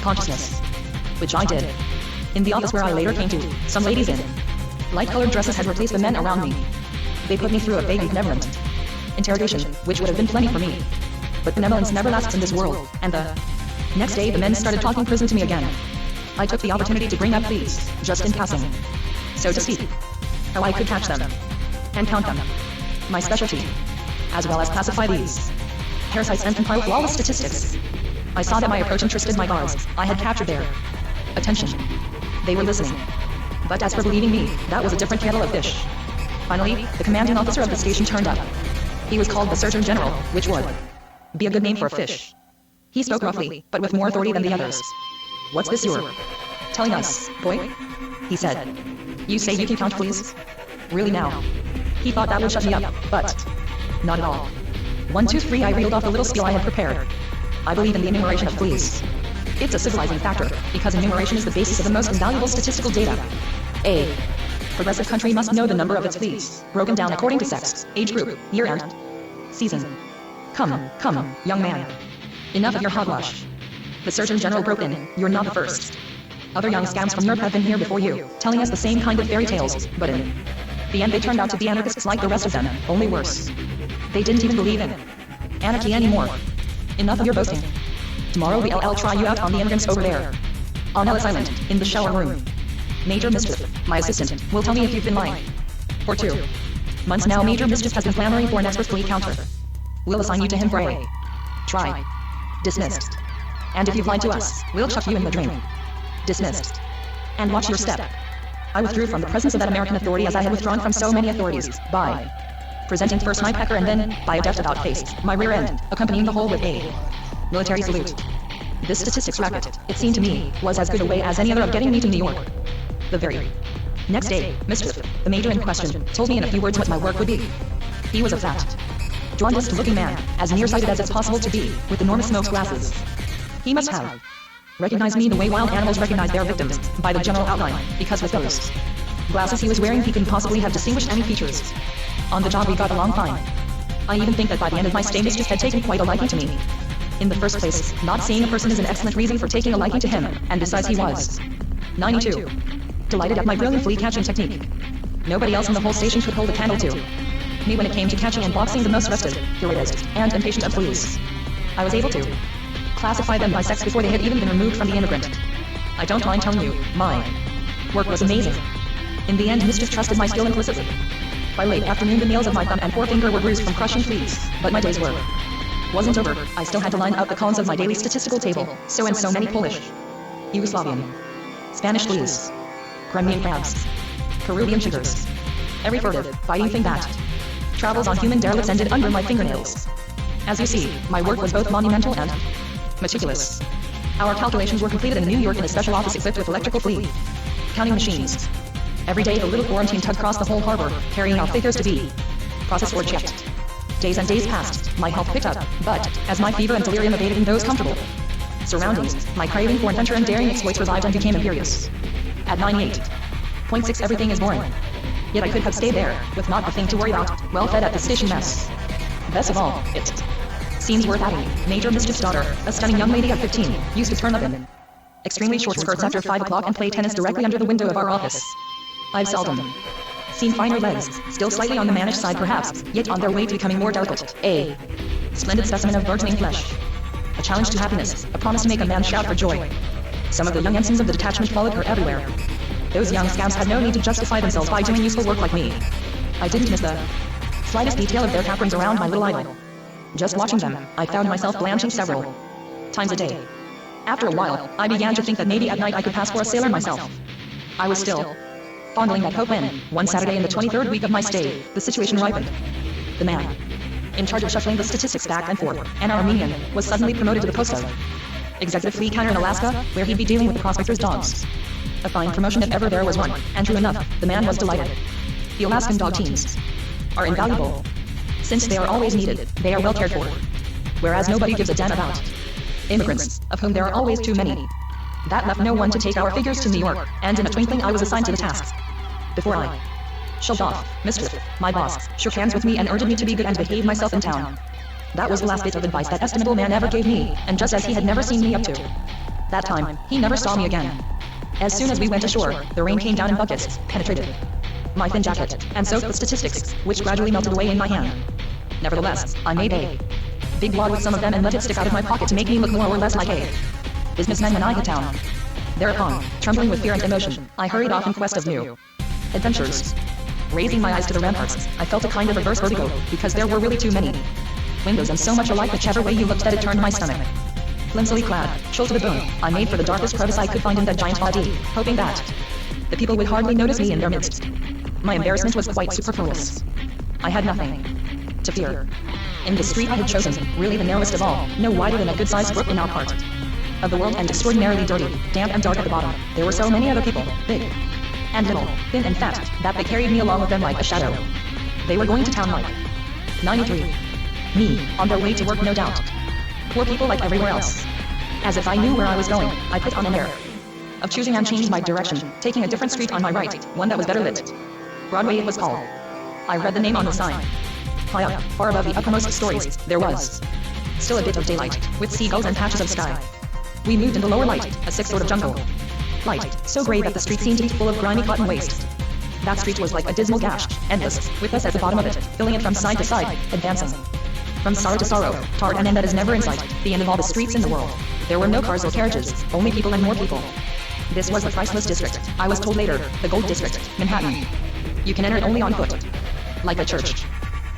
consciousness. Which I did. In the office where I later came to, some ladies in light-colored dresses had replaced the men around me. They put me through a vague and benevolent interrogation, which would have been plenty for me. But benevolence never lasts in this world, and the next day the men started talking prison to me again. I took the opportunity to bring up these, just in passing, so to speak, how I could catch them and count them. My specialty, as well as classify these parasites and compile flawless statistics. I saw that my approach interested my guards. I had captured their attention. They were listening. But as for believing me, that was a different kettle of fish. Finally, the commanding officer of the station turned up. He was called the Surgeon General, which would be a good name for a fish. He spoke roughly, but with more authority than the others. "What's this you're telling us, boy?" he said. "You say you can count fleas? Really now?" He thought that would shut me up, but not at all. 1, 2, 3, I reeled off the little spiel I had prepared. I believe in the enumeration of fleas. It's a civilizing factor, because enumeration is the basis of the most invaluable statistical data. A progressive country must know the number of its fleas, broken down according to sex, age group, year and season. Come, young man. Enough of your hogwash. The Surgeon General broke in. You're not the first. Other young scams from Europe have been here before you, telling us the same kind of fairy tales, but in the end they turned out to be anarchists like the rest of them, only worse. They didn't even believe in anarchy anymore. Enough of your boasting. Tomorrow we'll try you out on the immigrants over there. On Ellis Island, in the shower room. Major Mischief, my assistant, will tell me if you've been lying. For 2 months now, Major Mischief has been clamoring for an expert flea counter. We'll assign you to him for a try. Dismissed. And if you've lied to us, we'll chuck you in the drain. Dismissed. And watch your step. I withdrew from the presence of that American authority as I had withdrawn from so many authorities, by presenting first my pecker and then, by a deft about-face, my rear end, accompanying the whole with a military salute. This statistics racket, it seemed to me, was as good a way as any other of getting me to New York. The very next day, Mischief, the major in question, told me in a few words what my work would be. He was a fat, jaundiced-looking man, as nearsighted as it's possible to be, with enormous smoked glasses. He must have recognized me the way wild animals recognize their victims, by the general outline, because with those glasses he was wearing he couldn't possibly have distinguished any features. On the job we got along fine. I even think that by the end of my stay Mischief had taken quite a liking to me. In the first place, not seeing a person is an excellent reason for taking a liking to him, and besides he was 92. Delighted at my brilliant flea catching technique. Nobody else in the whole station could hold a candle to me when it came to catching and boxing the most rested, curious, and impatient of fleas. I was able to classify them by sex before they had even been removed from the immigrant. I don't mind telling you, my work was amazing. In the end, Mischief trusted my skill implicitly. By late afternoon the nails of my thumb and forefinger were bruised from crushing fleas, but my day's work wasn't over. I still had to line out the columns of my daily statistical table, so and so many Polish, Yugoslavian, Spanish fleas, Crimean crabs, Peruvian sugars. Every furtive, biting thing that travels on human derelicts ended under my fingernails. As you see, my work was both monumental and meticulous. Our calculations were completed in New York in a special office equipped with electrical flea counting machines. Every day the little quarantine tug crossed the whole harbor, carrying out figures to be processed or checked. Days and days passed, my health picked up, but, as my fever and delirium abated in those comfortable surroundings, my craving for adventure and daring exploits revived and became imperious. At 98.6 everything is boring. Yet I could have stayed there, with not a thing to worry about, well fed at the station mess. Best of all, it seems worth adding, Major Mischief's daughter, a stunning young lady of 15, used to turn up in extremely short skirts after 5 o'clock and play tennis directly under the window of our office. I've seldom seen finer legs, still slightly on the mannish side perhaps, yet on their way to becoming more delicate. A splendid specimen of burgeoning flesh. A challenge to happiness, a promise to make a man shout for joy. Some of the young ensigns of the detachment followed her everywhere. Those young scouts had no need to justify themselves by doing useful work like me. I didn't miss the slightest detail of their caperings around my little idol. Just watching them, I found myself blanching several times a day. After a while, I began to think that maybe at night I could pass for a sailor myself. I was still fondling that hope when, one Saturday in the 23rd week of my stay, the situation ripened. The man in charge of shuffling the statistics back and forth, an Armenian, was suddenly promoted to the post of executive flea counter in Alaska, where he'd be dealing with the prospectors' dogs. A fine promotion if ever there was one, and true enough, the man was delighted. The Alaskan dog teams are invaluable. Since they are always needed, they are well cared for. Whereas nobody gives a damn about immigrants, of whom there are always too many. That left no one to take our figures to New York, and in a twinkling I was assigned to the task. Before I shoved off, Mischief, my boss, shook hands with me and urged me to be good and behave myself in town. That was the last bit of advice that estimable man ever gave me, and just as he had never seen me up to That time, he never saw me again. As soon as we went ashore, the rain came down in buckets, penetrated my thin jacket, and soaked the statistics, which gradually melted away in my hand. Nevertheless, I made a big wad with some of them and let it stick out of my pocket to make me look more or less like a businessman when I hit town. Thereupon, trembling with fear and emotion, I hurried off in quest of new adventures. Raising my eyes to the ramparts, I felt a kind of reverse vertigo, because there were really too many windows and so much alike whichever way you looked that it turned my stomach. Flimsily clad, chilled to the bone, I made for the darkest crevice I could find in that giant body, hoping that the people would hardly notice me in their midst. My embarrassment was quite superfluous. I had nothing to fear. In the street I had chosen, really the narrowest of all, no wider than a good-sized brook in our part of the world and extraordinarily dirty, damp and dark at the bottom, there were so many other people, big and little, thin and fat, that they carried me along with them like a shadow. They were going to town like 93. Me, on their way to work no doubt. Poor people like everywhere else. As if I knew where I was going, I put on an air of choosing and changed my direction, taking a different street on my right, one that was better lit. Broadway it was called. I read the name on the sign. High up, far above the uppermost stories, there was still a bit of daylight, with seagulls and patches of sky. We moved in the lower light, a sick sort of jungle light, so gray that the street seemed full of grimy cotton waste. That street was like a dismal gash, endless, with us at the bottom of it, filling it from side to side, advancing from sorrow to sorrow, toward an end that is never in sight, the end of all the streets in the world. There were no cars or carriages, only people and more people. This was the priceless district, I was told later, the Gold District, Manhattan. You can enter it only on foot, like a church.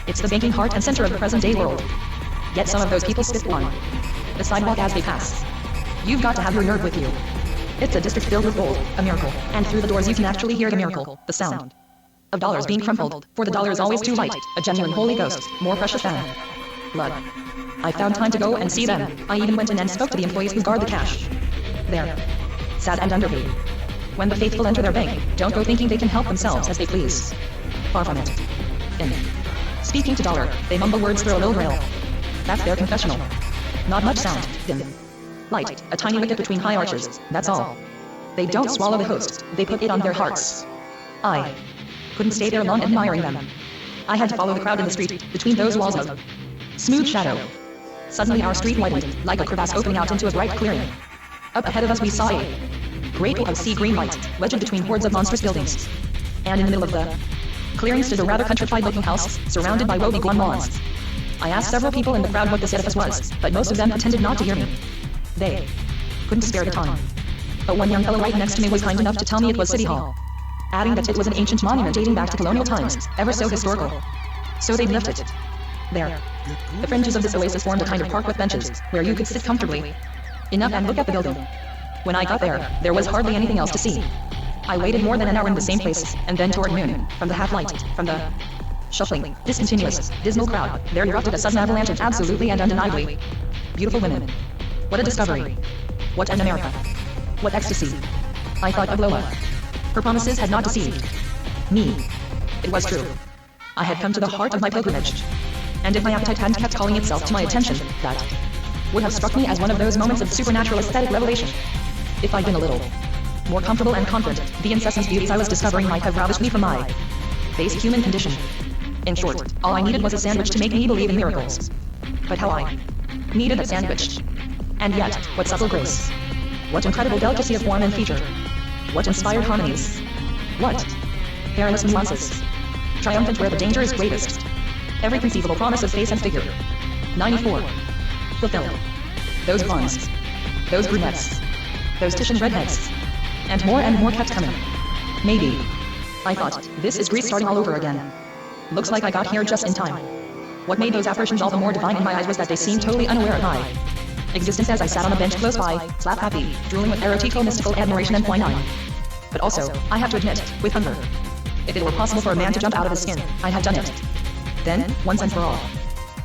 It's the banking heart and center of the present-day world. Yet some of those people spit on the sidewalk as they pass. You've got to have your nerve with you. It's a district filled with gold, a miracle, and through the doors you can actually hear the miracle, the sound of dollars being crumpled, for the dollar is always too light, a genuine Holy Ghost, more precious than blood. I found time to go and see them. I even went in and spoke to the employees who guard the cash. They're sad and underpaid. When the faithful enter their bank, don't go thinking they can help themselves as they please. Far from it. In speaking to dollar, they mumble words through a little rail. That's their confessional. Not much sound, dim light, a tiny wicket between high arches, that's all. They don't swallow the host, they put it on their hearts. I couldn't stay there long admiring them. I had to follow the crowd in the street, between those walls of smooth shadow. Suddenly our street widened, like a crevasse opening out into a bright clearing. Up ahead of us we saw a great pool of sea green light, wedged between hordes of monstrous buildings. And in the middle of the clearing stood a rather countrified-looking house, surrounded by woebegone lawns. I asked several people in the crowd what this edifice was, but most of them pretended not to hear me. They couldn't spare the time. But one young fellow right next to me was kind enough to tell me it was City Hall, adding that it was an ancient monument dating back to colonial times, ever so historical. So they'd left it there. The fringes of this oasis formed a kind of park with benches, where you could sit comfortably enough and look at the building. When I got there was hardly anything else to see. I waited more than an hour in the same place, and then toward noon, from the half-light, from the shuffling, discontinuous, dismal crowd, there erupted a sudden avalanche of absolutely and undeniably beautiful women. What a discovery. What an America. What ecstasy. I thought of Lola. Her promises had not deceived me. It was true. I had come to the heart of my pilgrimage. And if my appetite hadn't kept calling itself to my attention, that would have struck me as one of those moments of supernatural aesthetic revelation. If I'd been a little more comfortable and confident, the incessant beauties I was discovering might have ravished me from my base human condition. In short, all I needed was a sandwich to make me believe in miracles. But how I needed that sandwich. And yet, what subtle grace. What incredible delicacy of form and feature. What inspired harmonies. What perilous nuances. Triumphant where the danger is greatest. Every conceivable promise of face and figure. 94. Fulfilled. Those blondes. Those brunettes. Those Titian redheads. And more kept coming. Maybe. I thought, this is Greece starting all over again. Looks like I got here just in time. What made those apparitions all the more divine in my eyes was that they seemed totally unaware of my existence as I sat on a bench close by, slap happy, drooling with erotico-mystical admiration and quinine. But also, I have to admit, with hunger. If it were possible for a man to jump out of his skin, I'd have done it. Then, once and for all,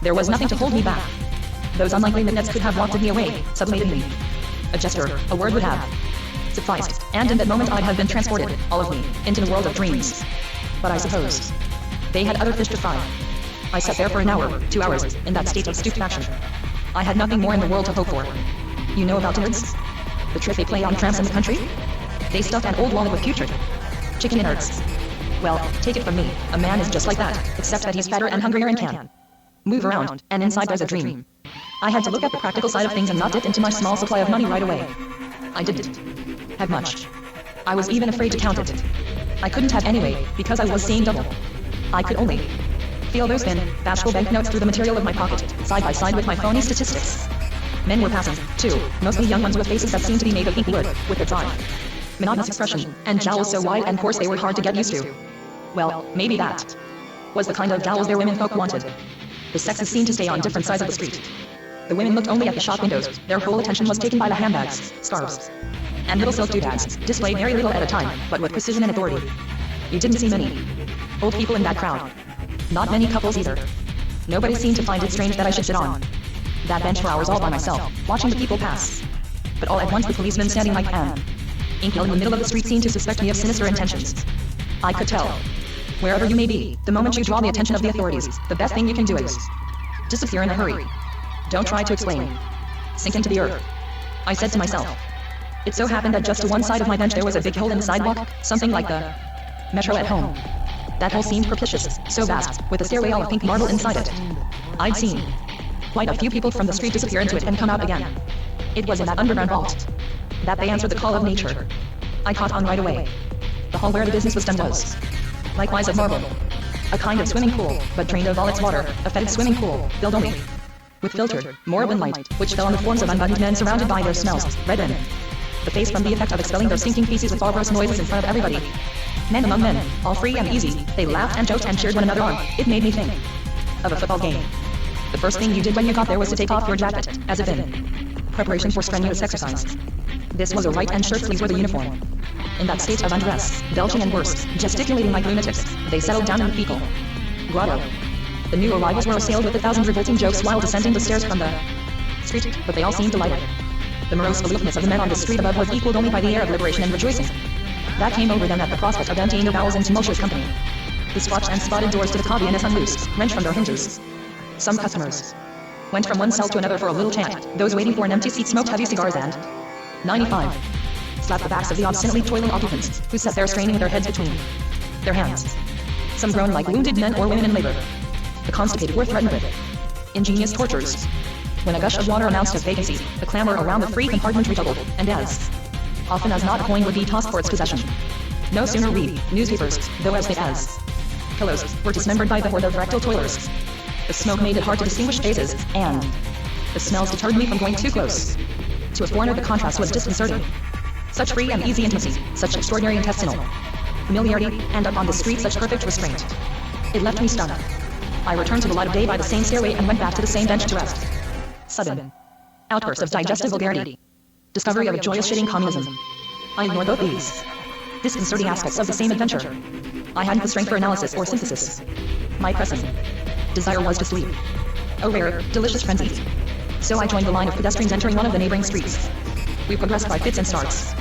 there was nothing to hold me back. Those unlikely midnets could have wafted me away, sublimated me. A gesture, a word would have sufficed, and in that moment I'd have been transported, all of me, into the world of dreams. But I suppose they had other fish to fry. I sat there for an hour, 2 hours, in that state of stupefaction. I had nothing more in the world to hope for. You know about innards? The trick they play on tramps in the country? They stuff an old wallet with putrid chicken innards. Well, take it from me, a man is just like that, except that he's fatter and hungrier and can move around, and inside there's a dream. I had to look at the practical side of things and not dip into my small supply of money right away. I didn't have much. I was even afraid to count it. I couldn't have anyway, because I was seeing double. I could only feel those thin, bashful banknotes through the material of my pocket, side by side with my phony statistics. Men were passing, too, mostly young ones with faces that seemed to be made of ink wood, with their dry, monotonous expression, and jowls so wide and coarse they were hard to get used to. Well, maybe that was the kind of jowls their women folk wanted. The sexes seemed to stay on different sides of the street. The women looked only at the shop windows, their whole attention was taken by the handbags, scarves, and little silk doodads, displayed very little at a time, but with precision and authority. You didn't see many old people in that crowd. Not many couples either. Nobody seemed to find it strange that I should sit on that bench for hours all by myself, watching the people pass. But all at once the policeman standing like an inkpell in the middle of the street seemed to suspect me of sinister intentions. I could tell. Wherever you may be, the moment you draw the attention of the authorities, the best thing you can do is disappear in a hurry. Don't try to explain. Sink into the earth. I said to myself. It so happened that just to one side of my bench there was a big hole in the sidewalk, something like the metro at home. That hole seemed propitious, so vast, with a stairway all of pink marble inside it. I'd seen quite a few people from the street disappear into it and come out again. It was in that underground vault that they answered the call of nature. I caught on right away. The hall where the business was done was likewise of marble. A kind of swimming pool, but drained of all its water, a fetid swimming pool, filled only with filtered, moribund light, which fell on the forms of unbuttoned men surrounded by their smells, red and the face from the effect of expelling their stinking feces with barbarous noises in front of everybody. Men among men, all free and easy, they laughed and joked and cheered one another on. It made me think of a football game. The first thing you did when you got there was to take off your jacket, as if in preparation for strenuous exercise. This was a right, and shirt sleeves were the uniform. In that state of undress, belching and worse, gesticulating like lunatics, they settled down in the fecal grotto. The new arrivals were assailed with 1,000 revolting jokes while descending the stairs from the street, but they all seemed delighted. The morose aloofness of the men on the street above was equaled only by the air of liberation and rejoicing that came over them at the prospect of emptying their bowels in tumultuous company. The swatched and spotted doors to the coffee and unloosed, wrenched from their hinges. Some customers went from one cell to another for a little chat. Those waiting for an empty seat smoked heavy cigars and 95 slapped the backs of the obstinately toiling occupants, who sat there straining their heads between their hands. Some groaned like wounded men or women in labor. The constipated were threatened with ingenious tortures. When a gush of water announced its vacancy, the clamor around the free compartment redoubled, and as often as not a coin would be tossed for its possession. No sooner read newspapers, though as big as pillows, were dismembered by the horde of rectal toilers. The smoke made it hard to distinguish faces, and the smells deterred me from going too close. To a foreigner the contrast was disconcerting. Such free and easy intimacy, such extraordinary intestinal familiarity, and up on the street such perfect restraint. It left me stunned. I returned to the light of day by the same stairway and went back to the same bench to rest. Sudden outburst of digestive vulgarity. Discovery of a joyous shitting communism. I ignored both these disconcerting aspects of the same adventure. I hadn't the strength for analysis or synthesis. My pressing desire was to sleep. A rare, delicious frenzy. So I joined the line of pedestrians entering one of the neighboring streets. We progressed by fits and starts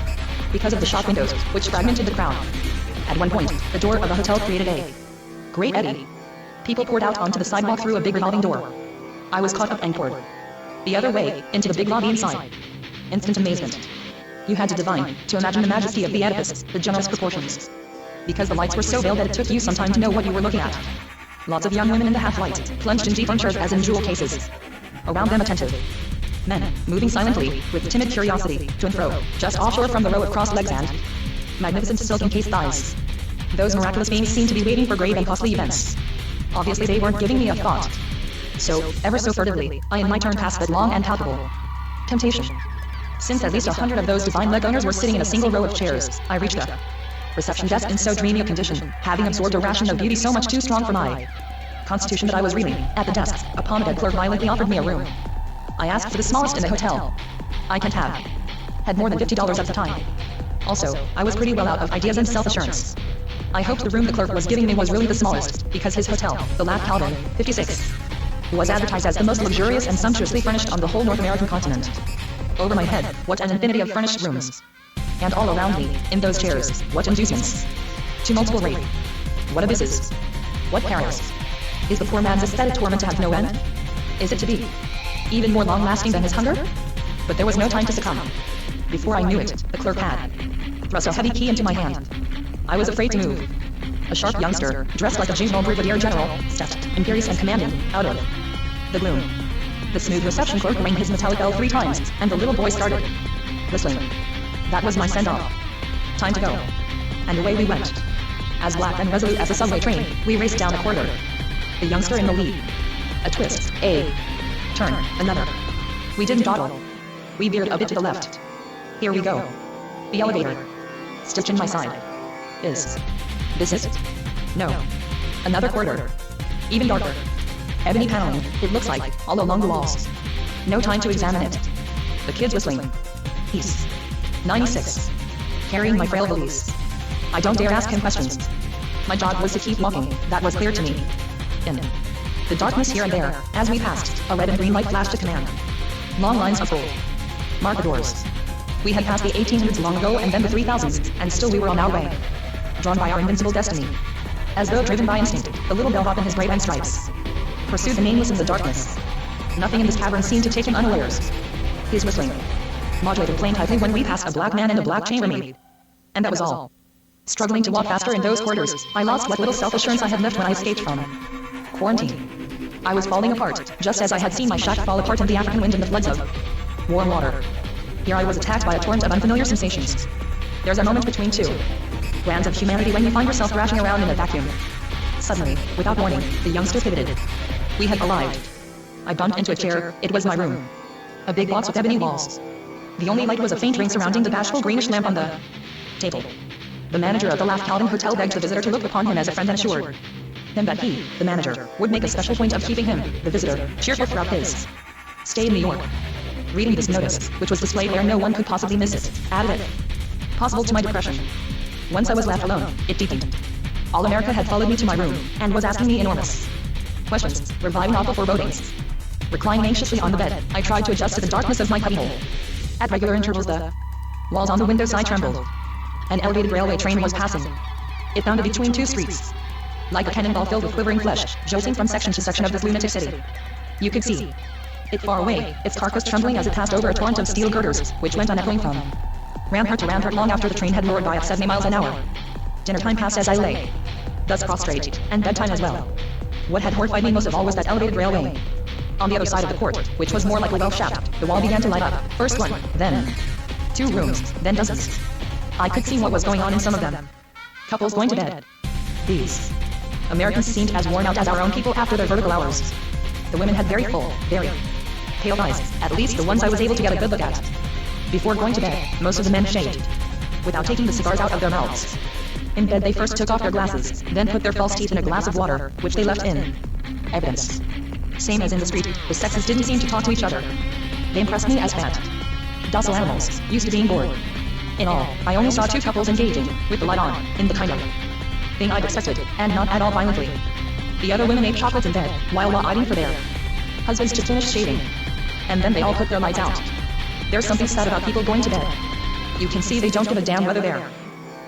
because of the shop windows, which fragmented the crowd. At one point, the door of the hotel created a great eddy. People poured out onto the sidewalk through a big revolving door. I was caught up and poured the other way, into the big lobby inside. Instant amazement. You had to divine, to imagine the majesty of the edifice, the generous proportions. Because the lights were so veiled that it took you some time to know what you were looking at. Lots of young women in the half-light, plunged in deep furniture as in jewel cases. Around them attentive men, moving silently, with timid curiosity, to and fro, just offshore from the row of crossed legs and magnificent silk-encased thighs. Those miraculous beings seemed to be waiting for grave and costly events. Obviously they weren't giving me a thought. So, ever so furtively, I in my turn passed that long and palpable temptation. Since at least 100 of those divine leg owners were sitting in a single row of chairs, I reached the reception desk in so dreamy a condition, having absorbed a ration of beauty so much too strong for my constitution that I was reeling. At the desk, a pomade clerk violently offered me a room. I asked for the smallest in the hotel. I can't have had more than $50 at the time. Also, I was pretty well out of ideas and self-assurance. I hoped the room the clerk was giving me was really the smallest, because his hotel, the Laugh Calvin, 56, was advertised as the most luxurious and sumptuously furnished on the whole North American continent. Over my head, what an infinity of furnished rooms. And all around me, in those chairs, what inducements to multiple rate. What abysses. What perils. Is the poor man's aesthetic torment to have no end? Is it to be even more long-lasting than his hunger? But there was no time to succumb. Before I knew it, the clerk had thrust a heavy key into my hand. I was afraid to move. A sharp youngster, dressed like a Juno brigadier general, stepped, imperious and commanding, out of the gloom. The smooth reception clerk rang his metallic bell 3 times, and the little boy started whistling. That was my send-off. Time to go. And away we went. As black and resolute as a subway train, we raced down the corridor. The youngster in the lead. A twist, a turn, another. We didn't dawdle. We veered a bit to the left. Here we go. The elevator. Stitch in my side. Is this it? No. Another corridor. Even darker. Ebony paneling, it looks like, all along the walls. No time to examine it. The kid's whistling. He's 96. Carrying my frail valise. I don't dare ask him questions. My job was to keep walking, that was clear to me. In the darkness here and there, as we passed, a red and green light flashed to command. Long lines of gold. Marketers. We had passed the 1800s long ago and then the 3000s, and still we were on our way. Drawn by our invincible destiny. As though driven by instinct, the little bellhop in his bright red stripes pursued the nameless in the darkness. Nothing in this cavern seemed to take him unawares. His whistling modulated plaintively when we passed a black man in a black chambermaid. And that was all. Struggling to walk faster in those corridors, I lost what little self-assurance I had left when I escaped from quarantine. I was falling apart, just as I had seen my shack fall apart in the African wind in the floods of warm water. Here I was attacked by a torrent of unfamiliar sensations. There's a moment between two glands of humanity when you find yourself thrashing around in a vacuum. Suddenly, without warning, the youngster pivoted. We had arrived. I bumped into a chair, it was my room. A big box with ebony walls. The only light was a faint ring surrounding the bashful greenish lamp on the table. The manager of the Laugh Calvin Hotel begged the visitor to look upon him as a friend and assured him that he, the manager, would make a special point of keeping him, the visitor, cheerful throughout his stay in New York. Reading this notice, which was displayed where no one could possibly miss it, added it possible to my depression. Once I was left alone, it deepened. All America had followed me to my room, and was asking me enormous questions, reviving awful forebodings. Reclining anxiously on the bed, I tried to adjust to the darkness of my cubbyhole. At regular intervals the walls on the window side trembled. An elevated railway train was passing. It bounded between two streets. Like a cannonball filled with quivering flesh, jolting from section to section of this lunatic city. You could see it far away, its carcass trembling as it passed over a torrent of steel girders, which went on echoing from rampart to rampart long after the train had roared by at 70 miles an hour. Dinner time passed as I lay, thus prostrate, and bedtime as well. What had horrified me most of all was that elevated railway. On the other side of the court, which was more like a well shaft, the wall began to light up. First one, then two rooms, then dozens. I could see what was going on in some of them. Couples going to bed. These Americans seemed as worn out as our own people after their vertical hours. The women had very full, very pale eyes, at least the ones I was able to get a good look at. Before going to bed, most of the men shaved, without taking the cigars out of their mouths. In bed they first took off their glasses, then put their false teeth in a glass of water, which they left in evidence. Same as in the street, the sexes didn't seem to talk to each other. They impressed me as fat, docile animals, used to being bored. In all, I only saw two couples engaging, with the light on, in the kind of thing I'd expected, and not at all violently. The other women ate chocolates in bed, while waiting for their husbands to finish shaving. And then they all put their lights out. There's something sad about people going to bed. You can see they don't give a damn whether they're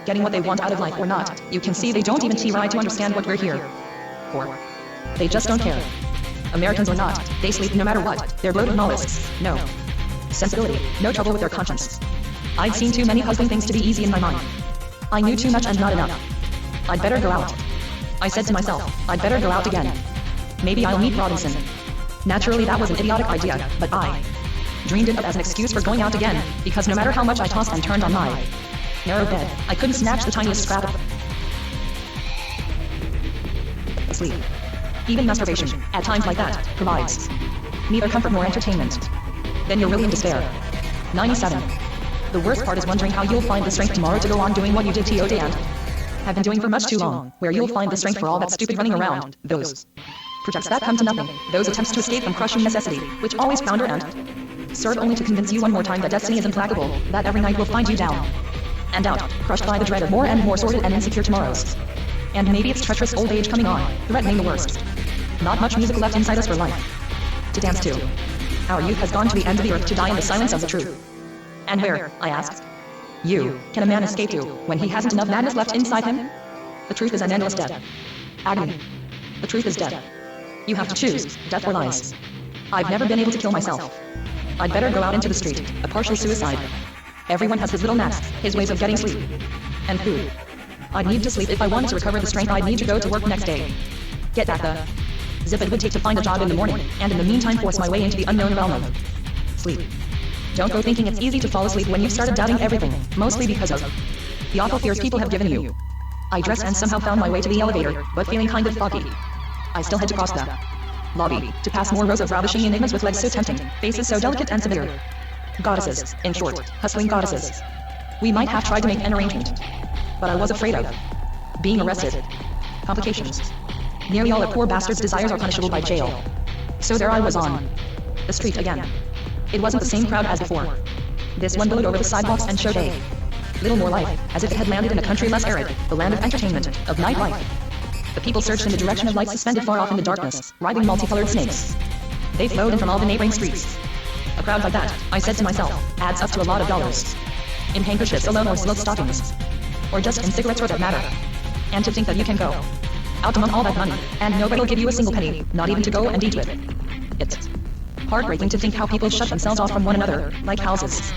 getting what they want out of life or not. You can see they don't even try to understand what we're here for. They just don't care. Americans or not, they sleep no matter what. They're bloated mollusks. No sensibility, no trouble with their conscience. I'd seen too many puzzling things to be easy in my mind. I knew too much and not enough. I'd better go out. I said to myself, I'd better go out again. Maybe I'll meet Robinson. Naturally that was an idiotic idea, but I dreamed it up as an excuse for going out again, because no matter how much I tossed and turned on my narrow bed, I couldn't snatch the tiniest scrap of sleep. Even masturbation, at times like that, provides neither comfort nor entertainment. Then you're really in despair. 97. The worst part is wondering how you'll find the strength tomorrow to go on doing what you did today and have been doing for much too long, where you'll find the strength for all that stupid running around, those projects that come to nothing, those attempts to escape from crushing necessity, which always flounder and serve only to convince you one more time that destiny is implacable, that every night will find you down and out, crushed by the dread of more and more sordid and insecure tomorrows. And maybe it's treacherous old age coming on, threatening the worst. Not much music left inside us for life to dance to. Our youth has gone to the end of the earth to die in the silence of the truth. And where, I asked, can a man escape to when he hasn't enough madness left inside him? The truth is an endless death. Agony. The truth is death. You have to choose, death or lies. I've never been able to kill myself. I'd better go out into the street, a partial suicide. Everyone has his little knacks, his ways of getting sleep. And food. I'd need to sleep if I wanted to recover the strength I'd need to go to work next day. Get back the zip it would take to find a job in the morning, and in the meantime force my way into the unknown realm of sleep. Don't go thinking it's easy to fall asleep when you've started doubting everything, mostly because of the awful fears people have given you. I dressed and somehow found my way to the elevator, but feeling kind of foggy. I still had to cross the lobby to pass more rows of ravishing enigmas with legs so tempting, faces so delicate and severe. Goddesses, in short, hustling goddesses. We might have tried to make an arrangement, but I was afraid of being arrested. Complications. Nearly all a poor bastard's desires are punishable by jail. So there I was on the street again. It wasn't the same crowd as before. This one billowed over the sidewalks and showed a little more life, as if it had landed in a country less arid, the land of entertainment, of nightlife. The people surged in the direction of lights suspended far off in the darkness, writhing multicolored snakes. They flowed in from all the neighboring streets. A crowd like that, I said to myself, adds up to a lot of dollars. In handkerchiefs alone or silk stockings. Or just in cigarettes for that matter. And to think that you can go out among all that money, and nobody'll give you a single penny, not even to go and eat with. It's heartbreaking to think how people shut themselves off from one another, like houses.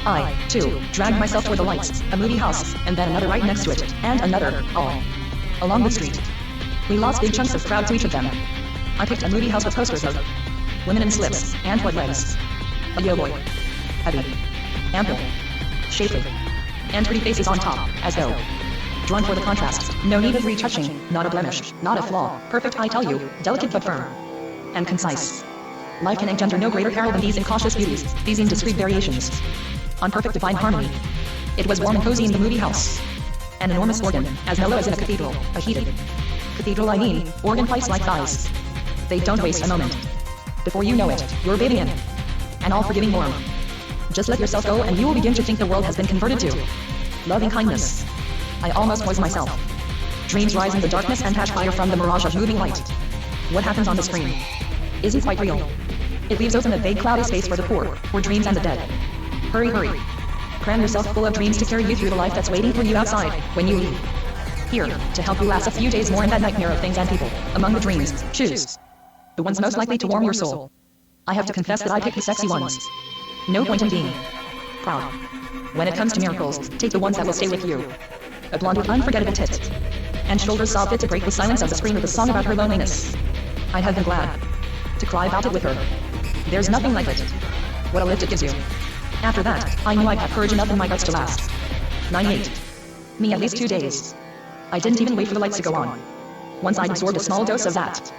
I, too, dragged myself toward the lights, a movie house, and then another right next to it, and another, all along the street. We lost big chunks of crowd to each of them. I picked a movie house with posters of women in slips, and white legs. A yo-boy. Heavy. Ample. Shapely. And pretty faces on top, as though drawn for the contrast. No need of retouching, not a blemish, not a flaw. Perfect, I tell you, delicate but firm. And concise. Life can engender no greater peril than these incautious beauties, these indiscreet variations on perfect divine harmony. It was warm and cozy in the movie house. An enormous organ, as mellow as in a cathedral, a heated cathedral, I mean, organ pipes like thighs. They don't waste a moment. Before you know it, you're bathing in an all-forgiving warm. Just let yourself go and you will begin to think the world has been converted to loving kindness. I almost was myself. Dreams rise in the darkness and catch fire from the mirage of moving light. What happens on the screen isn't quite real. It leaves open a vague cloudy space for the poor, for dreams and the dead. Hurry, hurry. Cram yourself full of dreams to carry you through the life that's waiting for you outside, when you leave. Here, to help you last a few days more in that nightmare of things and people, among the dreams, choose the ones most likely to warm your soul. I have to confess that I pick the sexy ones. No point in being proud. When it comes to miracles, take the ones that will stay with you. A blonde with unforgettable tits and shoulders saw fit to break the silence of the screen with a song about her loneliness. I'd have been glad to cry about it with her. There's nothing like it. What a lift it gives you. After that, I knew I'd have courage enough in my guts to last 98. Me at least 2 days. I didn't even wait for the lights to go on. Once I'd absorbed a small dose of that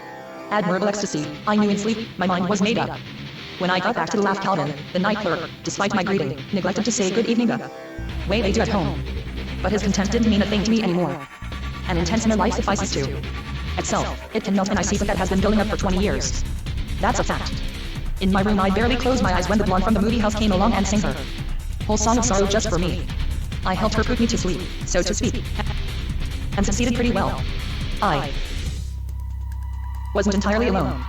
admirable ecstasy, I knew in sleep, my mind was made up. When I got back to the Laugh Calvin, the night clerk, despite my greeting, neglected to say good evening the way they do at home. But his contempt didn't mean a thing to me anymore. An intense inner life suffices to itself. It can melt and I see what that has been building up for 20 years. That's a fact. In my room I'd barely closed my eyes when the blonde from the movie house came along and sang her whole song of sorrow just for me. I helped her put me to sleep, so to speak. And succeeded pretty well. I wasn't entirely alone.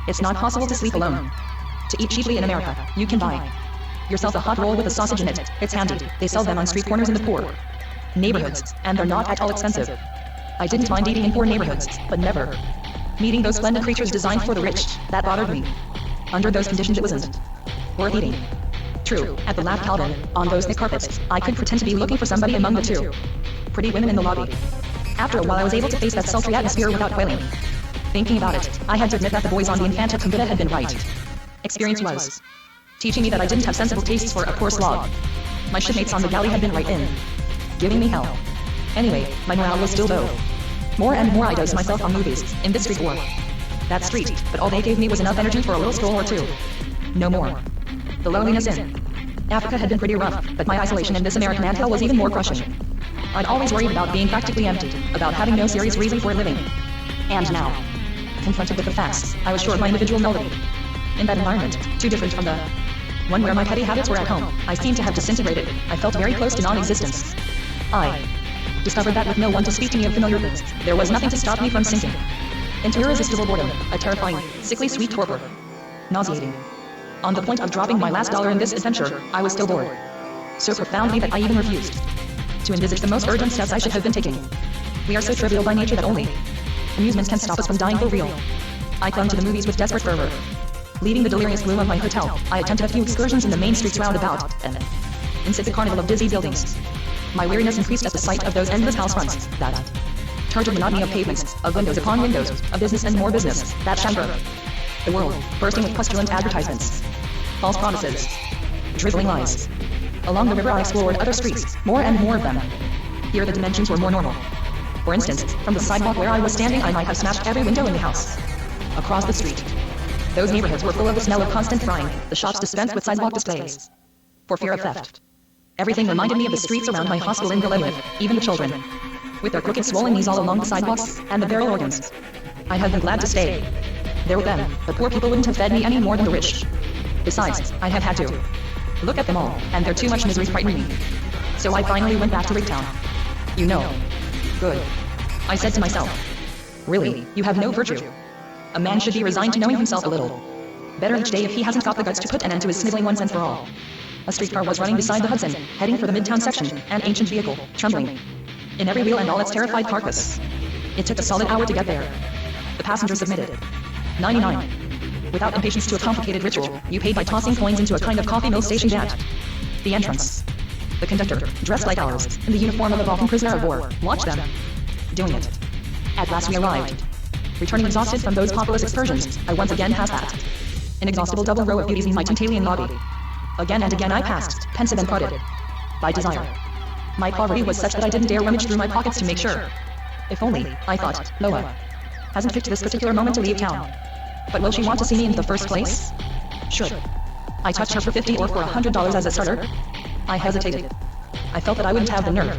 It's not possible to sleep alone. To eat cheaply in America, you can buy yourself a hot roll with a sausage in it. It's handy. They sell them on street corners in the poor neighborhoods, and they're not at all expensive. I didn't mind eating in poor neighborhoods, but never meeting those splendid creatures designed for the rich. That bothered me. Under those conditions it wasn't worth eating. True, at the Laugh Calvin, on those thick carpets, I could pretend to be looking for somebody among the two pretty women in the lobby. After a while I was able to face that sultry atmosphere without quailing. Thinking about it, I had to admit that the boys on the Infanta Tumbita had been right. Experience was teaching me that I didn't have sensible tastes for a poor slob. My shipmates on the galley had been right in giving me hell. Anyway, my morale was still low. More and more I dosed myself on movies, in this street war that street, but all they gave me was enough energy for a little stroll or two. No more. The loneliness in Africa had been pretty rough, but my isolation in this American anthill was even more crushing. I'd always worried about being practically empty, about having no serious reason for living. And now, confronted with the facts, I was sure of my individual nullity. In that environment, too different from the one where my petty habits were at home, I seemed to have disintegrated. I felt very close to non-existence. I discovered that with no one to speak to me of familiar things, there was nothing to stop me from sinking into irresistible boredom, a terrifying, sickly sweet torpor. Nauseating. On the point of dropping my last dollar in this adventure, I was still bored. So profoundly that I even refused to envisage the most urgent steps I should have been taking. We are so trivial by nature that only amusement can stop us from dying for real. I clung to the movies with desperate fervor. Leaving the delirious gloom of my hotel, I attempted a few excursions in the main streets round about, an insipid carnival of dizzy buildings. My weariness increased at the sight of those endless house fronts, that turgid monotony of pavements, of windows upon windows, of business and more business, that chamber. The world, bursting with pestilent advertisements, false promises, drizzling lies. Along the river I explored other streets, more and more of them. Here the dimensions were more normal. For instance, from the sidewalk where I was standing I might have smashed every window in the house. Across the street, those neighborhoods were full of the smell of constant frying, the shops dispensed with sidewalk displays. For fear of theft. Everything reminded me of the streets around my hostel in Glenwood, even the children. With their crooked swollen knees all along the sidewalks, and the barrel organs. I had been glad to stay there with them, but poor people wouldn't have fed me any more than the rich. Besides, I had to look at them all, and their too much misery frightened me. So I finally went back to Rigtown. You know. Good. I said to myself. Really, you have no virtue. A man should be resigned to knowing himself a little better each day if he hasn't got the guts to put an end to his sniveling once and for all. A streetcar was running beside the Hudson, heading for the Midtown section, an ancient vehicle, trembling in every wheel and all its terrified carcass. It took a solid hour to get there. The passenger submitted. 99. Without impatience to a complicated ritual, you paid by tossing coins into a kind of coffee mill stationed at the entrance. The conductor, dressed like ours, in the uniform of a Balkan prisoner of war, watched them doing it. At last we arrived. Returning exhausted from those populous excursions, I once again passed that inexhaustible double row of beauties in my Tintalian lobby. Again and again I passed, pensive and parted by desire. My poverty was such that I didn't dare rummage through my pockets to make sure. If only, I thought, Loa hasn't picked this particular moment to leave town. But will she want to see me in the first place? Should I touch her for $50 or for $100 as a starter? I hesitated. I felt that I wouldn't have the nerve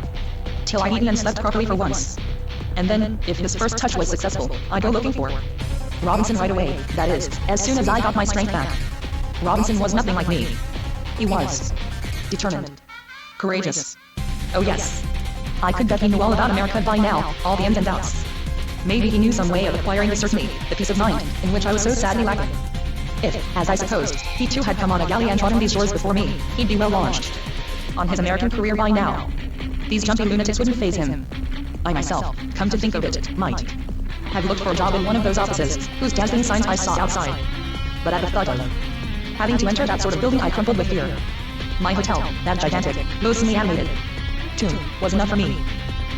till I'd eaten and slept properly for once. And then, if this first touch was successful, I'd go looking for Robinson right away, that is, as soon as I got my strength back. Robinson was nothing like me. He was determined, courageous. Oh yes. I could bet he knew all about America by now, all the ins and outs. Maybe he knew some way of acquiring the certainty, the peace of mind, in which I was so sadly lacking. If, as I supposed, he too had come on a galley and trodden these shores before me, he'd be well launched on his American career by now. These jumping lunatics wouldn't faze him. I myself, come to think of it, might have looked for a job in one of those offices, whose dazzling signs I saw outside. But at the thought of having to enter that sort of building I crumpled with fear. My hotel, that gigantic, loathsomely animated tomb, was enough for me.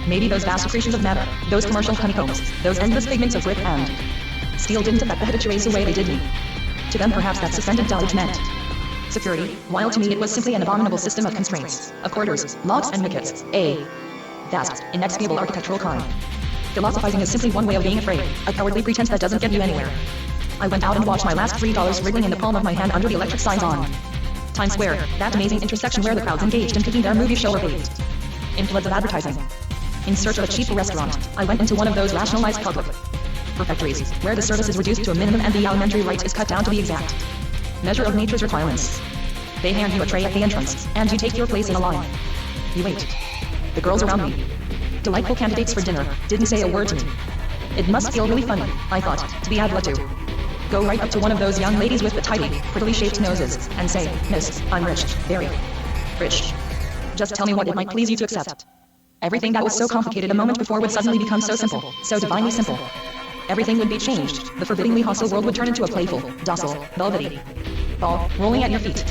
Maybe those vast secretions of matter, those commercial honeycombs, those endless figments of brick and steel didn't affect the habitués the way they did me. To them perhaps that suspended deluge meant security, while to me it was simply an abominable system of constraints, of corridors, locks and wickets, a vast, inexplicable architectural crime. Philosophizing is simply one way of being afraid, a cowardly pretense that doesn't get you anywhere. I went out and watched my last $3 wriggling in the palm of my hand under the electric signs on Times Square, that amazing intersection where the crowds engaged in picking their movie show or bathed in floods of advertising. In search of a cheap restaurant, I went into one of those rationalized public refectories, where the service is reduced to a minimum and the alimentary rite is cut down to the exact measure of nature's requirements. They hand you a tray at the entrance, and you take your place in a line. You wait. The girls around me, delightful candidates for dinner, didn't say a word to me. It must feel really funny, I thought, to be able to go right up to one of those young ladies with the tidy, prettily shaped noses, and say, "Miss, I'm rich, very rich. Just tell me what it might please you to accept." Everything that was so complicated a moment before would suddenly become so simple, so divinely simple. Everything would be changed. The forbiddingly hostile world would turn into a playful, docile, velvety ball, rolling at your feet.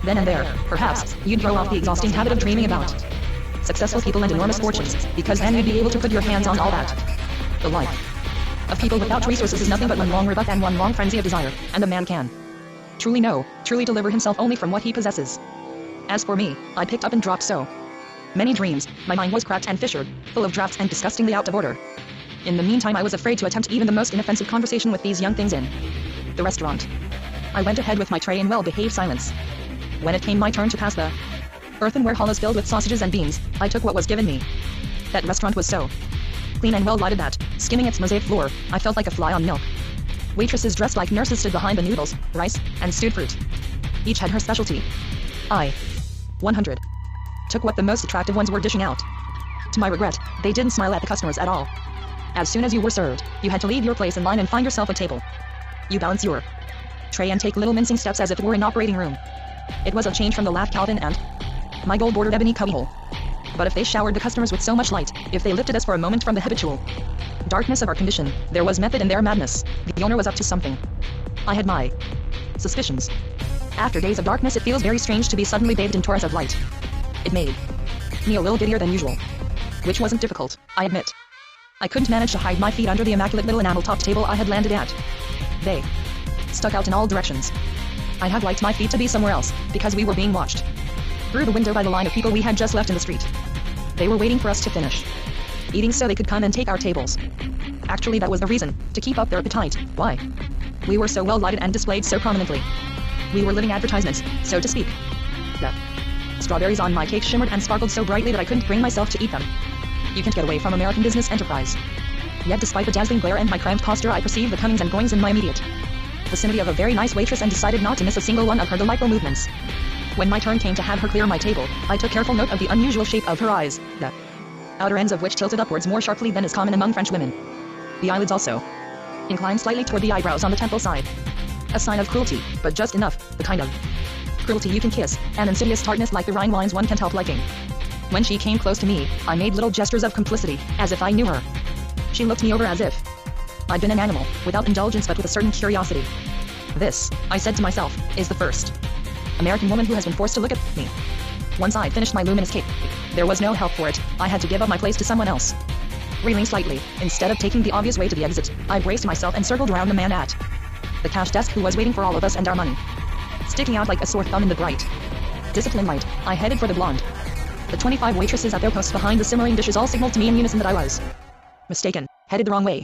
Then and there, perhaps, you'd throw off the exhausting habit of dreaming about successful people and enormous fortunes, because then you'd be able to put your hands on all that. The life of people without resources is nothing but one long rebuff and one long frenzy of desire, and a man can truly know, truly deliver himself only from what he possesses. As for me, I picked up and dropped so many dreams, my mind was cracked and fissured, full of drafts and disgustingly out of order. In the meantime I was afraid to attempt even the most inoffensive conversation with these young things in the restaurant. I went ahead with my tray in well-behaved silence. When it came my turn to pass the earthenware hollows filled with sausages and beans, I took what was given me. That restaurant was so clean and well-lighted that, skimming its mosaic floor, I felt like a fly on milk. Waitresses dressed like nurses stood behind the noodles, rice, and stewed fruit. Each had her specialty. I 100 took what the most attractive ones were dishing out. To my regret, they didn't smile at the customers at all. As soon as you were served, you had to leave your place in line and find yourself a table. You balance your tray and take little mincing steps as if it were an operating room. It was a change from the laugh Calvin and my gold-bordered ebony cubbyhole. But if they showered the customers with so much light, if they lifted us for a moment from the habitual darkness of our condition, there was method in their madness. The owner was up to something. I had my suspicions. After days of darkness it feels very strange to be suddenly bathed in torrents of light. It made me a little giddier than usual. Which wasn't difficult, I admit. I couldn't manage to hide my feet under the immaculate little enamel-topped table I had landed at. They stuck out in all directions. I'd have liked my feet to be somewhere else, because we were being watched. Through the window by the line of people we had just left in the street. They were waiting for us to finish eating so they could come and take our tables. Actually, that was the reason, to keep up their appetite. Why? We were so well lighted and displayed so prominently. We were living advertisements, so to speak. The strawberries on my cake shimmered and sparkled so brightly that I couldn't bring myself to eat them. You can't get away from American business enterprise. Yet despite the dazzling glare and my cramped posture, I perceived the comings and goings in my immediate vicinity of a very nice waitress and decided not to miss a single one of her delightful movements. When my turn came to have her clear my table, I took careful note of the unusual shape of her eyes, the outer ends of which tilted upwards more sharply than is common among French women. The eyelids also inclined slightly toward the eyebrows on the temple side. A sign of cruelty, but just enough, the kind of cruelty you can kiss, an insidious tartness like the Rhine wines one can't help liking. When she came close to me, I made little gestures of complicity, as if I knew her. She looked me over as if I'd been an animal, without indulgence but with a certain curiosity. This, I said to myself, is the first American woman who has been forced to look at me. Once I'd finished my luminous cake, there was no help for it, I had to give up my place to someone else. Reeling slightly, instead of taking the obvious way to the exit, I braced myself and circled around the man at the cash desk who was waiting for all of us and our money. Sticking out like a sore thumb in the bright discipline light, I headed for the blonde. The 25 waitresses at their posts behind the simmering dishes all signaled to me in unison that I was mistaken, headed the wrong way.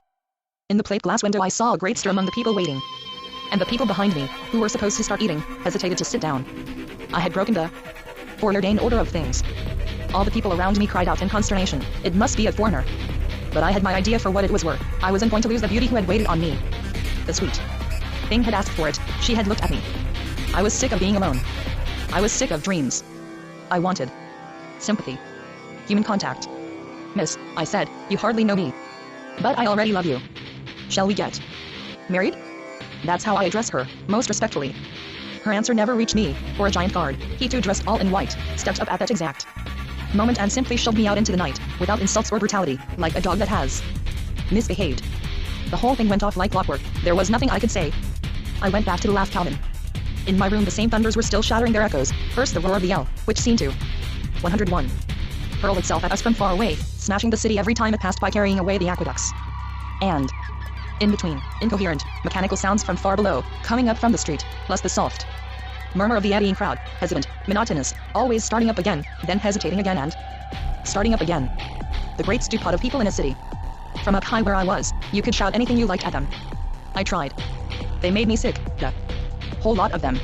In the plate glass window I saw a great stir among the people waiting. And the people behind me, who were supposed to start eating, hesitated to sit down. I had broken the foreordained order of things. All the people around me cried out in consternation, it must be a foreigner. But I had my idea for what it was worth. I wasn't going to lose the beauty who had waited on me. The sweet thing had asked for it, she had looked at me. I was sick of being alone. I was sick of dreams. I wanted sympathy. Human contact. Miss, I said, you hardly know me. But I already love you. Shall we get married? That's how I address her, most respectfully. Her answer never reached me, or a giant guard, he too dressed all in white, stepped up at that exact moment and simply shoved me out into the night, without insults or brutality, like a dog that has misbehaved. The whole thing went off like clockwork, there was nothing I could say. I went back to the last cabin. In my room the same thunders were still shattering their echoes, first the roar of the L, which seemed to 101 hurl itself at us from far away, smashing the city every time it passed by carrying away the aqueducts. And in between, incoherent, mechanical sounds from far below, coming up from the street, plus the soft murmur of the eddying crowd, hesitant, monotonous, always starting up again, then hesitating again and starting up again. The great stew pot of people in a city. From up high where I was, you could shout anything you liked at them. I tried. They made me sick, the whole lot of them.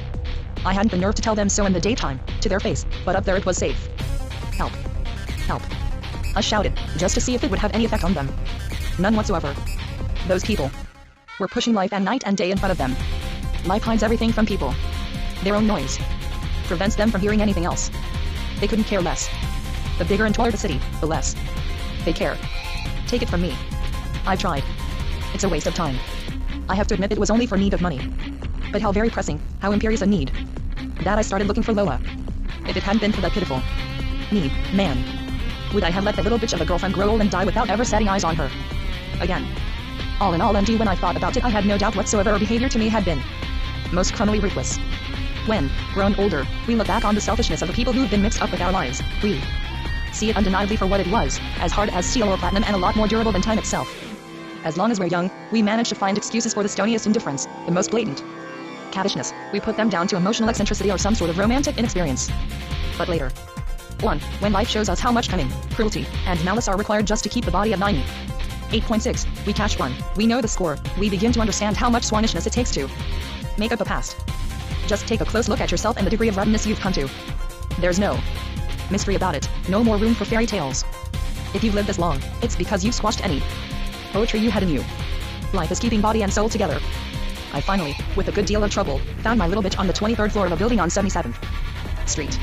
I hadn't the nerve to tell them so in the daytime, to their face, but up there it was safe. Help. Help. I shouted, just to see if it would have any effect on them. None whatsoever. Those people were pushing life and night and day in front of them. Life hides everything from people. Their own noise prevents them from hearing anything else. They couldn't care less. The bigger and taller the city, the less they care. Take it from me. I've tried. It's a waste of time. I have to admit it was only for need of money. But how very pressing, how imperious a need, that I started looking for Lola. If it hadn't been for that pitiful need, man, would I have let that little bitch of a girlfriend grow old and die without ever setting eyes on her again? All in all, indeed, when I thought about it, I had no doubt whatsoever her behavior to me had been most criminally ruthless. When, grown older, we look back on the selfishness of the people who've been mixed up with our lives, we see it undeniably for what it was, as hard as steel or platinum and a lot more durable than time itself. As long as we're young, we manage to find excuses for the stoniest indifference, the most blatant cattishness. We put them down to emotional eccentricity or some sort of romantic inexperience. But later on, when life shows us how much cunning, cruelty, and malice are required just to keep the body of 98.6, we catch one, we know the score, we begin to understand how much swanishness it takes to make up a past. Just take a close look at yourself and the degree of rottenness you've come to. There's no mystery about it, no more room for fairy tales. If you've lived this long, it's because you've squashed any poetry you had in you. Life is keeping body and soul together. I finally, with a good deal of trouble, found my little bitch on the 23rd floor of a building on 77th Street.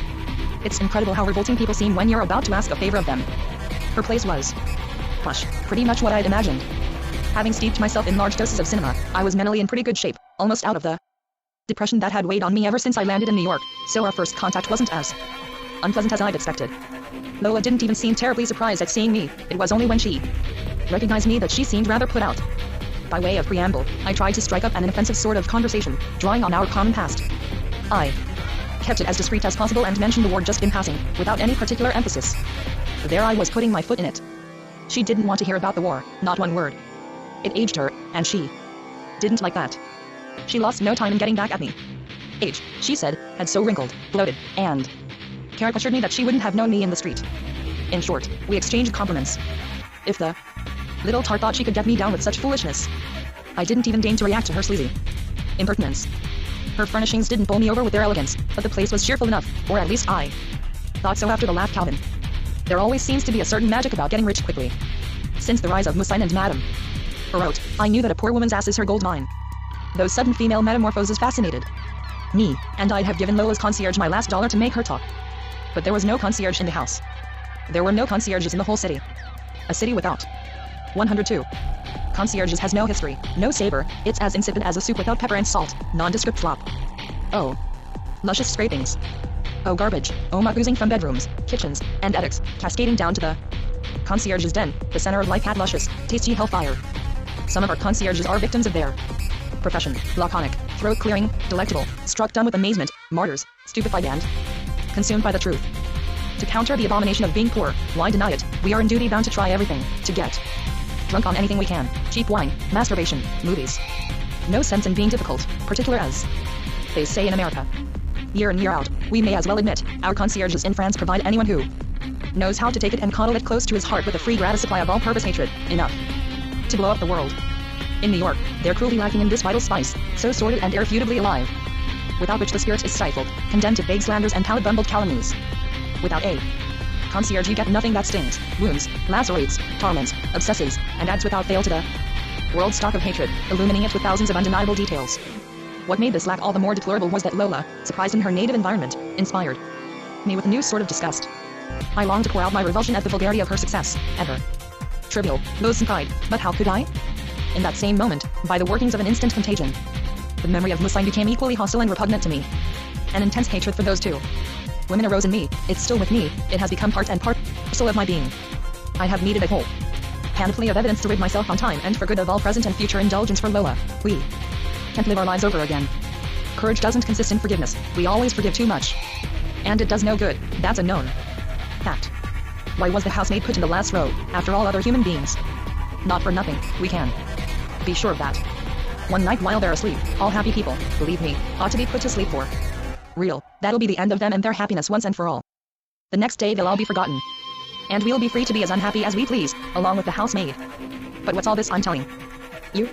It's incredible how revolting people seem when you're about to ask a favor of them. Her place was plush, pretty much what I'd imagined. Having steeped myself in large doses of cinema, I was mentally in pretty good shape, almost out of the depression that had weighed on me ever since I landed in New York, so our first contact wasn't as unpleasant as I'd expected. Lola didn't even seem terribly surprised at seeing me, it was only when she recognized me that she seemed rather put out. By way of preamble, I tried to strike up an inoffensive sort of conversation, drawing on our common past. I kept it as discreet as possible and mentioned the ward just in passing, without any particular emphasis. There I was putting my foot in it. She didn't want to hear about the war, not one word. It aged her, and she didn't like that. She lost no time in getting back at me. age, she said, had so wrinkled, bloated, and caricatured me that she wouldn't have known me in the street. In short, we exchanged compliments. If the little tart thought she could get me down with such foolishness, I didn't even deign to react to her sleazy impertinence. Her furnishings didn't bowl me over with their elegance, but the place was cheerful enough, or at least I thought so after the laugh Calvin. There always seems to be a certain magic about getting rich quickly. Since the rise of Musain and Madame Perrault, I knew that a poor woman's ass is her gold mine. Those sudden female metamorphoses fascinated me, and I'd have given Lola's concierge my last dollar to make her talk. But there was no concierge in the house. There were no concierges in the whole city. A city without 102 concierges has no history, no savor, it's as insipid as a soup without pepper and salt, nondescript flop. Oh. Luscious scrapings. Oh garbage, oh muck oozing from bedrooms, kitchens, and attics, cascading down to the concierge's den, the center of life had luscious, tasty hellfire. Some of our concierges are victims of their profession, laconic, throat-clearing, delectable, struck dumb with amazement, martyrs, stupefied and consumed by the truth. To counter the abomination of being poor, why deny it? We are in duty bound to try everything, to get drunk on anything we can, cheap wine, masturbation, movies. No sense in being difficult, particular as they say in America. Year in year out, we may as well admit, our concierges in France provide anyone who knows how to take it and coddle it close to his heart with a free gratis supply of all-purpose hatred, enough to blow up the world. In New York, they're cruelly lacking in this vital spice, so sordid and irrefutably alive, without which the spirit is stifled, condemned to vague slanders and pallid-bumbled calumnies. Without a concierge you get nothing that stings, wounds, lacerates, torments, obsesses, and adds without fail to the world's stock of hatred, illumining it with thousands of undeniable details. What made this lack all the more deplorable was that Lola, surprised in her native environment, inspired me with a new sort of disgust. I longed to pour out my revulsion at the vulgarity of her success, at her trivial, loathsome pride, but how could I? In that same moment, by the workings of an instant contagion, the memory of Musain became equally hostile and repugnant to me. An intense hatred for those two women arose in me. It's still with me, it has become part and parcel of my being. I have needed a whole panoply of evidence to rid myself on time and for good of all present and future indulgence for Lola. We can't live our lives over again. Courage doesn't consist in forgiveness, we always forgive too much. And it does no good, that's a known fact. Why was the housemaid put in the last row, after all other human beings? Not for nothing, we can be sure of that. One night while they're asleep, all happy people, believe me, ought to be put to sleep for real. That'll be the end of them and their happiness once and for all. The next day they'll all be forgotten. And we'll be free to be as unhappy as we please, along with the housemaid. But what's all this I'm telling you?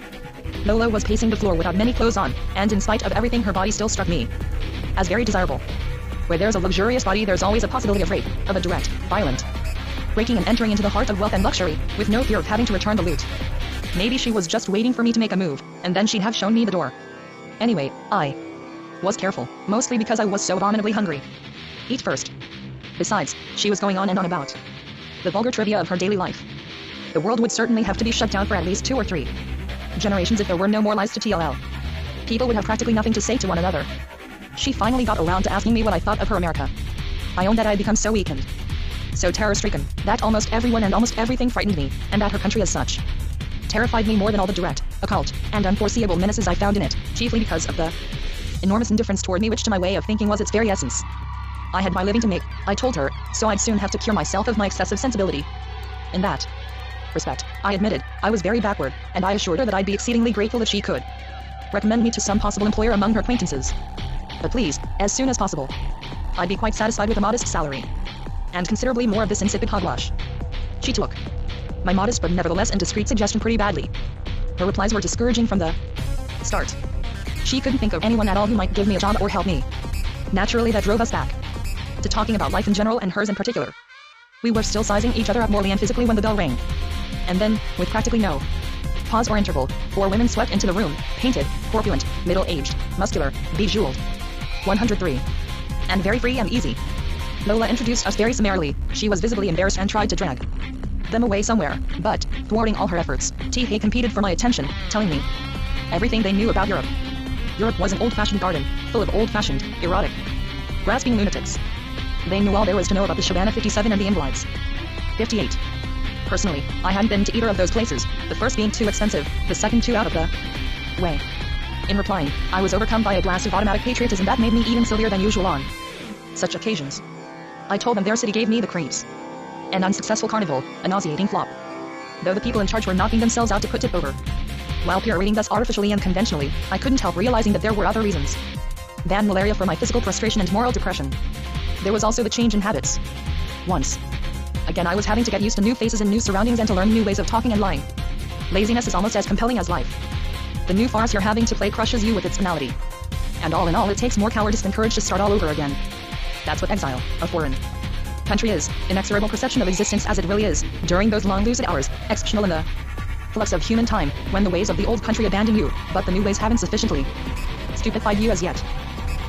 Lola was pacing the floor without many clothes on, and in spite of everything her body still struck me as very desirable. Where there's a luxurious body there's always a possibility of rape, of a direct, violent breaking and entering into the heart of wealth and luxury, with no fear of having to return the loot. Maybe she was just waiting for me to make a move, and then she'd have shown me the door. Anyway, I was careful, mostly because I was so abominably hungry. Eat first. Besides, she was going on and on about the vulgar trivia of her daily life. The world would certainly have to be shut down for at least 2 or 3 generations if there were no more lies to tell. People would have practically nothing to say to one another. She finally got around to asking me what I thought of her America. I owned that I'd become so weakened, so terror-stricken, that almost everyone and almost everything frightened me, and that her country as such terrified me more than all the direct, occult, and unforeseeable menaces I found in it, chiefly because of the enormous indifference toward me which to my way of thinking was its very essence. I had my living to make, I told her, so I'd soon have to cure myself of my excessive sensibility. In that respect, I admitted, I was very backward, and I assured her that I'd be exceedingly grateful if she could recommend me to some possible employer among her acquaintances. But please, as soon as possible. I'd be quite satisfied with a modest salary, and considerably more of this insipid hogwash. She took my modest but nevertheless indiscreet suggestion pretty badly. Her replies were discouraging from the start. She couldn't think of anyone at all who might give me a job or help me. Naturally that drove us back to talking about life in general and hers in particular. We were still sizing each other up morally and physically when the bell rang. And then, with practically no pause or interval, 4 women swept into the room, painted, corpulent, middle-aged, muscular, bejeweled. 103. And very free and easy. Lola introduced us very summarily. She was visibly embarrassed and tried to drag them away somewhere, but, thwarting all her efforts, T.H. competed for my attention, telling me everything they knew about Europe. Europe was an old-fashioned garden, full of old-fashioned, erotic, grasping lunatics. They knew all there was to know about the Shabana 57 and the Invalides. 58. Personally, I hadn't been to either of those places, the first being too expensive, the second too out of the way. In replying, I was overcome by a blast of automatic patriotism that made me even sillier than usual on such occasions. I told them their city gave me the creeps. An unsuccessful carnival, a nauseating flop. Though the people in charge were knocking themselves out to put tip over. While perorating thus artificially and conventionally, I couldn't help realizing that there were other reasons Than malaria for my physical frustration and moral depression. There was also the change in habits. Once again, I was having to get used to new faces and new surroundings and to learn new ways of talking and lying. Laziness is almost as compelling as life. The new farce you're having to play crushes you with its finality. And all in all, it takes more cowardice than courage to start all over again. That's what exile, a foreign country is, inexorable perception of existence as it really is, during those long lucid hours, exceptional in the flux of human time, when the ways of the old country abandon you, but the new ways haven't sufficiently stupefied you as yet.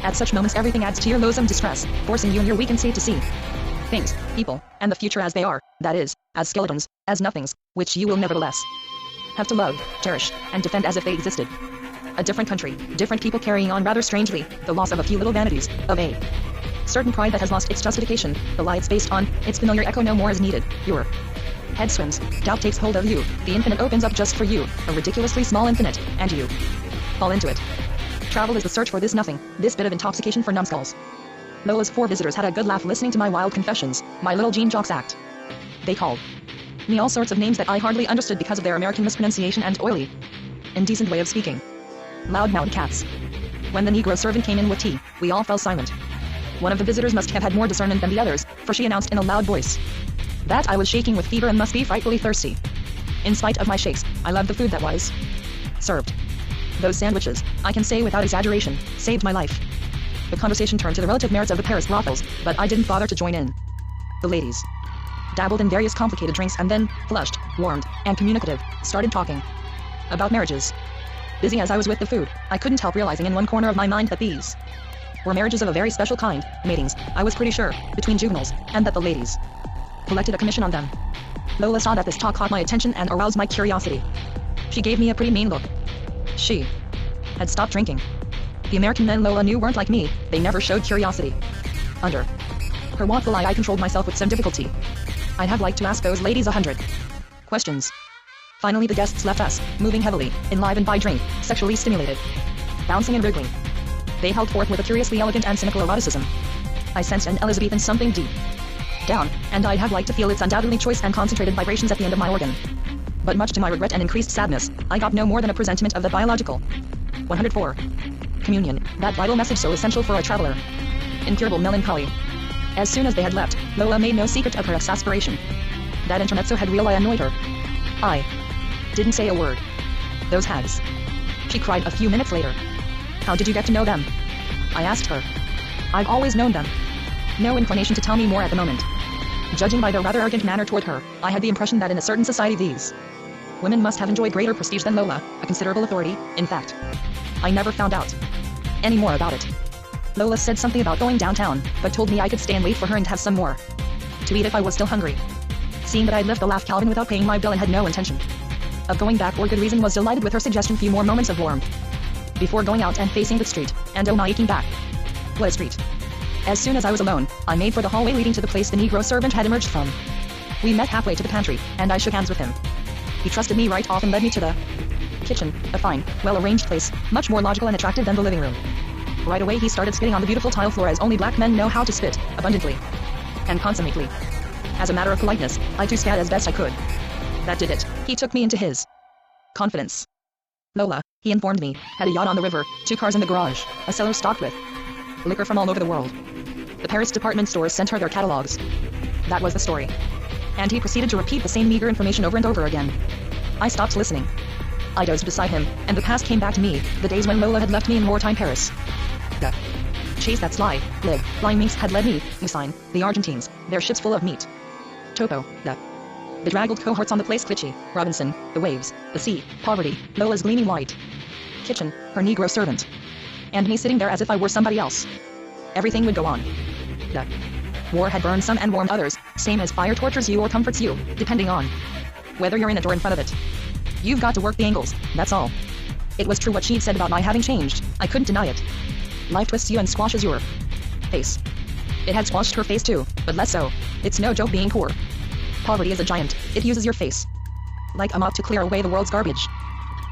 At such moments everything adds to your loathsome distress, forcing you in your weakened state to see things, people, and the future as they are, that is, as skeletons, as nothings, which you will nevertheless have to love, cherish, and defend as if they existed. A different country, different people carrying on rather strangely, the loss of a few little vanities, of a certain pride that has lost its justification, the lie it's based on, its familiar echo no more is needed, your head swims, doubt takes hold of you, the infinite opens up just for you, a ridiculously small infinite, and you fall into it. Travel is the search for this nothing, this bit of intoxication for numbskulls. Lola's 4 visitors had a good laugh listening to my wild confessions, my little Jean Jacques act. They called me all sorts of names that I hardly understood because of their American mispronunciation and oily, indecent way of speaking. Loud-mouthed cats. When the Negro servant came in with tea, we all fell silent. One of the visitors must have had more discernment than the others, for she announced in a loud voice that I was shaking with fever and must be frightfully thirsty. In spite of my shakes, I loved the food that was served. Those sandwiches, I can say without exaggeration, saved my life. The conversation turned to the relative merits of the Paris brothels, but I didn't bother to join in. The ladies dabbled in various complicated drinks and then, flushed, warmed, and communicative, started talking about marriages. Busy as I was with the food, I couldn't help realizing in one corner of my mind that these were marriages of a very special kind, matings, I was pretty sure, between juveniles, and that the ladies collected a commission on them. Lola saw that this talk caught my attention and aroused my curiosity. She gave me a pretty mean look. She had stopped drinking. The American men Lola knew weren't like me, they never showed curiosity. Under her watchful eye I controlled myself with some difficulty. I'd have liked to ask those ladies 100 questions. Finally the guests left us, moving heavily, enlivened by drink, sexually stimulated, bouncing and wriggling. They held forth with a curiously elegant and cynical eroticism. I sensed an Elizabethan something deep down, and I'd have liked to feel its undoubtedly choice and concentrated vibrations at the end of my organ. But much to my regret and increased sadness, I got no more than a presentiment of the biological 104 communion, that vital message so essential for a traveler. Incurable melancholy. As soon as they had left, Lola made no secret of her exasperation. That intermezzo had really annoyed her. I didn't say a word. Those hags, she cried a few minutes later. How did you get to know them? I asked her. I've always known them. No inclination to tell me more at the moment. Judging by their rather arrogant manner toward her, I had the impression that in a certain society these women must have enjoyed greater prestige than Lola, a considerable authority, in fact. I never found out any more about it. Lola said something about going downtown, but told me I could stay and wait for her and have some more to eat if I was still hungry. Seeing that I'd left the Laugh Calvin without paying my bill and had no intention of going back or good reason, was delighted with her suggestion. Few more moments of warmth before going out and facing the street, and oh my aching back. What a street. As soon as I was alone, I made for the hallway leading to the place the Negro servant had emerged from. We met halfway to the pantry, and I shook hands with him. He trusted me right off and led me to the kitchen, a fine, well-arranged place, much more logical and attractive than the living room. Right away he started spitting on the beautiful tile floor as only black men know how to spit, abundantly and consummately. As a matter of politeness, I too spat as best I could. That did it. He took me into his confidence. Lola, he informed me, had a yacht on the river, 2 cars in the garage, a cellar stocked with liquor from all over the world. The Paris department stores sent her their catalogs. That was the story. And he proceeded to repeat the same meager information over and over again. I stopped listening. I dozed beside him, and the past came back to me, the days when Lola had left me in wartime Paris. The chase that sly, flying minx had led me, Lucine, the Argentines, their ships full of meat. Topo, the bedraggled cohorts on the place Clichy, Robinson, the waves, the sea, poverty, Lola's gleaming white kitchen, her Negro servant. And me sitting there as if I were somebody else. Everything would go on. The war had burned some and warmed others, same as fire tortures you or comforts you, depending on whether you're in it or in front of it. You've got to work the angles, that's all. It was true what she'd said about my having changed, I couldn't deny it. Life twists you and squashes your face. It had squashed her face too, but less so. It's no joke being poor. Poverty is a giant, it uses your face like a mop to clear away the world's garbage.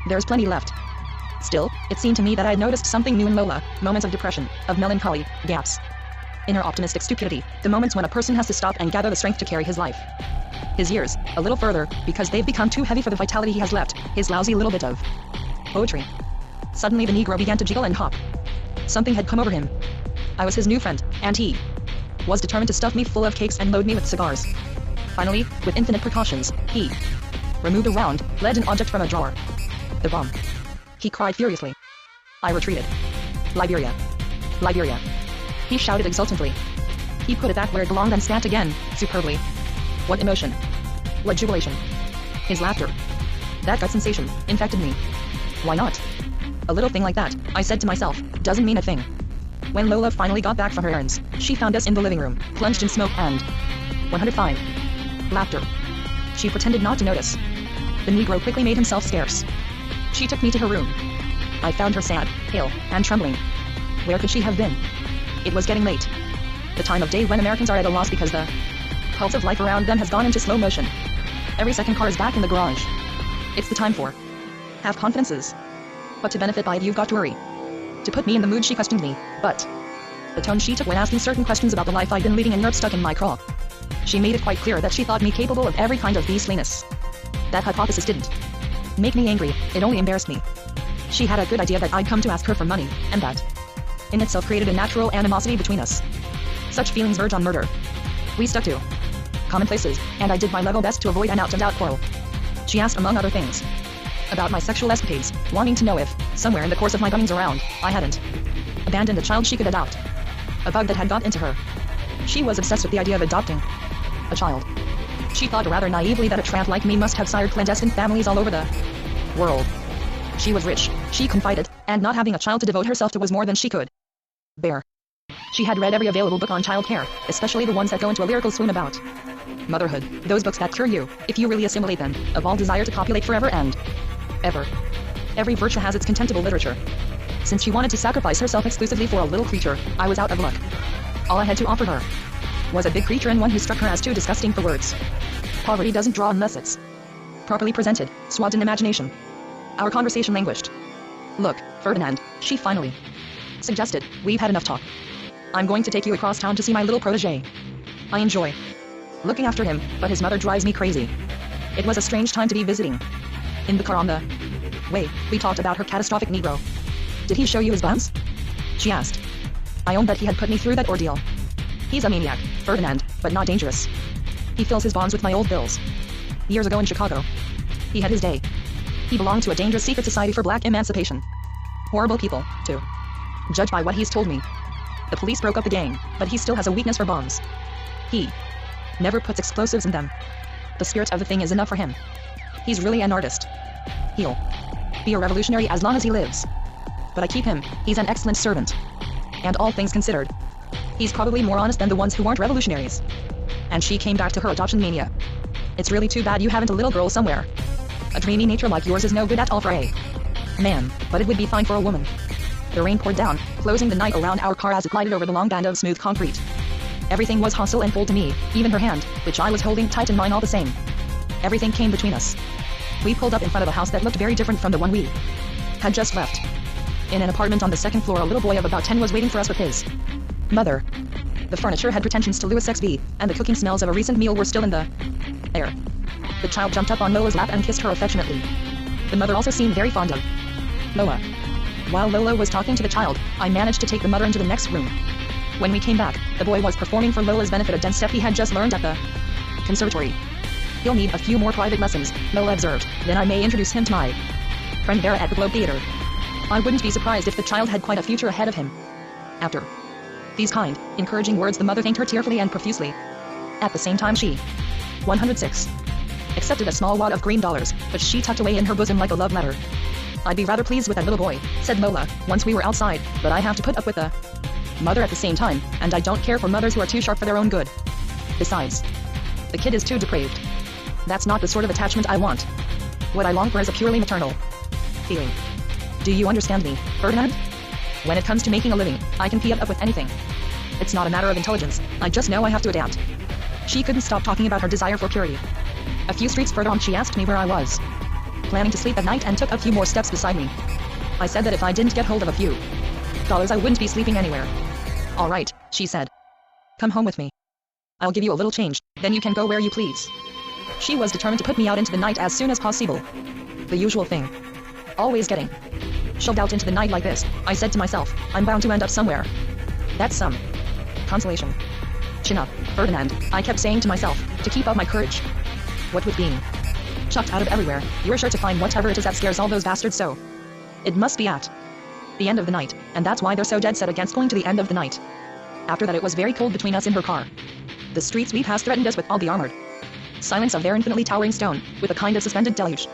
There's plenty left. Still, it seemed to me that I had noticed something new in Lola, moments of depression, of melancholy, gaps in her optimistic stupidity, the moments when a person has to stop and gather the strength to carry his life. His years, a little further, because they've become too heavy for the vitality he has left, his lousy little bit of poetry. Suddenly the Negro began to jiggle and hop. Something had come over him. I was his new friend, and he was determined to stuff me full of cakes and load me with cigars. Finally, with infinite precautions, he removed a round, leaden object from a drawer. The bomb. He cried furiously. I retreated. Liberia. Liberia. He shouted exultantly. He put it back where it belonged and spat again, superbly. What emotion. What jubilation. His laughter. That gut sensation infected me. Why not? A little thing like that, I said to myself, doesn't mean a thing. When Lola finally got back from her errands, she found us in the living room, plunged in smoke and 105. Laughter. She pretended not to notice. The Negro quickly made himself scarce. She took me to her room. I found her sad, pale, and trembling. Where could she have been? It was getting late. The time of day when Americans are at a loss because the pulse of life around them has gone into slow motion. Every second car is back in the garage. It's the time for have confidences. But to benefit by it, you've got to worry. To put me in the mood, she questioned me, but the tone she took when asking certain questions about the life I'd been leading and nerve stuck in my craw. She made it quite clear that she thought me capable of every kind of beastliness. That hypothesis didn't make me angry, it only embarrassed me. She had a good idea that I'd come to ask her for money, and that in itself created a natural animosity between us. Such feelings verge on murder. We stuck to commonplaces, and I did my level best to avoid an out-and-out quarrel. She asked, among other things, about my sexual escapades, wanting to know if, somewhere in the course of my bummings around, I hadn't abandoned a child she could adopt. A bug that had got into her. She was obsessed with the idea of adopting a child. She thought rather naively that a tramp like me must have sired clandestine families all over the world. She was rich, she confided, and not having a child to devote herself to was more than she could bear. She had read every available book on child care, especially the ones that go into a lyrical swoon about motherhood, those books that cure you, if you really assimilate them, of all desire to copulate forever and ever. Every virtue has its contemptible literature. Since she wanted to sacrifice herself exclusively for a little creature, I was out of luck. All I had to offer her was a big creature and one who struck her as too disgusting for words. Poverty doesn't draw unless it's properly presented, swathed in imagination. Our conversation languished. Look, Ferdinand, she finally suggested, we've had enough talk. I'm going to take you across town to see my little protege. I enjoy looking after him, but his mother drives me crazy. It was a strange time to be visiting. In the car on the way, we talked about her catastrophic Negro. Did he show you his buns? She asked. I owned that he had put me through that ordeal. He's a maniac, Ferdinand, but not dangerous. He fills his bonds with my old bills. Years ago in Chicago, he had his day. He belonged to a dangerous secret society for black emancipation. Horrible people, too. Judged by what he's told me. The police broke up the gang, but he still has a weakness for bombs. He never puts explosives in them. The spirit of the thing is enough for him. He's really an artist. He'll be a revolutionary as long as he lives. But I keep him, he's an excellent servant. And all things considered, he's probably more honest than the ones who aren't revolutionaries. And she came back to her adoption mania. It's really too bad you haven't a little girl somewhere. A dreamy nature like yours is no good at all for a man, but it would be fine for a woman. The rain poured down, closing the night around our car as it glided over the long band of smooth concrete. Everything was hostile and cold to me, even her hand, which I was holding tight in mine all the same. Everything came between us. We pulled up in front of a house that looked very different from the one we had just left. In an apartment on the second floor, a little boy of about 10 was waiting for us with his mother. The furniture had pretensions to Louis XB, and the cooking smells of a recent meal were still in the air. The child jumped up on Lola's lap and kissed her affectionately. The mother also seemed very fond of Lola. While Lola was talking to the child, I managed to take the mother into the next room. When we came back, the boy was performing for Lola's benefit a dance step he had just learned at the conservatory. He'll need a few more private lessons, Lola observed, then I may introduce him to my friend Vera at the Globe Theater. I wouldn't be surprised if the child had quite a future ahead of him. After these kind, encouraging words, the mother thanked her tearfully and profusely. At the same time she 106 accepted a small wad of green dollars, which she tucked away in her bosom like a love letter. I'd be rather pleased with that little boy, said Lola, once we were outside, but I have to put up with the mother at the same time, and I don't care for mothers who are too sharp for their own good. Besides, the kid is too depraved. That's not the sort of attachment I want. What I long for is a purely maternal feeling. Do you understand me, Ferdinand? When it comes to making a living, I can put up with anything. It's not a matter of intelligence, I just know I have to adapt. She couldn't stop talking about her desire for purity. A few streets further on she asked me where I was planning to sleep at night and took a few more steps beside me. I said that if I didn't get hold of a few dollars I wouldn't be sleeping anywhere. All right, she said. Come home with me. I'll give you a little change, then you can go where you please. She was determined to put me out into the night as soon as possible. The usual thing. Always getting shoved out into the night like this, I said to myself, I'm bound to end up somewhere. That's some consolation. Chin up, Ferdinand, I kept saying to myself, to keep up my courage. What with being chucked out of everywhere, you're sure to find whatever it is that scares all those bastards so. It must be at the end of the night, and that's why they're so dead set against going to the end of the night. After that it was very cold between us in her car. The streets we passed threatened us with all the armored silence of their infinitely towering stone, with a kind of suspended deluge.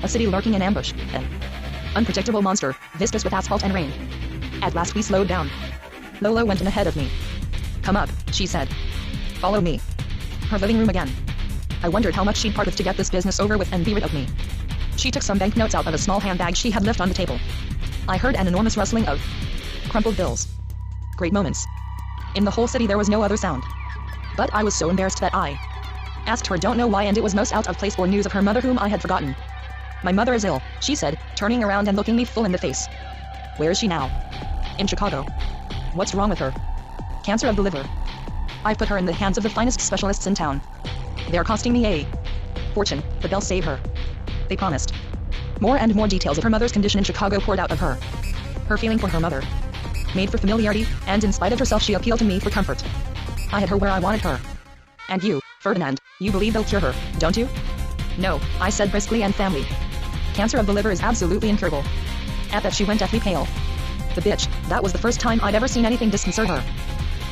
A city lurking in ambush, an unpredictable monster, vistas with asphalt and rain. At last we slowed down. Lola went in ahead of me. Come up, she said. Follow me. Her living room again. I wondered how much she'd part with to get this business over with and be rid of me. She took some banknotes out of a small handbag she had left on the table. I heard an enormous rustling of crumpled bills. Great moments. In the whole city there was no other sound. But I was so embarrassed that I asked her don't know why, and it was most out of place for news of her mother whom I had forgotten. My mother is ill, she said, turning around and looking me full in the face. Where is she now? In Chicago. What's wrong with her? Cancer of the liver. I've put her in the hands of the finest specialists in town. They're costing me a fortune, but they'll save her. They promised. More and more details of her mother's condition in Chicago poured out of her. Her feeling for her mother made for familiarity, and in spite of herself she appealed to me for comfort. I had her where I wanted her. And you, Ferdinand, you believe they'll cure her, don't you? No, I said briskly and family. Cancer of the liver is absolutely incurable. At that she went deathly pale. The bitch, that was the first time I'd ever seen anything disconcert her.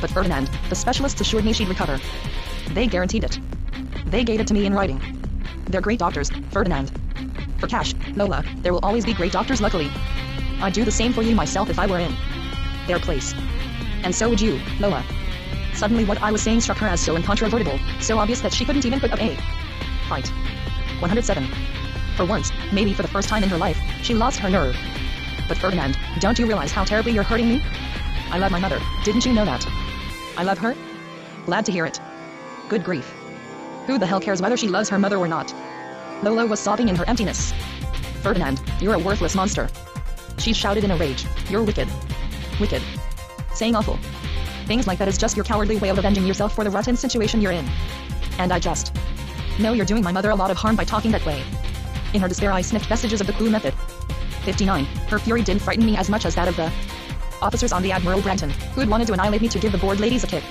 But Ferdinand, the specialists assured me she'd recover. They guaranteed it. They gave it to me in writing. They're great doctors, Ferdinand. For cash, Lola, there will always be great doctors luckily. I'd do the same for you myself if I were in their place. And so would you, Lola. Suddenly what I was saying struck her as so incontrovertible, so obvious that she couldn't even put up a fight. 107. For once, maybe for the first time in her life, she lost her nerve. But Ferdinand, don't you realize how terribly you're hurting me? I love my mother, didn't you know that? I love her? Glad to hear it. Good grief. Who the hell cares whether she loves her mother or not? Lola was sobbing in her emptiness. Ferdinand, you're a worthless monster. She shouted in a rage. You're wicked. Wicked. Saying awful things like that is just your cowardly way of avenging yourself for the rotten situation you're in. And I just know you're doing my mother a lot of harm by talking that way. In her despair I sniffed vestiges of the clue method. 59. Her fury didn't frighten me as much as that of the officers on the Admiral Branton, who'd wanted to annihilate me to give the bored ladies a kick.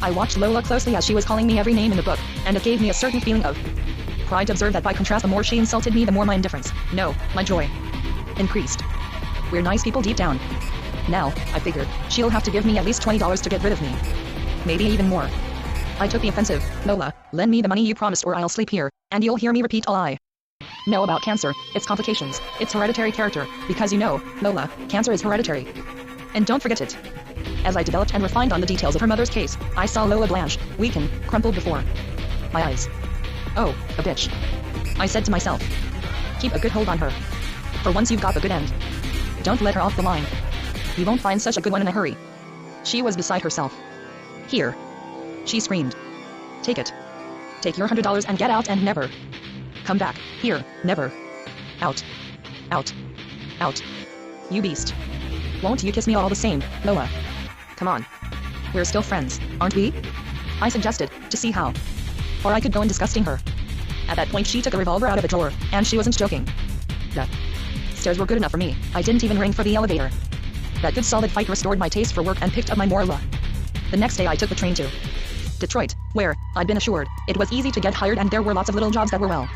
I watched Lola closely as she was calling me every name in the book, and it gave me a certain feeling of pride to observe that by contrast the more she insulted me the more my indifference, no, my joy, increased. We're nice people deep down. Now, I figured, she'll have to give me at least $20 to get rid of me. Maybe even more. I took the offensive. Lola, lend me the money you promised or I'll sleep here, and you'll hear me repeat all I know about cancer, its complications, its hereditary character, because you know, Lola, cancer is hereditary. And don't forget it. As I developed and refined on the details of her mother's case, I saw Lola blanch, weaken, crumple before my eyes. Oh, a bitch. I said to myself. Keep a good hold on her. For once you've got the good end. Don't let her off the line. You won't find such a good one in a hurry. She was beside herself. Here. She screamed. Take it. Take your $100 and get out and never come back. Here, never. Out. Out. Out. You beast. Won't you kiss me all the same, Lola? Come on. We're still friends, aren't we? I suggested, to see how far I could go in disgusting her. At that point she took a revolver out of a drawer, and she wasn't joking. The stairs were good enough for me. I didn't even ring for the elevator. That good solid fight restored my taste for work and picked up my morale. The next day I took the train to Detroit, where, I'd been assured, it was easy to get hired and there were lots of little jobs that were well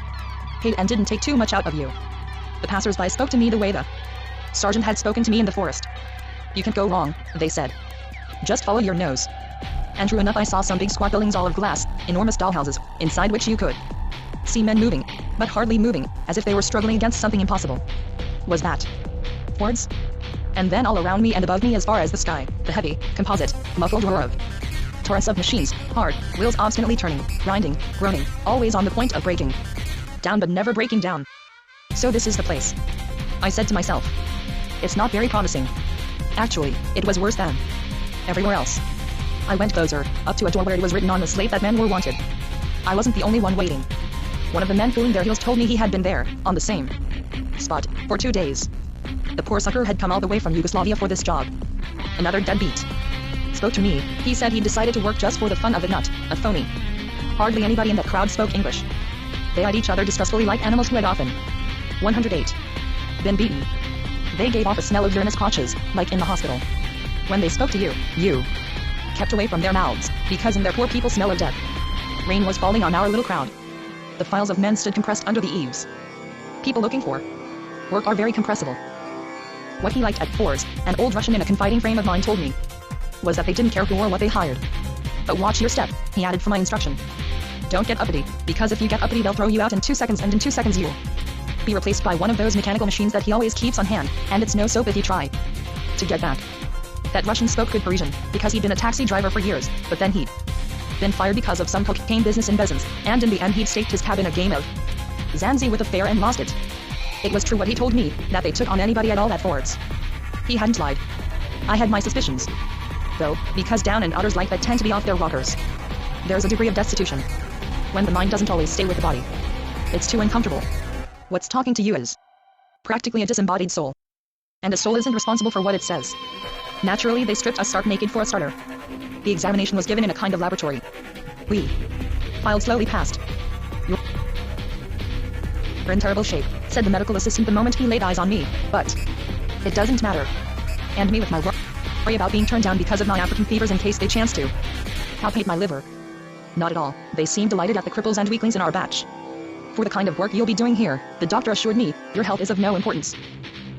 paid and didn't take too much out of you. The passers-by spoke to me the way the sergeant had spoken to me in the forest. You can't go wrong, they said. Just follow your nose. And true enough I saw some big squat buildings all of glass, enormous dollhouses, inside which you could see men moving, but hardly moving, as if they were struggling against something impossible. Was that Fords? And then all around me and above me as far as the sky, the heavy, composite, muffled roar of torrents of machines, hard, wheels obstinately turning, grinding, groaning, always on the point of breaking down but never breaking down. So this is the place. I said to myself. It's not very promising. Actually, it was worse than everywhere else. I went closer, up to a door where it was written on the slate that men were wanted. I wasn't the only one waiting. One of the men cooling their heels told me he had been there, on the same spot, for 2 days. The poor sucker had come all the way from Yugoslavia for this job. Another deadbeat spoke to me. He said he'd decided to work just for the fun of it, not a phony. Hardly anybody in that crowd spoke English. They eyed each other disgustfully like animals who had often 108 been beaten. They gave off a smell of urinous crotches, like in the hospital. When they spoke to you, you kept away from their mouths, because in their poor people smell of death. Rain was falling on our little crowd. The files of men stood compressed under the eaves. People looking for work are very compressible. What he liked at Fours, an old Russian in a confiding frame of mind told me, was that they didn't care who or what they hired. But watch your step, he added for my instruction. Don't get uppity, because if you get uppity they'll throw you out in 2 seconds, and in 2 seconds you'll be replaced by one of those mechanical machines that he always keeps on hand, and it's no soap if you try to get back. That Russian spoke good Parisian, because he'd been a taxi driver for years, but then he'd been fired because of some cocaine business in Bezins, and in the end he'd staked his cab in a game of Zanzi with a fare and lost it. It was true what he told me, that they took on anybody at all at Ford's. He hadn't lied. I had my suspicions, though, because down and outers like that tend to be off their rockers. There's a degree of destitution when the mind doesn't always stay with the body. It's too uncomfortable. What's talking to you is practically a disembodied soul. And a soul isn't responsible for what it says. Naturally, they stripped us stark naked for a starter. The examination was given in a kind of laboratory. We filed slowly past. You're in terrible shape, said the medical assistant the moment he laid eyes on me, but it doesn't matter. And me with my worry about being turned down because of non-African fevers in case they chance to palpate my liver. Not at all. They seemed delighted at the cripples and weaklings in our batch. For the kind of work you'll be doing here, the doctor assured me, your health is of no importance.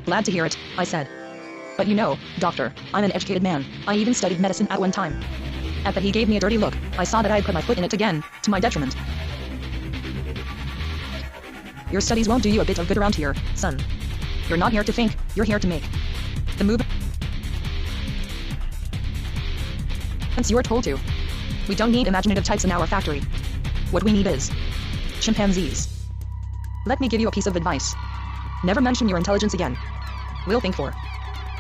Glad to hear it, I said. But you know, doctor, I'm an educated man. I even studied medicine at one time. At that he gave me a dirty look. I saw that I had put my foot in it again, to my detriment. Your studies won't do you a bit of good around here, son. You're not here to think, you're here to make the move once you're told to. We don't need imaginative types in our factory. What we need is chimpanzees. Let me give you a piece of advice. Never mention your intelligence again. We'll think for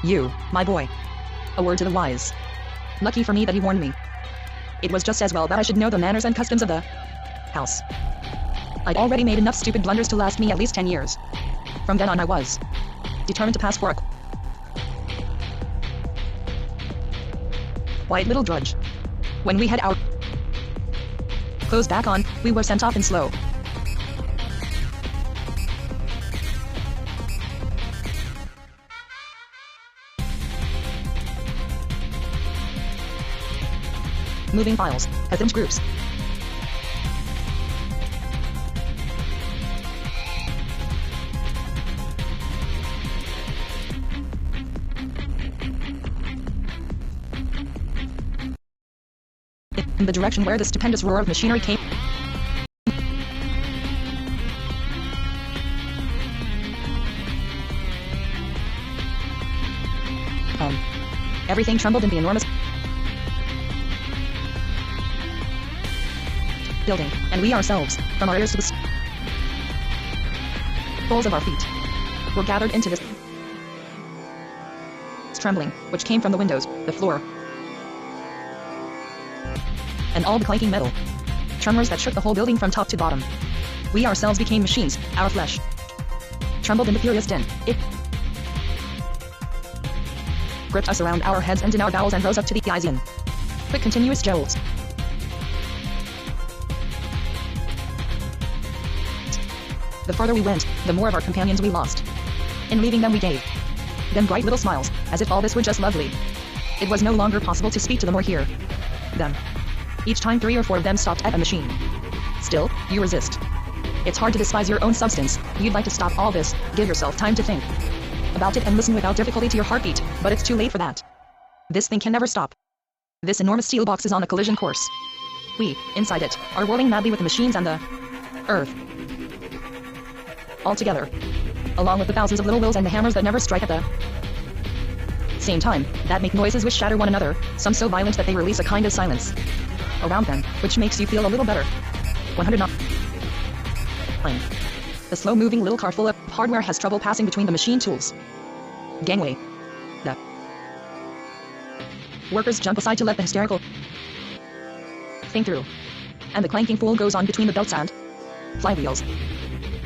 you, my boy. A word to the wise. Lucky for me that he warned me. It was just as well that I should know the manners and customs of the house. I'd already made enough stupid blunders to last me at least 10 years. From then on I was determined to pass for a quiet little drudge. When we had our clothes back on, we were sent off in slow moving files, Athens groups. In the direction where the stupendous roar of machinery came. Everything trembled in the enormous building, and we ourselves, from our ears to the soles of our feet, were gathered into this trembling, which came from the windows, the floor, and all the clanking metal. Tremors that shook the whole building from top to bottom. We ourselves became machines, our flesh trembled in the furious din. It gripped us around our heads and in our bowels and rose up to the eyes in quick continuous jolts. The farther we went, the more of our companions we lost. In leaving them we gave them bright little smiles, as if all this were just lovely. It was no longer possible to speak to them or hear them. Each time 3 or 4 of them stopped at a machine. Still, you resist. It's hard to despise your own substance. You'd like to stop all this, give yourself time to think about it and listen without difficulty to your heartbeat, but it's too late for that. This thing can never stop. This enormous steel box is on a collision course. We, inside it, are whirling madly with the machines and the earth. All together. Along with the thousands of little wheels and the hammers that never strike at the same time, that make noises which shatter one another, some so violent that they release a kind of silence around them, which makes you feel a little better. 109. The slow-moving little car full of hardware has trouble passing between the machine tools. Gangway. The workers jump aside to let the hysterical thing through. And the clanking fool goes on between the belts and flywheels,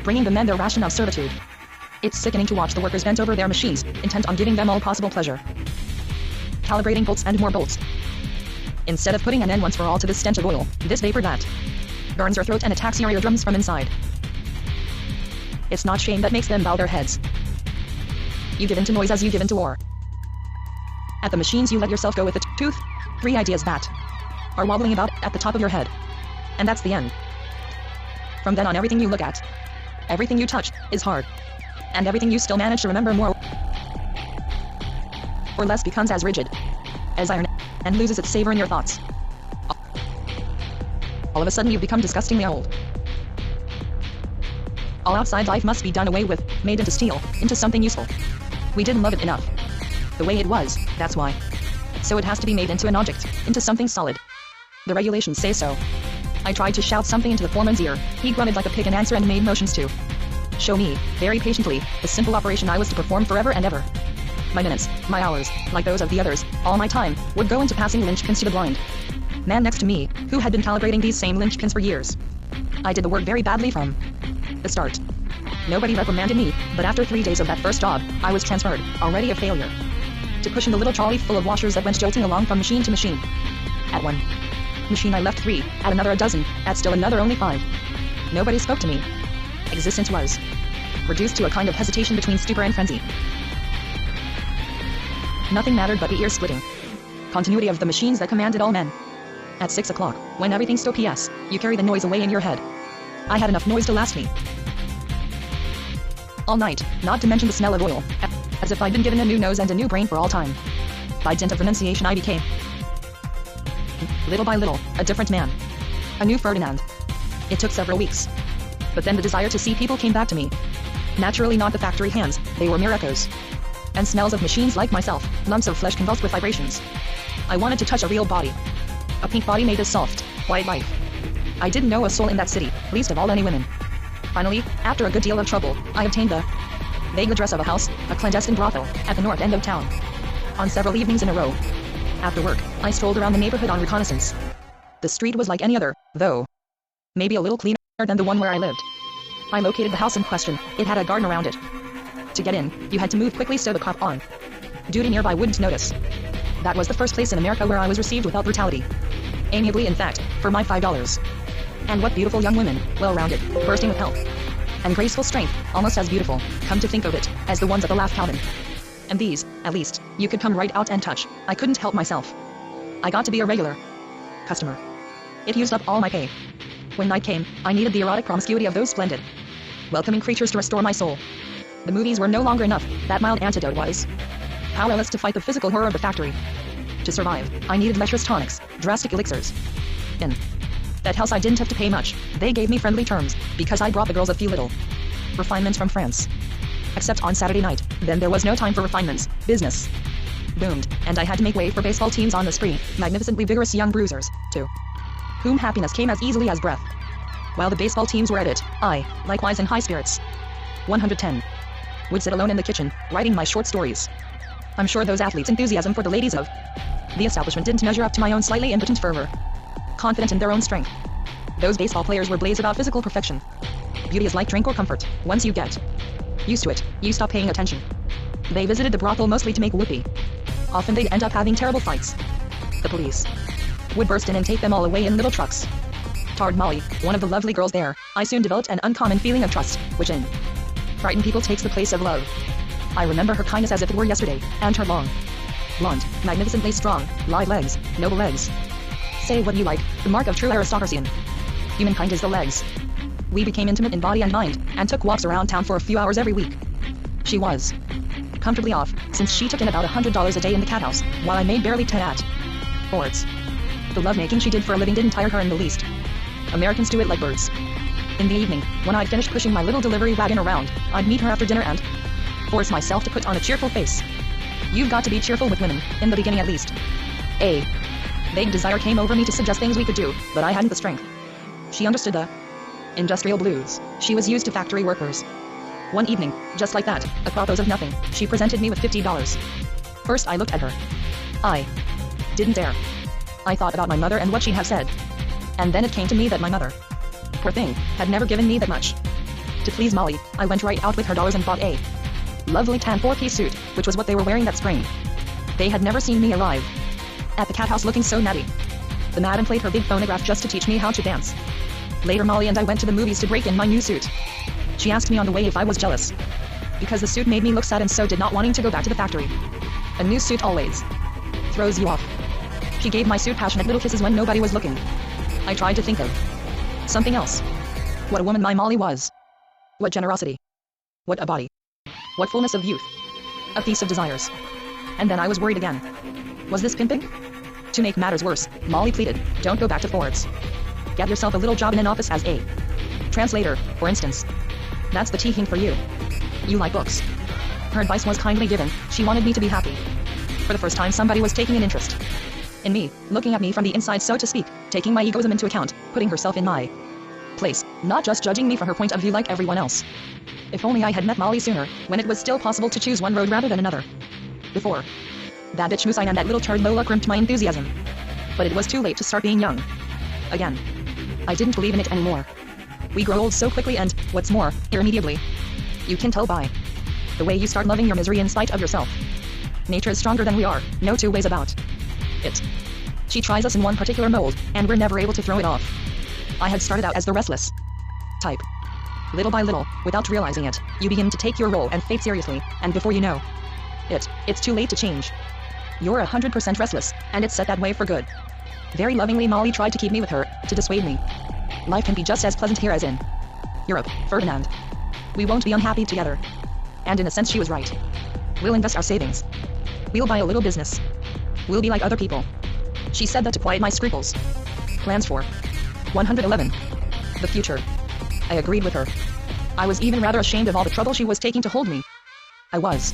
bringing the men their ration of servitude. It's sickening to watch the workers bent over their machines, intent on giving them all possible pleasure. Calibrating bolts and more bolts. Instead of putting an end once for all to this stench of oil, this vapor that burns your throat and attacks your eardrums from inside. It's not shame that makes them bow their heads. You give in to noise as you give in to war. At the machines you let yourself go with the tooth. 3 ideas that are wobbling about at the top of your head. And that's the end. From then on, everything you look at, everything you touch, is hard. And everything you still manage to remember more or less becomes as rigid as iron and loses its savor in your thoughts. All of a sudden you become disgustingly old. All outside life must be done away with, made into steel, into something useful. We didn't love it enough. The way it was, that's why. So it has to be made into an object, into something solid. The regulations say so. I tried to shout something into the foreman's ear. He grunted like a pig in answer and made motions to show me, very patiently, the simple operation I was to perform forever and ever. My minutes, my hours, like those of the others, all my time, would go into passing linchpins to the blind man next to me, who had been calibrating these same linchpins for years. I did the work very badly from the start. Nobody reprimanded me, but after 3 days of that first job, I was transferred, already a failure, to pushing the little trolley full of washers that went jolting along from machine to machine. At one machine I left 3, at another a dozen, at still another only 5. Nobody spoke to me. Existence was reduced to a kind of hesitation between stupor and frenzy. Nothing mattered but the ear-splitting continuity of the machines that commanded all men. At 6 o'clock, when everything still PS, you carry the noise away in your head. I had enough noise to last me all night, not to mention the smell of oil, as if I'd been given a new nose and a new brain for all time. By dint of renunciation I became, little by little, a different man. A new Ferdinand. It took several weeks. But then the desire to see people came back to me. Naturally not the factory hands, they were mere echoes. And smells of machines like myself, lumps of flesh convulsed with vibrations. I wanted to touch a real body. A pink body made of soft, white life. I didn't know a soul in that city, least of all any women. Finally, after a good deal of trouble, I obtained the vague address of a house, a clandestine brothel, at the north end of town. On several evenings in a row, after work, I strolled around the neighborhood on reconnaissance. The street was like any other, though maybe a little cleaner than the one where I lived. I located the house in question. It had a garden around it. To get in, you had to move quickly so the cop on duty nearby wouldn't notice. That was the first place in America where I was received without brutality. Amiably, in fact, for my $5. And what beautiful young women, well-rounded, bursting with health and graceful strength, almost as beautiful, come to think of it, as the ones at the last cabin. And these, at least, you could come right out and touch. I couldn't help myself. I got to be a regular customer. It used up all my pay. When night came, I needed the erotic promiscuity of those splendid, welcoming creatures to restore my soul. The movies were no longer enough, that mild antidote was powerless to fight the physical horror of the factory. To survive, I needed lecherous tonics, drastic elixirs. In that house I didn't have to pay much. They gave me friendly terms, because I brought the girls a few little refinements from France. Except on Saturday night, then there was no time for refinements. Business boomed, and I had to make way for baseball teams on the spree, magnificently vigorous young bruisers, to whom happiness came as easily as breath. While the baseball teams were at it, I, likewise in high spirits, 110, would sit alone in the kitchen, writing my short stories. I'm sure those athletes' enthusiasm for the ladies of the establishment didn't measure up to my own slightly impotent fervor. Confident in their own strength, those baseball players were blazed about physical perfection. Beauty is like drink or comfort. Once you get used to it, you stop paying attention. They visited the brothel mostly to make whoopee. Often they'd end up having terrible fights. The police would burst in and take them all away in little trucks. Toward Molly, one of the lovely girls there, I soon developed an uncommon feeling of trust, which in frightened people takes the place of love. I remember her kindness as if it were yesterday, and her long, blonde, magnificently strong, lithe legs, noble legs. Say what you like, the mark of true aristocracy in humankind is the legs. We became intimate in body and mind, and took walks around town for a few hours every week. She was comfortably off, since she took in about $100 a day in the cat house, while I made barely 10 at Ford's. The lovemaking she did for a living didn't tire her in the least. Americans do it like birds. In the evening, when I'd finished pushing my little delivery wagon around, I'd meet her after dinner and force myself to put on a cheerful face. You've got to be cheerful with women, in the beginning at least. A vague desire came over me to suggest things we could do, but I hadn't the strength. She understood the industrial blues. She was used to factory workers. One evening, just like that, a propos of nothing, she presented me with $50. First I looked at her. I didn't dare. I thought about my mother and what she'd have said. And then it came to me that my mother, poor thing, had never given me that much. To please Molly, I went right out with her dollars and bought a lovely tan 4-piece suit, which was what they were wearing that spring. They had never seen me arrive at the cat house looking so natty. The madam played her big phonograph just to teach me how to dance. Later Molly and I went to the movies to break in my new suit. She asked me on the way if I was jealous. because the suit made me look sad and so did not wanting to go back to the factory. A new suit always throws you off. She gave my suit passionate little kisses when nobody was looking. I tried to think of something else. What a woman my Molly was. What generosity. What a body. What fullness of youth. A piece of desires. And then I was worried again. Was this pimping? To make matters worse, Molly pleaded, don't go back to Ford's. Get yourself a little job in an office as a translator, for instance. That's the tea for you. You like books. Her advice was kindly given. She wanted me to be happy. For the first time somebody was taking an interest in me, looking at me from the inside so to speak, taking my egoism into account, putting herself in my place, not just judging me from her point of view like everyone else. If only I had met Molly sooner, when it was still possible to choose one road rather than another. Before. That bitch Musine and that little turd Lola crimped my enthusiasm. But it was too late to start being young. Again. I didn't believe in it anymore. We grow old so quickly and, what's more, irremediably. You can tell by the way you start loving your misery in spite of yourself. Nature is stronger than we are, no two ways about it. She tries us in one particular mold, and we're never able to throw it off. I had started out as the restless type. Little by little, without realizing it, you begin to take your role and fate seriously, and before you know it's too late to change. You're 100% restless, and it's set that way for good. Very lovingly Molly tried to keep me with her, to dissuade me. Life can be just as pleasant here as in Europe, Ferdinand. We won't be unhappy together. And in a sense she was right. We'll invest our savings. We'll buy a little business. We'll be like other people. She said that to quiet my scruples. Plans for 111. The future. I agreed with her. I was even rather ashamed of all the trouble she was taking to hold me. I was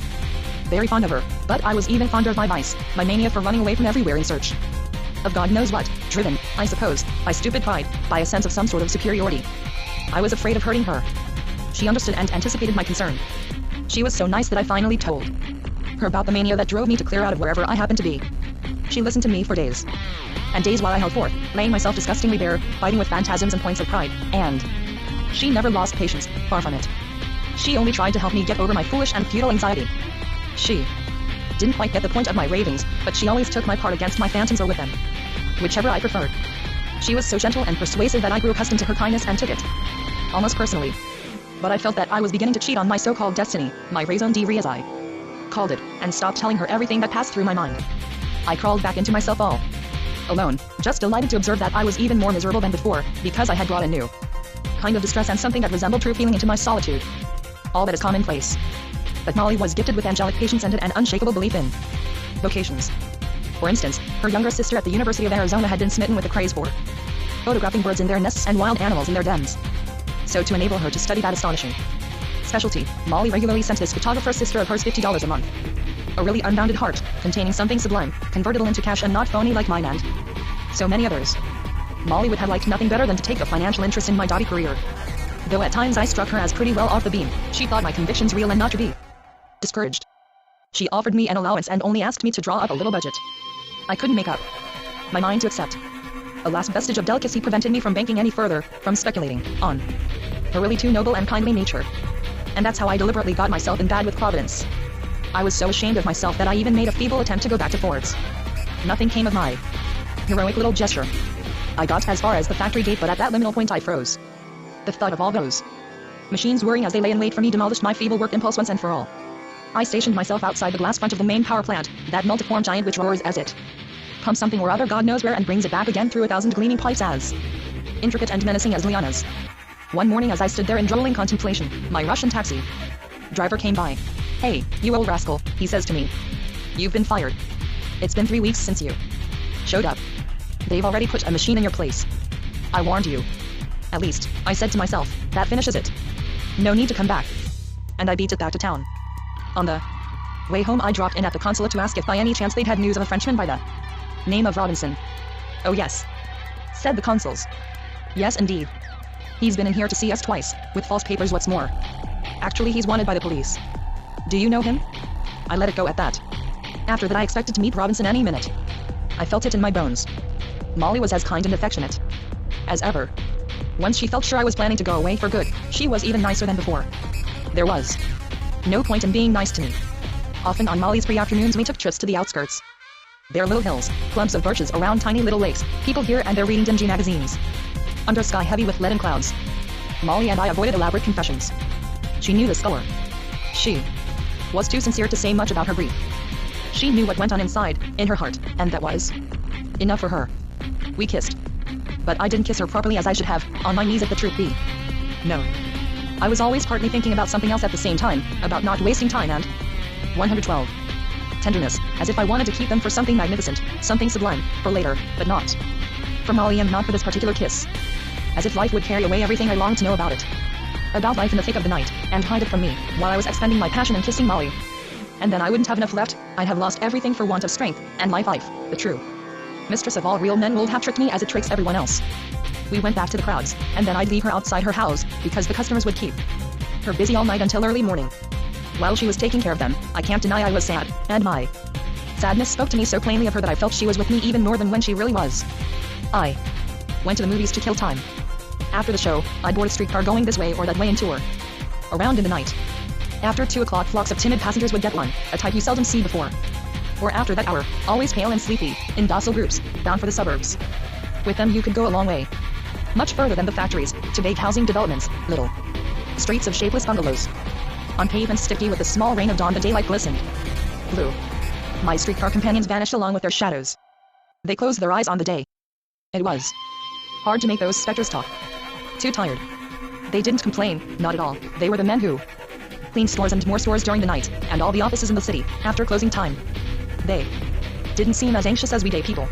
very fond of her, but I was even fonder of my vice, my mania for running away from everywhere in search of God knows what, driven, I suppose, by stupid pride, by a sense of some sort of superiority. I was afraid of hurting her. She understood and anticipated my concern. She was so nice that I finally told her about the mania that drove me to clear out of wherever I happened to be. She listened to me for days. And days while I held forth, laying myself disgustingly bare, fighting with phantasms and points of pride, and she never lost patience, far from it. She only tried to help me get over my foolish and futile anxiety. She didn't quite get the point of my ravings, but she always took my part against my phantoms or with them. Whichever I preferred. She was so gentle and persuasive that I grew accustomed to her kindness and took it almost personally. But I felt that I was beginning to cheat on my so-called destiny, my raison d'être as I called it, and stopped telling her everything that passed through my mind. I crawled back into myself all alone, just delighted to observe that I was even more miserable than before, because I had brought a new kind of distress and something that resembled true feeling into my solitude. All that is commonplace. But Molly was gifted with angelic patience and an unshakable belief in vocations. For instance, her younger sister at the University of Arizona had been smitten with a craze for photographing birds in their nests and wild animals in their dens. So to enable her to study that astonishing specialty, Molly regularly sent this photographer sister of hers $50 a month. A really unbounded heart, containing something sublime, convertible into cash and not phony like mine and so many others. Molly would have liked nothing better than to take a financial interest in my dotty career. Though at times I struck her as pretty well off the beam, she thought my convictions real and not to be discouraged. She offered me an allowance and only asked me to draw up a little budget. I couldn't make up my mind to accept. A last vestige of delicacy prevented me from banking any further, from speculating on her really too noble and kindly nature. And that's how I deliberately got myself in bad with Providence. I was so ashamed of myself that I even made a feeble attempt to go back to Ford's. Nothing came of my heroic little gesture. I got as far as the factory gate, but at that liminal point I froze. The thought of all those machines whirring as they lay in wait for me demolished my feeble work impulse once and for all. I stationed myself outside the glass front of the main power plant, that multiform giant which roars as it pumps something or other God knows where and brings it back again through 1,000 gleaming pipes as intricate and menacing as lianas. One morning as I stood there in drooling contemplation, my Russian taxi driver came by. "Hey, you old rascal," he says to me. "You've been fired. It's been 3 weeks since you showed up. They've already put a machine in your place. I warned you. At least, I said to myself, that finishes it. No need to come back." And I beat it back to town. On the way home I dropped in at the consulate to ask if by any chance they'd had news of a Frenchman by the name of Robinson. "Oh yes," said the consuls. "Yes indeed. He's been in here to see us twice, with false papers what's more. Actually he's wanted by the police. Do you know him?" I let it go at that. After that I expected to meet Robinson any minute. I felt it in my bones. Molly was as kind and affectionate as ever. Once she felt sure I was planning to go away for good, she was even nicer than before. There was no point in being nice to me. Often on Molly's free afternoons we took trips to the outskirts. Bare little hills, clumps of birches around tiny little lakes, people here and there reading dingy magazines. Under sky heavy with leaden clouds. Molly and I avoided elaborate confessions. She knew the score. She was too sincere to say much about her grief. She knew what went on inside, in her heart, and that was enough for her. We kissed. But I didn't kiss her properly as I should have, on my knees if the truth be. No. I was always partly thinking about something else at the same time, about not wasting time and 112. Tenderness, as if I wanted to keep them for something magnificent, something sublime, for later, but not for Molly and not for this particular kiss. As if life would carry away everything I longed to know about it. About life in the thick of the night, and hide it from me, while I was expending my passion in kissing Molly. And then I wouldn't have enough left, I'd have lost everything for want of strength, and life, the true mistress of all real men would have tricked me as it tricks everyone else. We went back to the crowds, and then I'd leave her outside her house, because the customers would keep her busy all night until early morning. While she was taking care of them, I can't deny I was sad, and my sadness spoke to me so plainly of her that I felt she was with me even more than when she really was. I went to the movies to kill time. After the show, I'd board a streetcar going this way or that way and tour around in the night. After 2 o'clock, flocks of timid passengers would get one, a type you seldom see before. Or after that hour, always pale and sleepy, in docile groups, bound for the suburbs. With them you could go a long way. Much further than the factories, to vague housing developments, little streets of shapeless bungalows. On pavements sticky with the small rain of dawn the daylight glistened blue. My streetcar companions vanished along with their shadows. They closed their eyes on the day. It was hard to make those specters talk. Too tired. They didn't complain, not at all. They were the men who cleaned stores and more stores during the night, and all the offices in the city, after closing time. They didn't seem as anxious as we day people.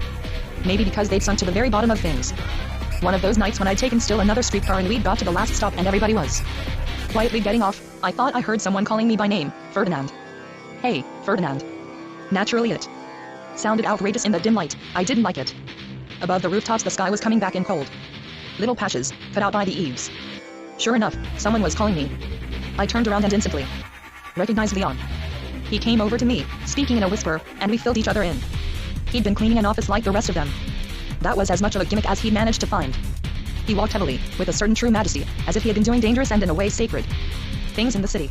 Maybe because they'd sunk to the very bottom of things. One of those nights when I'd taken still another streetcar and we'd got to the last stop and everybody was quietly getting off, I thought I heard someone calling me by name, Ferdinand. Hey, Ferdinand. Naturally it sounded outrageous in the dim light. I didn't like it. Above the rooftops the sky was coming back in cold little patches, cut out by the eaves. Sure enough, someone was calling me. I turned around and instantly recognized Leon. He came over to me, speaking in a whisper, and we filled each other in. He'd been cleaning an office like the rest of them. That was as much of a gimmick as he'd managed to find. He walked heavily, with a certain true majesty, as if he had been doing dangerous and in a way sacred things in the city.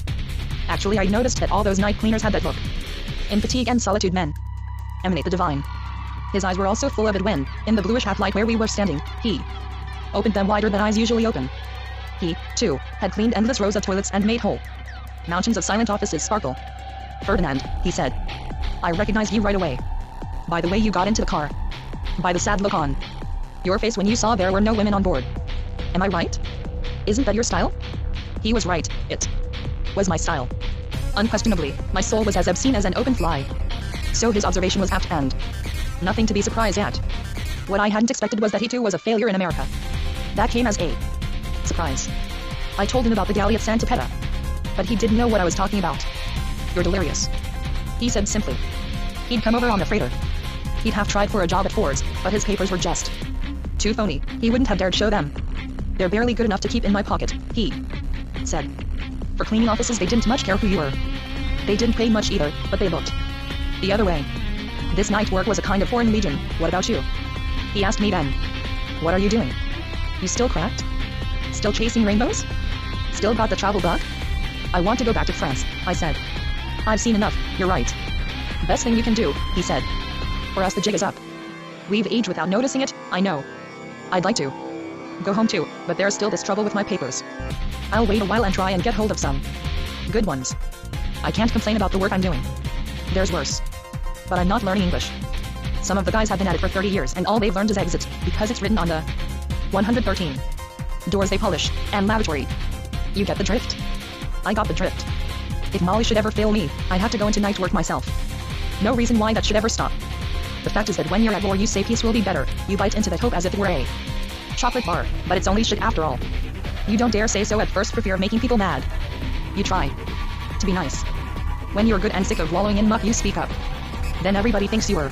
Actually, I'd noticed that all those night cleaners had that look. In fatigue and solitude men emanate the divine. His eyes were also full of it when, in the bluish half-light where we were standing, he opened them wider than eyes usually open. He, too, had cleaned endless rows of toilets and made whole mountains of silent offices sparkle. Ferdinand, he said. I recognized you right away. By the way you got into the car. By the sad look on your face when you saw there were no women on board. Am I right? Isn't that your style? He was right, it was my style. Unquestionably, my soul was as obscene as an open fly. So his observation was apt and nothing to be surprised at. What I hadn't expected was that he too was a failure in America. That came as a surprise. I told him about the galley at Santa Peta. But he didn't know what I was talking about. You're delirious. He said simply. He'd come over on the freighter. He'd have tried for a job at Ford's, but his papers were just too phony. He wouldn't have dared show them. They're barely good enough to keep in my pocket, he said. For cleaning offices they didn't much care who you were. They didn't pay much either, but they looked the other way. This night work was a kind of foreign legion. What about you? He asked me then. What are you doing? You still cracked? Still chasing rainbows? Still got the travel bug? I want to go back to France, I said. I've seen enough, you're right. Best thing you can do, he said. Or else the jig is up. We've aged without noticing it, I know. I'd like to go home too, but there's still this trouble with my papers. I'll wait a while and try and get hold of some good ones. I can't complain about the work I'm doing. There's worse. But I'm not learning English. Some of the guys have been at it for 30 years and all they've learned is exit, because it's written on the 113 doors they polish, and lavatory. You get the drift? I got the drift. If Molly should ever fail me, I'd have to go into night work myself. No reason why that should ever stop. The fact is that when you're at war you say peace will be better, you bite into that hope as if it were a chocolate bar, but it's only shit after all. You don't dare say so at first for fear of making people mad. You try to be nice. When you're good and sick of wallowing in muck you speak up. Then everybody thinks you were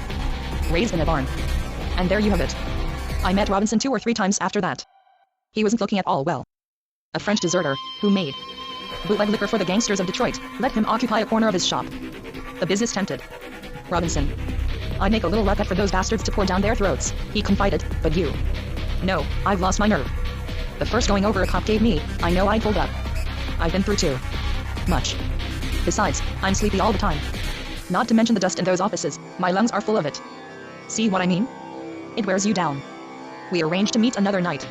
raised in a barn. And there you have it. I met Robinson 2 or 3 times after that. He wasn't looking at all well. A French deserter, who made bootleg liquor for the gangsters of Detroit, let him occupy a corner of his shop. The business tempted Robinson. I'd make a little racket for those bastards to pour down their throats, he confided, but you. No, I've lost my nerve. The first going over a cop gave me, I know I'd pulled up. I've been through too much. Besides, I'm sleepy all the time. Not to mention the dust in those offices, my lungs are full of it. See what I mean? It wears you down. We arranged to meet another night.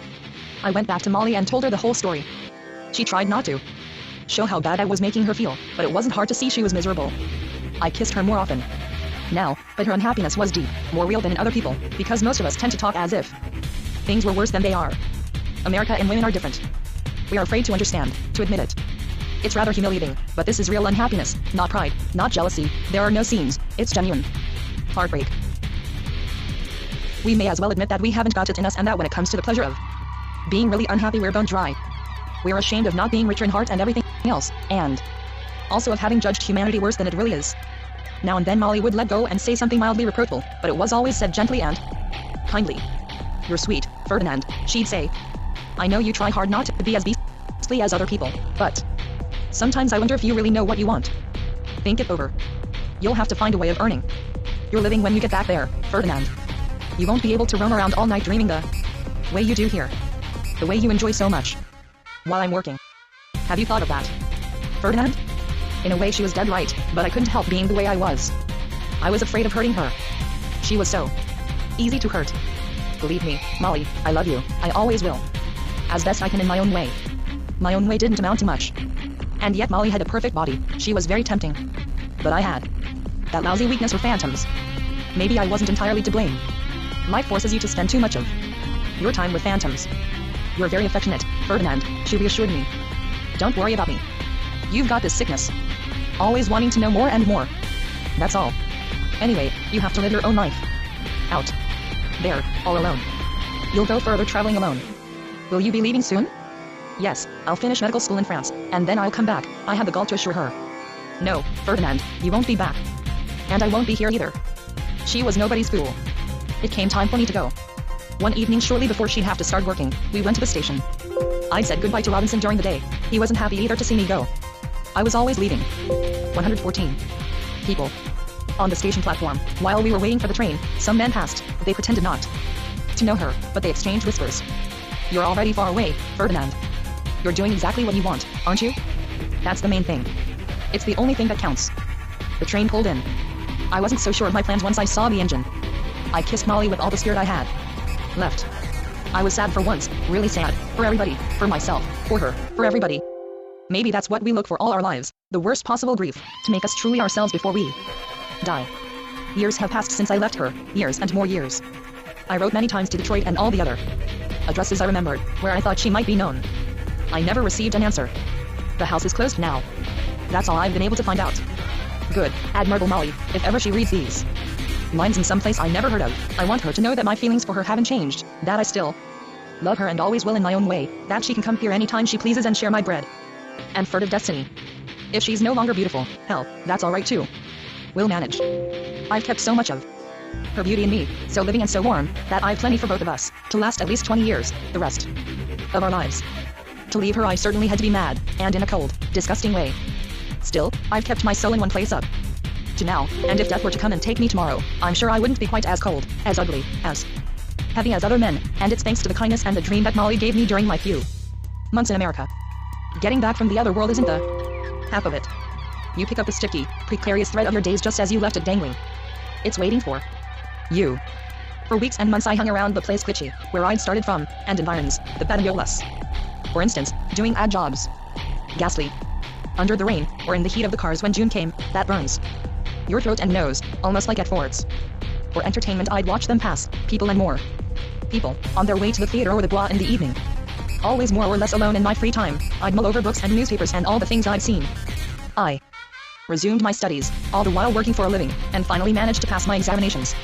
I went back to Molly and told her the whole story. She tried not to show how bad I was making her feel, but it wasn't hard to see she was miserable. I kissed her more often now, but her unhappiness was deep, more real than in other people, because most of us tend to talk as if things were worse than they are. America and women are different. We are afraid to understand, to admit it. It's rather humiliating, but this is real unhappiness, not pride, not jealousy. There are no scenes, it's genuine heartbreak. We may as well admit that we haven't got it in us, and that when it comes to the pleasure of being really unhappy, we're bone dry. We're ashamed of not being richer in heart and everything else, and also of having judged humanity worse than it really is. Now and then Molly would let go and say something mildly reproachful, but it was always said gently and kindly. "You're sweet, Ferdinand," she'd say. "I know you try hard not to be as beastly as other people, but sometimes I wonder if you really know what you want. Think it over. You'll have to find a way of earning your living when you get back there, Ferdinand. You won't be able to roam around all night dreaming the way you do here. The way you enjoy so much while I'm working. Have you thought of that, Ferdinand?" In a way she was dead right, but I couldn't help being the way I was. I was afraid of hurting her. She was so easy to hurt. Believe me, Molly, I love you, I always will. As best I can in my own way. My own way didn't amount to much. And yet Molly had a perfect body, she was very tempting. But I had that lousy weakness for phantoms. Maybe I wasn't entirely to blame. Life forces you to spend too much of your time with phantoms. "You're very affectionate, Ferdinand," she reassured me. "Don't worry about me. You've got this sickness. Always wanting to know more and more. That's all. Anyway, you have to live your own life. Out there, all alone. You'll go further traveling alone. Will you be leaving soon?" "Yes, I'll finish medical school in France, and then I'll come back," I had the gall to assure her. "No, Ferdinand, you won't be back. And I won't be here either." She was nobody's fool. It came time for me to go. One evening shortly before she'd have to start working, we went to the station. I'd said goodbye to Robinson during the day. He wasn't happy either to see me go. I was always leaving. 114 people on the station platform. While we were waiting for the train, some men passed. They pretended not to know her, but they exchanged whispers. "You're already far away, Ferdinand. You're doing exactly what you want, aren't you? That's the main thing. It's the only thing that counts." The train pulled in. I wasn't so sure of my plans once I saw the engine. I kissed Molly with all the spirit I had left. I was sad for once, really sad, for everybody, for myself, for her, for everybody. Maybe that's what we look for all our lives, the worst possible grief, to make us truly ourselves before we die. Years have passed since I left her, years and more years. I wrote many times to Detroit and all the other addresses I remembered, where I thought she might be known. I never received an answer. The house is closed now. That's all I've been able to find out. Good, admirable Molly, if ever she reads these lines in some place I never heard of, I want her to know that my feelings for her haven't changed, that I still love her and always will in my own way, that she can come here anytime she pleases and share my bread and furtive destiny. If she's no longer beautiful, hell, that's alright too. We'll manage. I've kept so much of her beauty in me, so living and so warm, that I've plenty for both of us, to last at least 20 years, the rest of our lives. To leave her I certainly had to be mad, and in a cold, disgusting way. Still, I've kept my soul in one place up to now, and if death were to come and take me tomorrow, I'm sure I wouldn't be quite as cold, as ugly, as heavy as other men, and it's thanks to the kindness and the dream that Molly gave me during my few months in America. Getting back from the other world isn't the half of it. You pick up the sticky, precarious thread of your days just as you left it dangling. It's waiting for you. For weeks and months I hung around the place Clichy, where I'd started from, and environs, the Badajolas. For instance, doing odd jobs. Ghastly. Under the rain, or in the heat of the cars when June came, that burns your throat and nose, almost like at Fords. For entertainment I'd watch them pass, people and more people, on their way to the theater or the Bois in the evening. Always more or less alone in my free time, I'd mull over books and newspapers and all the things I'd seen. I resumed my studies, all the while working for a living, and finally managed to pass my examinations.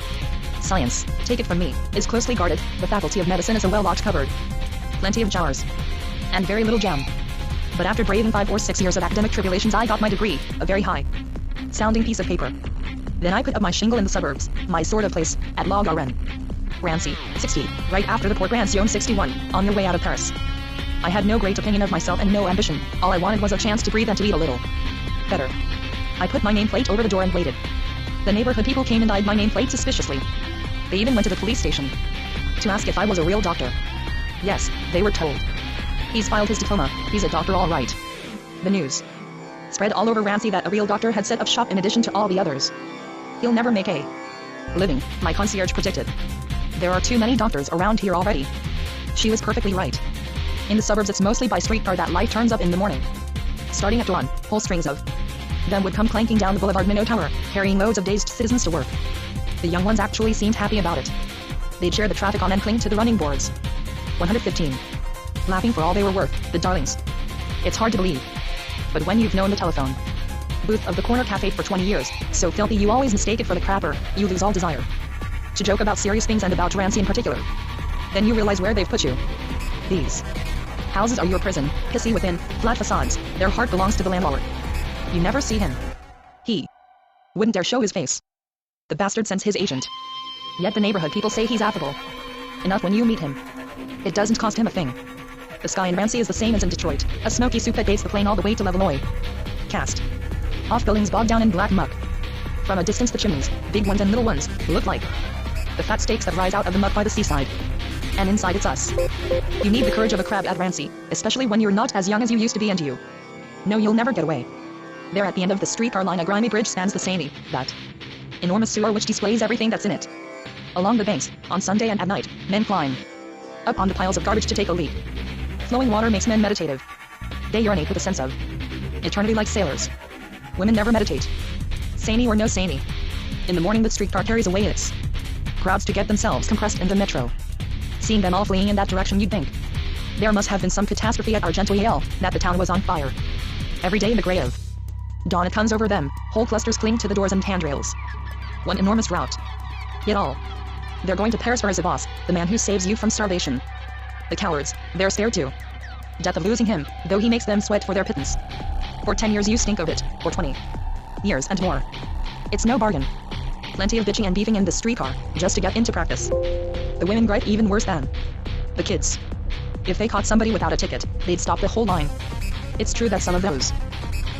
Science, take it from me, is closely guarded. The faculty of medicine is a well-locked cupboard. Plenty of jars. And very little jam. But after braving 5 or 6 years of academic tribulations I got my degree, a very high-sounding piece of paper. Then I put up my shingle in the suburbs, my sort of place, at La Garenne. Rancy, 60, right after the Port Gransion 61, on your way out of Paris. I had no great opinion of myself and no ambition, all I wanted was a chance to breathe and to eat a little better. I put my nameplate over the door and waited. The neighborhood people came and eyed my nameplate suspiciously. They even went to the police station to ask if I was a real doctor. Yes, they were told. He's filed his diploma, he's a doctor all right. The news spread all over Rancy that a real doctor had set up shop in addition to all the others. He'll never make a living, my concierge predicted. There are too many doctors around here already. She was perfectly right. In the suburbs it's mostly by streetcar that life turns up in the morning. Starting at dawn, whole strings of them would come clanking down the Boulevard Minot Tower, carrying loads of dazed citizens to work. The young ones actually seemed happy about it. They'd share the traffic on and cling to the running boards. 115. Laughing for all they were worth, the darlings. It's hard to believe. But when you've known the telephone booth of the corner cafe for 20 years, so filthy you always mistake it for the crapper, you lose all desire to joke about serious things and about Rancy in particular. Then you realize where they've put you. These houses are your prison, pissy within, flat facades, their heart belongs to the landlord. You never see him. He wouldn't dare show his face. The bastard sends his agent. Yet the neighborhood people say he's affable enough when you meet him. It doesn't cost him a thing. The sky in Rancy is the same as in Detroit, a smoky soup that dates the plane all the way to Levallois. Cast off buildings bogged down in black muck. From a distance the chimneys, big ones and little ones, look like the fat steaks that rise out of the muck by the seaside. And inside it's us. You need the courage of a crab at Rancy, especially when you're not as young as you used to be, and you know you'll never get away. There at the end of the streetcar line a grimy bridge spans the Seine, that enormous sewer which displays everything that's in it. Along the banks, on Sunday and at night, men climb up on the piles of garbage to take a leak. Flowing water makes men meditative. They urinate with a sense of eternity like sailors. Women never meditate. Seine or no Seine. In the morning the streetcar carries away its crowds to get themselves compressed in the metro. Seeing them all fleeing in that direction you'd think there must have been some catastrophe at Argenteuil, that the town was on fire. Every day in the grey of dawn it comes over them, whole clusters cling to the doors and handrails. One enormous rout. Yet all. They're going to Paris for Isabas, the man who saves you from starvation. The cowards, they're scared to death of losing him, though he makes them sweat for their pittance. For 10 years you stink of it, for 20 years and more. It's no bargain. Plenty of bitching and beefing in the streetcar, just to get into practice. The women gripe even worse than the kids. If they caught somebody without a ticket, they'd stop the whole line. It's true that some of those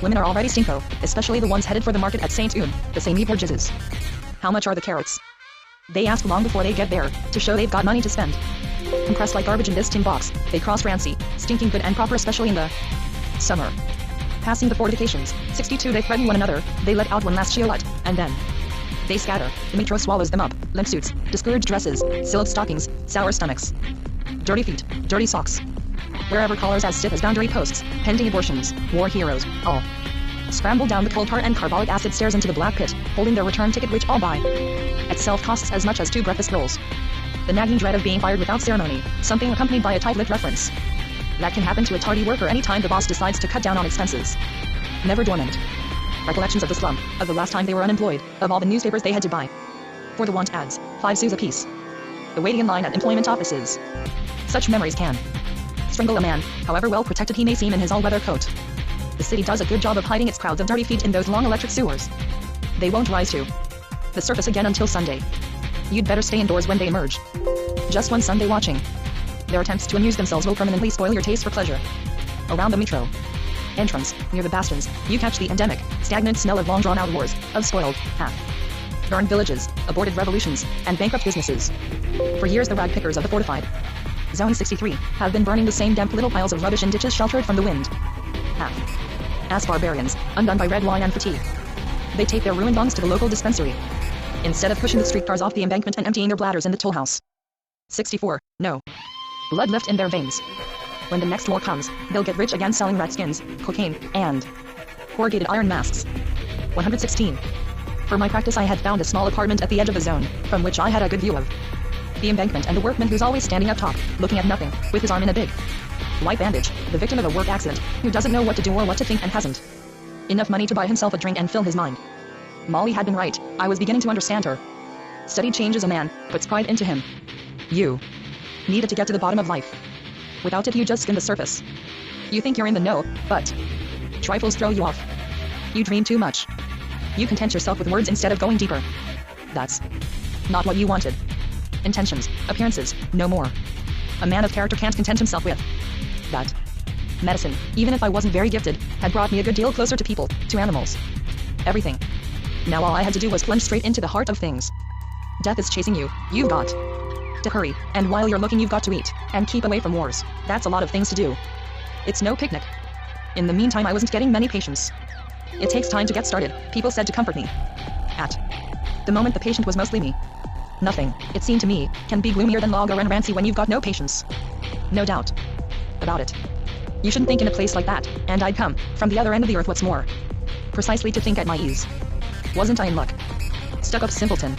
women are already stinko, especially the ones headed for the market at Saint-Ouen, the Seine Bourgeoises. How much are the carrots? They ask long before they get there, to show they've got money to spend. Compressed like garbage in this tin box, they cross Rancy, stinking good and proper especially in the summer. Passing the fortifications, 62 they threaten one another, they let out one last shillet, and then they scatter. The metro swallows them up, limp suits, discouraged dresses, silk stockings, sour stomachs. Dirty feet, dirty socks. Wherever collars as stiff as boundary posts, pending abortions, war heroes, all scramble down the coal tar and carbolic acid stairs into the black pit, holding their return ticket which all buy. Itself costs as much as 2 breakfast rolls. The nagging dread of being fired without ceremony, something accompanied by a tight-lipped reference. That can happen to a tardy worker any time the boss decides to cut down on expenses. Never dormant. Recollections of the slum, of the last time they were unemployed, of all the newspapers they had to buy for the want ads, 5 sous apiece. The waiting in line at employment offices. Such memories can strangle a man, however well protected he may seem in his all-weather coat. The city does a good job of hiding its crowds of dirty feet in those long electric sewers. They won't rise to the surface again until Sunday. You'd better stay indoors when they emerge. Just one Sunday watching. Their attempts to amuse themselves will permanently spoil your taste for pleasure. Around the metro entrance, near the bastions, you catch the endemic, stagnant smell of long drawn-out wars, of spoiled, half-burned villages, aborted revolutions, and bankrupt businesses. For years the rag-pickers of the fortified Zone 63 have been burning the same damp little piles of rubbish in ditches sheltered from the wind. As barbarians, undone by red wine and fatigue, they take their ruined lungs to the local dispensary, instead of pushing the streetcars off the embankment and emptying their bladders in the toll house. 64. No blood left in their veins. When the next war comes, they'll get rich again selling rat skins, cocaine, and corrugated iron masks. 116. For my practice I had found a small apartment at the edge of the zone, from which I had a good view of the embankment and the workman who's always standing up top, looking at nothing, with his arm in a big white bandage, the victim of a work accident, who doesn't know what to do or what to think and hasn't enough money to buy himself a drink and fill his mind. Molly had been right, I was beginning to understand her. Study changes a man, puts pride into him. You needed to get to the bottom of life. Without it you just skim the surface. You think you're in the know, but trifles throw you off. You dream too much. You content yourself with words instead of going deeper. That's not what you wanted. Intentions, appearances, no more. A man of character can't content himself with that. Medicine, even if I wasn't very gifted, had brought me a good deal closer to people, to animals. Everything. Now all I had to do was plunge straight into the heart of things. Death is chasing you, you've got to hurry, and while you're looking you've got to eat, and keep away from wars. That's a lot of things to do. It's no picnic. In the meantime I wasn't getting many patients. It takes time to get started, people said to comfort me. At the moment the patient was mostly me. Nothing, it seemed to me, can be gloomier than Lager and Rancy when you've got no patience. No doubt about it. You shouldn't think in a place like that, and I'd come, from the other end of the earth what's more. Precisely to think at my ease. Wasn't I in luck? Stuck-up simpleton.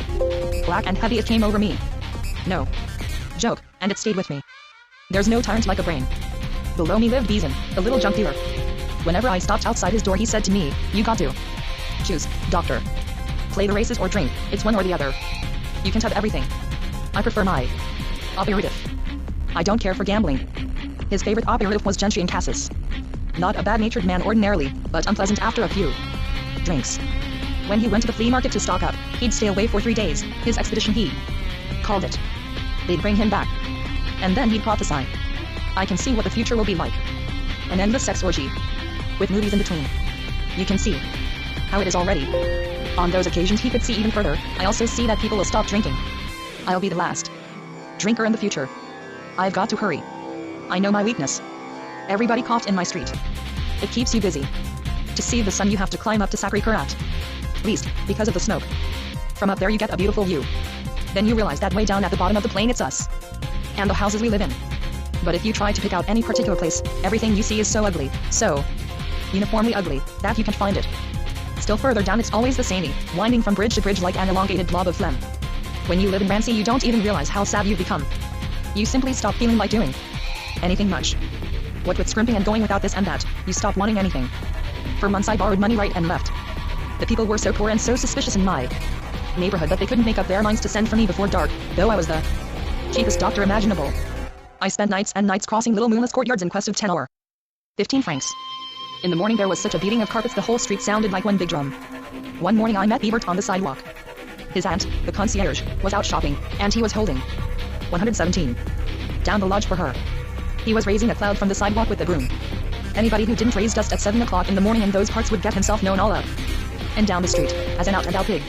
Black and heavy it came over me. No. Joke, and it stayed with me. There's no tyrant like a brain. Below me lived Beeson, the little junk dealer. Whenever I stopped outside his door he said to me, you got to choose, doctor. Play the races or drink, it's one or the other. You can have everything. I prefer my aperitif. I don't care for gambling. His favorite aperitif was Gentry and Cassis. Not a bad-natured man ordinarily, but unpleasant after a few drinks. When he went to the flea market to stock up, he'd stay away for 3 days, his expedition he called it. They'd bring him back. And then he'd prophesy. I can see what the future will be like. An endless sex orgy. With movies in between. You can see how it is already. On those occasions he could see even further. I also see that people will stop drinking. I'll be the last drinker in the future. I've got to hurry. I know my weakness. Everybody coughed in my street. It keeps you busy. To see the sun you have to climb up to Sacré-Cœur, least, because of the smoke. From up there you get a beautiful view. Then you realize that way down at the bottom of the plain it's us. And the houses we live in. But if you try to pick out any particular place, everything you see is so ugly, so uniformly ugly, that you can't find it. Still further down it's always the samey, winding from bridge to bridge like an elongated blob of phlegm. When you live in Rancy you don't even realize how sad you've become. You simply stop feeling like doing anything much. What with scrimping and going without this and that, you stop wanting anything. For months I borrowed money right and left. The people were so poor and so suspicious in my neighborhood that they couldn't make up their minds to send for me before dark, though I was the cheapest doctor imaginable. I spent nights and nights crossing little moonless courtyards in quest of 10 or 15 francs. In the morning there was such a beating of carpets the whole street sounded like one big drum. One morning I met Biebert on the sidewalk. His aunt, the concierge, was out shopping, and he was holding 117 down the lodge for her. He was raising a cloud from the sidewalk with the broom. Anybody who didn't raise dust at 7 o'clock in the morning in those parts would get himself known all up and down the street as an out-and-out pig.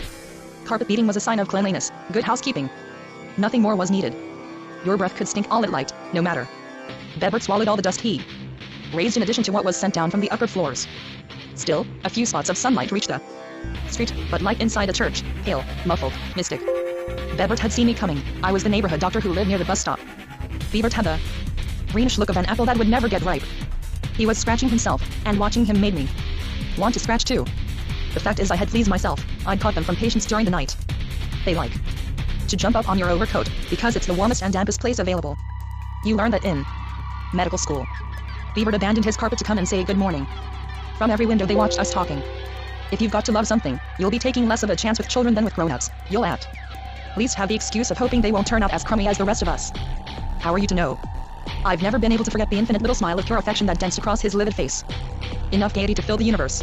Carpet beating was a sign of cleanliness, good housekeeping. Nothing more was needed. Your breath could stink all it liked, no matter. Biebert swallowed all the dust he raised in addition to what was sent down from the upper floors. Still, a few spots of sunlight reached the street, but like inside a church, pale, muffled, mystic. Biebert had seen me coming. I was the neighborhood doctor who lived near the bus stop. Biebert had the greenish look of an apple that would never get ripe. He was scratching himself, and watching him made me want to scratch too. The fact is I had fleas myself. I'd caught them from patients during the night. They like to jump up on your overcoat, because it's the warmest and dampest place available. You learn that in medical school. Biebert abandoned his carpet to come and say good morning. From every window they watched us talking. If you've got to love something, you'll be taking less of a chance with children than with grown-ups. You'll at least have the excuse of hoping they won't turn out as crummy as the rest of us. How are you to know? I've never been able to forget the infinite little smile of pure affection that danced across his livid face. Enough gaiety to fill the universe.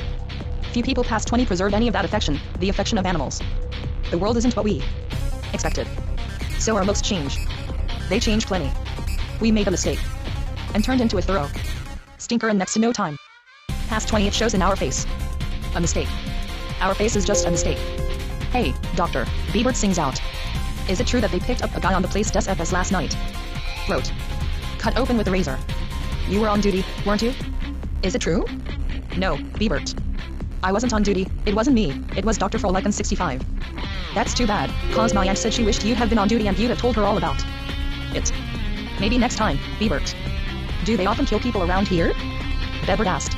Few people past 20 preserve any of that affection, the affection of animals. The world isn't what we expected. So our looks change. They change plenty. We made a mistake. And turned into a thorough stinker in next to no time. Past 20 it shows in our face. A mistake. Our face is just a mistake. Hey, doctor, Biebert sings out. Is it true that they picked up a guy on the place des FS last night? Throat cut open with a razor. You were on duty, weren't you? Is it true? No, Biebert. I wasn't on duty, it wasn't me, it was Dr. Frohlichen 65. That's too bad, cause my aunt said she wished you'd have been on duty and you'd have told her all about it. Maybe next time, Biebert. Do they often kill people around here? Biebert asked.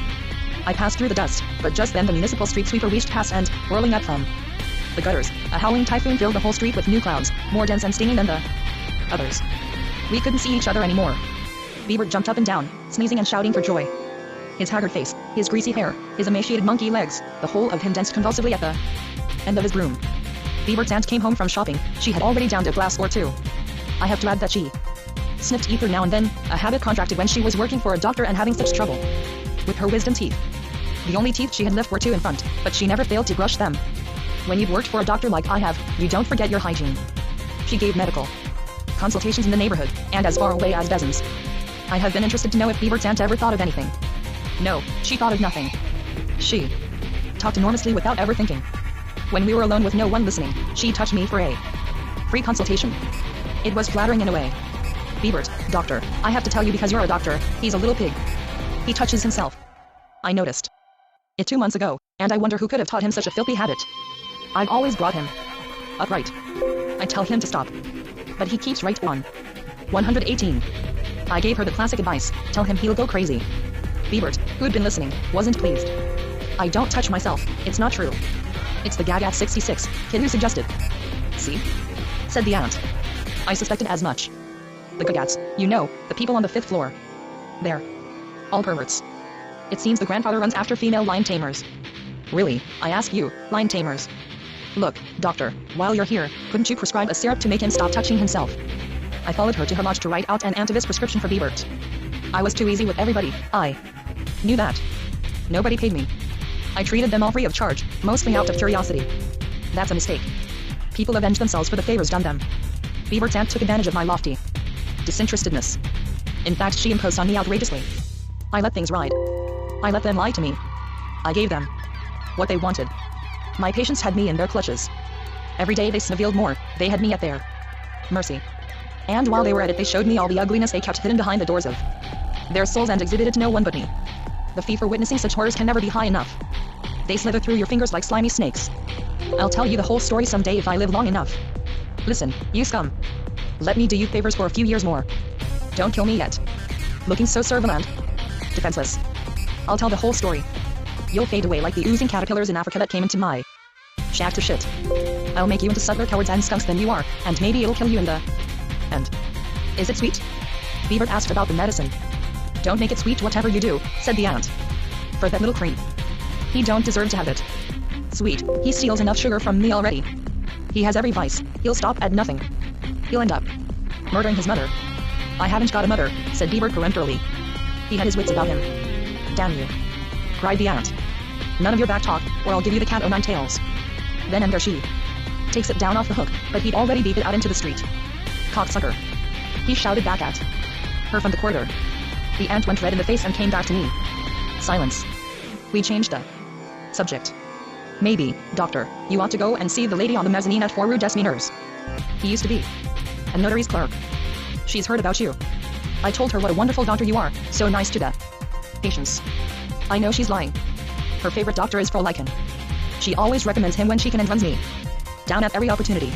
I passed through the dust, but just then the municipal street sweeper reached past and, whirling up from the gutters, a howling typhoon filled the whole street with new clouds, more dense and stinging than the others. We couldn't see each other anymore. Biebert jumped up and down, sneezing and shouting for joy. His haggard face, his greasy hair, his emaciated monkey legs, the whole of him danced convulsively at the end of his broom. Biebert's aunt came home from shopping. She had already downed a glass or two. I have to add that she sniffed ether now and then, a habit contracted when she was working for a doctor and having such trouble with her wisdom teeth. The only teeth she had left were two in front, but she never failed to brush them. When you've worked for a doctor like I have, you don't forget your hygiene. She gave medical consultations in the neighborhood, and as far away as dozens. I have been interested to know if Biebert's aunt ever thought of anything. No, she thought of nothing. She talked enormously without ever thinking. When we were alone with no one listening, she touched me for a free consultation. It was flattering in a way. Biebert, doctor, I have to tell you because you're a doctor, he's a little pig. He touches himself. I noticed it 2 months ago, and I wonder who could have taught him such a filthy habit. I've always brought him upright. I tell him to stop, but he keeps right on. 118. I gave her the classic advice, tell him he'll go crazy. Biebert, who had been listening, wasn't pleased. I don't touch myself, it's not true. It's the Gagat 66, kid who suggested. See? Said the aunt. I suspected as much. The Gagats, you know, the people on the 5th floor. They're all perverts. It seems the grandfather runs after female lion tamers. Really, I ask you, lion tamers. Look, doctor, while you're here, couldn't you prescribe a syrup to make him stop touching himself? I followed her to her lodge to write out an antivis prescription for Biebert. I was too easy with everybody, I knew that. Nobody paid me. I treated them all free of charge, mostly out of curiosity. That's a mistake. People avenge themselves for the favors done them. Biebert's aunt took advantage of my lofty disinterestedness. In fact, she imposed on me outrageously. I let things ride. I let them lie to me. I gave them what they wanted. My patients had me in their clutches. Every day they snivelled more, they had me at their mercy. And while they were at it, they showed me all the ugliness they kept hidden behind the doors of their souls and exhibited it to no one but me. The fee for witnessing such horrors can never be high enough. They slither through your fingers like slimy snakes. I'll tell you the whole story someday if I live long enough. Listen, you scum. Let me do you favors for a few years more. Don't kill me yet. Looking so surveillant. Defenseless. I'll tell the whole story. You'll fade away like the oozing caterpillars in Africa that came into my shack to shit. I'll make you into subtler cowards and skunks than you are, and maybe it'll kill you in the end. Is it sweet? Biebert asked about the medicine. Don't make it sweet whatever you do, said the aunt. For that little cream. He don't deserve to have it. Sweet, he steals enough sugar from me already. He has every vice, he'll stop at nothing. He'll end up murdering his mother. I haven't got a mother, said Biebert peremptorily. He had his wits about him. Damn you. Cried the aunt. None of your back talk, or I'll give you the cat o' nine tails. Then and there she takes it down off the hook, but he'd already beat it out into the street. Cocksucker. He shouted back at her from the corridor. The aunt went red in the face and came back to me. Silence. We changed the subject. Maybe, doctor, you ought to go and see the lady on the mezzanine at 4 Rue des Mineurs. He used to be a notary's clerk. She's heard about you. I told her what a wonderful doctor you are, so nice to the patients. I know she's lying. Her favorite doctor is Frau Lycan. She always recommends him when she can and runs me down at every opportunity.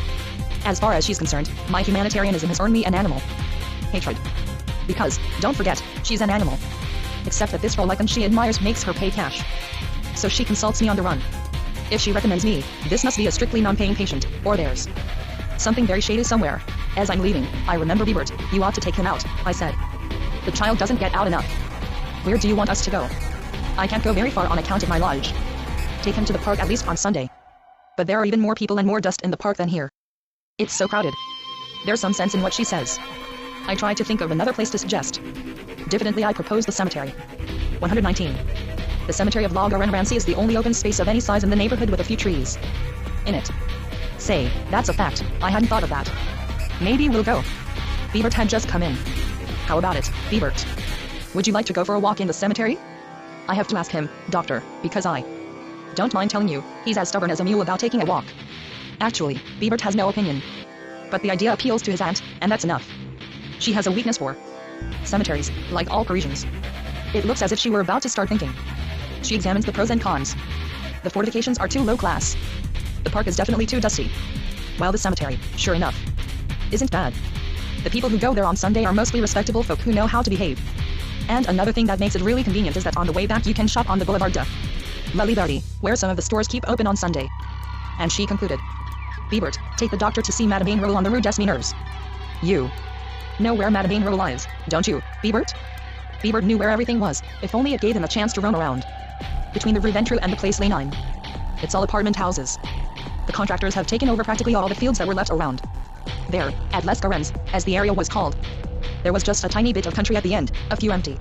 As far as she's concerned, my humanitarianism has earned me an animal hatred. Because, don't forget, she's an animal. Except that this Frau Lycan she admires makes her pay cash. So she consults me on the run. If she recommends me, this must be a strictly non-paying patient, or there's something very shady somewhere. As I'm leaving, I remember Biebert, you ought to take him out, I said. The child doesn't get out enough. Where do you want us to go? I can't go very far on account of my lodge. Take him to the park at least on Sunday. But there are even more people and more dust in the park than here. It's so crowded. There's some sense in what she says. I tried to think of another place to suggest. Diffidently I proposed the cemetery. 119. The cemetery of La Garenne-Rancy is the only open space of any size in the neighborhood with a few trees in it. Say, that's a fact, I hadn't thought of that. Maybe we'll go. Biebert had just come in. How about it, Biebert? Would you like to go for a walk in the cemetery? I have to ask him, doctor, because I don't mind telling you, he's as stubborn as a mule about taking a walk. Actually, Biebert has no opinion. But the idea appeals to his aunt, and that's enough. She has a weakness for cemeteries, like all Parisians. It looks as if she were about to start thinking. She examines the pros and cons. The fortifications are too low class. The park is definitely too dusty. While the cemetery, sure enough, isn't bad. The people who go there on Sunday are mostly respectable folk who know how to behave. And another thing that makes it really convenient is that on the way back you can shop on the Boulevard de la Liberté, where some of the stores keep open on Sunday. And she concluded. Biebert, take the doctor to see Madame Rolle on the Rue des Mineurs. You know where Madame Rolle lies, don't you, Biebert? Biebert knew where everything was, if only it gave him a chance to roam around. Between the Rue Ventru and the Place Les Nine. It's all apartment houses. The contractors have taken over practically all the fields that were left around. There, at Les Garennes, as the area was called, there was just a tiny bit of country at the end, a few empty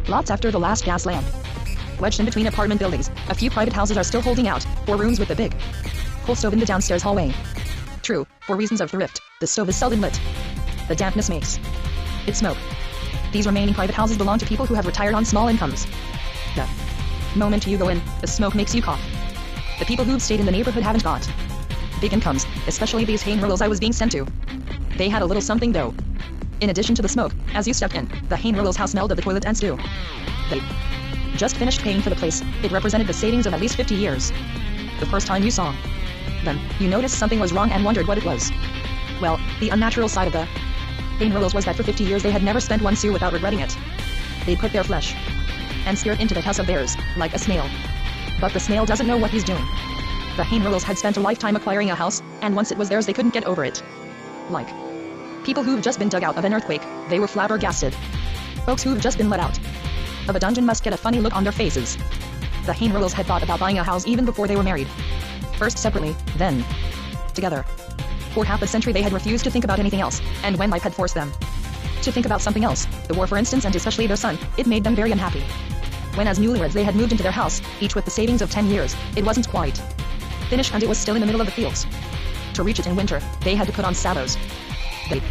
lots after the last gas lamp. Wedged in between apartment buildings, a few private houses are still holding out, 4 rooms with a big coal stove in the downstairs hallway. True, for reasons of thrift, the stove is seldom lit. The dampness makes it smoke. These remaining private houses belong to people who have retired on small incomes. The moment you go in, the smoke makes you cough. The people who've stayed in the neighborhood haven't got big incomes, especially these Haine-Roules I was being sent to. They had a little something though. In addition to the smoke, as you stepped in, the Haine-Roules house smelled of the toilet and stew. They just finished paying for the place. It represented the savings of at least 50 years. The first time you saw them, you noticed something was wrong and wondered what it was. Well, the unnatural side of the Haine-Roules was that for 50 years they had never spent one sou without regretting it. They'd put their flesh and steered into the house of theirs, like a snail. But the snail doesn't know what he's doing. The Heinrichs had spent a lifetime acquiring a house, and once it was theirs they couldn't get over it. Like people who've just been dug out of an earthquake, they were flabbergasted. Folks who've just been let out of a dungeon must get a funny look on their faces. The Heinrichs had thought about buying a house even before they were married. First separately, then together. For half a century they had refused to think about anything else, and when life had forced them to think about something else, the war for instance, and especially their son, it made them very unhappy. When as newlyweds they had moved into their house, each with the savings of 10 years, it wasn't quite finished and it was still in the middle of the fields. To reach it in winter, they had to put on sabots. They'd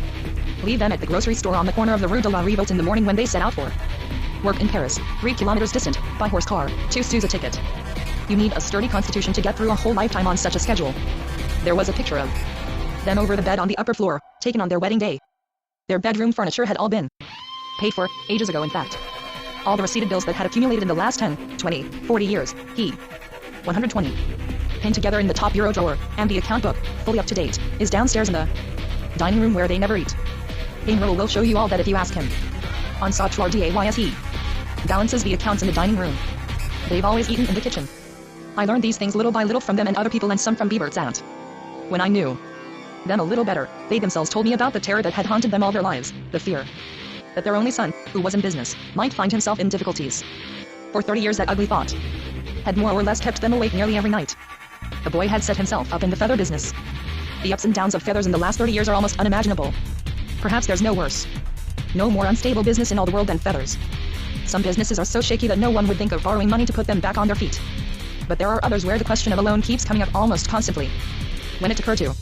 leave them at the grocery store on the corner of the Rue de la Revolte in the morning when they set out for work in Paris, 3 kilometers distant, by horse car, 2 sous a ticket. You need a sturdy constitution to get through a whole lifetime on such a schedule. There was a picture of them over the bed on the upper floor, taken on their wedding day. Their bedroom furniture had all been paid for, ages ago in fact. All the receipted bills that had accumulated in the last 10, 20, 40 years, 120, pinned together in the top bureau drawer, and the account book, fully up to date, is downstairs in the dining room where they never eat. Heinrich will show you all that if you ask him. On Sautoir Days he balances the accounts in the dining room. They've always eaten in the kitchen. I learned these things little by little from them and other people, and some from Bibert's aunt. When I knew them a little better, they themselves told me about the terror that had haunted them all their lives, the fear that their only son, who was in business, might find himself in difficulties. For 30 years that ugly thought had more or less kept them awake nearly every night. The boy had set himself up in the feather business. The ups and downs of feathers in the last 30 years are almost unimaginable. Perhaps there's no worse, no more unstable business in all the world than feathers. Some businesses are so shaky that no one would think of borrowing money to put them back on their feet. But there are others where the question of a loan keeps coming up almost constantly. When it occurred to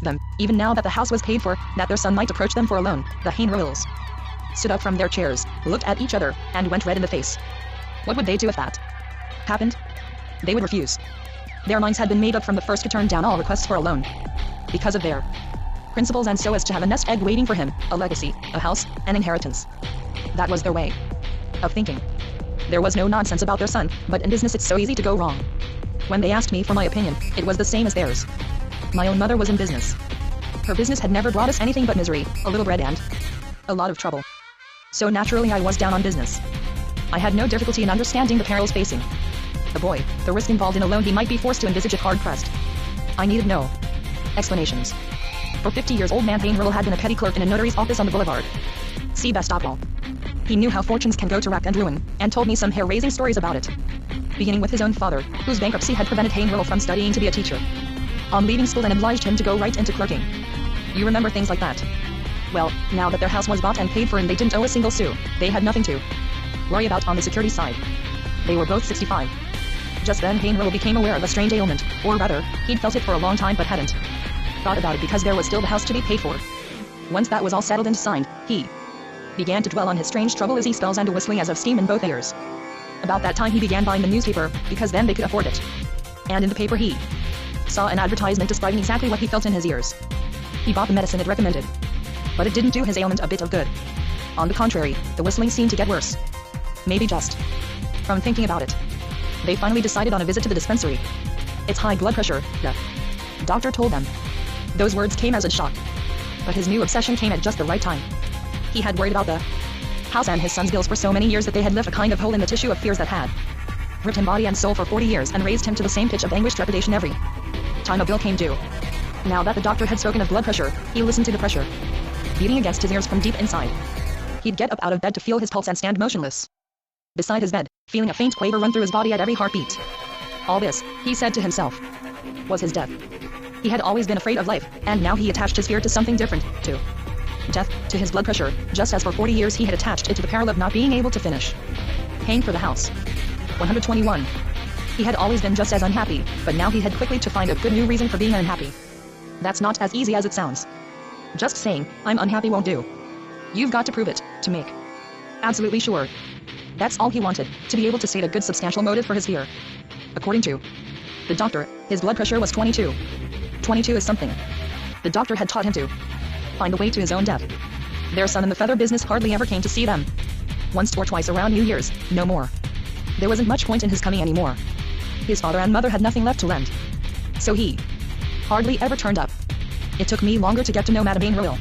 them, even now that the house was paid for, that their son might approach them for a loan, the Heinrichs stood up from their chairs, looked at each other, and went red in the face. What would they do if that happened? They would refuse. Their minds had been made up from the first to turn down all requests for a loan because of their principles, and so as to have a nest egg waiting for him, a legacy, a house, an inheritance. That was their way of thinking. There was no nonsense about their son, but in business it's so easy to go wrong. When they asked me for my opinion, it was the same as theirs. My own mother was in business. Her business had never brought us anything but misery, a little bread and a lot of trouble. So naturally I was down on business. I had no difficulty in understanding the perils facing the boy, the risk involved in a loan he might be forced to envisage if hard-pressed. I needed no explanations. For 50 years old man Heinrich had been a petty clerk in a notary's office on the boulevard. See Sebastopol. He knew how fortunes can go to rack and ruin, and told me some hair-raising stories about it. Beginning with his own father, whose bankruptcy had prevented Heinrich from studying to be a teacher. On leaving school and obliged him to go right into clerking. You remember things like that? Well, now that their house was bought and paid for and they didn't owe a single sou, they had nothing to worry about on the security side. They were both 65. Just then Heinrich became aware of a strange ailment, or rather, he'd felt it for a long time but hadn't thought about it because there was still the house to be paid for. Once that was all settled and signed, he began to dwell on his strange trouble as he spells and whistling as of steam in both ears. About that time he began buying the newspaper, because then they could afford it. And in the paper he saw an advertisement describing exactly what he felt in his ears. He bought the medicine it recommended. But it didn't do his ailment a bit of good. On the contrary, the whistling seemed to get worse. Maybe just from thinking about it. They finally decided on a visit to the dispensary. It's high blood pressure, the doctor told them. Those words came as a shock. But his new obsession came at just the right time. He had worried about the house and his son's bills for so many years that they had left a kind of hole in the tissue of fears that had ripped him body and soul for 40 years and raised him to the same pitch of anguished trepidation every time a bill came due. Now that the doctor had spoken of blood pressure, he listened to the pressure beating against his ears from deep inside. He'd get up out of bed to feel his pulse and stand motionless beside his bed, feeling a faint quaver run through his body at every heartbeat. All this, he said to himself, was his death. He had always been afraid of life, and now he attached his fear to something different, to death, to his blood pressure, just as for 40 years he had attached it to the peril of not being able to finish paying for the house. 121. He had always been just as unhappy, but now he had quickly to find a good new reason for being unhappy. That's not as easy as it sounds. Just saying, I'm unhappy won't do. You've got to prove it, to make absolutely sure. That's all he wanted, to be able to state a good substantial motive for his fear. According to the doctor, his blood pressure was 22. 22 is something. The doctor had taught him to find the way to his own death. Their son in the feather business hardly ever came to see them. Once or twice around New Year's, no more. There wasn't much point in his coming anymore. His father and mother had nothing left to lend. So he hardly ever turned up. It took me longer to get to know Madame Heinrich.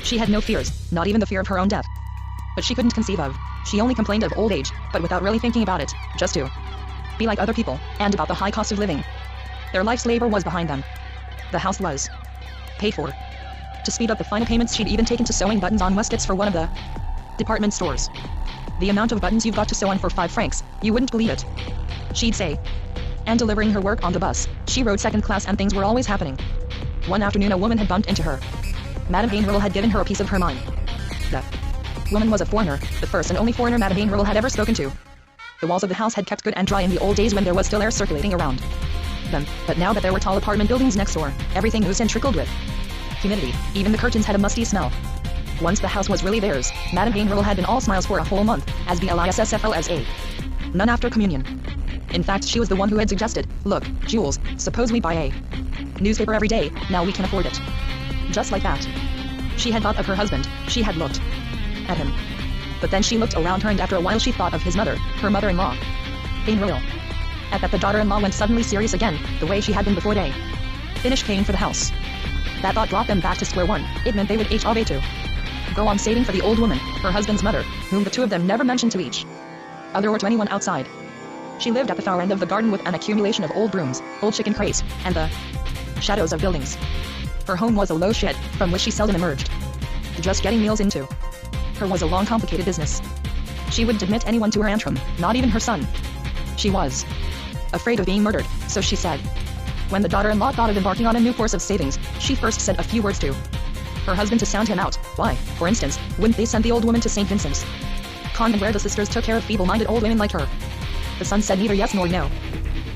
She had no fears, not even the fear of her own death. But she couldn't conceive of She only complained of old age, but without really thinking about it, just to be like other people, and about the high cost of living. Their life's labor was behind them. The house was paid for. To speed up the final payments, she'd even taken to sewing buttons on muskets for one of the department stores. The amount of buttons you've got to sew on for 5 francs, you wouldn't believe it, she'd say. And delivering her work on the bus, she rode second class and things were always happening. One afternoon a woman had bumped into her. Madame Vainril had given her a piece of her mind. The woman was a foreigner, the first and only foreigner Madame Vainril had ever spoken to. The walls of the house had kept good and dry in the old days when there was still air circulating around them, but now that there were tall apartment buildings next door, everything oozed and trickled with humidity. Even the curtains had a musty smell. Once the house was really theirs, Madame Vainril had been all smiles for a whole month, as BLISSFLSA. None after communion. In fact, she was the one who had suggested, look, Jules, suppose we buy a newspaper every day, now we can afford it. Just like that. She had thought of her husband, she had looked at him. But then she looked around her and after a while she thought of his mother, her mother-in-law, Vainril. At that the daughter-in-law went suddenly serious again, the way she had been before they finished paying for the house. That thought brought them back to square one. It meant they would each to go on saving for the old woman, her husband's mother, whom the two of them never mentioned to each other or to anyone outside. She lived at the far end of the garden with an accumulation of old brooms, old chicken crates, and the shadows of buildings. Her home was a low shed, from which she seldom emerged. Just getting meals into her was a long complicated business. She wouldn't admit anyone to her antrim, not even her son. She was afraid of being murdered, so she said. When the daughter-in-law thought of embarking on a new course of savings, she first said a few words to her husband to sound him out. Why, for instance, wouldn't they send the old woman to St. Vincent's convent where the sisters took care of feeble-minded old women like her? The son said neither yes nor no.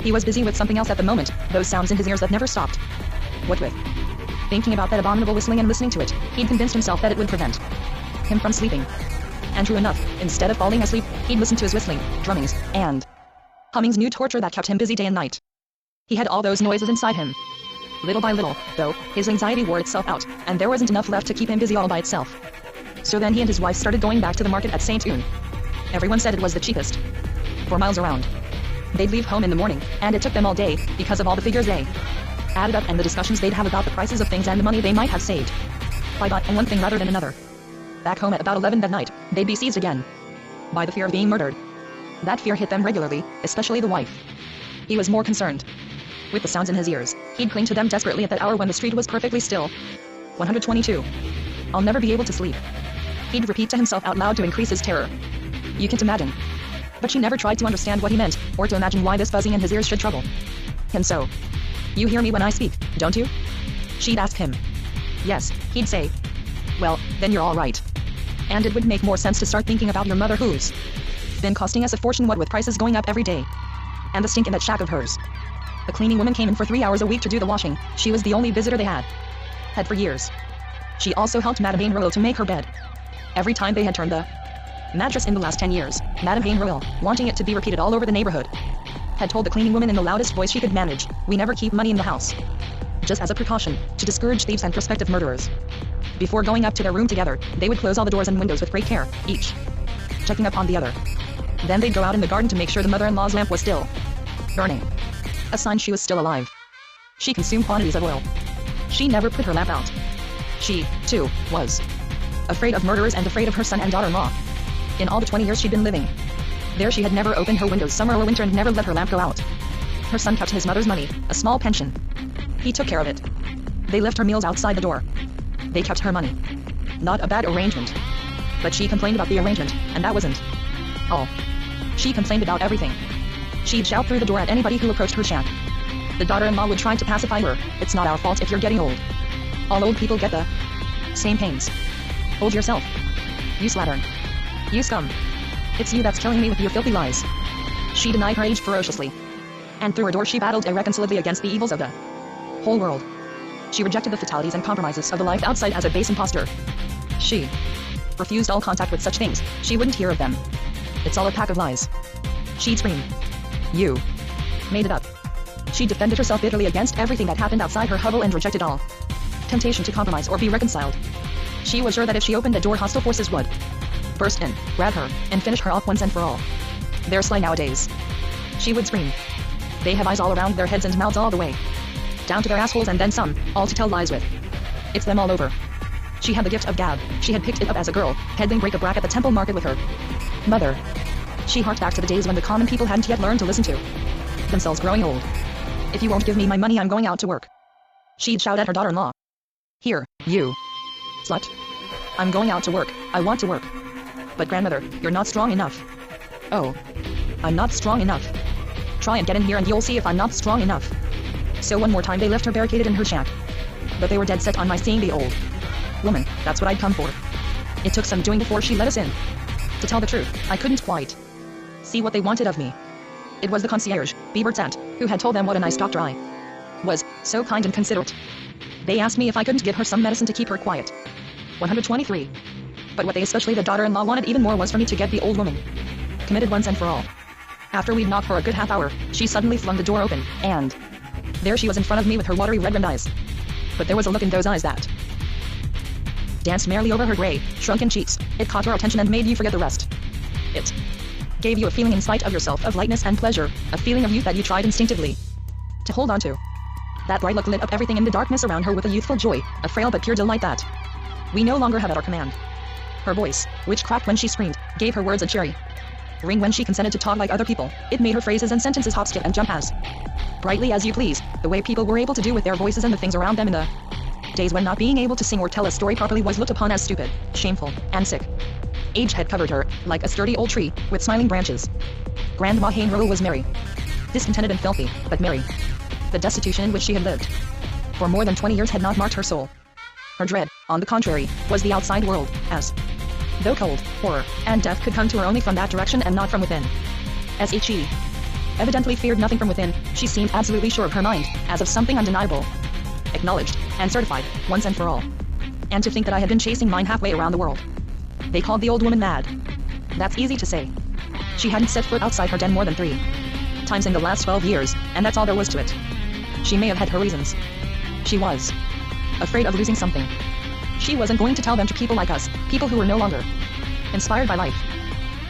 He was busy with something else at the moment, those sounds in his ears that never stopped. What with thinking about that abominable whistling and listening to it, he'd convinced himself that it would prevent him from sleeping. And true enough, instead of falling asleep, he'd listen to his whistling, drummings, and hummings, new torture that kept him busy day and night. He had all those noises inside him. Little by little, though, his anxiety wore itself out, and there wasn't enough left to keep him busy all by itself. So then he and his wife started going back to the market at Saint Ouen. Everyone said it was the cheapest 4 miles around. They'd leave home in the morning, and it took them all day, because of all the figures they added up and the discussions they'd have about the prices of things and the money they might have saved by buying one thing rather than another. Back home at about 11 that night, they'd be seized again by the fear of being murdered. That fear hit them regularly, especially the wife. He was more concerned with the sounds in his ears. He'd cling to them desperately at that hour when the street was perfectly still. 122. I'll never be able to sleep. He'd repeat to himself out loud to increase his terror. You can't imagine. But she never tried to understand what he meant, or to imagine why this buzzing in his ears should trouble him so. You hear me when I speak, don't you? She'd ask him. Yes, he'd say. Well, then you're all right. And it would make more sense to start thinking about your mother who's been costing us a fortune, what with prices going up every day. And the stink in that shack of hers. The cleaning woman came in for 3 hours a week to do the washing. She was the only visitor they had for years. She also helped Madame Vainril to make her bed. Every time they had turned the mattress in the last 10 years, Madame Vainril, wanting it to be repeated all over the neighborhood, had told the cleaning woman in the loudest voice she could manage, we never keep money in the house. Just as a precaution, to discourage thieves and prospective murderers. Before going up to their room together, they would close all the doors and windows with great care, each checking upon the other. Then they'd go out in the garden to make sure the mother-in-law's lamp was still burning. A sign she was still alive. She consumed quantities of oil. She never put her lamp out. She, too, was afraid of murderers and afraid of her son and daughter-in-law. In all the 20 years she'd been living there, she had never opened her windows summer or winter and never let her lamp go out. Her son kept his mother's money, a small pension. He took care of it. They left her meals outside the door. They kept her money. Not a bad arrangement. But she complained about the arrangement, and that wasn't all. She complained about everything. She'd shout through the door at anybody who approached her shack. The daughter-in-law would try to pacify her. It's not our fault if you're getting old. All old people get the same pains. Hold yourself. You slattern. You scum. It's you that's killing me with your filthy lies. She denied her age ferociously. And through her door she battled irreconcilably against the evils of the whole world. She rejected the fatalities and compromises of the life outside as a base impostor. She refused all contact with such things. She wouldn't hear of them. It's all a pack of lies. She'd scream. You made it up. She defended herself bitterly against everything that happened outside her hovel and rejected all temptation to compromise or be reconciled. She was sure that if she opened the door, hostile forces would burst in, grab her, and finish her off once and for all. They're sly nowadays. She would scream. They have eyes all around their heads and mouths all the way down to their assholes and then some, all to tell lies with. It's them all over. She had the gift of gab. She had picked it up as a girl, peddling break-a-brack at the Temple Market with her Mother. She harked back to the days when the common people hadn't yet learned to listen to themselves growing old. If you won't give me my money, I'm going out to work. She'd shout at her daughter-in-law. Here, you slut. I'm going out to work, I want to work. But grandmother, you're not strong enough. Oh. I'm not strong enough. Try and get in here and you'll see if I'm not strong enough. So one more time they left her barricaded in her shack. But they were dead set on my seeing the old woman, that's what I'd come for. It took some doing before she let us in. To tell the truth, I couldn't quite see what they wanted of me. It was the concierge, Biebert's aunt, who had told them what a nice doctor I was, so kind and considerate. They asked me if I couldn't give her some medicine to keep her quiet. 123. But what they, especially the daughter-in-law, wanted even more was for me to get the old woman committed once and for all. After we'd knocked for a good half hour, she suddenly flung the door open, and there she was in front of me with her watery red-rimmed eyes. But there was a look in those eyes that danced merrily over her gray, shrunken cheeks. It caught her attention and made you forget the rest. It gave you a feeling in spite of yourself of lightness and pleasure, a feeling of youth that you tried instinctively to hold on to. That bright look lit up everything in the darkness around her with a youthful joy, a frail but pure delight that we no longer have at our command. Her voice, which cracked when she screamed, gave her words a cheery ring when she consented to talk like other people. It made her phrases and sentences hop, skip, and jump as brightly as you please, the way people were able to do with their voices and the things around them in the days when not being able to sing or tell a story properly was looked upon as stupid, shameful, and sick. Age had covered her, like a sturdy old tree, with smiling branches. Grandma Hainrul was merry. Discontented and filthy, but merry. The destitution in which she had lived for more than 20 years had not marked her soul. Her dread, on the contrary, was the outside world, as though cold, horror, and death could come to her only from that direction and not from within. As she evidently feared nothing from within, she seemed absolutely sure of her mind, as of something undeniable, acknowledged, and certified, once and for all. And to think that I had been chasing mine halfway around the world. They called the old woman mad. That's easy to say. She hadn't set foot outside her den more than 3 times in the last 12 years, and that's all there was to it. She may have had her reasons. She was afraid of losing something. She wasn't going to tell them to people like us, people who were no longer inspired by life.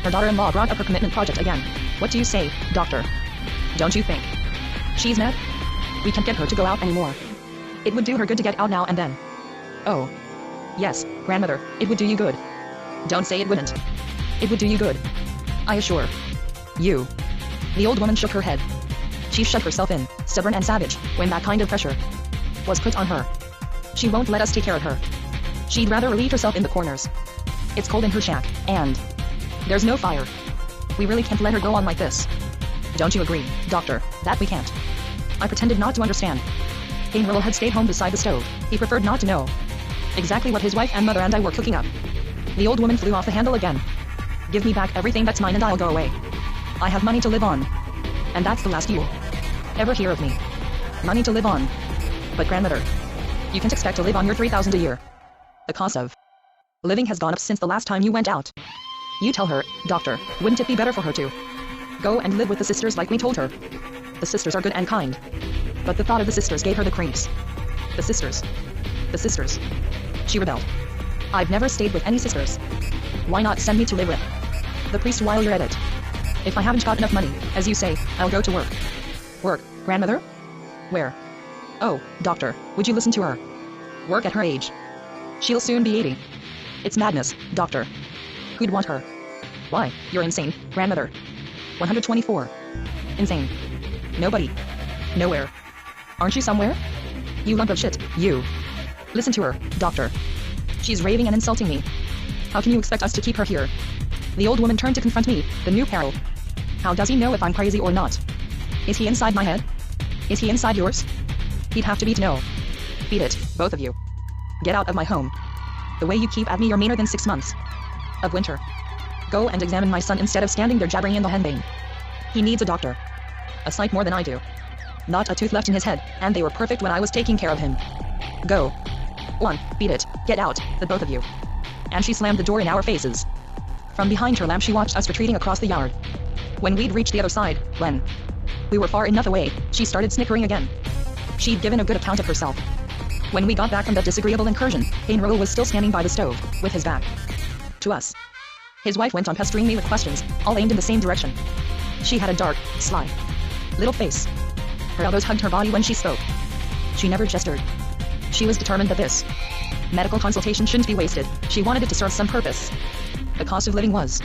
Her daughter-in-law brought up her commitment project again. What do you say, doctor? Don't you think she's mad? We can't get her to go out anymore. It would do her good to get out now and then. Oh. Yes, grandmother, it would do you good. Don't say it wouldn't. It would do you good. I assure you. The old woman shook her head. She shut herself in, stubborn and savage, when that kind of pressure was put on her. She won't let us take care of her. She'd rather relieve herself in the corners. It's cold in her shack, and there's no fire. We really can't let her go on like this. Don't you agree, doctor, that we can't? I pretended not to understand. Hainrul had stayed home beside the stove. He preferred not to know exactly what his wife and mother and I were cooking up. The old woman flew off the handle again. Give me back everything that's mine and I'll go away. I have money to live on. And that's the last you'll ever hear of me. Money to live on. But grandmother, you can't expect to live on your 3,000 a year. The cost of living has gone up since the last time you went out. You tell her, doctor, wouldn't it be better for her to go and live with the sisters like we told her? The sisters are good and kind. But the thought of the sisters gave her the creeps. The sisters. The sisters. She rebelled. I've never stayed with any sisters. Why not send me to live with the priest while you're at it? If I haven't got enough money, as you say, I'll go to work. Work, grandmother? Where? Oh, doctor, would you listen to her? Work at her age. She'll soon be 80. It's madness, doctor. Who'd want her? Why, you're insane, grandmother. 124. Insane. Nobody. Nowhere. Aren't you somewhere? You lump of shit, you. Listen to her, doctor. She's raving and insulting me. How can you expect us to keep her here? The old woman turned to confront me, the new peril. How does he know if I'm crazy or not? Is he inside my head? Is he inside yours? He'd have to be to know. Beat it, both of you. Get out of my home. The way you keep at me, you're meaner than 6 months of winter. Go and examine my son instead of standing there jabbering in the henbane. He needs a doctor. A sight more than I do. Not a tooth left in his head, and they were perfect when I was taking care of him. Go. One, beat it, get out, the both of you. And she slammed the door in our faces. From behind her lamp she watched us retreating across the yard. When we'd reached the other side, when we were far enough away, she started snickering again. She'd given a good account of herself. When we got back from that disagreeable incursion, Hainrul was still standing by the stove, with his back to us. His wife went on pestering me with questions, all aimed in the same direction. She had a dark, sly little face. Her elbows hugged her body when she spoke. She never gestured. She was determined that this medical consultation shouldn't be wasted. She wanted it to serve some purpose. The cost of living was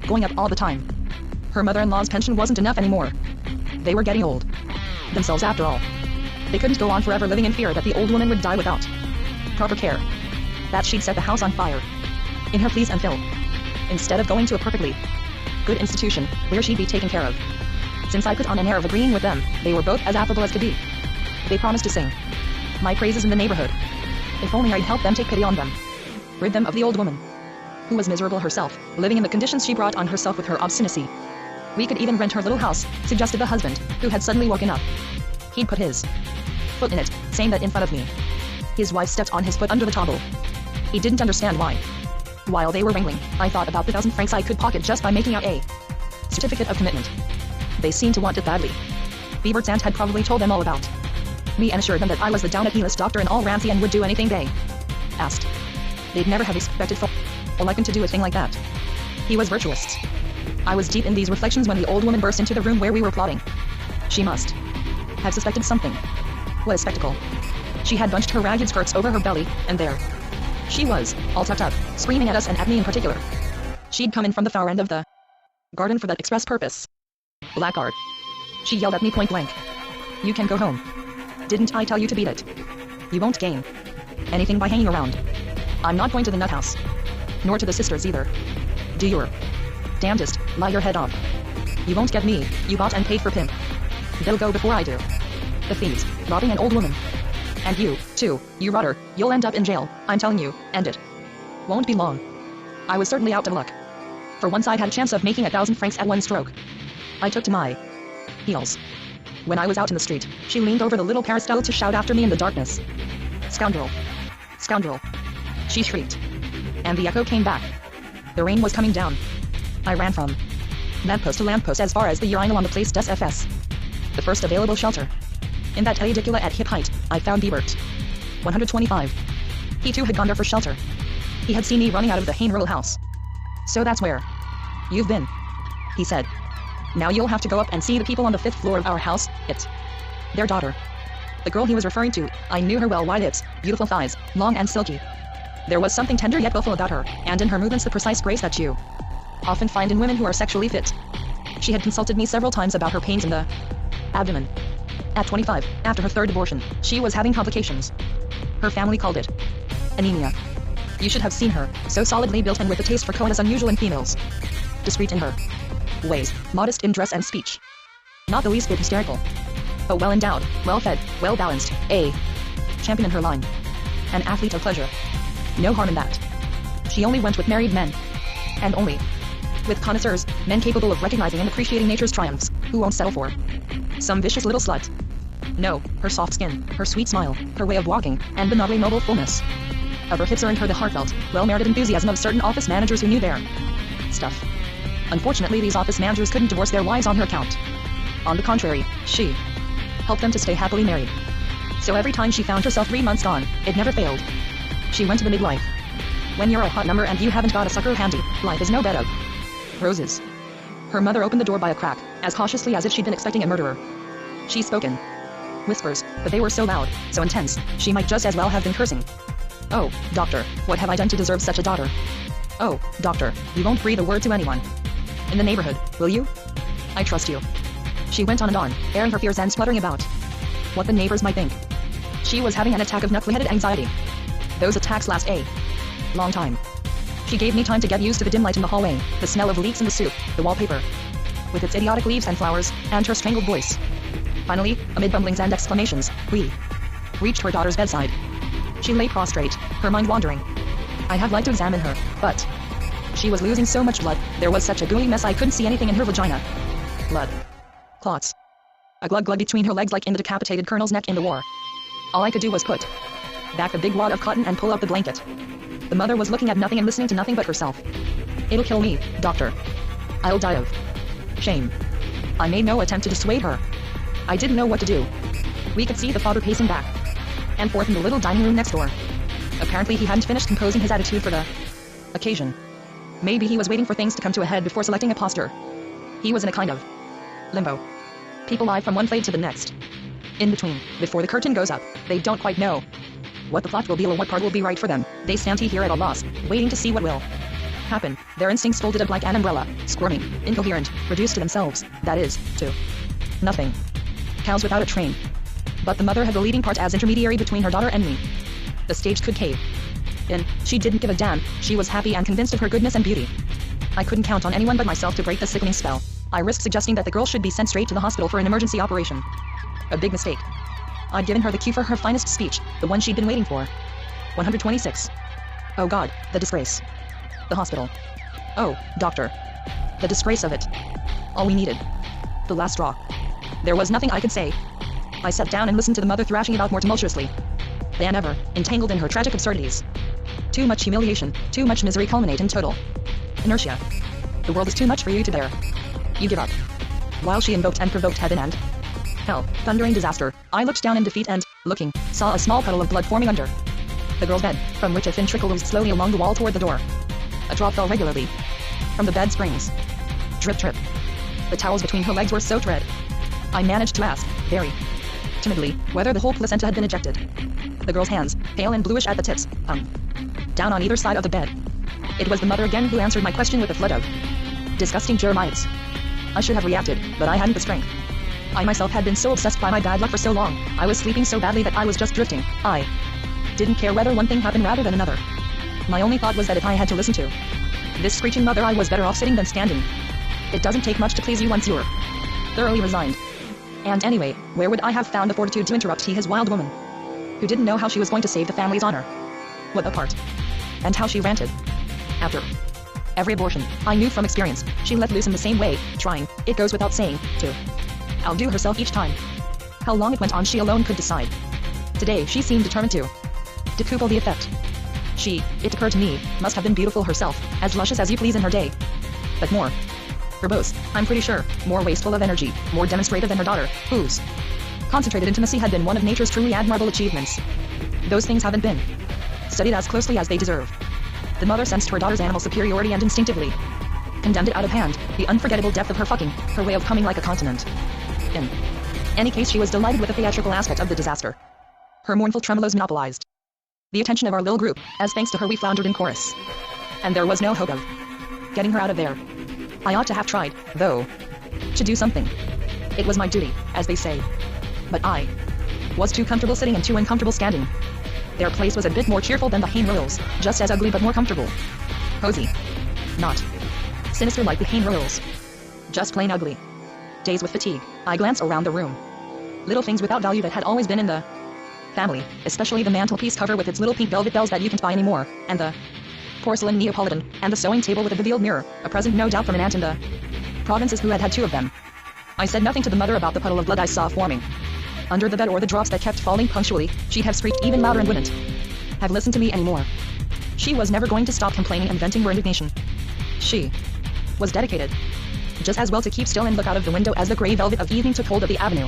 going up all the time. Her mother-in-law's pension wasn't enough anymore. They were getting old themselves after all. They couldn't go on forever living in fear that the old woman would die without proper care, that she'd set the house on fire in her pleas and fill, instead of going to a perfectly good institution where she'd be taken care of. Since I put on an air of agreeing with them, they were both as affable as could be. They promised to sing my praises in the neighborhood. If only I'd help them take pity on them, rid them of the old woman, who was miserable herself, living in the conditions she brought on herself with her obstinacy. We could even rent her little house, suggested the husband, who had suddenly woken up. He'd put his foot in it, saying that in front of me. His wife stepped on his foot under the table. He didn't understand why. While they were wrangling, I thought about the 1,000 francs I could pocket just by making out a certificate of commitment. They seemed to want it badly. Biebert's aunt had probably told them all about me and assured them that I was the down-at-heel-list doctor in all Ramsey and would do anything they asked. They'd never have expected or like him to do a thing like that. He was virtuous. I was deep in these reflections when the old woman burst into the room where we were plotting. She must have suspected something. What a spectacle. She had bunched her ragged skirts over her belly, and there she was, all tucked up, screaming at us and at me in particular. She'd come in from the far end of the garden for that express purpose. Blackguard. She yelled at me point blank. You can go home. Didn't I tell you to beat it? You won't gain anything by hanging around. I'm not going to the nut house. Nor to the sisters either. Do your damnedest, lie your head off. You won't get me, you bought and paid for pimp. They'll go before I do. The thieves, robbing an old woman. And you, too, you rotter, you'll end up in jail, I'm telling you, and it won't be long. I was certainly out of luck. For once I'd had a chance of making 1,000 francs at one stroke. I took to my heels. When I was out in the street, she leaned over the little peristyle to shout after me in the darkness. Scoundrel! Scoundrel! She shrieked. And the echo came back. The rain was coming down. I ran from lamppost to lamppost as far as the urinal on the Place des FS. The first available shelter. In that edicula at hip height, I found Biebert. 125. He too had gone there for shelter. He had seen me running out of the Hain-Rural house. So that's where you've been, he said. Now you'll have to go up and see the people on the 5th floor of our house, it's their daughter. The girl he was referring to, I knew her well, wide hips, beautiful thighs, long and silky. There was something tender yet willful about her, and in her movements the precise grace that you often find in women who are sexually fit. She had consulted me several times about her pains in the abdomen. At 25, after her 3rd abortion, she was having complications. Her family called it anemia. You should have seen her, so solidly built and with a taste for color as unusual in females. Discreet in her ways, modest in dress and speech. Not the least bit hysterical. But well endowed, well fed, well balanced, a champion in her line. An athlete of pleasure. No harm in that. She only went with married men. And only with connoisseurs, men capable of recognizing and appreciating nature's triumphs, who won't settle for some vicious little slut. No, her soft skin, her sweet smile, her way of walking, and the noble noble fullness of her hips earned her the heartfelt, well-merited enthusiasm of certain office managers who knew their stuff. Unfortunately, these office managers couldn't divorce their wives on her account. On the contrary, she helped them to stay happily married. So every time she found herself 3 months gone, it never failed. She went to the midwife. When you're a hot number and you haven't got a sucker handy, life is no bed of roses. Her mother opened the door by a crack, as cautiously as if she'd been expecting a murderer. She spoke in whispers, but they were so loud, so intense, she might just as well have been cursing. Oh, doctor, what have I done to deserve such a daughter? Oh, doctor, you won't breathe a word to anyone in the neighborhood, will you? I trust you. She went on and on, airing her fears and spluttering about what the neighbors might think. She was having an attack of knuckle-headed anxiety. Those attacks last a long time. She gave me time to get used to the dim light in the hallway, the smell of leeks in the soup, the wallpaper with its idiotic leaves and flowers, and her strangled voice. Finally, amid bumblings and exclamations, we reached her daughter's bedside. She lay prostrate, her mind wandering. I had liked to examine her, but she was losing so much blood, there was such a gooey mess I couldn't see anything in her vagina. Blood. Clots. A glug-glug between her legs like in the decapitated colonel's neck in the war. All I could do was put back the big wad of cotton and pull up the blanket. The mother was looking at nothing and listening to nothing but herself. It'll kill me, doctor. I'll die of shame. I made no attempt to dissuade her. I didn't know what to do. We could see the father pacing back and forth in the little dining room next door. Apparently he hadn't finished composing his attitude for the occasion. Maybe he was waiting for things to come to a head before selecting a posture. He was in a kind of limbo. People lie from one fade to the next. In between, before the curtain goes up, they don't quite know what the plot will be or what part will be right for them. They stand here at a loss, waiting to see what will happen, their instincts folded up like an umbrella, squirming, incoherent, reduced to themselves, that is, to nothing. Cows without a train. But the mother had the leading part as intermediary between her daughter and me. The stage could cave in. She didn't give a damn. She was happy and convinced of her goodness and beauty. I couldn't count on anyone but myself to break the sickening spell. I risked suggesting that the girl should be sent straight to the hospital for an emergency operation. A big mistake. I'd given her the cue for her finest speech, the one she'd been waiting for. 126. Oh God, the disgrace. The hospital. Oh, doctor. The disgrace of it. All we needed. The last straw. There was nothing I could say. I sat down and listened to the mother thrashing about more tumultuously than ever, entangled in her tragic absurdities. Too much humiliation, too much misery culminate in total inertia. The world is too much for you to bear. You give up. While she invoked and provoked heaven and hell, thundering disaster, I looked down in defeat and, looking, saw a small puddle of blood forming under the girl's bed, from which a thin trickle oozed slowly along the wall toward the door. A drop fell regularly from the bed springs. Drip, drip. The towels between her legs were soaked red. I managed to ask, very timidly, whether the whole placenta had been ejected. The girl's hands, pale and bluish at the tips, hung down on either side of the bed. It was the mother again who answered my question with a flood of disgusting Jeremiads. I should have reacted, but I hadn't the strength. I myself had been so obsessed by my bad luck for so long, I was sleeping so badly that I was just drifting. I didn't care whether one thing happened rather than another. My only thought was that if I had to listen to this screeching mother, I was better off sitting than standing. It doesn't take much to please you once you're thoroughly resigned. And anyway, where would I have found the fortitude to interrupt his wild woman, who didn't know how she was going to save the family's honor? What a part. And how she ranted. After every abortion, I knew from experience, she let loose in the same way, trying, it goes without saying, to outdo herself each time. How long it went on she alone could decide. Today she seemed determined to decouple the effect. She, it occurred to me, must have been beautiful herself, as luscious as you please in her day. But more verbose, I'm pretty sure, more wasteful of energy, more demonstrative than her daughter, whose concentrated intimacy had been one of nature's truly admirable achievements. Those things haven't been studied as closely as they deserve. The mother sensed her daughter's animal superiority and instinctively condemned it out of hand, the unforgettable depth of her fucking, her way of coming like a continent. In any case, she was delighted with the theatrical aspect of the disaster. Her mournful tremolos monopolized the attention of our little group, as thanks to her we floundered in chorus. And there was no hope of getting her out of there. I ought to have tried, though, to do something. It was my duty, as they say. But I was too comfortable sitting and too uncomfortable standing. Their place was a bit more cheerful than the Hayne Royals, just as ugly but more comfortable. Cozy. Not sinister like the Hayne Royals. Just plain ugly. Dazed with fatigue, I glanced around the room. Little things without value that had always been in the family, especially the mantelpiece cover with its little pink velvet bells that you can't buy anymore, and the porcelain Neapolitan, and the sewing table with a beveled mirror, a present no doubt from an aunt in the provinces who had had two of them. I said nothing to the mother about the puddle of blood I saw forming under the bed or the drops that kept falling punctually. She'd have shrieked even louder and wouldn't have listened to me anymore. She was never going to stop complaining and venting her indignation. She was dedicated just as well to keep still and look out of the window as the gray velvet of evening took hold of the avenue.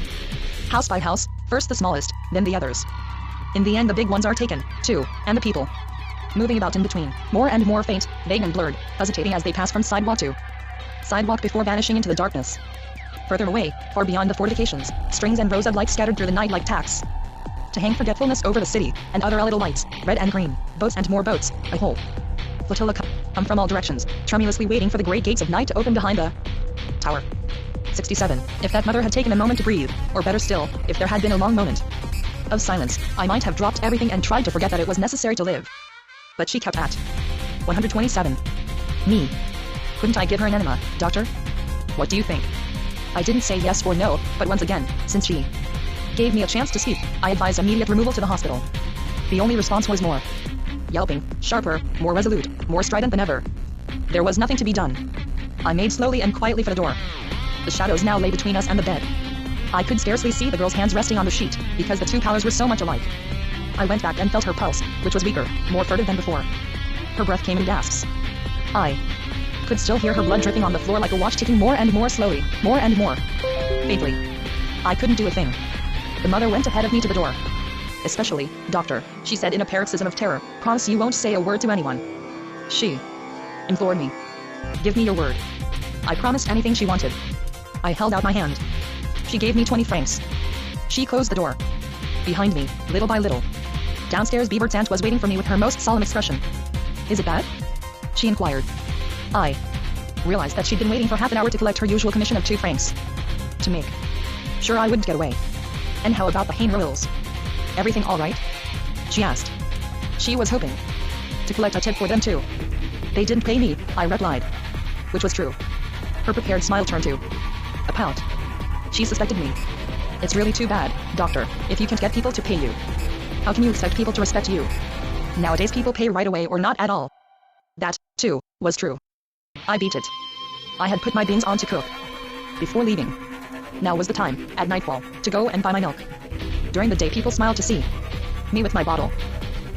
House by house, first the smallest, then the others. In the end the big ones are taken, too, and the people moving about in between, more and more faint, vague and blurred, hesitating as they pass from sidewalk to sidewalk before vanishing into the darkness. Further away, far beyond the fortifications, strings and rows of lights scattered through the night like tacks to hang forgetfulness over the city, and other little lights, red and green, boats and more boats, a whole flotilla come from all directions, tremulously waiting for the great gates of night to open behind the tower. 67. If that mother had taken a moment to breathe, or better still, if there had been a long moment of silence, I might have dropped everything and tried to forget that it was necessary to live. But she kept at 127. Me. Couldn't I give her an enema, doctor? What do you think? I didn't say yes or no, but once again, since she gave me a chance to speak, I advised immediate removal to the hospital. The only response was more yelping, sharper, more resolute, more strident than ever. There was nothing to be done. I made slowly and quietly for the door. The shadows now lay between us and the bed. I could scarcely see the girl's hands resting on the sheet, because the two pallors were so much alike. I went back and felt her pulse, which was weaker, more furtive than before. Her breath came in gasps. I could still hear her blood dripping on the floor like a watch ticking more and more slowly, more and more faintly. I couldn't do a thing. The mother went ahead of me to the door. Especially, doctor, she said in a paroxysm of terror, promise you won't say a word to anyone. She implored me. Give me your word. I promised anything she wanted. I held out my hand. She gave me 20 francs. She closed the door behind me, little by little. Downstairs Biebert's aunt was waiting for me with her most solemn expression. Is it bad? She inquired. I realized that she'd been waiting for half an hour to collect her usual commission of 2 francs. To make sure I wouldn't get away. And how about the Hain Royals? Everything all right? She asked. She was hoping to collect a tip for them too. They didn't pay me, I replied. Which was true. Her prepared smile turned to a pout. She suspected me. It's really too bad, doctor, if you can't get people to pay you. How can you expect people to respect you? Nowadays people pay right away or not at all. That, too, was true. I beat it. I had put my beans on to cook before leaving. Now was the time, at nightfall, to go and buy my milk. During the day people smiled to see me with my bottle.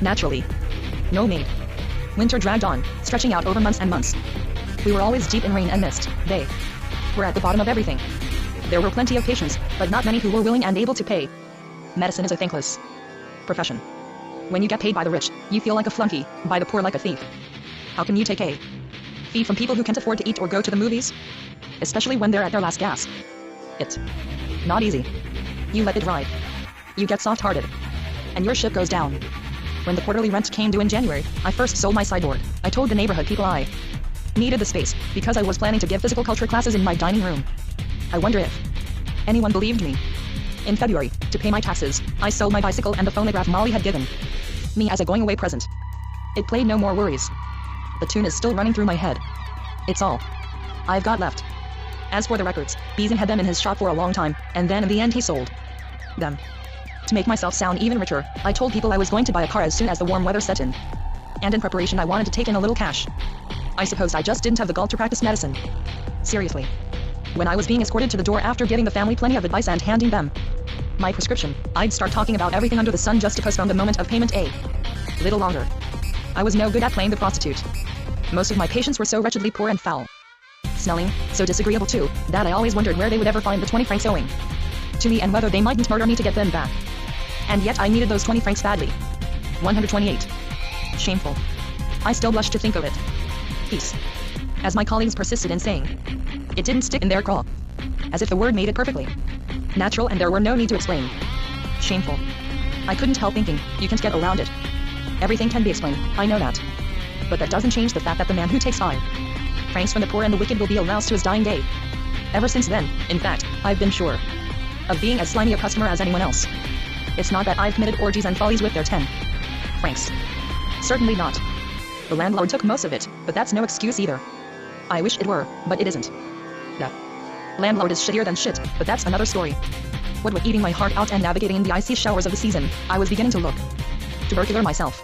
Naturally. No maid. Winter dragged on, stretching out over months and months. We were always deep in rain and mist. They were at the bottom of everything. There were plenty of patients, but not many who were willing and able to pay. Medicine is a thankless profession. When you get paid by the rich, you feel like a flunky, by the poor like a thief. How can you take a fee from people who can't afford to eat or go to the movies? Especially when they're at their last gasp. It's not easy. You let it ride. You get soft-hearted. And your ship goes down. When the quarterly rent came due in January, I first sold my sideboard. I told the neighborhood people I needed the space, because I was planning to give physical culture classes in my dining room. I wonder if anyone believed me. In February, to pay my taxes, I sold my bicycle and the phonograph Molly had given me as a going-away present. It played No More Worries. The tune is still running through my head. It's all I've got left. As for the records, Beeson had them in his shop for a long time, and then in the end he sold them. To make myself sound even richer, I told people I was going to buy a car as soon as the warm weather set in. And in preparation I wanted to take in a little cash. I suppose I just didn't have the gall to practice medicine seriously. When I was being escorted to the door after giving the family plenty of advice and handing them my prescription, I'd start talking about everything under the sun just to postpone the moment of payment a little longer. I was no good at playing the prostitute. Most of my patients were so wretchedly poor and foul smelling, so disagreeable too, that I always wondered where they would ever find the 20 francs owing to me and whether they mightn't murder me to get them back. And yet I needed those 20 francs badly. 128. Shameful. I still blush to think of it. Peace. As my colleagues persisted in saying. It didn't stick in their craw. As if the word made it perfectly natural and there were no need to explain. Shameful. I couldn't help thinking, you can't get around it. Everything can be explained, I know that. But that doesn't change the fact that the man who takes 5 francs from the poor and the wicked will be aroused to his dying day. Ever since then, in fact, I've been sure of being as slimy a customer as anyone else. It's not that I've committed orgies and follies with their 10 francs. Certainly not. The landlord took most of it, but that's no excuse either. I wish it were, but it isn't. The landlord is shittier than shit, but that's another story. What with eating my heart out and navigating the icy showers of the season, I was beginning to look tubercular myself.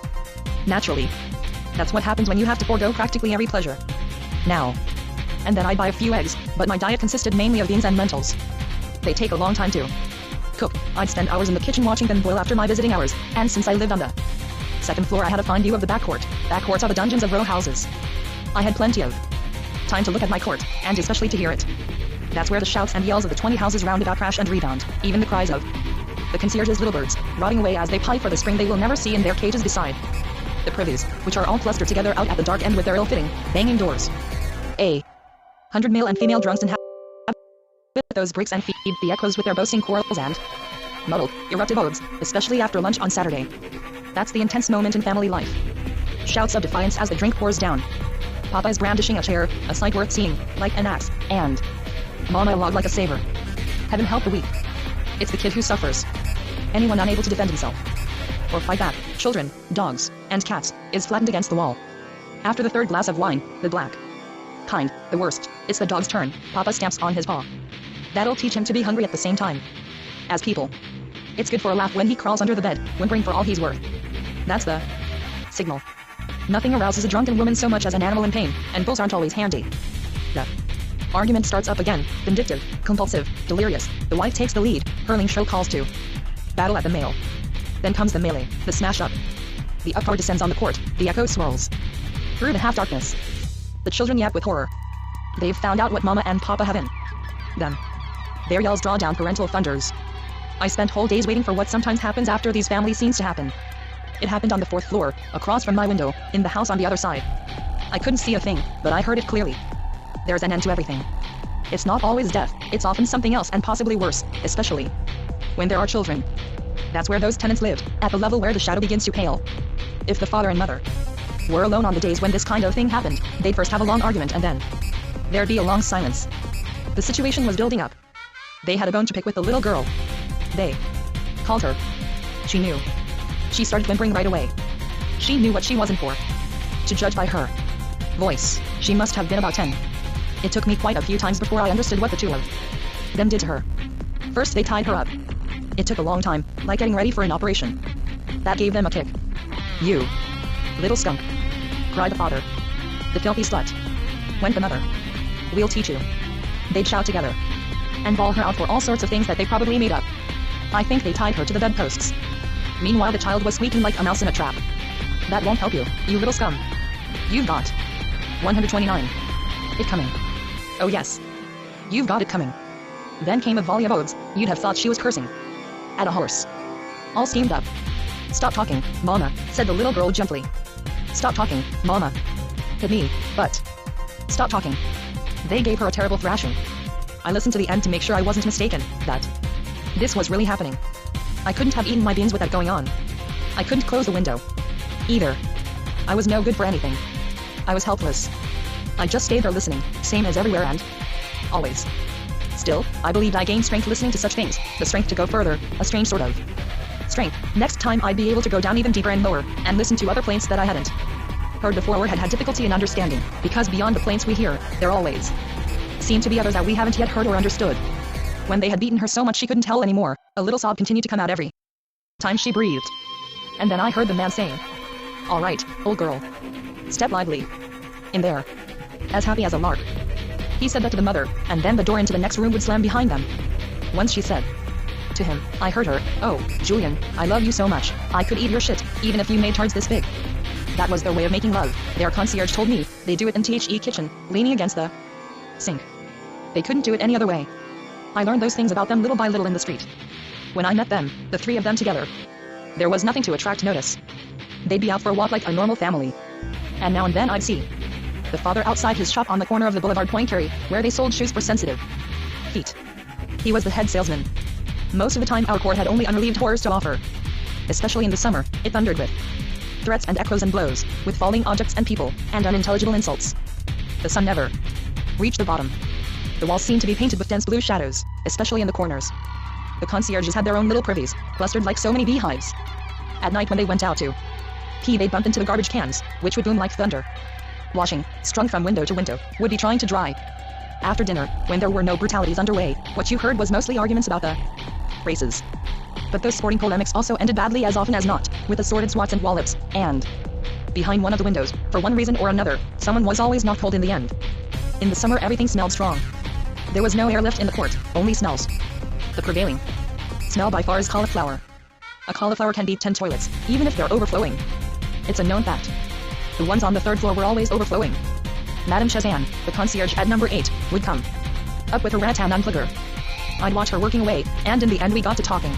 Naturally. That's what happens when you have to forego practically every pleasure. Now and then I'd buy a few eggs, but my diet consisted mainly of beans and lentils. They take a long time to cook. I'd spend hours in the kitchen watching them boil after my visiting hours, and since I lived on the 2nd floor I had a fine view of the back court. Back courts are the dungeons of row houses. I had plenty of time to look at my court, and especially to hear it. That's where the shouts and yells of the 20 houses round about crash and rebound, even the cries of the concierge's little birds, rotting away as they pie for the spring they will never see in their cages beside the privies, which are all clustered together out at the dark end with their ill-fitting, banging doors. 100 male and female drunks inhabit those bricks and feed the echoes with their boasting quarrels and muddled, eruptive oaths, especially after lunch on Saturday. That's the intense moment in family life. Shouts of defiance as the drink pours down. Papa is brandishing a chair, a sight worth seeing, like an axe, and Mama a log like a saber. Heaven help the weak. It's the kid who suffers. Anyone unable to defend himself or fight back, children, dogs, and cats, is flattened against the wall. After the 3rd glass of wine, the black kind, the worst, it's the dog's turn. Papa stamps on his paw. That'll teach him to be hungry at the same time as people. It's good for a laugh when he crawls under the bed, whimpering for all he's worth. That's the signal. Nothing arouses a drunken woman so much as an animal in pain, and bulls aren't always handy. The argument starts up again, vindictive, compulsive, delirious. The wife takes the lead, hurling show calls to battle at the male. Then comes the melee, the smash up. The uproar descends on the court, the echo swirls through the half-darkness. The children yap with horror. They've found out what Mama and Papa have in them. Their yells draw down parental thunders. I spent whole days waiting for what sometimes happens after these family scenes to happen. It happened on the 4th floor, across from my window, in the house on the other side. I couldn't see a thing, but I heard it clearly. There's an end to everything. It's not always death, it's often something else and possibly worse, especially when there are children. That's where those tenants lived, at the level where the shadow begins to pale. If the father and mother were alone on the days when this kind of thing happened. They'd first have a long argument and then there'd be a long silence. The situation was building up. They had a bone to pick with the little girl. They called her. She knew. She started whimpering right away. She knew what she was in for. To judge by her voice, she must have been about 10. It took me quite a few times before I understood what the two of them did to her. First they tied her up. It took a long time, like getting ready for an operation. That gave them a kick. "You little skunk," cried the father. "The filthy slut," went the mother. "We'll teach you." They'd shout together and bawl her out for all sorts of things that they probably made up. I think they tied her to the bedposts. Meanwhile the child was squeaking like a mouse in a trap. "That won't help you, you little scum. You've got 129 it coming. Oh yes, you've got it coming." Then came a volley of oaths. You'd have thought she was cursing at a horse. All steamed up. "Stop talking, Mama," said the little girl gently. "Stop talking, Mama. Hit me, but stop talking." They gave her a terrible thrashing. I listened to the end to make sure I wasn't mistaken, that this was really happening. I couldn't have eaten my beans with that going on. I couldn't close the window either. I was no good for anything. I was helpless. I just stayed there listening, same as everywhere and always. Still, I believed I gained strength listening to such things, the strength to go further, a strange sort of strength. Next time I'd be able to go down even deeper and lower, and listen to other plaints that I hadn't heard before or had difficulty in understanding, because beyond the plaints we hear, there always seem to be others that we haven't yet heard or understood. When they had beaten her so much she couldn't tell anymore, a little sob continued to come out every time she breathed. And then I heard the man saying, "All right, old girl. Step lively in there. As happy as a lark." He said that to the mother, and then the door into the next room would slam behind them. Once she said to him, I heard her, "Oh, Julian, I love you so much, I could eat your shit, even if you made tards this big." That was their way of making love. Their concierge told me, they do it in THE kitchen, leaning against the sink. They couldn't do it any other way. I learned those things about them little by little in the street. When I met them, the three of them together, there was nothing to attract notice. They'd be out for a walk like a normal family. And now and then I'd see the father outside his shop on the corner of the Boulevard Pointe-Carré, where they sold shoes for sensitive feet. He was the head salesman. Most of the time our court had only unrelieved horrors to offer. Especially in the summer, it thundered with threats and echoes and blows, with falling objects and people, and unintelligible insults. The sun never reached the bottom. The walls seemed to be painted with dense blue shadows, especially in the corners. The concierges had their own little privies, clustered like so many beehives. At night when they went out to pee they'd bump into the garbage cans, which would boom like thunder. Washing, strung from window to window, would be trying to dry. After dinner, when there were no brutalities underway, what you heard was mostly arguments about the races. But those sporting polemics also ended badly as often as not, with assorted swats and wallops, and behind one of the windows, for one reason or another, someone was always not cold in the end. In the summer everything smelled strong. There was no airlift in the court, only smells. The prevailing smell by far is cauliflower. A cauliflower can beat 10 toilets, even if they're overflowing. It's a known fact. The ones on the third floor were always overflowing. Madame Chazanne, the concierge at number 8, would come up with her rattan unplugger. I'd watch her working away, and in the end we got to talking.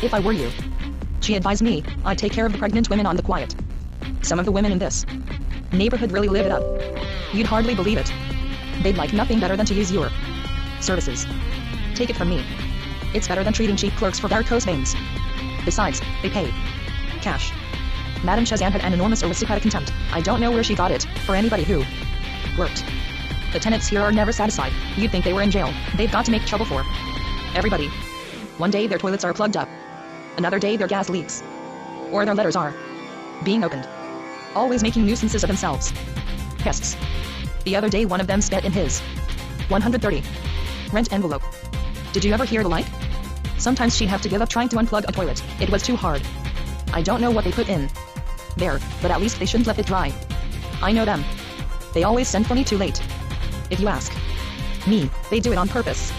If I were you, she advised me, I'd take care of the pregnant women on the quiet. Some of the women in this neighborhood really live it up. You'd hardly believe it. They'd like nothing better than to use your services. Take it from me. It's better than treating cheap clerks for varicose veins. Besides, they pay cash. Madame Chazanne had an enormous aristocratic contempt. I don't know where she got it, for anybody who worked. The tenants here are never satisfied. You'd think they were in jail. They've got to make trouble for everybody. One day their toilets are plugged up. Another day their gas leaks. Or their letters are being opened. Always making nuisances of themselves. Guests. The other day one of them spat in his 130 rent envelope. Did you ever hear the like? Sometimes she'd have to give up trying to unplug a toilet. It was too hard. I don't know what they put in there, but at least they shouldn't let it dry. I know them. They always send for me too late. If you ask me, they do it on purpose.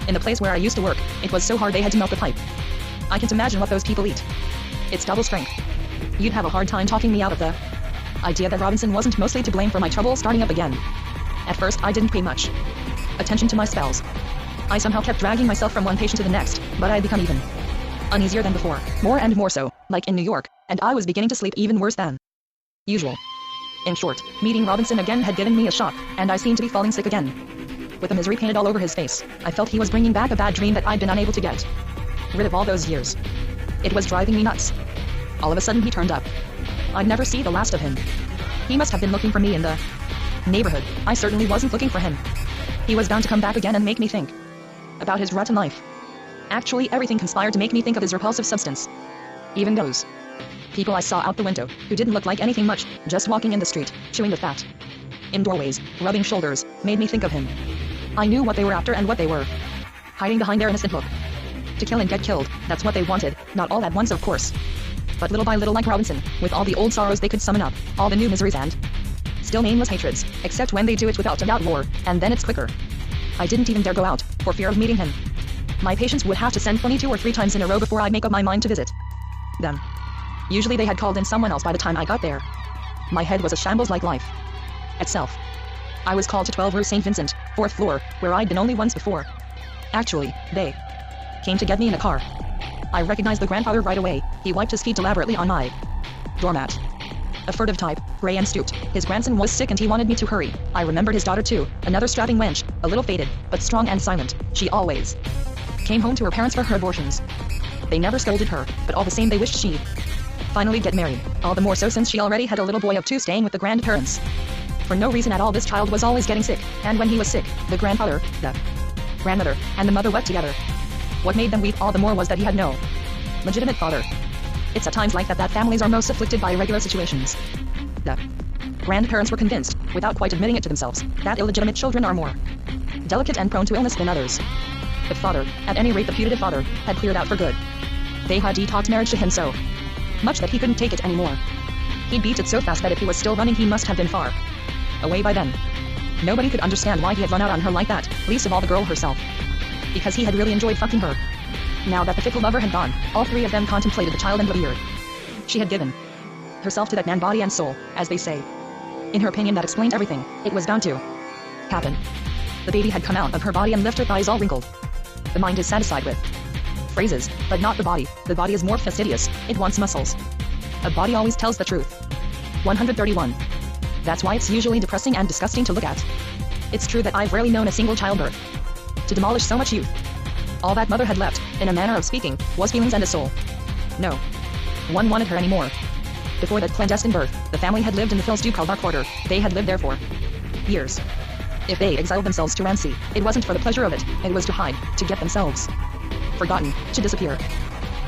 In the place where I used to work, it was so hard they had to melt the pipe. I can't imagine what those people eat. It's double strength. You'd have a hard time talking me out of the idea that Robinson wasn't mostly to blame for my trouble starting up again. At first I didn't pay much attention to my spells. I somehow kept dragging myself from one patient to the next, but I had become even uneasier than before, more and more so, like in New York, and I was beginning to sleep even worse than usual. In short, meeting Robinson again had given me a shock, and I seemed to be falling sick again. With the misery painted all over his face, I felt he was bringing back a bad dream that I'd been unable to get rid of all those years. It was driving me nuts. All of a sudden he turned up. I'd never see the last of him. He must have been looking for me in the neighborhood. I certainly wasn't looking for him. He was bound to come back again and make me think about his rotten life. Actually, everything conspired to make me think of his repulsive substance. Even those people I saw out the window, who didn't look like anything much, just walking in the street, chewing the fat in doorways, rubbing shoulders, made me think of him. I knew what they were after and what they were hiding behind their innocent look. To kill and get killed, that's what they wanted, not all at once of course. But little by little, like Robinson, with all the old sorrows they could summon up, all the new miseries and still nameless hatreds, except when they do it without a doubt war, and then it's quicker. I didn't even dare go out, for fear of meeting him. My patients would have to send 22 or 3 times in a row before I'd make up my mind to visit them. Usually they had called in someone else by the time I got there. My head was a shambles like life itself. I was called to 12 Rue St. Vincent, 4th floor, where I'd been only once before. Actually, they came to get me in a car. I recognized the grandfather right away. He wiped his feet elaborately on my doormat. A furtive type, gray and stooped. His grandson was sick and he wanted me to hurry. I remembered his daughter too, another strapping wench, a little faded, but strong and silent. She always came home to her parents for her abortions. They never scolded her, but all the same they wished she'd finally get married, all the more so since she already had a little boy of 2 staying with the grandparents. For no reason at all, this child was always getting sick, and when he was sick, the grandfather, the grandmother, and the mother wept together. What made them weep all the more was that he had no legitimate father. It's at times like that families are most afflicted by irregular situations. The grandparents were convinced, without quite admitting it to themselves, that illegitimate children are more delicate and prone to illness than others. But father, at any rate the putative father, had cleared out for good. They had detoxed marriage to him so much that he couldn't take it anymore. He beat it so fast that if he was still running he must have been far away by then. Nobody could understand why he had run out on her like that, least of all the girl herself. Because he had really enjoyed fucking her. Now that the fickle lover had gone, all 3 of them contemplated the child and the beard. She had given herself to that man body and soul, as they say. In her opinion that explained everything, it was bound to happen. The baby had come out of her body and left her thighs all wrinkled. The mind is satisfied with phrases, but not the body. The body is more fastidious, it wants muscles. A body always tells the truth. 131. That's why it's usually depressing and disgusting to look at. It's true that I've rarely known a single childbirth to demolish so much youth. All that mother had left, in a manner of speaking, was feelings and a soul. No one wanted her anymore. Before that clandestine birth, the family had lived in the Phil's Ducal quarter. They had lived there for years. If they exiled themselves to Rancy, it wasn't for the pleasure of it, it was to hide, to get themselves forgotten, to disappear.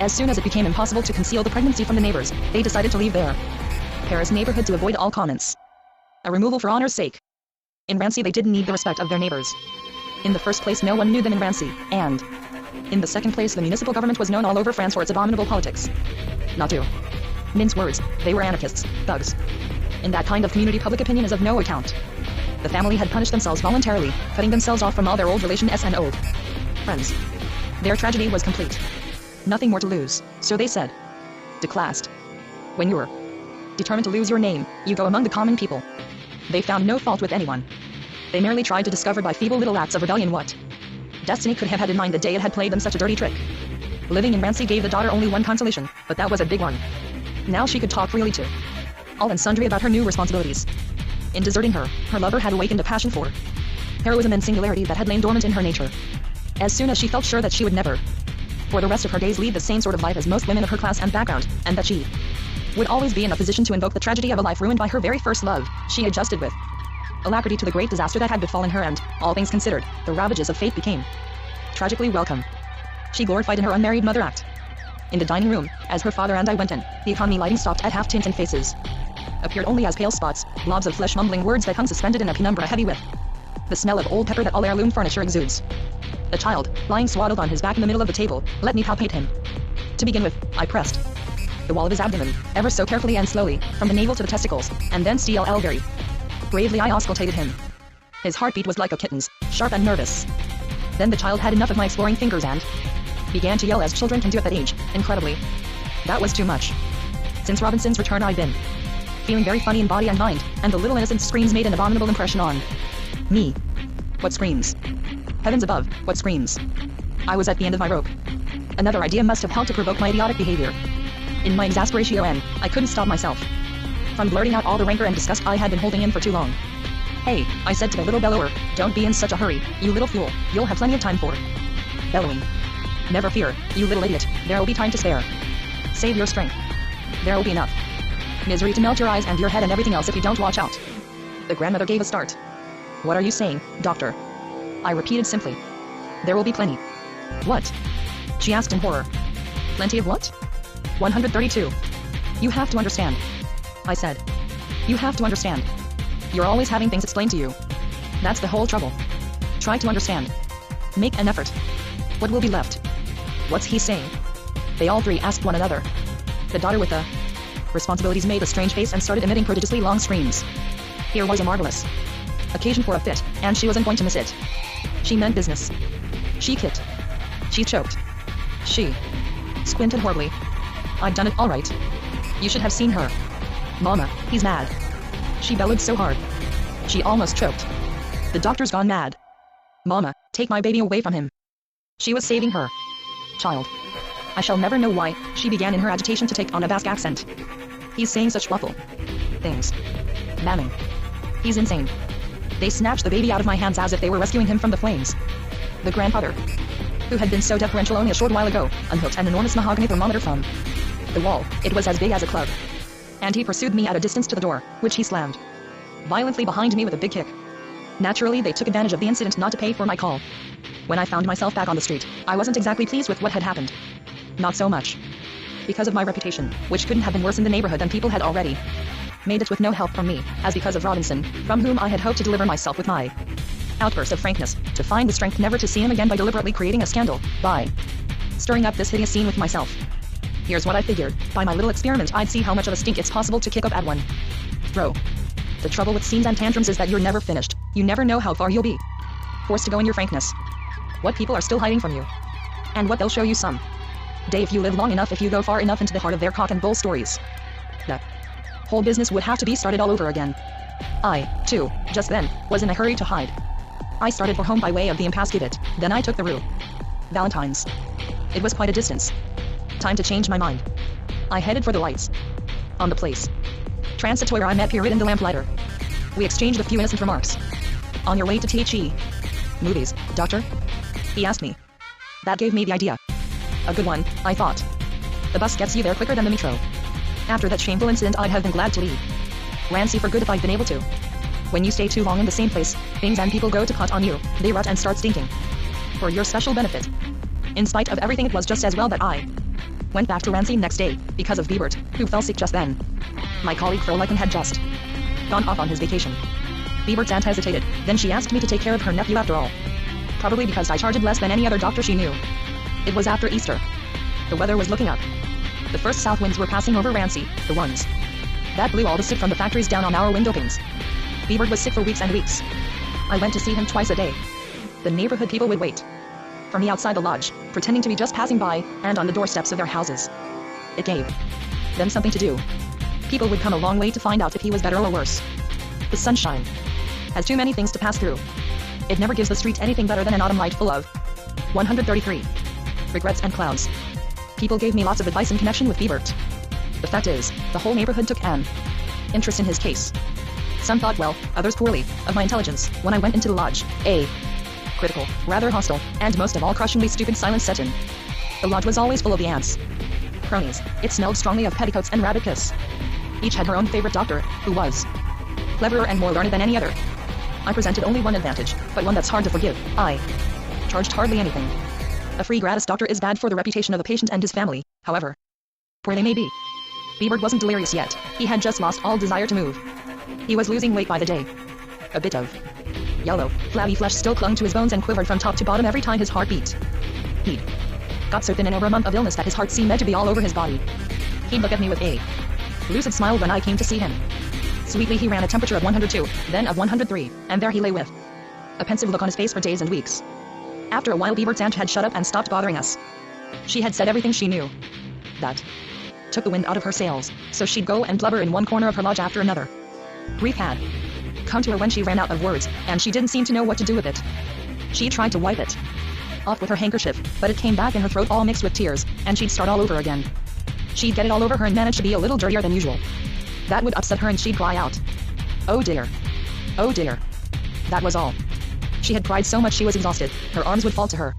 As soon as it became impossible to conceal the pregnancy from the neighbors, they decided to leave their Paris neighborhood to avoid all comments. A removal for honor's sake. In Rancy they didn't need the respect of their neighbors. In the first place no one knew them in Rancy, and in the second place the municipal government was known all over France for its abominable politics. Not to mince words, they were anarchists, thugs. In that kind of community public opinion is of no account. The family had punished themselves voluntarily, cutting themselves off from all their old relations and old friends. Their tragedy was complete. Nothing more to lose, so they said. Declassed. When you're determined to lose your name, you go among the common people. They found no fault with anyone. They merely tried to discover by feeble little acts of rebellion what destiny could have had in mind the day it had played them such a dirty trick. Living in Rancy gave the daughter only one consolation, but that was a big one. Now she could talk freely to all and sundry about her new responsibilities. In deserting her, her lover had awakened a passion for heroism and singularity that had lain dormant in her nature. As soon as she felt sure that she would never, for the rest of her days, lead the same sort of life as most women of her class and background, and that she would always be in a position to invoke the tragedy of a life ruined by her very first love, she adjusted with alacrity to the great disaster that had befallen her, and, all things considered, the ravages of fate became tragically welcome. She glorified in her unmarried mother act. In the dining room, as her father and I went in, the economy lighting stopped at half-tint and faces appeared only as pale spots, blobs of flesh mumbling words that hung suspended in a penumbra heavy with the smell of old pepper that all heirloom furniture exudes. A child, lying swaddled on his back in the middle of the table, let me palpate him. To begin with, I pressed the wall of his abdomen, ever so carefully and slowly, from the navel to the testicles, and then very bravely I auscultated him. His heartbeat was like a kitten's, sharp and nervous. Then the child had enough of my exploring fingers and began to yell as children can do at that age, incredibly. That was too much. Since Robinson's return I'd been feeling very funny in body and mind, and the little innocent screams made an abominable impression on me. What screams? Heavens above, what screams? I was at the end of my rope. Another idea must have helped to provoke my idiotic behavior. In my exasperation I couldn't stop myself from blurting out all the rancor and disgust I had been holding in for too long. Hey, I said to the little bellower, don't be in such a hurry, you little fool, you'll have plenty of time for bellowing. Never fear, you little idiot, there'll be time to spare. Save your strength. There'll be enough. Misery to melt your eyes and your head and everything else if you don't watch out. The grandmother gave a start. What are you saying, doctor? I repeated simply. There will be plenty. What? She asked in horror. Plenty of what? 132. You have to understand. I said. You have to understand. You're always having things explained to you. That's the whole trouble. Try to understand. Make an effort. What will be left? What's he saying? They all three asked one another. The daughter with the responsibilities made a strange face and started emitting prodigiously long screams. Here was a marvelous occasion for a fit, and she wasn't going to miss it. She meant business. She kicked. She choked. She squinted horribly. I'd done it all right. You should have seen her. Mama, he's mad. She bellowed so hard. She almost choked. The doctor's gone mad. Mama, take my baby away from him. She was saving her child. I shall never know why, she began in her agitation to take on a Basque accent. He's saying such awful things. Mamming. He's insane. They snatched the baby out of my hands as if they were rescuing him from the flames. The grandfather, who had been so deferential only a short while ago, unhooked an enormous mahogany thermometer from the wall. It was as big as a club. And he pursued me at a distance to the door, which he slammed violently behind me with a big kick. Naturally, they took advantage of the incident not to pay for my call. When I found myself back on the street, I wasn't exactly pleased with what had happened. Not so much because of my reputation, which couldn't have been worse in the neighborhood than people had already made it with no help from me, as because of Robinson, from whom I had hoped to deliver myself with my outburst of frankness, to find the strength never to see him again by deliberately creating a scandal, by stirring up this hideous scene with myself. Here's what I figured. By my little experiment, I'd see how much of a stink it's possible to kick up at one throw. The trouble with scenes and tantrums is that you're never finished. You never know how far you'll be forced to go in your frankness. What people are still hiding from you. And what they'll show you some day if you live long enough, if you go far enough into the heart of their cock and bull stories. The whole business would have to be started all over again. I, too, just then, was in a hurry to hide. I started for home by way of the Impasse Givet, then I took the Rue Valentine's. It was quite a distance. Time to change my mind. I headed for the lights on the place Transitory where I met Pierre in the lamplighter. We exchanged a few innocent remarks. On your way to THE movies, doctor? He asked me. That gave me the idea. A good one, I thought. The bus gets you there quicker than the metro. After that shameful incident, I'd have been glad to leave Rancy for good if I'd been able to. When you stay too long in the same place, things and people go to pot on you, they rot and start stinking. For your special benefit. In spite of everything, it was just as well that I went back to Rancy next day, because of Biebert, who fell sick just then. My colleague Frohlichen had just gone off on his vacation. Biebert's aunt hesitated, then she asked me to take care of her nephew after all. Probably because I charged less than any other doctor she knew. It was after Easter. The weather was looking up. The first south winds were passing over Rancy, the ones that blew all the soot from the factories down on our window panes. Biebert was sick for weeks and weeks. I went to see him twice a day. The neighborhood people would wait for me outside the lodge, pretending to be just passing by, and on the doorsteps of their houses. It gave them something to do. People would come a long way to find out if he was better or worse. The sunshine has too many things to pass through. It never gives the street anything better than an autumn light full of 133 regrets and clouds. People gave me lots of advice in connection with Biebert. The fact is, the whole neighborhood took an interest in his case. Some thought well, others poorly, of my intelligence when I went into the lodge. A critical, rather hostile, and most of all crushingly stupid silence set in. The lodge was always full of the ants. Cronies. It smelled strongly of petticoats and rabbit piss. Each had her own favorite doctor, who was cleverer and more learned than any other. I presented only one advantage, but one that's hard to forgive. I charged hardly anything. A free gratis doctor is bad for the reputation of the patient and his family, however poor they may be. Biebert wasn't delirious yet. He had just lost all desire to move. He was losing weight by the day. A bit of yellow, flabby flesh still clung to his bones and quivered from top to bottom every time his heart beat. He'd got so thin in over a month of illness that his heart seemed to be all over his body. He'd look at me with a lucid smile when I came to see him. Sweetly he ran a temperature of 102, then of 103, and there he lay with a pensive look on his face for days and weeks. After a while Biebert's aunt had shut up and stopped bothering us. She had said everything she knew. That took the wind out of her sails, so she'd go and blubber in one corner of her lodge after another. Grief had come to her when she ran out of words, and she didn't seem to know what to do with it. She tried to wipe it off with her handkerchief, but it came back in her throat all mixed with tears, and she'd start all over again. She'd get it all over her and manage to be a little dirtier than usual. That would upset her and she'd cry out, "Oh dear. Oh dear." That was all. She had cried so much she was exhausted, her arms would fall to her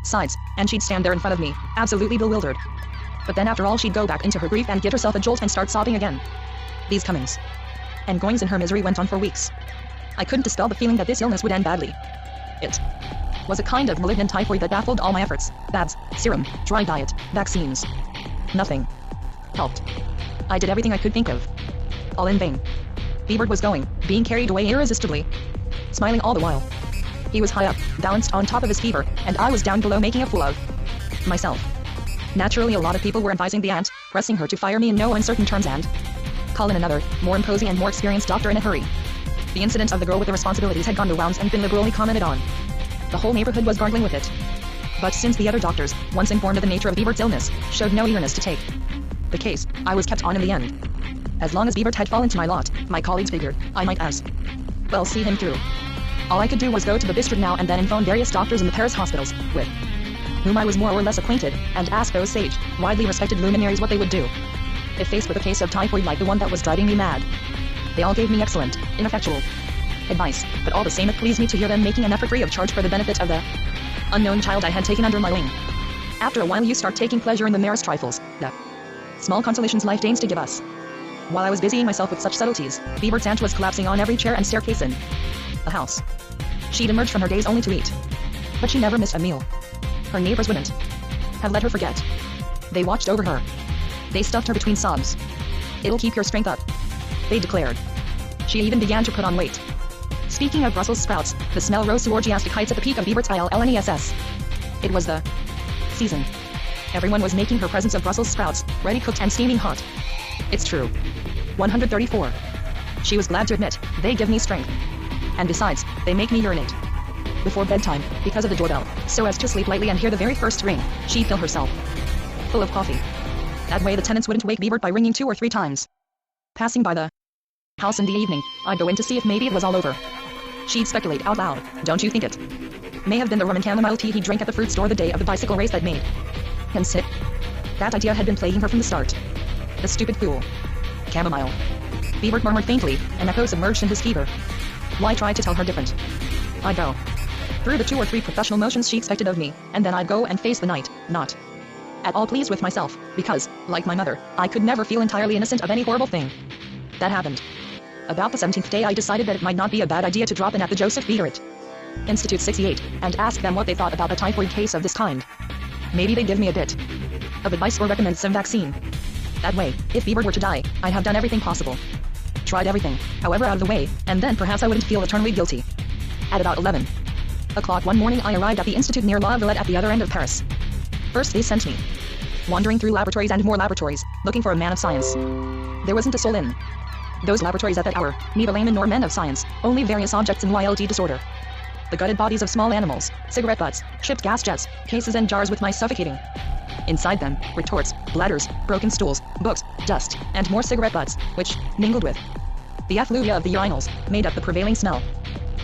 sides, and she'd stand there in front of me, absolutely bewildered. But then after all she'd go back into her grief and give herself a jolt and start sobbing again. These comings and goings in her misery went on for weeks. I couldn't dispel the feeling that this illness would end badly. It was a kind of malignant typhoid that baffled all my efforts. Baths, serum, dry diet, vaccines. Nothing helped. I did everything I could think of. All in vain. Biebert was being carried away irresistibly, smiling all the while. He was high up, balanced on top of his fever, and I was down below making a fool of myself. Naturally, a lot of people were advising the aunt, pressing her to fire me in no uncertain terms and call in another, more imposing and more experienced doctor in a hurry. The incident of the girl with the responsibilities had gone the rounds and been liberally commented on. The whole neighborhood was gargling with it. But since the other doctors, once informed of the nature of Biebert's illness, showed no eagerness to take the case, I was kept on in the end. As long as Biebert had fallen to my lot, my colleagues figured I might as well see him through. All I could do was go to the district now and then and phone various doctors in the Paris hospitals, with whom I was more or less acquainted, and ask those sage, widely respected luminaries what they would do if faced with a case of typhoid like the one that was driving me mad. They all gave me excellent, ineffectual advice, but all the same it pleased me to hear them making an effort free of charge for the benefit of the unknown child I had taken under my wing. After a while you start taking pleasure in the merest trifles, the small consolations life deigns to give us. While I was busying myself with such subtleties, Biebert's aunt was collapsing on every chair and staircase in the house. She'd emerged from her days only to eat, but she never missed a meal. Her neighbors wouldn't have let her forget. They watched over her. They stuffed her between sobs. It'll keep your strength up, they declared. She even began to put on weight. Speaking of Brussels sprouts, the smell rose to orgiastic heights at the peak of Biebert's ILNESS. It was the season. Everyone was making her presents of Brussels sprouts, ready cooked and steaming hot. It's true. 134. She was glad to admit, they give me strength. And besides, they make me urinate before bedtime, because of the doorbell, so as to sleep lightly and hear the very first ring. She'd fill herself full of coffee. That way the tenants wouldn't wake Biebert by ringing 2 or 3 times. Passing by the house in the evening, I'd go in to see if maybe it was all over. She'd speculate out loud, don't you think it may have been the rum and chamomile tea he drank at the fruit store the day of the bicycle race that made him sick? That idea had been plaguing her from the start. The stupid fool. Chamomile. Biebert murmured faintly, an echo submerged in his fever. Why try to tell her different? I'd go through the 2 or 3 professional motions she expected of me, and then I'd go and face the night, not at all pleased with myself, because, like my mother, I could never feel entirely innocent of any horrible thing that happened. About the 17th day I decided that it might not be a bad idea to drop in at the Joseph Biebert Institute 68, and ask them what they thought about a typhoid case of this kind. Maybe they'd give me a bit of advice or recommend some vaccine. That way, if Biebert were to die, I'd have done everything possible. Tried everything, however out of the way, and then perhaps I wouldn't feel eternally guilty. At about 11 o'clock one morning I arrived at the Institute near La Villette at the other end of Paris. First they sent me wandering through laboratories and more laboratories, looking for a man of science. There wasn't a soul in those laboratories at that hour, neither laymen nor men of science, only various objects in YLD disorder. The gutted bodies of small animals, cigarette butts, chipped gas jets, cases and jars with mice suffocating inside them, retorts, bladders, broken stools, books, dust, and more cigarette butts, which, mingled with the effluvia of the urinals, made up the prevailing smell.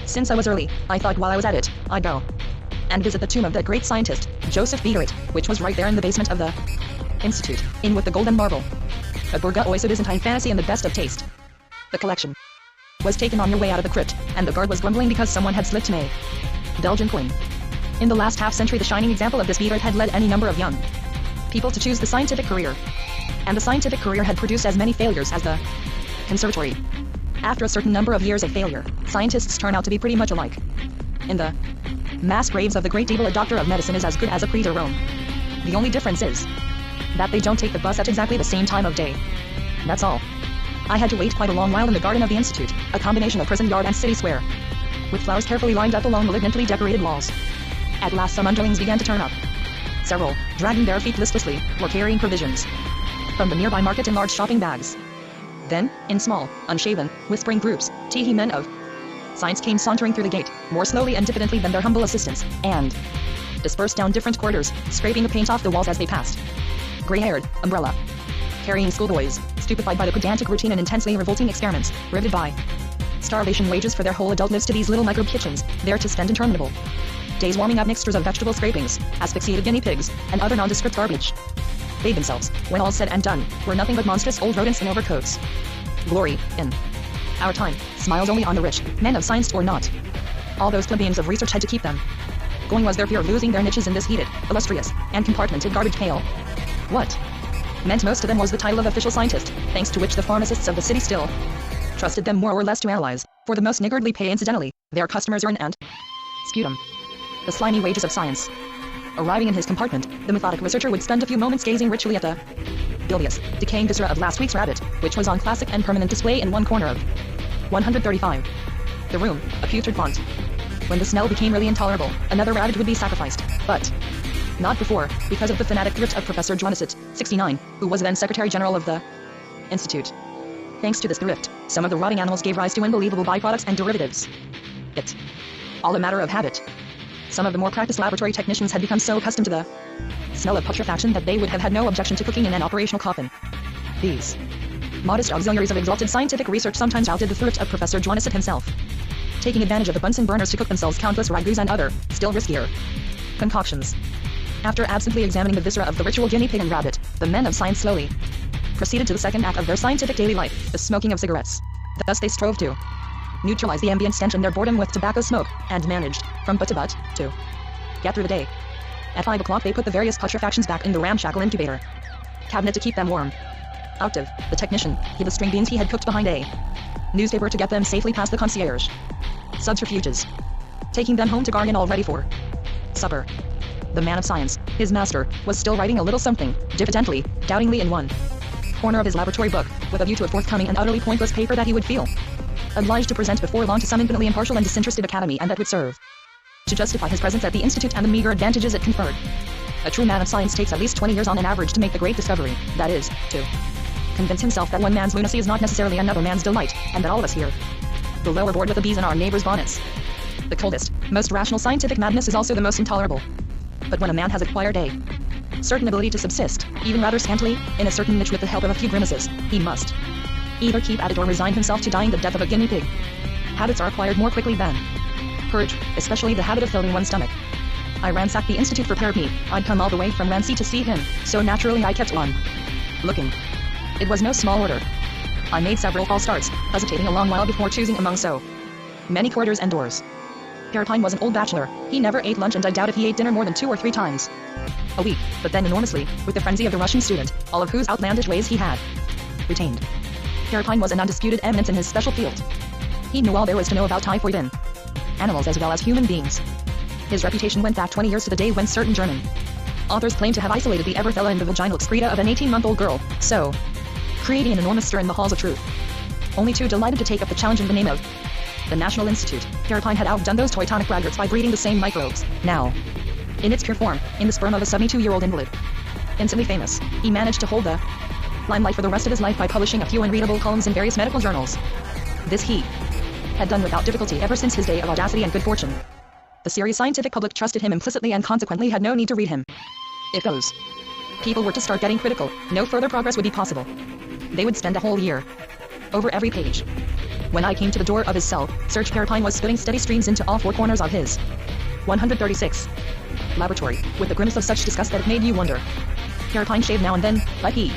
Since I was early, I thought while I was at it, I'd go and visit the tomb of that great scientist, Joseph Biebert, which was right there in the basement of the Institute, in with the golden marble. A bourgeois Byzantine fantasy in the best of taste. The collection was taken on your way out of the crypt, and the guard was grumbling because someone had slipped in a Belgian coin. In the last half-century the shining example of this Biebert had led any number of young people to choose the scientific career. And the scientific career had produced as many failures as the conservatory. After a certain number of years of failure, scientists turn out to be pretty much alike. In the mass graves of the great evil, a doctor of medicine is as good as a priest of Rome. The only difference is that they don't take the bus at exactly the same time of day. That's all. I had to wait quite a long while in the garden of the Institute, a combination of prison yard and city square, with flowers carefully lined up along malignantly decorated walls. At last some underlings began to turn up. Several, dragging their feet listlessly, were carrying provisions from the nearby market in large shopping bags. Then, in small, unshaven, whispering groups, teehee men of science came sauntering through the gate, more slowly and diffidently than their humble assistants, and dispersed down different corridors, scraping the paint off the walls as they passed. Gray-haired, umbrella carrying schoolboys, stupefied by the pedantic routine and intensely revolting experiments, riveted by starvation wages for their whole adult lives to these little microbe kitchens, there to spend interminable days warming up mixtures of vegetable scrapings, asphyxiated guinea pigs, and other nondescript garbage. They themselves, when all said and done, were nothing but monstrous old rodents in overcoats. Glory, in our time, smiled only on the rich, men of science or not. All those plebeians of research had to keep them going was their fear of losing their niches in this heated, illustrious, and compartmented garbage pail. What meant most to them was the title of official scientist, thanks to which the pharmacists of the city still trusted them more or less to analyze, for the most niggardly pay incidentally, their customers urine and sputum. The slimy wages of science. Arriving in his compartment, the methodic researcher would spend a few moments gazing ritually at the bilious, decaying viscera of last week's rabbit, which was on classic and permanent display in one corner of 135. The room, a putrid font. When the smell became really intolerable, another rabbit would be sacrificed, but not before, because of the fanatic thrift of Professor Joannisset, 69, who was then Secretary General of the Institute. Thanks to this thrift, some of the rotting animals gave rise to unbelievable byproducts and derivatives. It's all a matter of habit. Some of the more practiced laboratory technicians had become so accustomed to the smell of putrefaction that they would have had no objection to cooking in an operational coffin. These modest auxiliaries of exalted scientific research sometimes outed the thrift of Professor Joannisset himself, taking advantage of the Bunsen burners to cook themselves countless ragouts and other, still riskier, concoctions. After absently examining the viscera of the ritual guinea pig and rabbit, the men of science slowly proceeded to the second act of their scientific daily life, the smoking of cigarettes. Thus they strove to neutralize the ambient stench in their boredom with tobacco smoke, and managed, from butt to butt, to get through the day. At 5 o'clock they put the various putrefactions back in the ramshackle incubator cabinet to keep them warm. Active, the technician, he the string beans he had cooked behind a newspaper to get them safely past the concierge. Subterfuges. Taking them home to Gargan all ready for supper. The man of science, his master, was still writing a little something, diffidently, doubtingly in one corner of his laboratory book, with a view to a forthcoming and utterly pointless paper that he would feel obliged to present before long to some infinitely impartial and disinterested academy, and that would serve to justify his presence at the institute and the meager advantages it conferred. A true man of science takes at least 20 years on an average to make the great discovery, that is, to convince himself that one man's lunacy is not necessarily another man's delight, and that all of us here the lower board with the bees in our neighbors' bonnets. The coldest, most rational scientific madness is also the most intolerable. But when a man has acquired a certain ability to subsist, even rather scantily, in a certain niche with the help of a few grimaces, he must either keep at it or resign himself to dying the death of a guinea pig. Habits are acquired more quickly than courage, especially the habit of filling one's stomach. I ransacked the institute for Parape. I'd come all the way from Rancy to see him, so naturally I kept on looking. It was no small order. I made several false starts, hesitating a long while before choosing among so many corridors and doors. Parapine was an old bachelor. He never ate lunch, and I doubt if he ate dinner more than 2 or 3 times a week, but then enormously, with the frenzy of the Russian student, all of whose outlandish ways he had retained. Parapine was an undisputed eminence in his special field. He knew all there was to know about typhoid in animals as well as human beings. His reputation went back 20 years to the day when certain German authors claimed to have isolated the Everthella in the vaginal excreta of an 18-month-old girl, so creating an enormous stir in the halls of truth. Only too delighted to take up the challenge in the name of the National Institute, Parapine had outdone those Teutonic braggarts by breeding the same microbes. Now, in its pure form, in the sperm of a 72-year-old invalid, instantly famous, he managed to hold the limelight for the rest of his life by publishing a few unreadable columns in various medical journals. This he had done without difficulty ever since his day of audacity and good fortune. The serious scientific public trusted him implicitly and consequently had no need to read him. If those people were to start getting critical, no further progress would be possible. They would spend a whole year over every page. When I came to the door of his cell, Serge Parapine was spitting steady streams into all 4 corners of his 136 laboratory, with a grimace of such disgust that it made you wonder. Parapine shaved now and then, but he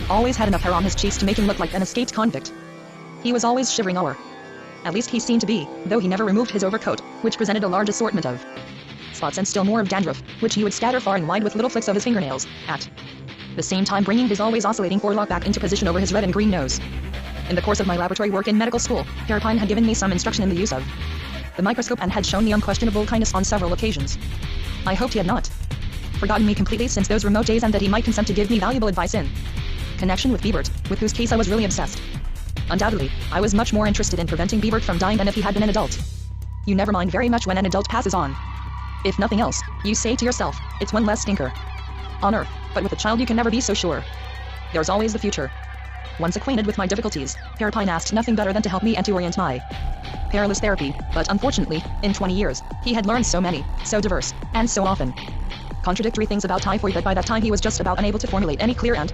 always had enough hair on his cheeks to make him look like an escaped convict. He was always shivering, or at least he seemed to be, though he never removed his overcoat, which presented a large assortment of spots and still more of dandruff, which he would scatter far and wide with little flicks of his fingernails, at the same time bringing his always oscillating forelock back into position over his red and green nose. In the course of my laboratory work in medical school, Parapine had given me some instruction in the use of the microscope and had shown me unquestionable kindness on several occasions. I hoped he had not forgotten me completely since those remote days, and that he might consent to give me valuable advice in connection with Biebert, with whose case I was really obsessed. Undoubtedly, I was much more interested in preventing Biebert from dying than if he had been an adult. You never mind very much when an adult passes on. If nothing else, you say to yourself, it's one less stinker on earth, but with a child you can never be so sure. There's always the future. Once acquainted with my difficulties, Parapine asked nothing better than to help me and to orient my perilous therapy, but unfortunately, in 20 years, he had learned so many, so diverse, and so often contradictory things about typhoid that by that time he was just about unable to formulate any clear and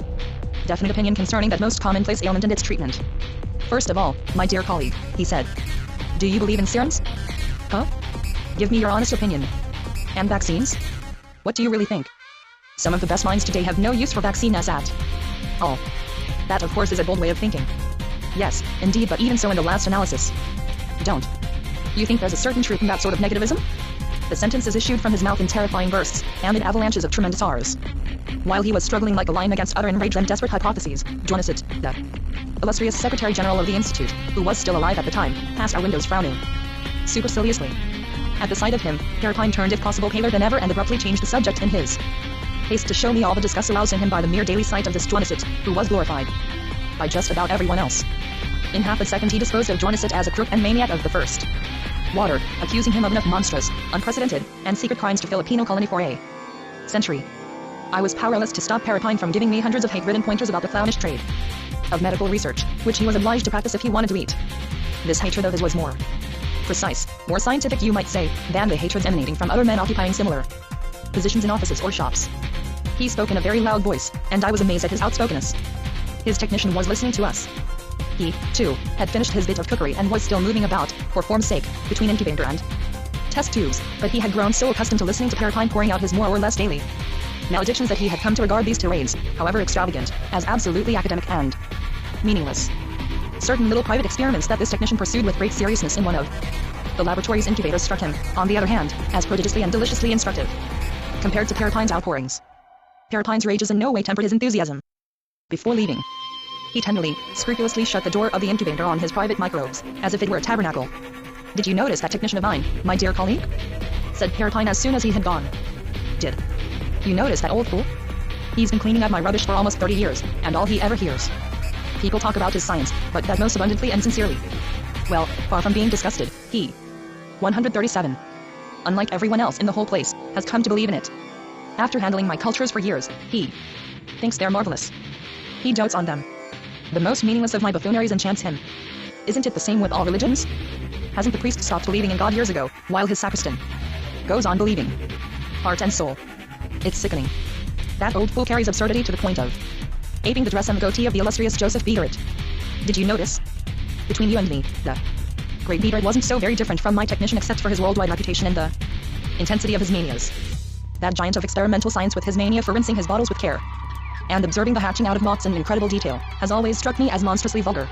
definite opinion concerning that most commonplace ailment and its treatment. First of all, my dear colleague, he said, do you believe in serums? Huh? Give me your honest opinion. And vaccines? What do you really think? Some of the best minds today have no use for vaccines at all. That, of course, is a bold way of thinking. Yes, indeed, but even so, in the last analysis, don't you think there's a certain truth in that sort of negativism? The sentences issued from his mouth in terrifying bursts, amid avalanches of tremendous R's. While he was struggling like a lion against utter enraged and desperate hypotheses, Jonasit, the illustrious Secretary General of the Institute, who was still alive at the time, passed our windows frowning superciliously. At the sight of him, Parapine turned if possible paler than ever and abruptly changed the subject in his haste to show me all the disgust aroused in him by the mere daily sight of this Jonasit, who was glorified by just about everyone else. In half a second he disposed of Jonasit as a crook and maniac of the first water, accusing him of enough monstrous, unprecedented, and secret crimes to fill a penal colony for a century. I was powerless to stop Parapine from giving me hundreds of hate-ridden pointers about the clownish trade of medical research, which he was obliged to practice if he wanted to eat. This hatred of his was more precise, more scientific you might say, than the hatreds emanating from other men occupying similar positions in offices or shops. He spoke in a very loud voice, and I was amazed at his outspokenness. His technician was listening to us. He, too, had finished his bit of cookery and was still moving about, for form's sake, between incubator and test tubes, but he had grown so accustomed to listening to Parapine pouring out his more or less daily maledictions that he had come to regard these tirades, however extravagant, as absolutely academic and meaningless. Certain little private experiments that this technician pursued with great seriousness in one of the laboratory's incubators struck him, on the other hand, as prodigiously and deliciously instructive, compared to Parapine's outpourings. Parapine's rages in no way tempered his enthusiasm. Before leaving, he tenderly, scrupulously shut the door of the incubator on his private microbes, as if it were a tabernacle. "Did you notice that technician of mine, my dear colleague?" said Parapine as soon as he had gone. "Did you notice that old fool? He's been cleaning up my rubbish for almost 30 years, and all he ever hears. People talk about his science, but that most abundantly and sincerely. Well, far from being disgusted, he, 137, unlike everyone else in the whole place, has come to believe in it. After handling my cultures for years, he thinks they're marvelous. He dotes on them. The most meaningless of my buffooneries enchants him. Isn't it the same with all religions? Hasn't the priest stopped believing in God years ago, while his sacristan goes on believing? Heart and soul. It's sickening. That old fool carries absurdity to the point of aping the dress and goatee of the illustrious Joseph Biederit. Did you notice? Between you and me, the great Biederit wasn't so very different from my technician except for his worldwide reputation and the intensity of his manias. That giant of experimental science with his mania for rinsing his bottles with care and observing the hatching out of moths in incredible detail has always struck me as monstrously vulgar.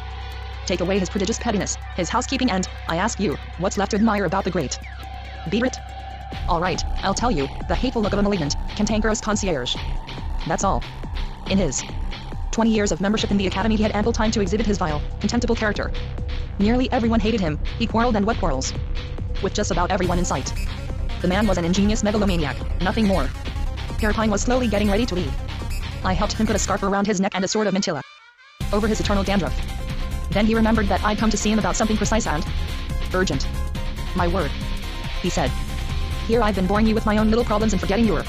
Take away his prodigious pettiness, his housekeeping, and, I ask you, what's left to admire about the great Biederit? All right, I'll tell you, the hateful look of a malignant, cantankerous concierge. That's all. In his 20 years of membership in the academy he had ample time to exhibit his vile, contemptible character. Nearly everyone hated him, he quarreled and what quarrels? With just about everyone in sight. The man was an ingenious megalomaniac, nothing more. Parapine was slowly getting ready to leave. I helped him put a scarf around his neck and a sort of mantilla over his eternal dandruff. Then he remembered that I'd come to see him about something precise and urgent. "My word," he said. "Here I've been boring you with my own little problems and forgetting your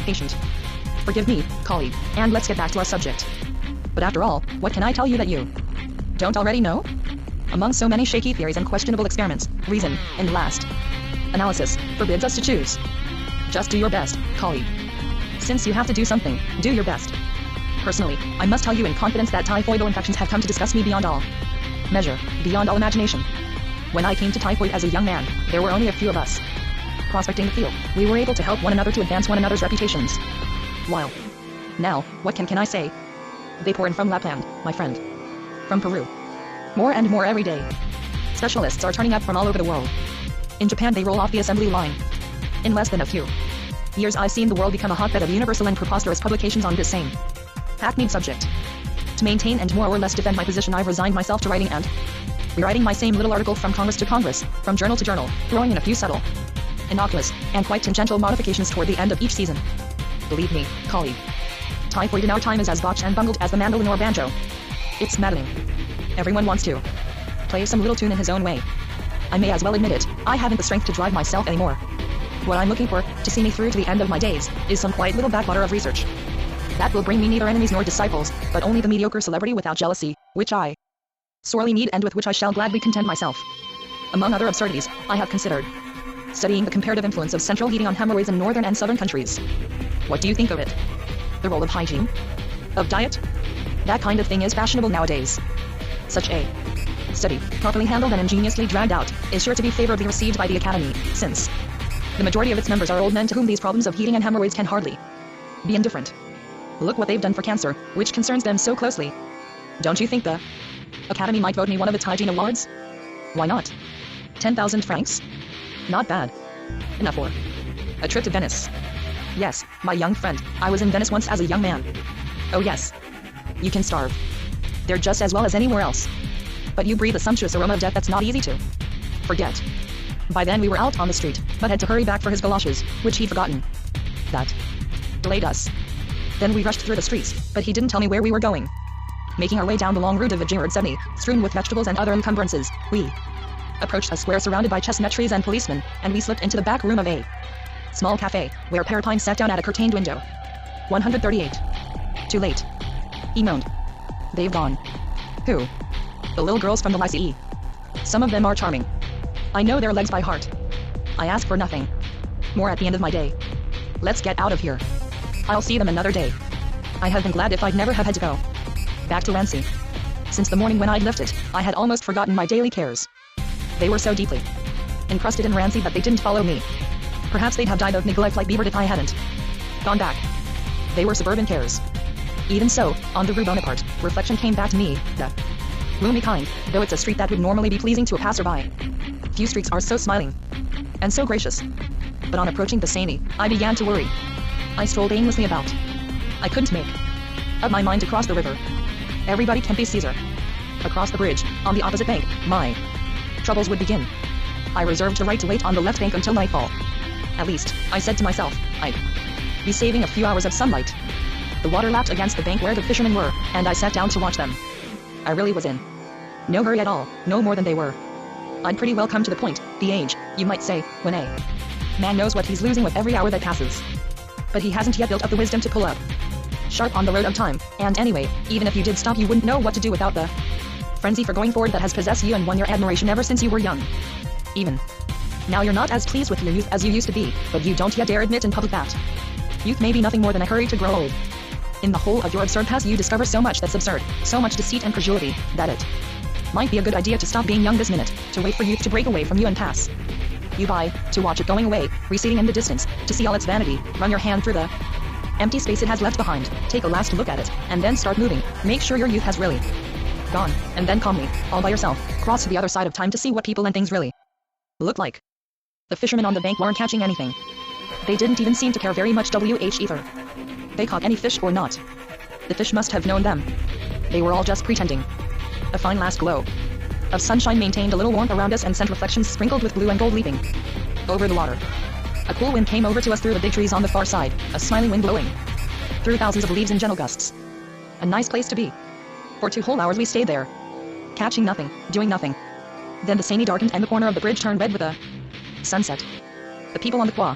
patient. Forgive me, colleague, and let's get back to our subject. But after all, what can I tell you that you don't already know? Among so many shaky theories and questionable experiments, reason, in last analysis, forbids us to choose. Just do your best, colleague. Since you have to do something, do your best. Personally, I must tell you in confidence that typhoidal infections have come to disgust me beyond all measure, beyond all imagination. When I came to typhoid as a young man, there were only a few of us prospecting the field. We were able to help one another to advance one another's reputations. While now, what can I say? They pour in from Lapland, my friend. From Peru. More and more every day. Specialists are turning up from all over the world. In Japan they roll off the assembly line. In less than a few years I've seen the world become a hotbed of universal and preposterous publications on this same hackneyed subject. To maintain and more or less defend my position I've resigned myself to writing and rewriting my same little article from Congress to Congress, from journal to journal, throwing in a few subtle, innocuous, and quite tangential modifications toward the end of each season. Believe me, colleague, typhoid in our time is as botched and bungled as the mandolin or banjo. It's maddening. Everyone wants to play some little tune in his own way. I may as well admit it, I haven't the strength to drive myself anymore. What I'm looking for, to see me through to the end of my days, is some quiet little backwater of research that will bring me neither enemies nor disciples, but only the mediocre celebrity without jealousy, which I sorely need and with which I shall gladly content myself. Among other absurdities, I have considered studying the comparative influence of central heating on hemorrhoids in northern and southern countries. What do you think of it? The role of hygiene? Of diet? That kind of thing is fashionable nowadays. Such a study, properly handled and ingeniously dragged out, is sure to be favorably received by the Academy, since the majority of its members are old men to whom these problems of heating and hemorrhoids can hardly be indifferent. Look what they've done for cancer, which concerns them so closely. Don't you think the Academy might vote me one of its hygiene awards? Why not? 10,000 francs? Not bad. Enough for a trip to Venice. Yes, my young friend, I was in Venice once as a young man. Oh yes. You can starve there just as well as anywhere else. But you breathe a sumptuous aroma of death that's not easy to forget. By then we were out on the street, but had to hurry back for his galoshes, which he'd forgotten. That delayed us. Then we rushed through the streets, but he didn't tell me where we were going. Making our way down the long Rue de Vaugirard-Sevny, strewn with vegetables and other encumbrances, we approached a square surrounded by chestnut trees and policemen, and we slipped into the back room of a small cafe, where Parapine sat down at a curtained window. 138. Too late. He moaned. They've gone. Who? The little girls from the Lycée. Some of them are charming. I know their legs by heart. I ask for nothing more at the end of my day. Let's get out of here. I'll see them another day. I have been glad if I'd never have had to go back to Rancy. Since the morning when I'd left it, I had almost forgotten my daily cares. They were so deeply encrusted in Rancy that they didn't follow me. Perhaps they'd have died of neglect like Bievert if I hadn't gone back. They were suburban cares. Even so, on the Rue Bonaparte, reflection came back to me, the gloomy kind, though it's a street that would normally be pleasing to a passerby. Few streets are so smiling and so gracious. But on approaching the Seine, I began to worry. I strolled aimlessly about. I couldn't make up my mind to cross the river. Everybody can be Caesar. Across the bridge, on the opposite bank, my troubles would begin. I reserved the right to wait on the left bank until nightfall. At least, I said to myself, I'd be saving a few hours of sunlight. The water lapped against the bank where the fishermen were, and I sat down to watch them. I really was in no hurry at all, no more than they were. I'd pretty well come to the point, the age, you might say, when a man knows what he's losing with every hour that passes. But he hasn't yet built up the wisdom to pull up sharp on the road of time, and anyway, even if you did stop you wouldn't know what to do without the frenzy for going forward that has possessed you and won your admiration ever since you were young. Even now you're not as pleased with your youth as you used to be, but you don't yet dare admit in public that youth may be nothing more than a hurry to grow old. In the whole of your absurd past you discover so much that's absurd, so much deceit and credulity, that it might be a good idea to stop being young this minute, to wait for youth to break away from you and pass you by, to watch it going away, receding in the distance, to see all its vanity, run your hand through the empty space it has left behind, take a last look at it, and then start moving, make sure your youth has really gone, and then calmly, all by yourself, cross to the other side of time to see what people and things really look like. The fishermen on the bank weren't catching anything. They didn't even seem to care very much either. They caught any fish or not. The fish must have known them. They were all just pretending. A fine last glow of sunshine maintained a little warmth around us and sent reflections sprinkled with blue and gold leaping over the water. A cool wind came over to us through the big trees on the far side, a smiling wind blowing through thousands of leaves in gentle gusts. A nice place to be. For 2 whole hours we stayed there, catching nothing, doing nothing. Then the Seine darkened and the corner of the bridge turned red with a sunset. The people on the quay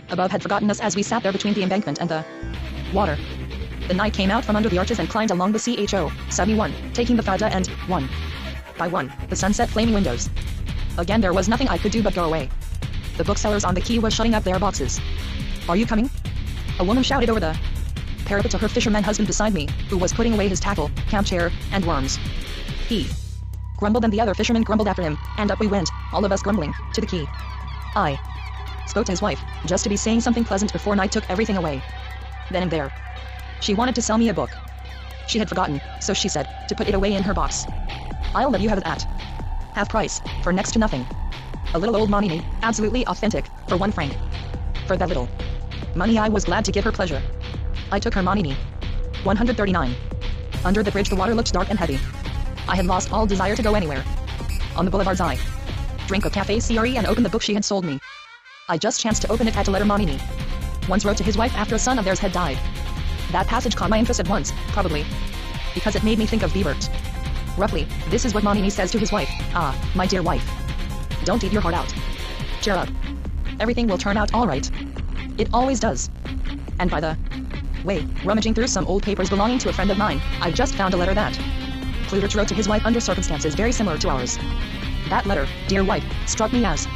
above had forgotten us as we sat there between the embankment and the water. The night came out from under the arches and climbed along the CHO, 71, taking the Fada and, one by one, the sunset flaming windows. Again there was nothing I could do but go away. The booksellers on the quay were shutting up their boxes. Are you coming? A woman shouted over the parapet to her fisherman husband beside me, who was putting away his tackle, camp chair, and worms. He grumbled and the other fishermen grumbled after him, and up we went, all of us grumbling, to the quay. I spoke to his wife, just to be saying something pleasant before night took everything away. Then and there, she wanted to sell me a book. She had forgotten, so she said, to put it away in her box. I'll let you have it at half price, for next to nothing. A little old Manini, absolutely authentic, for 1 franc. For that little money I was glad to give her pleasure. I took her Manini. 139. Under the bridge the water looked dark and heavy. I had lost all desire to go anywhere. On the boulevards I drank a café CRE and opened the book she had sold me. I just chanced to open it at a letter Manini once wrote to his wife after a son of theirs had died. That passage caught my interest at once, probably because it made me think of Bievert. Roughly, this is what Manini says to his wife. Ah, my dear wife. Don't eat your heart out. Cheer up. Everything will turn out all right. It always does. And by the way, rummaging through some old papers belonging to a friend of mine, I've just found a letter that Plutarch wrote to his wife under circumstances very similar to ours. That letter, dear wife, struck me as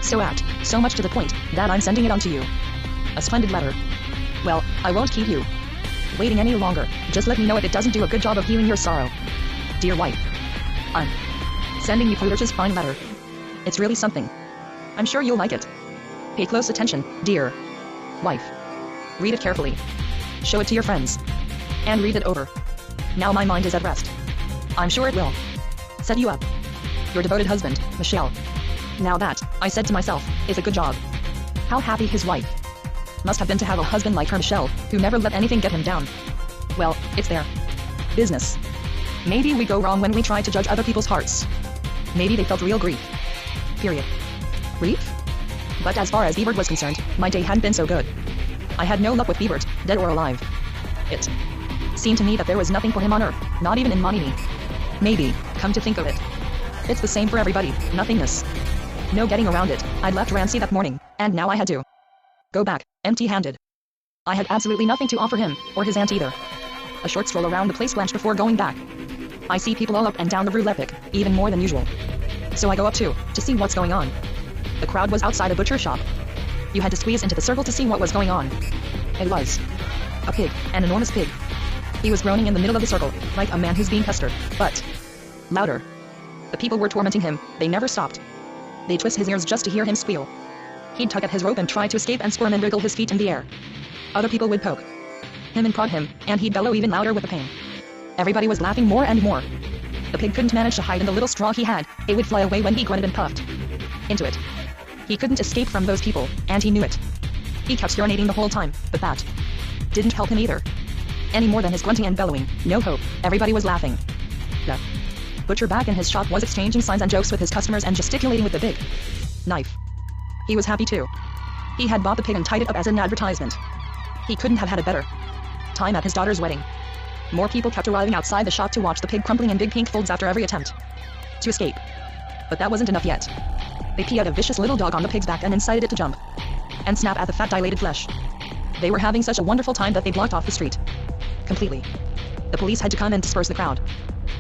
so apt, so much to the point, that I'm sending it on to you. A splendid letter. Well, I won't keep you waiting any longer, just let me know if it doesn't do a good job of healing your sorrow. Dear wife, I'm sending you Plutarch's fine letter. It's really something. I'm sure you'll like it. Pay close attention, dear wife. Read it carefully. Show it to your friends. And read it over. Now my mind is at rest. I'm sure it will set you up. Your devoted husband, Michel. Now that, I said to myself, is a good job. How happy his wife must have been to have a husband like her, Michelle, who never let anything get him down. Well, it's their business. Maybe we go wrong when we try to judge other people's hearts. Maybe they felt real grief. Period. Grief? But as far as Biebert was concerned, my day hadn't been so good. I had no luck with Biebert, dead or alive. It seemed to me that there was nothing for him on Earth, not even in Monini. Maybe, come to think of it, it's the same for everybody, nothingness. No getting around it. I'd left Rancy that morning, and now I had to go back, empty-handed. I had absolutely nothing to offer him, or his aunt either. A short stroll around the place Blanche before going back. I see people all up and down the Rue Lepic, even more than usual. So I go up too, to see what's going on. The crowd was outside a butcher shop. You had to squeeze into the circle to see what was going on. It was a pig, an enormous pig. He was groaning in the middle of the circle, like a man who's being pestered, but louder. The people were tormenting him, they never stopped. They'd twist his ears just to hear him squeal. He'd tug at his rope and try to escape and squirm and wriggle his feet in the air. Other people would poke him and prod him, and he'd bellow even louder with the pain. Everybody was laughing more and more. The pig couldn't manage to hide in the little straw he had, it would fly away when he grunted and puffed into it. He couldn't escape from those people, and he knew it. He kept urinating the whole time, but that didn't help him either. Any more than his grunting and bellowing, no hope, everybody was laughing. The butcher back in his shop was exchanging signs and jokes with his customers and gesticulating with the big knife. He was happy too. He had bought the pig and tied it up as an advertisement. He couldn't have had a better time at his daughter's wedding. More people kept arriving outside the shop to watch the pig crumpling in big pink folds after every attempt to escape. But that wasn't enough yet. They peed a vicious little dog on the pig's back and incited it to jump and snap at the fat dilated flesh. They were having such a wonderful time that they blocked off the street completely. The police had to come and disperse the crowd.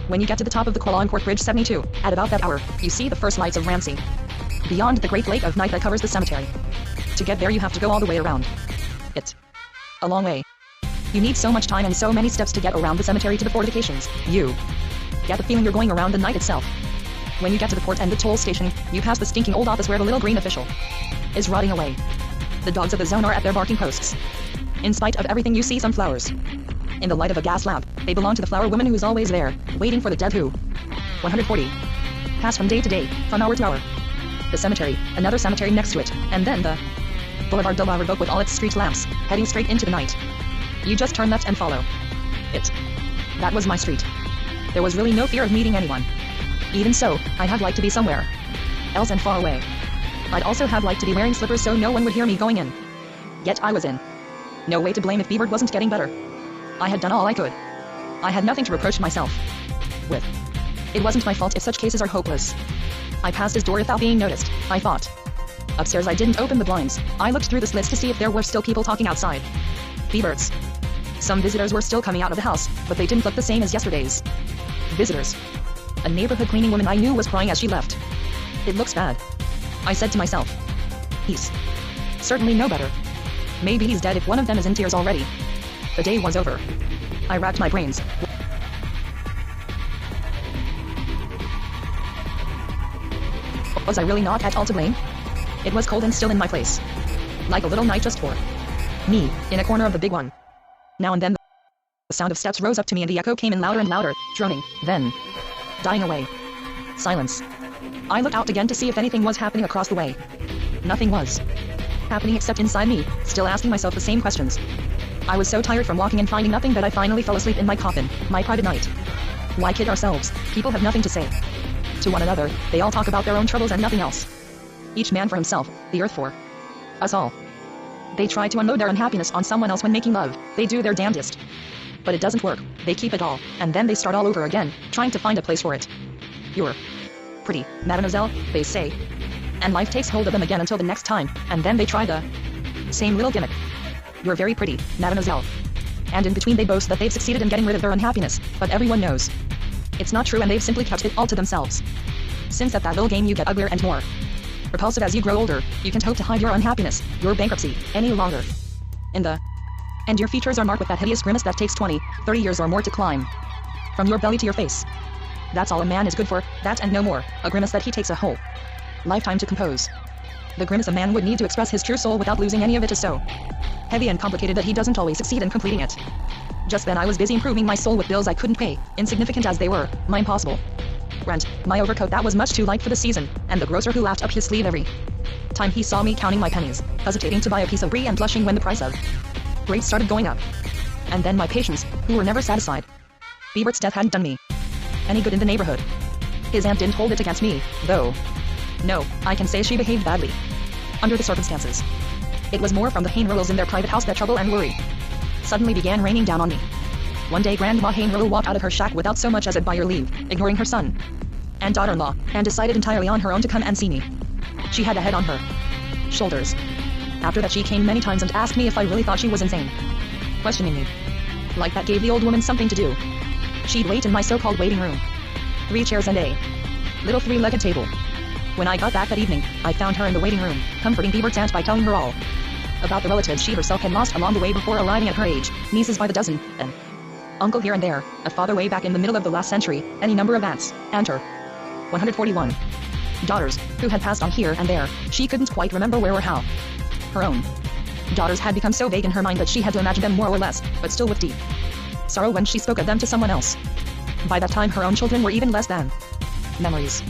When you get to the top of the Qualancourt Bridge 72, at about that hour, you see the first lights of Rancy. Beyond the great lake of night that covers the cemetery. To get there you have to go all the way around. It's a long way. You need so much time and so many steps to get around the cemetery to the fortifications. You get the feeling you're going around the night itself. When you get to the port and the toll station, you pass the stinking old office where the little green official is rotting away. The dogs of the zone are at their barking posts. In spite of everything, you see some flowers. In the light of a gas lamp, they belong to the flower woman who's always there, waiting for the dead who. 140. Pass from day to day, from hour to hour. The cemetery, another cemetery next to it, and then the Boulevard de la Revoque with all its street lamps, heading straight into the night. You just turn left and follow it. That was my street. There was really no fear of meeting anyone. Even so, I'd have liked to be somewhere else and far away. I'd also have liked to be wearing slippers so no one would hear me going in. Yet I was in. No way to blame if Biebert wasn't getting better. I had done all I could. I had nothing to reproach myself with. It wasn't my fault if such cases are hopeless. I passed his door without being noticed, I thought. Upstairs I didn't open the blinds. I looked through the slits to see if there were still people talking outside. Biebert's. Some visitors were still coming out of the house, but they didn't look the same as yesterday's visitors. A neighborhood cleaning woman I knew was crying as she left. It looks bad, I said to myself. He's certainly no better. Maybe he's dead if one of them is in tears already. The day was over. I racked my brains. Was I really not at all to blame? It was cold and still in my place. Like a little night just for me, in a corner of the big one. Now and then the sound of steps rose up to me and the echo came in louder and louder, droning, then dying away. Silence. I looked out again to see if anything was happening across the way. Nothing was happening except inside me, still asking myself the same questions. I was so tired from walking and finding nothing that I finally fell asleep in my coffin, my private night. Why kid ourselves? People have nothing to say to one another, they all talk about their own troubles and nothing else. Each man for himself, the earth for us all. They try to unload their unhappiness on someone else when making love, they do their damnedest. But it doesn't work, they keep it all, and then they start all over again, trying to find a place for it. You're pretty, mademoiselle, they say. And life takes hold of them again until the next time, and then they try the same little gimmick. You're very pretty, mademoiselle. And in between they boast that they've succeeded in getting rid of their unhappiness, but everyone knows it's not true and they've simply kept it all to themselves. Since at that little game you get uglier and more repulsive as you grow older, you can't hope to hide your unhappiness, your bankruptcy, any longer. In the end your features are marked with that hideous grimace that takes 20, 30 years or more to climb from your belly to your face. That's all a man is good for, that and no more, a grimace that he takes a whole lifetime to compose. The grimace a man would need to express his true soul without losing any of it is so heavy and complicated that he doesn't always succeed in completing it. Just then I was busy improving my soul with bills I couldn't pay, insignificant as they were, my impossible rent, my overcoat that was much too light for the season, and the grocer who laughed up his sleeve every time he saw me counting my pennies, hesitating to buy a piece of brie and blushing when the price of grapes started going up. And then my patients, who were never satisfied. Biebert's death hadn't done me any good in the neighborhood. His aunt didn't hold it against me, though. No, I can say she behaved badly. Under the circumstances. It was more from the Hain-Rurals in their private house that trouble and worry suddenly began raining down on me. One day Grandma Hain-Rural walked out of her shack without so much as a by your leave, ignoring her son and daughter-in-law, and decided entirely on her own to come and see me. She had a head on her shoulders. After that she came many times and asked me if I really thought she was insane, questioning me. Like that gave the old woman something to do. She'd wait in my so-called waiting room. 3 chairs and a little 3-legged table. When I got back that evening, I found her in the waiting room, comforting Biebert's aunt by telling her all about the relatives she herself had lost along the way before arriving at her age, nieces by the dozen, an uncle here and there, a father way back in the middle of the last century, any number of aunts, and her 141 daughters, who had passed on here and there. She couldn't quite remember where or how. Her own daughters had become so vague in her mind that she had to imagine them more or less, but still with deep sorrow when she spoke of them to someone else. By that time her own children were even less than memories.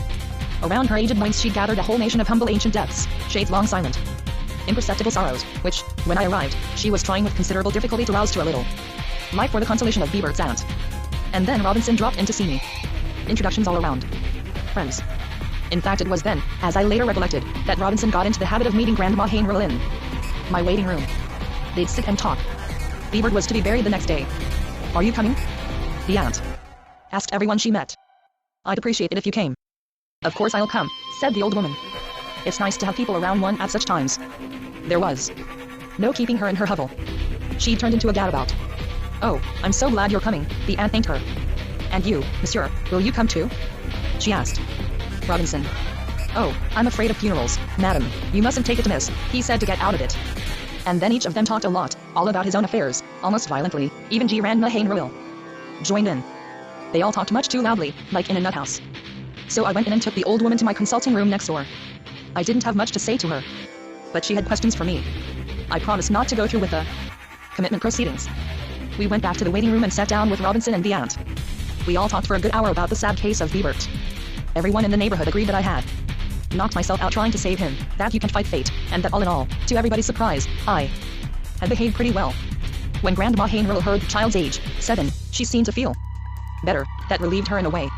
Around her aged loins she'd gathered a whole nation of humble ancient deaths, shades long silent, imperceptible sorrows, which, when I arrived, she was trying with considerable difficulty to rouse to a little life for the consolation of Biebert's aunt. And then Robinson dropped in to see me. Introductions all around. Friends. In fact it was then, as I later recollected, that Robinson got into the habit of meeting Grandma Hain-Rural in my waiting room. They'd sit and talk. Biebert was to be buried the next day. Are you coming? The aunt asked everyone she met. I'd appreciate it if you came. Of course I'll come, said the old woman. It's nice to have people around one at such times. There was no keeping her in her hovel. She turned into a gadabout. Oh, I'm so glad you're coming, the aunt thanked her. And you, monsieur, will you come too? She asked. Robinson. Oh, I'm afraid of funerals, madam. You mustn't take it amiss, he said to get out of it. And then each of them talked a lot, all about his own affairs, almost violently. Even Grandma Hain-Rural joined in. They all talked much too loudly, like in a nut house. So I went in and took the old woman to my consulting room next door. I didn't have much to say to her, but she had questions for me. I promised not to go through with the commitment proceedings. We went back to the waiting room and sat down with Robinson and the aunt. We all talked for a good hour about the sad case of Biebert. Everyone in the neighborhood agreed that I had knocked myself out trying to save him, that you can fight fate, and that all in all, to everybody's surprise, I had behaved pretty well. When Grandma Hain-Rural heard the child's age, 7, she seemed to feel better. That relieved her in a way.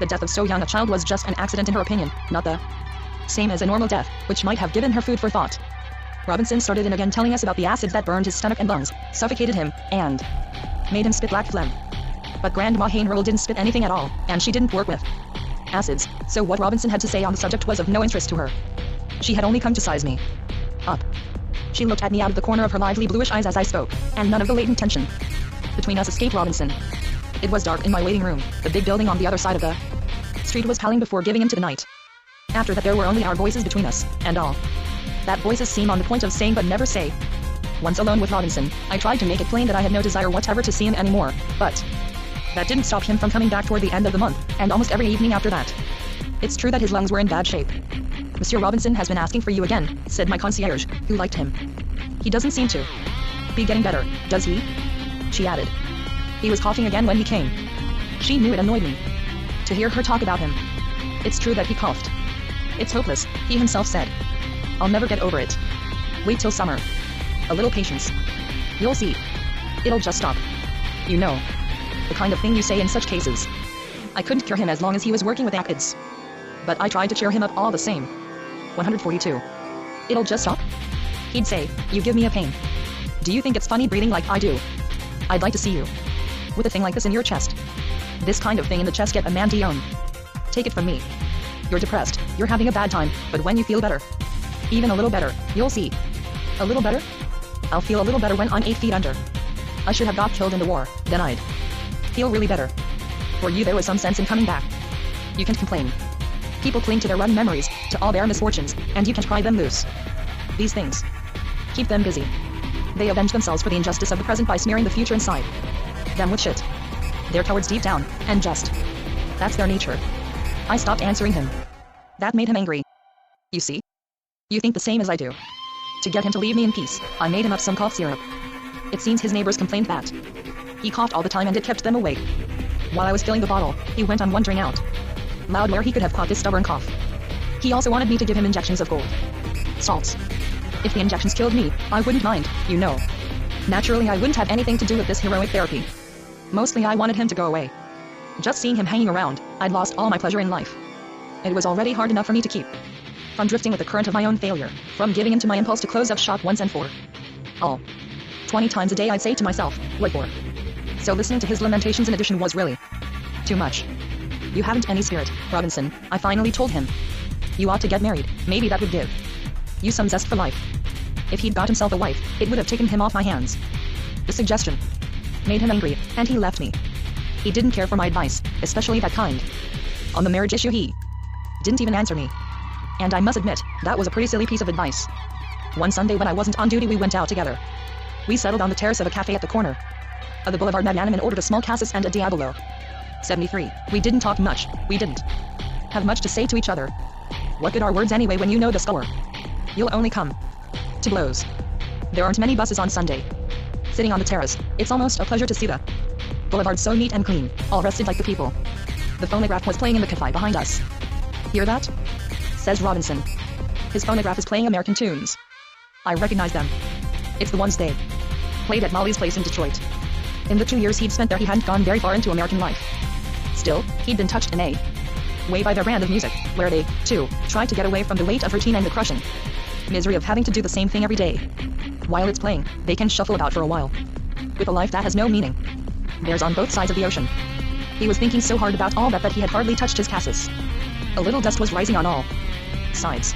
The death of so young a child was just an accident in her opinion, not the same as a normal death, which might have given her food for thought. Robinson started in again telling us about the acids that burned his stomach and lungs, suffocated him, and made him spit black phlegm. But Grandma Hain-Rural didn't spit anything at all, and she didn't work with acids, so what Robinson had to say on the subject was of no interest to her. She had only come to size me up. She looked at me out of the corner of her lively bluish eyes as I spoke, and none of the latent tension between us escaped Robinson. It was dark in my waiting room. The big building on the other side of the street was howling before giving into the night. After that there were only our voices between us, and all that voices seem on the point of saying but never say. Once alone with Robinson, I tried to make it plain that I had no desire whatever to see him anymore, but that didn't stop him from coming back toward the end of the month, and almost every evening after that. It's true that his lungs were in bad shape. Monsieur Robinson has been asking for you again, said my concierge, who liked him. He doesn't seem to be getting better, does he? She added. He was coughing again when he came. She knew it annoyed me to hear her talk about him. It's true that he coughed. It's hopeless, he himself said. I'll never get over it. Wait till summer. A little patience. You'll see. It'll just stop. You know. The kind of thing you say in such cases. I couldn't cure him as long as he was working with acids. But I tried to cheer him up all the same. 142. It'll just stop? He'd say, you give me a pain. Do you think it's funny breathing like I do? I'd like to see you with a thing like this in your chest. This kind of thing in the chest get a man to own. Take it from me. You're depressed, you're having a bad time, but when you feel better, even a little better, you'll see. A little better? I'll feel a little better when I'm 8 feet under. I should have got killed in the war, then I'd feel really better. For you there was some sense in coming back. You can't complain. People cling to their rotten memories, to all their misfortunes, and you can't pry them loose. These things keep them busy. They avenge themselves for the injustice of the present by smearing the future inside them with shit. They're cowards deep down, and just. That's their nature. I stopped answering him. That made him angry. You see? You think the same as I do. To get him to leave me in peace, I made him up some cough syrup. It seems his neighbors complained that he coughed all the time and it kept them awake. While I was filling the bottle, he went on wondering out loud where he could have caught this stubborn cough. He also wanted me to give him injections of gold. salts. If the injections killed me, I wouldn't mind, you know. Naturally, I wouldn't have anything to do with this heroic therapy. Mostly I wanted him to go away. Just seeing him hanging around, I'd lost all my pleasure in life. It was already hard enough for me to keep from drifting with the current of my own failure, from giving in to my impulse to close up shop once and for all. 20 times a day I'd say to myself, what for? So listening to his lamentations in addition was really too much. You haven't any spirit, Robinson, I finally told him. You ought to get married, maybe that would give you some zest for life. If he'd got himself a wife, it would have taken him off my hands. The suggestion made him angry, and he left me. He didn't care for my advice, especially that kind. On the marriage issue he didn't even answer me. And I must admit, that was a pretty silly piece of advice. One Sunday when I wasn't on duty we went out together. We settled on the terrace of a cafe at the corner of the Boulevard Magnanime and ordered a small cassis and a Diabolo. 73. We didn't talk much, we didn't have much to say to each other. What good are words anyway when you know the score? You'll only come to blows. There aren't many buses on Sunday. Sitting on the terrace, it's almost a pleasure to see the boulevard so neat and clean, all rested like the people. The phonograph was playing in the cafe behind us. Hear that? Says Robinson. His phonograph is playing American tunes. I recognize them. It's the ones they played at Molly's place in Detroit. In the 2 years he'd spent there he hadn't gone very far into American life. Still, he'd been touched in a way by their brand of music, where they, too, tried to get away from the weight of routine and the crushing misery of having to do the same thing every day. While it's playing, they can shuffle about for a while. With a life that has no meaning. There's on both sides of the ocean. He was thinking so hard about all that he had hardly touched his cassis. A little dust was rising on all sides.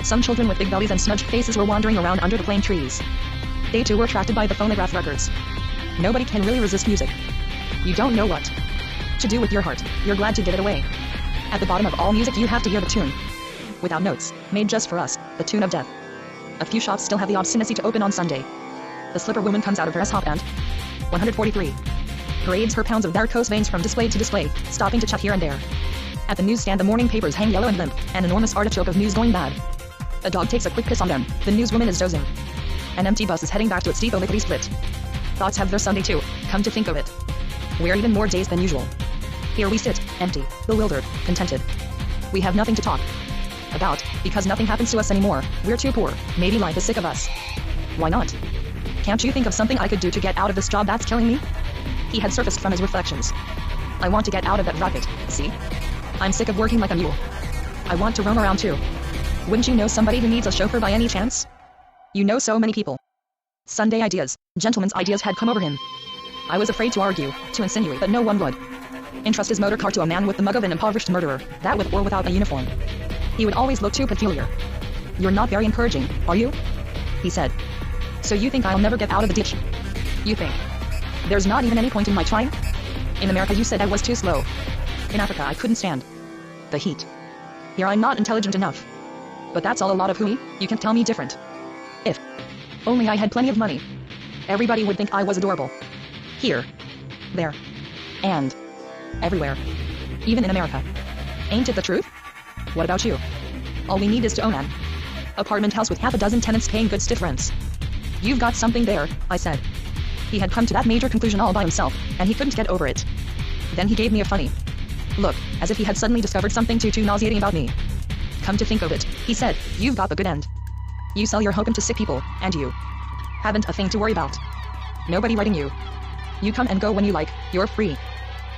Some children with big bellies and smudged faces were wandering around under the plane trees. They too were attracted by the phonograph records. Nobody can really resist music. You don't know what to do with your heart, you're glad to give it away. At the bottom of all music you have to hear the tune. Without notes, made just for us, the tune of death. A few shops still have the obstinacy to open on Sunday. The slipper woman comes out of her S-hop and 143. Parades her pounds of varicose veins from display to display, stopping to chat here and there. At the newsstand the morning papers hang yellow and limp, an enormous artichoke of news going bad. A dog takes a quick piss on them, the newswoman is dozing. An empty bus is heading back to its depot lickety split. Thoughts have their Sunday too, come to think of it. We're even more dazed than usual. Here we sit, empty, bewildered, contented. We have nothing to talk about, because nothing happens to us anymore, we're too poor, maybe life is sick of us. Why not? Can't you think of something I could do to get out of this job that's killing me? He had surfaced from his reflections. I want to get out of that racket, see? I'm sick of working like a mule. I want to roam around too. Wouldn't you know somebody who needs a chauffeur by any chance? You know so many people. Sunday ideas, gentlemen's ideas had come over him. I was afraid to argue, to insinuate, but no one would entrust his motor car to a man with the mug of an impoverished murderer, that with or without a uniform. He would always look too peculiar. You're not very encouraging, are you? He said. So you think I'll never get out of the ditch? You think there's not even any point in my trying? In America you said I was too slow. In Africa I couldn't stand the heat. Here I'm not intelligent enough. But that's all a lot of hooey, you can tell me different. If only I had plenty of money. Everybody would think I was adorable. Here, there, and everywhere. Even in America. Ain't it the truth? What about you? All we need is to own an apartment house with half a dozen tenants paying good stiff rents. You've got something there, I said. He had come to that major conclusion all by himself, and he couldn't get over it. Then he gave me a funny look, as if he had suddenly discovered something too nauseating about me. Come to think of it, he said, you've got the good end. You sell your hokum to sick people, and you haven't a thing to worry about. Nobody writing you. You come and go when you like, you're free.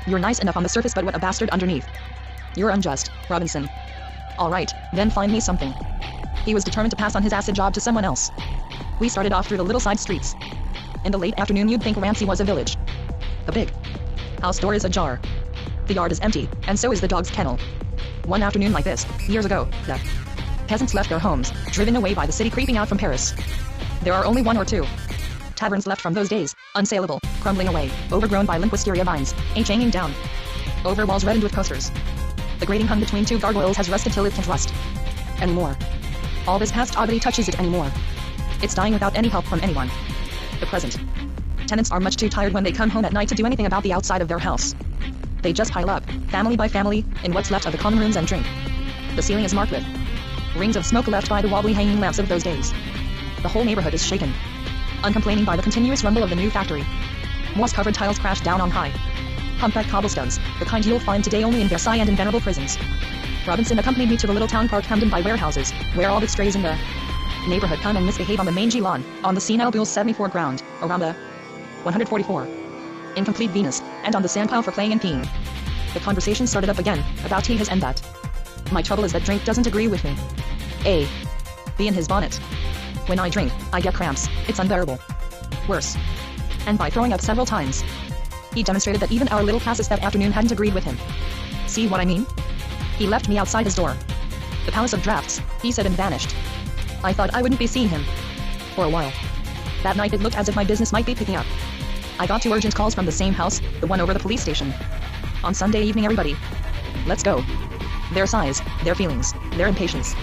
You're nice enough on the surface, but what a bastard underneath. You're unjust, Robinson. All right, then find me something. He was determined to pass on his acid job to someone else. We started off through the little side streets. In the late afternoon you'd think Ramsey was a village. The big house door is ajar. The yard is empty, and so is the dog's kennel. One afternoon like this, years ago, the peasants left their homes, driven away by the city creeping out from Paris. There are only one or two taverns left from those days, unsaleable, crumbling away, overgrown by limp wisteria vines, hanging down over walls reddened with coasters. The grating hung between two gargoyles has rusted till it can't rust anymore. All this past oddity touches it anymore. It's dying without any help from anyone. The present tenants are much too tired when they come home at night to do anything about the outside of their house. They just pile up, family by family, in what's left of the common rooms and drink. The ceiling is marked with rings of smoke left by the wobbly hanging lamps of those days. The whole neighborhood is shaken, uncomplaining by the continuous rumble of the new factory. Moss-covered tiles crash down on high humpback cobblestones, the kind you'll find today only in Versailles and in venerable prisons. Robinson accompanied me to the little town park hemmed in by warehouses, where all the strays in the neighborhood come and misbehave on the main G lawn, on the Senile Bulls 74 ground, around the 144. Incomplete Venus, and on the sand pile for playing and peeing. The conversation started up again, about he, his and that. My trouble is that drink doesn't agree with me. A. B in his bonnet. When I drink, I get cramps, it's unbearable. Worse. And by throwing up several times. He demonstrated that even our little classes that afternoon hadn't agreed with him. See what I mean? He left me outside his door. The Palace of Drafts, he said and vanished. I thought I wouldn't be seeing him. For a while. That night it looked as if my business might be picking up. I got 2 urgent calls from the same house, the one over the police station. On Sunday evening everybody. Let's go. Their sighs, their feelings, their impatience.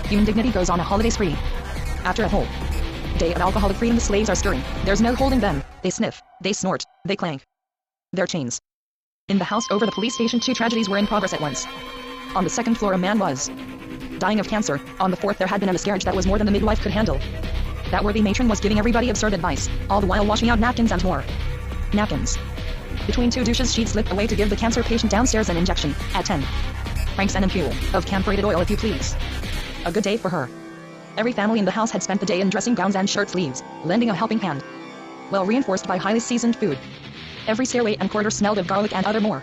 Human dignity goes on a holiday spree. After a whole day of alcoholic freedom the slaves are stirring. There's no holding them. They sniff, they snort, they clank their chains. In the house over the police station 2 tragedies were in progress at once. On the 2nd floor a man was dying of cancer. On the 4th there had been a miscarriage that was more than the midwife could handle. That worthy matron was giving everybody absurd advice, all the while washing out napkins and more napkins. Between 2 douches she'd slipped away to give the cancer patient downstairs an injection, at 10 francs an ampule, of camphorated oil if you please. A good day for her. Every family in the house had spent the day in dressing gowns and shirt sleeves, lending a helping hand. Well reinforced by highly seasoned food. Every stairway and corridor smelled of garlic and other more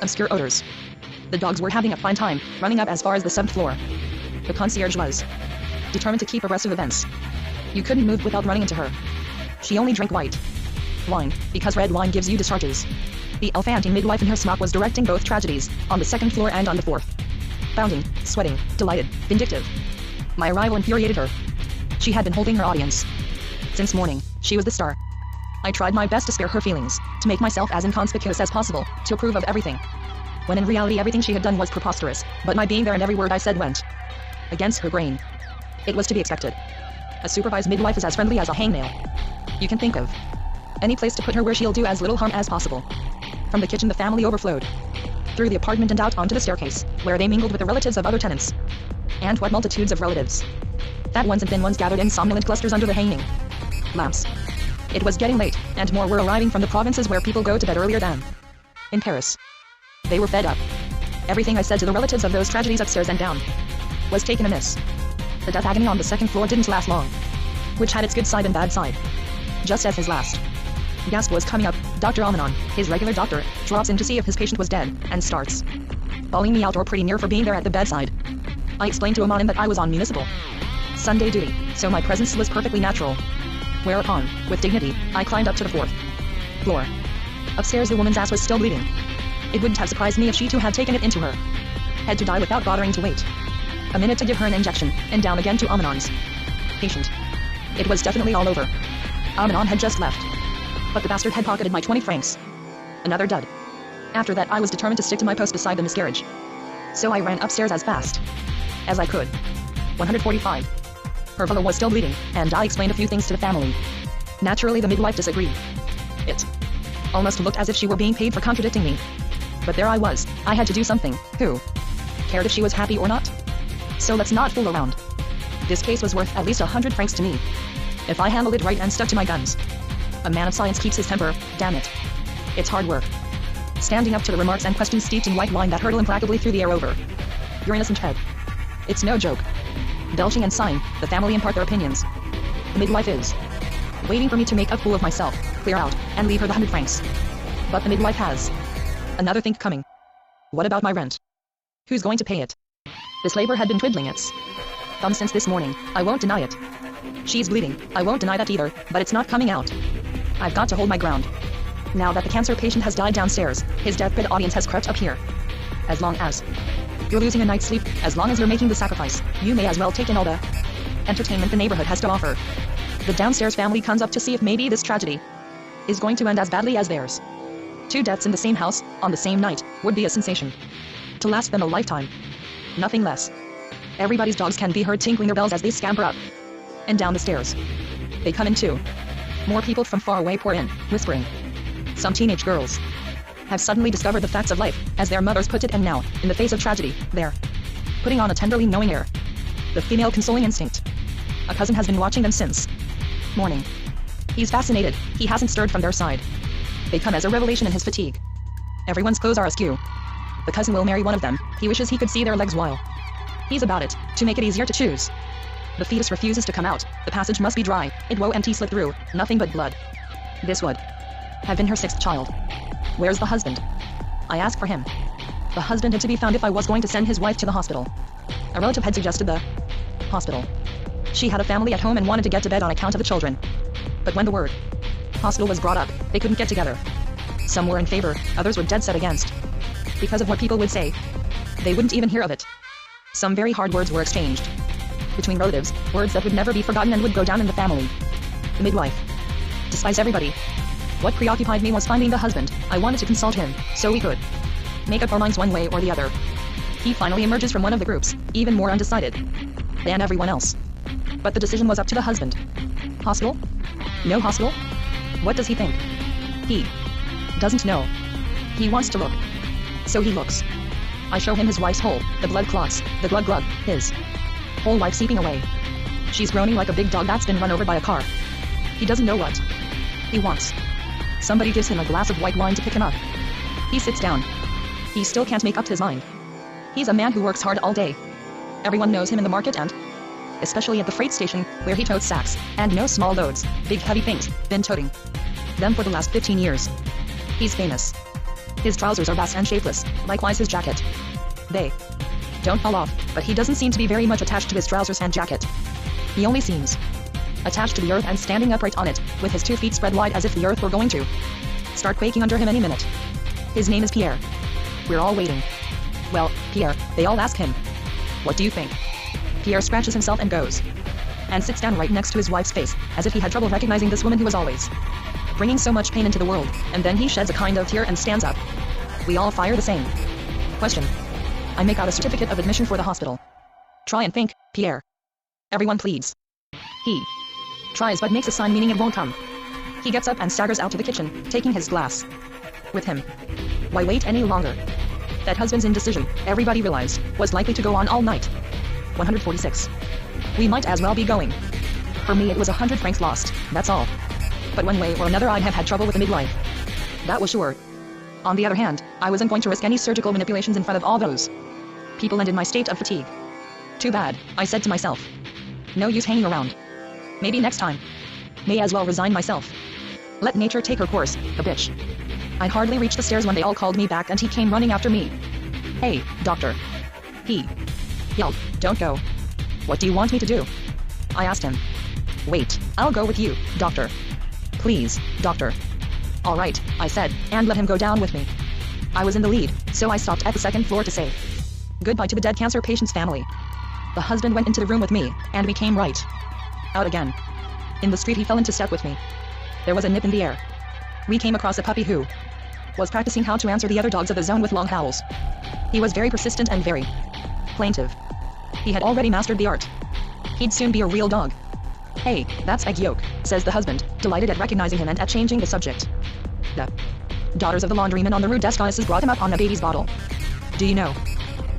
obscure odors. The dogs were having a fine time, running up as far as the 7th floor. The concierge was determined to keep abreast of events. You couldn't move without running into her. She only drank white wine, because red wine gives you discharges. The elephantine midwife in her smock was directing both tragedies, on the 2nd floor and on the 4th. Bounding, sweating, delighted, vindictive. My arrival infuriated her. She had been holding her audience. Since morning, she was the star. I tried my best to spare her feelings, to make myself as inconspicuous as possible, to approve of everything. When in reality everything she had done was preposterous, but my being there and every word I said went against her grain. It was to be expected. A supervised midwife is as friendly as a hangnail. You can think of any place to put her where she'll do as little harm as possible. From the kitchen the family overflowed. Through the apartment and out onto the staircase, where they mingled with the relatives of other tenants. And what multitudes of relatives. Fat ones and thin ones gathered in somnolent clusters under the hanging lamps. It was getting late, and more were arriving from the provinces where people go to bed earlier than in Paris. They were fed up. Everything I said to the relatives of those tragedies upstairs and down was taken amiss. The death agony on the 2nd floor didn't last long, which had its good side and bad side. Just as his last gasp was coming up, Dr. Amanon, his regular doctor, drops in to see if his patient was dead, and starts bawling me out or pretty near for being there at the bedside. I explained to Amanon that I was on municipal Sunday duty, so my presence was perfectly natural. Whereupon, with dignity, I climbed up to the 4th floor. Upstairs the woman's ass was still bleeding. It wouldn't have surprised me if she too had taken it into her head to die without bothering to wait a minute to give her an injection, and down again to Amanon's patient. It was definitely all over. Amanon had just left. But the bastard had pocketed my 20 francs. Another dud. After that I was determined to stick to my post beside the miscarriage. So I ran upstairs as fast as I could. 145. Her vulva was still bleeding, and I explained a few things to the family. Naturally the midwife disagreed. It almost looked as if she were being paid for contradicting me. But there I was, I had to do something. Who cared if she was happy or not? So let's not fool around. This case was worth at least 100 francs to me. If I handled it right and stuck to my guns. A man of science keeps his temper, damn it. It's hard work. Standing up to the remarks and questions steeped in white wine that hurtle implacably through the air over your innocent head. It's no joke. Belching and sighing, the family impart their opinions. The midwife is waiting for me to make a fool of myself, clear out, and leave her the 100 francs. But the midwife has another thing coming. What about my rent? Who's going to pay it? This labor had been twiddling its thumb since this morning. I won't deny it. She's bleeding, I won't deny that either, but it's not coming out. I've got to hold my ground. Now that the cancer patient has died downstairs, his deathbed audience has crept up here. As long as you're losing a night's sleep, as long as you're making the sacrifice, you may as well take in all the entertainment the neighborhood has to offer. The downstairs family comes up to see if maybe this tragedy is going to end as badly as theirs. 2 deaths in the same house, on the same night, would be a sensation. To last them a lifetime. Nothing less. Everybody's dogs can be heard tinkling their bells as they scamper up and down the stairs. They come in too. More people from far away pour in, whispering. Some teenage girls have suddenly discovered the facts of life, as their mothers put it, and now, in the face of tragedy, they're putting on a tenderly knowing air. The female consoling instinct. A cousin has been watching them since morning. He's fascinated, he hasn't stirred from their side. They come as a revelation in his fatigue. Everyone's clothes are askew. The cousin will marry one of them, he wishes he could see their legs while he's about it, to make it easier to choose. The fetus refuses to come out. The passage must be dry. It won't slip through. Nothing but blood. This would have been her 6th child. Where's the husband? I asked for him. The husband had to be found if I was going to send his wife to the hospital. A relative had suggested the hospital. She had a family at home and wanted to get to bed on account of the children. But when the word hospital was brought up, they couldn't get together. Some were in favor, others were dead set against. Because of what people would say. They wouldn't even hear of it. Some very hard words were exchanged between relatives, words that would never be forgotten and would go down in the family. The midwife despised everybody. What preoccupied me was finding the husband. I wanted to consult him, so we could make up our minds one way or the other. He finally emerges from one of the groups, even more undecided than everyone else. But the decision was up to the husband. Hospital? No hospital? What does he think? He doesn't know. He wants to look. So he looks. I show him his wife's hole, the blood clots, the glug-glug, his whole life seeping away. She's groaning like a big dog that's been run over by a car. He doesn't know what he wants. Somebody gives him a glass of white wine to pick him up. He sits down. He still can't make up his mind. He's a man who works hard all day. Everyone knows him in the market and especially at the freight station, where he totes sacks, and no small loads, big heavy things, been toting them for the last 15 years. He's famous. His trousers are vast and shapeless, likewise his jacket. They don't fall off, but he doesn't seem to be very much attached to his trousers and jacket. He only seems attached to the earth and standing upright on it, with his 2 feet spread wide as if the earth were going to start quaking under him any minute. His name is Pierre. We're all waiting. Well, Pierre, they all ask him. What do you think? Pierre scratches himself and goes and sits down right next to his wife's face, as if he had trouble recognizing this woman who was always bringing so much pain into the world, and then he sheds a kind of tear and stands up. We all fire the same question. I make out a certificate of admission for the hospital. Try and think, Pierre. Everyone pleads. He tries but makes a sign meaning it won't come. He gets up and staggers out to the kitchen, taking his glass with him. Why wait any longer? That husband's indecision, everybody realized, was likely to go on all night. 146. We might as well be going. For me it was 100 francs lost, that's all. But one way or another I'd have had trouble with the midwife. That was sure. On the other hand, I wasn't going to risk any surgical manipulations in front of all those people and in my state of fatigue. Too bad, I said to myself. No use hanging around. Maybe next time. May as well resign myself. Let nature take her course, the bitch. I'd hardly reached the stairs when they all called me back and he came running after me. Hey, doctor. He yelled, don't go. What do you want me to do? I asked him. Wait, I'll go with you, doctor. Please, doctor. All right, I said, and let him go down with me. I was in the lead, so I stopped at the 2nd floor to say goodbye to the dead cancer patient's family. The husband went into the room with me, and we came right out again. In the street he fell into step with me. There was a nip in the air. We came across a puppy who was practicing how to answer the other dogs of the zone with long howls. He was very persistent and very plaintive. He had already mastered the art. He'd soon be a real dog. Hey, that's Egg Yolk, says the husband, delighted at recognizing him and at changing the subject. The daughters of the laundryman on the Rue d'Escosses brought him up on a baby's bottle. Do you know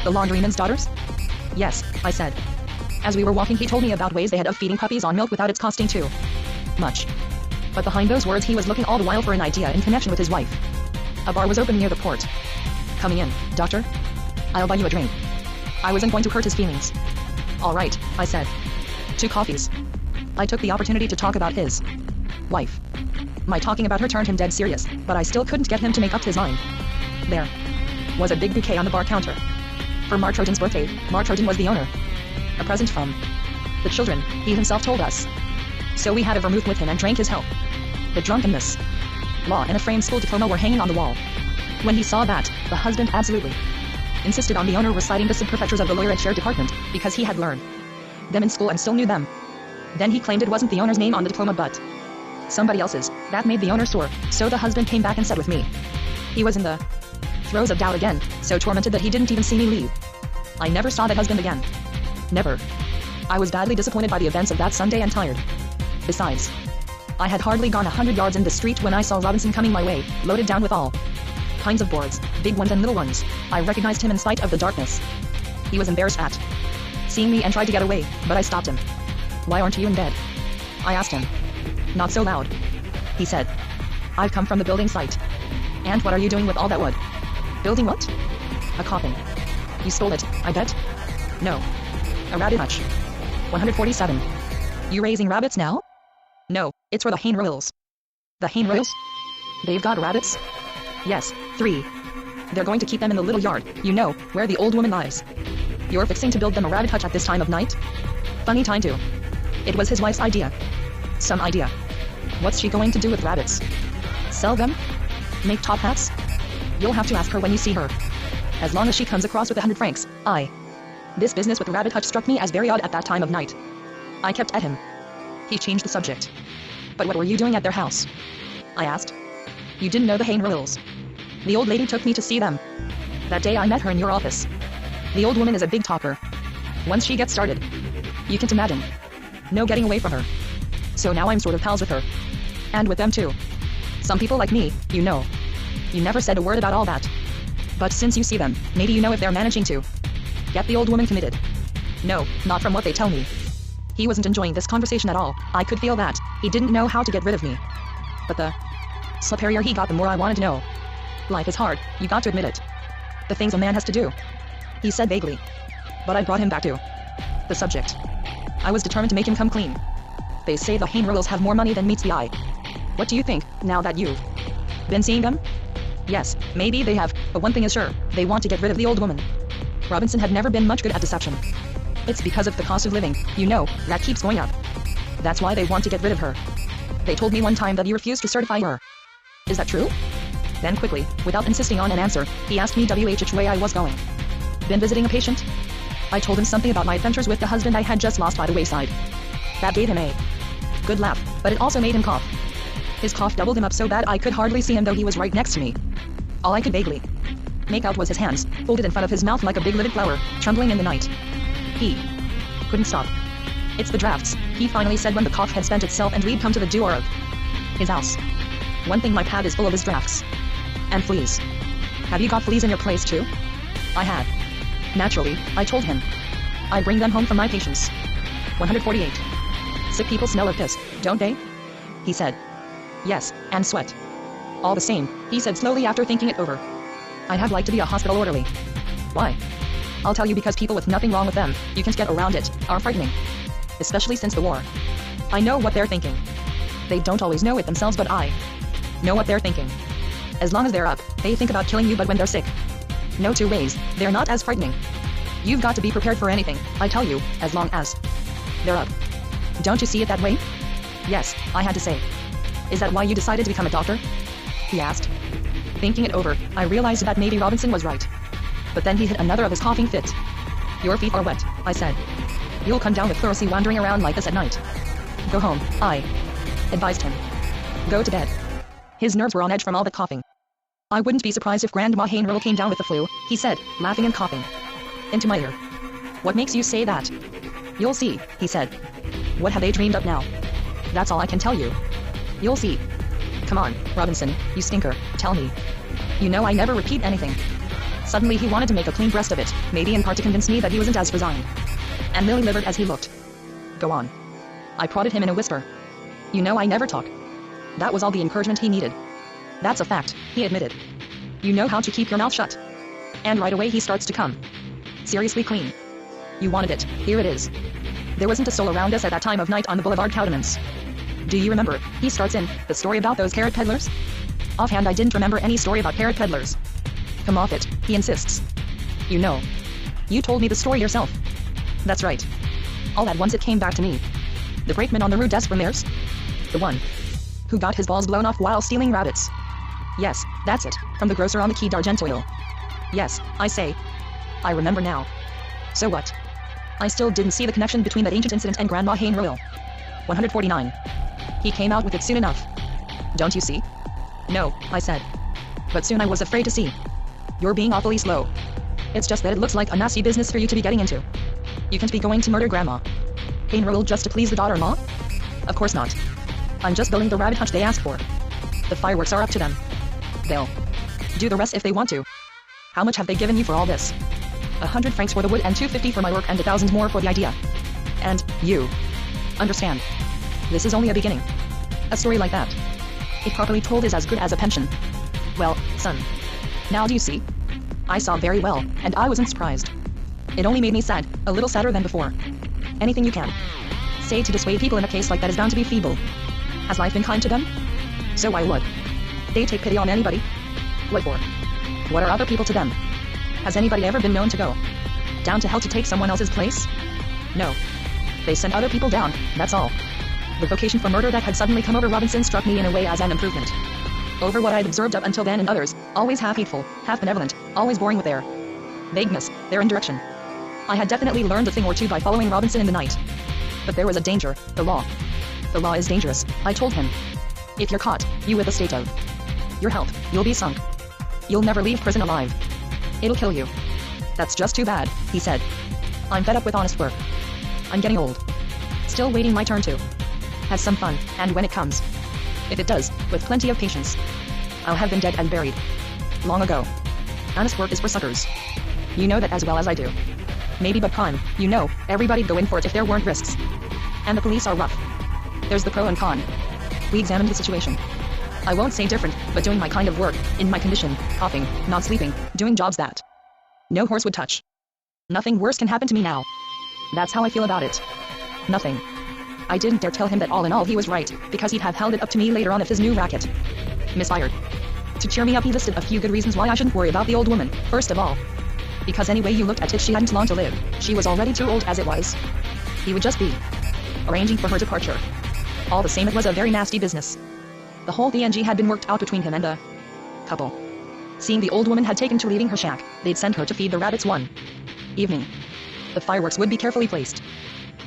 the laundryman's daughters? Yes, I said. As we were walking he told me about ways they had of feeding puppies on milk without its costing too much. But behind those words he was looking all the while for an idea in connection with his wife. A bar was open near the port. Coming in, doctor? I'll buy you a drink. I wasn't going to hurt his feelings. All right, I said. 2 coffees. I took the opportunity to talk about his wife. My talking about her turned him dead serious, but I still couldn't get him to make up his mind. There was a big bouquet on the bar counter. For Martroden's birthday, Martroden was the owner. A present from the children, he himself told us. So we had a vermouth with him and drank his health. The drunkenness, law and a framed school diploma were hanging on the wall. When he saw that, the husband absolutely insisted on the owner reciting the subprefectures of the lawyer and share department, because he had learned them in school and still knew them. Then he claimed it wasn't the owner's name on the diploma but somebody else's. That made the owner sore, so the husband came back and sat with me. He was in the throes of doubt again, so tormented that he didn't even see me leave. I never saw that husband again. Never. I was badly disappointed by the events of that Sunday and tired. Besides, I had hardly gone 100 yards in the street when I saw Robinson coming my way, loaded down with all kinds of boards, big ones and little ones. I recognized him in spite of the darkness. He was embarrassed at seeing me and tried to get away, but I stopped him. Why aren't you in bed? I asked him. Not so loud. He said. I've come from the building site. And what are you doing with all that wood? Building what? A coffin. You stole it, I bet? No. A rabbit hutch. 147. You raising rabbits now? No, it's for the Hain Royals. The Hain Royals? They've got rabbits? Yes, 3. They're going to keep them in the little yard, you know, where the old woman lies. You're fixing to build them a rabbit hutch at this time of night? Funny time too. It was his wife's idea. Some idea. What's she going to do with rabbits? Sell them? Make top hats? You'll have to ask her when you see her. As long as she comes across with 100 francs, This business with the rabbit hutch struck me as very odd at that time of night. I kept at him. He changed the subject. But what were you doing at their house? I asked. You didn't know the Hain Royals. The old lady took me to see them. That day I met her in your office. The old woman is a big talker. Once she gets started, you can't imagine. No getting away from her. So now I'm sort of pals with her. And with them too. Some people like me, you know. You never said a word about all that. But since you see them, maybe you know if they're managing to get the old woman committed. No, not from what they tell me. He wasn't enjoying this conversation at all. I could feel that. He didn't know how to get rid of me. But the slippier he got, the more I wanted to know. Life is hard, you got to admit it. The things a man has to do. He said vaguely. But I brought him back to the subject. I was determined to make him come clean. They say the Hain Royals have more money than meets the eye. What do you think, now that you've been seeing them? Yes, maybe they have, but one thing is sure, they want to get rid of the old woman. Robinson had never been much good at deception. It's because of the cost of living, you know, that keeps going up. That's why they want to get rid of her. They told me one time that you refused to certify her. Is that true? Then quickly, without insisting on an answer, he asked me which way I was going. Been visiting a patient? I told him something about my adventures with the husband I had just lost by the wayside. That gave him a good laugh, but it also made him cough. His cough doubled him up so bad I could hardly see him though he was right next to me. All I could vaguely make out was his hands, folded in front of his mouth like a big lidded flower, trembling in the night. He couldn't stop. It's the drafts, he finally said when the cough had spent itself and we'd come to the door of his house. One thing my pad is full of is drafts. And fleas. Have you got fleas in your place too? I had. Naturally, I told him. I bring them home from my patients. 148. Sick people smell of piss, don't they? He said. Yes, and sweat. All the same, he said slowly after thinking it over. I'd have liked to be a hospital orderly. Why? I'll tell you, because people with nothing wrong with them, you can't get around it, are frightening. Especially since the war. I know what they're thinking. They don't always know it themselves, but I know what they're thinking. As long as they're up, they think about killing you, but when they're sick, no two ways, they're not as frightening. You've got to be prepared for anything, I tell you, as long as they're up. Don't you see it that way? Yes, I had to say. Is that why you decided to become a doctor? He asked. Thinking it over, I realized that maybe Robinson was right. But then he hit another of his coughing fits. Your feet are wet, I said. You'll come down with pleurisy wandering around like this at night. Go home, I advised him. Go to bed. His nerves were on edge from all the coughing. I wouldn't be surprised if Grandma Hain Royal came down with the flu, he said, laughing and coughing into my ear. What makes you say that? You'll see, he said. What have they dreamed up now? That's all I can tell you. You'll see. Come on, Robinson, you stinker, tell me. You know I never repeat anything. Suddenly he wanted to make a clean breast of it, maybe in part to convince me that he wasn't as resigned and lily-livered as he looked. Go on. I prodded him in a whisper. You know I never talk. That was all the encouragement he needed. That's a fact, he admitted. You know how to keep your mouth shut. And right away he starts to come. Seriously clean. You wanted it, here it is. There wasn't a soul around us at that time of night on the Boulevard Cowdemans. Do you remember, he starts in, the story about those carrot peddlers? Offhand I didn't remember any story about carrot peddlers. Come off it, he insists. You know. You told me the story yourself. That's right. All at once it came back to me. The brakeman on the Rue des Premiers? The one who got his balls blown off while stealing rabbits. Yes, that's it, from the grocer on the Quai d'Argenteuil. Yes, I say. I remember now. So what? I still didn't see the connection between that ancient incident and Grandma Hain Royal. 149. He came out with it soon enough. Don't you see? No, I said. But soon I was afraid to see. You're being awfully slow. It's just that it looks like a nasty business for you to be getting into. You can't be going to murder Grandma Hain Royal just to please the daughter-in-law? Of course not. I'm just building the rabbit hutch they asked for. The fireworks are up to them. They'll do the rest if they want to. How much have they given you for all this? 100 francs for the wood and 250 for my work and 1,000 more for the idea. And you understand. This is only a beginning. A story like that, if properly told, is as good as a pension. Well, son. Now do you see? I saw very well, and I wasn't surprised. It only made me sad, a little sadder than before. Anything you can say to dissuade people in a case like that is bound to be feeble. Has life been kind to them? So why would they take pity on anybody? What for? What are other people to them? Has anybody ever been known to go down to hell to take someone else's place? No. They sent other people down, that's all. The vocation for murder that had suddenly come over Robinson struck me in a way as an improvement over what I'd observed up until then in others, always half hateful, half benevolent, always boring with their vagueness, their indirection. I had definitely learned a thing or two by following Robinson in the night. But there was a danger, the law. The law is dangerous, I told him. If you're caught, you with the state of your health, you'll be sunk. You'll never leave prison alive. It'll kill you. That's just too bad, he said. I'm fed up with honest work. I'm getting old. Still waiting my turn to have some fun, and when it comes, if it does, with plenty of patience, I'll have been dead and buried long ago. Honest work is for suckers. You know that as well as I do. Maybe but crime, you know, everybody'd go in for it if there weren't risks. And the police are rough. There's the pro and con. We examined the situation. I won't say different, but doing my kind of work, in my condition, coughing, not sleeping, doing jobs that no horse would touch. Nothing worse can happen to me now. That's how I feel about it. Nothing. I didn't dare tell him that all in all he was right, because he'd have held it up to me later on if his new racket misfired. To cheer me up he listed a few good reasons why I shouldn't worry about the old woman, first of all. Because any way you looked at it she hadn't long to live, she was already too old as it was. He would just be arranging for her departure. All the same it was a very nasty business. The whole thing had been worked out between him and a couple. Seeing the old woman had taken to leaving her shack, they'd send her to feed the rabbits one evening. The fireworks would be carefully placed.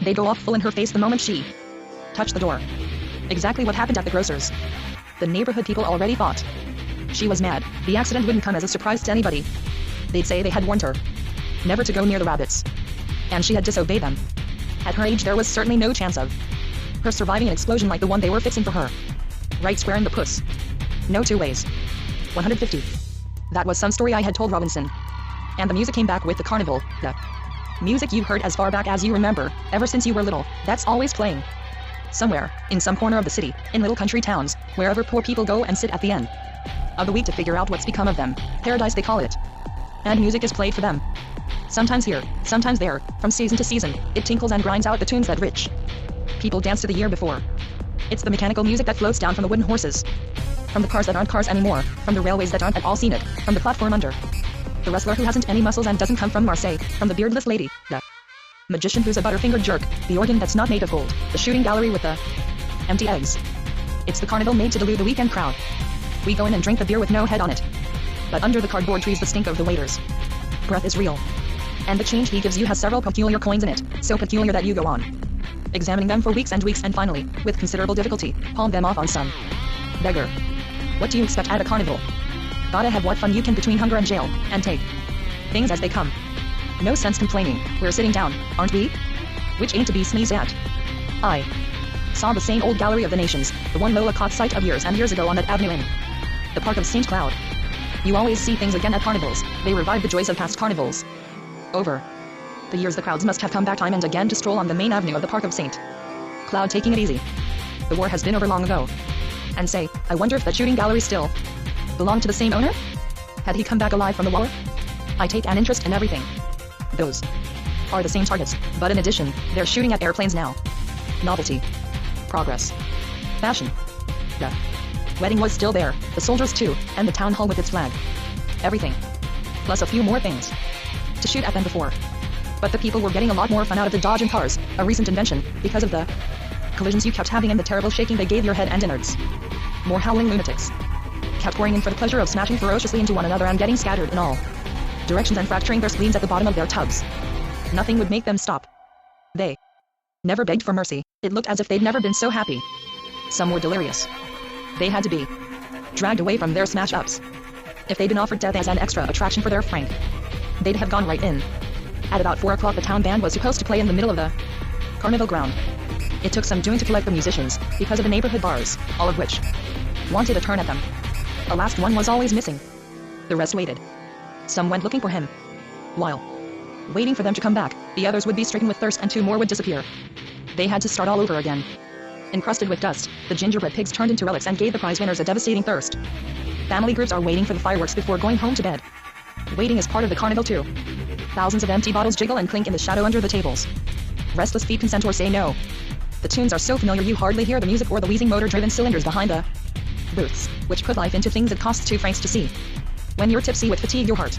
They'd go off full in her face the moment she touched the door. Exactly what happened at the grocer's. The neighborhood people already thought she was mad. The accident wouldn't come as a surprise to anybody. They'd say they had warned her never to go near the rabbits, and she had disobeyed them. At her age there was certainly no chance of her surviving an explosion like the one they were fixing for her. Right square in the puss. No two ways. 150. That was some story I had told Robinson. And the music came back with the carnival, the music you heard as far back as you remember, ever since you were little, that's always playing. Somewhere, in some corner of the city, in little country towns, wherever poor people go and sit at the end of the week to figure out what's become of them. Paradise they call it. And music is played for them. Sometimes here, sometimes there, from season to season, it tinkles and grinds out the tunes that rich people danced to the year before. It's the mechanical music that floats down from the wooden horses, from the cars that aren't cars anymore, from the railways that aren't at all scenic, from the platform under the wrestler who hasn't any muscles and doesn't come from Marseille, from the beardless lady, the magician who's a butterfingered jerk, the organ that's not made of gold, the shooting gallery with the empty eggs. It's the carnival made to delude the weekend crowd. We go in and drink the beer with no head on it. But under the cardboard trees the stink of the waiters' breath is real. And the change he gives you has several peculiar coins in it, so peculiar that you go on examining them for weeks and weeks and finally, with considerable difficulty, palm them off on some beggar. What do you expect at a carnival? Gotta have what fun you can between hunger and jail, and take things as they come. No sense complaining, we're sitting down, aren't we? Which ain't to be sneezed at. I saw the same old gallery of the nations, the one Lola caught sight of years and years ago on that avenue in the park of St. Cloud. You always see things again at carnivals, they revive the joys of past carnivals. Over the years the crowds must have come back time and again to stroll on the main avenue of the park of St. Cloud taking it easy. The war has been over long ago. And say, I wonder if that shooting gallery still belonged to the same owner? Had he come back alive from the war? I take an interest in everything. Those are the same targets, but in addition, they're shooting at airplanes now. Novelty. Progress. Fashion. The wedding was still there, the soldiers too, and the town hall with its flag. Everything. Plus a few more things to shoot at than before. But the people were getting a lot more fun out of the Dodge and cars, a recent invention, because of the collisions you kept having and the terrible shaking they gave your head and innards. More howling lunatics kept pouring in for the pleasure of smashing ferociously into one another and getting scattered in all directions and fracturing their spleens at the bottom of their tubs. Nothing would make them stop. They never begged for mercy. It looked as if they'd never been so happy. Some were delirious. They had to be dragged away from their smash-ups. If they'd been offered death as an extra attraction for their Frank, they'd have gone right in. At about 4 o'clock the town band was supposed to play in the middle of the carnival ground. It took some doing to collect the musicians, because of the neighborhood bars, all of which wanted a turn at them. The last one was always missing. The rest waited. Some went looking for him. While waiting for them to come back, the others would be stricken with thirst and 2 more would disappear. They had to start all over again. Encrusted with dust, the gingerbread pigs turned into relics and gave the prize winners a devastating thirst. Family groups are waiting for the fireworks before going home to bed. Waiting is part of the carnival too. Thousands of empty bottles jiggle and clink in the shadow under the tables. Restless feet consent or say no. The tunes are so familiar you hardly hear the music or the wheezing motor-driven cylinders behind the booths, which put life into things it costs 2 francs to see. When you're tipsy with fatigue, your heart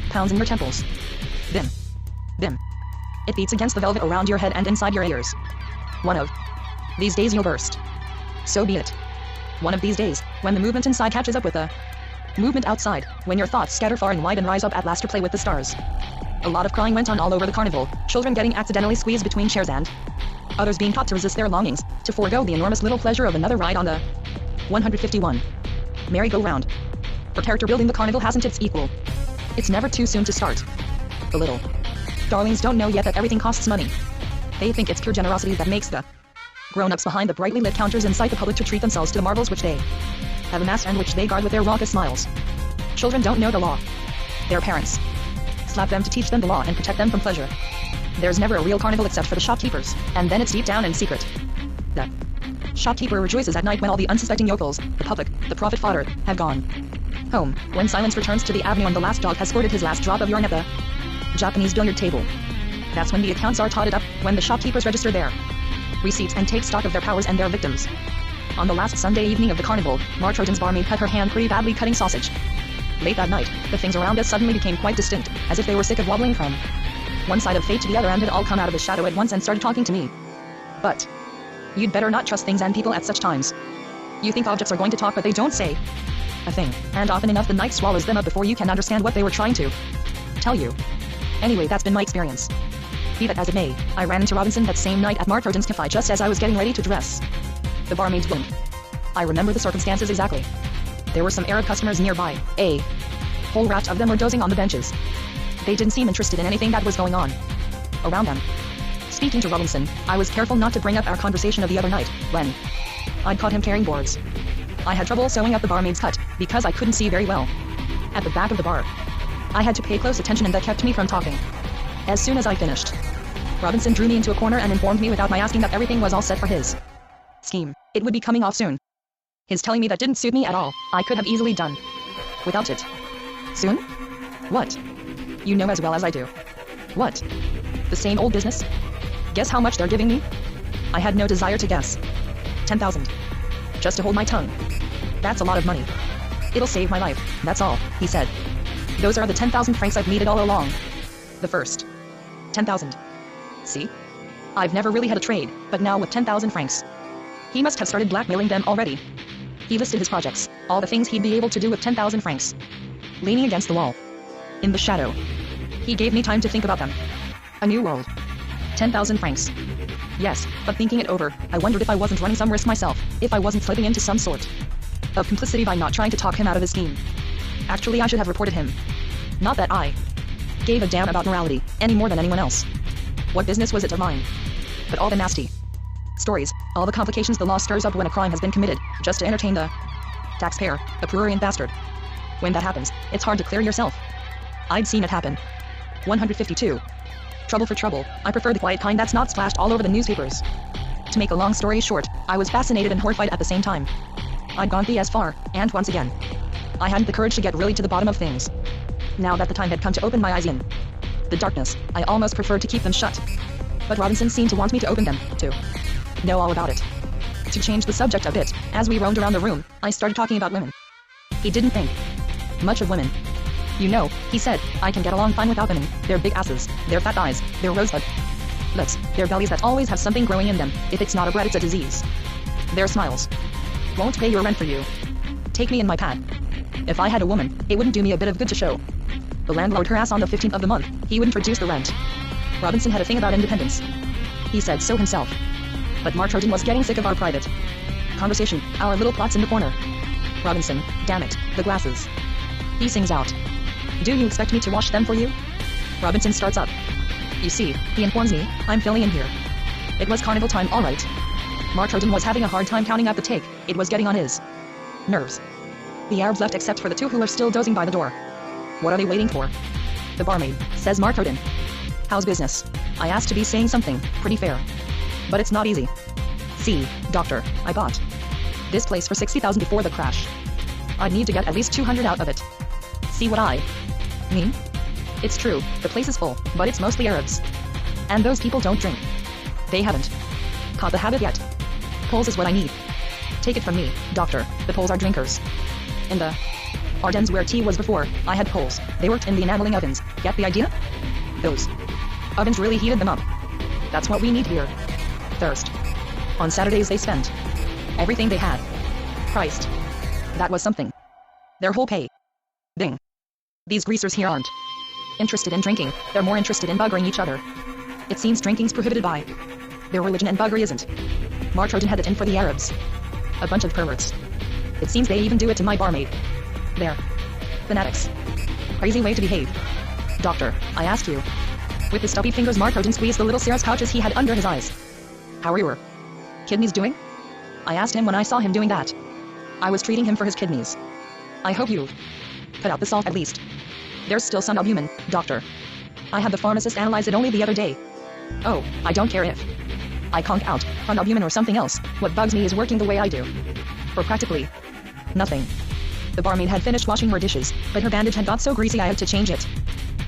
pounds in your temples. Bim. Bim. It beats against the velvet around your head and inside your ears. One of these days you'll burst. So be it. One of these days, when the movement inside catches up with the movement outside, when your thoughts scatter far and wide and rise up at last to play with the stars. A lot of crying went on all over the carnival, children getting accidentally squeezed between chairs and others being taught to resist their longings, to forego the enormous little pleasure of another ride on the 151 merry-go-round. For character building, the carnival hasn't its equal. It's never too soon to start. The little darlings don't know yet that everything costs money. They think it's pure generosity that makes the grown-ups behind the brightly lit counters incite the public to treat themselves to the marvels which they have amassed and which they guard with their raucous smiles. Children don't know the law. Their parents slap them to teach them the law and protect them from pleasure. There's never a real carnival except for the shopkeepers, and then it's deep down in secret. The shopkeeper rejoices at night when all the unsuspecting yokels, the public, the profit fodder, have gone home, when silence returns to the avenue and the last dog has squirted his last drop of urine at the Japanese billiard table. That's when the accounts are totted up, when the shopkeepers register their receipts and take stock of their powers and their victims. On the last Sunday evening of the carnival, Martroden's barmaid cut her hand pretty badly cutting sausage. Late that night, the things around us suddenly became quite distinct, as if they were sick of wobbling from one side of fate to the other and had all come out of the shadow at once and started talking to me. But you'd better not trust things and people at such times. You think objects are going to talk, but they don't say a thing, and often enough the night swallows them up before you can understand what they were trying to tell you. Anyway, that's been my experience. Be that as it may, I ran into Robinson that same night at Martroden's cafe just as I was getting ready to dress. The barmaid's wound. I remember the circumstances exactly. There were some Arab customers nearby. A whole raft of them were dozing on the benches. They didn't seem interested in anything that was going on around them. Speaking to Robinson, I was careful not to bring up our conversation of the other night, when I'd caught him carrying boards. I had trouble sewing up the barmaid's cut, because I couldn't see very well. At the back of the bar, I had to pay close attention and that kept me from talking. As soon as I finished, Robinson drew me into a corner and informed me without my asking that everything was all set for his scheme. It would be coming off soon. His telling me that didn't suit me at all. I could have easily done without it. Soon? What? You know as well as I do. What? The same old business? Guess how much they're giving me? I had no desire to guess. 10,000. Just to hold my tongue. That's a lot of money. It'll save my life, that's all, he said. Those are the 10,000 francs I've needed all along. The first 10,000. See? I've never really had a trade, but now with 10,000 francs. He must have started blackmailing them already. He listed his projects, all the things he'd be able to do with 10,000 francs. Leaning against the wall. In the shadow. He gave me time to think about them. A new world. 10,000 francs. Yes, but thinking it over, I wondered if I wasn't running some risk myself, if I wasn't slipping into some sort of complicity by not trying to talk him out of his scheme. Actually, I should have reported him. Not that I gave a damn about morality, any more than anyone else. What business was it of mine? But all the nasty stories, all the complications the law stirs up when a crime has been committed, just to entertain the taxpayer, a prurient bastard. When that happens, it's hard to clear yourself. I'd seen it happen. 152. Trouble for trouble, I prefer the quiet kind that's not splashed all over the newspapers. To make a long story short, I was fascinated and horrified at the same time. I'd gone as far, and once again, I hadn't the courage to get really to the bottom of things. Now that the time had come to open my eyes in the darkness, I almost preferred to keep them shut. But Robinson seemed to want me to open them, to know all about it. To change the subject a bit, as we roamed around the room, I started talking about women. He didn't think much of women. You know, he said, I can get along fine without women, their big asses, their fat eyes, their rosebud lips, their bellies that always have something growing in them, if it's not a bread it's a disease. Their smiles won't pay your rent for you. Take me in my pad. If I had a woman, it wouldn't do me a bit of good to show the landlord her ass on the 15th of the month, he wouldn't reduce the rent. Robinson had a thing about independence. He said so himself. But Martroden was getting sick of our private conversation, our little plots in the corner. Robinson, damn it, the glasses. He sings out. Do you expect me to wash them for you? Robinson starts up. You see, he informs me, I'm filling in here. It was carnival time, all right. Martroden was having a hard time counting out the take, it was getting on his nerves. The Arabs left except for the two who are still dozing by the door. What are they waiting for? The barmaid, says Martroden. How's business? I asked to be saying something pretty fair. But it's not easy. See, doctor, I bought this place for 60,000 before the crash. I'd need to get at least 200 out of it. See what I mean? It's true, the place is full, but it's mostly Arabs. And those people don't drink. They haven't caught the habit yet. Poles is what I need. Take it from me, doctor, the Poles are drinkers. In the Ardennes where tea was before, I had Poles. They worked in the enameling ovens. Get the idea? Those ovens really heated them up. That's what we need here. Thirst. On Saturdays they spent everything they had. Christ. That was something. Their whole pay. Ding. These greasers here aren't interested in drinking, they're more interested in buggering each other. It seems drinking's prohibited by their religion and buggery isn't. Martroden had it in for the Arabs. A bunch of perverts. It seems they even do it to my barmaid. They're fanatics. Crazy way to behave. Doctor, I asked you. With his stubby fingers Martroden squeezed the little Sears pouches he had under his eyes. How are your kidneys doing? I asked him when I saw him doing that. I was treating him for his kidneys. I hope you cut out the salt at least. There's still some albumin, doctor. I had the pharmacist analyze it only the other day. Oh, I don't care if I conk out on albumin or something else. What bugs me is working the way I do. For practically nothing. The barmaid had finished washing her dishes, but her bandage had got so greasy I had to change it.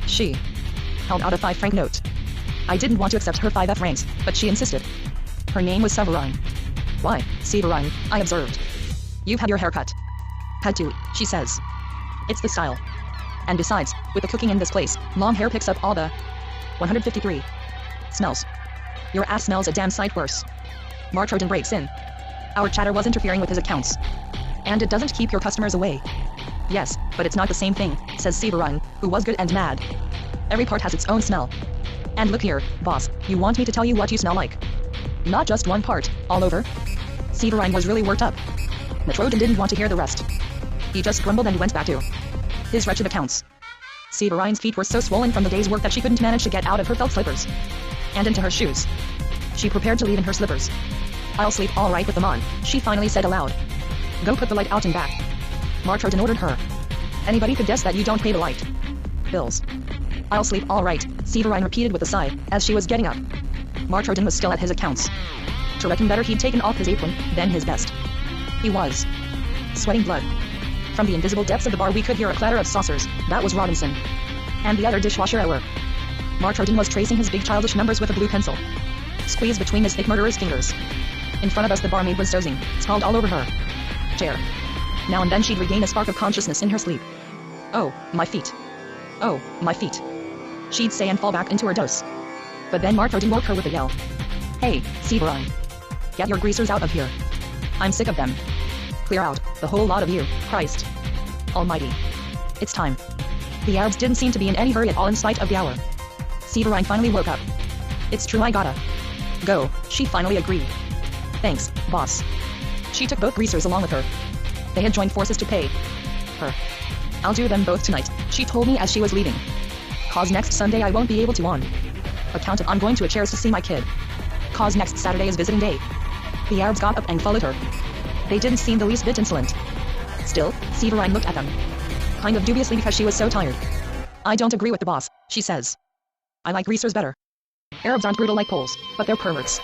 She held out a 5-franc note. I didn't want to accept her 5 francs, but she insisted. Her name was Severine. Why, Severine, I observed. You've had your hair cut. Had to, she says. It's the style. And besides, with the cooking in this place, long hair picks up all the 153 smells. Your ass smells a damn sight worse. Martroden breaks in. Our chatter was interfering with his accounts. And it doesn't keep your customers away. Yes, but it's not the same thing, says Severine, who was good and mad. Every part has its own smell. And look here, boss, you want me to tell you what you smell like? Not just one part, all over? Severine was really worked up. Martroden didn't want to hear the rest. He just grumbled and went back to his wretched accounts. Severine's feet were so swollen from the day's work that she couldn't manage to get out of her felt slippers and into her shoes. She prepared to leave in her slippers. I'll sleep all right with them on, she finally said aloud. Go put the light out and back. Martroden ordered her. Anybody could guess that you don't pay the light bills. I'll sleep all right, Severine repeated with a sigh, as she was getting up. Martroden was still at his accounts. To reckon better he'd taken off his apron, then his vest. He was sweating blood. From the invisible depths of the bar we could hear a clatter of saucers. That was Robinson. And the other dishwasher Eller. Martroden was tracing his big childish numbers with a blue pencil, squeezed between his thick murderer's fingers. In front of us the barmaid was dozing, sprawled all over her chair. Now and then she'd regain a spark of consciousness in her sleep. Oh, my feet. Oh, my feet. She'd say and fall back into her dose. But then Martroden woke her with a yell. Hey, Severine. Get your greasers out of here. I'm sick of them. Clear out, the whole lot of you, Christ almighty. It's time. The Arabs didn't seem to be in any hurry at all in spite of the hour. Severine finally woke up. It's true, I gotta go, she finally agreed. Thanks, boss. She took both greasers along with her. They had joined forces to pay her. I'll do them both tonight, she told me as she was leaving. Cause next Sunday I won't be able to on account of I'm going to a chairs to see my kid. Cause next Saturday is visiting day. The Arabs got up and followed her. They didn't seem the least bit insolent. Still, Severine looked at them kind of dubiously because she was so tired. I don't agree with the boss, she says. I like greasers better. Arabs aren't brutal like Poles, but they're perverts.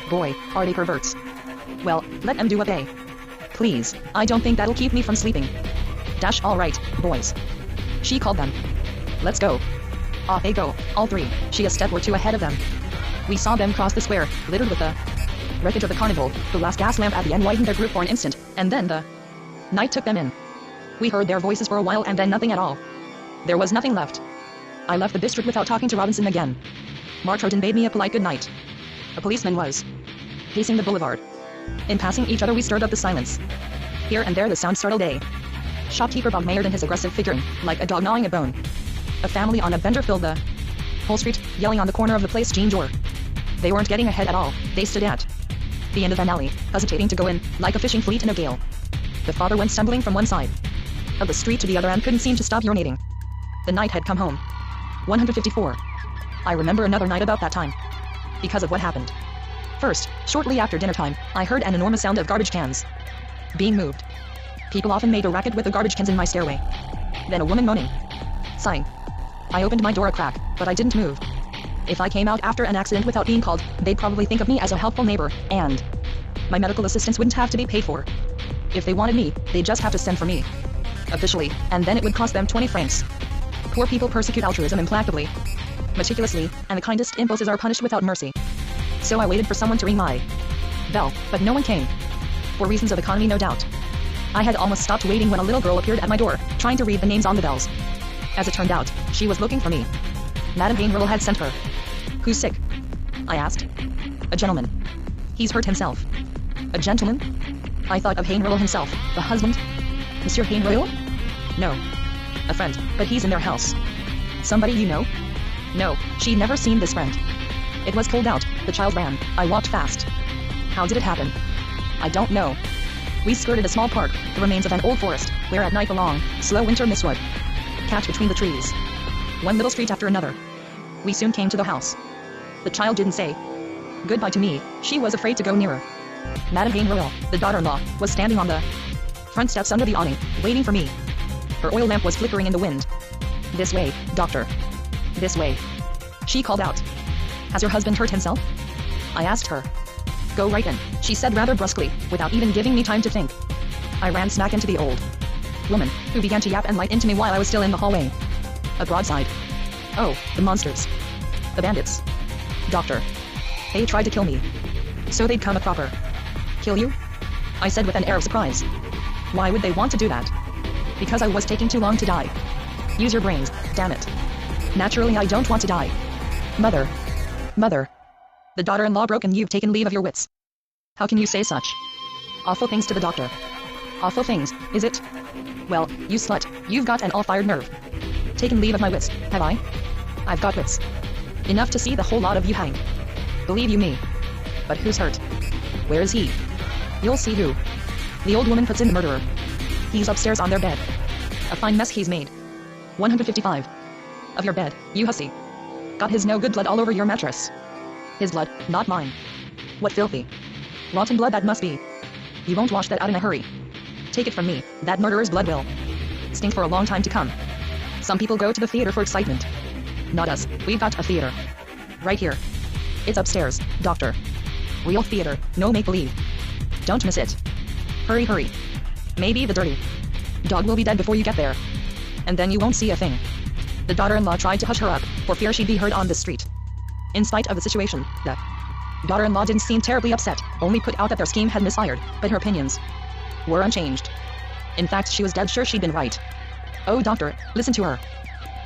Boy, are they perverts. Well, let them do what they please. I don't think that'll keep me from sleeping. Dash all right, boys. She called them. Let's go. Off they go, all three, she a step or two ahead of them. We saw them cross the square, littered with the wreckage of the carnival. The last gas lamp at the end widened their group for an instant, and then the night took them in. We heard their voices for a while and then nothing at all. There was nothing left. I left the district without talking to Robinson again. Martroden bade me a polite good night. A policeman was pacing the boulevard. In passing each other we stirred up the silence. Here and there the sound startled a shopkeeper bog-mired in his aggressive figuring, like a dog gnawing a bone. A family on a bender filled the whole street, yelling on the corner of the place Jean Jor. They weren't getting ahead at all, they stood at the end of an alley, hesitating to go in, like a fishing fleet in a gale. The father went stumbling from one side of the street to the other and couldn't seem to stop urinating. The night had come home. 154. I remember another night about that time. Because of what happened. First, shortly after dinner time, I heard an enormous sound of garbage cans being moved. People often made a racket with the garbage cans in my stairway. Then a woman moaning, sighing. I opened my door a crack, but I didn't move. If I came out after an accident without being called, they'd probably think of me as a helpful neighbor, and my medical assistance wouldn't have to be paid for. If they wanted me, they'd just have to send for me officially, and then it would cost them 20 francs. Poor people persecute altruism implacably, meticulously, and the kindest impulses are punished without mercy. So I waited for someone to ring my bell, but no one came. For reasons of economy, no doubt. I had almost stopped waiting when a little girl appeared at my door, trying to read the names on the bells. As it turned out, she was looking for me. Madame Hainril had sent her. Who's sick? I asked. A gentleman. He's hurt himself. A gentleman? I thought of Hainril himself, the husband. Monsieur Hainril? No. A friend, but he's in their house. Somebody you know? No, she'd never seen this friend. It was cold out, the child ran, I walked fast. How did it happen? I don't know. We skirted a small park, the remains of an old forest, where at night a long, slow winter mist would catch between the trees. One little street after another. We soon came to the house. The child didn't say goodbye to me, she was afraid to go nearer. Madame Hainril, the daughter-in-law, was standing on the front steps under the awning, waiting for me. Her oil lamp was flickering in the wind. This way, doctor. This way. She called out. Has your husband hurt himself? I asked her. Go right in, she said rather brusquely, without even giving me time to think. I ran smack into the old woman, who began to yap and light into me while I was still in the hallway. A broadside. Oh, the monsters. The bandits. Doctor. They tried to kill me. So they'd come a cropper. Kill you? I said with an air of surprise. Why would they want to do that? Because I was taking too long to die. Use your brains, damn it. Naturally I don't want to die. Mother. Mother. The daughter-in-law broke and you've taken leave of your wits. How can you say such awful things to the doctor? Awful things, is it? Well, you slut, you've got an all-fired nerve. Taken leave of my wits, have I? I've got wits. Enough to see the whole lot of you hang. Believe you me. But who's hurt? Where is he? You'll see who. The old woman puts in the murderer. He's upstairs on their bed. A fine mess he's made. 155. Of your bed, you hussy. Got his no good blood all over your mattress. His blood, not mine. What filthy, rotten blood that must be. You won't wash that out in a hurry. Take it from me, that murderer's blood will stink for a long time to come. Some people go to the theater for excitement. Not us, we've got a theater. Right here. It's upstairs, doctor. Real theater, no make-believe. Don't miss it. Hurry, hurry. Maybe the dirty dog will be dead before you get there. And then you won't see a thing. The daughter-in-law tried to hush her up, for fear she'd be heard on the street. In spite of the situation, the daughter-in-law didn't seem terribly upset, only put out that their scheme had misfired, but her opinions were unchanged. In fact, she was dead sure she'd been right. Oh, doctor, listen to her.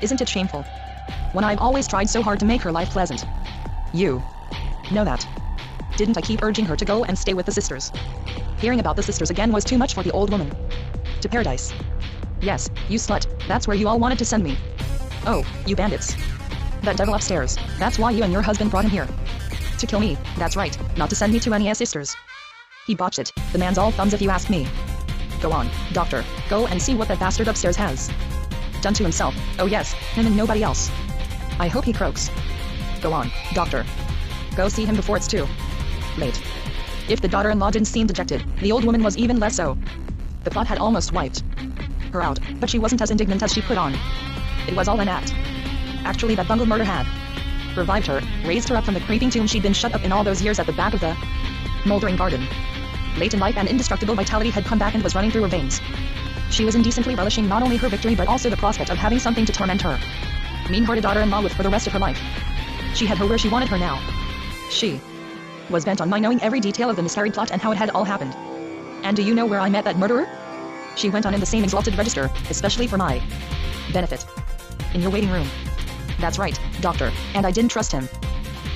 Isn't it shameful? When I've always tried so hard to make her life pleasant. You know that. Didn't I keep urging her to go and stay with the sisters? Hearing about the sisters again was too much for the old woman. To paradise. Yes, you slut, that's where you all wanted to send me. Oh, you bandits. That devil upstairs, that's why you and your husband brought him here. To kill me, that's right, not to send me to any sisters. He botched it, the man's all thumbs if you ask me. Go on, doctor, go and see what that bastard upstairs has done to himself. Oh yes, him and nobody else. I hope he croaks. Go on, doctor. Go see him before it's too late. If the daughter-in-law didn't seem dejected, the old woman was even less so. The plot had almost wiped her out, but she wasn't as indignant as she put on. It was all an act. Actually, that bungled murder had revived her, raised her up from the creeping tomb she'd been shut up in all those years at the back of the moldering garden. Latent life and indestructible vitality had come back and was running through her veins. She was indecently relishing not only her victory but also the prospect of having something to torment her mean-hearted daughter-in-law with for the rest of her life. She had her where she wanted her now. She was bent on my knowing every detail of the miscarried plot and how it had all happened. And do you know where I met that murderer? She went on in the same exalted register, especially for my benefit. In your waiting room. That's right, doctor, and I didn't trust him.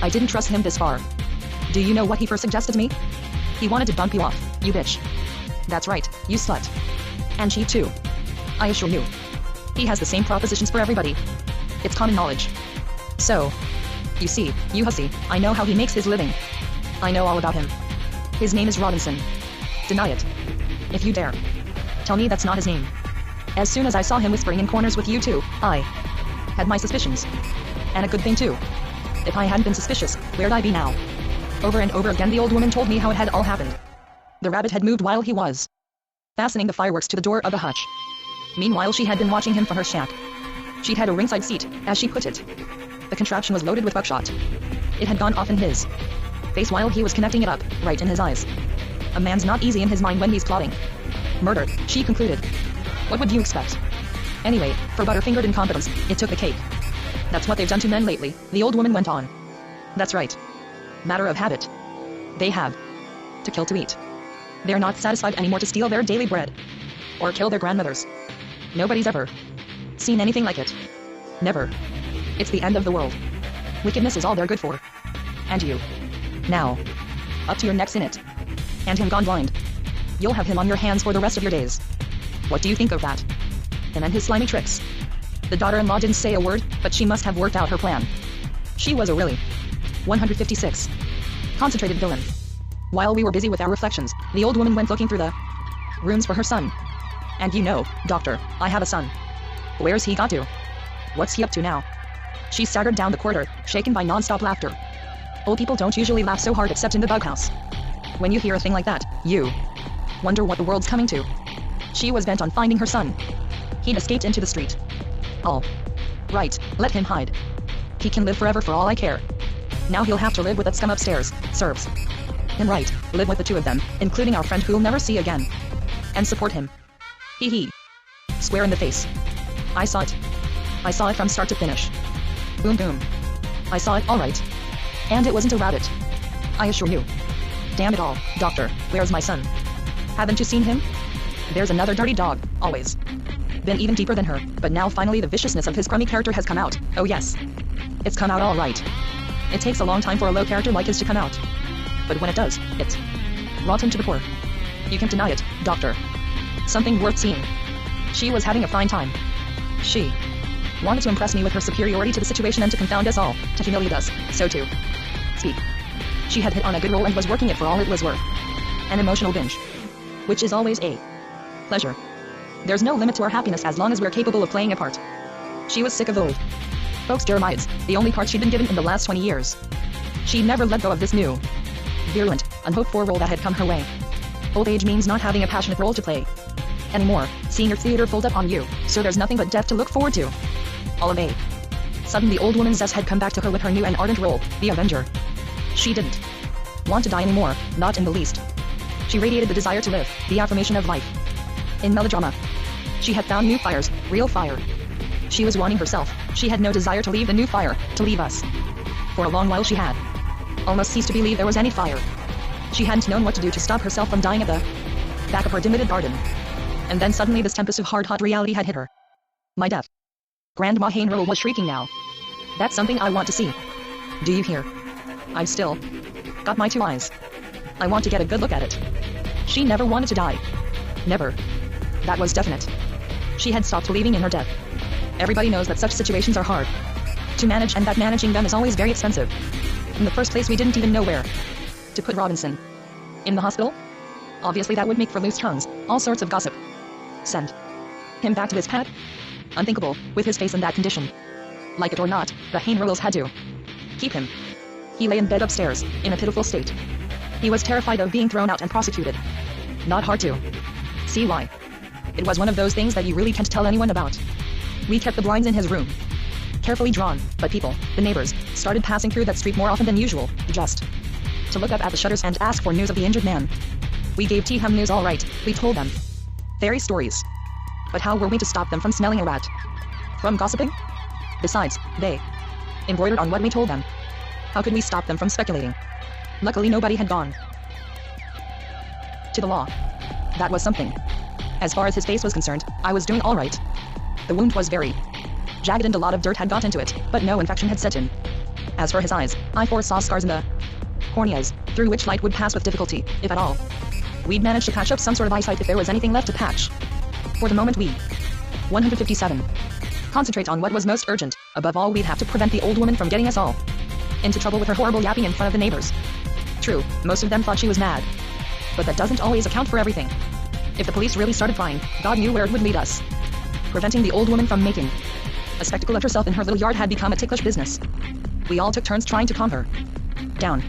I didn't trust him this far. Do you know what he first suggested to me? He wanted to bump you off, you bitch. That's right, you slut. And she too. I assure you. He has the same propositions for everybody. It's common knowledge. So, you see, you hussy, I know how he makes his living. I know all about him. His name is Robinson. Deny it. If you dare. Tell me that's not his name. As soon as I saw him whispering in corners with you two, I had my suspicions. And a good thing too. If I hadn't been suspicious, where'd I be now? Over and over again the old woman told me how it had all happened. The rabbit had moved while he was fastening the fireworks to the door of the hutch. Meanwhile she had been watching him from her shack. She'd had a ringside seat, as she put it. The contraption was loaded with buckshot. It had gone off in his face while he was connecting it up, right in his eyes. A man's not easy in his mind when he's plotting murder, she concluded. What would you expect? Anyway, for butterfingered incompetence, it took the cake. That's what they've done to men lately, the old woman went on. That's right. matter of habit. They have to kill to eat. They're not satisfied anymore to steal their daily bread or kill their grandmothers. Nobody's ever seen anything like it. Never. It's the end of the world. Wickedness is all they're good for. And you. Now. Up to your necks in it. And him gone blind. You'll have him on your hands for the rest of your days. What do you think of that? Him and his slimy tricks. The daughter-in-law didn't say a word, but she must have worked out her plan. She was a really 156 concentrated villain. While we were busy with our reflections, the old woman went looking through the rooms for her son. And you know, doctor, I have a son. Where's he got to? What's he up to now? She staggered down the corridor, shaken by non-stop laughter. Old people don't usually laugh so hard except in the bug house. When you hear a thing like that, you wonder what the world's coming to. She was bent on finding her son. He'd escaped into the street. All right, let him hide. He can live forever for all I care. Now he'll have to live with that scum upstairs. Serves him right, live with the two of them, including our friend who'll never see again. And support him. Hee. Square in the face. I saw it. I saw it from start to finish. Boom boom. I saw it, all right. And it wasn't a rabbit. I assure you. Damn it all, doctor, where's my son? Haven't you seen him? There's another dirty dog, always. Been even deeper than her, but now finally the viciousness of his crummy character has come out. Oh yes. It's come out all right. It takes a long time for a low character like his to come out. But when it does, it's rotten to the core. You can't deny it, doctor. Something worth seeing. She was having a fine time. She wanted to impress me with her superiority to the situation and to confound us all, to humiliate us, so to speak. She had hit on a good role and was working it for all it was worth. An emotional binge. Which is always a pleasure. There's no limit to our happiness as long as we're capable of playing a part. She was sick of old folks' Jeremiads, the only part she'd been given in the last 20 years. She never let go of this new, virulent, unhoped-for role that had come her way. Old age means not having a passionate role to play anymore, seeing your theater fold up on you, so there's nothing but death to look forward to. All of a sudden the old woman's zest had come back to her with her new and ardent role, the Avenger. She didn't want to die anymore, not in the least. She radiated the desire to live, the affirmation of life. In melodrama, she had found new fires, real fire. She was warning herself, she had no desire to leave the new fire, to leave us. For a long while she had almost ceased to believe there was any fire. She hadn't known what to do to stop herself from dying at the back of her dim-witted garden. And then suddenly this tempest of hard-hot reality had hit her. My death. Grandma Hainril was shrieking now. That's something I want to see. Do you hear? I've still got my two eyes. I want to get a good look at it. She never wanted to die. Never. That was definite. She had stopped believing in her death. Everybody knows that such situations are hard to manage and that managing them is always very expensive. In the first place, we didn't even know where to put Robinson. In the hospital? Obviously that would make for loose tongues, all sorts of gossip. Send him back to his pad? Unthinkable, with his face in that condition. Like it or not, the Hainrils had to keep him. He lay in bed upstairs, in a pitiful state. He was terrified of being thrown out and prosecuted. Not hard to see why. It was one of those things that you really can't tell anyone about. We kept the blinds in his room carefully drawn, but people, the neighbors, started passing through that street more often than usual, just to look up at the shutters and ask for news of the injured man. We gave T-Ham news all right, we told them fairy stories. But how were we to stop them from smelling a rat? From gossiping? Besides, they embroidered on what we told them. How could we stop them from speculating? Luckily nobody had gone to the law. That was something. As far as his face was concerned, I was doing all right. The wound was very jagged and a lot of dirt had got into it, but no infection had set in. As for his eyes, I foresaw scars in the corneas, through which light would pass with difficulty, if at all. We'd manage to patch up some sort of eyesight if there was anything left to patch. For the moment we 157. Concentrate on what was most urgent. Above all, we'd have to prevent the old woman from getting us all into trouble with her horrible yapping in front of the neighbors. True, most of them thought she was mad. But that doesn't always account for everything. If the police really started prying, God knew where it would lead us. Preventing the old woman from making a spectacle of herself in her little yard had become a ticklish business. We all took turns trying to calm her down.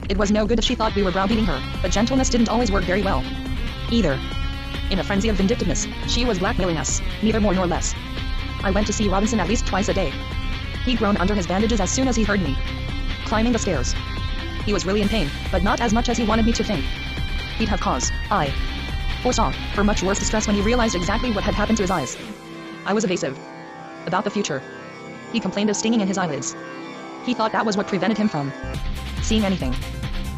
It was no good if she thought we were browbeating her, but gentleness didn't always work very well either. In a frenzy of vindictiveness, she was blackmailing us, neither more nor less. I went to see Robinson at least twice a day. He groaned under his bandages as soon as he heard me climbing the stairs. He was really in pain, but not as much as he wanted me to think he'd have cause. I foresaw for much worse distress when he realized exactly what had happened to his eyes. I was evasive about the future. He complained of stinging in his eyelids. He thought that was what prevented him from seeing anything.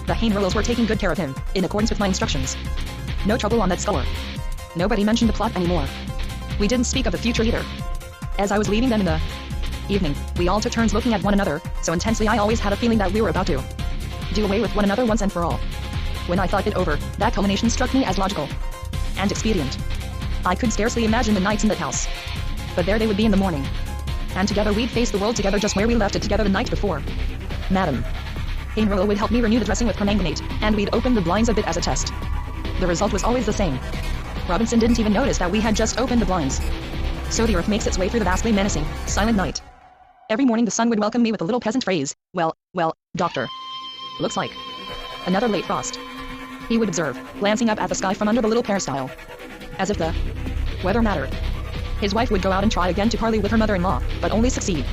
The Hain Rurals were taking good care of him, in accordance with my instructions. No trouble on that score. Nobody mentioned the plot anymore. We didn't speak of the future either. As I was leaving them in the evening, we all took turns looking at one another, so intensely I always had a feeling that we were about to do away with one another once and for all. When I thought it over, that culmination struck me as logical and expedient. I could scarcely imagine the nights in that house. But there they would be in the morning. And together we'd face the world together just where we left it together the night before. Madam Hain Rural would help me renew the dressing with permanganate, and we'd open the blinds a bit as a test. The result was always the same. Robinson didn't even notice that we had just opened the blinds. So the earth makes its way through the vastly menacing, silent night. Every morning the sun would welcome me with a little peasant phrase, well, doctor. Looks like another late frost. He would observe, glancing up at the sky from under the little peristyle. As if the weather mattered. His wife would go out and try again to parley with her mother-in-law, but only succeed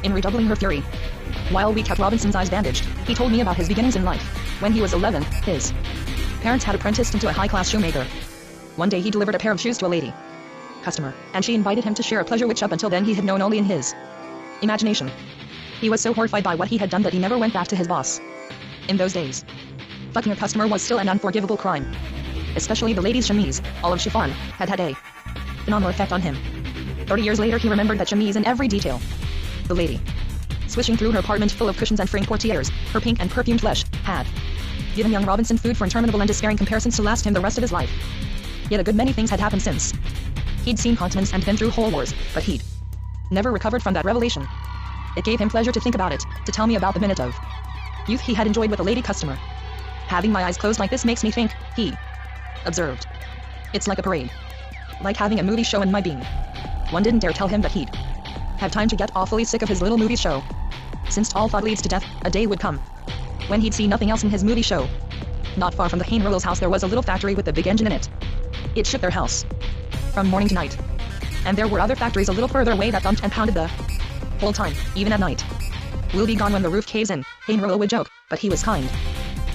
in redoubling her fury. While we kept Robinson's eyes bandaged, he told me about his beginnings in life. When he was 11, his parents had apprenticed him to a high-class shoemaker. One day he delivered a pair of shoes to a lady customer, and she invited him to share a pleasure which up until then he had known only in his imagination. He was so horrified by what he had done that he never went back to his boss. In those days, fucking a customer was still an unforgivable crime. Especially the lady's chemise, all of chiffon, had a phenomenal effect on him. 30 years later he remembered that chemise in every detail. The lady, swishing through her apartment full of cushions and framed portieres, her pink and perfumed flesh, had given young Robinson food for interminable and despairing comparisons to last him the rest of his life. Yet a good many things had happened since. He'd seen continents and been through whole wars, but he'd never recovered from that revelation. It gave him pleasure to think about it, to tell me about the minute of youth he had enjoyed with a lady customer. Having my eyes closed like this makes me think, he observed. It's like a parade. Like having a movie show in my being. One didn't dare tell him that he'd have time to get awfully sick of his little movie show. Since all thought leads to death, a day would come when he'd see nothing else in his movie show. Not far from the Hain Rurals' house there was a little factory with a big engine in it. It shook their house from morning to night. And there were other factories a little further away that thumped and pounded the whole time, even at night. We'll be gone when the roof caves in, Hain Rural would joke, but he was kind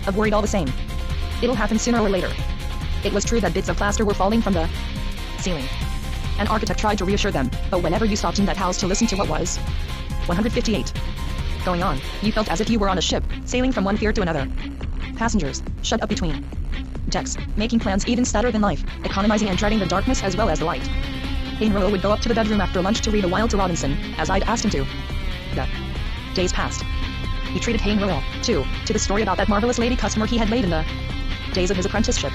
of worried all the same. It'll happen sooner or later. It was true that bits of plaster were falling from the ceiling. An architect tried to reassure them, but whenever you stopped in that house to listen to what was 158 going on, you felt as if you were on a ship, sailing from one pier to another. Passengers, shut up between decks, making plans even sadder than life, economizing and dreading the darkness as well as the light. Hain Rural would go up to the bedroom after lunch to read a while to Robinson, as I'd asked him to. The days passed. He treated Hain Rural, too, to the story about that marvelous lady customer he had made in the days of his apprenticeship.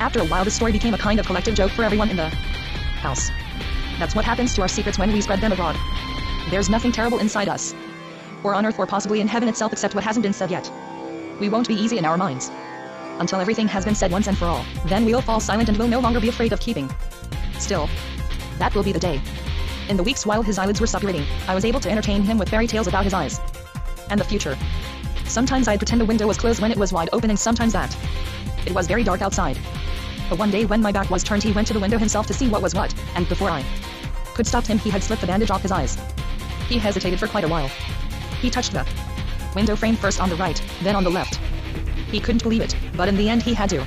After a while the story became a kind of collective joke for everyone in the house. That's what happens to our secrets when we spread them abroad. There's nothing terrible inside us, or on earth or possibly in heaven itself except what hasn't been said yet. We won't be easy in our minds until everything has been said once and for all. Then we'll fall silent and will no longer be afraid of keeping still. That will be the day. In the weeks while his eyelids were suppurating, I was able to entertain him with fairy tales about his eyes and the future. Sometimes I'd pretend the window was closed when it was wide open, and sometimes that it was very dark outside. But one day when my back was turned he went to the window himself to see what was what, and before I could stop him he had slipped the bandage off his eyes. He hesitated for quite a while. He touched the window frame first on the right, then on the left. He couldn't believe it, but in the end he had to.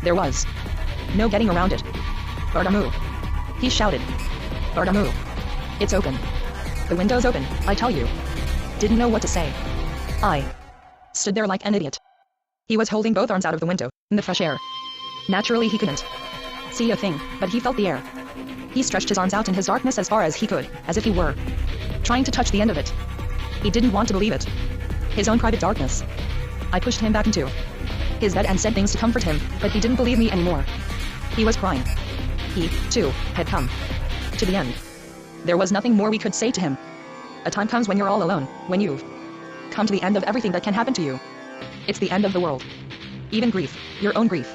There was no getting around it. Bardamu! He shouted. Bardamu! It's open. The window's open, I tell you. Didn't know what to say. I stood there like an idiot. He was holding both arms out of the window, in the fresh air. Naturally he couldn't see a thing, but he felt the air. He stretched his arms out in his darkness as far as he could, as if he were trying to touch the end of it. He didn't want to believe it. His own private darkness. I pushed him back into his bed and said things to comfort him, but he didn't believe me anymore. He was crying. He, too, had come to the end. There was nothing more we could say to him. A time comes when you're all alone, when you've come to the end of everything that can happen to you. It's the end of the world. Even grief, your own grief,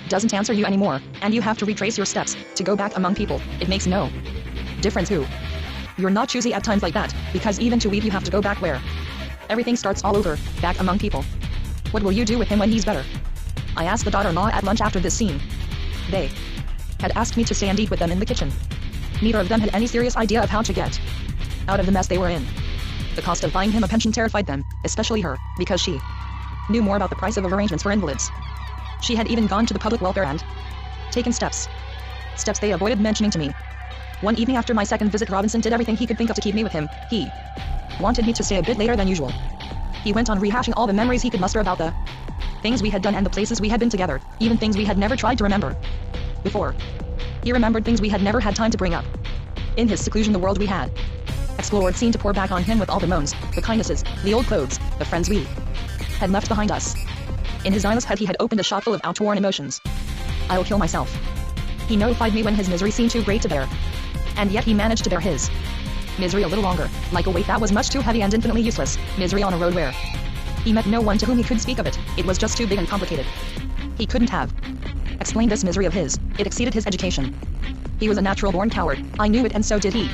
doesn't answer you anymore, and you have to retrace your steps, to go back among people. It makes no difference who. You're not choosy at times like that, because even to weep you have to go back where everything starts all over, back among people. What will you do with him when he's better? I asked the daughter-in-law at lunch after this scene. They had asked me to stay and eat with them in the kitchen. Neither of them had any serious idea of how to get out of the mess they were in. The cost of buying him a pension terrified them, especially her, because she knew more about the price of arrangements for invalids. She had even gone to the public welfare and taken steps they avoided mentioning to me. One evening after my second visit Robinson did everything he could think of to keep me with him. He wanted me to stay a bit later than usual. He went on rehashing all the memories he could muster about the things we had done and the places we had been together, even things we had never tried to remember before. He remembered things we had never had time to bring up. In his seclusion, the world we had explored seemed to pour back on him with all the moans, the kindnesses, the old clothes, the friends we had left behind us. In his eyeless head he had opened a shot full of outworn emotions. I'll kill myself. He notified me when his misery seemed too great to bear. And yet he managed to bear his misery a little longer, like a weight that was much too heavy and infinitely useless, misery on a road where he met no one to whom he could speak of it. It was just too big and complicated. He couldn't have explained this misery of his. It exceeded his education. He was a natural-born coward. I knew it, and so did he.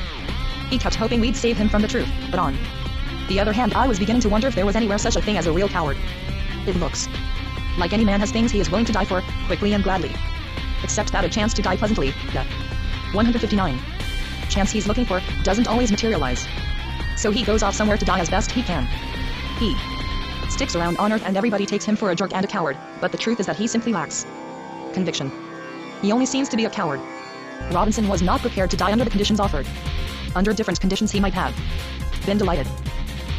He kept hoping we'd save him from the truth, but on the other hand, I was beginning to wonder if there was anywhere such a thing as a real coward. It looks like any man has things he is willing to die for, quickly and gladly. Except that a chance to die pleasantly, the 159 chance he's looking for, doesn't always materialize. So he goes off somewhere to die as best he can. He sticks around on Earth and everybody takes him for a jerk and a coward, but the truth is that he simply lacks conviction. He only seems to be a coward. Robinson was not prepared to die under the conditions offered. Under different conditions he might have been delighted.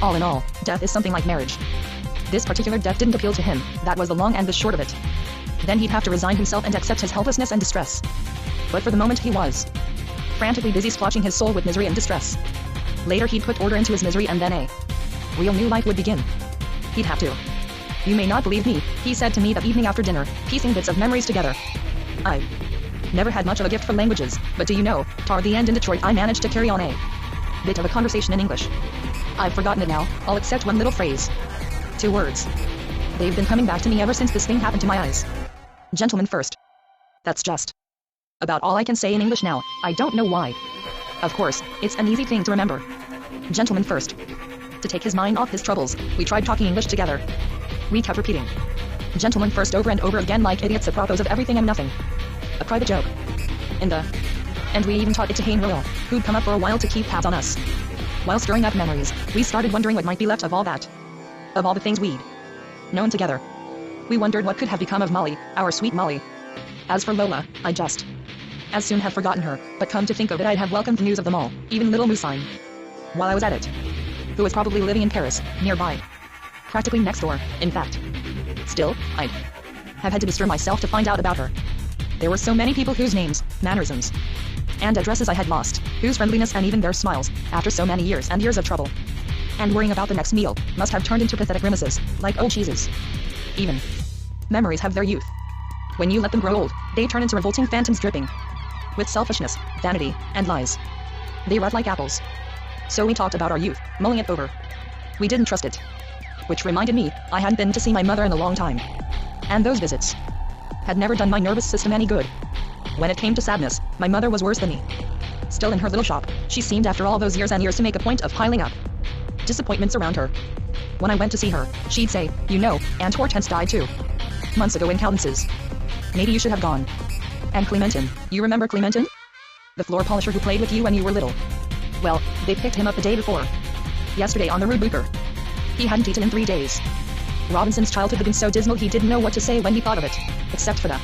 All in all, death is something like marriage. This particular death didn't appeal to him, that was the long and the short of it. Then he'd have to resign himself and accept his helplessness and distress. But for the moment he was frantically busy splotching his soul with misery and distress. Later he'd put order into his misery and then a real new life would begin. He'd have to. You may not believe me, he said to me that evening after dinner, piecing bits of memories together. I've never had much of a gift for languages, but do you know, toward the end in Detroit I managed to carry on a bit of a conversation in English. I've forgotten it now, all except one little phrase. 2 words. They've been coming back to me ever since this thing happened to my eyes. Gentlemen first. That's just about all I can say in English now. I don't know why. Of course, it's an easy thing to remember. Gentlemen first. To take his mind off his troubles, we tried talking English together. We kept repeating gentlemen first over and over again like idiots apropos of everything and nothing. A private joke. And we even taught it to Hayne Royal, who'd come up for a while to keep tabs on us. While stirring up memories, we started wondering what might be left of all that. Of all the things we'd known together. We wondered what could have become of Molly, our sweet Molly. As for Lola, I just as soon have forgotten her, but come to think of it I'd have welcomed the news of them all, even little Mousine, while I was at it. Who was probably living in Paris, nearby. Practically next door, in fact. Still, I'd have had to bestir myself to find out about her. There were so many people whose names, mannerisms, and addresses I had lost, whose friendliness and even their smiles, after so many years and years of trouble and worrying about the next meal, must have turned into pathetic grimaces, like old cheeses. Even memories have their youth. When you let them grow old, they turn into revolting phantoms dripping with selfishness, vanity, and lies. They rot like apples. So we talked about our youth, mulling it over. We didn't trust it. Which reminded me, I hadn't been to see my mother in a long time. And those visits had never done my nervous system any good. When it came to sadness, my mother was worse than me. Still in her little shop, she seemed after all those years and years to make a point of piling up disappointments around her. When I went to see her, she'd say, you know, Aunt Hortense died 2 months ago in Caldence's. Maybe you should have gone. And Clementin, you remember Clementin? The floor polisher who played with you when you were little. Well, they picked him up the day before. Yesterday on the Rue Boucher. He hadn't eaten in 3 days. Robinson's childhood had been so dismal he didn't know what to say when he thought of it, except for the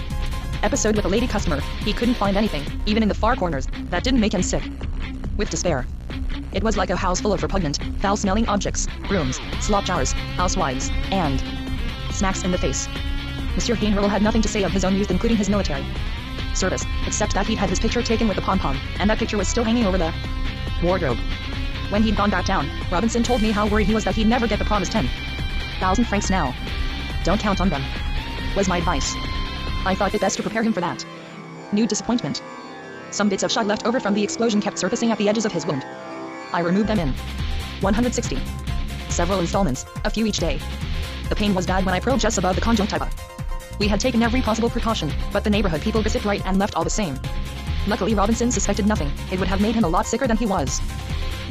episode with a lady customer. He couldn't find anything, even in the far corners, that didn't make him sick with despair. It was like a house full of repugnant, foul-smelling objects, brooms, slop jars, housewives, and smacks in the face. Monsieur Hayne had nothing to say of his own youth, including his military service, except that he'd had his picture taken with a pom-pom, and that picture was still hanging over the wardrobe. When he'd gone back down, Robinson told me how worried he was that he'd never get the promised 10,000 francs now. Don't count on them, was my advice. I thought it best to prepare him for that new disappointment. Some bits of shot left over from the explosion kept surfacing at the edges of his wound. I removed them in 160. Several installments, a few each day. The pain was bad when I probed just above the conjunctiva. We had taken every possible precaution, but the neighborhood people gossiped right and left all the same. Luckily Robinson suspected nothing. It would have made him a lot sicker than he was.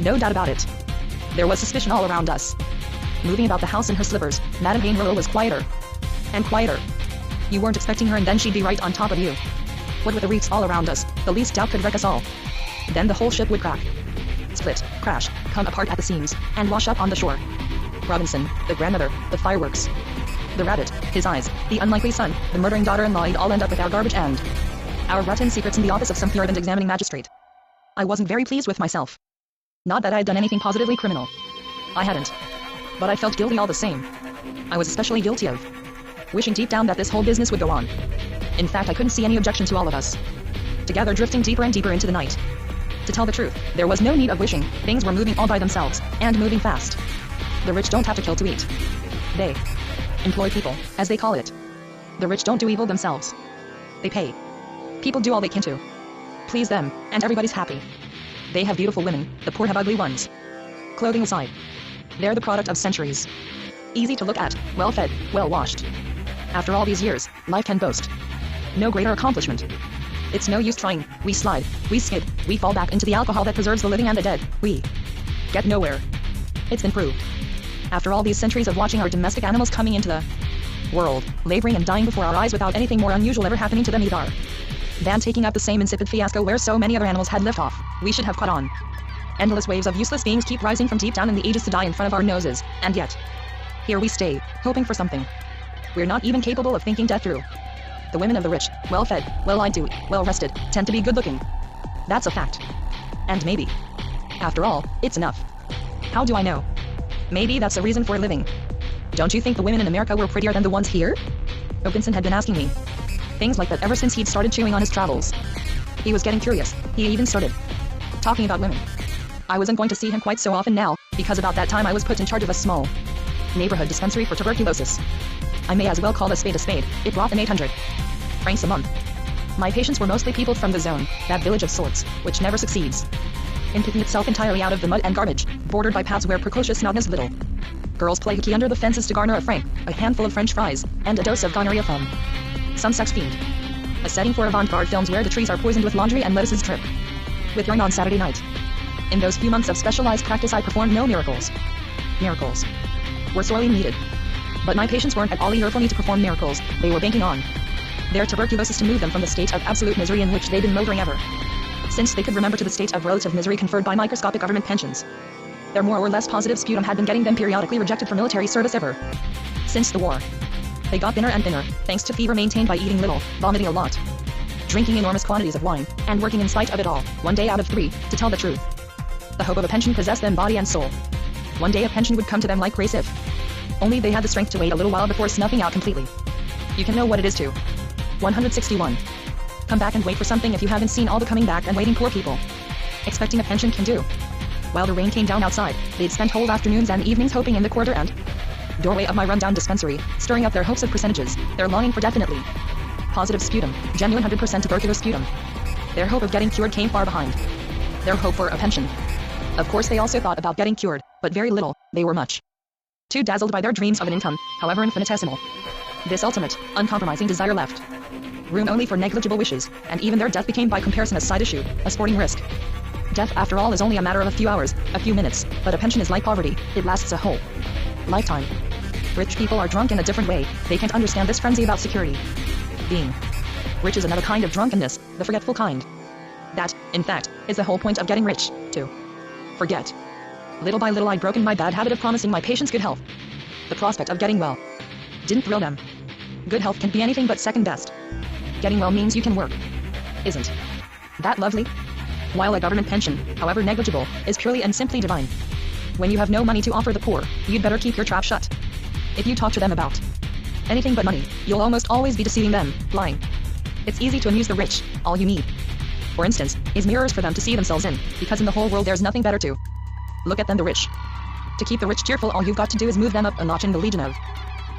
No doubt about it. There was suspicion all around us. Moving about the house in her slippers, Madame Hayne was quieter and quieter. You weren't expecting her and then she'd be right on top of you. What with the reefs all around us, the least doubt could wreck us all. Then the whole ship would crack, split, crash, come apart at the seams, and wash up on the shore. Robinson, the grandmother, the fireworks, the rabbit, his eyes, the unlikely son, the murdering daughter-in-law, would all end up with our garbage and our rotten secrets in the office of some furious examining magistrate. I wasn't very pleased with myself. Not that I had done anything positively criminal. I hadn't. But I felt guilty all the same. I was especially guilty of wishing deep down that this whole business would go on. In fact, I couldn't see any objection to all of us together drifting deeper and deeper into the night. To tell the truth, there was no need of wishing. Things were moving all by themselves, and moving fast. The rich don't have to kill to eat. They employ people, as they call it. The rich don't do evil themselves. They pay people do all they can to please them, and everybody's happy. They have beautiful women, the poor have ugly ones. Clothing aside, they're the product of centuries. Easy to look at, well-fed, well-washed. After all these years, life can boast no greater accomplishment. It's no use trying. We slide, we skid, we fall back into the alcohol that preserves the living and the dead. We get nowhere. It's been proved. After all these centuries of watching our domestic animals coming into the world, laboring and dying before our eyes without anything more unusual ever happening to them either, than taking up the same insipid fiasco where so many other animals had left off, we should have caught on. Endless waves of useless beings keep rising from deep down in the ages to die in front of our noses, and yet, here we stay, hoping for something. We're not even capable of thinking death through. The women of the rich, well-fed, well-lied to, well-rested, tend to be good-looking. That's a fact. And maybe, after all, it's enough. How do I know? Maybe that's the reason for living. Don't you think the women in America were prettier than the ones here? Vincent had been asking me things like that ever since he'd started chewing on his travels. He was getting curious. He even started talking about women. I wasn't going to see him quite so often now, because about that time I was put in charge of a small neighborhood dispensary for tuberculosis. I may as well call a spade a spade. It brought in 800 francs a month. My patients were mostly people from the zone, that village of sorts, which never succeeds in picking itself entirely out of the mud and garbage, bordered by paths where precocious snobbness little girls play hooky under the fences to garner a franc, a handful of French fries, and a dose of gonorrhea from some sex fiend. A setting for avant-garde films where the trees are poisoned with laundry and lettuces drip with urine on Saturday night. In those few months of specialized practice I performed no miracles. Miracles were sorely needed. But my patients weren't at all eager for me to perform miracles. They were banking on their tuberculosis to move them from the state of absolute misery in which they'd been motoring ever since they could remember to the state of relative misery conferred by microscopic government pensions. Their more or less positive sputum had been getting them periodically rejected for military service ever since the war. They got thinner and thinner, thanks to fever maintained by eating little, vomiting a lot, drinking enormous quantities of wine, and working in spite of it all, 1 day out of 3, to tell the truth. The hope of a pension possessed them body and soul. One day a pension would come to them like grace if only they had the strength to wait a little while before snuffing out completely. You can know what it is to 161. Come back and wait for something if you haven't seen all the coming back and waiting poor people expecting a pension can do. While the rain came down outside, they'd spent whole afternoons and evenings hoping in the corridor and doorway of my rundown dispensary, stirring up their hopes of percentages, their longing for definitely positive sputum, genuine 100% tubercular sputum. Their hope of getting cured came far behind their hope for a pension. Of course they also thought about getting cured, but very little. They were much too dazzled by their dreams of an income, however infinitesimal. This ultimate, uncompromising desire left room only for negligible wishes, and even their death became by comparison a side issue, a sporting risk. Death, after all, is only a matter of a few hours, a few minutes, but a pension is like poverty, it lasts a whole lifetime. Rich people are drunk in a different way. They can't understand this frenzy about security. Being rich is another kind of drunkenness, the forgetful kind. That, in fact, is the whole point of getting rich, to forget. Little by little I'd broken my bad habit of promising my patients good health. The prospect of getting well didn't thrill them. Good health can be anything but second best. Getting well means you can work. Isn't that lovely? While a government pension, however negligible, is purely and simply divine. When you have no money to offer the poor, you'd better keep your trap shut. If you talk to them about anything but money, you'll almost always be deceiving them, lying. It's easy to amuse the rich. All you need, for instance, is mirrors for them to see themselves in, because in the whole world there's nothing better to look at than the rich. To keep the rich cheerful, all you've got to do is move them up a notch in the Legion of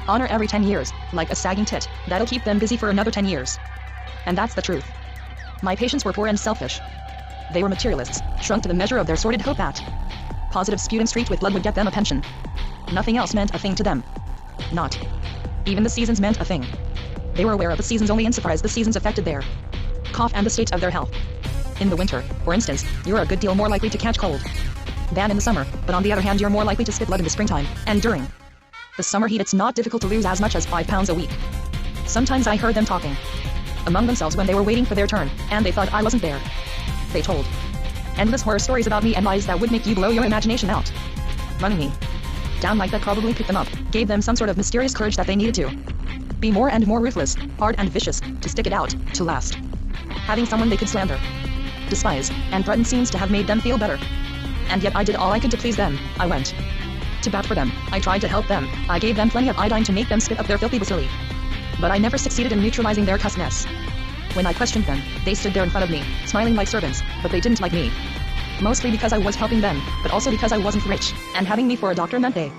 Honor every 10 years, like a sagging tit. That'll keep them busy for another 10 years. And that's the truth. My patients were poor and selfish. They were materialists, shrunk to the measure of their sordid hope that positive sputum streaked with blood would get them a pension. Nothing else meant a thing to them. Not even the seasons meant a thing. They were aware of the seasons only insofar as the seasons affected their cough and the state of their health. In the winter, for instance, you're a good deal more likely to catch cold than in the summer, but on the other hand you're more likely to spit blood in the springtime, and during the summer heat it's not difficult to lose as much as 5 pounds a week. Sometimes I heard them talking among themselves when they were waiting for their turn, and they thought I wasn't there. They told endless horror stories about me and lies that would make you blow your imagination out. Running me down like that probably picked them up, gave them some sort of mysterious courage that they needed to be more and more ruthless, hard and vicious, to stick it out, to last. Having someone they could slander, despise, and threaten seems to have made them feel better. And yet I did all I could to please them. I went to bat for them. I tried to help them. I gave them plenty of iodine to make them spit up their filthy bacilli. But I never succeeded in neutralizing their cuss mess. When I questioned them, they stood there in front of me, smiling like servants, but they didn't like me. Mostly because I was helping them, but also because I wasn't rich, and having me for a doctor meant they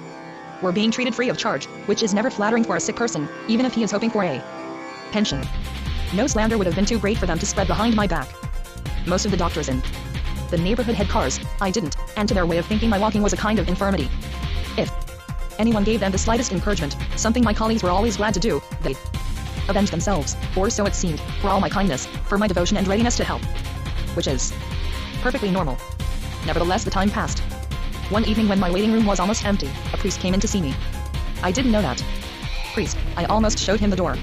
were being treated free of charge, which is never flattering for a sick person, even if he is hoping for a pension. No slander would have been too great for them to spread behind my back. Most of the doctors in the neighborhood had cars, I didn't, and to their way of thinking my walking was a kind of infirmity. If anyone gave them the slightest encouragement, something my colleagues were always glad to do, they'd avenge themselves, or so it seemed, for all my kindness, for my devotion and readiness to help. Which is perfectly normal. Nevertheless, the time passed. One evening when my waiting room was almost empty, a priest came in to see me. I didn't know that priest. I almost showed him the door.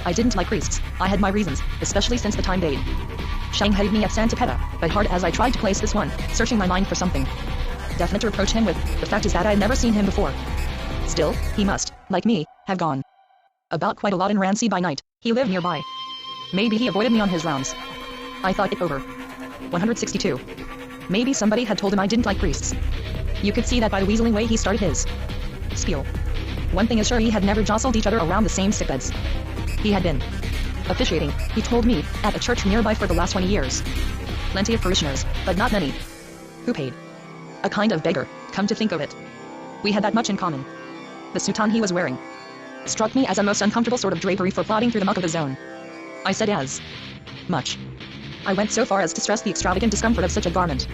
I didn't like priests. I had my reasons, especially since the time they'd shanghaied me at Santa Peta, but hard as I tried to place this one, searching my mind for something definite to approach him with, the fact is that I had never seen him before. Still, he must, like me, have gone about quite a lot in Rancy by night. He lived nearby. Maybe he avoided me on his rounds. I thought it over. 162. Maybe somebody had told him I didn't like priests. You could see that by the weaseling way he started his spiel. One thing is sure, he had never jostled each other around the same sickbeds. He had been officiating, he told me, at a church nearby for the last 20 years. Plenty of parishioners, but not many who paid. A kind of beggar, come to think of it. We had that much in common. The soutane he was wearing struck me as a most uncomfortable sort of drapery for plodding through the muck of the zone. I said as much. I went so far as to stress the extravagant discomfort of such a garment.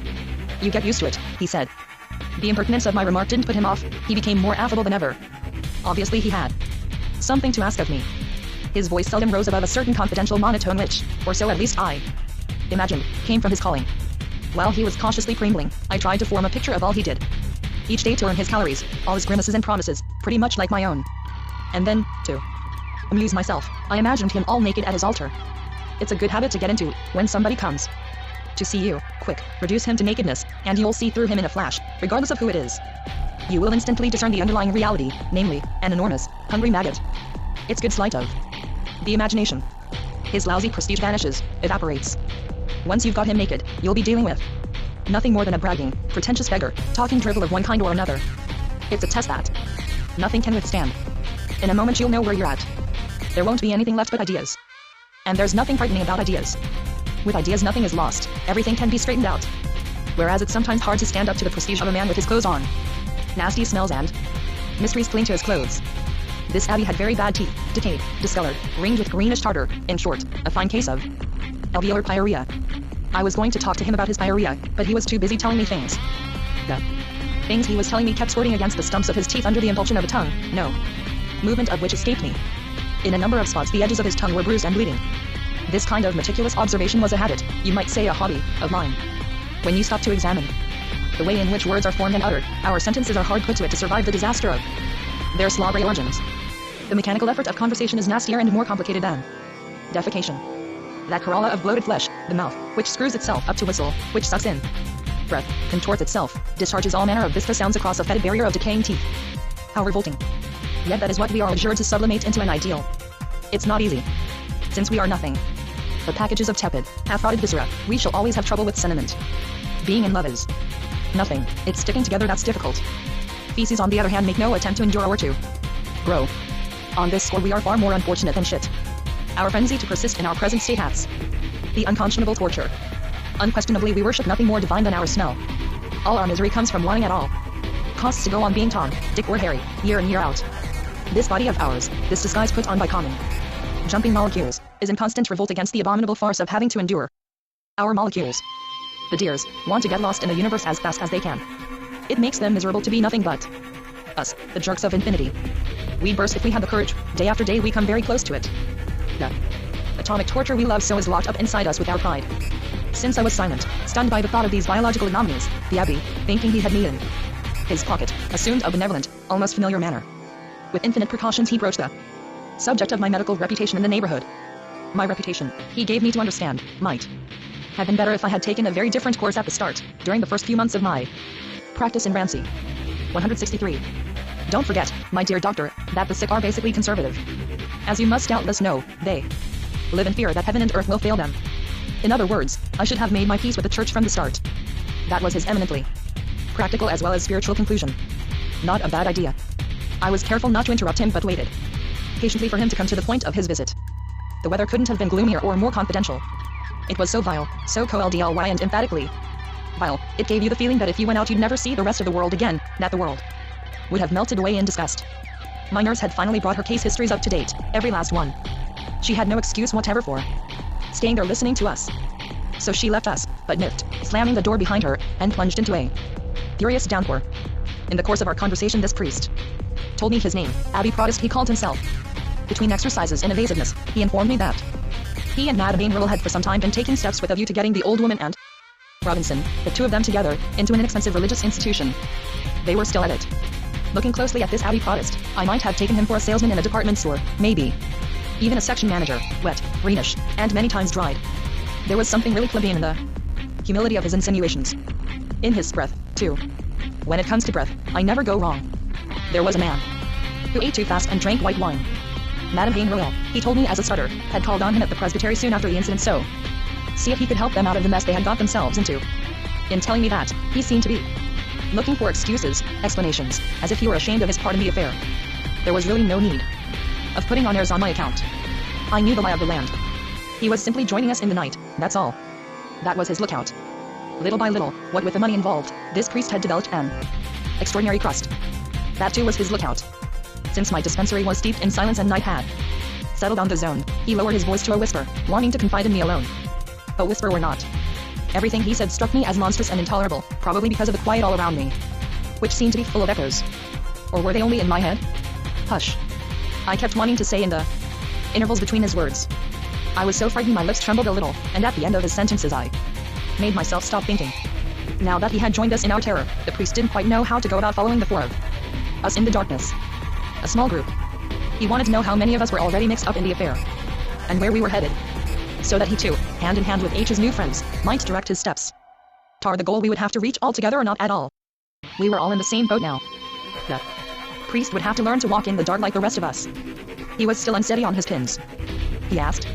You get used to it, he said. The impertinence of my remark didn't put him off, he became more affable than ever. Obviously he had something to ask of me. His voice seldom rose above a certain confidential monotone which, or so at least I imagined, came from his calling. While he was cautiously pringling, I tried to form a picture of all he did each day to earn his calories, all his grimaces and promises, pretty much like my own. And then, to amuse myself, I imagined him all naked at his altar. It's a good habit to get into when somebody comes to see you. Quick, reduce him to nakedness, and you'll see through him in a flash, regardless of who it is. You will instantly discern the underlying reality, namely, an enormous, hungry maggot. It's good sleight of the imagination. His lousy prestige vanishes, evaporates. Once you've got him naked, you'll be dealing with nothing more than a bragging, pretentious beggar, talking drivel of one kind or another. It's a test that nothing can withstand. In a moment you'll know where you're at. There won't be anything left but ideas. And there's nothing frightening about ideas. With ideas nothing is lost, everything can be straightened out. Whereas it's sometimes hard to stand up to the prestige of a man with his clothes on. Nasty smells and mysteries cling to his clothes. This abbey had very bad teeth, decayed, discolored, ringed with greenish tartar, in short, a fine case of alveolar pyorrhea. I was going to talk to him about his pyorrhea, but he was too busy telling me things. The things he was telling me kept squirting against the stumps of his teeth under the impulsion of a tongue, no movement of which escaped me. In a number of spots the edges of his tongue were bruised and bleeding. This kind of meticulous observation was a habit, you might say a hobby, of mine. When you stop to examine the way in which words are formed and uttered, our sentences are hard put to it to survive the disaster of their slobbery origins. The mechanical effort of conversation is nastier and more complicated than defecation. That corolla of bloated flesh, the mouth, which screws itself up to whistle, which sucks in breath, contorts itself, discharges all manner of viscous sounds across a fetid barrier of decaying teeth. How revolting. Yet that is what we are adjured to sublimate into an ideal. It's not easy. Since we are nothing but packages of tepid, half-rotted viscera, we shall always have trouble with sentiment. Being in love is nothing, it's sticking together that's difficult. Feces on the other hand make no attempt to endure or to grow. On this score we are far more unfortunate than shit. Our frenzy to persist in our present state has the unconscionable torture. Unquestionably we worship nothing more divine than our smell. All our misery comes from wanting at all costs to go on being Tom, Dick or Harry, year in year out. This body of ours, this disguise put on by common jumping molecules, is in constant revolt against the abominable farce of having to endure. Our molecules, the dears, want to get lost in the universe as fast as they can. It makes them miserable to be nothing but us, the jerks of infinity. We'd burst if we had the courage, day after day we come very close to it. The atomic torture we love so is locked up inside us with our pride. Since I was silent, stunned by the thought of these biological ignominies, the abbé, thinking he had me in his pocket, assumed a benevolent, almost familiar manner. With infinite precautions he broached the subject of my medical reputation in the neighborhood. My reputation, he gave me to understand, might have been better if I had taken a very different course at the start, during the first few months of my practice in Rancy. 163. Don't forget, my dear doctor, that the sick are basically conservative. As you must doubtless know, they live in fear that heaven and earth will fail them. In other words, I should have made my peace with the church from the start. That was his eminently practical as well as spiritual conclusion. Not a bad idea. I was careful not to interrupt him but waited patiently for him to come to the point of his visit. The weather couldn't have been gloomier or more confidential. It was so vile, so coldly and emphatically vile. It gave you the feeling that if you went out you'd never see the rest of the world again, that the world would have melted away in disgust. My nurse had finally brought her case histories up to date, every last one. She had no excuse whatever for staying there listening to us. So she left us, but miffed, slamming the door behind her, and plunged into a furious downpour. In the course of our conversation this priest told me his name, Abbey Protest he called himself. Between exercises and evasiveness, he informed me that he and Madame Rule had for some time been taking steps with a view to getting the old woman and Robinson, the two of them together, into an inexpensive religious institution. They were still at it. Looking closely at this Abbey Protest, I might have taken him for a salesman in a department store, maybe even a section manager, wet, greenish, and many times dried. There was something really plebeian in the humility of his insinuations. In his breath, too. When it comes to breath, I never go wrong. There was a man who ate too fast and drank white wine. Madame Vain Royal, he told me as a starter, had called on him at the presbytery soon after the incident so see if he could help them out of the mess they had got themselves into. In telling me that, he seemed to be looking for excuses, explanations, as if he were ashamed of his part in the affair. There was really no need of putting on airs on my account. I knew the lie of the land. He was simply joining us in the night, that's all. That was his lookout. Little by little, what with the money involved, this priest had developed an extraordinary crust. That too was his lookout. Since my dispensary was steeped in silence and night had settled on the zone, he lowered his voice to a whisper, wanting to confide in me alone. A whisper or not. Everything he said struck me as monstrous and intolerable, probably because of the quiet all around me, which seemed to be full of echoes. Or were they only in my head? Hush. I kept wanting to say in the intervals between his words. I was so frightened my lips trembled a little, and at the end of his sentences I made myself stop thinking. Now that he had joined us in our terror, the priest didn't quite know how to go about following the four of us in the darkness. A small group. He wanted to know how many of us were already mixed up in the affair, and where we were headed, so that he too, hand in hand with H's new friends, might direct his steps toward the goal we would have to reach all together or not at all. We were all in the same boat now. The priest would have to learn to walk in the dark like the rest of us. He was still unsteady on his pins. He asked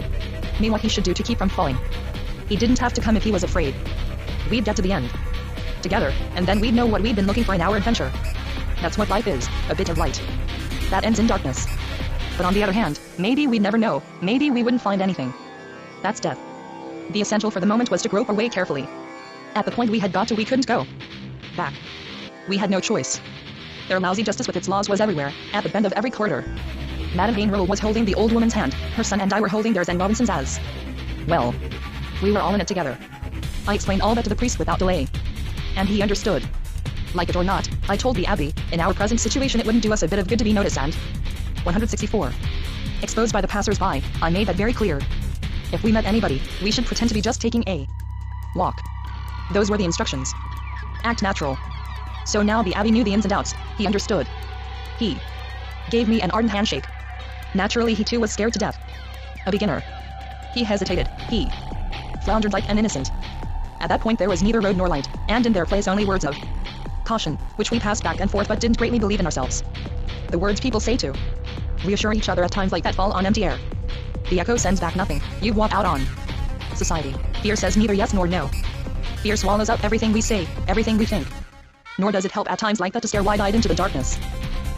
me what he should do to keep from falling. He didn't have to come if he was afraid. We'd get to the end together, and then we'd know what we'd been looking for in our adventure. That's what life is, a bit of light that ends in darkness. But on the other hand, maybe we'd never know, maybe we wouldn't find anything. That's death. The essential for the moment was to grope our way carefully. At the point we had got to, we couldn't go back. We had no choice. Their lousy justice with its laws was everywhere, at the bend of every corridor. Madame Vain Rule was holding the old woman's hand, her son and I were holding theirs, and Robinson's as well. We were all in it together. I explained all that to the priest without delay, and he understood. Like it or not, I told the Abbey, in our present situation it wouldn't do us a bit of good to be noticed and 164. Exposed by the passers-by, I made that very clear. If we met anybody, we should pretend to be just taking a walk. Those were the instructions. Act natural. So now the Abbey knew the ins and outs, he understood. He gave me an ardent handshake. Naturally he too was scared to death. A beginner. He hesitated, he floundered like an innocent. At that point there was neither road nor light, and in their place only words of caution, which we passed back and forth but didn't greatly believe in ourselves. The words people say to reassure each other at times like that fall on empty air. The echo sends back nothing, you walk out on society. Fear says neither yes nor no. Fear swallows up everything we say, everything we think. Nor does it help at times like that to stare wide-eyed into the darkness.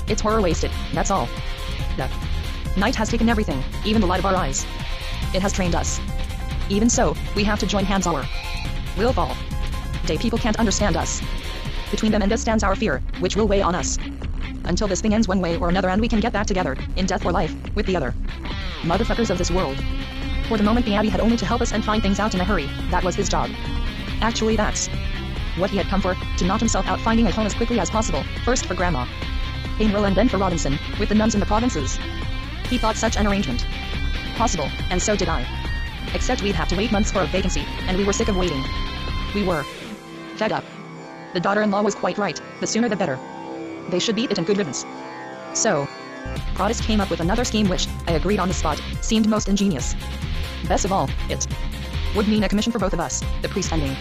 It's horror wasted, that's all. The night has taken everything, even the light of our eyes. It has trained us. Even so, we have to join hands or we'll fall. Day people can't understand us. Between them and us stands our fear, which will weigh on us. Until this thing ends one way or another and we can get back together, in death or life, with the other motherfuckers of this world. For the moment the Abbey had only to help us and find things out in a hurry, that was his job. Actually that's what he had come for, to knock himself out finding a home as quickly as possible, first for Grandma Painwell and then for Robinson, with the nuns in the provinces. He thought such an arrangement possible, and so did I. Except we'd have to wait months for a vacancy, and we were sick of waiting. We were fed up. The daughter-in-law was quite right, the sooner the better. They should beat it and good riddance. So, Protest came up with another scheme which, I agreed on the spot, seemed most ingenious. Best of all, it would mean a commission for both of us, the priest and me.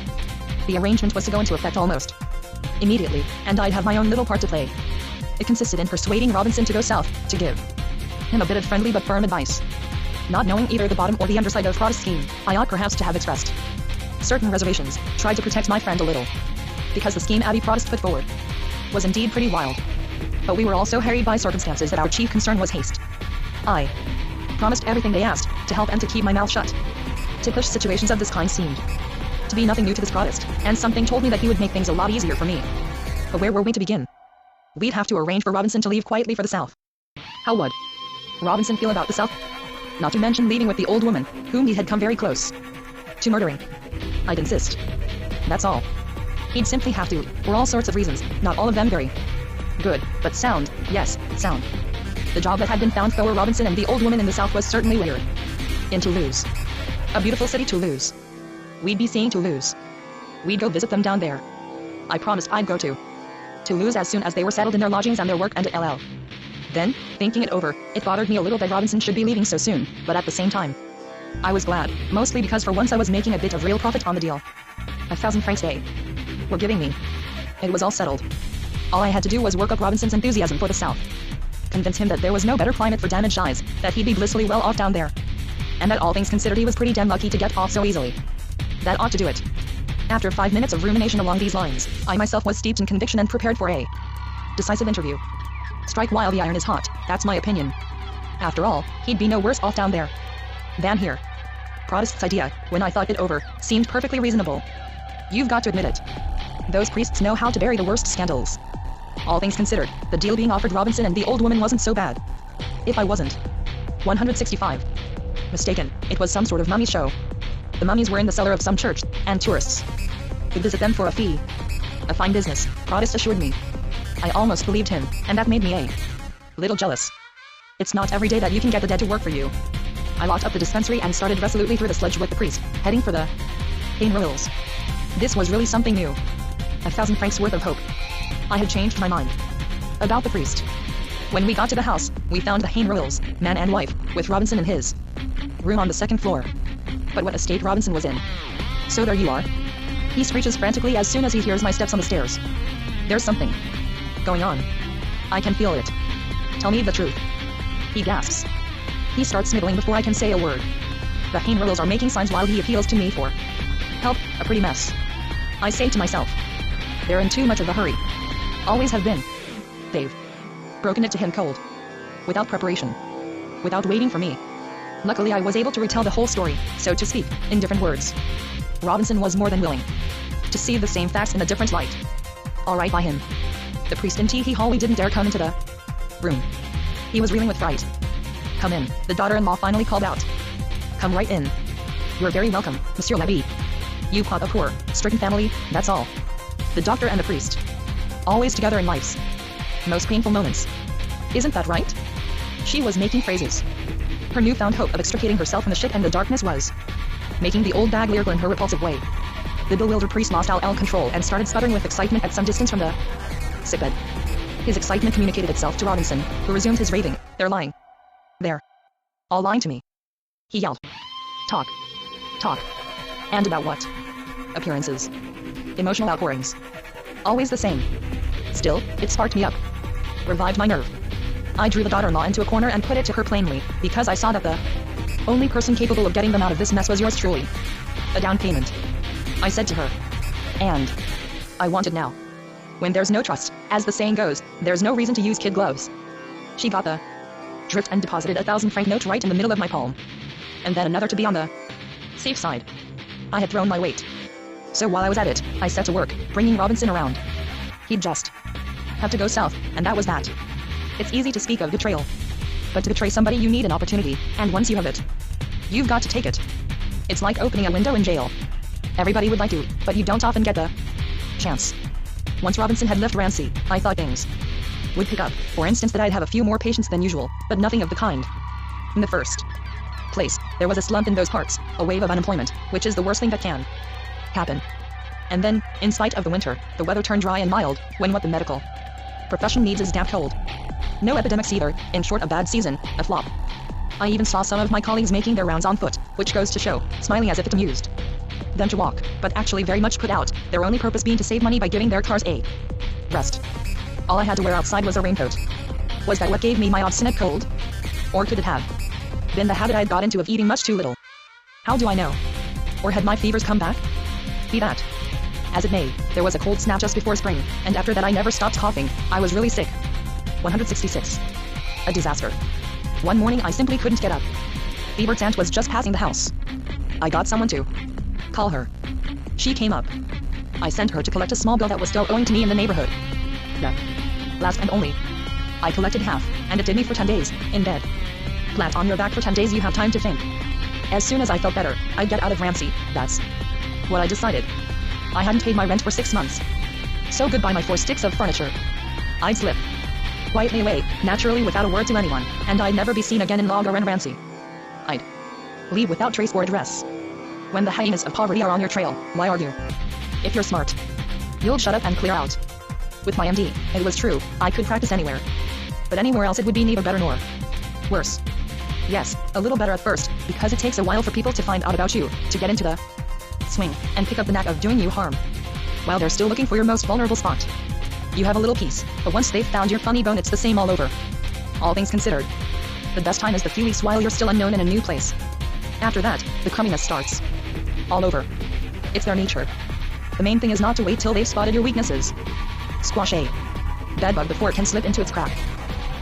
The arrangement was to go into effect almost immediately, and I'd have my own little part to play. It consisted in persuading Robinson to go south, to give him a bit of friendly but firm advice. Not knowing either the bottom or the underside of Protest's scheme, I ought perhaps to have expressed certain reservations, tried to protect my friend a little. Because the scheme Abbey Protest put forward was indeed pretty wild. But we were all so harried by circumstances that our chief concern was haste. I promised everything they asked, to help and to keep my mouth shut. Ticklish situations of this kind seemed to be nothing new to this Protest, and something told me that he would make things a lot easier for me. But where were we to begin? We'd have to arrange for Robinson to leave quietly for the South. How would Robinson feel about the South? Not to mention leaving with the old woman, whom he had come very close to murdering. I'd insist. That's all. He'd simply have to, for all sorts of reasons, not all of them very good, but sound, yes, sound. The job that had been found for Robinson and the old woman in the South was certainly weird. In Toulouse. A beautiful city, Toulouse. We'd be seeing Toulouse. We'd go visit them down there. I promised I'd go to Toulouse as soon as they were settled in their lodgings and their work and LL. Then, thinking it over, it bothered me a little that Robinson should be leaving so soon, but at the same time, I was glad, mostly because for once I was making a bit of real profit on the deal. 1,000 francs a day were giving me. It was all settled. All I had to do was work up Robinson's enthusiasm for the South. Convince him that there was no better climate for damaged eyes, that he'd be blissfully well off down there. And that all things considered he was pretty damn lucky to get off so easily. That ought to do it. After 5 minutes of rumination along these lines, I myself was steeped in conviction and prepared for a decisive interview. Strike while the iron is hot, that's my opinion. After all, he'd be no worse off down there than here. Protest's idea, when I thought it over, seemed perfectly reasonable. You've got to admit it. Those priests know how to bury the worst scandals. All things considered, the deal being offered Robinson and the old woman wasn't so bad. If I wasn't 165 mistaken, it was some sort of mummy show. The mummies were in the cellar of some church, and tourists could visit them for a fee. A fine business, Protest assured me. I almost believed him, and that made me a little jealous. It's not every day that you can get the dead to work for you. I locked up the dispensary and started resolutely through the sludge with the priest, heading for the Cane Rules. This was really something new. 1,000 francs worth of hope. I had changed my mind about the priest. When we got to the house, we found the Hain Rules, man and wife, with Robinson in his room on the 2nd floor. But what a state Robinson was in. So there you are. He screeches frantically as soon as he hears my steps on the stairs. There's something going on. I can feel it. Tell me the truth. He gasps. He starts sniveling before I can say a word. The Hain Rules are making signs while he appeals to me for help, a pretty mess. I say to myself, they're in too much of a hurry. Always have been. They've broken it to him cold. Without preparation. Without waiting for me. Luckily I was able to retell the whole story, so to speak, in different words. Robinson was more than willing to see the same facts in a different light. All right by him. The priest in Tee Hall didn't dare come into the room. He was reeling with fright. Come in, the daughter-in-law finally called out. Come right in. You're very welcome, Monsieur l'Abbé. You've got a poor, stricken family, that's all. The doctor and the priest. Always together in life's most painful moments. Isn't that right? She was making phrases. Her newfound hope of extricating herself from the shit and the darkness was making the old bag gurgle in her repulsive way. The bewildered priest lost all control and started sputtering with excitement at some distance from the sickbed. His excitement communicated itself to Robinson, who resumed his raving. They're lying. There. All lying to me. He yelled. Talk. Talk. And about what? Appearances. Emotional outpourings. Always the same. Still, it sparked me up. Revived my nerve. I drew the daughter-in-law into a corner and put it to her plainly, because I saw that the only person capable of getting them out of this mess was yours truly. A down payment. I said to her. And I want it now. When there's no trust, as the saying goes, there's no reason to use kid gloves. She got the drift and deposited 1,000 franc note right in the middle of my palm. And then another to be on the safe side. I had thrown my weight. So while I was at it, I set to work, bringing Robinson around. He'd just have to go south, and that was that. It's easy to speak of betrayal. But to betray somebody you need an opportunity, and once you have it, you've got to take it. It's like opening a window in jail. Everybody would like to, but you don't often get the chance. Once Robinson had left Rancy, I thought things would pick up. For instance, that I'd have a few more patients than usual, but nothing of the kind. In the first place, there was a slump in those parts, a wave of unemployment, which is the worst thing that can happen. And then, in spite of the winter, the weather turned dry and mild, when what the medical profession needs is damp cold. No epidemics either, in short a bad season, a flop. I even saw some of my colleagues making their rounds on foot, which goes to show, smiling as if it amused them to walk, but actually very much put out, their only purpose being to save money by giving their cars a rest. All I had to wear outside was a raincoat. Was that what gave me my obstinate cold? Or could it have been the habit I had got into of eating much too little? How do I know? Or had my fevers come back? Be that as it may, there was a cold snap just before spring, and after that I never stopped coughing. I was really sick. 166. A disaster. One morning I simply couldn't get up. Biebert's aunt was just passing the house. I got someone to call her. She came up. I sent her to collect a small bill that was still owing to me in the neighborhood. The last and only. I collected half, and it did me for 10 days, in bed. Flat on your back for 10 days, you have time to think. As soon as I felt better, I'd get out of Ramsey. That's what I decided. I hadn't paid my rent for 6 months. So goodbye my 4 sticks of furniture. I'd slip quietly away, naturally without a word to anyone, and I'd never be seen again in Lager and Ramsey. I'd leave without trace or address. When the hyenas of poverty are on your trail, why argue? If you're smart, you'll shut up and clear out. With my MD, it was true, I could practice anywhere. But anywhere else it would be neither better nor worse. Yes, a little better at first, because it takes a while for people to find out about you, to get into the swing, and pick up the knack of doing you harm. While they're still looking for your most vulnerable spot. You have a little piece, but once they've found your funny bone it's the same all over. All things considered. The best time is the few weeks while you're still unknown in a new place. After that, the crumminess starts. All over. It's their nature. The main thing is not to wait till they've spotted your weaknesses. Squash a bedbug before it can slip into its crack.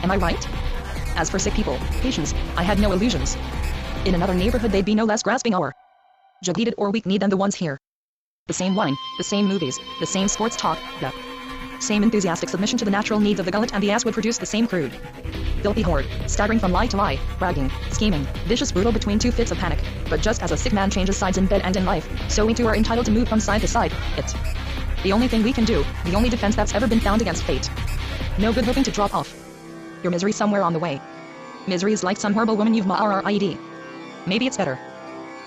Am I right? As for sick people, patients, I had no illusions. In another neighborhood they'd be no less grasping or jaded or weak-kneed than the ones here. The same wine, the same movies, the same sports talk, the same enthusiastic submission to the natural needs of the gullet and the ass would produce the same crude, filthy horde, staggering from lie to lie, bragging, scheming, vicious brutal between 2 fits of panic. But just as a sick man changes sides in bed and in life, so we too are entitled to move from side to side. It's the only thing we can do, the only defense that's ever been found against fate. No good hoping to drop off your misery somewhere on the way. Misery is like some horrible woman you've married. Maybe it's better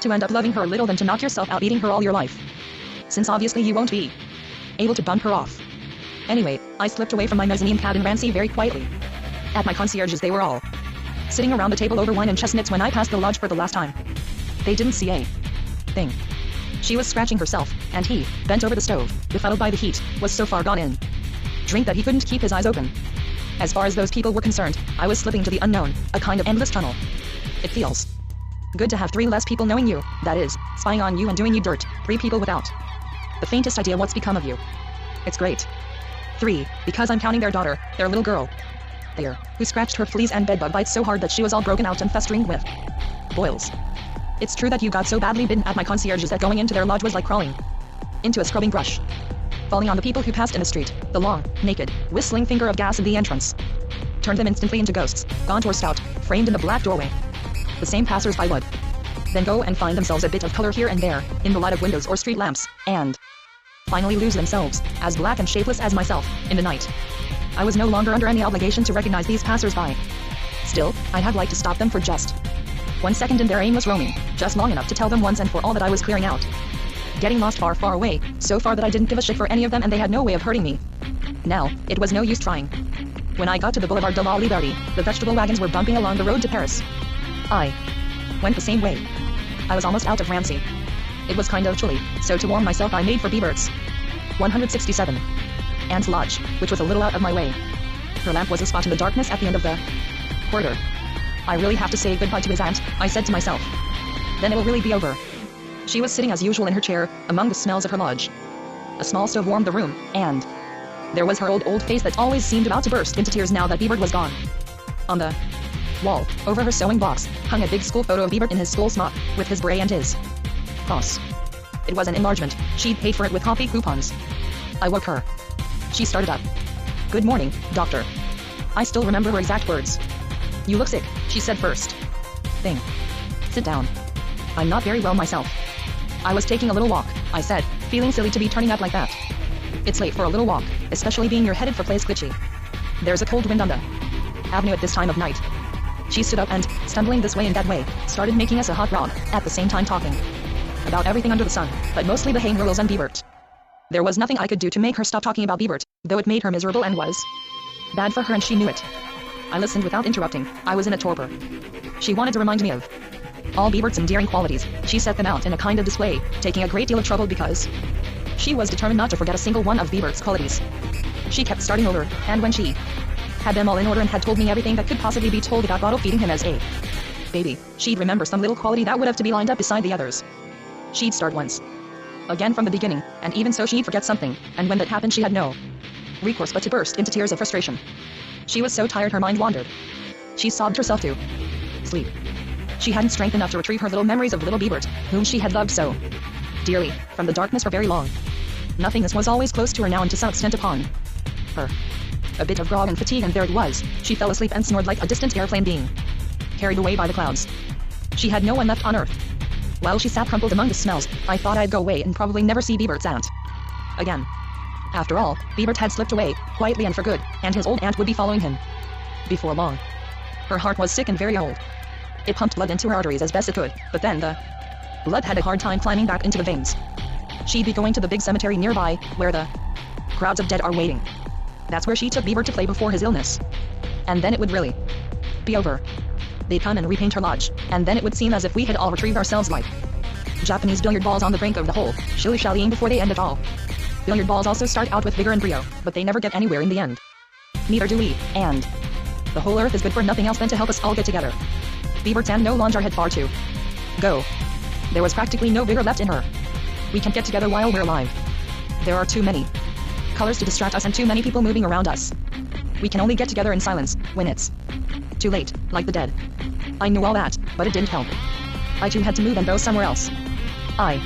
to end up loving her a little than to knock yourself out eating her all your life. Since obviously you won't be able to bump her off. Anyway, I slipped away from my mezzanine pad in Ramsey very quietly. At my concierges they were all sitting around the table over wine and chestnuts when I passed the lodge for the last time. They didn't see a thing. She was scratching herself, and he, bent over the stove, befuddled by the heat, was so far gone in drink that he couldn't keep his eyes open. As far as those people were concerned, I was slipping to the unknown, a kind of endless tunnel. It feels good to have 3 less people knowing you, that is, spying on you and doing you dirt, 3 people without the faintest idea what's become of you. It's great. 3, because I'm counting their daughter, their little girl. There, who scratched her fleas and bedbug bites so hard that she was all broken out and festering with boils. It's true that you got so badly bitten at my concierges that going into their lodge was like crawling into a scrubbing brush. Falling on the people who passed in the street, the long, naked, whistling finger of gas in the entrance turned them instantly into ghosts, gaunt or stout, framed in the black doorway. The same passers-by would then go and find themselves a bit of color here and there, in the light of windows or street lamps, and finally lose themselves, as black and shapeless as myself, in the night. I was no longer under any obligation to recognize these passers-by. Still, I'd have liked to stop them for just 1 second in their aimless roaming, just long enough to tell them once and for all that I was clearing out. Getting lost far, far away, so far that I didn't give a shit for any of them and they had no way of hurting me. Now, it was no use trying. When I got to the Boulevard de la Liberté, the vegetable wagons were bumping along the road to Paris. I went the same way. I was almost out of Ramsey. It was kind of chilly, so to warm myself I made for Biebert's 167. Aunt's lodge, which was a little out of my way. Her lamp was a spot in the darkness at the end of the corridor. I really have to say goodbye to his aunt, I said to myself. Then it'll really be over. She was sitting as usual in her chair, among the smells of her lodge. A small stove warmed the room, and there was her old face that always seemed about to burst into tears now that Biebert was gone. On the wall, over her sewing box, hung a big school photo of Biebert in his school smock, with his beret and his cross. It was an enlargement. She'd paid for it with coffee coupons. I woke her. She started up. "Good morning, doctor." I still remember her exact words. "You look sick," she said first thing. "Sit down." "I'm not very well myself." "I was taking a little walk," I said, feeling silly to be turning up like that. "It's late for a little walk, especially being you're headed for Place Glitchy. There's a cold wind on the avenue at this time of night." She stood up and, stumbling this way and that way, started making us a hot grog, at the same time talking about everything under the sun, but mostly the Hain rules and Biebert. There was nothing I could do to make her stop talking about Biebert, though it made her miserable and was bad for her and she knew it. I listened without interrupting. I was in a torpor. She wanted to remind me of all Biebert's endearing qualities. She set them out in a kind of display, taking a great deal of trouble because she was determined not to forget a single one of Biebert's qualities. She kept starting over, and when she had them all in order and had told me everything that could possibly be told about bottle feeding him as a baby, she'd remember some little quality that would have to be lined up beside the others. She'd start once again from the beginning, and even so she'd forget something, and when that happened she had no recourse but to burst into tears of frustration. She was so tired her mind wandered. She sobbed herself to sleep. She hadn't strength enough to retrieve her little memories of little Biebert, whom she had loved so dearly, from the darkness for very long. Nothingness was always close to her now and to some extent upon her. A bit of grog and fatigue and there it was. She fell asleep and snored like a distant airplane being carried away by the clouds. She had no one left on earth. While she sat crumpled among the smells, I thought I'd go away and probably never see Biebert's aunt again. After all, Biebert had slipped away, quietly and for good, and his old aunt would be following him before long. Her heart was sick and very old. It pumped blood into her arteries as best it could, but then the blood had a hard time climbing back into the veins. She'd be going to the big cemetery nearby, where the crowds of dead are waiting. That's where she took Biebert to play before his illness. And then it would really be over. They'd come and repaint her lodge, and then it would seem as if we had all retrieved ourselves like Japanese billiard balls on the brink of the hole, shilly-shallying before they end it all. Billiard balls also start out with vigor and brio, but they never get anywhere in the end. Neither do we, and the whole earth is good for nothing else than to help us all get together. Biebert's aunt no longer had far to go. There was practically no vigor left in her. We can't get together while we're alive. There are too many colors to distract us and too many people moving around us. We can only get together in silence, when it's too late, like the dead. I knew all that, but it didn't help. I too had to move and go somewhere else. I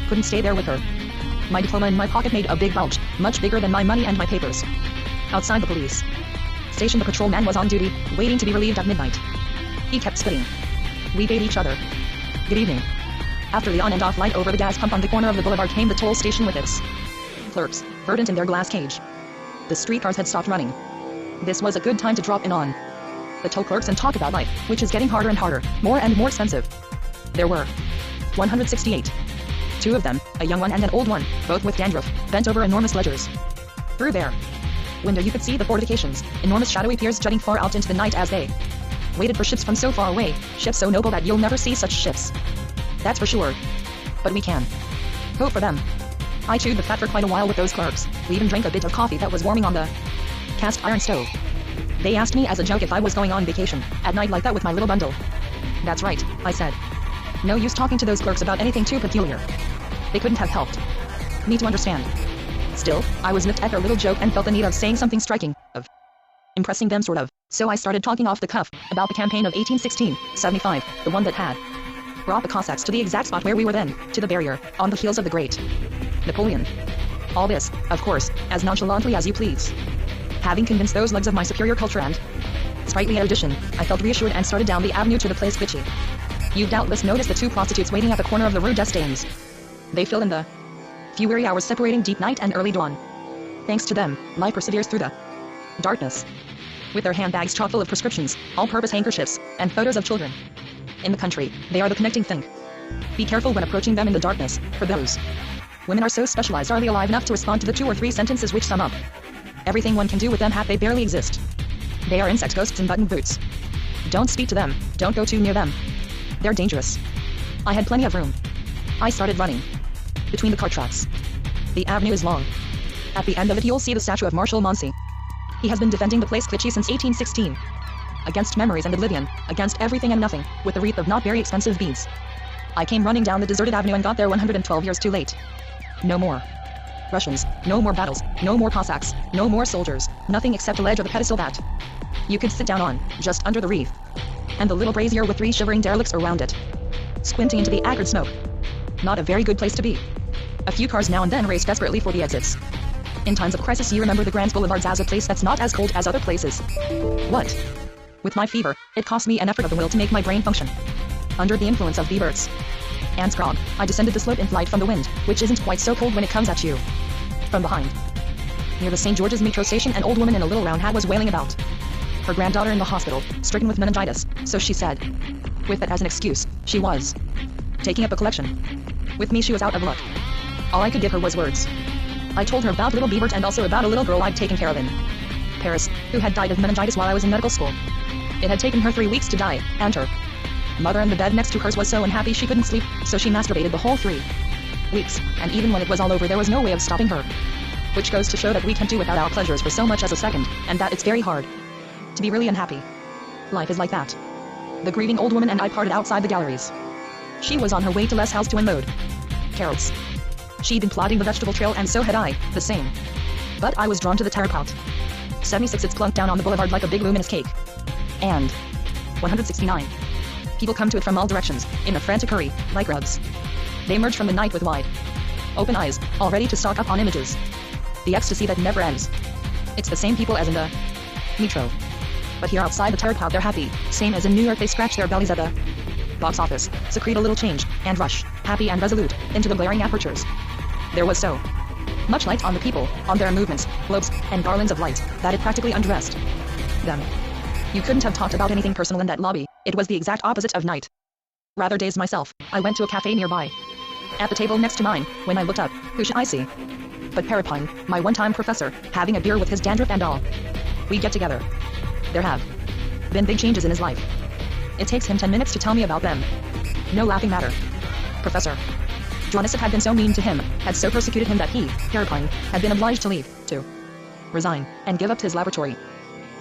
couldn't stay there with her. My diploma in my pocket made a big bulge, much bigger than my money and my papers. Outside the police station, the patrolman was on duty, waiting to be relieved at midnight. He kept spitting. We bade each other good evening. After the on and off light over the gas pump on the corner of the boulevard came the toll station with its clerks, verdant in their glass cage. The streetcars had stopped running. This was a good time to drop in on the toll clerks and talk about life, which is getting harder and harder, more and more expensive. There were 168. 2 of them, a young one and an old one, both with dandruff, bent over enormous ledgers. Through their window you could see the fortifications, enormous shadowy piers jutting far out into the night as they waited for ships from so far away, ships so noble that you'll never see such ships. That's for sure. But we can hope for them. I chewed the fat for quite a while with those clerks. We even drank a bit of coffee that was warming on the cast iron stove. They asked me as a joke if I was going on vacation, at night like that with my little bundle. That's right, I said. No use talking to those clerks about anything too peculiar. They couldn't have helped me to understand. Still, I was miffed at their little joke and felt the need of saying something striking, of impressing them sort of. So I started talking off the cuff, about the campaign of 1816-75, the one that had brought the Cossacks to the exact spot where we were then, to the barrier, on the heels of the great Napoleon. All this, of course, as nonchalantly as you please. Having convinced those legs of my superior culture and sprightly erudition, I felt reassured and started down the avenue to the Place Clichy. You've doubtless noticed the 2 prostitutes waiting at the corner of the Rue d'Estaings. They fill in the few weary hours separating deep night and early dawn. Thanks to them, life perseveres through the darkness. With their handbags chock full of prescriptions, all-purpose handkerchiefs, and photos of children. In the country, they are the connecting thing. Be careful when approaching them in the darkness, for those women are so specialized, are they alive enough to respond to the 2 or 3 sentences which sum up everything one can do with them? Half they barely exist. They are insect ghosts in buttoned boots. Don't speak to them, don't go too near them. They're dangerous. I had plenty of room. I started running between the car tracks. The avenue is long. At the end of it you'll see the statue of Marshal Moncey. He has been defending the Place Clichy since 1816. Against memories and oblivion, against everything and nothing, with a wreath of not very expensive beads. I came running down the deserted avenue and got there 112 years too late. No more Russians, no more battles, no more Cossacks, no more soldiers, nothing except a ledge of a pedestal that you could sit down on, just under the wreath. And the little brazier with 3 shivering derelicts around it, squinting into the acrid smoke. Not a very good place to be. A few cars now and then race desperately for the exits. In times of crisis you remember the Grand Boulevards as a place that's not as cold as other places. What? With my fever, it cost me an effort of the will to make my brain function. Under the influence of Biebert's and grog, I descended the slope in flight from the wind, which isn't quite so cold when it comes at you from behind. Near the St. George's metro station, an old woman in a little round hat was wailing about her granddaughter in the hospital, stricken with meningitis, so she said. With it as an excuse, she was taking up a collection. With me she was out of luck. All I could give her was words. I told her about little Biebert and also about a little girl I'd taken care of in Paris, who had died of meningitis while I was in medical school. It had taken her 3 weeks to die, and her mother in the bed next to hers was so unhappy she couldn't sleep, so she masturbated the whole 3 weeks, and even when it was all over there was no way of stopping her. Which goes to show that we can't do without our pleasures for so much as a second, and that it's very hard to be really unhappy. Life is like that. The grieving old woman and I parted outside the galleries. She was on her way to Les Halles to unload carrots. She'd been plodding the vegetable trail and so had I, the same. But I was drawn to the terracotta 76 it's plunked down on the boulevard like a big luminous cake. And 169. People come to it from all directions, in a frantic hurry, like grubs. They emerge from the night with wide open eyes, all ready to stock up on images. The ecstasy that never ends. It's the same people as in the metro. But here outside the Terror Cloud they're happy, same as in New York they scratch their bellies at the box office, secrete a little change, and rush, happy and resolute, into the glaring apertures. There was so much light on the people, on their movements, globes, and garlands of light, that it practically undressed them. You couldn't have talked about anything personal in that lobby, it was the exact opposite of night. Rather dazed myself, I went to a cafe nearby. At the table next to mine, when I looked up, who should I see but Parapine, my one-time professor, having a beer with his dandruff and all. We get together. There have been big changes in his life. It takes him 10 minutes to tell me about them. No laughing matter. Professor Johnson had been so mean to him, had so persecuted him that he, Parapine, had been obliged to leave, to resign, and give up his laboratory.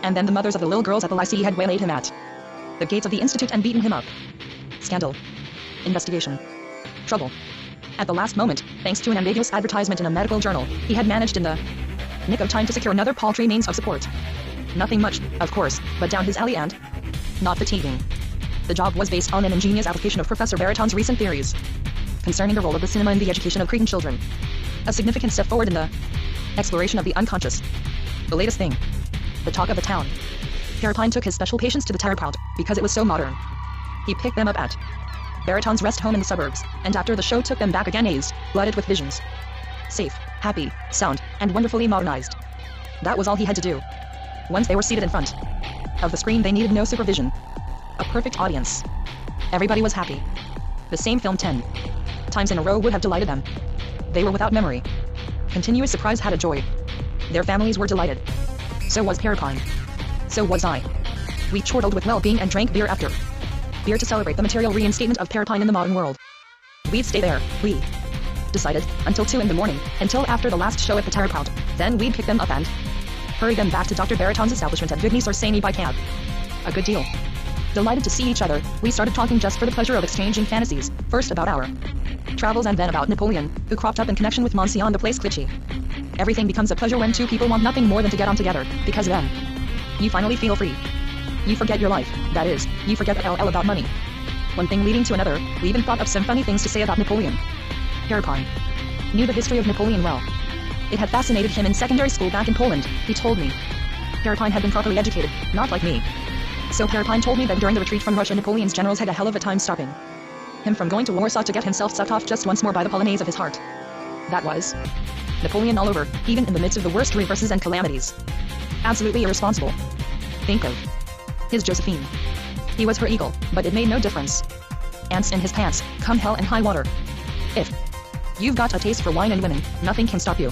And then the mothers of the little girls at the lycée had waylaid him at the gates of the institute and beaten him up. Scandal. Investigation. Trouble. At the last moment, thanks to an ambiguous advertisement in a medical journal, he had managed in the nick of time to secure another paltry means of support. Nothing much, of course, but down his alley and not fatiguing. The job was based on an ingenious application of Professor Baraton's recent theories concerning the role of the cinema in the education of Cretan children. A significant step forward in the exploration of the unconscious. The latest thing. The talk of the town. Parapine took his special patients to the Terror Cloud, because it was so modern. He picked them up at Baraton's rest home in the suburbs, and after the show took them back again azed, blooded with visions. Safe, happy, sound, and wonderfully modernized. That was all he had to do. Once they were seated in front of the screen they needed no supervision. A perfect audience. Everybody was happy. The same film 10 times in a row would have delighted them. They were without memory. Continuous surprise had a joy. Their families were delighted. So was Parapine. So was I. We chortled with well-being and drank beer after beer to celebrate the material reinstatement of Parapine in the modern world. We'd stay there, we decided, until 2 in the morning, until after the last show at the Terror Cloud. Then we'd pick them up and hurry them back to Dr. Baraton's establishment at Vigny-sur-Seine by cab. A good deal. Delighted to see each other, we started talking just for the pleasure of exchanging fantasies, first about our travels and then about Napoleon, who cropped up in connection with Monsieur the Place Clichy. Everything becomes a pleasure when two people want nothing more than to get on together, because then you finally feel free. You forget your life, that is, you forget the LL about money. One thing leading to another, we even thought of some funny things to say about Napoleon. Parapine knew the history of Napoleon well. It had fascinated him in secondary school back in Poland, he told me. Parapine had been properly educated, not like me. So Parapine told me that during the retreat from Russia Napoleon's generals had a hell of a time stopping him from going to Warsaw to get himself sucked off just once more by the polonaise of his heart. That was Napoleon all over, even in the midst of the worst reverses and calamities. Absolutely irresponsible. Think of his Josephine. He was her eagle, but it made no difference. Ants in his pants, come hell and high water. If you've got a taste for wine and women, nothing can stop you.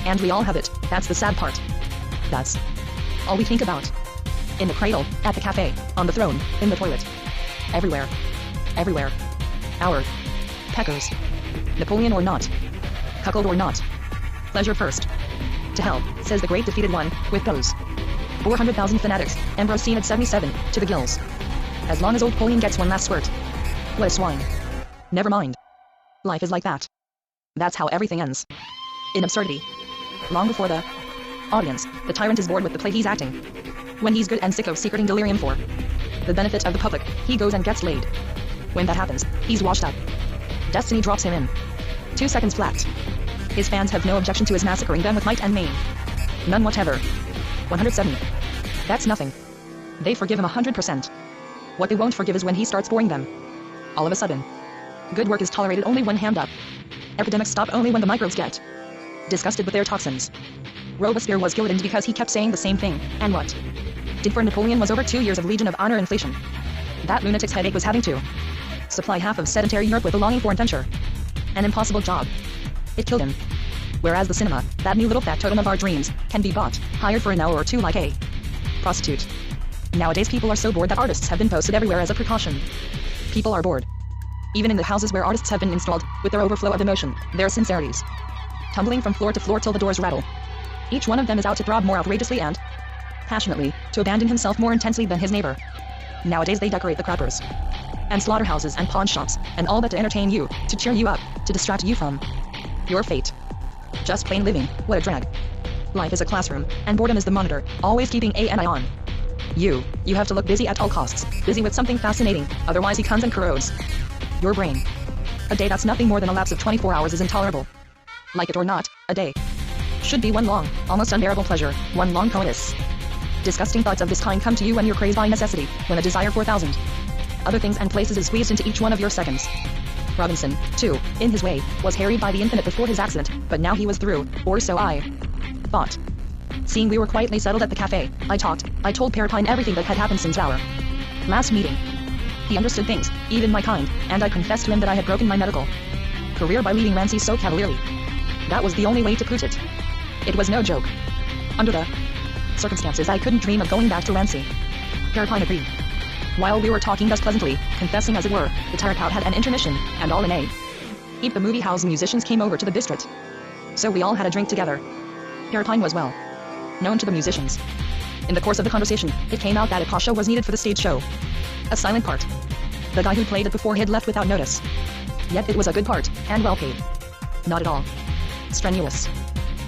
And we all have it, that's the sad part. That's all we think about. In the cradle, at the cafe, on the throne, in the toilet. Everywhere. Everywhere. Our peckers. Napoleon or not. Cuckold or not. Pleasure first. To hell, says the great defeated one, with those 400,000 fanatics, Ambrosine at 77, to the gills. As long as old Napoleon gets one last squirt. What a swine. Never mind. Life is like that. That's how everything ends. In absurdity. Long before the audience, the tyrant is bored with the play he's acting. When he's good and sick of secreting delirium for the benefit of the public, he goes and gets laid. When that happens, he's washed up. Destiny drops him in 2 seconds flat. His fans have no objection to his massacring them with might and main. None whatever. 107. That's nothing. They forgive him 100%. What they won't forgive is when he starts boring them. All of a sudden. Good work is tolerated only when hammed up. Epidemics stop only when the microbes get disgusted with their toxins. Robespierre was guillotined because he kept saying the same thing, and what did for Napoleon was over 2 years of Legion of Honor inflation. That lunatic's headache was having to supply half of sedentary Europe with a longing for adventure. An impossible job. It killed him. Whereas the cinema, that new little factotum of our dreams, can be bought, hired for an hour or two like a prostitute. Nowadays people are so bored that artists have been posted everywhere as a precaution. People are bored. Even in the houses where artists have been installed, with their overflow of emotion, their sincerities tumbling from floor to floor till the doors rattle. Each one of them is out to throb more outrageously and passionately, to abandon himself more intensely than his neighbor. Nowadays they decorate the crappers and slaughterhouses and pawn shops, and all that to entertain you, to cheer you up, to distract you from your fate. Just plain living, what a drag. Life is a classroom, and boredom is the monitor, always keeping an eye on. You have to look busy at all costs, busy with something fascinating, otherwise he comes and corrodes your brain. A day that's nothing more than a lapse of 24 hours is intolerable. Like it or not, a day should be one long, almost unbearable pleasure, one long coitus. Disgusting thoughts of this kind come to you when you're crazed by necessity, when a desire for 1,000 other things and places is squeezed into each one of your seconds. Robinson, too, in his way, was harried by the infinite before his accident, but now he was through, or so I thought. Seeing we were quietly settled at the cafe, I told Parapine everything that had happened since our last meeting. He understood things, even my kind, and I confessed to him that I had broken my medical career by leaving Rancy so cavalierly. That was the only way to put it. It was no joke. Under the circumstances, I couldn't dream of going back to Rancy. Parapine agreed. While we were talking thus pleasantly, confessing as it were, the Tarapout had an intermission, and all in a heap the movie house musicians came over to the bistrit. So we all had a drink together. Parapine was well known to the musicians. In the course of the conversation, it came out that a Pasha was needed for the stage show. A silent part. The guy who played it before had left without notice. Yet it was a good part, and well paid. Not at all strenuous.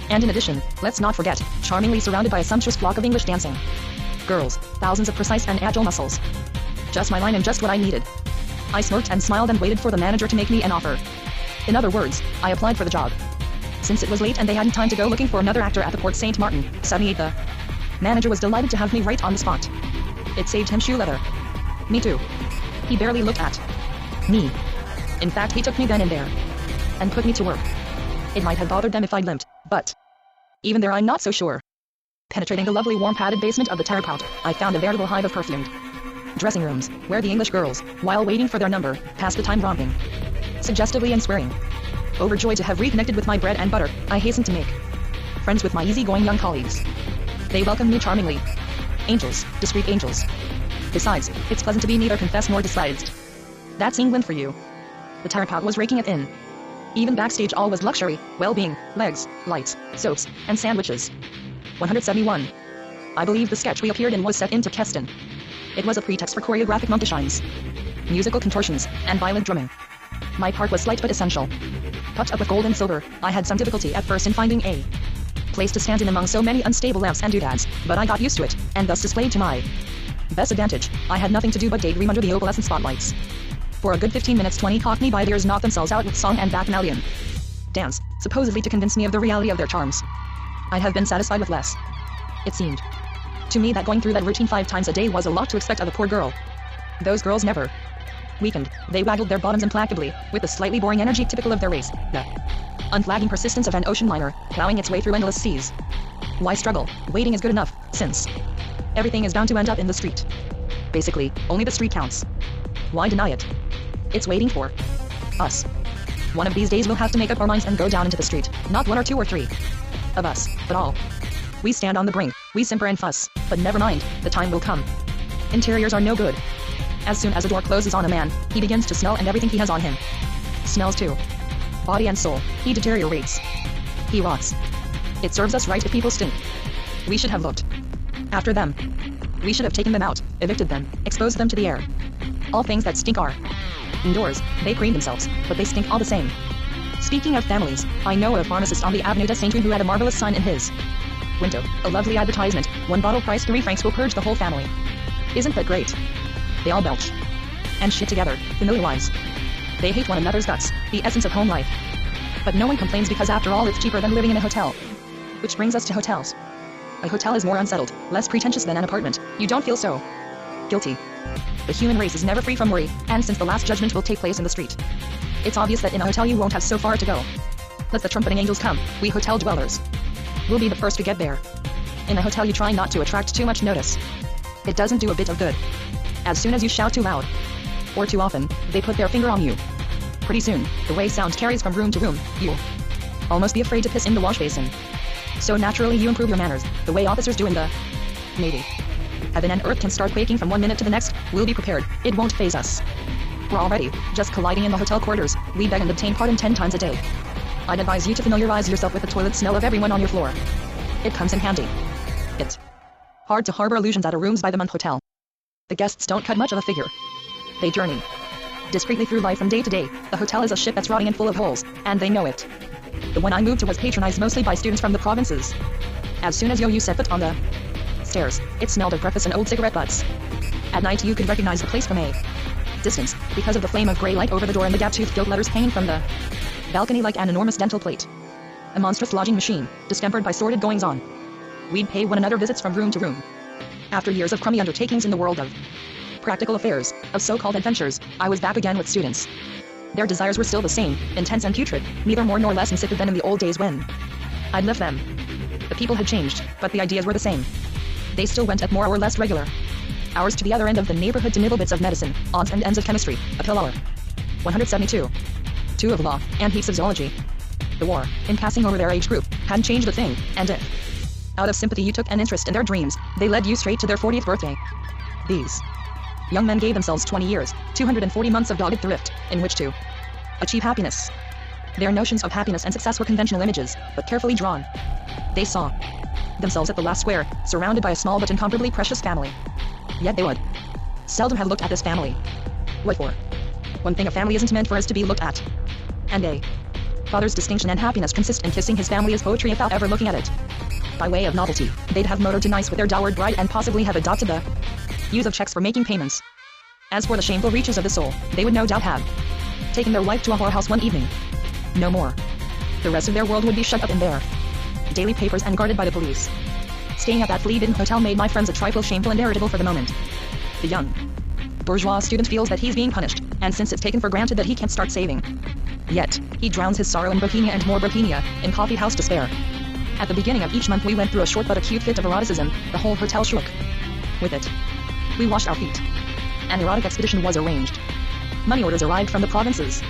And in addition, let's not forget, charmingly surrounded by a sumptuous flock of English dancing girls, thousands of precise and agile muscles. Just my line and just what I needed. I smirked and smiled and waited for the manager to make me an offer. In other words, I applied for the job. Since it was late and they hadn't time to go looking for another actor at the Port St. Martin, 78, the manager was delighted to have me right on the spot. It saved him shoe leather. Me too. He barely looked at me. In fact, he took me then and there and put me to work. It might have bothered them if I'd limped, but even there I'm not so sure. Penetrating the lovely warm padded basement of the Tarapout, I found a veritable hive of perfumed dressing rooms, where the English girls, while waiting for their number, passed the time romping suggestively and swearing. Overjoyed to have reconnected with my bread and butter, I hastened to make friends with my easygoing young colleagues. They welcomed me charmingly. Angels, discreet angels. Besides, it's pleasant to be neither confessed nor despised. That's England for you. The Tarapout was raking it in. Even backstage all was luxury, well-being, legs, lights, soaps, and sandwiches. 171. I believe the sketch we appeared in was set into Keston. It was a pretext for choreographic monkeyshines, musical contortions, and violent drumming. My part was slight but essential. Puffed up with gold and silver, I had some difficulty at first in finding a place to stand in among so many unstable lamps and doodads, but I got used to it, and thus displayed to my best advantage. I had nothing to do but daydream under the opalescent spotlights. For a good 15 minutes 20 Cockney by ears knocked themselves out with song and bacchanalian dance, supposedly to convince me of the reality of their charms. I'd have been satisfied with less. It seemed to me that going through that routine 5 times a day was a lot to expect of a poor girl. Those girls never weakened. They waggled their bottoms implacably, with the slightly boring energy typical of their race, the unflagging persistence of an ocean liner, plowing its way through endless seas. Why struggle? Waiting is good enough, since everything is bound to end up in the street. Basically, only the street counts. Why deny it? It's waiting for us. One of these days we'll have to make up our minds and go down into the street, not 1 or 2 or 3 of us, but all. We stand on the brink, we simper and fuss, but never mind, the time will come. Interiors are no good. As soon as a door closes on a man, he begins to smell and everything he has on him smells too. Body and soul, he deteriorates. He rots. It serves us right if people stink. We should have looked after them. We should have taken them out, evicted them, exposed them to the air. All things that stink are indoors. They preen themselves, but they stink all the same. Speaking of families, I know a pharmacist on the Avenue de Saint-Rue who had a marvelous sign in his window. A lovely advertisement, 1 bottle price 3 francs will purge the whole family. Isn't that great? They all belch and shit together, familiar-wise. They hate one another's guts, the essence of home life. But no one complains because after all it's cheaper than living in a hotel. Which brings us to hotels. A hotel is more unsettled, less pretentious than an apartment. You don't feel so guilty. The human race is never free from worry, and since the last judgment will take place in the street, it's obvious that in a hotel you won't have so far to go. Let the trumpeting angels come, we hotel dwellers will be the first to get there. In a hotel you try not to attract too much notice. It doesn't do a bit of good. As soon as you shout too loud, or too often, they put their finger on you. Pretty soon, the way sound carries from room to room, you'll almost be afraid to piss in the wash basin. So naturally you improve your manners, the way officers do in the Navy. Heaven and earth can start quaking from 1 minute to the next, we'll be prepared, it won't faze us. We're already just colliding in the hotel quarters, we beg and obtain pardon 10 times a day. I'd advise you to familiarize yourself with the toilet smell of everyone on your floor. It comes in handy. It's hard to harbor illusions at a rooms by the month hotel. The guests don't cut much of a figure. They journey discreetly through life from day to day. The hotel is a ship that's rotting and full of holes, and they know it. The one I moved to was patronized mostly by students from the provinces. As soon as Yo-Yu set foot on the stairs, it smelled of breakfast and old cigarette butts. At night you could recognize the place from a distance, because of the flame of gray light over the door and the gap-toothed gilt letters hanging from the balcony like an enormous dental plate. A monstrous lodging machine, distempered by sordid goings-on. We'd pay one another visits from room to room. After years of crummy undertakings in the world of practical affairs, of so-called adventures, I was back again with students. Their desires were still the same, intense and putrid, neither more nor less insipid than in the old days when I'd left them. The people had changed, but the ideas were the same. They still went at more or less regular hours to the other end of the neighborhood to nibble bits of medicine, odds and ends of chemistry, a pill hour. 172. 2 of law, and heaps of zoology. The war, in passing over their age group, hadn't changed a thing, and if, out of sympathy you took an interest in their dreams, they led you straight to their 40th birthday. These young men gave themselves 20 years, 240 months of dogged thrift, in which to achieve happiness. Their notions of happiness and success were conventional images, but carefully drawn. They saw themselves at the last square, surrounded by a small but incomparably precious family. Yet they would seldom have looked at this family. What for? One thing a family isn't meant for is to be looked at. And a father's distinction and happiness consist in kissing his family as poetry without ever looking at it. By way of novelty, they'd have motored to Nice with their dowered bride and possibly have adopted the use of checks for making payments. As for the shameful reaches of the soul, they would no doubt have taken their wife to a whorehouse one evening. No more. The rest of their world would be shut up in their daily papers and guarded by the police. Staying at that flea-bitten hotel made my friends a trifle shameful and irritable for the moment. The young bourgeois student feels that he's being punished, and since it's taken for granted that he can't start saving, yet he drowns his sorrow in Bohemia and more Bohemia, in coffee house despair. At the beginning of each month we went through a short but acute fit of eroticism. The whole hotel shook with it. We washed our feet. An erotic expedition was arranged. Money orders arrived from the provinces,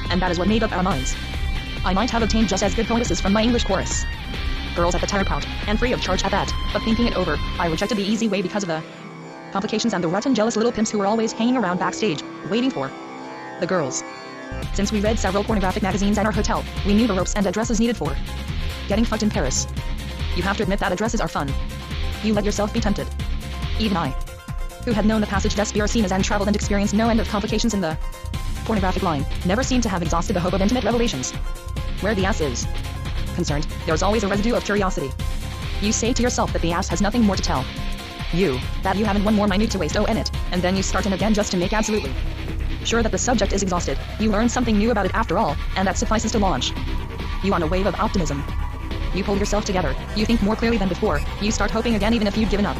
and that is what made up our minds. I might have obtained just as good bonuses from my English chorus girls at the tire pout, and free of charge at that, but thinking it over, I rejected the easy way because of the complications and the rotten jealous little pimps who were always hanging around backstage, waiting for the girls. Since we read several pornographic magazines at our hotel, we knew the ropes and addresses needed for getting fucked in Paris. You have to admit that addresses are fun. You let yourself be tempted. Even I, who had known the passage d'Espiracines and traveled and experienced no end of complications in the pornographic line, never seemed to have exhausted the hope of intimate revelations. Where the ass is concerned, there's always a residue of curiosity. You say to yourself that the ass has nothing more to tell you, that you haven't one more minute to waste in it, and then you start in again just to make absolutely sure that the subject is exhausted. You learn something new about it after all, and that suffices to launch you on a wave of optimism. You pull yourself together, you think more clearly than before, you start hoping again even if you've given up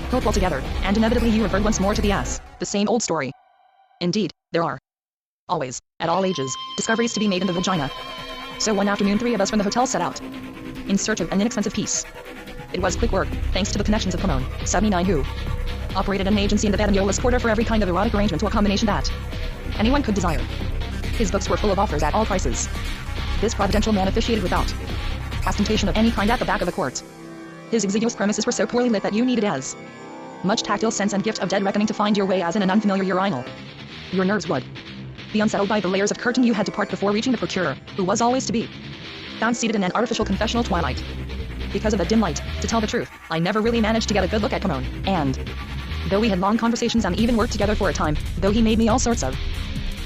hope altogether, and inevitably you revert once more to the ass, the same old story. Indeed, there are always, at all ages, discoveries to be made in the vagina. So one afternoon 3 of us from the hotel set out in search of an inexpensive piece. It was quick work, thanks to the connections of Pomone, 79, who operated an agency in the Badajoz quarter for every kind of erotic arrangement to a combination that anyone could desire. His books were full of offers at all prices. This providential man officiated without ostentation of any kind at the back of the court. His exiguous premises were so poorly lit that you needed as much tactile sense and gift of dead reckoning to find your way as in an unfamiliar urinal. Your nerves would be unsettled by the layers of curtain you had to part before reaching the procurer, who was always to be found seated in an artificial confessional twilight. Because of the dim light, to tell the truth, I never really managed to get a good look at Pomone, and though we had long conversations and even worked together for a time, though he made me all sorts of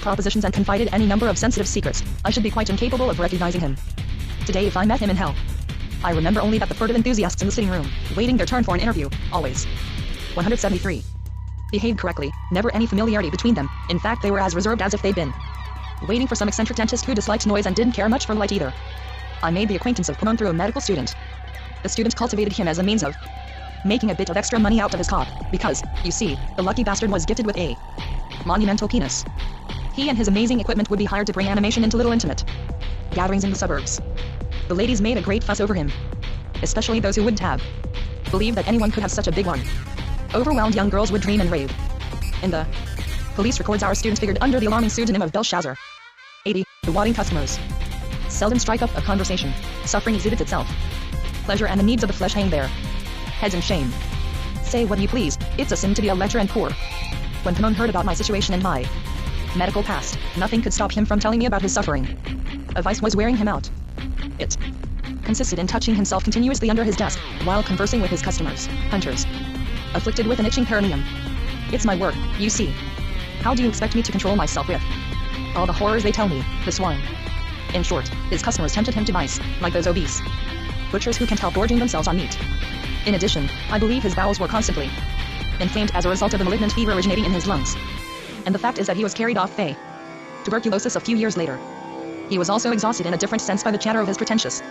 propositions and confided any number of sensitive secrets, I should be quite incapable of recognizing him. Today if I met him in hell, I remember only that the furtive enthusiasts in the sitting room, waiting their turn for an interview, always 173. Behaved correctly, never any familiarity between them, in fact they were as reserved as if they'd been waiting for some eccentric dentist who disliked noise and didn't care much for light either. I made the acquaintance of Pomone through a medical student. The student cultivated him as a means of making a bit of extra money out of his cock, because, you see, the lucky bastard was gifted with a monumental penis. He and his amazing equipment would be hired to bring animation into little intimate gatherings in the suburbs. The ladies made a great fuss over him, especially those who wouldn't have believed that anyone could have such a big one. Overwhelmed young girls would dream and rave. In the police records our students figured under the alarming pseudonym of Belshazzar. 80. The wadding customers seldom strike up a conversation. Suffering exhibits itself. Pleasure and the needs of the flesh hang there heads in shame. Say what you please, it's a sin to be a lecher and poor. When Pomone heard about my situation and my medical past, nothing could stop him from telling me about his suffering. A vice was wearing him out. It consisted in touching himself continuously under his desk, while conversing with his customers, hunters, afflicted with an itching perineum. It's my work, you see. How do you expect me to control myself with all the horrors they tell me, the swine? In short, his customers tempted him to vice, like those obese butchers who can't help gorging themselves on meat. In addition, I believe his bowels were constantly inflamed as a result of the malignant fever originating in his lungs. And the fact is that he was carried off tuberculosis a few years later. He was also exhausted in a different sense by the chatter of his pretentious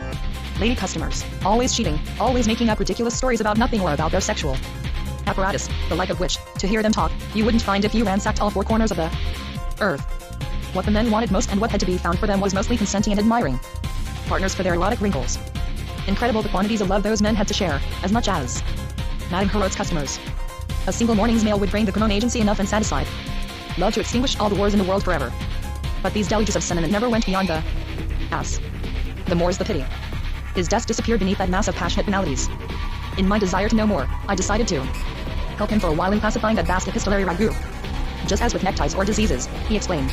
lady customers, always cheating, always making up ridiculous stories about nothing or about their sexual apparatus, the like of which, to hear them talk, you wouldn't find if you ransacked all four corners of the earth. What the men wanted most and what had to be found for them was mostly consenting and admiring partners for their erotic wrinkles. Incredible the quantities of love those men had to share, as much as Madame Herod's customers. A single morning's mail would bring the Grammont agency enough and satisfied love to extinguish all the wars in the world forever. But these deluges of sentiment never went beyond the ass. The more's the pity. His desk disappeared beneath that mass of passionate banalities. In my desire to know more, I decided to help him for a while in classifying that vast epistolary ragout. Just as with neckties or diseases, he explained.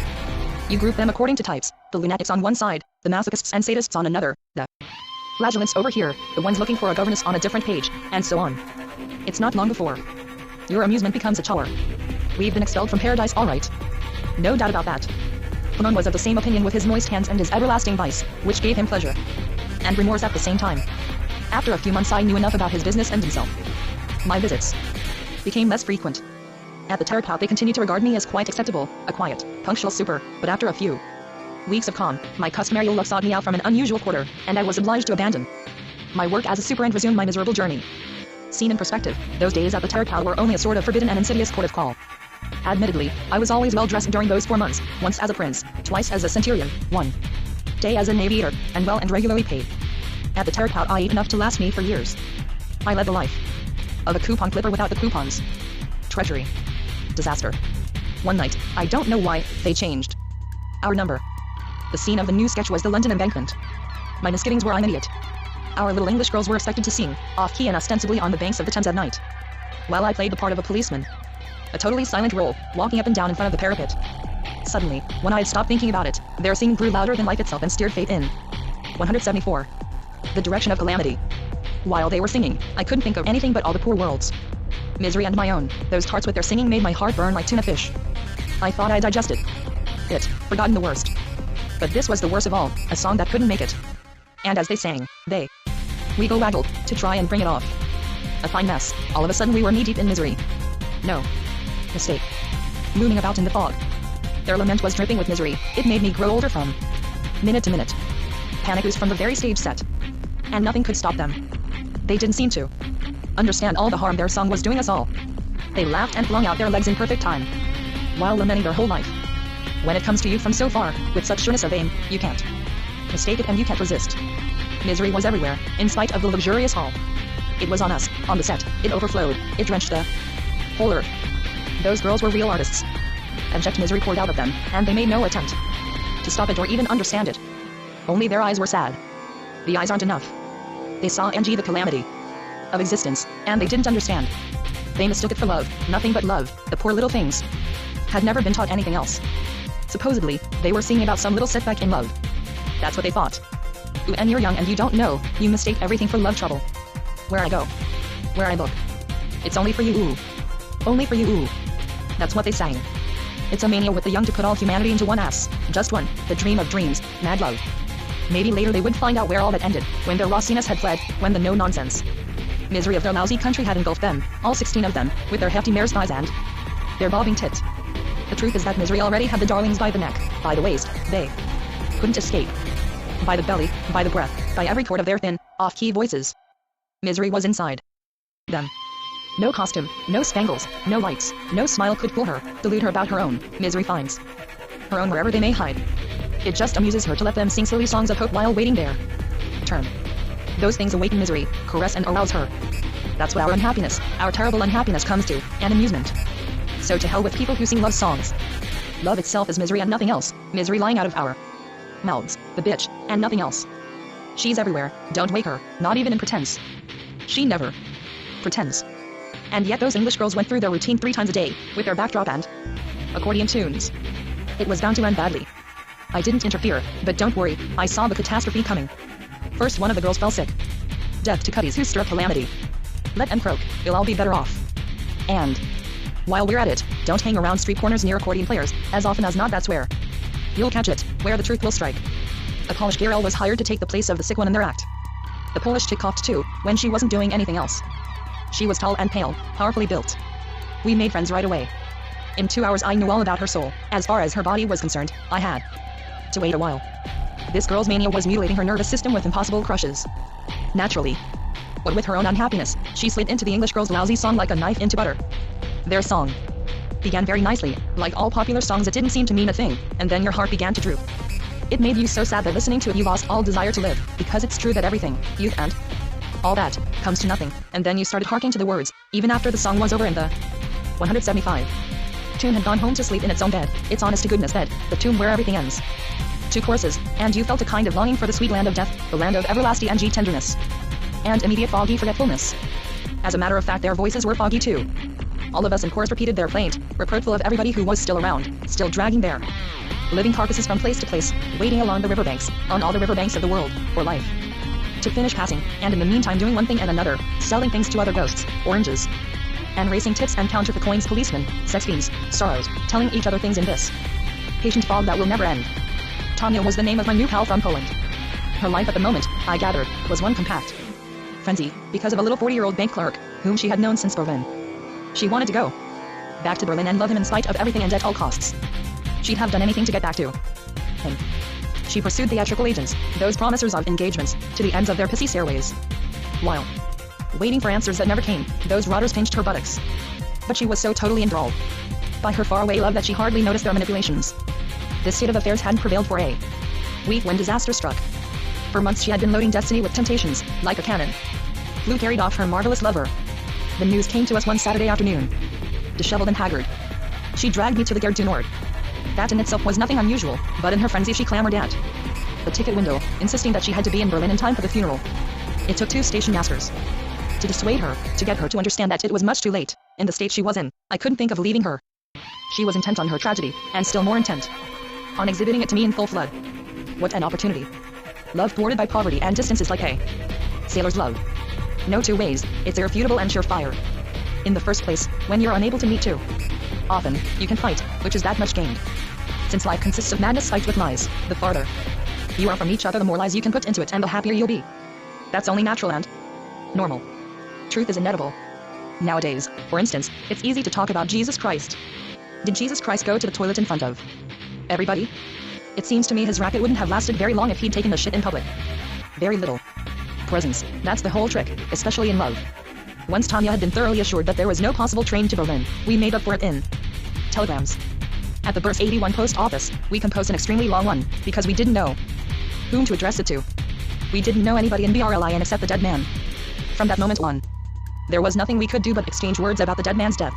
You group them according to types, the lunatics on one side, the masochists and sadists on another, the flagellants over here, the ones looking for a governess on a different page, and so on. It's not long before your amusement becomes a chore. We've been expelled from paradise, all right. No doubt about that. Grammont was of the same opinion with his moist hands and his everlasting vice, which gave him pleasure and remorse at the same time. After a few months I knew enough about his business and himself. My visits became less frequent. At the Terapout they continued to regard me as quite acceptable, a quiet, punctual super, but after a few weeks of calm, my customary ill luck sought me out from an unusual quarter, and I was obliged to abandon my work as a super and resume my miserable journey. Seen in perspective, those days at the Terapout were only a sort of forbidden and insidious port of call. Admittedly, I was always well dressed during those 4 months, once as a prince, twice as a centurion, one day as an aviator, and well and regularly paid. At the Terapout I ate enough to last me for years. I led the life of a coupon clipper without the coupons. Treasury. Disaster. One night, I don't know why, they changed our number. The scene of the new sketch was the London Embankment. My misgivings were I'm an idiot. Our little English girls were expected to sing, off-key and ostensibly on the banks of the Thames at night, while I played the part of a policeman. A totally silent role, walking up and down in front of the parapet. Suddenly, when I had stopped thinking about it, their singing grew louder than life itself and steered fate in 174. The direction of calamity. While they were singing, I couldn't think of anything but all the poor worlds. Misery and my own. Those tarts with their singing made my heart burn like tuna fish. I thought I digested it, forgotten the worst. But this was the worst of all, a song that couldn't make it. And as they sang, they wiggle-waggled, to try and bring it off. A fine mess. All of a sudden we were knee-deep in misery. No mistake. Looming about in the fog. Their lament was dripping with misery. It made me grow older from minute to minute. Panic oozed from the very stage set. And nothing could stop them. They didn't seem to understand all the harm their song was doing us all. They laughed and flung out their legs in perfect time, while lamenting their whole life. When it comes to you from so far, with such sureness of aim, you can't mistake it and you can't resist. Misery was everywhere, in spite of the luxurious hall. It was on us, on the set, it overflowed, it drenched the whole earth. Those girls were real artists. Abject misery poured out of them, and they made no attempt to stop it or even understand it. Only their eyes were sad. The eyes aren't enough. They saw and the calamity of existence, and they didn't understand. They mistook it for love, nothing but love. The poor little things had never been taught anything else. Supposedly, they were singing about some little setback in love. That's what they thought. Ooh, and you're young and you don't know, you mistake everything for love trouble. Where I go, where I look, it's only for you, ooh. Only for you, ooh. That's what they sang. It's a mania with the young to put all humanity into one ass. Just one, the dream of dreams, mad love. Maybe later they would find out where all that ended, when their rossiness had fled, when the no-nonsense misery of their lousy country had engulfed them, all 16 of them, with their hefty mare's thighs and their bobbing tits. The truth is that misery already had the darlings by the neck, by the waist, they couldn't escape. By the belly, by the breath, by every chord of their thin, off-key voices. Misery was inside them. No costume, no spangles, no lights, no smile could fool her, delude her about her own. Misery finds her own wherever they may hide. It just amuses her to let them sing silly songs of hope while waiting their turn. Those things awaken misery, caress and arouse her. That's what our unhappiness, our terrible unhappiness comes to, an amusement. So to hell with people who sing love songs. Love itself is misery and nothing else, misery lying out of our mouths, the bitch, and nothing else. She's everywhere, don't wake her, not even in pretense. She never pretends. And yet those English girls went through their routine 3 times a day, with their backdrop and accordion tunes. It was bound to end badly. I didn't interfere, but don't worry, I saw the catastrophe coming. First one of the girls fell sick. Death to cutties who stir up calamity. Let them croak, they'll all be better off. And while we're at it, don't hang around street corners near accordion players, as often as not that's where you'll catch it, where the truth will strike. A Polish girl was hired to take the place of the sick one in their act. The Polish chick coughed too, when she wasn't doing anything else. She was tall and pale, powerfully built. We made friends right away. In 2 hours I knew all about her soul. As far as her body was concerned, I had to wait a while. This girl's mania was mutilating her nervous system with impossible crushes. Naturally. What with her own unhappiness, she slid into the English girl's lousy song like a knife into butter. Their song began very nicely. Like all popular songs, it didn't seem to mean a thing, and then your heart began to droop. It made you so sad that listening to it you lost all desire to live, because it's true that everything, youth and all that, comes to nothing, and then you started harking to the words, even after the song was over and the 175 tune had gone home to sleep in its own bed, its honest to goodness bed, the tomb where everything ends. 2 choruses, and you felt a kind of longing for the sweet land of death, the land of everlasting and tenderness. And immediate foggy forgetfulness. As a matter of fact, their voices were foggy too. All of us in chorus repeated their plaint, reproachful of everybody who was still around, still dragging their living carcasses from place to place, waiting along the riverbanks, on all the riverbanks of the world, for life to finish passing, and in the meantime doing one thing and another, selling things to other ghosts, oranges, and racing tips and counterfeit coins, policemen, sex fiends, sorrows, telling each other things in this patient fog that will never end. Tanya was the name of my new pal from Poland. Her life at the moment, I gathered, was one compact frenzy, because of a little 40-year-old bank clerk, whom she had known since Berlin. She wanted to go back to Berlin and love him in spite of everything and at all costs. She'd have done anything to get back to him. She pursued theatrical agents, those promisers of engagements, to the ends of their pissy stairways. While waiting for answers that never came, those rotters pinched her buttocks. But she was so totally enthralled by her faraway love that she hardly noticed their manipulations. This state of affairs hadn't prevailed for a week when disaster struck. For months she had been loading destiny with temptations, like a cannon. Flu carried off her marvelous lover. The news came to us one Saturday afternoon. Disheveled and haggard, she dragged me to the Gare du Nord. That in itself was nothing unusual, but in her frenzy she clamored at the ticket window, insisting that she had to be in Berlin in time for the funeral. It took 2 station masters to dissuade her, to get her to understand that it was much too late. In the state she was in, I couldn't think of leaving her. She was intent on her tragedy, and still more intent on exhibiting it to me in full flood. What an opportunity. Love thwarted by poverty and distance is like a sailor's love. No 2 ways, it's irrefutable and surefire. In the first place, when you're unable to meet too often, you can fight, which is that much gained. Since life consists of madness spiked with lies, the farther you are from each other, the more lies you can put into it and the happier you'll be. That's only natural and normal. Truth is inevitable. Nowadays, for instance, it's easy to talk about Jesus Christ. Did Jesus Christ go to the toilet in front of everybody? It seems to me his racket wouldn't have lasted very long if he'd taken the shit in public. Very little presence, that's the whole trick, especially in love. Once Tanya had been thoroughly assured that there was no possible train to Berlin, we made up for it in telegrams. At the Burst 81 post office, we composed an extremely long one, because we didn't know whom to address it to. We didn't know anybody in Berlin except the dead man. From that moment on, there was nothing we could do but exchange words about the dead man's death.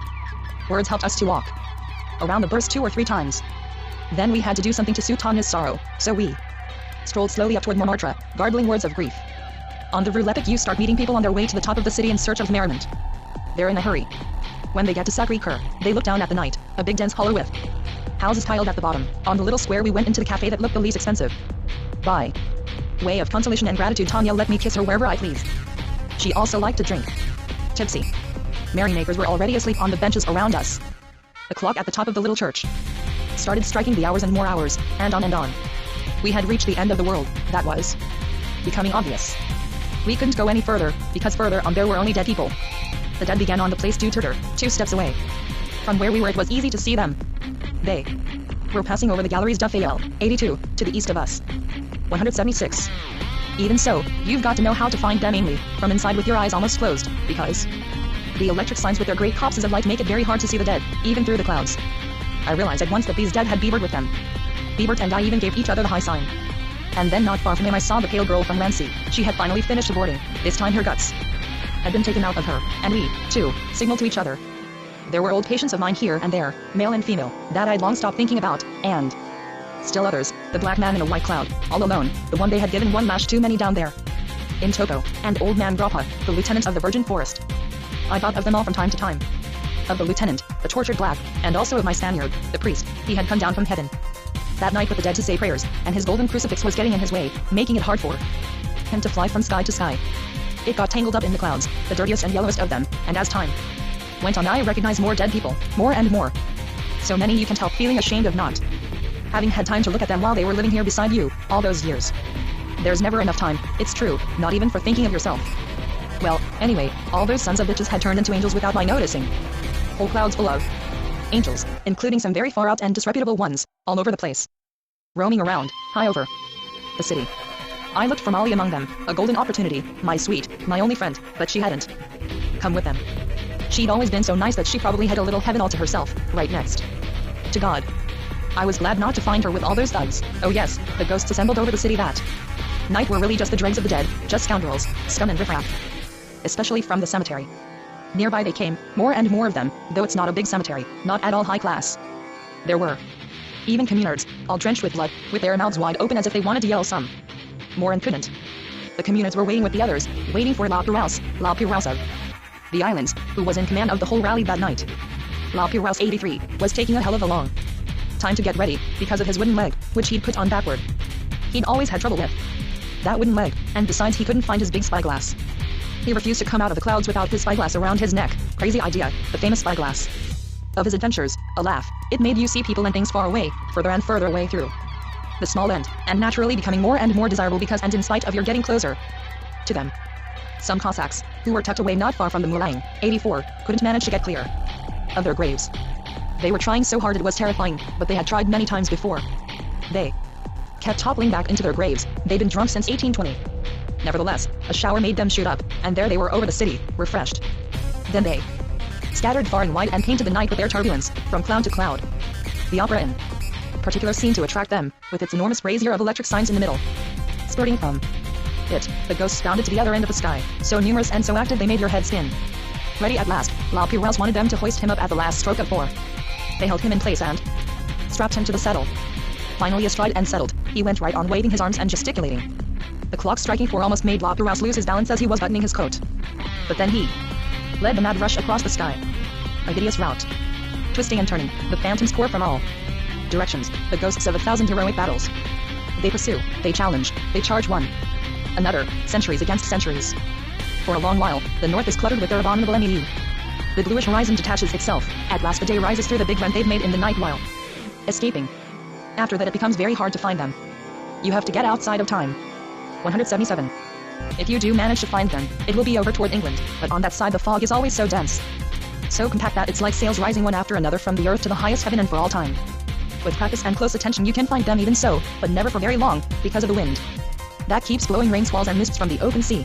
Words helped us to walk around the burst 2 or 3 times. Then we had to do something to soothe Tanya's sorrow, so we strolled slowly up toward Montmartre, garbling words of grief. On the Rue Lepic you start meeting people on their way to the top of the city in search of merriment. They're in a hurry. When they get to Sacré-Cœur, they look down at the night, a big dense hollow with houses tiled at the bottom. On the little square we went into the cafe that looked the least expensive. By way of consolation and gratitude, Tanya let me kiss her wherever I pleased. She also liked to drink. Tipsy merrymakers were already asleep on the benches around us. The clock at the top of the little church started striking the hours and more hours, and on and on. We had reached the end of the world, that was becoming obvious. We couldn't go any further, because further on there were only dead people. The dead began on the Place du Tertre, 2 steps away. From where we were it was easy to see them. They were passing over the Galeries du Fayel, 82, to the east of us. 176. Even so, you've got to know how to find them mainly, from inside with your eyes almost closed, because the electric signs with their great copses of light make it very hard to see the dead, even through the clouds. I realized at once that these dead had Biebert with them. Biebert and I even gave each other the high sign. And then not far from him I saw the pale girl from Rancy. She had finally finished boarding. This time her guts had been taken out of her, and we, too, signaled to each other. There were old patients of mine here and there, male and female, that I'd long stopped thinking about, and still others, the black man in a white cloud, all alone, the one they had given one lash too many down there in Toco, and old man Grappa, the lieutenant of the Virgin Forest. I thought of them all from time to time. Of the lieutenant, the tortured black, and also of my Spaniard, the priest. He had come down from heaven that night with the dead to say prayers, and his golden crucifix was getting in his way, making it hard for him to fly from sky to sky. It got tangled up in the clouds, the dirtiest and yellowest of them, and as time went on I recognized more dead people, more and more. So many you can't help feeling ashamed of not having had time to look at them while they were living here beside you, all those years. There's never enough time, it's true, not even for thinking of yourself. Well, anyway, all those sons of bitches had turned into angels without my noticing. Whole clouds full of angels, including some very far out and disreputable ones, all over the place. Roaming around, high over the city. I looked for Molly among them, a golden opportunity, my sweet, my only friend, but she hadn't come with them. She'd always been so nice that she probably had a little heaven all to herself, right next to God. I was glad not to find her with all those thugs. Oh yes, the ghosts assembled over the city that night were really just the dregs of the dead, just scoundrels, scum and riffraff. Especially from the cemetery. Nearby they came, more and more of them, though it's not a big cemetery, not at all high class. There were even communards, all drenched with blood, with their mouths wide open as if they wanted to yell some more and couldn't. The communards were waiting with the others, waiting for La Piraus of the islands, who was in command of the whole rally that night. La Piraus 83 was taking a hell of a long time to get ready, because of his wooden leg, which he'd put on backward. He'd always had trouble with that wooden leg, and besides he couldn't find his big spyglass. He refused to come out of the clouds without his spyglass around his neck. Crazy idea, the famous spyglass of his adventures, a laugh. It made you see people and things far away, further and further away through the small end, and naturally becoming more and more desirable because and in spite of your getting closer to them. Some Cossacks, who were tucked away not far from the Mulang 84, couldn't manage to get clear of their graves. They were trying so hard it was terrifying, but they had tried many times before. They kept toppling back into their graves. They'd been drunk since 1820. Nevertheless, a shower made them shoot up, and there they were over the city, refreshed. Then they scattered far and wide and painted the night with their turbulence, from cloud to cloud. The Opera Inn particular seemed to attract them, with its enormous brazier of electric signs in the middle. Spurting from it, the ghosts bounded to the other end of the sky, so numerous and so active they made your head spin. Ready at last, La Piraus wanted them to hoist him up at the last stroke of 4. They held him in place and strapped him to the settle. Finally astride and settled, he went right on waving his arms and gesticulating. The clock striking 4 almost made La Piraus lose his balance as he was buttoning his coat. But then he led the mad rush across the sky. A hideous rout. Twisting and turning, the phantoms pour from all directions, the ghosts of 1,000 heroic battles. They pursue, they challenge, they charge one another, centuries against centuries. For a long while, the north is cluttered with their abominable enemy. The bluish horizon detaches itself. At last the day rises through the big rent they've made in the night while escaping. After that it becomes very hard to find them. You have to get outside of time. 177. If you do manage to find them, it will be over toward England, but on that side the fog is always so dense. So compact that it's like sails rising one after another from the earth to the highest heaven and for all time. With practice and close attention you can find them even so, but never for very long, because of the wind that keeps blowing rain squalls and mists from the open sea.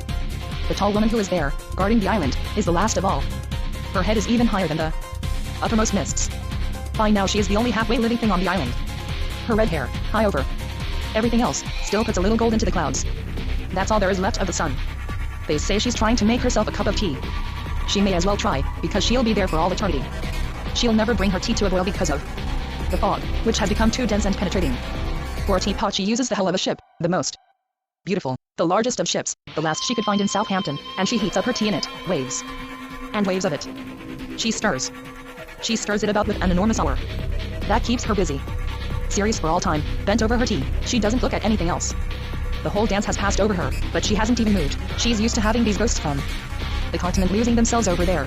The tall woman who is there, guarding the island, is the last of all. Her head is even higher than the uppermost mists. By now she is the only halfway living thing on the island. Her red hair, high over everything else, still puts a little gold into the clouds. That's all there is left of the sun. They say she's trying to make herself a cup of tea. She may as well try, because she'll be there for all eternity. She'll never bring her tea to a boil because of the fog, which has become too dense and penetrating. For a teapot she uses the hull of a ship, the most beautiful, the largest of ships, the last she could find in Southampton, and she heats up her tea in it, waves and waves of it. She stirs it about with an enormous hour. That keeps her busy. Serious for all time, bent over her tea, she doesn't look at anything else. The whole dance has passed over her, but she hasn't even moved. She's used to having these ghosts from the continent losing themselves over there.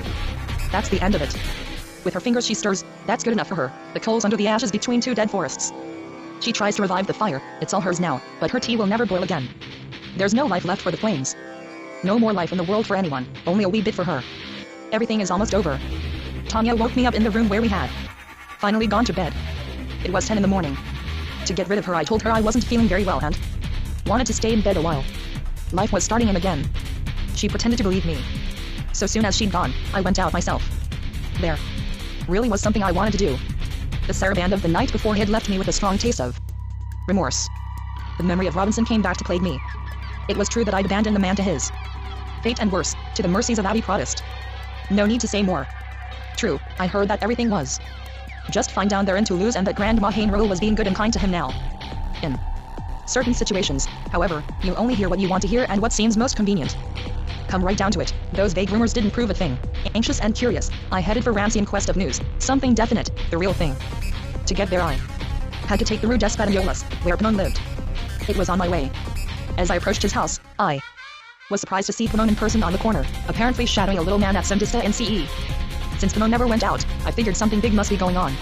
That's the end of it. With her fingers she stirs, that's good enough for her, the coals under the ashes between 2 dead forests. She tries to revive the fire, it's all hers now, but her tea will never boil again. There's no life left for the flames. No more life in the world for anyone, only a wee bit for her. Everything is almost over. Tanya woke me up in the room where we had finally gone to bed. It was 10 in the morning. To get rid of her I told her I wasn't feeling very well and wanted to stay in bed a while. Life was starting in again. She pretended to believe me. So soon as she'd gone, I went out myself. There really was something I wanted to do. The saraband of the night before had left me with a strong taste of remorse. The memory of Robinson came back to plague me. It was true that I'd abandoned the man to his fate and worse, to the mercies of Abbey Protest. No need to say more. True, I heard that everything was just fine down there in Toulouse and that Grandma Hainrule was being good and kind to him now. In certain situations, however, you only hear what you want to hear and what seems most convenient. Come right down to it, those vague rumors didn't prove a thing. Anxious and curious, I headed for Ramsey in quest of news, something definite, the real thing. To get there I had to take the Rue d'Espadiolas, where Pimon lived. It was on my way. As I approached his house, I was surprised to see Pimon in person on the corner, apparently shadowing a little man at some distance in CE. Since Pimon never went out, I figured something big must be going on.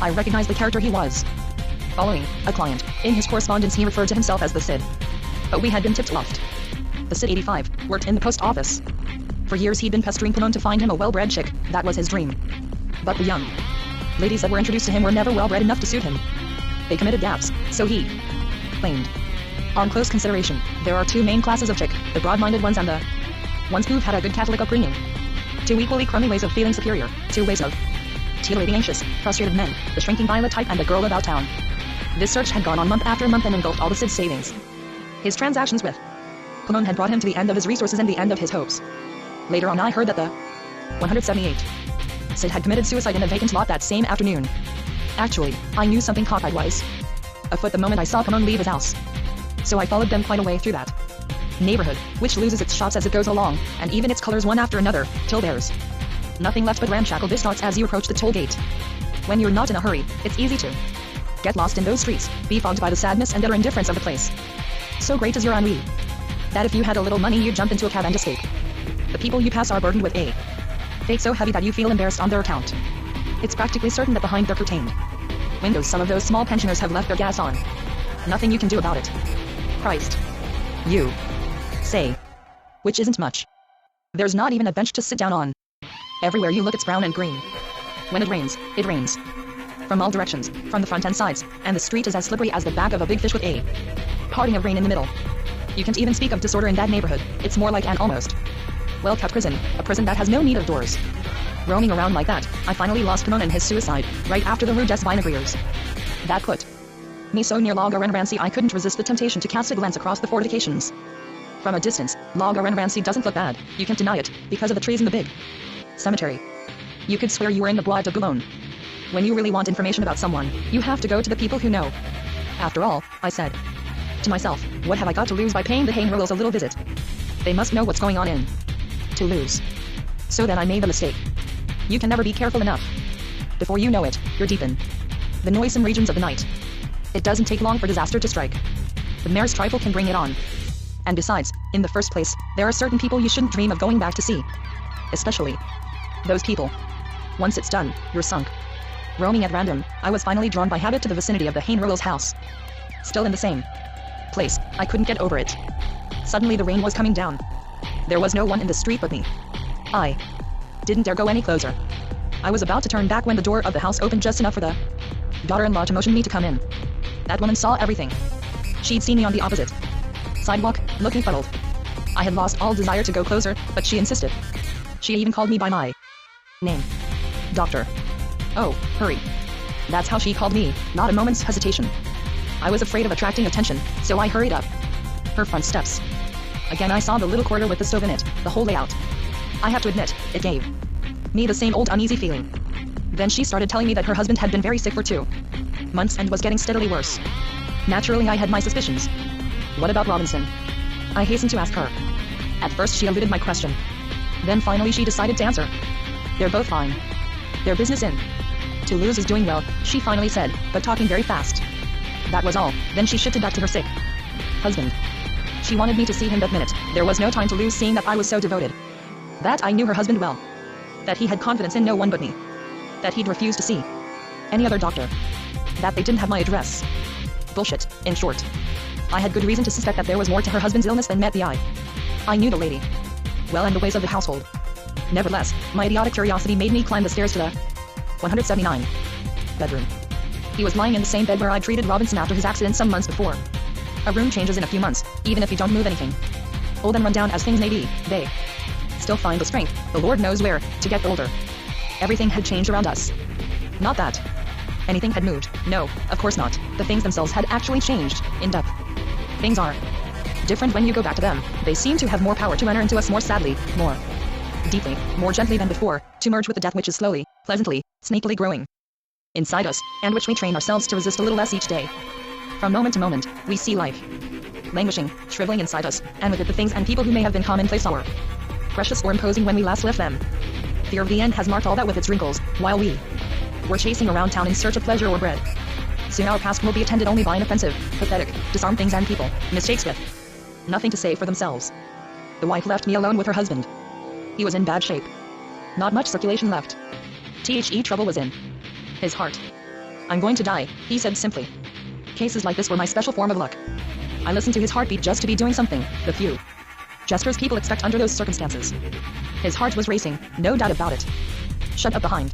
I recognized the character he was following, a client. In his correspondence he referred to himself as the Cid. but we had been tipped off. The Sid 85 worked in the post office. For years he'd been pestering Pamon to find him a well-bred chick. That was his dream. But the young ladies that were introduced to him were never well-bred enough to suit him. They committed gaps, so he claimed. On close consideration, there are two main classes of chick, the broad-minded ones and the ones who've had a good Catholic upbringing. Two equally crummy ways of feeling superior, two ways of titillating anxious, frustrated men, the shrinking violet type and the girl about town. This search had gone on month after month and engulfed all the Sid's savings. His transactions with Pamon had brought him to the end of his resources and the end of his hopes. Later on I heard that the 178 Sid had committed suicide in a vacant lot that same afternoon. Actually, I knew something cockeyed-wise afoot the moment I saw Pamon leave his house. So I followed them quite a way through that neighborhood, which loses its shops as it goes along, and even its colors one after another, till there's nothing left but ramshackle distarts as you approach the toll gate. When you're not in a hurry, it's easy to get lost in those streets, befogged by the sadness and utter indifference of the place. So great is your ennui that if you had a little money you'd jump into a cab and escape. The people you pass are burdened with a fate so heavy that you feel embarrassed on their account. It's practically certain that behind their curtained windows some of those small pensioners have left their gas on. Nothing you can do about it. Christ. You say. Which isn't much. There's not even a bench to sit down on. Everywhere you look it's brown and green. When it rains, it rains. From all directions, from the front and sides, and the street is as slippery as the back of a big fish with a parting of rain in the middle. You can't even speak of disorder in that neighborhood, it's more like an almost well-kept prison, a prison that has no need of doors. Roaming around like that, I finally lost Pamon and his suicide, right after the Rue des Vinaigrettes. That put me so near La Garenne-Rancy I couldn't resist the temptation to cast a glance across the fortifications. From a distance, La Garenne-Rancy doesn't look bad, you can't deny it, because of the trees in the big cemetery. You could swear you were in the Bois de Boulogne. When you really want information about someone, you have to go to the people who know. After all, I said to myself, what have I got to lose by paying the Hain-Rouleaus a little visit? They must know what's going on in to lose. So then I made the mistake. You can never be careful enough. Before you know it, you're deep in the noisome regions of the night. It doesn't take long for disaster to strike. The merest trifle can bring it on. And besides, in the first place, there are certain people you shouldn't dream of going back to see. Especially those people. Once it's done, you're sunk. Roaming at random, I was finally drawn by habit to the vicinity of the Hain-Rouleaus' house. Still in the same place, I couldn't get over it. Suddenly the rain was coming down. There was no one in the street but me. I didn't dare go any closer. I was about to turn back when the door of the house opened just enough for the daughter-in-law to motion me to come in. That woman saw everything. She'd seen me on the opposite sidewalk, looking fuddled. I had lost all desire to go closer, but she insisted. She even called me by my name. Doctor. Oh, hurry. That's how she called me, not a moment's hesitation. I was afraid of attracting attention, so I hurried up her front steps. Again I saw the little corridor with the stove in it, the whole layout. I have to admit, it gave me the same old uneasy feeling. Then she started telling me that her husband had been very sick for 2 months and was getting steadily worse. Naturally I had my suspicions. What about Robinson? I hastened to ask her. At first she eluded my question. Then finally she decided to answer. They're both fine. Their business in Toulouse is doing well, she finally said, but talking very fast. That was all, then she shifted back to her sick husband. She wanted me to see him that minute. There was no time to lose seeing that I was so devoted. That I knew her husband well. That he had confidence in no one but me. That he'd refuse to see any other doctor. That they didn't have my address. Bullshit, in short. I had good reason to suspect that there was more to her husband's illness than met the eye. I knew the lady well and the ways of the household. Nevertheless, my idiotic curiosity made me climb the stairs to the 179 bedroom. He was lying in the same bed where I'd treated Robinson after his accident some months before. A room changes in a few months, even if you don't move anything. Old and run down as things may be, they still find the strength, the Lord knows where, to get older. Everything had changed around us. Not that anything had moved, no, of course not. The things themselves had actually changed, in depth. Things are different when you go back to them. They seem to have more power to enter into us more sadly, more deeply, more gently than before, to merge with the death which is slowly, pleasantly, sneakily growing inside us, and which we train ourselves to resist a little less each day. From moment to moment, we see life languishing, shriveling inside us, and with it the things and people who may have been commonplace or precious or imposing when we last left them. Fear of the end has marked all that with its wrinkles, while we were chasing around town in search of pleasure or bread. Soon our past will be attended only by inoffensive, pathetic, disarmed things and people, mistakes with nothing to say for themselves. The wife left me alone with her husband. He was in bad shape. Not much circulation left. Trouble was in his heart. I'm going to die, he said simply. Cases like this were my special form of luck. I listened to his heartbeat just to be doing something, the few gestures people expect under those circumstances. His heart was racing, no doubt about it. Shut up behind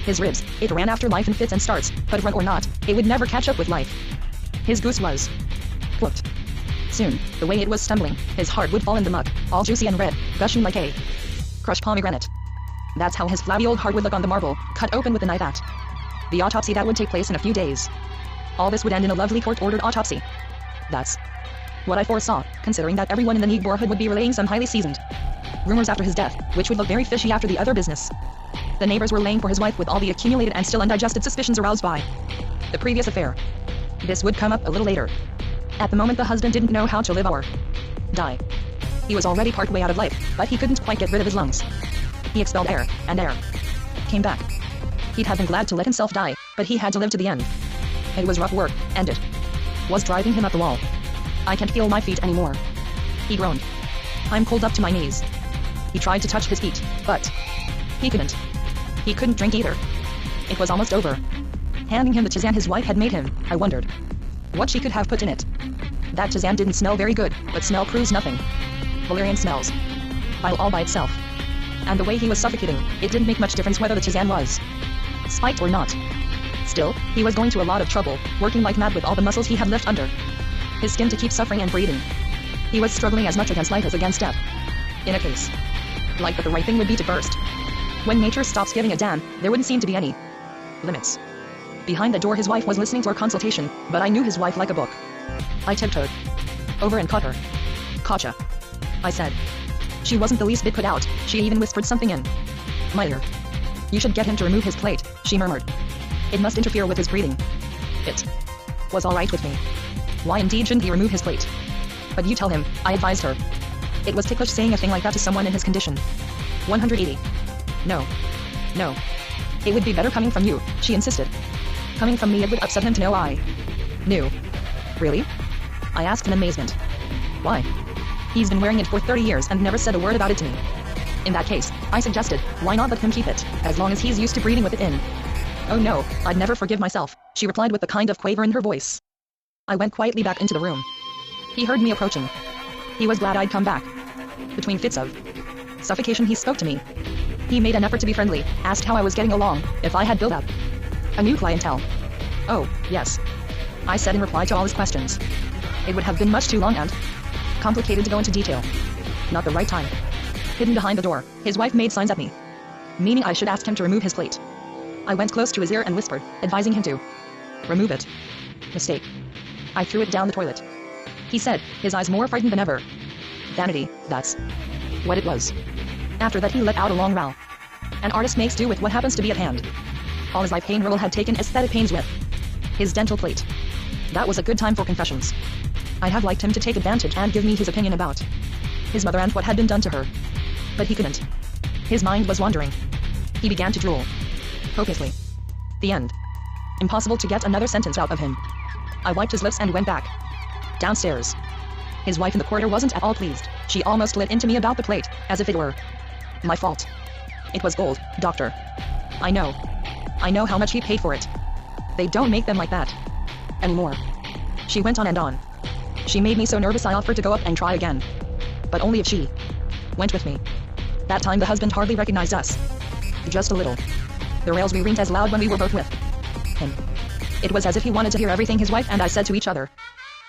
his ribs, it ran after life in fits and starts, but run or not, it would never catch up with life. His goose was whooped. Soon, the way it was stumbling, his heart would fall in the muck, all juicy and red, gushing like a crushed pomegranate. That's how his flabby old heart would look on the marble, cut open with a knife at the autopsy that would take place in a few days. All this would end in a lovely court-ordered autopsy. That's what I foresaw, considering that everyone in the neighborhood would be relaying some highly seasoned rumors after his death, which would look very fishy after the other business. The neighbors were laying for his wife with all the accumulated and still undigested suspicions aroused by the previous affair. This would come up a little later. At the moment, the husband didn't know how to live or die. He was already part way out of life, but he couldn't quite get rid of his lungs. He expelled air, and air came back. He'd have been glad to let himself die, but he had to live to the end. It was rough work, and it was driving him up the wall. I can't feel my feet anymore, he groaned. I'm cold up to my knees. He tried to touch his feet, but he couldn't. He couldn't drink either. It was almost over. Handing him the tisane his wife had made him, I wondered what she could have put in it. That tisane didn't smell very good, but smell proves nothing. Valerian smells bile all by itself. And the way he was suffocating, it didn't make much difference whether the tisane was spiked or not. Still, he was going to a lot of trouble, working like mad with all the muscles he had left under his skin to keep suffering and breathing. He was struggling as much against life as against death. In a case like that, the right thing would be to burst. When nature stops giving a damn, there wouldn't seem to be any limits. Behind the door, his wife was listening to our consultation, but I knew his wife like a book. I tiptoed over and caught her. Katja, I said. She wasn't the least bit put out. She even whispered something in my ear. You should get him to remove his plate, she murmured. It must interfere with his breathing. It was all right with me. Why indeed shouldn't he remove his plate? But you tell him, I advised her. It was ticklish saying a thing like that to someone in his condition. 180. No. It would be better coming from you, she insisted. Coming from me, it would upset him to know I knew. Really? I asked in amazement. Why? He's been wearing it for 30 years and never said a word about it to me. In that case, I suggested, why not let him keep it, as long as he's used to breathing with it in? Oh no, I'd never forgive myself, she replied with a kind of quaver in her voice. I went quietly back into the room. He heard me approaching. He was glad I'd come back. Between fits of suffocation, he spoke to me. He made an effort to be friendly, asked how I was getting along, if I had built up a new clientele. Oh, yes, I said in reply to all his questions. It would have been much too long and complicated to go into detail. Not the right time. Hidden behind the door, his wife made signs at me, meaning I should ask him to remove his plate. I went close to his ear and whispered, advising him to remove it. Mistake. I threw it down the toilet. He said, his eyes more frightened than ever. Vanity, that's what it was. After that, he let out a long growl. An artist makes do with what happens to be at hand. All his life, Heinrich had taken aesthetic pains with his dental plate. That was a good time for confessions. I'd have liked him to take advantage and give me his opinion about his mother and what had been done to her. But he couldn't. His mind was wandering. He began to drool. Copiously. The end. Impossible to get another sentence out of him. I wiped his lips and went back downstairs. His wife in the corridor wasn't at all pleased. She almost lit into me about the plate, as if it were my fault. It was gold, doctor. I know how much he paid for it. They don't make them like that anymore. She went on and on. She made me so nervous I offered to go up and try again. But only if she went with me. That time the husband hardly recognized us. Just a little. The rails we ringed as loud when we were both with him. It was as if he wanted to hear everything his wife and I said to each other.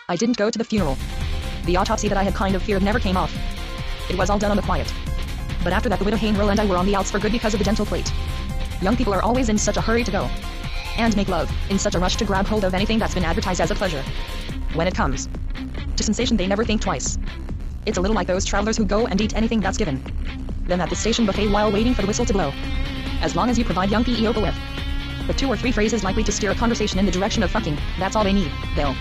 I didn't go to the funeral. The autopsy that I had kind of feared never came off. It was all done on the quiet. But after that, the widow Heinrich and I were on the outs for good because of the dental plate. Young people are always in such a hurry to go and make love, in such a rush to grab hold of anything that's been advertised as a pleasure. When it comes to sensation, they never think twice. It's a little like those travelers who go and eat anything that's given them at the station buffet while waiting for the whistle to blow. As long as you provide young people with 2 or 3 phrases likely to steer a conversation in the direction of fucking, that's all they need. They'll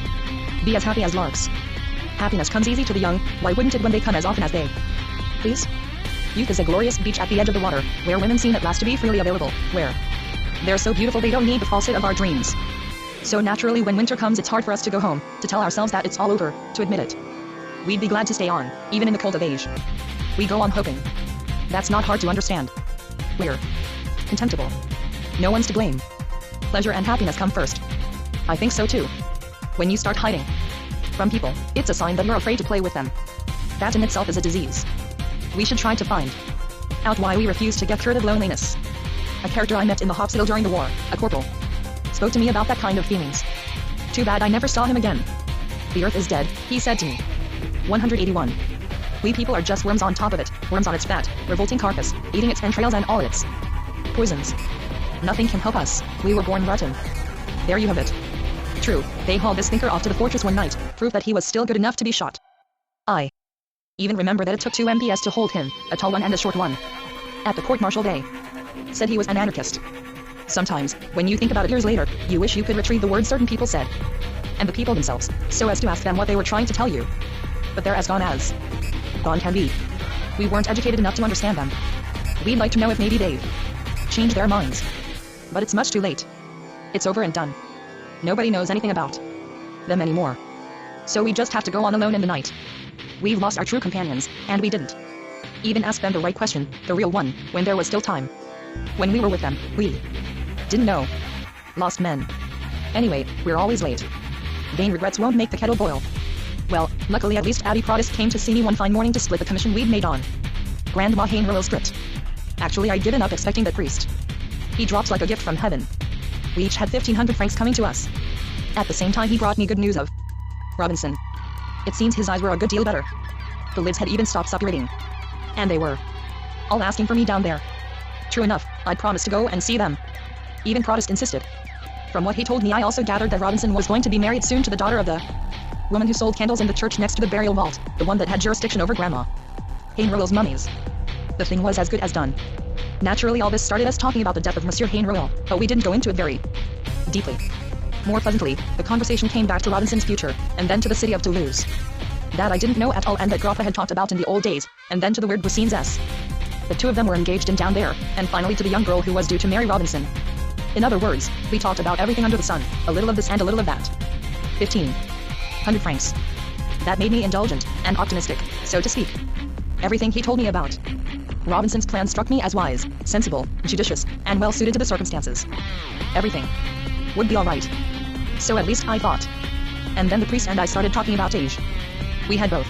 be as happy as larks. Happiness comes easy to the young, why wouldn't it when they come as often as they please? Youth is a glorious beach at the edge of the water, where women seem at last to be freely available, where they're so beautiful they don't need the falsehood of our dreams. So naturally when winter comes, it's hard for us to go home, to tell ourselves that it's all over, to admit it. We'd be glad to stay on, even in the cold of age. We go on hoping. That's not hard to understand. We're contemptible. No one's to blame. Pleasure and happiness come first. I think so too. When you start hiding from people, it's a sign that you're afraid to play with them. That in itself is a disease. We should try to find out why we refuse to get cured of loneliness. A character I met in the hospital during the war, a corporal, spoke to me about that kind of feelings. Too bad I never saw him again. The earth is dead, he said to me. 181. We people are just worms on top of it, worms on its fat, revolting carcass, eating its entrails and all its poisons. Nothing can help us, we were born rotten. There you have it. True, they hauled this thinker off to the fortress one night, proof that he was still good enough to be shot. I even remember that it took 2 MPs to hold him, a tall one and a short one. At the court-martial they said he was an anarchist. Sometimes, when you think about it years later, you wish you could retrieve the words certain people said, and the people themselves, so as to ask them what they were trying to tell you. But they're as gone can be. We weren't educated enough to understand them. We'd like to know if maybe they've changed their minds. But it's much too late. It's over and done. Nobody knows anything about them anymore. So we just have to go on alone in the night. We've lost our true companions, and we didn't even ask them the right question, the real one, when there was still time. When we were with them, we didn't know. Lost men. Anyway, we're always late. Vain regrets won't make the kettle boil. Well, luckily at least Abby Prodist came to see me one fine morning to split the commission we'd made on Grandma Hain-Royal script. Actually, I'd given up expecting that priest. He dropped like a gift from heaven. We each had 1,500 francs coming to us. At the same time he brought me good news of Robinson. It seems his eyes were a good deal better. The lids had even stopped suppurating. And they were all asking for me down there. True enough, I'd promised to go and see them. Even Prodist insisted. From what he told me I also gathered that Robinson was going to be married soon to the daughter of the woman who sold candles in the church next to the burial vault, the one that had jurisdiction over Grandma Hain-Royal's mummies. The thing was as good as done. Naturally all this started us talking about the death of Monsieur Hain-Royal, but we didn't go into it very deeply. More pleasantly, the conversation came back to Robinson's future, and then to the city of Toulouse. That I didn't know at all and that Grotha had talked about in the old days, and then to the weird Bussines. The two of them were engaged in down there, and finally to the young girl who was due to marry Robinson. In other words, we talked about everything under the sun, a little of this and a little of that. 1,500 francs. That made me indulgent and optimistic, so to speak. Everything he told me about Robinson's plan struck me as wise, sensible, judicious, and well suited to the circumstances. Everything would be all right. So at least I thought. And then the priest and I started talking about age. We had both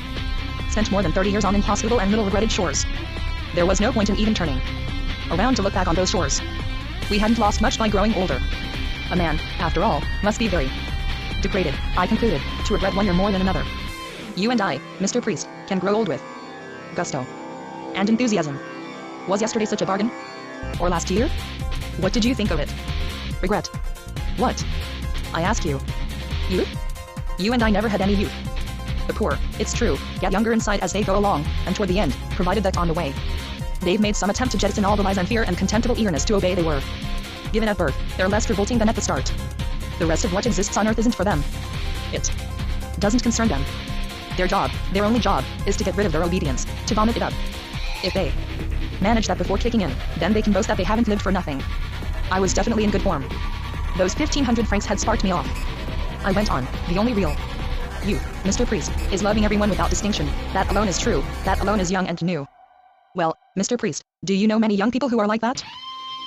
spent more than 30 years on inhospitable and little regretted shores. There was no point in even turning around to look back on those shores. We hadn't lost much by growing older. A man, after all, must be very degraded, I concluded, to regret one year more than another. You and I, Mr. Priest, can grow old with gusto and enthusiasm. Was yesterday such a bargain? Or last year? What did you think of it? Regret. What? I ask you. Youth? You and I never had any youth. The poor, it's true, get younger inside as they go along, and toward the end, provided that on the way they've made some attempt to jettison all the lies and fear and contemptible eagerness to obey they were given at birth, they're less revolting than at the start. The rest of what exists on earth isn't for them. It doesn't concern them. Their job, their only job, is to get rid of their obedience, to vomit it up. If they manage that before kicking in, then they can boast that they haven't lived for nothing. I was definitely in good form. Those 1,500 francs had sparked me off. I went on, the only real youth, Mr. Priest, is loving everyone without distinction. That alone is true, that alone is young and new. Well, Mr. Priest, do you know many young people who are like that?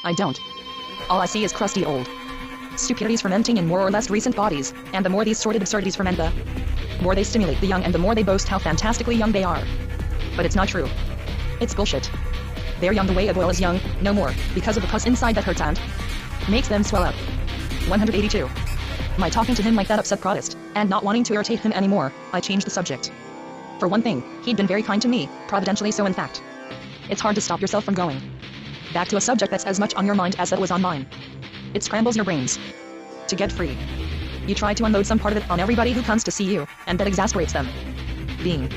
I don't. All I see is crusty old stupidities fermenting in more or less recent bodies, and the more these sordid absurdities ferment, the more they stimulate the young and the more they boast how fantastically young they are. But it's not true. It's bullshit. They're young the way a boil is young, no more, because of the pus inside that hurts and makes them swell up. 182. My talking to him like that upset Prodist, and not wanting to irritate him anymore, I changed the subject. For one thing, he'd been very kind to me, providentially so in fact. It's hard to stop yourself from going back to a subject that's as much on your mind as that was on mine. It scrambles your brains. To get free, you try to unload some part of it on everybody who comes to see you, and that exasperates them. Being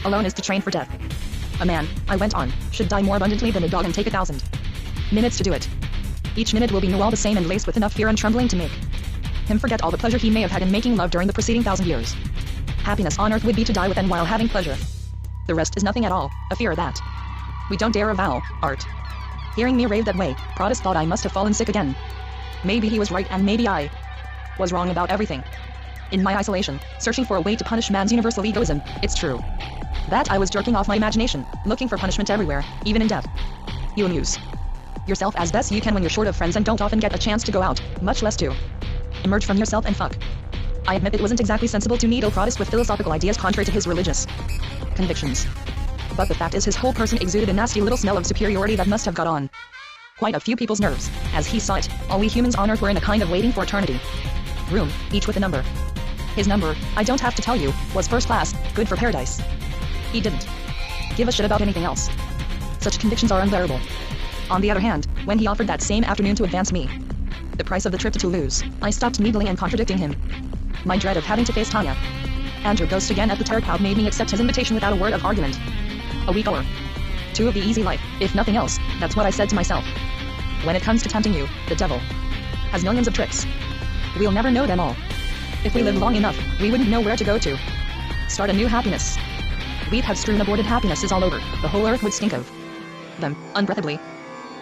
alone is to train for death. A man, I went on, should die more abundantly than a dog and take 1,000 minutes to do it. Each minute will be all the same and laced with enough fear and trembling to make him forget all the pleasure he may have had in making love during the preceding 1,000 years. Happiness on earth would be to die with and while having pleasure. The rest is nothing at all, a fear that we don't dare avow, art. Hearing me rave that way, Prodist thought I must have fallen sick again. Maybe he was right and maybe I was wrong about everything. In my isolation, searching for a way to punish man's universal egoism, it's true that I was jerking off my imagination, looking for punishment everywhere, even in death. You amuse yourself as best you can when you're short of friends and don't often get a chance to go out, much less to emerge from yourself and fuck. I admit it wasn't exactly sensible to needle Proudest with philosophical ideas contrary to his religious convictions. But the fact is his whole person exuded a nasty little smell of superiority that must have got on quite a few people's nerves. As he saw it, all we humans on Earth were in a kind of waiting for eternity room, each with a number. His number, I don't have to tell you, was first class, good for paradise. He didn't give a shit about anything else. Such convictions are unbearable. On the other hand, when he offered that same afternoon to advance me the price of the trip to Toulouse, I stopped needling and contradicting him. My dread of having to face Tanya and her ghost again at the Terror Cloud made me accept his invitation without a word of argument. A week or two of the easy life, if nothing else, that's what I said to myself. When it comes to tempting you, the devil has millions of tricks. We'll never know them all. If we lived long enough, we wouldn't know where to go to start a new happiness. We'd have strewn aborted happinesses all over. The whole earth would stink of them, unbreathably.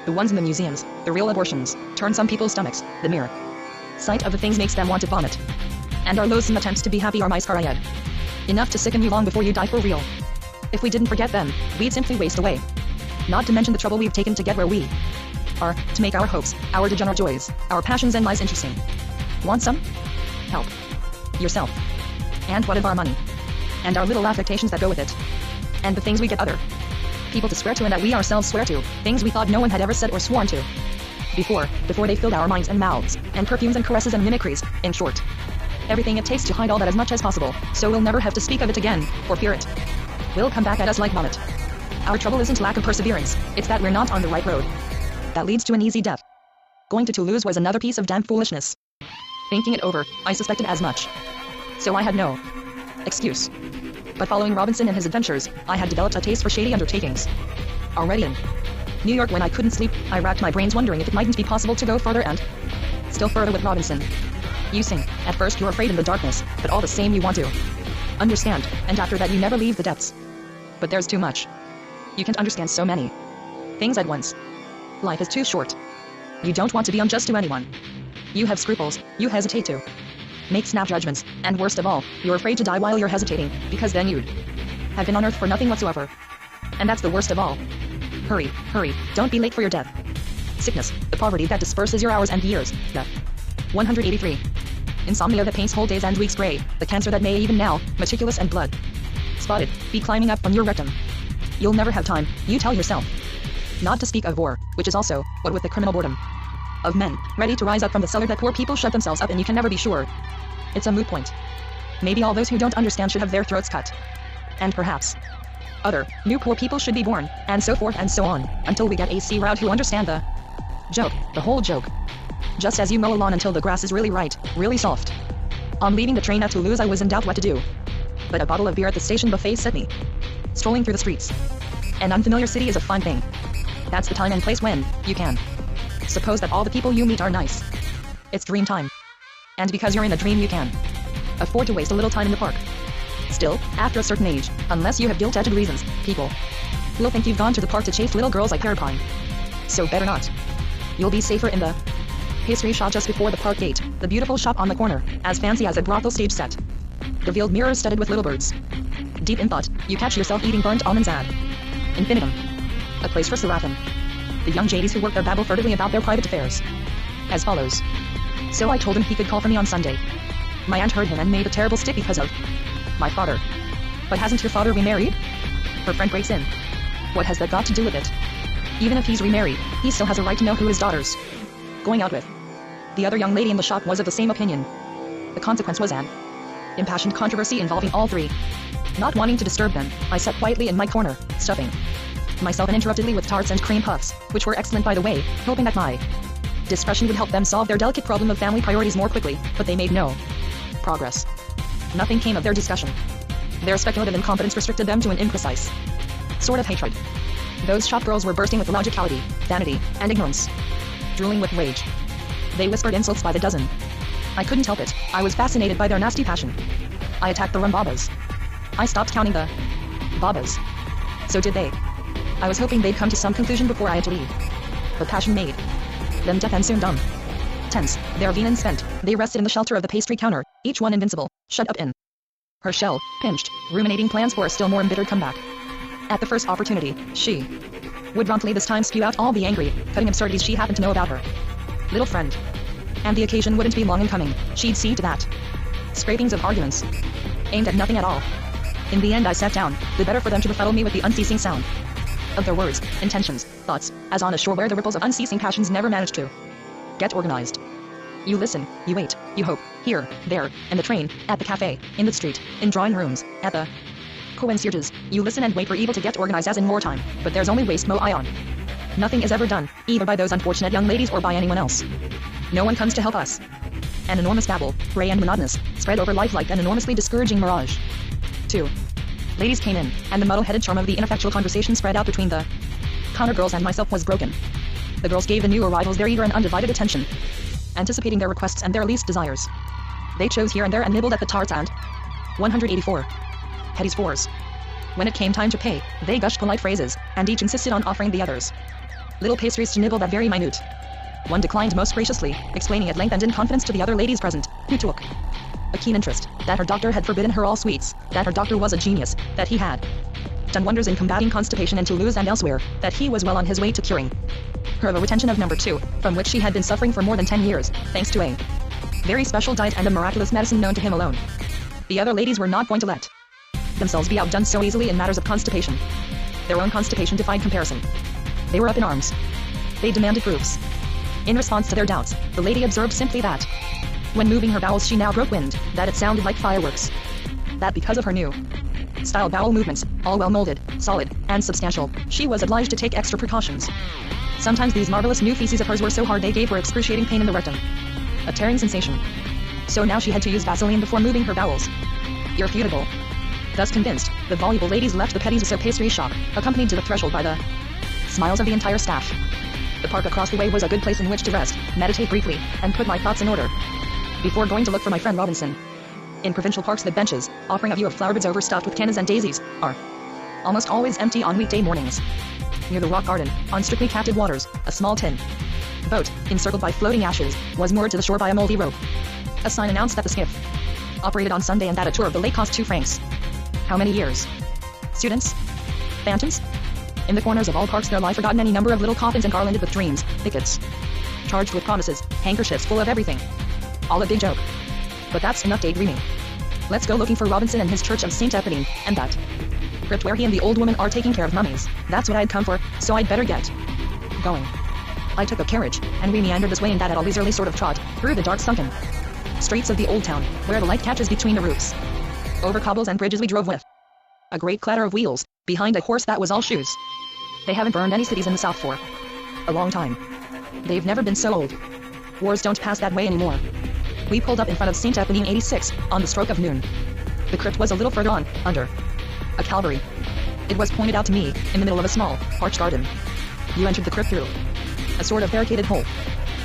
The ones in the museums, the real abortions, turn some people's stomachs. The mere sight of the things makes them want to vomit. And our loathsome attempts to be happy are masquerade. Enough to sicken you long before you die for real. If we didn't forget them, we'd simply waste away. Not to mention the trouble we've taken to get where we are, to make our hopes, our degenerate joys, our passions and lies interesting. Want some? Help yourself. And what of our money? And our little affectations that go with it? And the things we get other people to swear to and that we ourselves swear to, things we thought no one had ever said or sworn to before they filled our minds and mouths, and perfumes and caresses and mimicries, in short. Everything it takes to hide all that as much as possible, so we'll never have to speak of it again, or fear it will come back at us like vomit. Our trouble isn't lack of perseverance, it's that we're not on the right road. That leads to an easy death. Going to Toulouse was another piece of damn foolishness. Thinking it over, I suspected as much. So I had no excuse. But following Robinson and his adventures, I had developed a taste for shady undertakings. Already in New York when I couldn't sleep, I racked my brains wondering if it mightn't be possible to go further and still further with Robinson. You sing, at first you're afraid in the darkness, but all the same you want to understand, and after that you never leave the depths. But there's too much. You can't understand so many things at once. Life is too short. You don't want to be unjust to anyone. You have scruples, you hesitate to make snap judgments, and worst of all, you're afraid to die while you're hesitating, because then you'd have been on Earth for nothing whatsoever. And that's the worst of all. Hurry, hurry, don't be late for your death. Sickness, the poverty that disperses your hours and years, death. 183. Insomnia that paints whole days and weeks gray, the cancer that may even now, meticulous and blood spotted, be climbing up from your rectum. You'll never have time, you tell yourself. Not to speak of war, which is also, what with the criminal boredom of men, ready to rise up from the cellar that poor people shut themselves up in, you can never be sure. It's a moot point. Maybe all those who don't understand should have their throats cut. And perhaps other new poor people should be born, and so forth and so on, until we get a sea route who understand the joke, the whole joke. Just as you mow a lawn until the grass is really right, really soft. On leaving the train at Toulouse I was in doubt what to do. But a bottle of beer at the station buffet set me strolling through the streets. An unfamiliar city is a fine thing. That's the time and place when you can suppose that all the people you meet are nice. It's dream time. And because you're in a dream you can afford to waste a little time in the park. Still, after a certain age, unless you have guilt-edged reasons, people will think you've gone to the park to chafe little girls like Parapine. So better not. You'll be safer in the pastry shop just before the park gate, the beautiful shop on the corner, as fancy as a brothel stage set. Revealed mirrors studded with little birds. Deep in thought, you catch yourself eating burnt almonds ad infinitum. A place for Seraphin. The young jadies who work there babble furtively about their private affairs. As follows. So I told him he could call for me on Sunday. My aunt heard him and made a terrible stick because of my father. But hasn't your father remarried? Her friend breaks in. What has that got to do with it? Even if he's remarried, he still has a right to know who his daughter's going out with. The other young lady in the shop was of the same opinion. The consequence was an impassioned controversy involving all three. Not wanting to disturb them, I sat quietly in my corner, stuffing myself uninterruptedly with tarts and cream puffs, which were excellent by the way, hoping that my discretion would help them solve their delicate problem of family priorities more quickly, but they made no progress. Nothing came of their discussion. Their speculative incompetence restricted them to an imprecise sort of hatred. Those shop girls were bursting with illogicality, vanity, and ignorance. Drooling with rage. They whispered insults by the dozen. I couldn't help it, I was fascinated by their nasty passion. I attacked the rum babas. I stopped counting the babas. So did they. I was hoping they'd come to some conclusion before I had to leave. But passion made them deaf and soon dumb. Tense, their venom spent, they rested in the shelter of the pastry counter, each one invincible, shut up in her shell, pinched, ruminating plans for a still more embittered comeback. At the first opportunity, she would promptly this time spew out all the angry, cutting absurdities she happened to know about her little friend. And the occasion wouldn't be long in coming, she'd see to that. scrapings of arguments, aimed at nothing at all. In the end I sat down, the better for them to befuddle me with the unceasing sound of their words, intentions, thoughts, as on a shore where the ripples of unceasing passions never manage to get organized. You listen, you wait, you hope, here, there, in the train, at the cafe, in the street, in drawing rooms, at the concierges. You listen and wait for evil to get organized as in wartime, but there's only waste mo ion. Nothing is ever done, either by those unfortunate young ladies or by anyone else. No one comes to help us. An enormous babble, grey and monotonous, spread over life like an enormously discouraging mirage. 2. Ladies came in, and the muddle-headed charm of the ineffectual conversation spread out between the counter girls and myself was broken. The girls gave the new arrivals their eager and undivided attention, anticipating their requests and their least desires. They chose here and there and nibbled at the tarts and 184 Hetty's fours. When it came time to pay, they gushed polite phrases, and each insisted on offering the others little pastries to nibble that very minute. One declined most graciously, explaining at length and in confidence to the other ladies present, who took a keen interest, that her doctor had forbidden her all sweets, that her doctor was a genius, that he had done wonders in combating constipation in Toulouse and elsewhere, that he was well on his way to curing her the retention of number 2, from which she had been suffering for more than 10 years, thanks to a very special diet and a miraculous medicine known to him alone. The other ladies were not going to let themselves be outdone so easily in matters of constipation. Their own constipation defied comparison. They were up in arms. They demanded proofs. In response to their doubts, the lady observed simply that when moving her bowels she now broke wind, that it sounded like fireworks. That because of her new style bowel movements, all well molded, solid, and substantial, she was obliged to take extra precautions. Sometimes these marvelous new feces of hers were so hard they gave her excruciating pain in the rectum. A tearing sensation. So now she had to use Vaseline before moving her bowels. Irrefutable. Thus convinced, the voluble ladies left the petties of pastry shop, accompanied to the threshold by the smiles of the entire staff. The park across the way was a good place in which to rest, meditate briefly, and put my thoughts in order before going to look for my friend Robinson. In provincial parks the benches, offering a view of flowerbeds overstuffed with cannas and daisies, are almost always empty on weekday mornings. Near the rock garden, on strictly captive waters, a small tin boat, encircled by floating ashes, was moored to the shore by a moldy rope. A sign announced that the skiff operated on Sunday and that a tour of the lake cost 2 francs. How many years? Students? Phantoms? In the corners of all parks there lie forgotten any number of little coffins and garlanded with dreams, thickets charged with promises, handkerchiefs full of everything. All a big joke. But that's enough daydreaming. Let's go looking for Robinson and his church of St. Eponine, and that crypt where he and the old woman are taking care of mummies. That's what I'd come for, so I'd better get going. I took a carriage, and we meandered this way and that at a leisurely sort of trot, through the dark sunken streets of the old town, where the light catches between the roofs. Over cobbles and bridges we drove with a great clatter of wheels, behind a horse that was all shoes. They haven't burned any cities in the south for a long time. They've never been so old. Wars don't pass that way anymore. We pulled up in front of St. Eponine 86, on the stroke of noon. The crypt was a little further on, under a calvary. It was pointed out to me, in the middle of a small, arched garden. You entered the crypt through a sort of barricaded hole.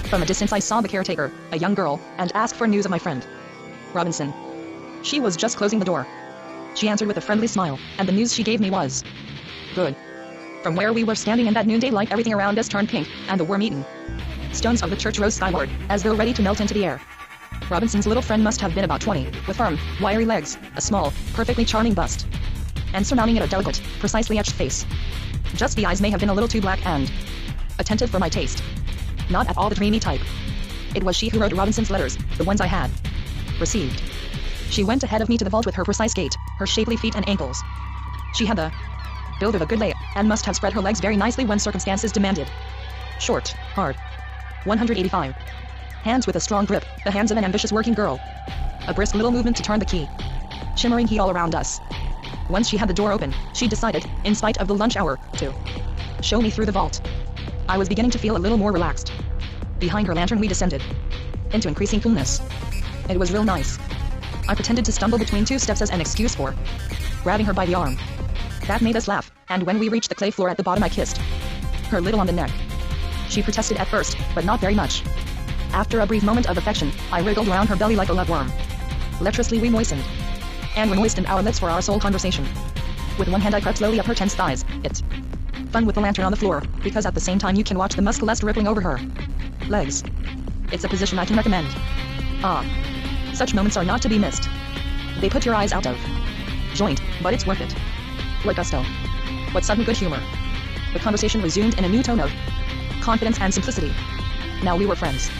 From a distance I saw the caretaker, a young girl, and asked for news of my friend Robinson. She was just closing the door. She answered with a friendly smile, and the news she gave me was good. From where we were standing in that noonday light everything around us turned pink, and the worm-eaten stones of the church rose skyward, as though ready to melt into the air. Robinson's little friend must have been about 20, with firm, wiry legs, a small, perfectly charming bust, and surmounting it a delicate, precisely etched face. Just the eyes may have been a little too black and attentive for my taste. Not at all the dreamy type. It was she who wrote Robinson's letters, the ones I had received. She went ahead of me to the vault with her precise gait, her shapely feet and ankles. She had the build of a good lay, and must have spread her legs very nicely when circumstances demanded. Short, hard. 185. Hands with a strong grip, the hands of an ambitious working girl. A brisk little movement to turn the key. Shimmering heat all around us. Once she had the door open, she decided, in spite of the lunch hour, to show me through the vault. I was beginning to feel a little more relaxed. Behind her lantern we descended into increasing coolness. It was real nice. I pretended to stumble between 2 steps as an excuse for grabbing her by the arm. That made us laugh, and when we reached the clay floor at the bottom I kissed her little on the neck. She protested at first, but not very much. After a brief moment of affection, I wriggled around her belly like a love-worm. Lecherously we moistened. And we moistened our lips for our sole conversation. With one hand I crept slowly up her tense thighs. It's fun with the lantern on the floor, because at the same time you can watch the musculus rippling over her legs. It's a position I can recommend. Ah. Such moments are not to be missed. They put your eyes out of joint, but it's worth it. What gusto. What sudden good humor. The conversation resumed in a new tone of confidence and simplicity. Now we were friends.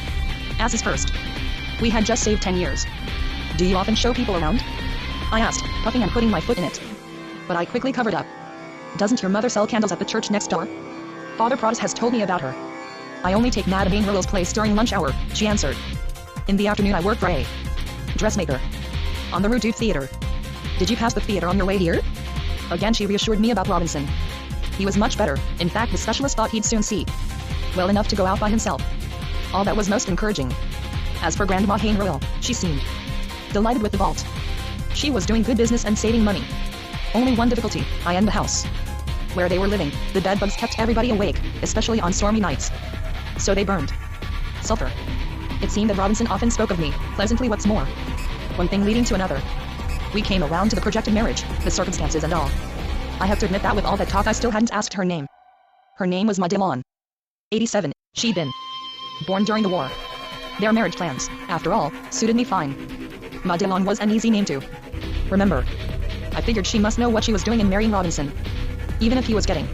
Asses first. We had just saved 10 years. Do you often show people around? I asked, puffing and putting my foot in it. But I quickly covered up. Doesn't your mother sell candles at the church next door? Father Protas has told me about her. I only take Madame Rillo's place during lunch hour, she answered. In the afternoon I work for a dressmaker on the Rue du Theatre. Did you pass the theater on your way here? Again she reassured me about Robinson. He was much better. In fact, the specialist thought he'd soon see well enough to go out by himself. All that was most encouraging. As for Grandma Hain-Royal, she seemed delighted with the vault. She was doing good business and saving money. Only one difficulty, I and the house where they were living, the bedbugs kept everybody awake, especially on stormy nights. So they burned sulfur. It seemed that Robinson often spoke of me pleasantly. What's more, one thing leading to another. We came around to the projected marriage, the circumstances and all. I have to admit that with all that talk I still hadn't asked her name. Her name was Madelon. 87, she'd been born during the war. Their marriage plans, after all, suited me fine. Madelon was an easy name to remember. I figured she must know what she was doing in marrying Robinson. Even if he was getting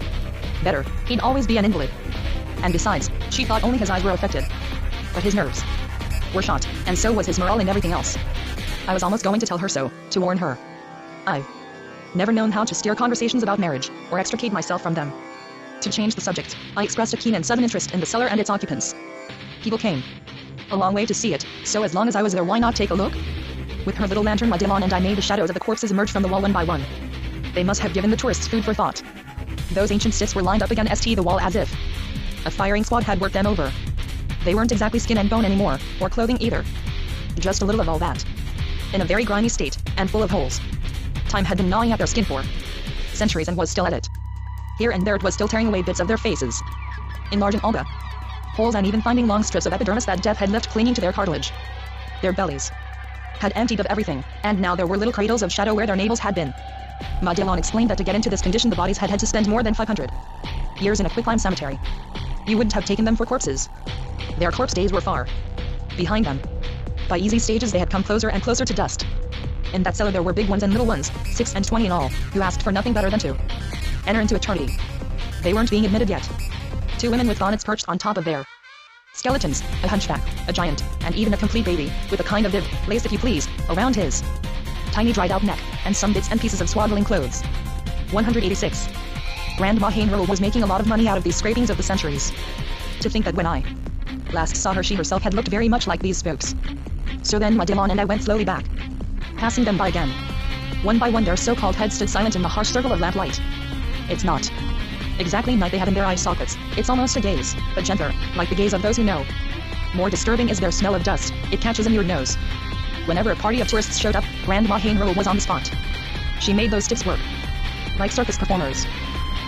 better, he'd always be an invalid. And besides, she thought only his eyes were affected. But his nerves were shot, and so was his morale and everything else. I was almost going to tell her so, to warn her. I've never known how to steer conversations about marriage, or extricate myself from them. To change the subject, I expressed a keen and sudden interest in the cellar and its occupants. People came a long way to see it, so as long as I was there, why not take a look? With her little lantern, Madelon and I made the shadows of the corpses emerge from the wall one by one. They must have given the tourists food for thought. Those ancient sticks were lined up against the wall as if a firing squad had worked them over. They weren't exactly skin and bone anymore, or clothing either. Just a little of all that. In a very grimy state, and full of holes. Time had been gnawing at their skin for centuries and was still at it. Here and there it was still tearing away bits of their faces, enlarging all the holes and even finding long strips of epidermis that death had left clinging to their cartilage. Their bellies had emptied of everything, and now there were little cradles of shadow where their navels had been. Madelon explained that to get into this condition the bodies had had to spend more than 500 years in a quicklime cemetery. You wouldn't have taken them for corpses. Their corpse days were far behind them. By easy stages they had come closer and closer to dust. In that cellar there were big ones and little ones, 6 and 20 in all, who asked for nothing better than to enter into eternity. They weren't being admitted yet. 2 women with bonnets perched on top of their skeletons, a hunchback, a giant, and even a complete baby, with a kind of bib, laced if you please, around his tiny dried-out neck, and some bits and pieces of swaddling clothes. 186. Grandma Hain-Royal was making a lot of money out of these scrapings of the centuries. To think that when I last saw her she herself had looked very much like these spooks. So then Madelon and I went slowly back, passing them by again. One by one their so-called heads stood silent in the harsh circle of lamplight. It's not exactly night they have in their eye sockets, it's almost a gaze, but gentler, like the gaze of those who know. More disturbing is their smell of dust, it catches in your nose. Whenever a party of tourists showed up, Grandma Hain-Royal was on the spot. She made those stiffs work like circus performers.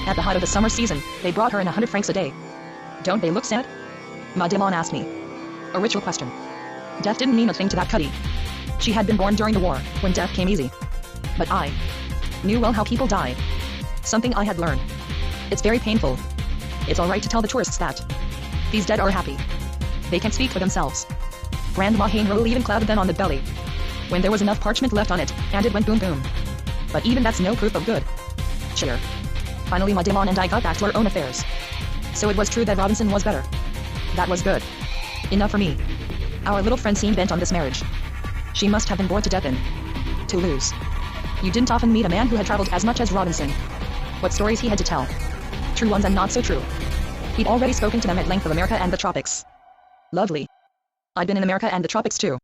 At the height of the summer season, they brought her in 100 francs a day. Don't they look sad? Madelon asked me. A ritual question. Death didn't mean a thing to that cutie. She had been born during the war, when death came easy. But I knew well how people die. Something I had learned. It's very painful. It's alright to tell the tourists that these dead are happy. They can speak for themselves. Grandma Hain-Royal even clouded them on the belly when there was enough parchment left on it, and it went boom boom. But even that's no proof of good cheer. Finally Madelon and I got back to our own affairs. So it was true that Robinson was better. That was good enough for me. Our little friend seemed bent on this marriage. She must have been bored to death in to lose. You didn't often meet a man who had traveled as much as Robinson. What stories he had to tell. True ones and not so true. He'd already spoken to them at length of America and the tropics. Lovely. I'd been in America and the tropics too.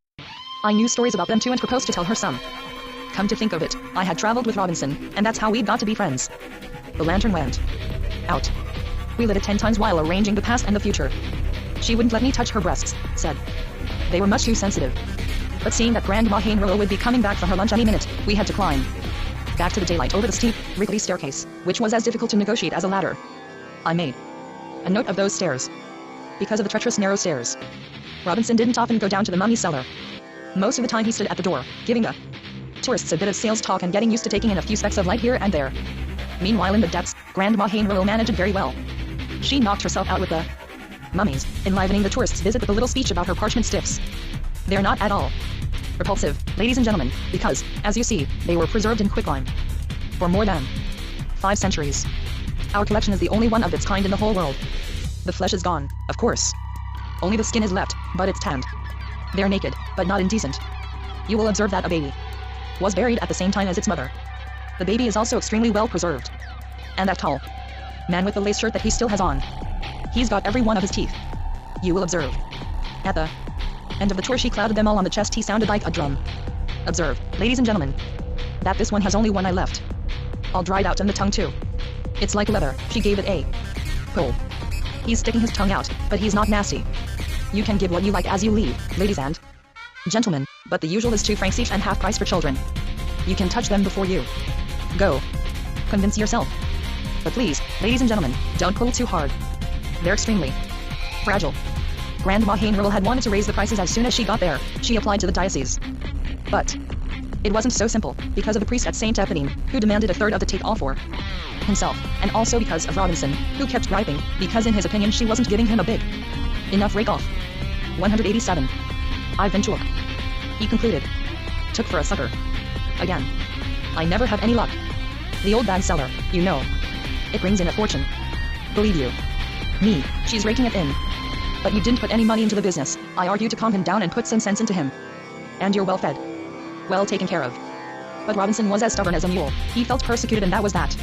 I knew stories about them too and proposed to tell her some. Come to think of it, I had traveled with Robinson, and that's how we'd got to be friends. The lantern went out. We lit it 10 times while arranging the past and the future. She wouldn't let me touch her breasts, said they were much too sensitive. But seeing that Grandma Hain-Royal would be coming back from her lunch any minute, we had to climb back to the daylight over the steep, rickety staircase, which was as difficult to negotiate as a ladder. I made a note of those stairs. Because of the treacherous narrow stairs, Robinson didn't often go down to the mummy cellar. Most of the time he stood at the door, giving the tourists a bit of sales talk and getting used to taking in a few specks of light here and there. Meanwhile in the depths, Grandma Hain-Royal managed it very well. She knocked herself out with the mummies, enlivening the tourists' visit with a little speech about her parchment stiffs. They're not at all repulsive, ladies and gentlemen, because, as you see, they were preserved in quicklime for more than 5 centuries. Our collection is the only one of its kind in the whole world. The flesh is gone, of course. Only the skin is left, but it's tanned. They're naked, but not indecent. You will observe that a baby was buried at the same time as its mother. The baby is also extremely well preserved. And that tall man with the lace shirt that he still has on, he's got every one of his teeth. You will observe. At the end of the tour she clouded them all on the chest. He sounded like a drum. Observe, ladies and gentlemen, that this one has only one eye left. All dried out and the tongue too. It's like leather. She gave it a pull. He's sticking his tongue out, but he's not nasty. You can give what you like as you leave, ladies and gentlemen, but the usual is 2 francs each and half price for children. You can touch them before you go. Convince yourself. But please, ladies and gentlemen, don't pull too hard. They're extremely fragile. Grandma Hainril had wanted to raise the prices as soon as she got there. She applied to the diocese. But it wasn't so simple, because of the priest at St. Eponine, who demanded a third of the take all for himself, and also because of Robinson, who kept griping, because in his opinion she wasn't giving him a big enough rake-off. 187. I've been took. He concluded. Took for a sucker. Again. I never have any luck. The old bag seller, you know. It brings in a fortune. Believe you me, she's raking it in. But you didn't put any money into the business. I argued to calm him down and put some sense into him. And you're well fed. Well taken care of. But Robinson was as stubborn as a mule. He felt persecuted and that was that.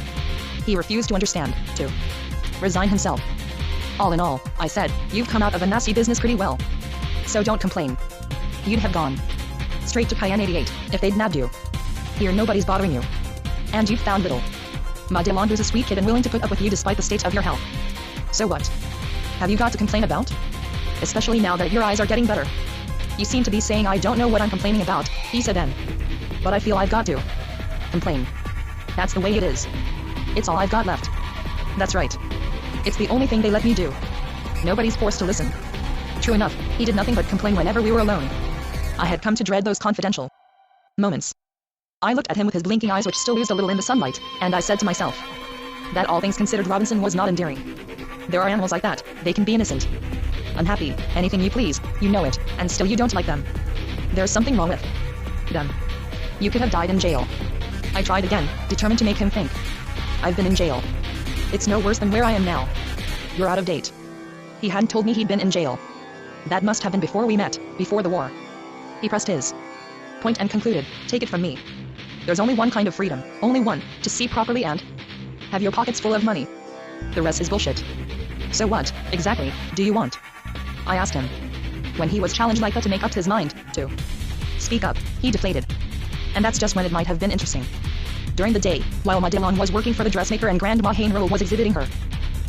He refused to understand, to resign himself. All in all, I said, you've come out of a nasty business pretty well. So don't complain. You'd have gone straight to Cayenne 88, if they'd nabbed you. Here nobody's bothering you. And you've found little Madelon, who's a sweet kid and willing to put up with you despite the state of your health. So what have you got to complain about? Especially now that your eyes are getting better. You seem to be saying I don't know what I'm complaining about, he said then. But I feel I've got to complain. That's the way it is. It's all I've got left. That's right. It's the only thing they let me do. Nobody's forced to listen. True enough, he did nothing but complain whenever we were alone. I had come to dread those confidential moments. I looked at him with his blinking eyes which still oozed a little in the sunlight, and I said to myself that all things considered Robinson was not endearing. There are animals like that, they can be innocent, unhappy, anything you please, you know it, and still you don't like them. There's something wrong with them. You could have died in jail. I tried again, determined to make him think. I've been in jail. It's no worse than where I am now. You're out of date. He hadn't told me he'd been in jail. That must have been before we met, before the war. He pressed his point and concluded, take it from me. There's only one kind of freedom, only one, to see properly and have your pockets full of money. The rest is bullshit. So what, exactly, do you want? I asked him. When he was challenged like that to make up his mind, to speak up, he deflated. And that's just when it might have been interesting. During the day, while Madelon was working for the dressmaker and Grandma Hainril was exhibiting her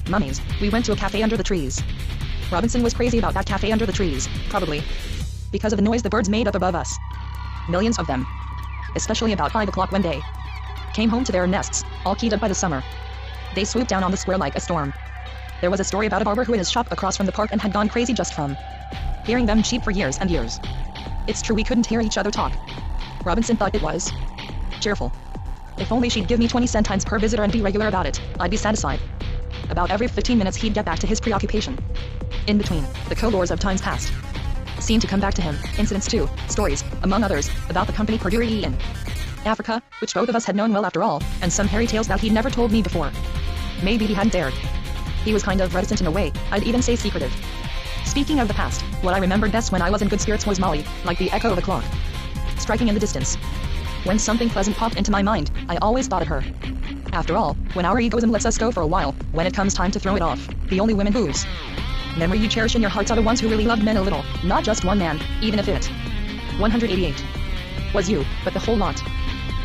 mummies, we went to a cafe under the trees. Robinson was crazy about that cafe under the trees, probably because of the noise the birds made up above us. Millions of them. Especially about 5 o'clock when they came home to their nests, all keyed up by the summer. They swooped down on the square like a storm. There was a story about a barber who had his shop across from the park and had gone crazy just from hearing them cheep for years and years. It's true we couldn't hear each other talk. Robinson thought it was cheerful. If only she'd give me 20 centimes per visitor and be regular about it, I'd be satisfied. About every 15 minutes he'd get back to his preoccupation. In between, the colors of times past seemed to come back to him, incidents too, stories, among others, about the company Perduree in Africa, which both of us had known well after all, and some hairy tales that he'd never told me before. Maybe he hadn't dared. He was kind of reticent in a way, I'd even say secretive. Speaking of the past, what I remembered best when I was in good spirits was Molly, like the echo of a clock striking in the distance. When something pleasant popped into my mind, I always thought of her. After all, when our egoism lets us go for a while, when it comes time to throw it off, the only women whose memory you cherish in your hearts are the ones who really loved men a little, not just one man, even if it 188 was you, but the whole lot.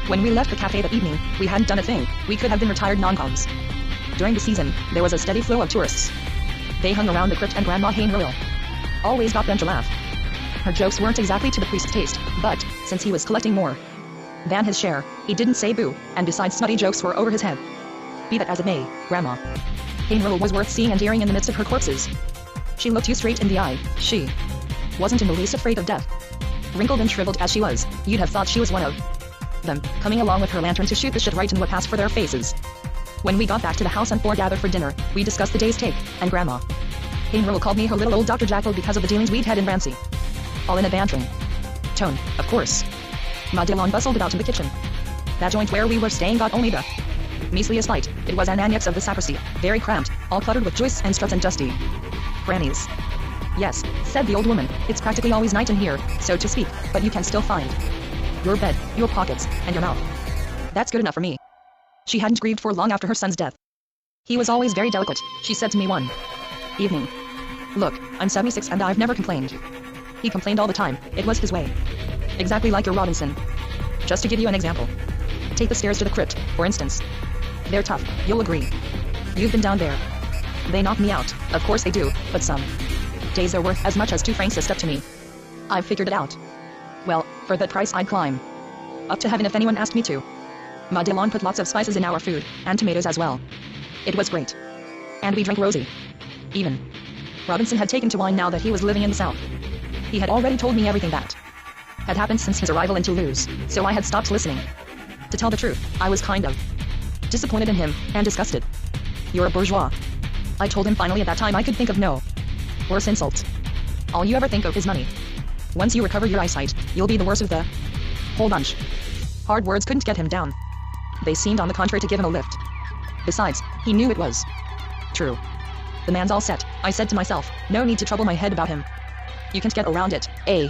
When we left the cafe that evening, we hadn't done a thing, we could have been retired non-coms. During the season, there was a steady flow of tourists. They hung around the crypt and Grandma Hainril always got them to laugh. Her jokes weren't exactly to the priest's taste, but, since he was collecting more than his share, he didn't say boo, and besides smutty jokes were over his head. Be that as it may, Grandma Hainril was worth seeing and hearing in the midst of her corpses. She looked you straight in the eye, she wasn't in the least afraid of death. Wrinkled and shriveled as she was, you'd have thought she was one of them, coming along with her lantern to shoot the shit right in what passed for their faces. When we got back to the house and foregathered for dinner, we discussed the day's take, and Grandma Hainril called me her little old Dr. Jackal because of the dealings we'd had in Ramsey. All in a bantering tone, of course. Madelon bustled about in the kitchen. That joint where we were staying got only the measliest light. It was an annex of the sacristy, very cramped, all cluttered with joists and struts and dusty crannies. Yes, said the old woman, it's practically always night in here, so to speak, but you can still find your bed, your pockets, and your mouth. That's good enough for me. She hadn't grieved for long after her son's death. He was always very delicate, she said to me one evening. Look, I'm 76 and I've never complained. He complained all the time, it was his way. Exactly like your Robinson. Just to give you an example. Take the stairs to the crypt, for instance. They're tough, you'll agree. You've been down there. They knock me out, of course they do, but some days they're worth as much as 2 francs a step to me. I've figured it out. Well, for that price I'd climb up to heaven if anyone asked me to. Madelon put lots of spices in our food, and tomatoes as well. It was great. And we drank rosé. Even Robinson had taken to wine now that he was living in the South. He had already told me everything that had happened since his arrival in Toulouse, so I had stopped listening. To tell the truth, I was kind of disappointed in him, and disgusted. You're a bourgeois. I told him finally at that time I could think of no worse insults. All you ever think of is money. Once you recover your eyesight, you'll be the worst of the whole bunch. Hard words couldn't get him down. They seemed on the contrary to give him a lift. Besides, he knew it was true. The man's all set, I said to myself, no need to trouble my head about him. You can't get around it, a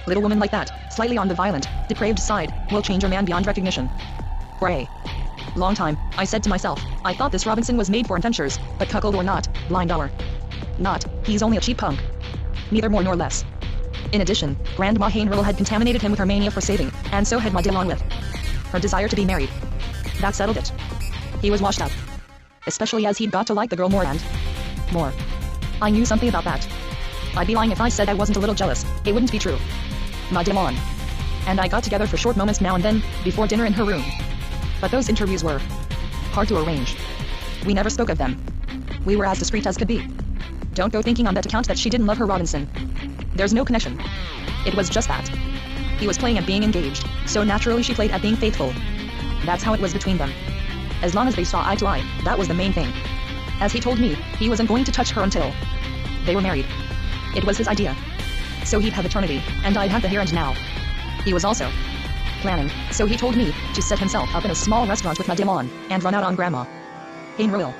little woman like that, slightly on the violent, depraved side, will change a man beyond recognition. For a long time, I said to myself, I thought this Robinson was made for adventures, but cuckold or not, blind or not, he's only a cheap punk. Neither more nor less. In addition, Grandma Hainril had contaminated him with her mania for saving, and so had Madelon with her desire to be married. That settled it. He was washed up. Especially as he'd got to like the girl more and more. I knew something about that. I'd be lying if I said I wasn't a little jealous, it wouldn't be true. Madelon and I got together for short moments now and then, before dinner in her room. But those interviews were hard to arrange. We never spoke of them. We were as discreet as could be. Don't go thinking on that account that she didn't love her Robinson. There's no connection. It was just that he was playing at being engaged, so naturally she played at being faithful. That's how it was between them. As long as they saw eye to eye, that was the main thing. As he told me, he wasn't going to touch her until they were married. It was his idea. So he'd have eternity, and I'd have the here and now. He was also planning, so he told me, to set himself up in a small restaurant with Madelon, and run out on Grandma Hainril.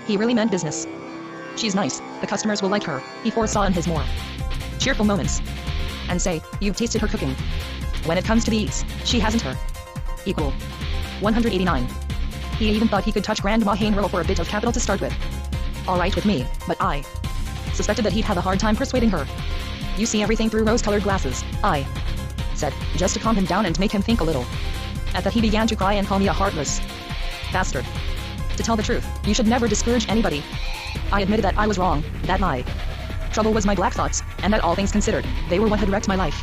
He really meant business. She's nice, the customers will like her, he foresaw in his more cheerful moments. And say, you've tasted her cooking. When it comes to the eats, she hasn't her equal. 189. He even thought he could touch Grandma Hainril for a bit of capital to start with. Alright with me, but I suspected that he'd have a hard time persuading her. You see everything through rose-colored glasses, I said, just to calm him down and make him think a little. At that he began to cry and call me a heartless bastard. To tell the truth, you should never discourage anybody. I admitted that I was wrong, that my trouble was my black thoughts, and that all things considered, they were what had wrecked my life.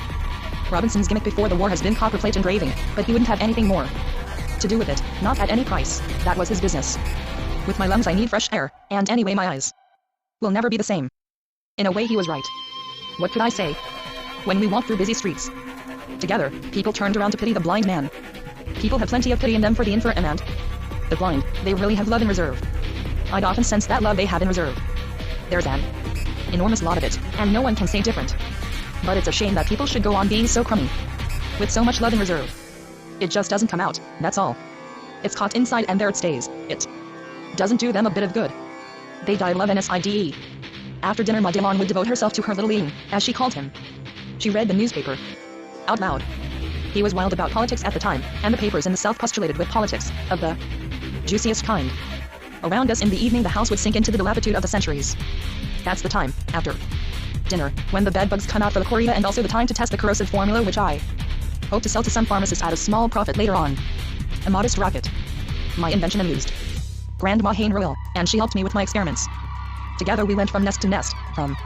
Robinson's gimmick before the war has been copperplate engraving, but he wouldn't have anything more to do with it, not at any price. That was his business. With my lungs I need fresh air, and anyway my eyes will never be the same. In a way he was right. What could I say? When we walked through busy streets together, people turned around to pity the blind man. People have plenty of pity in them for the infirm and the blind. They really have love in reserve. I'd often sense that love they have in reserve. There's an enormous lot of it, and no one can say different. But it's a shame that people should go on being so crummy, with so much love in reserve. It just doesn't come out, that's all. It's caught inside and there it stays. It doesn't do them a bit of good. They die love NSIDE. After dinner Madelon would devote herself to her little Ian, as she called him. She read the newspaper out loud. He was wild about politics at the time, and the papers in the South postulated with politics of the juiciest kind. Around us in the evening the house would sink into the dilappitude of the centuries. That's the time, after dinner, when the bedbugs come out for the corrida, and also the time to test the corrosive formula which I hope to sell to some pharmacist at a small profit later on. A modest racket. My invention amused Grandma Hainril, and she helped me with my experiments. Together we went from nest to nest, from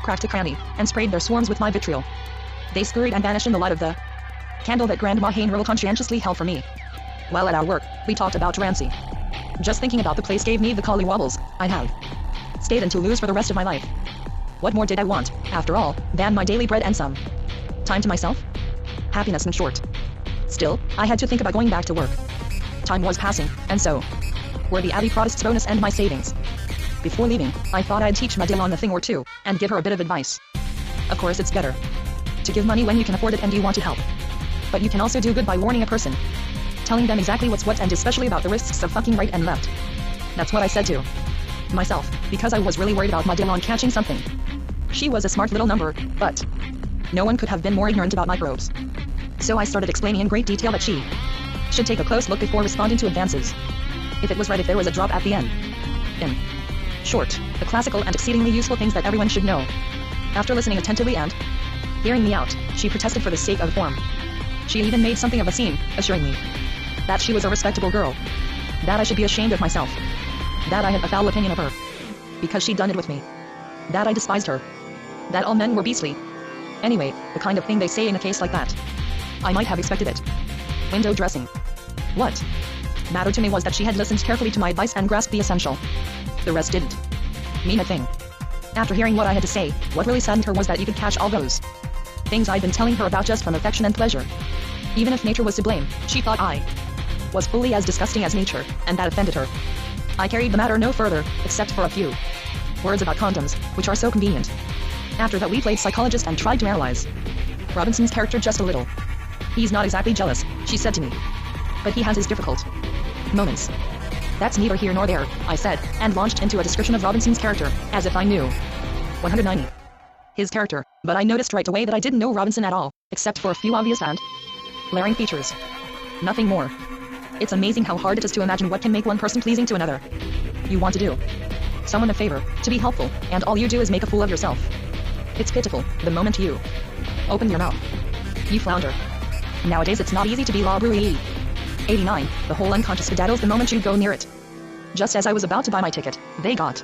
crack to cranny, and sprayed their swarms with my vitriol. They scurried and vanished in the light of the candle that Grandma Hainril conscientiously held for me. While at our work, we talked about Drancy. Just thinking about the place gave me the collywobbles. I'd have stayed in Toulouse for the rest of my life. What more did I want, after all, than my daily bread and some time to myself? Happiness in short. Still, I had to think about going back to work. Time was passing, and so were the Abbey Protest's bonus and my savings. Before leaving, I thought I'd teach Madelon a thing or two, and give her a bit of advice. Of course it's better to give money when you can afford it and you want to help. But you can also do good by warning a person. Telling them exactly what's what, and especially about the risks of fucking right and left. That's what I said to myself, because I was really worried about Madelon catching something. She was a smart little number, but no one could have been more ignorant about microbes. So I started explaining in great detail that she should take a close look before responding to advances. If it was right if there was a drop at the end. In short, the classical and exceedingly useful things that everyone should know. After listening attentively and hearing me out, she protested for the sake of form. She even made something of a scene, assuring me that she was a respectable girl, that I should be ashamed of myself, that I had a foul opinion of her, because she'd done it with me, that I despised her, that all men were beastly. Anyway, the kind of thing they say in a case like that. I might have expected it. Window dressing. What mattered to me was that she had listened carefully to my advice and grasped the essential. The rest didn't mean a thing. After hearing what I had to say, what really saddened her was that you could catch all those things I'd been telling her about just from affection and pleasure. Even if nature was to blame, she thought I was fully as disgusting as nature, and that offended her. I carried the matter no further, except for a few words about condoms, which are so convenient. After that we played psychologist and tried to analyze Robinson's character just a little. He's not exactly jealous, she said to me. But he has his difficult moments. That's neither here nor there, I said, and launched into a description of Robinson's character, as if I knew 190. His character, but I noticed right away that I didn't know Robinson at all, except for a few obvious and glaring features. Nothing more. It's amazing how hard it is to imagine what can make one person pleasing to another. You want to do someone a favor, to be helpful, and all you do is make a fool of yourself. It's pitiful, the moment you open your mouth. You flounder. Nowadays it's not easy to be la bruyere. 89, the whole unconscious skedaddles the moment you go near it. Just as I was about to buy my ticket, they got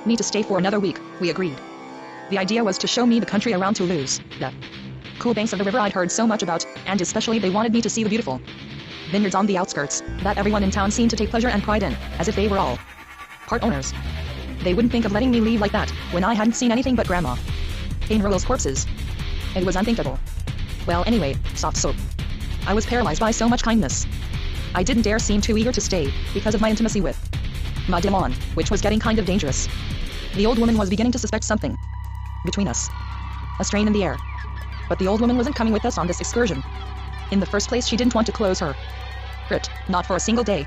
me to stay for another week, we agreed. The idea was to show me the country around Toulouse, the cool banks of the river I'd heard so much about, and especially they wanted me to see the beautiful vineyards on the outskirts, that everyone in town seemed to take pleasure and pride in, as if they were all part owners. They wouldn't think of letting me leave like that, when I hadn't seen anything but Grandma Painroll's corpses. It was unthinkable. Well anyway, soft soap. I was paralyzed by so much kindness. I didn't dare seem too eager to stay, because of my intimacy with Madelon, which was getting kind of dangerous. The old woman was beginning to suspect something between us. A strain in the air. But the old woman wasn't coming with us on this excursion. In the first place she didn't want to close her crypt, not for a single day.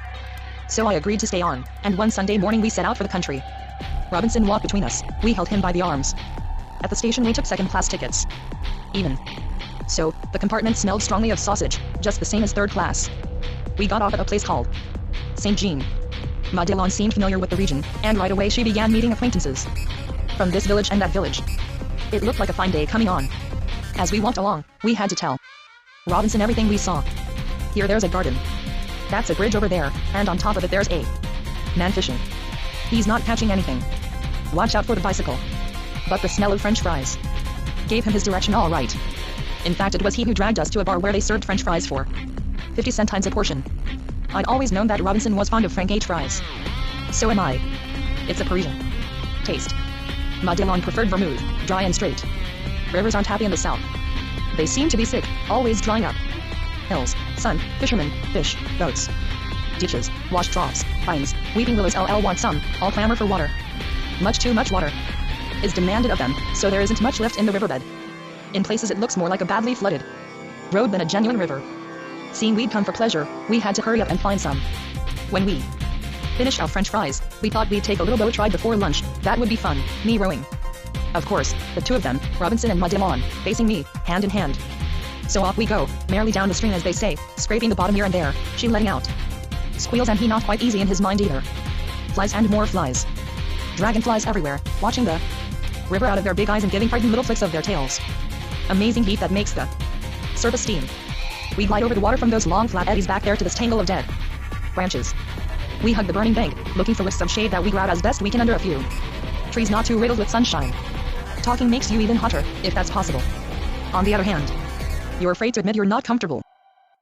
So I agreed to stay on, and one Sunday morning we set out for the country. Robinson walked between us, we held him by the arms. At the station we took second-class tickets. Even so, the compartment smelled strongly of sausage, just the same as third class. We got off at a place called Saint Jean. Madelon seemed familiar with the region, and right away she began meeting acquaintances from this village and that village. It looked like a fine day coming on. As we walked along, we had to tell Robinson everything we saw. Here there's a garden. That's a bridge over there, and on top of it there's a man fishing. He's not catching anything. Watch out for the bicycle. But the smell of French fries gave him his direction all right. In fact, it was he who dragged us to a bar where they served French fries for 50 centimes a portion. I'd always known that Robinson was fond of Frank H. fries. So am I. It's a Parisian taste. Madelon preferred vermouth, dry and straight. Rivers aren't happy in the south. They seem to be sick, always drying up. Hills, sun, fishermen, fish, boats, ditches, wash troughs, pines, weeping willows want some, all clamor for water. Much too much water is demanded of them, so there isn't much left in the riverbed. In places it looks more like a badly flooded road than a genuine river. Seeing we'd come for pleasure, we had to hurry up and find some. When we finished our French fries, we thought we'd take a little boat ride before lunch. That would be fun, me rowing. Of course, the two of them, Robinson and Madelon, facing me, hand in hand. So off we go, merrily down the stream as they say, scraping the bottom here and there, she letting out squeals and he not quite easy in his mind either. Flies and more flies. Dragonflies everywhere, watching the river out of their big eyes and giving frightened little flicks of their tails. Amazing heat that makes the surface steam. We glide over the water from those long flat eddies back there to this tangle of dead branches. We hug the burning bank, looking for wisps of shade that we grab as best we can under a few trees not too riddled with sunshine. Talking makes you even hotter, if that's possible. On the other hand, you're afraid to admit you're not comfortable.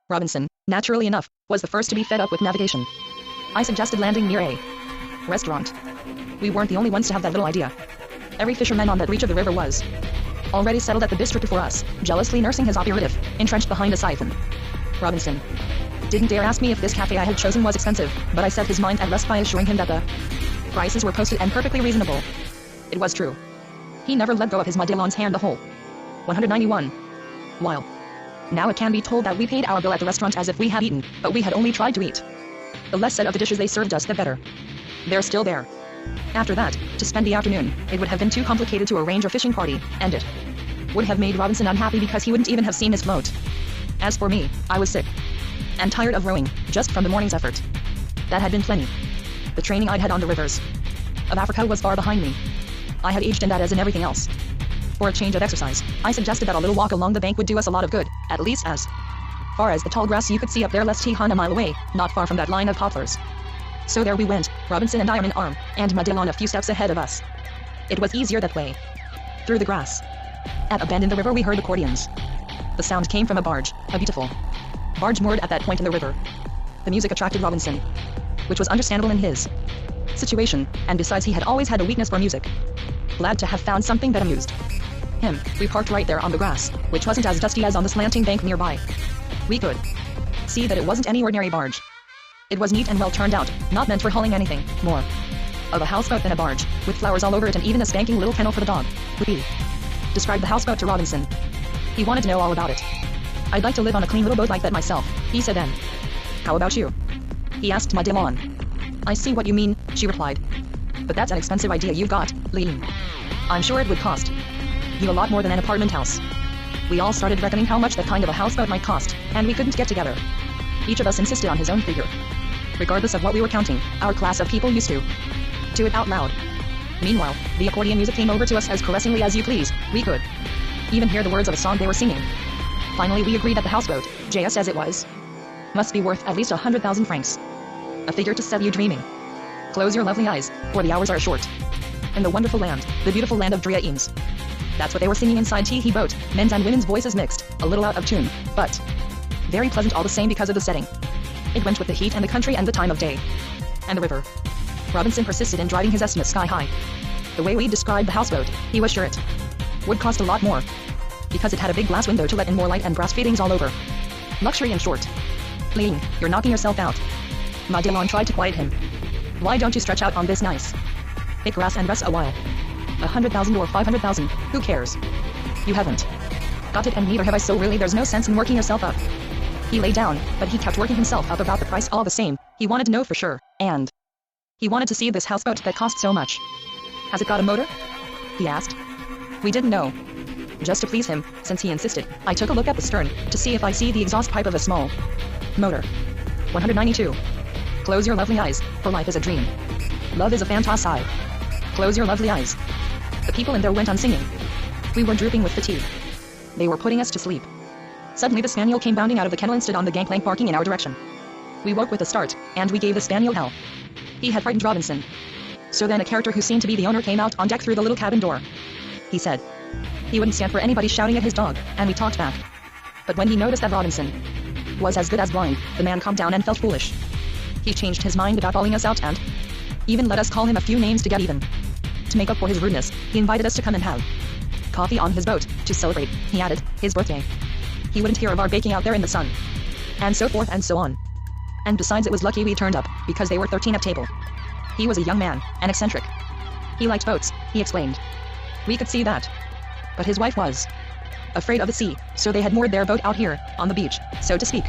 Robinson, naturally enough, was the first to be fed up with navigation. I suggested landing near a restaurant. We weren't the only ones to have that little idea. Every fisherman on that reach of the river was already settled at the bistro before us, jealously nursing his operative, entrenched behind a siphon. Robinson didn't dare ask me if this cafe I had chosen was expensive, but I set his mind at rest by assuring him that the prices were posted and perfectly reasonable. It was true. He never let go of his Madelon's hand the whole 191 while. Now it can be told that we paid our bill at the restaurant as if we had eaten, but we had only tried to eat. The less said of the dishes they served us, the better. They're still there. After that, to spend the afternoon, it would have been too complicated to arrange a fishing party, and it would have made Robinson unhappy because he wouldn't even have seen his float. As for me, I was sick and tired of rowing, just from the morning's effort. That had been plenty. The training I'd had on the rivers of Africa was far behind me. I had aged in that as in everything else. For a change of exercise, I suggested that a little walk along the bank would do us a lot of good, at least as far as the tall grass you could see up there less than a mile away, not far from that line of poplars. So there we went, Robinson and I arm in arm, and Madelon a few steps ahead of us. It was easier that way. Through the grass. At a bend in the river we heard accordions. The sound came from a barge, a beautiful barge moored at that point in the river. The music attracted Robinson, which was understandable in his situation, and besides he had always had a weakness for music. Glad to have found something that amused him, we parked right there on the grass, which wasn't as dusty as on the slanting bank nearby. We could see that it wasn't any ordinary barge. It was neat and well turned out, not meant for hauling anything more of a houseboat than a barge, with flowers all over it and even a spanking little kennel for the dog. We described the houseboat to Robinson. He wanted to know all about it. I'd like to live on a clean little boat like that myself, he said then. How about you? He asked Madelon. I see what you mean, she replied. But that's an expensive idea you've got, Lean. I'm sure it would cost you a lot more than an apartment house. We all started reckoning how much that kind of a houseboat might cost, and we couldn't get together. Each of us insisted on his own figure. Regardless of what we were counting, our class of people used to do it out loud. Meanwhile, the accordion music came over to us as caressingly as you please. We could even hear the words of a song they were singing. Finally we agreed that the houseboat, just as it was, must be worth at least 100,000 francs. A figure to set you dreaming. Close your lovely eyes, for the hours are short. In the wonderful land, the beautiful land of Drea-Eames. That's what they were singing inside Tee-hee boat, men's and women's voices mixed, a little out of tune, but very pleasant all the same because of the setting. It went with the heat and the country and the time of day. And the river. Robinson persisted in driving his estimate sky high. The way we described the houseboat, he was sure it would cost a lot more, because it had a big glass window to let in more light and brass fittings all over. Luxury in short. Ling, you're knocking yourself out. Madelon tried to quiet him. Why don't you stretch out on this nice thick grass and rest a while? 100,000 or 500,000, who cares? You haven't got it and neither have I, so really there's no sense in working yourself up. He lay down, but he kept working himself up about the price all the same. He wanted to know for sure, and he wanted to see this houseboat that cost so much. Has it got a motor? He asked. We didn't know. Just to please him, since he insisted, I took a look at the stern, to see if I see the exhaust pipe of a small motor. 192. Close your lovely eyes, for life is a dream. Love is a fantasy. Close your lovely eyes. The people in there went on singing. We were drooping with fatigue. They were putting us to sleep. Suddenly the spaniel came bounding out of the kennel and stood on the gangplank barking in our direction. We woke with a start, and we gave the spaniel hell. He had frightened Robinson. So then a character who seemed to be the owner came out on deck through the little cabin door. He said he wouldn't stand for anybody shouting at his dog, and we talked back. But when he noticed that Robinson was as good as blind, the man calmed down and felt foolish. He changed his mind about bawling us out and even let us call him a few names to get even. To make up for his rudeness, he invited us to come and have coffee on his boat, to celebrate, he added, his birthday. He wouldn't hear of our baking out there in the sun. And so forth and so on. And besides it was lucky we turned up, because they were 13 at table. He was a young man, an eccentric. He liked boats, he explained. We could see that. But his wife was afraid of the sea, so they had moored their boat out here, on the beach, so to speak.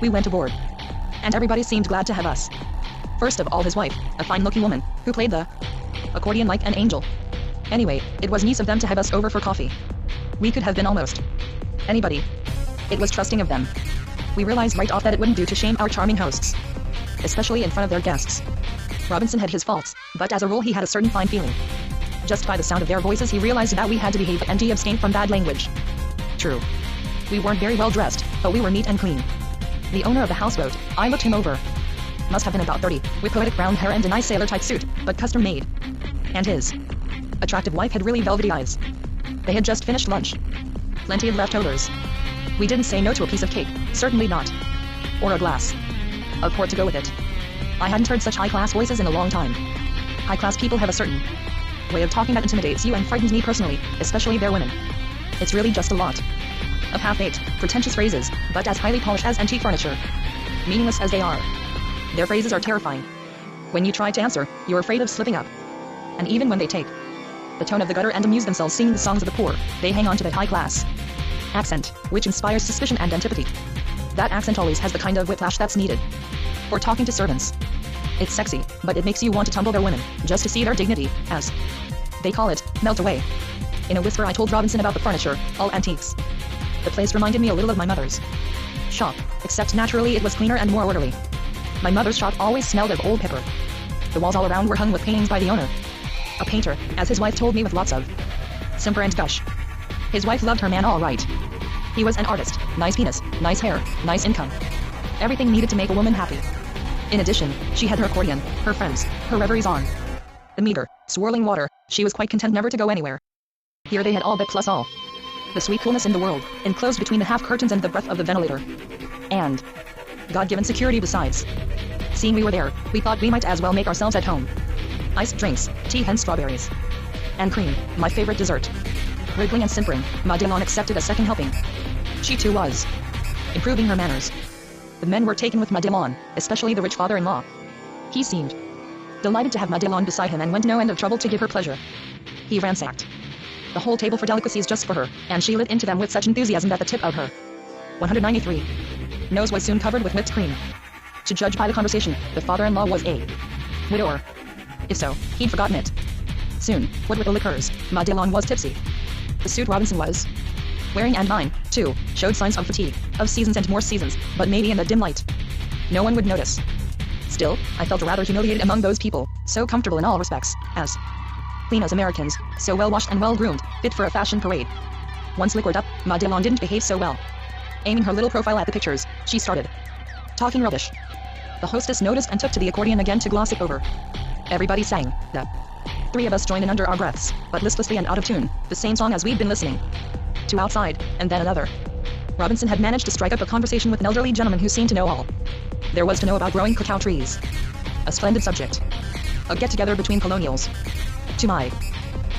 We went aboard. And everybody seemed glad to have us. First of all his wife, a fine-looking woman, who played the accordion like an angel. Anyway, it was nice of them to have us over for coffee. We could have been almost anybody. It was trusting of them. We realized right off that it wouldn't do to shame our charming hosts, especially in front of their guests. Robinson had his faults, but as a rule he had a certain fine feeling. Just by the sound of their voices he realized that we had to behave and abstain from bad language. True. We weren't very well dressed, but we were neat and clean. The owner of the houseboat, I looked him over. Must have been about 30, with poetic brown hair and a nice sailor-type suit, but custom-made. And his attractive wife had really velvety eyes. They had just finished lunch. Plenty of leftovers. We didn't say no to a piece of cake, certainly not. Or a glass of port to go with it. I hadn't heard such high-class voices in a long time. High-class people have a certain way of talking that intimidates you and frightens me personally, especially their women. It's really just a lot of half-baked, pretentious phrases, but as highly polished as antique furniture. Meaningless as they are. Their phrases are terrifying. When you try to answer, you're afraid of slipping up. And even when they take the tone of the gutter and amuse themselves singing the songs of the poor, they hang on to that high-class accent, which inspires suspicion and antipathy. That accent always has the kind of whiplash that's needed for talking to servants. It's sexy, but it makes you want to tumble their women, just to see their dignity, as they call it, melt away. In a whisper I told Robinson about the furniture, all antiques. The place reminded me a little of my mother's shop, except naturally it was cleaner and more orderly. My mother's shop always smelled of old paper. The walls all around were hung with paintings by the owner. A painter, as his wife told me with lots of simper and gush. His wife loved her man all right. He was an artist, nice penis, nice hair, nice income. Everything needed to make a woman happy. In addition, she had her accordion, her friends, her reveries on the meter, swirling water. She was quite content never to go anywhere. Here they had all but plus all. The sweet coolness in the world, enclosed between the half curtains and the breath of the ventilator. And God-given security besides. Seeing we were there, we thought we might as well make ourselves at home. Iced drinks, tea and strawberries. And cream, my favorite dessert. Wriggling and simpering, Madelon accepted a second helping. She too was improving her manners. The men were taken with Madelon, especially the rich father-in-law. He seemed delighted to have Madelon beside him and went no end of trouble to give her pleasure. He ransacked the whole table for delicacies just for her, and she lit into them with such enthusiasm that the tip of her 193 nose was soon covered with whipped cream. To judge by the conversation, the father-in-law was a widower. If so, he'd forgotten it. Soon, what with the liquors, Madelon was tipsy. The suit Robinson was wearing and mine, too, showed signs of fatigue, of seasons and more seasons, but maybe in the dim light no one would notice. Still, I felt rather humiliated among those people, so comfortable in all respects, as clean as Americans, so well-washed and well-groomed, fit for a fashion parade. Once liquored up, Madelon didn't behave so well. Aiming her little profile at the pictures, she started talking rubbish. The hostess noticed and took to the accordion again to gloss it over. Everybody sang, the three of us joined in under our breaths, but listlessly and out of tune, the same song as we'd been listening to outside, and then another. Robinson had managed to strike up a conversation with an elderly gentleman who seemed to know all there was to know about growing cacao trees. A splendid subject. A get-together between colonials. To my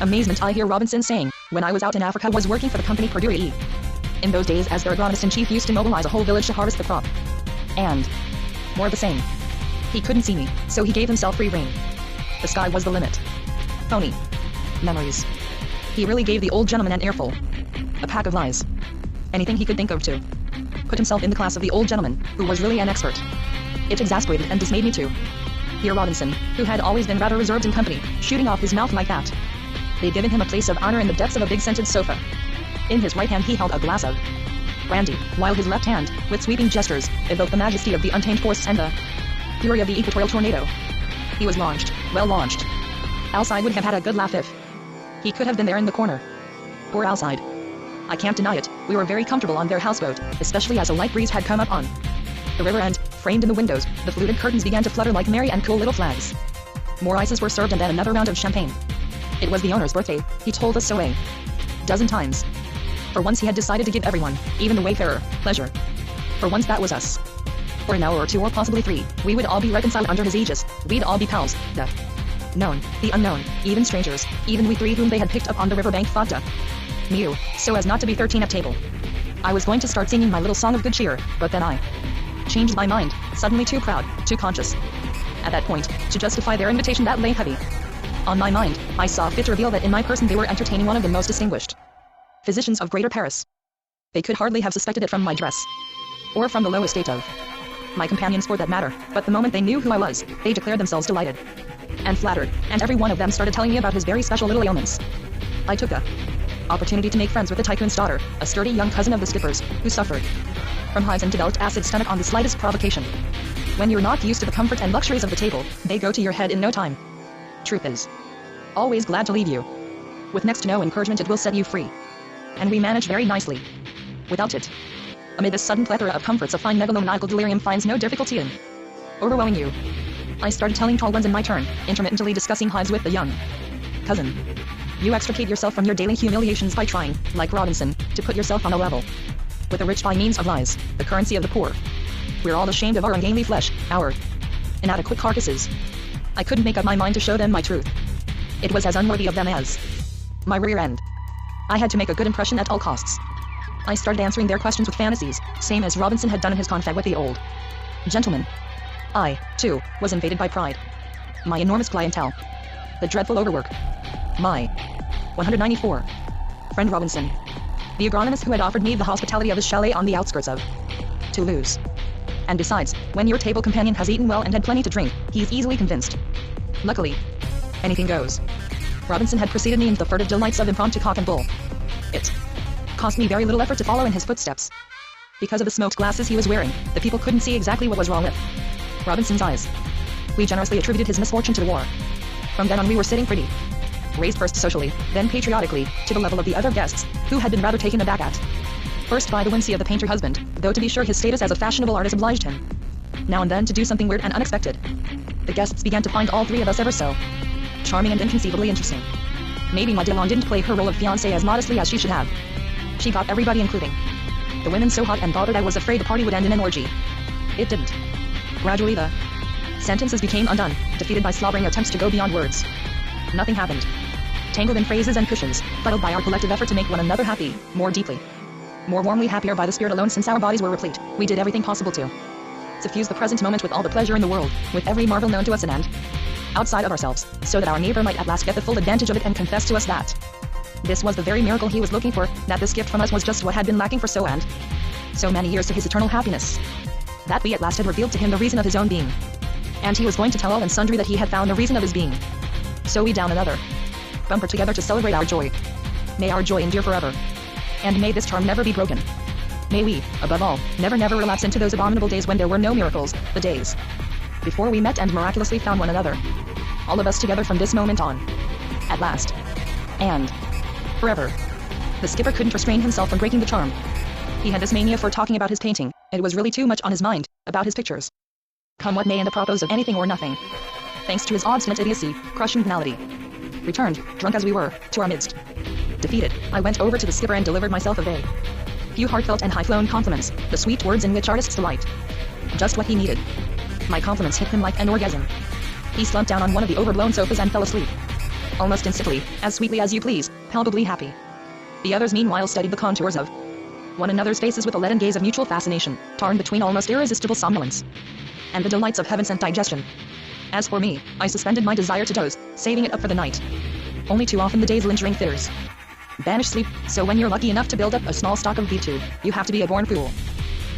amazement, I hear Robinson saying, when I was out in Africa was working for the company Purdue E. In those days, as their agronomist-in-chief used to mobilize a whole village to harvest the crop. And more of the same. He couldn't see me, so he gave himself free rein. The sky was the limit. Phony memories. He really gave the old gentleman an earful. A pack of lies. Anything he could think of to put himself in the class of the old gentleman, who was really an expert. It exasperated and dismayed me too. Here Robinson, who had always been rather reserved in company, shooting off his mouth like that. They'd given him a place of honor in the depths of a big scented sofa. In his right hand he held a glass of brandy, while his left hand, with sweeping gestures, evoked the majesty of the untamed forests and the fury of the equatorial tornado. He was launched, well launched. Alcide would have had a good laugh if he could have been there in the corner. Poor Alcide. I can't deny it, we were very comfortable on their houseboat, especially as a light breeze had come up on the river and, framed in the windows, the fluted curtains began to flutter like merry and cool little flags. More ices were served and then another round of champagne. It was the owner's birthday, he told us so a dozen times. For once he had decided to give everyone, even the wayfarer, pleasure. For once that was us. For an hour or two or possibly 3, we would all be reconciled under his aegis, we'd all be pals, the known, the unknown, even strangers, even we 3 whom they had picked up on the riverbank thought to mew, so as not to be 13 at table. I was going to start singing my little song of good cheer, but then I changed my mind, suddenly too proud, too conscious. At that point, to justify their invitation that lay heavy on my mind, I saw fit to reveal that in my person they were entertaining one of the most distinguished physicians of Greater Paris. They could hardly have suspected it from my dress, or from the low estate of my companions for that matter, but the moment they knew who I was, they declared themselves delighted and flattered, and every one of them started telling me about his very special little ailments. I took the opportunity to make friends with the tycoon's daughter, a sturdy young cousin of the skipper's, who suffered from hives and developed acid stomach on the slightest provocation. When you're not used to the comfort and luxuries of the table, they go to your head in no time. Truth is, always glad to leave you. With next to no encouragement it will set you free. And we manage very nicely without it. Amid this sudden plethora of comforts a fine megalomaniacal delirium finds no difficulty in overwhelming you. I started telling tall ones in my turn, intermittently discussing hives with the young cousin. You extricate yourself from your daily humiliations by trying, like Robinson, to put yourself on a level with the rich by means of lies, the currency of the poor. We're all ashamed of our ungainly flesh, our inadequate carcasses. I couldn't make up my mind to show them my truth. It was as unworthy of them as my rear end. I had to make a good impression at all costs. I started answering their questions with fantasies, same as Robinson had done in his confab with the old gentleman. I, too, was invaded by pride. My enormous clientele. The dreadful overwork. My 194 friend Robinson. The agronomist who had offered me the hospitality of his chalet on the outskirts of Toulouse. And besides, when your table companion has eaten well and had plenty to drink, he's easily convinced. Luckily, anything goes. Robinson had preceded me into the furtive delights of impromptu cock and bull. It Cost me very little effort to follow in his footsteps. Because of the smoked glasses he was wearing, the people couldn't see exactly what was wrong with Robinson's eyes. We generously attributed his misfortune to the war. From then on we were sitting pretty, raised first socially, then patriotically, to the level of the other guests, who had been rather taken aback at first by the whimsy of the painter husband, though to be sure his status as a fashionable artist obliged him now and then to do something weird and unexpected. The guests began to find all three of us ever so charming and inconceivably interesting. Maybe Madelon didn't play her role of fiancée as modestly as she should have. She got everybody, including the women, so hot and bothered I was afraid the party would end in an orgy. It didn't. Gradually the sentences became undone, defeated by slobbering attempts to go beyond words. Nothing happened. Tangled in phrases and cushions, fuddled by our collective effort to make one another happy, more deeply, more warmly, happier by the spirit alone, since our bodies were replete, we did everything possible to suffuse the present moment with all the pleasure in the world, with every marvel known to us in and outside of ourselves, so that our neighbor might at last get the full advantage of it and confess to us that this was the very miracle he was looking for, that this gift from us was just what had been lacking for so many years to his eternal happiness. That we at last had revealed to him the reason of his own being. And he was going to tell all and sundry that he had found the reason of his being. So we down another bumper together to celebrate our joy. May our joy endure forever. And may this charm never be broken. May we, above all, never relapse into those abominable days when there were no miracles, the days before we met and miraculously found one another. All of us together from this moment on. At last. And forever. The skipper couldn't restrain himself from breaking the charm. He had this mania for talking about his painting. It was really too much on his mind, about his pictures. Come what may, and apropos of anything or nothing. Thanks to his obstinate idiocy, crushing banality. Returned, drunk as we were, to our midst. Defeated, I went over to the skipper and delivered myself a few heartfelt and high-flown compliments, the sweet words in which artists delight. Just what he needed. My compliments hit him like an orgasm. He slumped down on one of the overblown sofas and fell asleep. Almost instantly, as sweetly as you please, palpably happy. The others meanwhile studied the contours of one another's faces with a leaden gaze of mutual fascination, torn between almost irresistible somnolence and the delights of heaven-sent digestion. As for me, I suspended my desire to doze, saving it up for the night. Only too often the day's lingering fears banish sleep, so when you're lucky enough to build up a small stock of V2, you have to be a born fool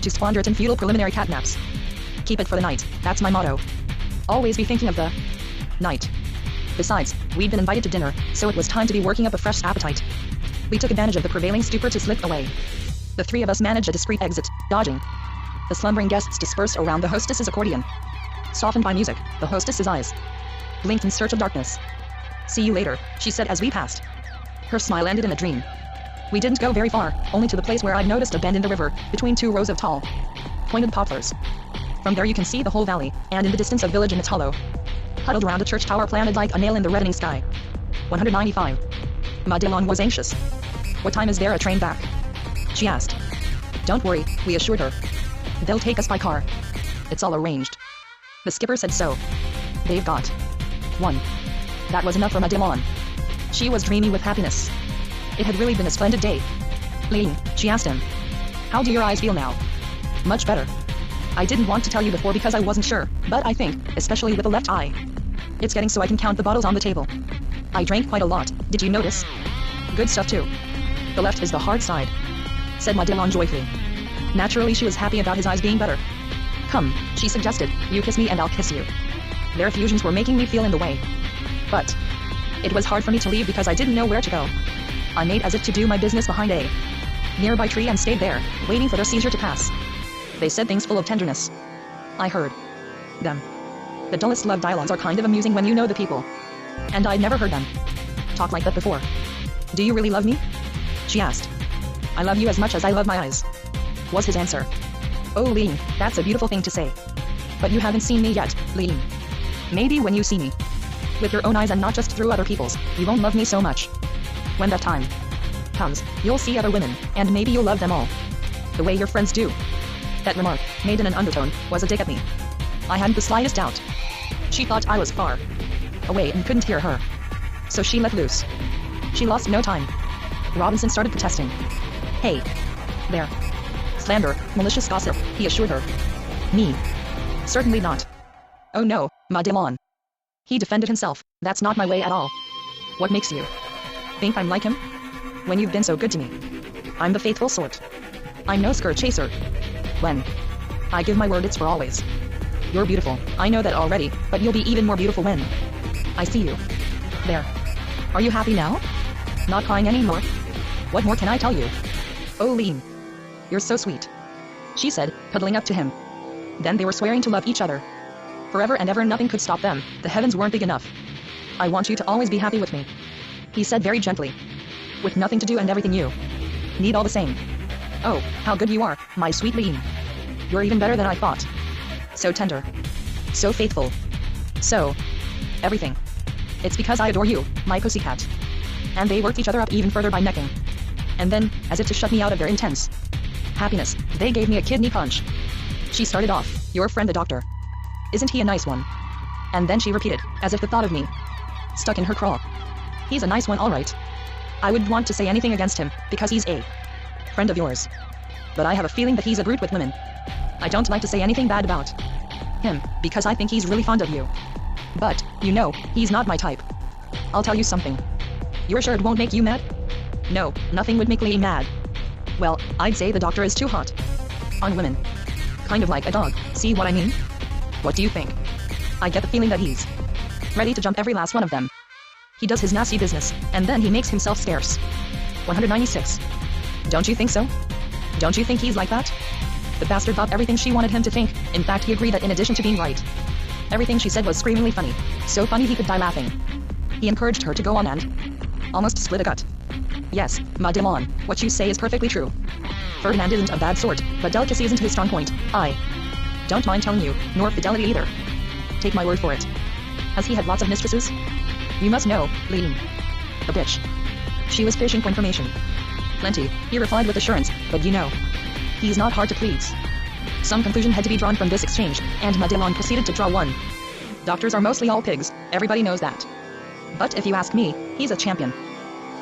to squander it in futile preliminary catnaps. Keep it for the night, that's my motto. Always be thinking of the night. Besides, we'd been invited to dinner, so it was time to be working up a fresh appetite. We took advantage of the prevailing stupor to slip away. The three of us managed a discreet exit, dodging the slumbering guests dispersed around the hostess's accordion. Softened by music, the hostess's eyes blinked in search of darkness. "See you later," she said as we passed. Her smile ended in a dream. We didn't go very far, only to the place where I'd noticed a bend in the river, between two rows of tall, pointed poplars. From there you can see the whole valley, and in the distance a village in its hollow, huddled round a church tower planted like a nail in the reddening sky. 195. Madelon was anxious. "What time is there a train back?" she asked. "Don't worry," we assured her. "They'll take us by car. It's all arranged." The skipper said so. They've got one. That was enough for Madelon. She was dreamy with happiness. It had really been a splendid day. "Ling," she asked him, "how do your eyes feel now?" "Much better. I didn't want to tell you before because I wasn't sure, but I think, especially with the left eye, it's getting so I can count the bottles on the table. I drank quite a lot, did you notice? Good stuff too. The left is the hard side," said Madelon joyfully. Naturally she was happy about his eyes being better. "Come," she suggested, "you kiss me and I'll kiss you." Their effusions were making me feel in the way. But it was hard for me to leave because I didn't know where to go. I made as if to do my business behind a nearby tree and stayed there, waiting for their seizure to pass. They said things full of tenderness. I heard them. The dullest love dialogues are kind of amusing when you know the people. And I'd never heard them talk like that before. "Do you really love me?" she asked. "I love you as much as I love my eyes," was his answer. "Oh Ling, that's a beautiful thing to say. But you haven't seen me yet, Ling. Maybe when you see me with your own eyes and not just through other people's, you won't love me so much. When that time comes, you'll see other women, and maybe you'll love them all, the way your friends do." That remark, made in an undertone, was a dig at me. I hadn't the slightest doubt. She thought I was far away and couldn't hear her. So she let loose. She lost no time. Robinson started protesting. "Hey, there. Slander, malicious gossip," he assured her. "Me? Certainly not." "Oh no, Madelon." He defended himself. "That's not my way at all." "What makes you think I'm like him? When you've been so good to me. I'm the faithful sort. I'm no skirt chaser. When I give my word, it's for always. You're beautiful, I know that already, but you'll be even more beautiful when I see you. There. Are you happy now? Not crying anymore? What more can I tell you? Oh Lean. You're so sweet. She said, cuddling up to him. Then they were swearing to love each other. Forever and ever nothing could stop them, the heavens weren't big enough. I want you to always be happy with me. He said very gently. With nothing to do and everything you need all the same. Oh, how good you are, my sweet Lean. You're even better than I thought. So tender. So faithful. So everything. It's because I adore you, my pussycat. And they worked each other up even further by necking. And then, as if to shut me out of their intense happiness, they gave me a kidney punch. She started off, your friend the doctor. Isn't he a nice one? And then she repeated, as if the thought of me stuck in her craw. He's a nice one, all right. I wouldn't want to say anything against him, because he's a friend of yours. But I have a feeling that he's a brute with women. I don't like to say anything bad about him, because I think he's really fond of you. But, you know, he's not my type. I'll tell you something. You're sure it won't make you mad? No, nothing would make Lee mad. Well, I'd say the doctor is too hot on women. Kind of like a dog, see what I mean? What do you think? I get the feeling that he's ready to jump every last one of them. He does his nasty business, and then he makes himself scarce. 196. Don't you think so? Don't you think he's like that? The bastard thought everything she wanted him to think. In fact, he agreed that in addition to being right, everything she said was screamingly funny. So funny he could die laughing. He encouraged her to go on and almost split a gut. Yes, Madame, what you say is perfectly true. Ferdinand isn't a bad sort, but delicacy isn't his strong point. I don't mind telling you, nor fidelity either. Take my word for it. Has he had lots of mistresses? You must know, Lean. A bitch. She was fishing for information. Plenty, he replied with assurance, but you know, he's not hard to please. Some conclusion had to be drawn from this exchange, and Madelon proceeded to draw one. Doctors are mostly all pigs, everybody knows that. But if you ask me, he's a champion.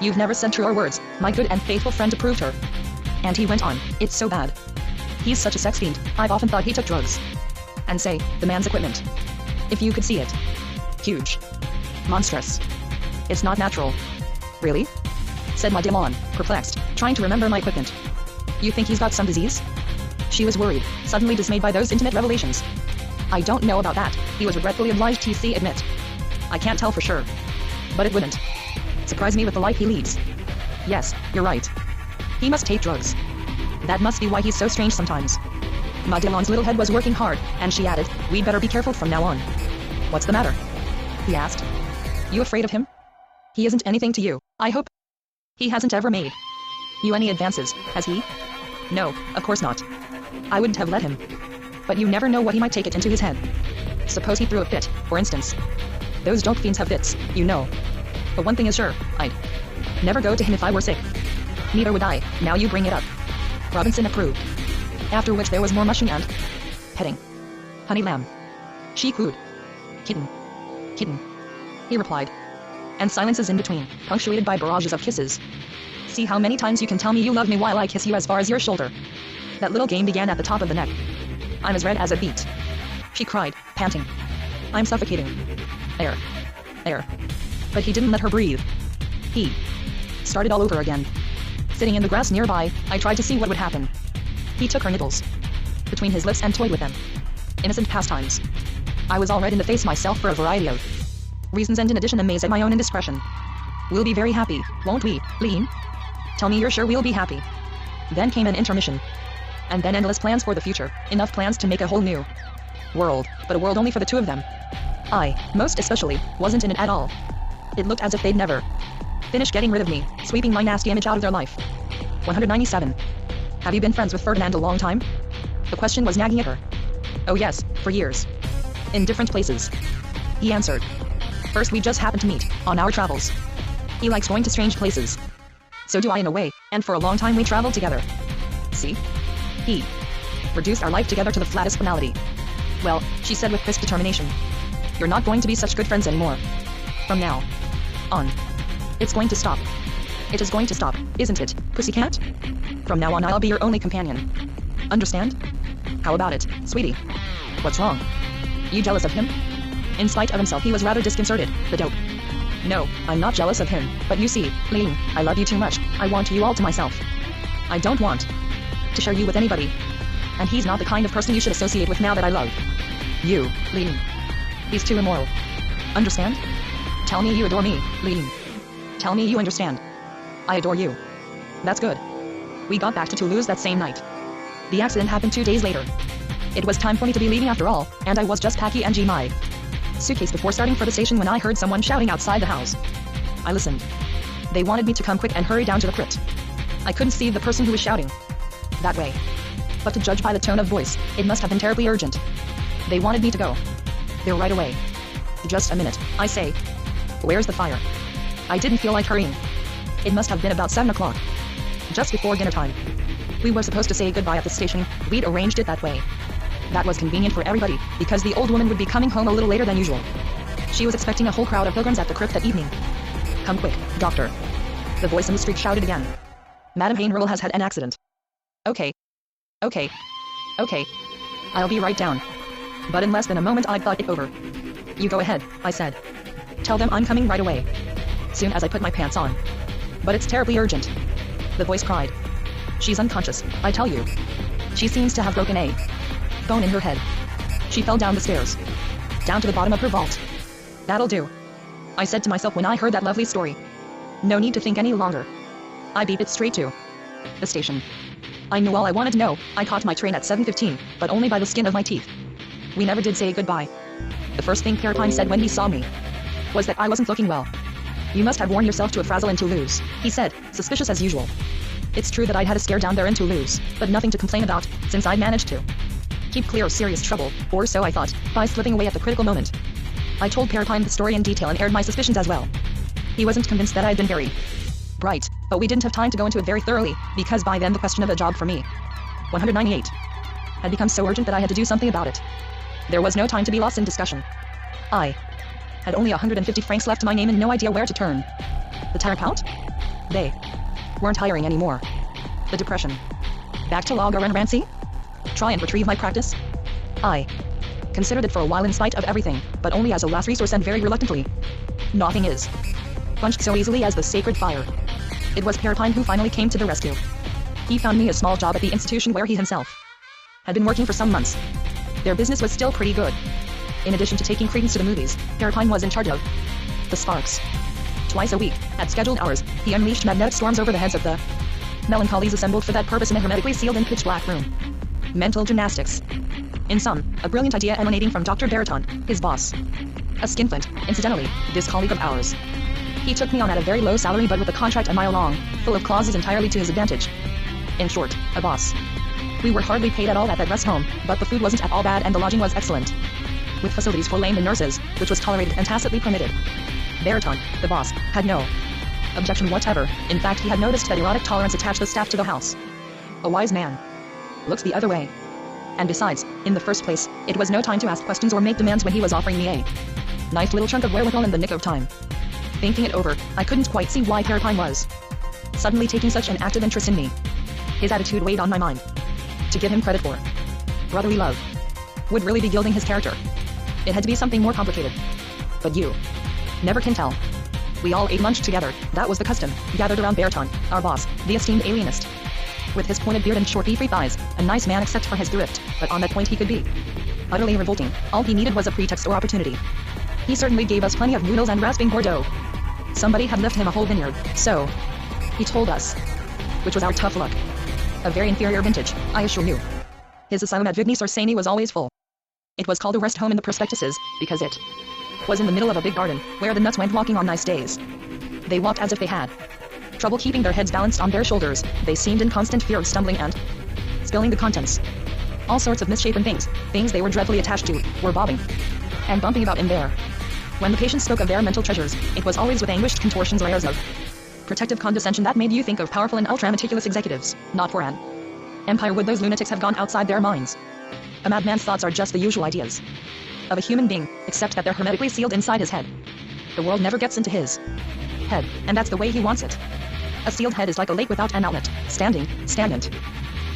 You've never said truer words, my good and faithful friend approved her. And he went on, it's so bad. He's such a sex fiend, I've often thought he took drugs. And say, the man's equipment. If you could see it. Huge. Monstrous. It's not natural. Really? Said Madame, perplexed, trying to remember my equipment. You think he's got some disease? She was worried, suddenly dismayed by those intimate revelations. I don't know about that, he was regretfully obliged to admit. I can't tell for sure. But it wouldn't surprise me with the life he leads. Yes, you're right. He must take drugs. That must be why he's so strange sometimes. Madelon's little head was working hard, and she added, we'd better be careful from now on. What's the matter? He asked. You afraid of him? He isn't anything to you, I hope. He hasn't ever made you any advances, has he? No, of course not. I wouldn't have let him. But you never know what he might take it into his head. Suppose he threw a fit, for instance. Those dope fiends have fits, you know. But one thing is sure, I'd never go to him if I were sick. Neither would I, now you bring it up. Robinson approved. After which there was more mushing and petting. Honey lamb. She cooed. Kitten. Kitten. He replied. And silences in between, punctuated by barrages of kisses. See how many times you can tell me you love me while I kiss you as far as your shoulder. That little game began at the top of the neck. I'm as red as a beet. She cried, panting. I'm suffocating. Air. Air. But he didn't let her breathe. He started all over again. Sitting in the grass nearby, I tried to see what would happen. He took her nipples between his lips and toyed with them. Innocent pastimes. I was all red in the face myself for a variety of reasons and in addition amazed at my own indiscretion. We'll be very happy, won't we, Lean? Tell me you're sure we'll be happy. Then came an intermission. And then endless plans for the future, enough plans to make a whole new world, but a world only for the two of them. I, most especially, wasn't in it at all. It looked as if they'd never finish getting rid of me, sweeping my nasty image out of their life. 197. Have you been friends with Ferdinand a long time? The question was nagging at her. Oh yes, for years. In different places. He answered. First we just happened to meet, on our travels. He likes going to strange places. So do I in a way, and for a long time we traveled together. See? He reduced our life together to the flattest banality. Well, she said with crisp determination. You're not going to be such good friends anymore. From now on. It's going to stop. It is going to stop, isn't it, pussycat? From now on I'll be your only companion. Understand? How about it, sweetie? What's wrong? You jealous of him? In spite of himself he was rather disconcerted, the dope. No, I'm not jealous of him, but you see, Lean, I love you too much, I want you all to myself. I don't want to share you with anybody. And he's not the kind of person you should associate with now that I love you, Lean. He's too immoral. Understand? Tell me you adore me, Lean. Tell me you understand. I adore you. That's good. We got back to Toulouse that same night. The accident happened 2 days later. It was time for me to be leaving after all, and I was just packing my suitcase before starting for the station when I heard someone shouting outside the house. I listened. They wanted me to come quick and hurry down to the crypt. I couldn't see the person who was shouting that way, but to judge by the tone of voice, it must have been terribly urgent. They wanted me to go there right away. Just a minute, I say. Where's the fire? I didn't feel like hurrying. It must have been about 7 o'clock. Just before dinner time. We were supposed to say goodbye at the station. We'd arranged it that way. That was convenient for everybody, because the old woman would be coming home a little later than usual. She was expecting a whole crowd of pilgrims at the crypt that evening. Come quick, doctor. The voice in the street shouted again. Madame Hainril has had an accident. Okay. Okay. Okay. I'll be right down. But in less than a moment I thought it over. You go ahead, I said. Tell them I'm coming right away. Soon as I put my pants on. But it's terribly urgent. The voice cried. She's unconscious, I tell you. She seems to have broken a bone in her head. She fell down the stairs. Down to the bottom of her vault. That'll do. I said to myself when I heard that lovely story. No need to think any longer. I beat it straight to the station. I knew all I wanted to know. I caught my train at 7:15, but only by the skin of my teeth. We never did say goodbye. The first thing Pierre said when he saw me was that I wasn't looking well. You must have worn yourself to a frazzle in Toulouse, he said, suspicious as usual. It's true that I'd had a scare down there in Toulouse, but nothing to complain about, since I'd managed to keep clear of serious trouble, or so I thought, by slipping away at the critical moment. I told Pierre the story in detail and aired my suspicions as well. He wasn't convinced that I'd been very bright, but we didn't have time to go into it very thoroughly, because by then the question of a job for me, 198, had become so urgent that I had to do something about it. There was no time to be lost in discussion. I had only 150 francs left to my name and no idea where to turn. The tire-count? They weren't hiring anymore. The depression. Back to La Garenne-Rancy? Try and retrieve my practice? I considered it for a while in spite of everything, but only as a last resource and very reluctantly. Nothing is quenched so easily as the sacred fire. It was Pierre who finally came to the rescue. He found me a small job at the institution where he himself had been working for some months. Their business was still pretty good. In addition to taking Credence to the movies, Pierre was in charge of the Sparks. Twice a week, at scheduled hours, he unleashed magnetic storms over the heads of the melancholies assembled for that purpose in a hermetically sealed and pitch-black room. Mental gymnastics. In sum, a brilliant idea emanating from Dr. Baraton, his boss. A skinflint, incidentally, this colleague of ours. He took me on at a very low salary but with a contract a mile long, full of clauses entirely to his advantage. In short, a boss. We were hardly paid at all at that rest home, but the food wasn't at all bad and the lodging was excellent. With facilities for lame and nurses, which was tolerated and tacitly permitted. Baraton, the boss, had no objection whatever. In fact, he had noticed that erotic tolerance attached the staff to the house. A wise man. Looked the other way. And besides, in the first place, it was no time to ask questions or make demands when he was offering me a nice little chunk of wherewithal in the nick of time. Thinking it over, I couldn't quite see why Pierre was suddenly taking such an active interest in me. His attitude weighed on my mind. To give him credit for brotherly love would really be gilding his character. It had to be something more complicated. But you never can tell. We all ate lunch together, that was the custom, gathered around Baraton, our boss, the esteemed alienist. With his pointed beard and short beefy thighs, a nice man except for his thrift, but on that point he could be utterly revolting. All he needed was a pretext or opportunity. He certainly gave us plenty of noodles and rasping Bordeaux. Somebody had left him a whole vineyard, so he told us, which was our tough luck. A very inferior vintage, I assure you. His asylum at Vigny-sur-Seine was always full. It was called a rest home in the prospectuses, because it was in the middle of a big garden, where the nuts went walking on nice days. They walked as if they had trouble keeping their heads balanced on their shoulders. They seemed in constant fear of stumbling and spilling the contents. All sorts of misshapen things they were dreadfully attached to, were bobbing and bumping about in there. When the patients spoke of their mental treasures, it was always with anguished contortions or airs of protective condescension that made you think of powerful and ultra-meticulous executives. Not for an empire would those lunatics have gone outside their minds. A madman's thoughts are just the usual ideas of a human being, except that they're hermetically sealed inside his head. The world never gets into his head, and that's the way he wants it. A sealed head is like a lake without an outlet, stagnant.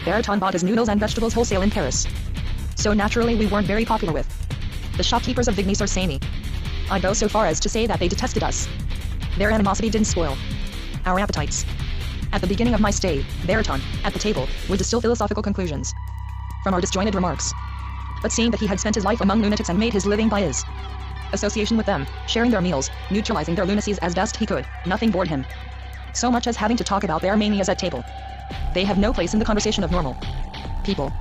Baraton bought his noodles and vegetables wholesale in Paris. So naturally we weren't very popular with the shopkeepers of Vigny-sur-Seine. I'd go so far as to say that they detested us. Their animosity didn't spoil our appetites. At the beginning of my stay, Baraton, at the table, would distill philosophical conclusions from our disjointed remarks. But seeing that he had spent his life among lunatics and made his living by his association with them, sharing their meals, neutralizing their lunacies as best he could, nothing bored him so much as having to talk about their manias at table. They have no place in the conversation of normal people.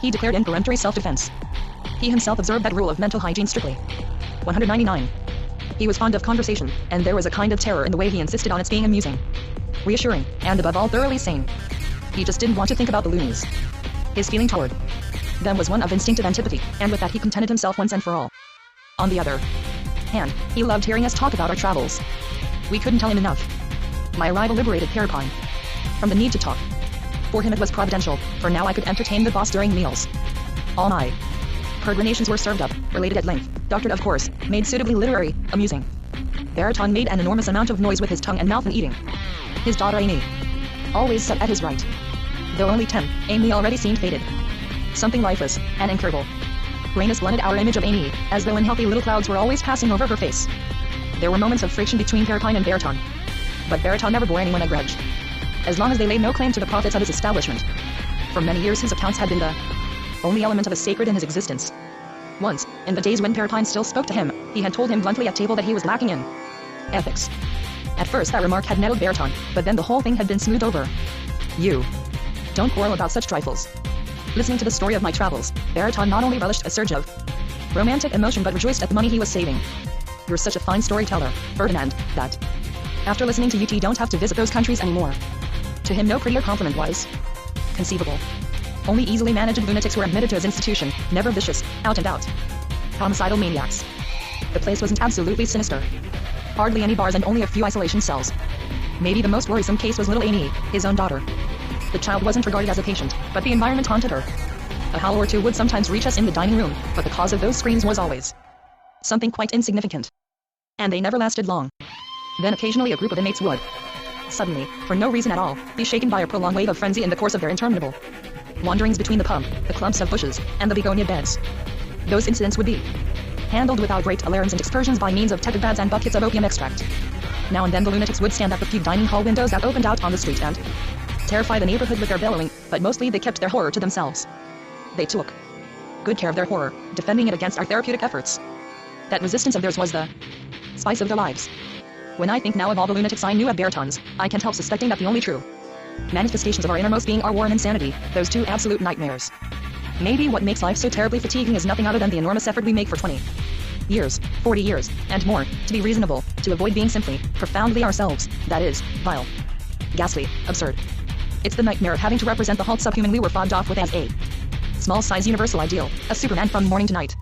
He declared in peremptory self-defense. He himself observed that rule of mental hygiene strictly. 199. He was fond of conversation, and there was a kind of terror in the way he insisted on its being amusing, reassuring, and above all thoroughly sane. He just didn't want to think about the loonies. His feeling toward them was one of instinctive antipathy, and with that he contented himself once and for all. On the other hand, he loved hearing us talk about our travels. We couldn't tell him enough. My arrival liberated Parapine from the need to talk. For him it was providential, for now I could entertain the boss during meals. All my peregrinations were served up, related at length, doctored of course, made suitably literary, amusing. Baritone made an enormous amount of noise with his tongue and mouth in eating. His daughter Amy always sat at his right. Though only 10, Amy already seemed faded. Something lifeless and incurable. Grayness blended our image of Amy, as though unhealthy little clouds were always passing over her face. There were moments of friction between Parapine and Baritone. But Baritone never bore anyone a grudge, as long as they laid no claim to the profits of his establishment. For many years his accounts had been the only element of the sacred in his existence. Once, in the days when Parapine still spoke to him, he had told him bluntly at table that he was lacking in ethics. At first that remark had nettled Baritone, but then the whole thing had been smoothed over. You don't quarrel about such trifles. Listening to the story of my travels, Baritone not only relished a surge of romantic emotion but rejoiced at the money he was saving. You're such a fine storyteller, Ferdinand, that after listening to you don't have to visit those countries anymore. To him no prettier compliment was conceivable. Only easily managed lunatics were admitted to his institution, never vicious, out-and-out homicidal maniacs. The place wasn't absolutely sinister. Hardly any bars and only a few isolation cells. Maybe the most worrisome case was little Amy, his own daughter. The child wasn't regarded as a patient, but the environment haunted her. A howl or two would sometimes reach us in the dining room, but the cause of those screams was always something quite insignificant. And they never lasted long. Then occasionally a group of inmates would suddenly, for no reason at all, be shaken by a prolonged wave of frenzy in the course of their interminable wanderings between the pump, the clumps of bushes, and the begonia beds. Those incidents would be handled without great alarms and excursions by means of tepid baths and buckets of opium extract. Now and then the lunatics would stand at the few dining hall windows that opened out on the street and terrify the neighborhood with their bellowing, but mostly they kept their horror to themselves. They took good care of their horror, defending it against our therapeutic efforts. That resistance of theirs was the spice of their lives. When I think now of all the lunatics I knew at Baritone's, I can't help suspecting that the only true manifestations of our innermost being are war and insanity, those two absolute nightmares. Maybe what makes life so terribly fatiguing is nothing other than the enormous effort we make for 20 years, 40 years, and more, to be reasonable, to avoid being simply, profoundly ourselves, that is, vile, ghastly, absurd. It's the nightmare of having to represent the halt subhuman we were fobbed off with as a small-size universal ideal, a Superman from morning to night.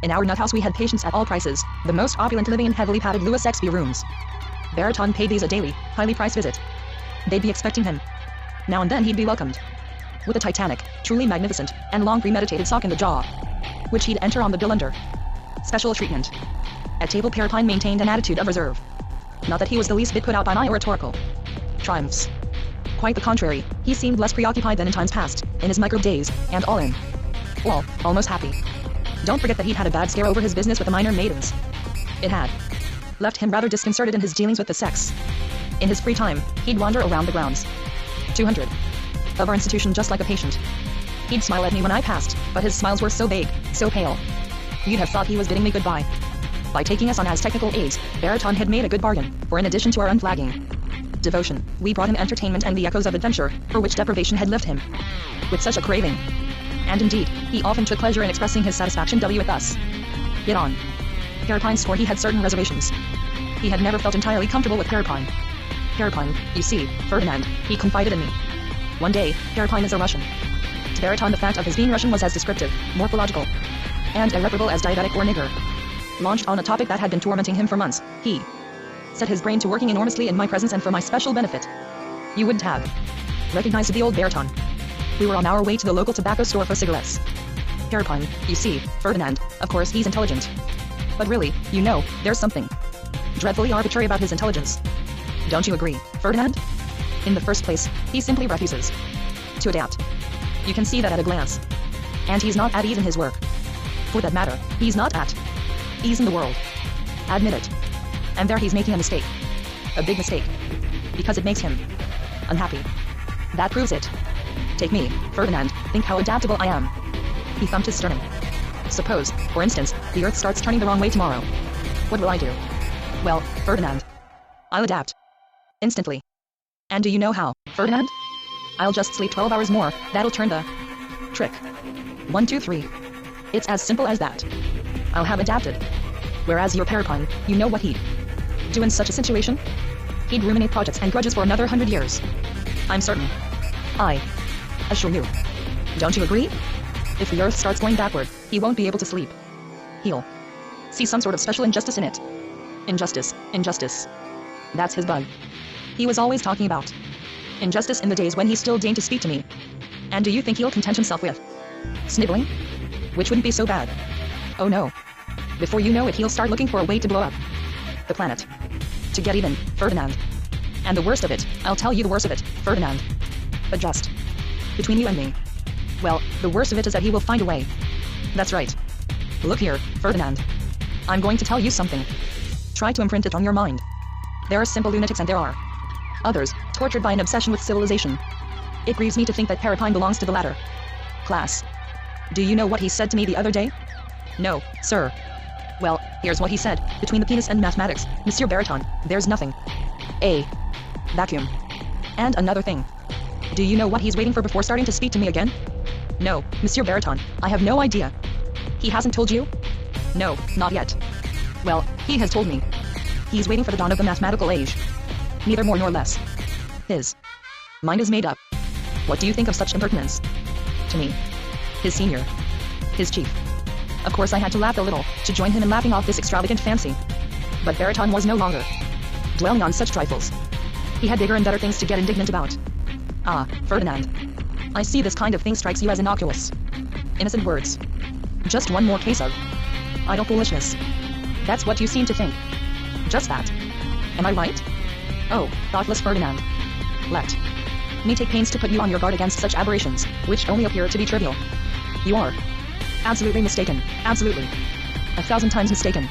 In our nut house we had patients at all prices, the most opulent living in heavily padded Louis XP rooms. Baritone paid these a daily, highly priced visit. They'd be expecting him. Now and then he'd be welcomed with a titanic, truly magnificent, and long premeditated sock in the jaw, which he'd enter on the bill under special treatment. At table Parapine maintained an attitude of reserve. Not that he was the least bit put out by my oratorical triumphs. Quite the contrary, he seemed less preoccupied than in times past, in his microbe days, and almost happy. Don't forget that he'd had a bad scare over his business with the minor maidens. It had left him rather disconcerted in his dealings with the sex. In his free time, he'd wander around the grounds 200 of our institution just like a patient. He'd smile at me when I passed, but his smiles were so vague, so pale. You'd have thought he was bidding me goodbye. By taking us on as technical aides, Baritone had made a good bargain, for in addition to our unflagging devotion, we brought him entertainment and the echoes of adventure, for which deprivation had left him with such a craving. And indeed, he often took pleasure in expressing his satisfaction with us. Yet on Parapine's score he had certain reservations. He had never felt entirely comfortable with Parapine. Parapine, you see, Ferdinand, he confided in me. One day, Parapine is a Russian. To Baritone the fact of his being Russian was as descriptive, morphological, and irreparable as diabetic or nigger. Launched on a topic that had been tormenting him for months, he set his brain to working enormously in my presence and for my special benefit. You wouldn't have recognized the old Baritone. We were on our way to the local tobacco store for cigarettes. Parapine, you see, Ferdinand, of course he's intelligent. But really, you know, there's something dreadfully arbitrary about his intelligence. Don't you agree, Ferdinand? In the first place, he simply refuses to adapt. You can see that at a glance. And he's not at ease in his work. For that matter, he's not at ease in the world. Admit it. And there he's making a mistake. A big mistake. Because it makes him unhappy. That proves it. Take me, Ferdinand, think how adaptable I am. He thumped his sternum. Suppose, for instance, the Earth starts turning the wrong way tomorrow. What will I do? Well, Ferdinand, I'll adapt. Instantly. And do you know how, Ferdinand? I'll just sleep 12 hours more, that'll turn the trick. 1, 2, 3. It's as simple as that. I'll have adapted. Whereas your Parapine, you know what he'd do in such a situation? He'd ruminate projects and grudges for another 100 years. I'm certain. I assure you. Don't you agree? If the Earth starts going backward, he won't be able to sleep. He'll see some sort of special injustice in it. Injustice, injustice. That's his bug. He was always talking about injustice in the days when he still deigned to speak to me. And do you think he'll content himself with sniveling? Which wouldn't be so bad. Oh no. Before you know it, he'll start looking for a way to blow up the planet. To get even, Ferdinand. And the worst of it, I'll tell you the worst of it, Ferdinand. But just between you and me. Well, the worst of it is that he will find a way. That's right. Look here, Ferdinand. I'm going to tell you something. Try to imprint it on your mind. There are simple lunatics and there are others, tortured by an obsession with civilization. It grieves me to think that Parapine belongs to the latter class. Do you know what he said to me the other day? No, sir. Well, here's what he said. Between the penis and mathematics, Monsieur Baraton, there's nothing. A vacuum. And another thing. Do you know what he's waiting for before starting to speak to me again? No, Monsieur Baraton, I have no idea. He hasn't told you? No, not yet. Well, he has told me. He's waiting for the dawn of the mathematical age. Neither more nor less. His mind is made up. What do you think of such impertinence? To me. His senior. His chief. Of course I had to laugh a little, to join him in laughing off this extravagant fancy. But Baraton was no longer dwelling on such trifles. He had bigger and better things to get indignant about. Ah, Ferdinand. I see this kind of thing strikes you as innocuous. Innocent words. Just one more case of idle foolishness. That's what you seem to think. Just that. Am I right? Oh, thoughtless Ferdinand. Let me take pains to put you on your guard against such aberrations, which only appear to be trivial. You are absolutely mistaken, absolutely. 1,000 times mistaken.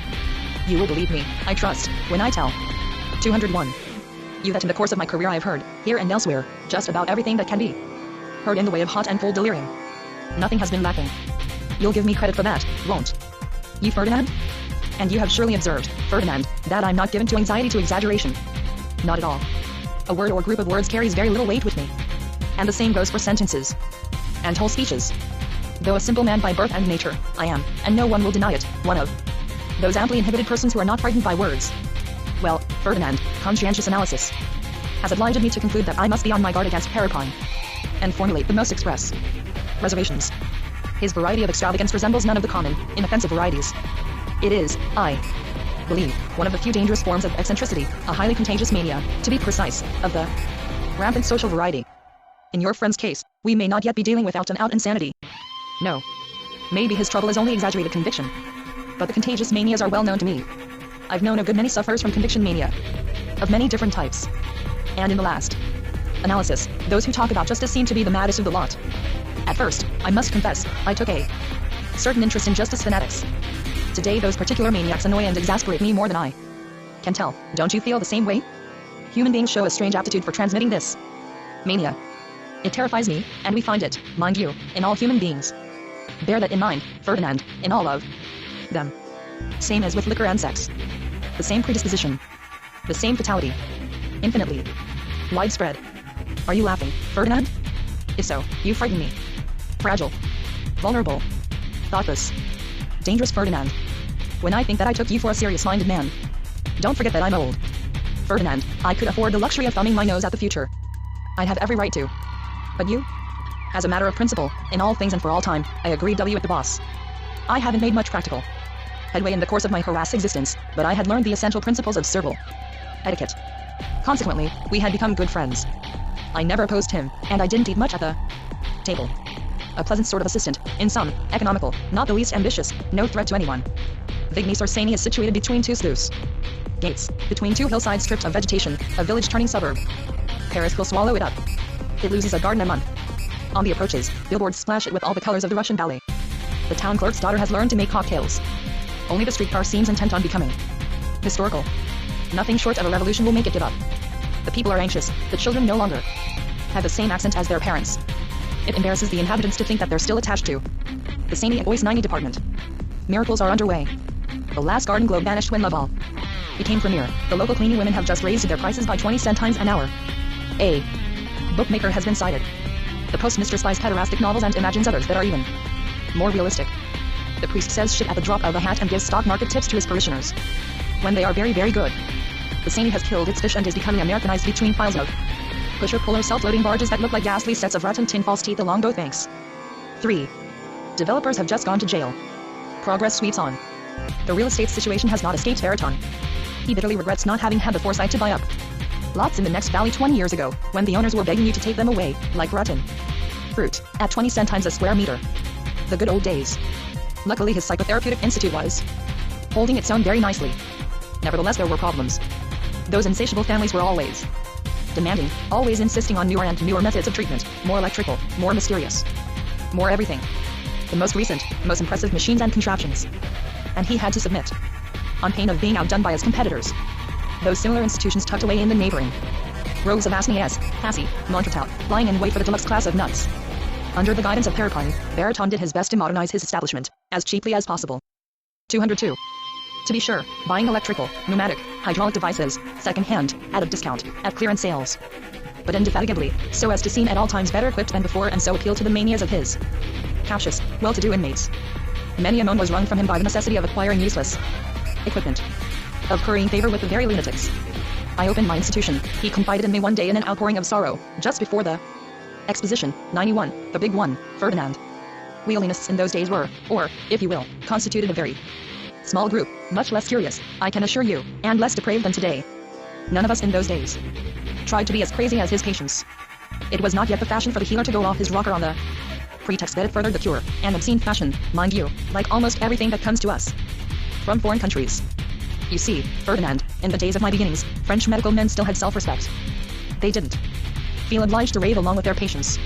You will believe me, I trust, when I tell 201. You that in the course of my career I have heard, here and elsewhere, just about everything that can be heard in the way of hot and cold delirium. Nothing has been lacking. You'll give me credit for that, won't you, Ferdinand? And you have surely observed, Ferdinand, that I'm not given to anxiety to exaggeration. Not at all. A word or group of words carries very little weight with me. And the same goes for sentences and whole speeches. Though a simple man by birth and nature, I am, and no one will deny it, one of those amply inhibited persons who are not frightened by words. Well, Ferdinand, conscientious analysis has obliged me to conclude that I must be on my guard against Parapine, and formulate the most express reservations. His variety of extravagance resembles none of the common, inoffensive varieties. It is, I believe, one of the few dangerous forms of eccentricity, a highly contagious mania, to be precise, of the rampant social variety. In your friend's case, we may not yet be dealing with out-and-out insanity. No. Maybe his trouble is only exaggerated conviction. But the contagious manias are well known to me. I've known a good many sufferers from conviction mania, of many different types. And in the last analysis, those who talk about justice seem to be the maddest of the lot. At first, I must confess, I took a certain interest in justice fanatics. Today those particular maniacs annoy and exasperate me more than I can tell. Don't you feel the same way? Human beings show a strange aptitude for transmitting this mania. It terrifies me, and we find it, mind you, in all human beings. Bear that in mind, Ferdinand, in all of them. Same as with liquor and sex. The same predisposition. The same fatality. Infinitely widespread. Are you laughing, Ferdinand? If so, you frighten me. Fragile. Vulnerable. Thoughtless. Dangerous Ferdinand. When I think that I took you for a serious-minded man. Don't forget that I'm old. Ferdinand, I could afford the luxury of thumbing my nose at the future. I'd have every right to. But you? As a matter of principle, in all things and for all time, I agree with the boss. I haven't made much practical headway in the course of my harassed existence, but I had learned the essential principles of servile etiquette. Consequently, we had become good friends. I never opposed him, and I didn't eat much at the table. A pleasant sort of assistant, in sum, economical, not the least ambitious, no threat to anyone. Vigny Sorsani is situated between two sluice gates, between two hillside strips of vegetation, a village-turning suburb. Paris will swallow it up. It loses a garden a month. On the approaches, billboards splash it with all the colors of the Russian ballet. The town clerk's daughter has learned to make cocktails. Only the streetcar seems intent on becoming historical. Nothing short of a revolution will make it give up. The people are anxious, the children no longer have the same accent as their parents. It embarrasses the inhabitants to think that they're still attached to the Seine and Oise 90 department. Miracles are underway. The last Garden Globe vanished when Laval became premier. The local cleaning women have just raised their prices by 20 centimes an hour. A bookmaker has been cited. The postmistress buys pederastic novels and imagines others that are even more realistic. The priest says shit at the drop of a hat and gives stock market tips to his parishioners when they are very, very good. The saint has killed its fish and is becoming Americanized between piles of pusher-puller self-loading barges that look like ghastly sets of rotten tin false teeth along both banks. 3. Developers have just gone to jail. Progress sweeps on. The real estate situation has not escaped Veriton. He bitterly regrets not having had the foresight to buy up lots in the next valley 20 years ago, when the owners were begging you to take them away, like rotten fruit, at 20 cents times a square meter. The good old days. Luckily his psychotherapeutic institute was holding its own very nicely. Nevertheless there were problems. Those insatiable families were always demanding, always insisting on newer and newer methods of treatment, more electrical, more mysterious, more everything. The most recent, most impressive machines and contraptions. And he had to submit, on pain of being outdone by his competitors. Those similar institutions tucked away in the neighboring rows of Asnias, Passy, Montretout, lying in wait for the deluxe class of nuts. Under the guidance of Perrepine, Veriton did his best to modernize his establishment, as cheaply as possible. 202. To be sure, buying electrical, pneumatic, hydraulic devices, second-hand, at a discount, at clearance sales. But indefatigably, so as to seem at all times better equipped than before and so appeal to the manias of his captious, well-to-do inmates. Many a moan was wrung from him by the necessity of acquiring useless equipment, of currying favor with the very lunatics. I opened my institution, he confided in me one day in an outpouring of sorrow, just before the Exposition, 91, the big one, Ferdinand. We Alienists in those days were, or, if you will, constituted a very small group, much less curious, I can assure you, and less depraved than today. None of us in those days tried to be as crazy as his patients. It was not yet the fashion for the healer to go off his rocker on the pretext that it furthered the cure, an obscene fashion, mind you, like almost everything that comes to us from foreign countries. You see, Ferdinand, in the days of my beginnings, French medical men still had self-respect. They didn't feel obliged to rave along with their patients.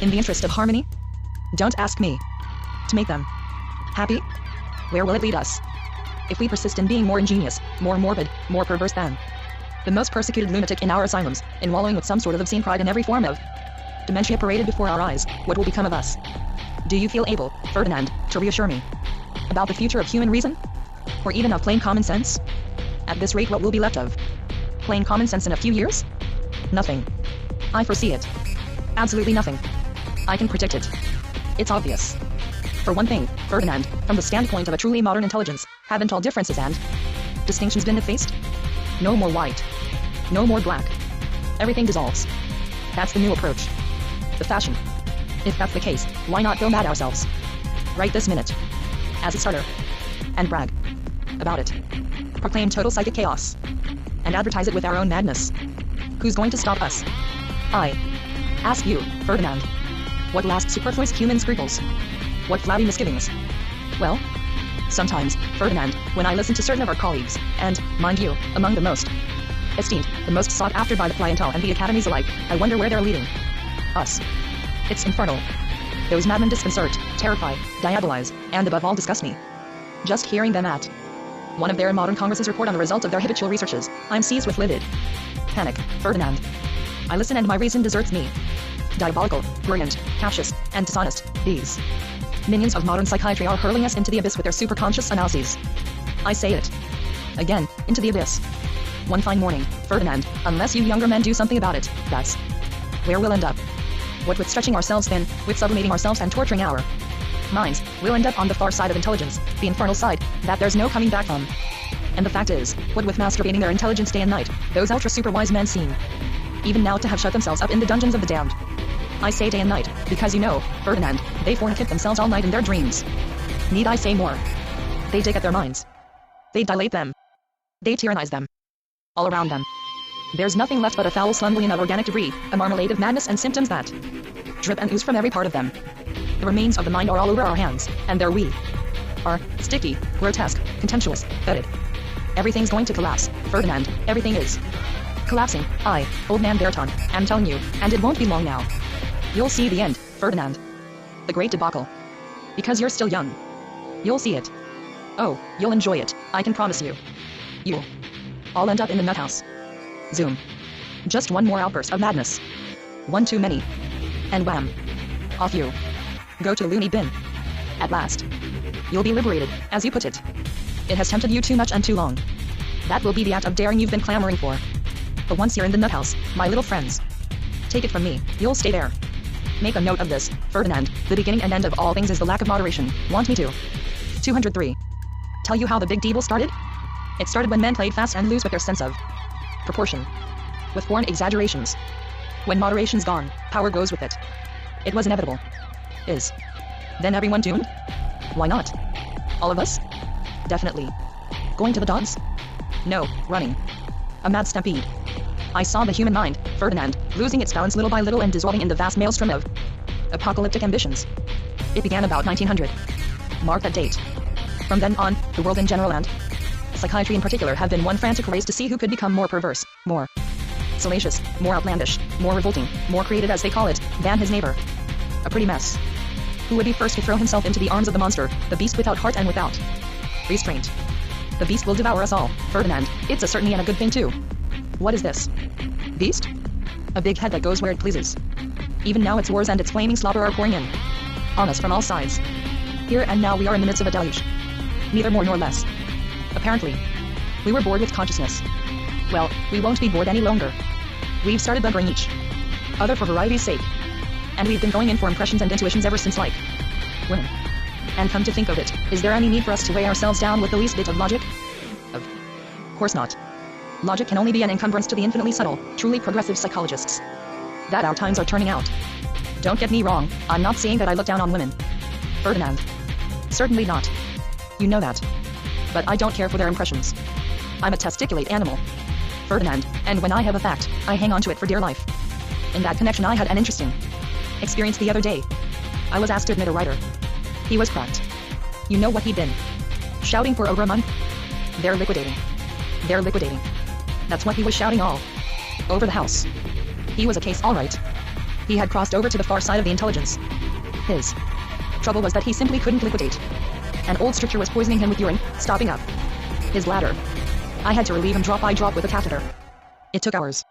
In the interest of harmony? Don't ask me to make them happy. Where will it lead us? If we persist in being more ingenious, more morbid, more perverse than the most persecuted lunatic in our asylums, in wallowing with some sort of obscene pride in every form of dementia paraded before our eyes, what will become of us? Do you feel able, Ferdinand, to reassure me about the future of human reason? Or even of plain common sense? At this rate, what will be left of plain common sense in a few years? Nothing. I foresee it. Absolutely nothing. I can predict it. It's obvious. For one thing, Ferdinand, from the standpoint of a truly modern intelligence, haven't all differences and distinctions been effaced? No more white. No more black. Everything dissolves. That's the new approach. The fashion. If that's the case, why not go mad ourselves? Right this minute. As a starter. And brag about it. Proclaim total psychic chaos. And advertise it with our own madness. Who's going to stop us? I ask you, Ferdinand. What last superfluous human scruples? What flabby misgivings? Well, sometimes, Ferdinand, when I listen to certain of our colleagues, and, mind you, among the most esteemed, the most sought after by the clientele and the academies alike, I wonder where they're leading us. It's infernal. Those madmen disconcert, terrify, diabolize, and above all disgust me. Just hearing them at one of their modern congresses report on the results of their habitual researches, I'm seized with livid panic, Ferdinand. I listen and my reason deserts me. Diabolical, brilliant, captious, and dishonest, these minions of modern psychiatry are hurling us into the abyss with their superconscious analyses. I say it again, into the abyss. One fine morning, Ferdinand, unless you younger men do something about it, that's where we'll end up. What with stretching ourselves thin, with sublimating ourselves and torturing our minds, we'll end up on the far side of intelligence, the infernal side, that there's no coming back from. And the fact is, what with masturbating their intelligence day and night, those ultra-super-wise men seem even now to have shut themselves up in the dungeons of the damned. I say day and night, because you know, Ferdinand, they fornicate themselves all night in their dreams. Need I say more? They dig at their minds. They dilate them. They tyrannize them. All around them. There's nothing left but a foul slumgullion of organic debris, a marmalade of madness and symptoms that drip and ooze from every part of them. The remains of the mind are all over our hands, and there we are, sticky, grotesque, contemptuous, fetid. Everything's going to collapse, Ferdinand, everything is collapsing. I, old man Veriton, am telling you, and it won't be long now. You'll see the end, Ferdinand. The great debacle. Because you're still young. You'll see it. Oh, you'll enjoy it, I can promise you. You'll all end up in the nut house. Zoom. Just one more outburst of madness. One too many. And wham. Off you go to loony bin. At last. You'll be liberated, as you put it. It has tempted you too much and too long. That will be the act of daring you've been clamoring for. But once you're in the nut house, my little friends, Take it from me, you'll stay there. Make a note of this, Ferdinand. The beginning and end of all things is the lack of moderation. Want me to? 203. Tell you how the big deal started? It started when men played fast and loose with their sense of proportion. With foreign exaggerations. When moderation's gone, power goes with it. It was inevitable. Is. Then everyone doomed? Why not? All of us? Definitely. Going to the dogs? No, running. A mad stampede. I saw the human mind, Ferdinand, losing its balance little by little and dissolving in the vast maelstrom of apocalyptic ambitions. It began about 1900. Mark that date. From then on, the world in general and psychiatry in particular have been one frantic race to see who could become more perverse, more salacious, more outlandish, more revolting, more creative as they call it, than his neighbor. A pretty mess. Who would be first to throw himself into the arms of the monster, the beast without heart and without restraint? The beast will devour us all, Ferdinand. It's a certainty and a good thing too. What is this? Beast? A big head that goes where it pleases. Even now its wars and its flaming slaughter are pouring in on us from all sides. Here and now we are in the midst of a deluge. Neither more nor less. Apparently. We were bored with consciousness. Well, we won't be bored any longer. We've started buggering each other for variety's sake. And we've been going in for impressions and intuitions ever since, like women. And come to think of it, is there any need for us to weigh ourselves down with the least bit of logic? Of course not. Logic can only be an encumbrance to the infinitely subtle, truly progressive psychologists that our times are turning out. Don't get me wrong, I'm not saying that I look down on women, Ferdinand. Certainly not. You know that. But I don't care for their impressions. I'm a testiculate animal, Ferdinand, and when I have a fact, I hang on to it for dear life. In that connection I had an interesting experience the other day. I was asked to admit a writer. He was cracked. You know what he'd been shouting for over a month? They're liquidating. They're liquidating. That's what he was shouting all over the house. He was a case all right. He had crossed over to the far side of the intelligence. His trouble was that he simply couldn't liquidate. An old stricture was poisoning him with urine, stopping up his bladder. I had to relieve him drop by drop with a catheter. It took hours.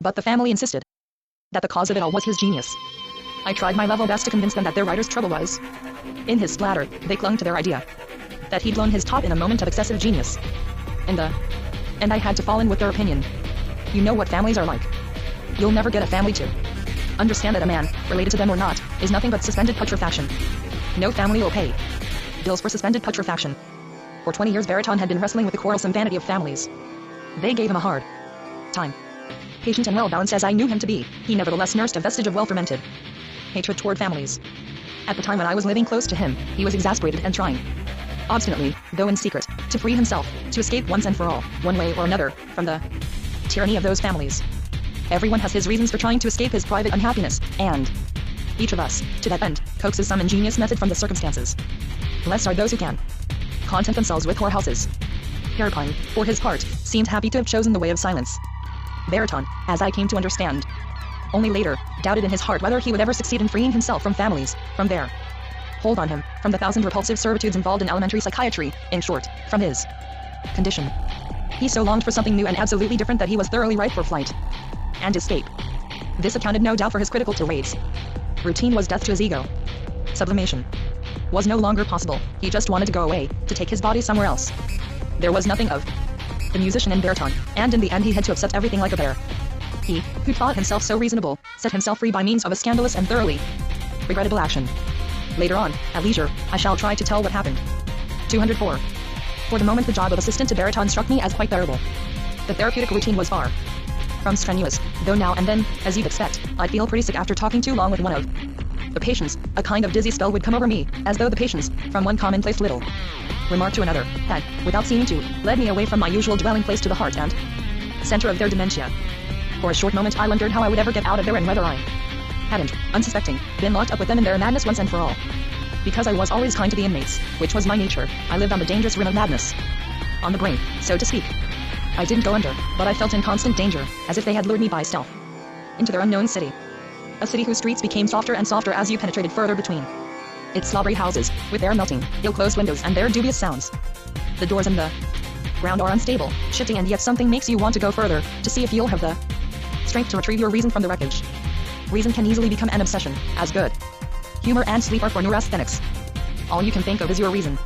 But the family insisted that the cause of it all was his genius. I tried my level best to convince them that their writer's trouble was in his bladder. They clung to their idea that he'd blown his top in a moment of excessive genius. And I had to fall in with their opinion. You know what families are like. You'll never get a family to understand that a man, related to them or not, is nothing but suspended putrefaction. No family will pay bills for suspended putrefaction. For 20 years Baryton had been wrestling with the quarrelsome vanity of families. They gave him a hard time. Patient and well-balanced as I knew him to be, he nevertheless nursed a vestige of well-fermented hatred toward families. At the time when I was living close to him, he was exasperated and trying obstinately, though in secret, to free himself, to escape once and for all, one way or another, from the tyranny of those families. Everyone has his reasons for trying to escape his private unhappiness, and each of us, to that end, coaxes some ingenious method from the circumstances. Blessed are those who can content themselves with whorehouses. Heracline, for his part, seemed happy to have chosen the way of silence. Baryton, as I came to understand, only later, doubted in his heart whether he would ever succeed in freeing himself from families, from their hold on him, from the thousand repulsive servitudes involved in elementary psychiatry, in short, from his condition. He so longed for something new and absolutely different that he was thoroughly ripe for flight and escape. This accounted no doubt for his critical tirades. Routine was death to his ego. Sublimation was no longer possible. He just wanted to go away, to take his body somewhere else. There was nothing of the musician in Baryton, and in the end he had to upset everything like a bear. He, who thought himself so reasonable, set himself free by means of a scandalous and thoroughly regrettable action. Later on, at leisure, I shall try to tell what happened. 204. For the moment the job of assistant to Baryton struck me as quite bearable. The therapeutic routine was far from strenuous, though now and then, as you'd expect, I'd feel pretty sick after talking too long with one of the patients. A kind of dizzy spell would come over me, as though the patients, from one commonplace little remark to another, had, without seeming to, led me away from my usual dwelling place to the heart and center of their dementia. For a short moment I wondered how I would ever get out of there and whether I hadn't, unsuspecting, been locked up with them in their madness once and for all. Because I was always kind to the inmates, which was my nature, I lived on the dangerous rim of madness. On the brink, so to speak. I didn't go under, but I felt in constant danger, as if they had lured me by stealth into their unknown city. A city whose streets became softer and softer as you penetrated further between its slobbery houses, with their melting, ill-closed windows and their dubious sounds. The doors and the ground are unstable, shifting, and yet something makes you want to go further, to see if you'll have the strength to retrieve your reason from the wreckage. Reason can easily become an obsession, as good humor and sleep are for neurasthenics. All you can think of is your reason.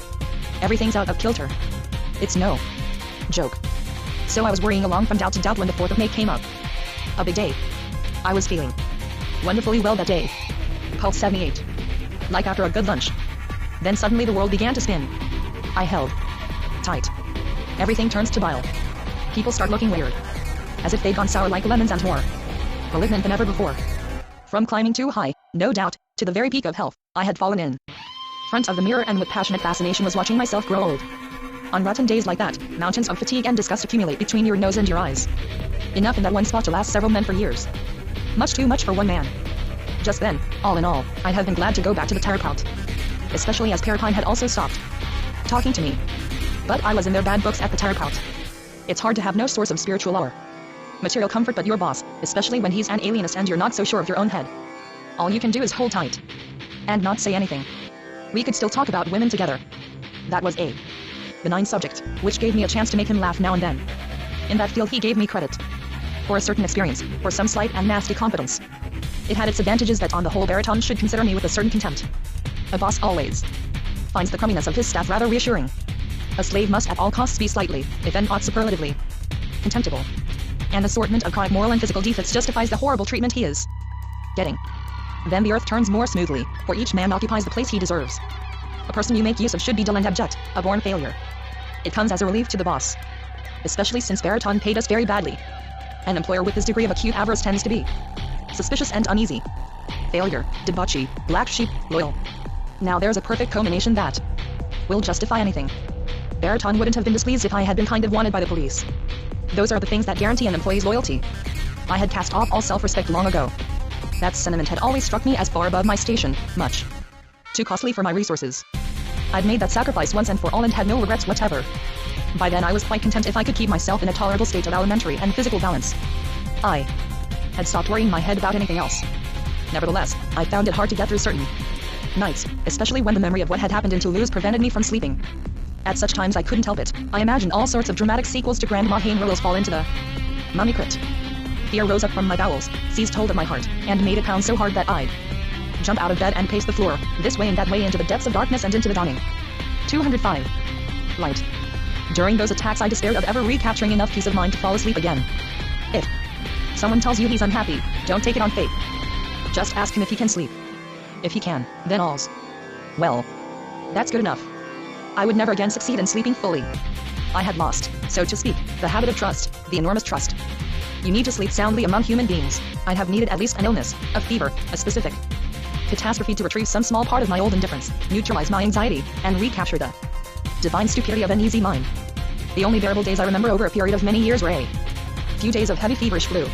Everything's out of kilter. It's no joke. So I was worrying along from doubt to doubt when the 4th of May came up. A big day. I was feeling wonderfully well that day. Pulse 78. Like after a good lunch. Then suddenly the world began to spin. I held tight. Everything turns to bile. People start looking weird. As if they'd gone sour like lemons and more malignant than ever before. From climbing too high, no doubt, to the very peak of health, I had fallen in front of the mirror and with passionate fascination was watching myself grow old. On rotten days like that, mountains of fatigue and disgust accumulate between your nose and your eyes. Enough in that one spot to last several men for years. Much too much for one man. Just then, all in all, I'd have been glad to go back to the terapeut. Especially as Paratine had also stopped talking to me. But I was in their bad books at the terapeut. It's hard to have no source of spiritual or material comfort but your boss, especially when he's an alienist and you're not so sure of your own head. All you can do is hold tight. And not say anything. We could still talk about women together. That was a benign subject, which gave me a chance to make him laugh now and then. In that field he gave me credit for a certain experience, for some slight and nasty competence. It had its advantages that on the whole Baraton should consider me with a certain contempt. A boss always finds the crumminess of his staff rather reassuring. A slave must at all costs be slightly, if not superlatively, contemptible. An assortment of chronic moral and physical defects justifies the horrible treatment he is getting. Then the earth turns more smoothly, for each man occupies the place he deserves. A person you make use of should be dull and abject, a born failure. It comes as a relief to the boss. Especially since Baraton paid us very badly. An employer with this degree of acute avarice tends to be suspicious and uneasy. Failure, debauchee, black sheep, loyal. Now there's a perfect combination that will justify anything. Baraton wouldn't have been displeased if I had been kind of wanted by the police. Those are the things that guarantee an employee's loyalty. I had cast off all self-respect long ago. That sentiment had always struck me as far above my station, much too costly for my resources. I'd made that sacrifice once and for all and had no regrets whatever. By then I was quite content if I could keep myself in a tolerable state of elementary and physical balance. I had stopped worrying my head about anything else. Nevertheless, I found it hard to get through certain nights, especially when the memory of what had happened in Toulouse prevented me from sleeping. At such times I couldn't help it. I imagined all sorts of dramatic sequels to Grandma Hain-Rillo's fall into the mummy crypt. Fear rose up from my bowels, seized hold of my heart, and made it pound so hard that I'd jump out of bed and pace the floor, this way and that way into the depths of darkness and into the dawning 205 light. During those attacks I despaired of ever recapturing enough peace of mind to fall asleep again. If someone tells you he's unhappy, don't take it on faith. Just ask him if he can sleep. If he can, then all's well. That's good enough. I would never again succeed in sleeping fully. I had lost, so to speak, the habit of trust, the enormous trust you need to sleep soundly among human beings. I'd have needed at least an illness, a fever, a specific catastrophe to retrieve some small part of my old indifference, neutralize my anxiety, and recapture the divine stupidity of an easy mind. The only bearable days I remember over a period of many years were a few days of heavy feverish flu.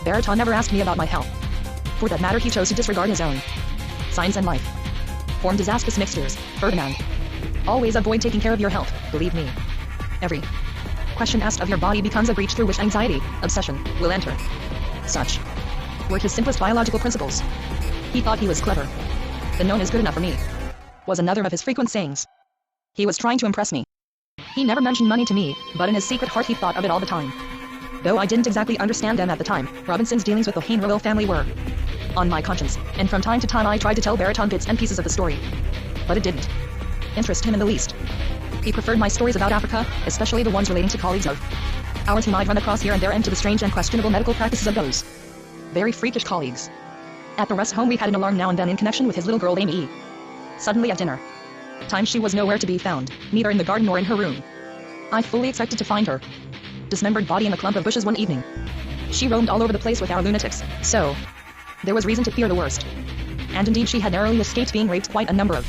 Baraton never asked me about my health. For that matter he chose to disregard his own signs and life form disastrous mixtures. Ferdinand, always avoid taking care of your health, believe me. Every question asked of your body becomes a breach through which anxiety, obsession, will enter. Such were his simplest biological principles. He thought he was clever. The known is good enough for me was another of his frequent sayings. He was trying to impress me. He never mentioned money to me, but in his secret heart he thought of it all the time. Though I didn't exactly understand them at the time, Robinson's dealings with the Hain-Rillo family were on my conscience, and from time to time I tried to tell Baraton bits and pieces of the story. But it didn't interest him in the least. He preferred my stories about Africa, especially the ones relating to colleagues of ours whom I'd run across here and there and to the strange and questionable medical practices of those very freakish colleagues. At the rest home we had an alarm now and then in connection with his little girl Amy E. Suddenly at dinner time she was nowhere to be found, neither in the garden nor in her room. I fully expected to find her dismembered body in a clump of bushes one evening. She roamed all over the place with our lunatics, so there was reason to fear the worst. And indeed she had narrowly escaped being raped quite a number of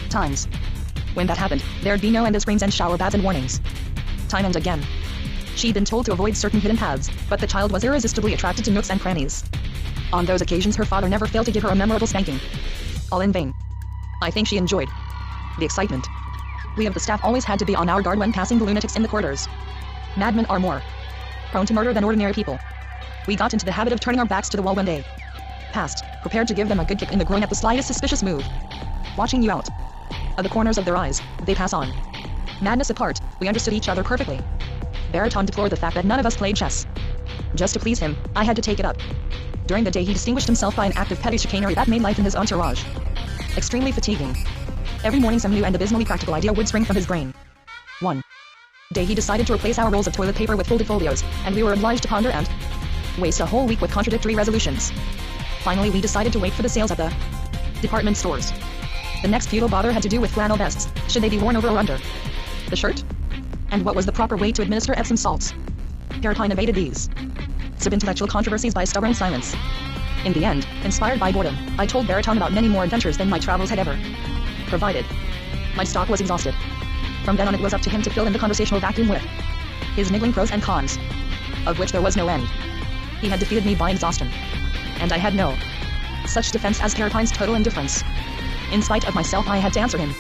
times. When that happened, there'd be no end of screams and shower baths and warnings. Time and again. She'd been told to avoid certain hidden paths, but the child was irresistibly attracted to nooks and crannies. On those occasions her father never failed to give her a memorable spanking. All in vain. I think she enjoyed the excitement. We of the staff always had to be on our guard when passing the lunatics in the corridors. Madmen are more prone to murder than ordinary people. We got into the habit of turning our backs to the wall when they passed, prepared to give them a good kick in the groin at the slightest suspicious move. Watching you out of the corners of their eyes, they pass on. Madness apart, we understood each other perfectly. Baraton deplored the fact that none of us played chess. Just to please him, I had to take it up. During the day he distinguished himself by an act of petty chicanery that made life in his entourage extremely fatiguing. Every morning some new and abysmally practical idea would spring from his brain. One day he decided to replace our rolls of toilet paper with folded folios, and we were obliged to ponder and waste a whole week with contradictory resolutions. Finally, we decided to wait for the sales at the department stores. The next futile bother had to do with flannel vests. Should they be worn over or under the shirt? And what was the proper way to administer Epsom salts? Paratine evaded these sub-intellectual controversies by stubborn silence. In the end, inspired by boredom, I told Baritone about many more adventures than my travels had ever provided. My stock was exhausted. From then on, it was up to him to fill in the conversational vacuum with his niggling pros and cons, of which there was no end. He had defeated me by exhaustion, and I had no such defense as Paratine's total indifference. In spite of myself, I had to answer him.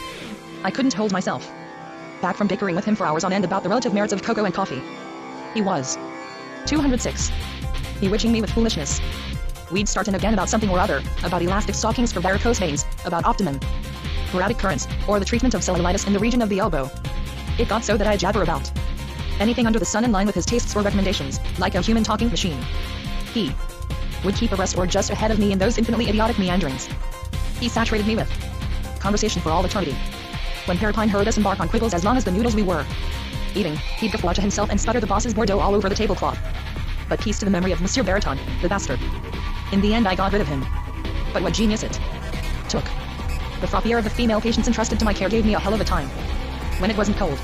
I couldn't hold myself back from bickering with him for hours on end about the relative merits of cocoa and coffee. He was 206, bewitching me with foolishness. We'd start in again about something or other, about elastic stockings for varicose veins, about optimum sporadic currents, or the treatment of cellulitis in the region of the elbow. It got so that I'd jabber about anything under the sun in line with his tastes or recommendations, like a human talking machine. He would keep abreast or just ahead of me in those infinitely idiotic meanderings. He saturated me with conversation for all eternity. When Paratine heard us embark on quibbles as long as the noodles we were eating, he'd guffaw to himself and sputter the boss's Bordeaux all over the tablecloth. But peace to the memory of Monsieur Baritone, the bastard. In the end, I got rid of him. But what genius it took. The frothier of the female patients entrusted to my care gave me a hell of a time. When it wasn't cold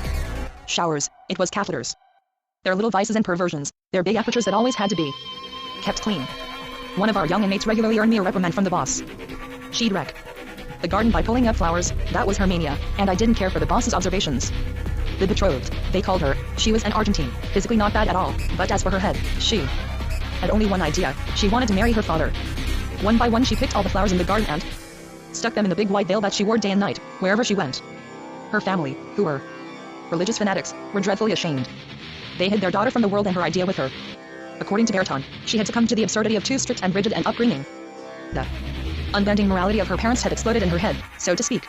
showers, it was catheters. Their little vices and perversions, their big apertures that always had to be kept clean. One of our young inmates regularly earned me a reprimand from the boss. She'd wreck the garden by pulling up flowers, that was her mania, and I didn't care for the boss's observations. The betrothed, they called her. She was an Argentine, physically not bad at all, but as for her head, she had only one idea. She wanted to marry her father. One by one she picked all the flowers in the garden and stuck them in the big white veil that she wore day and night, wherever she went. Her family, who were religious fanatics, were dreadfully ashamed. They hid their daughter from the world and her idea with her. According to Baritone, she had succumbed to the absurdity of too strict and rigid an upbringing. The unbending morality of her parents had exploded in her head, so to speak.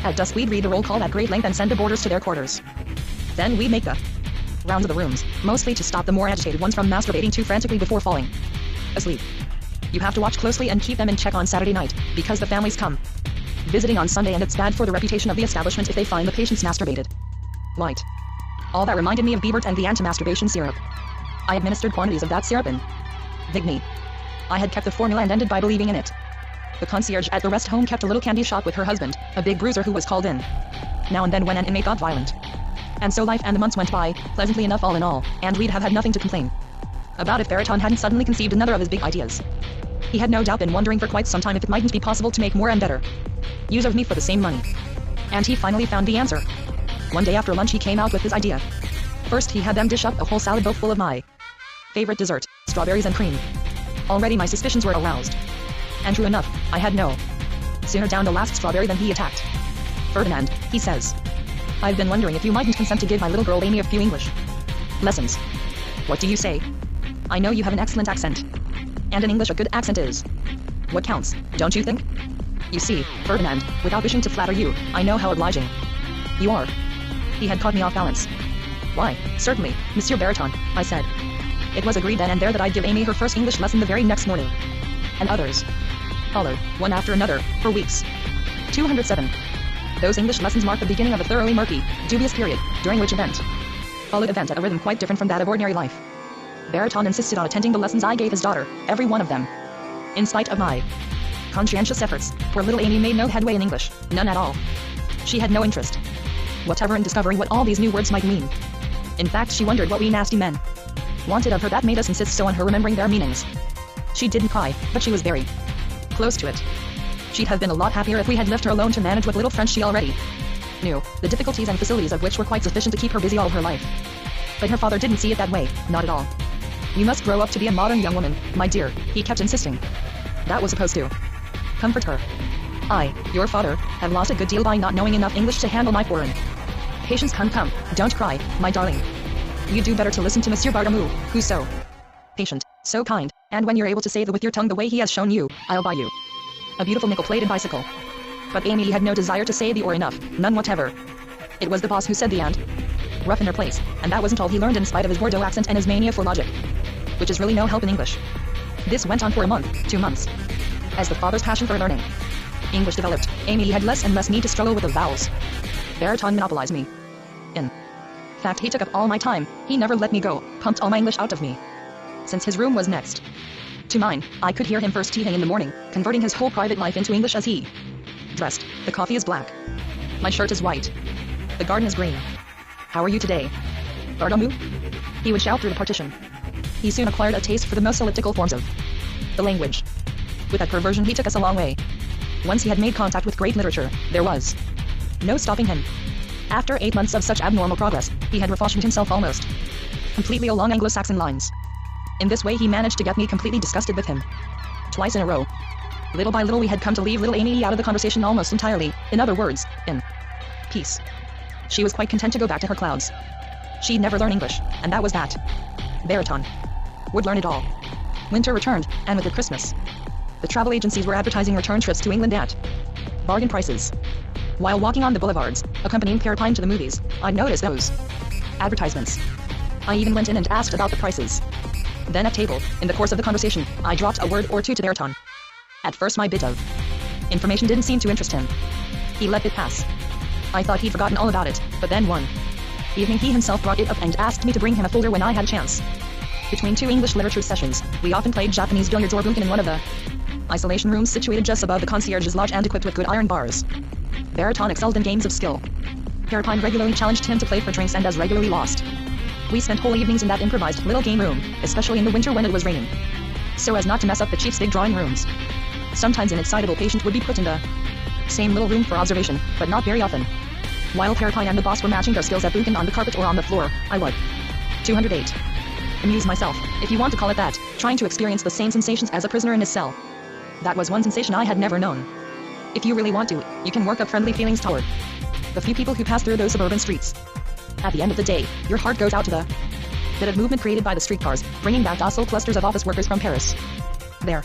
At dusk we'd read the roll call at great length and send the boarders to their quarters. Then we'd make the rounds of the rooms, mostly to stop the more agitated ones from masturbating too frantically before falling asleep. You have to watch closely and keep them in check on Saturday night, because the families come visiting on Sunday and it's bad for the reputation of the establishment if they find the patients masturbated. Light. All that reminded me of Biebert and the anti-masturbation syrup. I administered quantities of that syrup in Vigny. I had kept the formula and ended by believing in it. The concierge at the rest home kept a little candy shop with her husband, a big bruiser who was called in now and then when an inmate got violent. And so life and the months went by, pleasantly enough all in all, and we'd have had nothing to complain about if Baritone hadn't suddenly conceived another of his big ideas. He had no doubt been wondering for quite some time if it mightn't be possible to make more and better use of me for the same money. And he finally found the answer. One day after lunch he came out with his idea. First he had them dish up a whole salad bowl full of my favorite dessert, strawberries and cream. Already my suspicions were aroused. And true enough, I had no sooner down the last strawberry than he attacked. Ferdinand, he says, I've been wondering if you mightn't consent to give my little girl Amy a few English lessons. What do you say? I know you have an excellent accent. And in English a good accent is what counts, don't you think? You see, Ferdinand, without wishing to flatter you, I know how obliging you are. He had caught me off balance. Why, certainly, Monsieur Baritone, I said. It was agreed then and there that I'd give Amy her first English lesson the very next morning. And others followed, one after another, for weeks. 207. Those English lessons marked the beginning of a thoroughly murky, dubious period, during which event followed event at a rhythm quite different from that of ordinary life. Baritone insisted on attending the lessons I gave his daughter, every one of them. In spite of my conscientious efforts, poor little Amy made no headway in English, none at all. She had no interest whatever in discovering what all these new words might mean. In fact, she wondered what we nasty men wanted of her that made us insist so on her remembering their meanings. She didn't cry, but she was very close to it. She'd have been a lot happier if we had left her alone to manage what little French she already knew, the difficulties and facilities of which were quite sufficient to keep her busy all her life. But her father didn't see it that way, not at all. You must grow up to be a modern young woman, my dear, he kept insisting. That was supposed to comfort her. I, your father, have lost a good deal by not knowing enough English to handle my foreign patience. Come, don't cry, my darling. You'd do better to listen to Monsieur Bartamou, who's so patient, so kind, and when you're able to say the with your tongue the way he has shown you, I'll buy you a beautiful nickel-plated bicycle. But Amy had no desire to say the or enough, none whatever. It was the boss who said the and rough in her place, and that wasn't all he learned in spite of his Bordeaux accent and his mania for logic, which is really no help in English. This went on for a month, 2 months. As the father's passion for learning English developed, Amy had less and less need to struggle with the vowels. Baritone monopolized me. In fact, he took up all my time, he never let me go, pumped all my English out of me. Since his room was next To mine, I could hear him first teething in the morning, converting his whole private life into English as he dressed. The coffee is black. My shirt is white. The garden is green. How are you today? Bardamu? He would shout through the partition. He soon acquired a taste for the most elliptical forms of the language. With that perversion he took us a long way. Once he had made contact with great literature, there was no stopping him. After 8 months of such abnormal progress, he had refashioned himself almost completely along Anglo-Saxon lines. In this way he managed to get me completely disgusted with him. Twice in a row. Little by little we had come to leave little Amy out of the conversation almost entirely, in other words, in peace. She was quite content to go back to her clouds. She'd never learn English, and that was that. Baritone would learn it all. Winter returned, and with it Christmas. The travel agencies were advertising return trips to England at bargain prices. While walking on the boulevards, accompanying Perripine to the movies, I noticed those advertisements. I even went in and asked about the prices. Then at table, in the course of the conversation, I dropped a word or two to Baritone. At first my bit of information didn't seem to interest him. He let it pass. I thought he'd forgotten all about it, but then one evening he himself brought it up and asked me to bring him a folder when I had a chance. Between 2 English literature sessions, we often played Japanese billiards or bunken in one of the isolation rooms situated just above the concierge's lodge and equipped with good iron bars. Baritone excelled in games of skill. Perripine regularly challenged him to play for drinks and as regularly lost. We spent whole evenings in that improvised little game room, especially in the winter when it was raining, so as not to mess up the chief's big drawing rooms. Sometimes an excitable patient would be put in the same little room for observation, but not very often. While Perripine and the boss were matching their skills at bunken on the carpet or on the floor, I would 208. Amuse myself, if you want to call it that, trying to experience the same sensations as a prisoner in his cell. That was one sensation I had never known. If you really want to, you can work up friendly feelings toward the few people who pass through those suburban streets. At the end of the day, your heart goes out to the bit of movement created by the streetcars, bringing back docile clusters of office workers from Paris. There.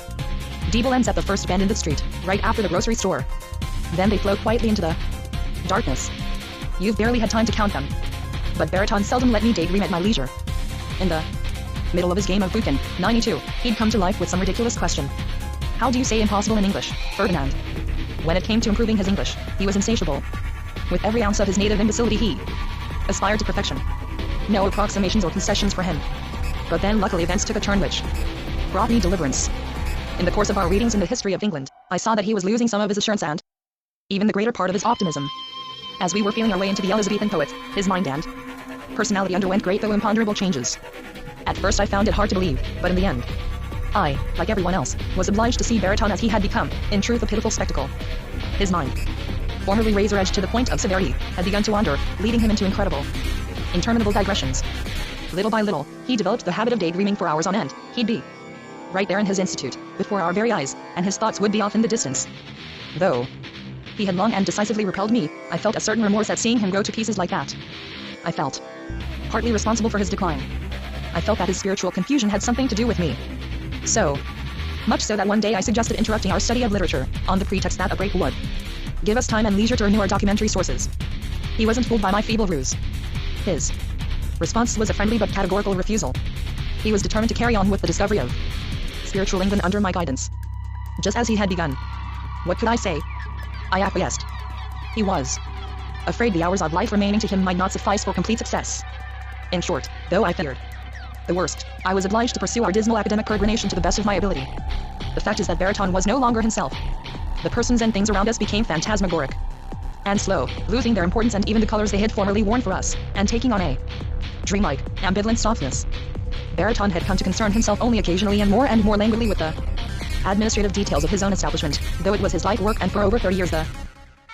Diebel ends at the first bend in the street, right after the grocery store. Then they float quietly into the darkness. You've barely had time to count them. But Baritone seldom let me daydream at my leisure. In the middle of his game of Buchan, 92, he'd come to life with some ridiculous question. How do you say impossible in English, Ferdinand? When it came to improving his English, he was insatiable. With every ounce of his native imbecility he aspired to perfection. No approximations or concessions for him. But then luckily events took a turn which brought me deliverance. In the course of our readings in the history of England, I saw that he was losing some of his assurance and even the greater part of his optimism. As we were feeling our way into the Elizabethan poet, his mind and personality underwent great though imponderable changes. At first I found it hard to believe, but in the end, I, like everyone else, was obliged to see Baritone as he had become, in truth a pitiful spectacle. His mind, formerly razor-edged to the point of severity, had begun to wander, leading him into incredible, interminable digressions. Little by little, he developed the habit of daydreaming for hours on end. He'd be right there in his institute, before our very eyes, and his thoughts would be off in the distance. Though he had long and decisively repelled me, I felt a certain remorse at seeing him go to pieces like that. I felt partly responsible for his decline. I felt that his spiritual confusion had something to do with me. So much so that one day I suggested interrupting our study of literature, on the pretext that a break would give us time and leisure to renew our documentary sources. He wasn't fooled by my feeble ruse. His response was a friendly but categorical refusal. He was determined to carry on with the discovery of spiritual England under my guidance, just as he had begun. What could I say? I acquiesced. He was afraid the hours of life remaining to him might not suffice for complete success. In short, though I feared the worst, I was obliged to pursue our dismal academic peregrination to the best of my ability. The fact is that Baritone was no longer himself. The persons and things around us became phantasmagoric and slow, losing their importance and even the colors they had formerly worn for us, and taking on a dreamlike, ambivalent softness. Baritone had come to concern himself only occasionally and more languidly with the administrative details of his own establishment, though it was his life work and for over 30 years the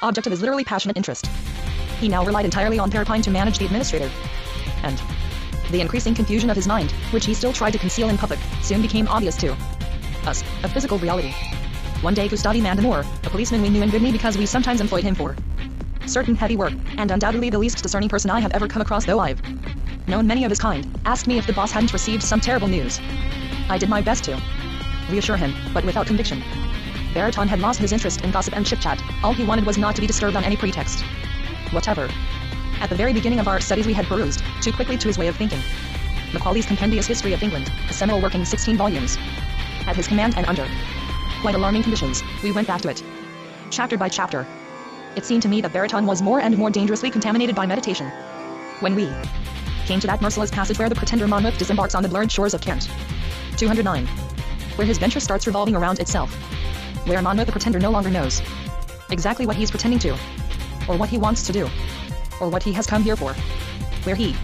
object of his literally passionate interest. He now relied entirely on Perripine to manage the administrative, and the increasing confusion of his mind, which he still tried to conceal in public, soon became obvious to us, a physical reality. One day Gustave Mandamore, a policeman we knew in Bibney because we sometimes employed him for certain heavy work, and undoubtedly the least discerning person I have ever come across though I've known many of his kind, asked me if the boss hadn't received some terrible news. I did my best to reassure him, but without conviction. Baritone had lost his interest in gossip and chit-chat. All he wanted was not to be disturbed on any pretext whatever. At the very beginning of our studies we had perused, too quickly to his way of thinking, Macaulay's Compendious History of England, a seminal work in 16 volumes. At his command and under quite alarming conditions, we went back to it, chapter by chapter. It seemed to me that Baritone was more and more dangerously contaminated by meditation. When we came to that merciless passage where the pretender Monmouth disembarks on the blurred shores of Kent, 209, where his venture starts revolving around itself. Where Monmouth the Pretender no longer knows exactly what he's pretending to, or what he wants to do, or what he has come here for. Where he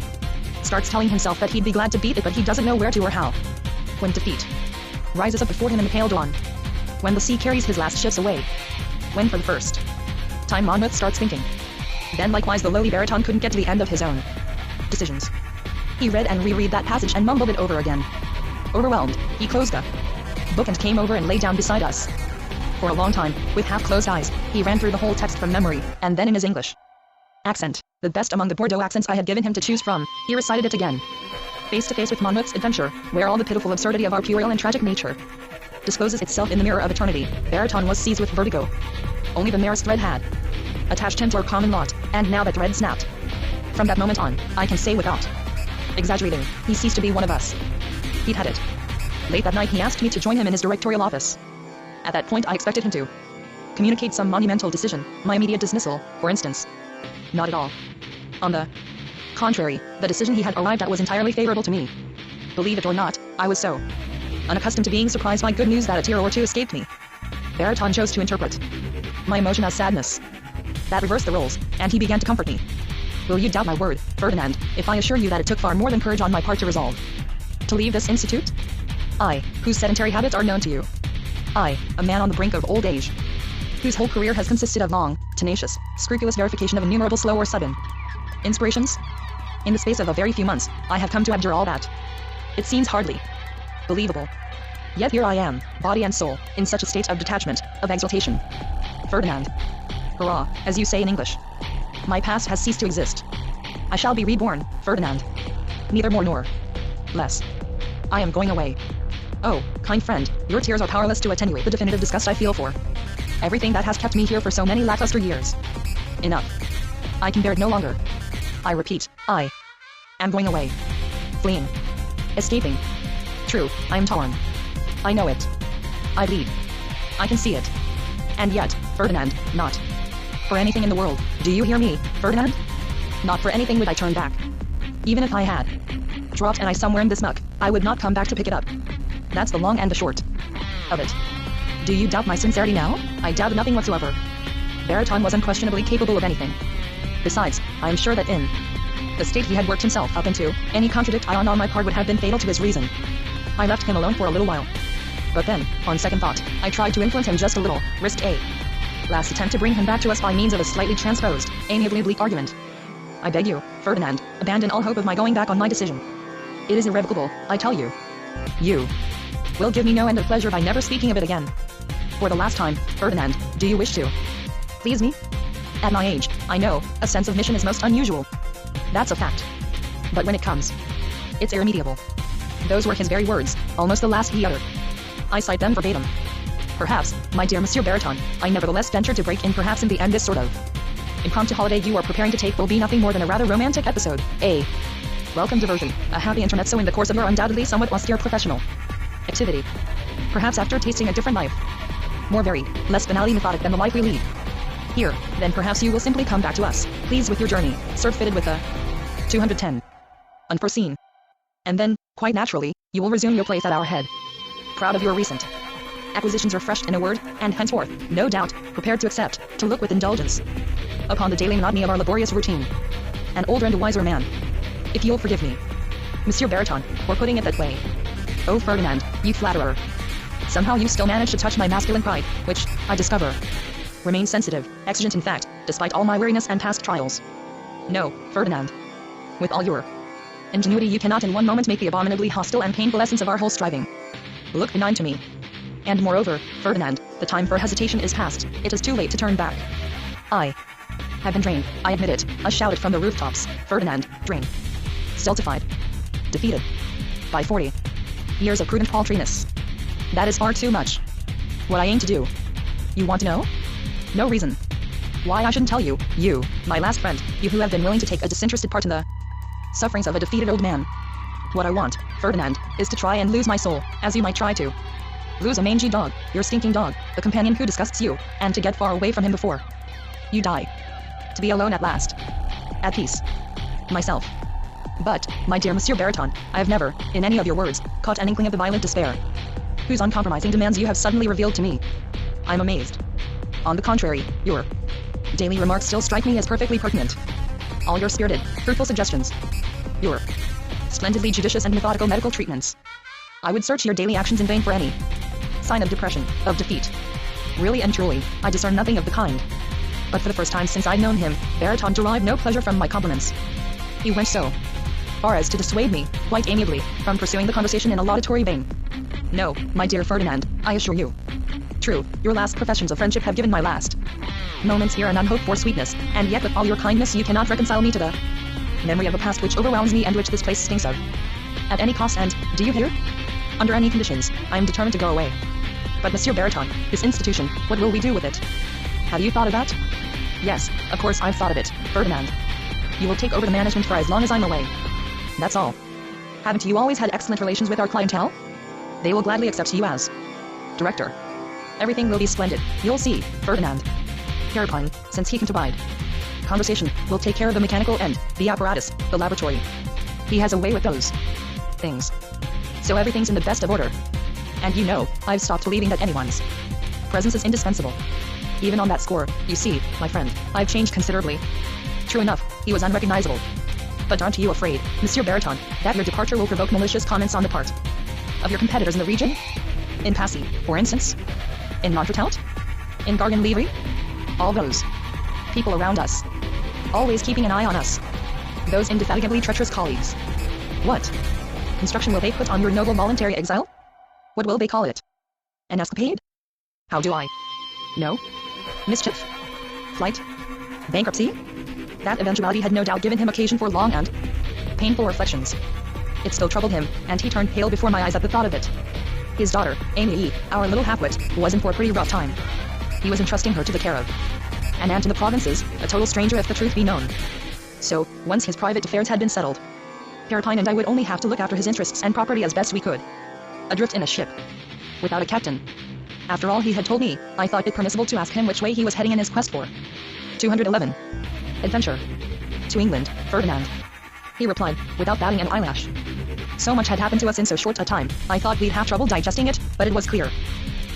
starts telling himself that he'd be glad to beat it, but he doesn't know where to or how. When defeat rises up before him in the pale dawn. When the sea carries his last ships away. When for the first time Monmouth starts thinking. Then likewise the lowly baritone couldn't get to the end of his own decisions. He read and reread that passage and mumbled it over again. Overwhelmed, he closed the book and came over and lay down beside us. For a long time, with half-closed eyes, he ran through the whole text from memory, and then in his English accent, the best among the Bordeaux accents I had given him to choose from, he recited it again. Face to face with Monmouth's adventure, where all the pitiful absurdity of our puerile and tragic nature discloses itself in the mirror of eternity, baritone was seized with vertigo. Only the merest thread had attached him to our common lot, and now that thread snapped. From that moment on, I can say without exaggerating, he ceased to be one of us. He'd had it. Late that night he asked me to join him in his directorial office. At that point I expected him to communicate some monumental decision, my immediate dismissal, for instance. Not at all. On the contrary, the decision he had arrived at was entirely favorable to me. Believe it or not, I was so unaccustomed to being surprised by good news that a tear or two escaped me. Baritone chose to interpret my emotion as sadness. That reversed the roles, and he began to comfort me. Will you doubt my word, Ferdinand, if I assure you that it took far more than courage on my part to resolve to leave this institute? I, whose sedentary habits are known to you. I, a man on the brink of old age, whose whole career has consisted of long, tenacious, scrupulous verification of innumerable slow or sudden inspirations. In the space of a very few months, I have come to abjure all that. It seems hardly believable. Yet here I am, body and soul, in such a state of detachment, of exaltation. Ferdinand. Hurrah, as you say in English. My past has ceased to exist. I shall be reborn, Ferdinand. Neither more nor less. I am going away. Oh, kind friend, your tears are powerless to attenuate the definitive disgust I feel for everything that has kept me here for so many lackluster years. Enough. I can bear it no longer. I repeat, I am going away. Fleeing. Escaping. True, I am torn. I know it. I bleed. I can see it. And yet, Ferdinand, not for anything in the world, do you hear me, Ferdinand? Not for anything would I turn back. Even if I had dropped an eye somewhere in this muck, I would not come back to pick it up. That's the long and the short of it. Do you doubt my sincerity now? I doubt nothing whatsoever. Baritone was unquestionably capable of anything. Besides, I am sure that in the state he had worked himself up into, any contradiction on my part would have been fatal to his reason. I left him alone for a little while. But then, on second thought, I tried to influence him just a little, risked a last attempt to bring him back to us by means of a slightly transposed, amiably bleak argument. I beg you, Ferdinand, abandon all hope of my going back on my decision. It is irrevocable, I tell you. You will give me no end of pleasure by never speaking of it again. For the last time, Ferdinand, do you wish to please me? At my age, I know, a sense of mission is most unusual. That's a fact. But when it comes, it's irremediable. Those were his very words, almost the last he uttered. I cite them verbatim. Perhaps, my dear Monsieur Baritone, I nevertheless venture to break in perhaps in the end this sort of impromptu holiday you are preparing to take will be nothing more than a rather romantic episode, a welcome diversion, a happy intermezzo in the course of your undoubtedly somewhat austere professional activity. Perhaps after tasting a different life, more varied, less banally methodic than the life we lead here, then perhaps you will simply come back to us, pleased with your journey, surf-fitted with a 210 unforeseen. And then, quite naturally, you will resume your place at our head. Proud of your recent acquisitions, refreshed in a word, and henceforth, no doubt, prepared to accept, to look with indulgence upon the daily monotony of our laborious routine. An older and a wiser man. If you'll forgive me, Monsieur Baritone, for putting it that way. Oh Ferdinand, you flatterer. Somehow you still manage to touch my masculine pride, which, I discover, remains sensitive, exigent in fact, despite all my weariness and past trials. No, Ferdinand. With all your ingenuity you cannot in one moment make the abominably hostile and painful essence of our whole striving look benign to me. And moreover, Ferdinand, the time for hesitation is past, it is too late to turn back. I have been drained, I admit it, I shouted from the rooftops, Ferdinand, drained. Stultified. Defeated. By 40 years of prudent paltriness. That is far too much. What I aim to do. You want to know? No reason why I shouldn't tell you, you, my last friend, you who have been willing to take a disinterested part in the sufferings of a defeated old man. What I want, Ferdinand, is to try and lose my soul, as you might try to lose a mangy dog, your stinking dog, the companion who disgusts you, and to get far away from him before you die. To be alone at last. At peace. Myself. But, my dear Monsieur Baritone, I have never, in any of your words, caught an inkling of the violent despair whose uncompromising demands you have suddenly revealed to me. I'm amazed. On the contrary, your daily remarks still strike me as perfectly pertinent. All your spirited, fruitful suggestions. Your splendidly judicious and methodical medical treatments. I would search your daily actions in vain for any sign of depression, of defeat. Really and truly, I discern nothing of the kind. But for the first time since I'd known him, Baritone derived no pleasure from my compliments. He went so far as to dissuade me, quite amiably, from pursuing the conversation in a laudatory vein. No, my dear Ferdinand, I assure you. True, your last professions of friendship have given my last moments here an unhoped for sweetness, and yet with all your kindness you cannot reconcile me to the memory of a past which overwhelms me and which this place stinks of. At any cost and, do you hear? Under any conditions, I am determined to go away. But Monsieur Baritone, this institution, what will we do with it? Have you thought of that? Yes, of course I've thought of it, Ferdinand. You will take over the management for as long as I'm away. That's all. Haven't you always had excellent relations with our clientele? They will gladly accept you as director. Everything will be splendid, you'll see, Ferdinand. Perripine, since he can provide conversation, will take care of the mechanical end, the apparatus, the laboratory. He has a way with those things. So everything's in the best of order. And you know, I've stopped believing that anyone's presence is indispensable. Even on that score, you see, my friend, I've changed considerably. True enough, he was unrecognizable. But aren't you afraid, Monsieur Baritone, that your departure will provoke malicious comments on the part of your competitors in the region? In Passy, for instance? In Montretout? In Gargan-Livry? All those people around us. Always keeping an eye on us. Those indefatigably treacherous colleagues. What construction will they put on your noble voluntary exile? What will they call it? An escapade? How do I know? Mischief? Flight? Bankruptcy? That eventuality had no doubt given him occasion for long and painful reflections. It still troubled him, and he turned pale before my eyes at the thought of it. His daughter, Amy, our little half-wit, was in for a pretty rough time. He was entrusting her to the care of an aunt in the provinces, a total stranger if the truth be known. So, once his private affairs had been settled, Perripine and I would only have to look after his interests and property as best we could. Adrift in a ship, without a captain. After all he had told me, I thought it permissible to ask him which way he was heading in his quest for 211. Adventure. To England, Ferdinand. He replied, without batting an eyelash. So much had happened to us in so short a time, I thought we'd have trouble digesting it, but it was clear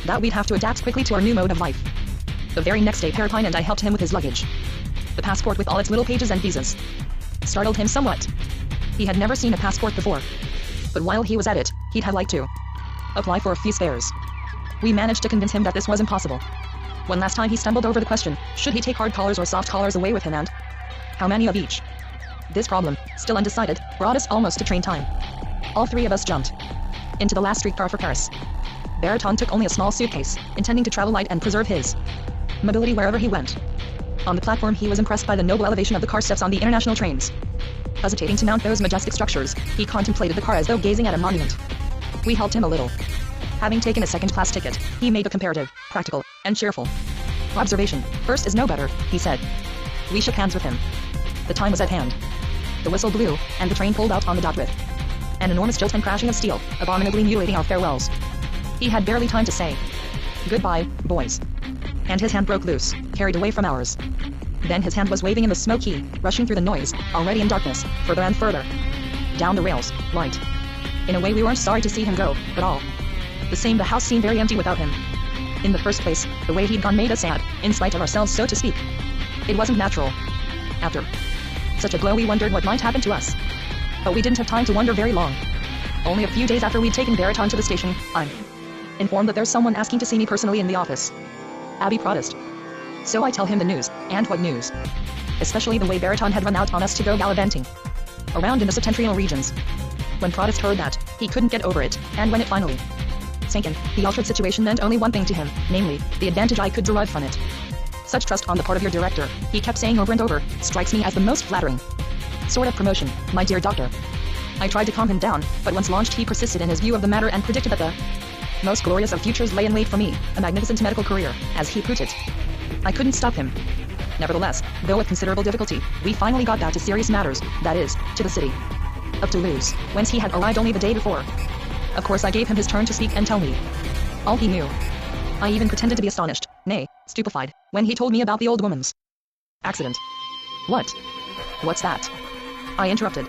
that we'd have to adapt quickly to our new mode of life. The very next day Perripine and I helped him with his luggage. The passport with all its little pages and visas startled him somewhat. He had never seen a passport before. But while he was at it, he'd have liked to apply for a few spares. We managed to convince him that this was impossible. One last time he stumbled over the question, should he take hard collars or soft collars away with him and how many of each? This problem, still undecided, brought us almost to train time. All three of us jumped into the last streetcar for Paris. Baritone took only a small suitcase, intending to travel light and preserve his mobility wherever he went. On the platform he was impressed by the noble elevation of the car steps on the international trains. Hesitating to mount those majestic structures, he contemplated the car as though gazing at a monument. We helped him a little. Having taken a second-class ticket, he made a comparative, practical, and cheerful observation. First is no better, he said. We shook hands with him. The time was at hand. The whistle blew, and the train pulled out on the dot with an enormous jolt and crashing of steel, abominably mutilating our farewells. He had barely time to say, "Goodbye, boys." And his hand broke loose, carried away from ours. Then his hand was waving in the smoke he, rushing through the noise, already in darkness, further and further. Down the rails, light. In a way we weren't sorry to see him go, but all the same the house seemed very empty without him. In the first place, the way he'd gone made us sad, in spite of ourselves so to speak. It wasn't natural. After such a blow we wondered what might happen to us. But we didn't have time to wonder very long. Only a few days after we'd taken Baritone to the station, I'm informed that there's someone asking to see me personally in the office. Abby Protest. So I tell him the news, and what news? Especially the way Baritone had run out on us to go gallivanting around in the septentrional regions. When Protest heard that, he couldn't get over it, and when it finally sank in, the altered situation meant only one thing to him, namely, the advantage I could derive from it. Such trust on the part of your director, he kept saying over and over, strikes me as the most flattering sort of promotion, my dear doctor. I tried to calm him down, but once launched he persisted in his view of the matter and predicted that the most glorious of futures lay in wait for me, a magnificent medical career, as he put it. I couldn't stop him. Nevertheless, though with considerable difficulty, we finally got back to serious matters, that is, to the city of Toulouse, whence he had arrived only the day before. Of course I gave him his turn to speak and tell me all he knew. I even pretended to be astonished, nay, stupefied, when he told me about the old woman's accident. What? What's that? I interrupted.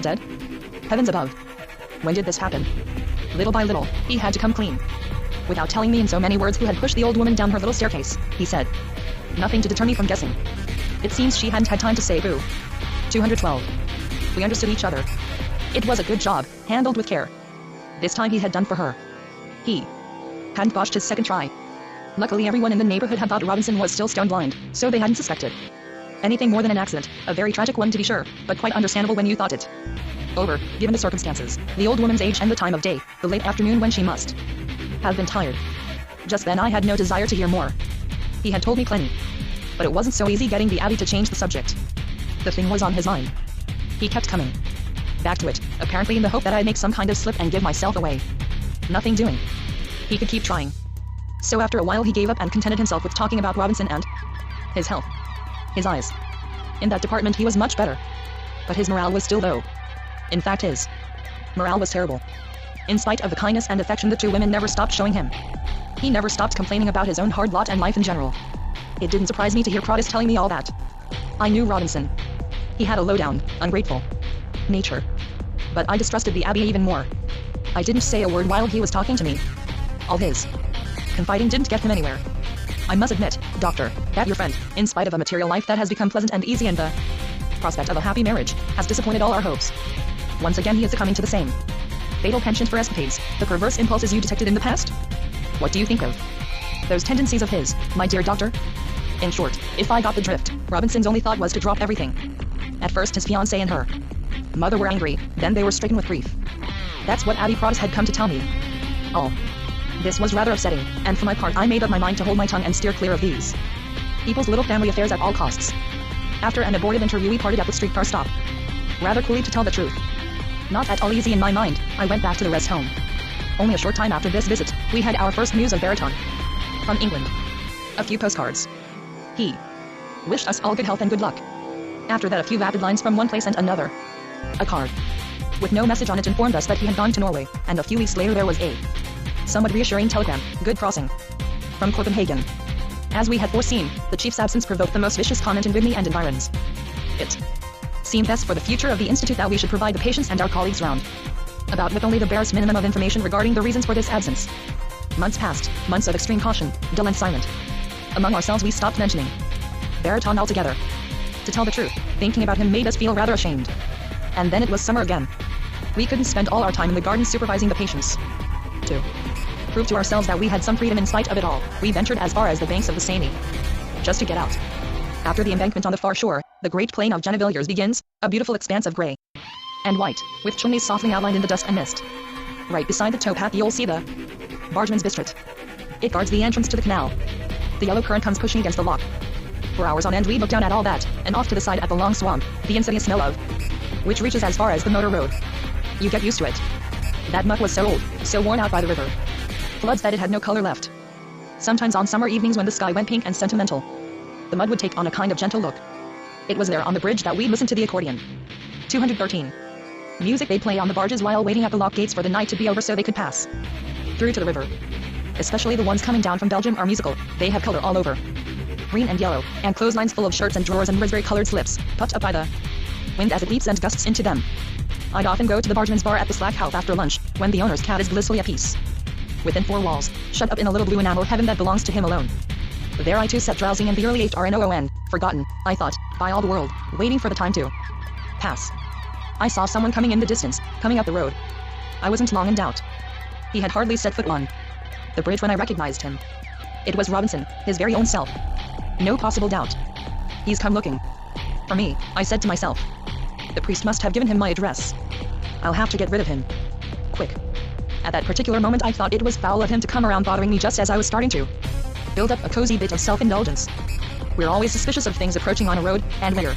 Dead? Heavens above. When did this happen? Little by little, he had to come clean. Without telling me in so many words who had pushed the old woman down her little staircase, he said. Nothing to deter me from guessing. It seems she hadn't had time to say boo. 212. We understood each other. It was a good job, handled with care. This time he had done for her. He hadn't botched his second try. Luckily everyone in the neighborhood had thought Robinson was still stone blind, so they hadn't suspected anything more than an accident, a very tragic one to be sure, but quite understandable when you thought it over, given the circumstances, the old woman's age and the time of day, the late afternoon when she must have been tired. Just then I had no desire to hear more. He had told me plenty. But it wasn't so easy getting the Abbey to change the subject. The thing was on his mind. He kept coming back to it, apparently in the hope that I'd make some kind of slip and give myself away. Nothing doing. He could keep trying. So after a while he gave up and contented himself with talking about Robinson and his health. His eyes. In that department he was much better. But his morale was still low. In fact his morale was terrible. In spite of the kindness and affection the two women never stopped showing him. He never stopped complaining about his own hard lot and life in general. It didn't surprise me to hear Prodis telling me all that. I knew Robinson. He had a low-down, ungrateful nature. But I distrusted the Abbey even more. I didn't say a word while he was talking to me. All his confiding didn't get him anywhere. I must admit, Doctor, that your friend, in spite of a material life that has become pleasant and easy and the prospect of a happy marriage, has disappointed all our hopes. Once again he is succumbing to the same fatal penchant for escapades, the perverse impulses you detected in the past? What do you think of those tendencies of his, my dear doctor? In short, if I got the drift, Robinson's only thought was to drop everything. At first his fiancée and her mother were angry, then they were stricken with grief. That's what Abbey Prodis had come to tell me. All this was rather upsetting, and for my part I made up my mind to hold my tongue and steer clear of these people's little family affairs at all costs. After an abortive interview we parted at the streetcar stop. Rather coolly to tell the truth. Not at all easy in my mind, I went back to the rest home. Only a short time after this visit, we had our first news of Baritone. From England. A few postcards. He wished us all good health and good luck. After that a few vapid lines from one place and another. A card with no message on it informed us that he had gone to Norway, and a few weeks later there was a somewhat reassuring telegram, good crossing. From Copenhagen. As we had foreseen, the chief's absence provoked the most vicious comment in Whitney and environs. It seemed best for the future of the Institute that we should provide the patients and our colleagues round about with only the barest minimum of information regarding the reasons for this absence. Months passed, months of extreme caution, dull and silent. Among ourselves we stopped mentioning Baritone altogether. To tell the truth, thinking about him made us feel rather ashamed. And then it was summer again. We couldn't spend all our time in the garden supervising the patients. To prove to ourselves that we had some freedom in spite of it all, we ventured as far as the banks of the Seine. Just to get out. After the embankment on the far shore, the great plain of Gennevilliers begins, a beautiful expanse of grey and white, with chimneys softly outlined in the dust and mist. Right beside the towpath you'll see the Bargeman's Bistrit. It guards the entrance to the canal. The yellow current comes pushing against the lock. For hours on end we look down at all that, and off to the side at the long swamp, the insidious smell of which reaches as far as the motor road. You get used to it. That muck was so old, so worn out by the river floods that it had no color left. Sometimes on summer evenings when the sky went pink and sentimental, the mud would take on a kind of gentle look. It was there on the bridge that we listened to the accordion. 213. Music they'd play on the barges while waiting at the lock gates for the night to be over so they could pass through to the river. Especially the ones coming down from Belgium are musical, they have color all over. Green and yellow, and clotheslines full of shirts and drawers and raspberry-colored slips, puffed up by the wind as it leaps and gusts into them. I'd often go to the bargeman's bar at the Slack House after lunch, when the owner's cat is blissfully at peace within four walls, shut up in a little blue enamel heaven that belongs to him alone. There I too sat drowsing in the early HRNOON, forgotten, I thought, by all the world, waiting for the time to pass. I saw someone coming in the distance, coming up the road. I wasn't long in doubt. He had hardly set foot on the bridge when I recognized him. It was Robinson, his very own self. No possible doubt. He's come looking for me, I said to myself. The priest must have given him my address. I'll have to get rid of him. Quick. At that particular moment I thought it was foul of him to come around bothering me just as I was starting to build up a cozy bit of self-indulgence. We're always suspicious of things approaching on a road, and we're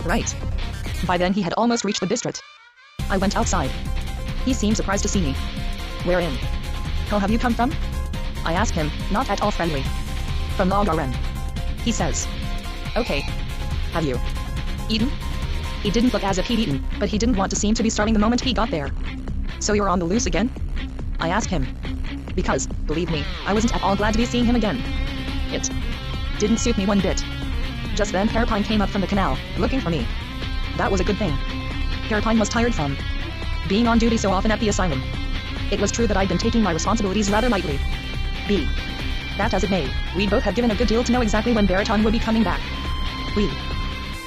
right. By then he had almost reached the Bistrit. I went outside. He seemed surprised to see me. Where in hell have you come from? I asked him, not at all friendly. From Logaren. He says. Okay. Have you eaten? He didn't look as if he'd eaten, but he didn't want to seem to be starving the moment he got there. So you're on the loose again? I asked him. Because, believe me, I wasn't at all glad to be seeing him again. It didn't suit me one bit. Just then Hairpine came up from the canal, looking for me. That was a good thing. Hairpine was tired from being on duty so often at the asylum. It was true that I'd been taking my responsibilities rather lightly. B. That as it may, we both had given a good deal to know exactly when Baraton would be coming back. We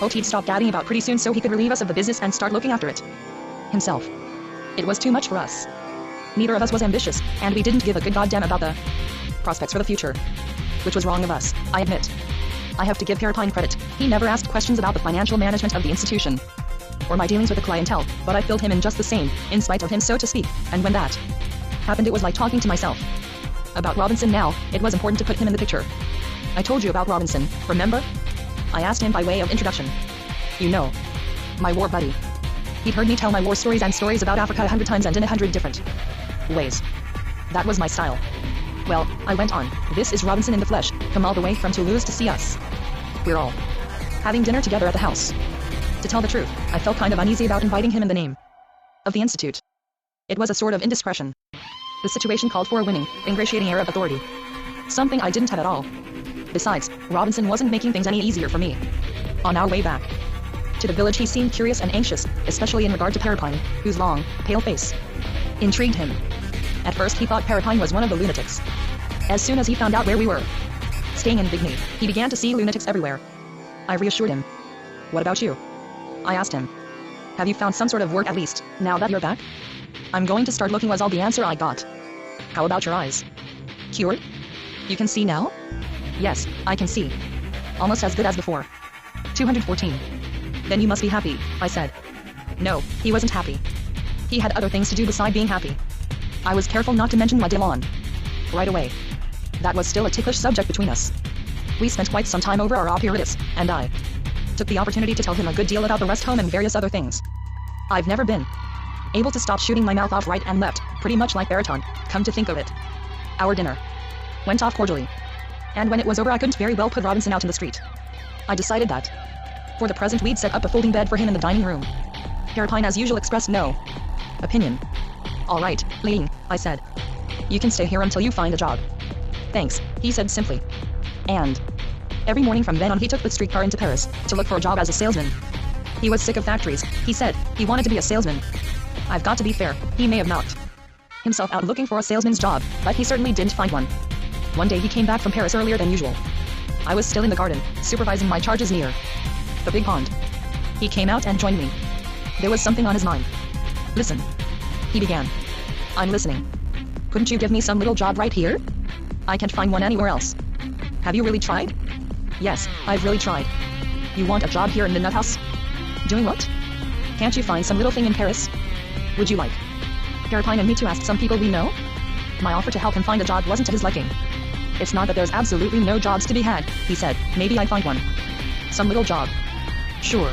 hoped he'd stop gadding about pretty soon so he could relieve us of the business and start looking after it himself. It was too much for us. Neither of us was ambitious, and we didn't give a good goddamn about the prospects for the future. Which was wrong of us, I admit. I have to give Parapine credit. He never asked questions about the financial management of the institution or my dealings with the clientele, but I filled him in just the same, in spite of him, so to speak, and when that happened it was like talking to myself. About Robinson now, it was important to put him in the picture. I told you about Robinson, remember? I asked him by way of introduction. You know, my war buddy. He'd heard me tell my war stories and stories about Africa 100 times and in 100 different ways. That was my style. Well, I went on, this is Robinson in the flesh, come all the way from Toulouse to see us. We're all having dinner together at the house. To tell the truth, I felt kind of uneasy about inviting him in the name of the institute. It was a sort of indiscretion. The situation called for a winning, ingratiating air of authority. Something I didn't have at all. Besides, Robinson wasn't making things any easier for me. On our way back to the village he seemed curious and anxious, especially in regard to Parapine, whose long, pale face intrigued him. At first he thought Parapine was one of the lunatics. As soon as he found out where we were staying in Bigny, he began to see lunatics everywhere. I reassured him. What about you? I asked him. Have you found some sort of work at least, now that you're back? I'm going to start looking was all the answer I got. How about your eyes? Cured? You can see now? Yes, I can see. Almost as good as before. 214. Then you must be happy, I said. No, he wasn't happy. He had other things to do beside being happy. I was careful not to mention Madelon right away. That was still a ticklish subject between us. We spent quite some time over our apparatus, and I took the opportunity to tell him a good deal about the rest home and various other things. I've never been able to stop shooting my mouth off right and left, pretty much like Baraton, come to think of it. Our dinner went off cordially. And when it was over I couldn't very well put Robinson out in the street. I decided that for the present we'd set up a folding bed for him in the dining room. Parapine as usual expressed no opinion. All right, Ling, I said. You can stay here until you find a job. Thanks, he said simply. And every morning from then on he took the streetcar into Paris to look for a job as a salesman. He was sick of factories, he said. He wanted to be a salesman. I've got to be fair, he may have knocked himself out looking for a salesman's job, but he certainly didn't find one. One day he came back from Paris earlier than usual. I was still in the garden, supervising my charges near the big pond. He came out and joined me. There was something on his mind. Listen, he began. I'm listening. Couldn't you give me some little job right here? I can't find one anywhere else. Have you really tried? Yes, I've really tried. You want a job here in the nut house? Doing what? Can't you find some little thing in Paris? Would you like Parapine and me to ask some people we know? My offer to help him find a job wasn't to his liking. It's not that there's absolutely no jobs to be had, he said. Maybe I find one. Some little job. Sure.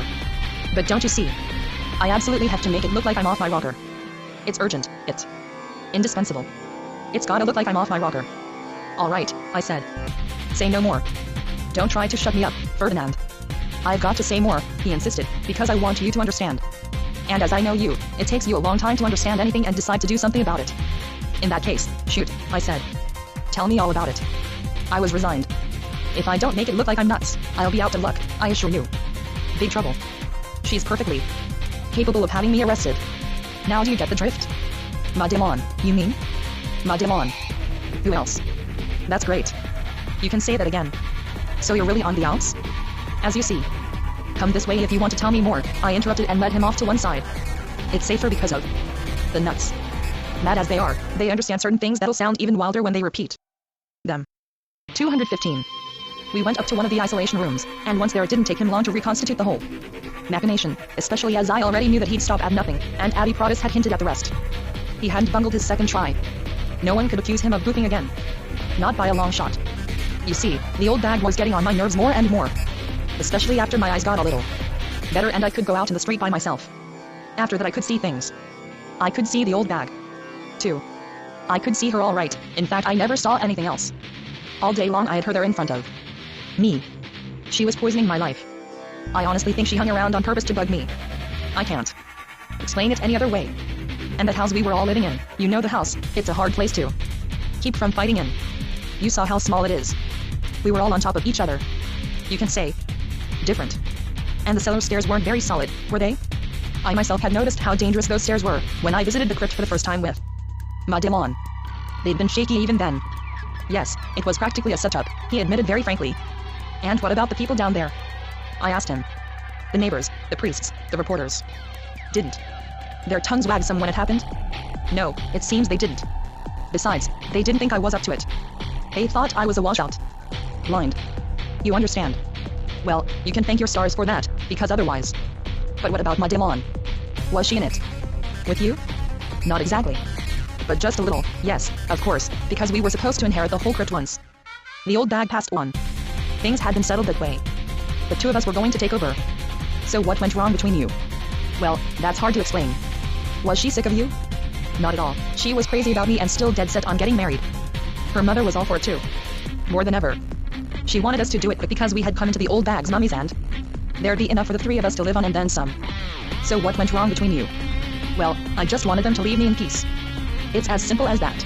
But don't you see? I absolutely have to make it look like I'm off my rocker. It's urgent, it's indispensable. It's gotta look like I'm off my rocker. All right, I said. Say no more. Don't try to shut me up, Ferdinand. I've got to say more, he insisted, because I want you to understand. And as I know you, it takes you a long time to understand anything and decide to do something about it. In that case, shoot, I said. Tell me all about it. I was resigned. If I don't make it look like I'm nuts, I'll be out of luck, I assure you. Big trouble. She's perfectly capable of having me arrested. Now do you get the drift? Madelon, you mean? Madelon. Who else? That's great. You can say that again. So you're really on the outs? As you see. Come this way if you want to tell me more, I interrupted and led him off to one side. It's safer because of the nuts. Mad as they are, they understand certain things that'll sound even wilder when they repeat them. 215. We went up to one of the isolation rooms, and once there it didn't take him long to reconstitute the whole machination, especially as I already knew that he'd stop at nothing, and Abby Prodis had hinted at the rest. He hadn't bungled his second try. No one could accuse him of goofing again. Not by a long shot. You see, the old bag was getting on my nerves more and more. Especially after my eyes got a little better and I could go out in the street by myself. After that I could see things. I could see the old bag, too. I could see her all right, in fact I never saw anything else. All day long I had her there in front of me. She was poisoning my life. I honestly think she hung around on purpose to bug me. I can't explain it any other way. And that house we were all living in, you know the house, it's a hard place to keep from fighting in. You saw how small it is. We were all on top of each other. You can say different. And the cellar stairs weren't very solid, were they? I myself had noticed how dangerous those stairs were when I visited the crypt for the first time with Madelon. They'd been shaky even then. Yes, it was practically a setup, he admitted very frankly. And what about the people down there? I asked him. The neighbors, the priests, the reporters. Didn't their tongues wag some when it happened? No, it seems they didn't. Besides, they didn't think I was up to it. They thought I was a washout. Blind. You understand? Well, you can thank your stars for that, because otherwise. But what about Madelon? Was she in it? With you? Not exactly. But just a little, yes, of course, because we were supposed to inherit the whole crypt once. The old bag passed on. Things had been settled that way. The two of us were going to take over. So what went wrong between you? Well, that's hard to explain. Was she sick of you? Not at all. She was crazy about me and still dead set on getting married. Her mother was all for it too. More than ever. She wanted us to do it, but because we had come into the old bag's mummies and there'd be enough for the three of us to live on and then some. So what went wrong between you? Well, I just wanted them to leave me in peace. It's as simple as that.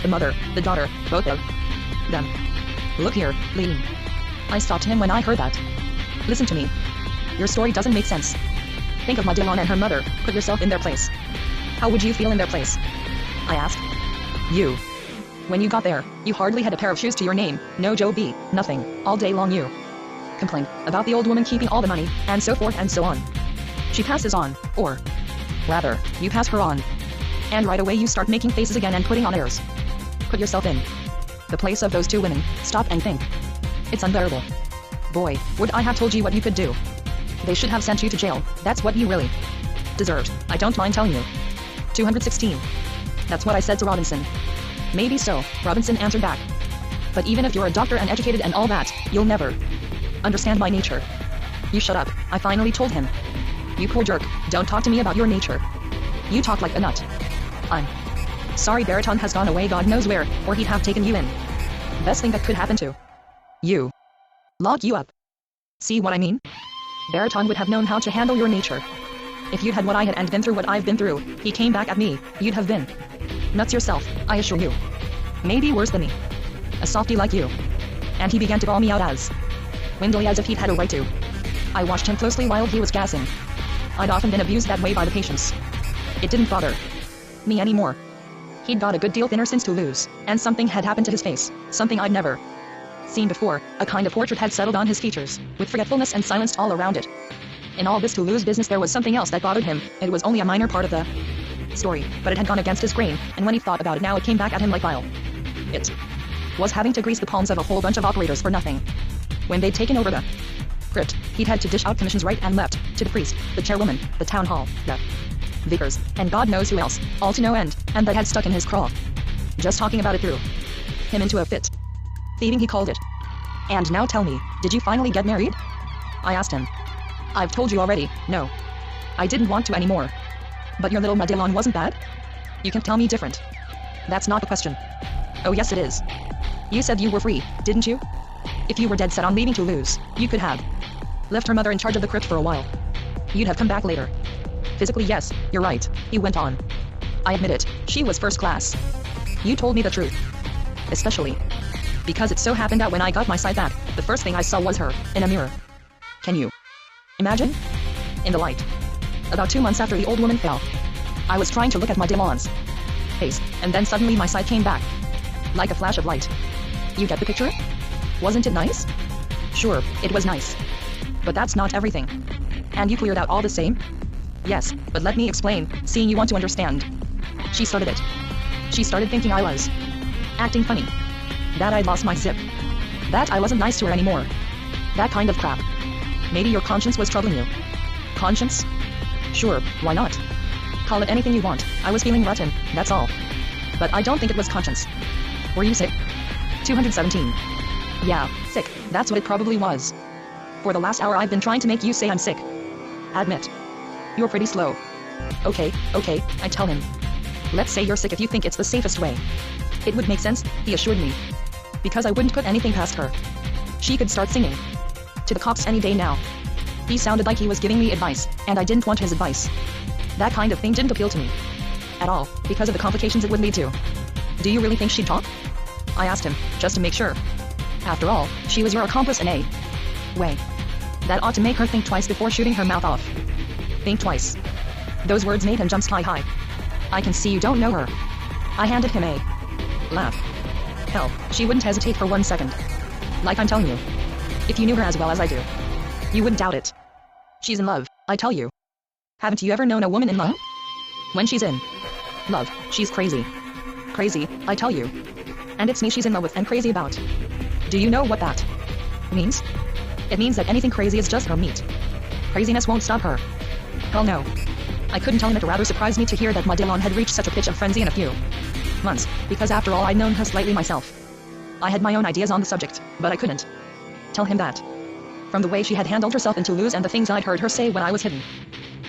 The mother, the daughter, both of them. Look here, Lee. I stopped him when I heard that. Listen to me. Your story doesn't make sense. Think of Madelon and her mother, put yourself in their place. How would you feel in their place? I asked. You. When you got there, you hardly had a pair of shoes to your name, no Joe B, nothing, all day long you complained about the old woman keeping all the money, and so forth and so on. She passes on, or rather, you pass her on. And right away you start making faces again and putting on airs. Put yourself in the place of those two women, stop and think. It's unbearable. Boy, would I have told you what you could do. They should have sent you to jail, that's what you really deserved, I don't mind telling you. 216. That's what I said to Robinson. Maybe so, Robinson answered back. But even if you're a doctor and educated and all that, you'll never understand my nature. You shut up, I finally told him. You poor jerk, don't talk to me about your nature. You talk like a nut. I'm sorry Baraton has gone away God knows where, or he'd have taken you in. Best thing that could happen to you. Lock you up. See what I mean? Baraton would have known how to handle your nature. If you'd had what I had and been through what I've been through, he came back at me, you'd have been nuts yourself, I assure you. Maybe worse than me. A softie like you. And he began to bawl me out as windily as if he'd had a right to. I watched him closely while he was gassing. I'd often been abused that way by the patients. It didn't bother me anymore. He'd got a good deal thinner since to lose, and something had happened to his face, something I'd never seen before, a kind of portrait had settled on his features, with forgetfulness and silenced all around it. In all this to lose business there was something else that bothered him, it was only a minor part of the story, but it had gone against his grain, and when he thought about it now it came back at him like bile. It was having to grease the palms of a whole bunch of operators for nothing. When they'd taken over the crypt, he'd had to dish out commissions right and left, to the priest, the chairwoman, the town hall, the vicars, and God knows who else, all to no end, and that had stuck in his craw. Just talking about it threw him into a fit. Thieving he called it. And now tell me, did you finally get married? I asked him. I've told you already, no. I didn't want to anymore. But your little Madelon wasn't bad? You can tell me different. That's not the question. Oh yes it is. You said you were free, didn't you? If you were dead set on leaving to lose, you could have left her mother in charge of the crypt for a while. You'd have come back later. Physically yes, you're right, he went on. I admit it, she was first class. You told me the truth. Especially because it so happened that when I got my sight back, the first thing I saw was her, in a mirror. Can you imagine? In the light. About 2 months after the old woman fell, I was trying to look at Madelon's face, and then suddenly my sight came back. Like a flash of light. You get the picture? Wasn't it nice? Sure, it was nice. But that's not everything. And you cleared out all the same? Yes, but let me explain, seeing you want to understand. She started it. She started thinking I was acting funny. That I'd lost my zip. That I wasn't nice to her anymore. That kind of crap. Maybe your conscience was troubling you. Conscience? Sure, why not? Call it anything you want, I was feeling rotten, that's all. But I don't think it was conscience. Were you sick? 217. Yeah, sick, that's what it probably was. For the last hour I've been trying to make you say I'm sick. Admit. You're pretty slow. Okay, I tell him. Let's say you're sick if you think it's the safest way. It would make sense, he assured me. Because I wouldn't put anything past her. She could start singing to the cops any day now. He sounded like he was giving me advice, and I didn't want his advice. That kind of thing didn't appeal to me at all, because of the complications it would lead to. Do you really think she'd talk? I asked him, just to make sure. After all, she was your accomplice in a way. That ought to make her think twice before shooting her mouth off. Think twice. Those words made him jump sky high. I can see you don't know her. I handed him a laugh. Hell, she wouldn't hesitate for 1 second. Like I'm telling you. If you knew her as well as I do, you wouldn't doubt it. She's in love, I tell you. Haven't you ever known a woman in love? When she's in love, she's crazy. Crazy, I tell you. And it's me she's in love with and crazy about. Do you know what that means? It means that anything crazy is just her meat. Craziness won't stop her. Hell no. I couldn't tell him it rather surprised me to hear that Madelon had reached such a pitch of frenzy in a few months, because after all I'd known her slightly myself. I had my own ideas on the subject, but I couldn't tell him that. From the way she had handled herself in Toulouse and the things I'd heard her say when I was hidden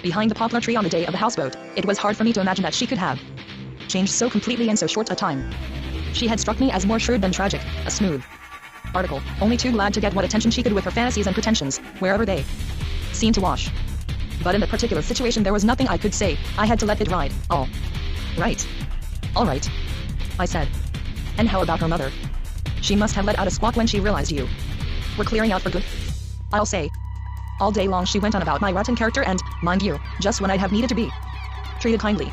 behind the poplar tree on the day of the houseboat, it was hard for me to imagine that she could have changed so completely in so short a time. She had struck me as more shrewd than tragic, a smooth article, only too glad to get what attention she could with her fantasies and pretensions, wherever they seemed to wash. But in that particular situation there was nothing I could say, I had to let it ride. All right. All right, I said. And how about her mother? She must have let out a squawk when she realized you were clearing out for good. I'll say. All day long she went on about my rotten character and, mind you, just when I'd have needed to be treated kindly.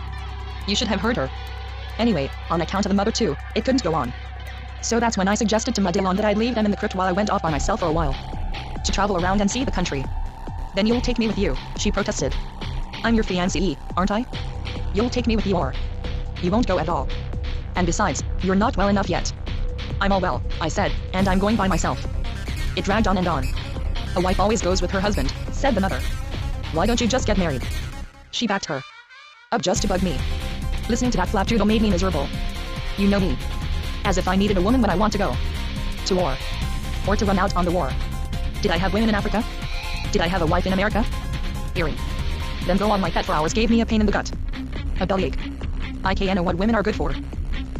You should have heard her. Anyway, on account of the mother too, it couldn't go on. So that's when I suggested to Madelon that I'd leave them in the crypt while I went off by myself for a while. To travel around and see the country. Then you'll take me with you, she protested. I'm your fiancée, aren't I? You'll take me with you or you won't go at all. And besides, you're not well enough yet. I'm all well, I said, and I'm going by myself. It dragged on and on. A wife always goes with her husband, said the mother. Why don't you just get married? She backed her up just to bug me. Listening to that flapdoodle made me miserable. You know me. As if I needed a woman when I want to go to war. Or to run out on the war. Did I have women in Africa? Did I have a wife in America? Eerie. Then go on like that for hours gave me a pain in the gut. A bellyache. I can't know what women are good for.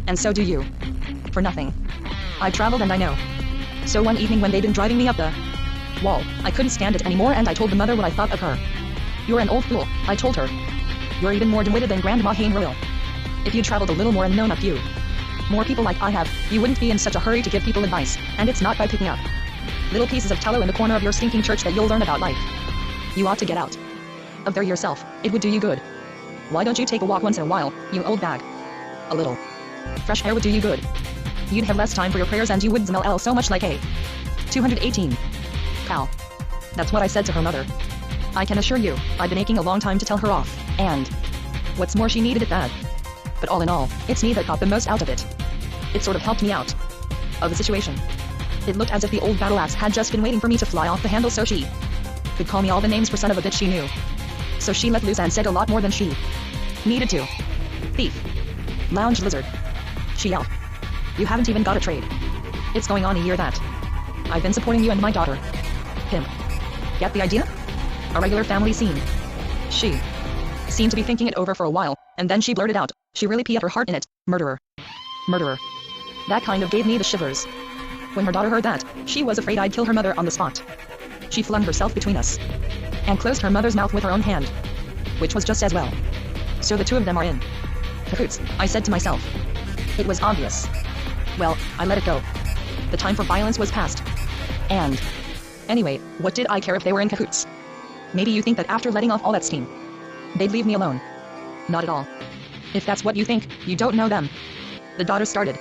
And so do you. For nothing. I've traveled and I know. So one evening when they'd been driving me up the wall, I couldn't stand it anymore and I told the mother what I thought of her. You're an old fool, I told her. You're even more dim-witted than Grandma Hain Royal. If you'd traveled a little more and known a few more people like I have, you wouldn't be in such a hurry to give people advice, and it's not by picking up little pieces of tallow in the corner of your stinking church that you'll learn about life. You ought to get out of there yourself, it would do you good. Why don't you take a walk once in a while, you old bag? A little fresh air would do you good. You'd have less time for your prayers and you wouldn't smell so much like a 218 cow. That's what I said to her mother. I can assure you, I've been aching a long time to tell her off, and what's more she needed it bad. But all in all, it's me that got the most out of it. It sort of helped me out of the situation. It looked as if the old battle axe had just been waiting for me to fly off the handle so she could call me all the names for son of a bitch she knew. So she let loose and said a lot more than she needed to. Thief. Lounge lizard. She yelled. You haven't even got a trade. It's going on a year that I've been supporting you and my daughter. Him. Get the idea? A regular family scene. She seemed to be thinking it over for a while, and then she blurted out, she really put her heart in it, murderer. Murderer. That kind of gave me the shivers. When her daughter heard that, she was afraid I'd kill her mother on the spot. She flung herself between us and closed her mother's mouth with her own hand, which was just as well. So the two of them are in cahoots, I said to myself. It was obvious. Well, I let it go. The time for violence was past. And anyway, what did I care if they were in cahoots? Maybe you think that after letting off all that steam, they'd leave me alone. Not at all. If that's what you think, you don't know them. The daughter started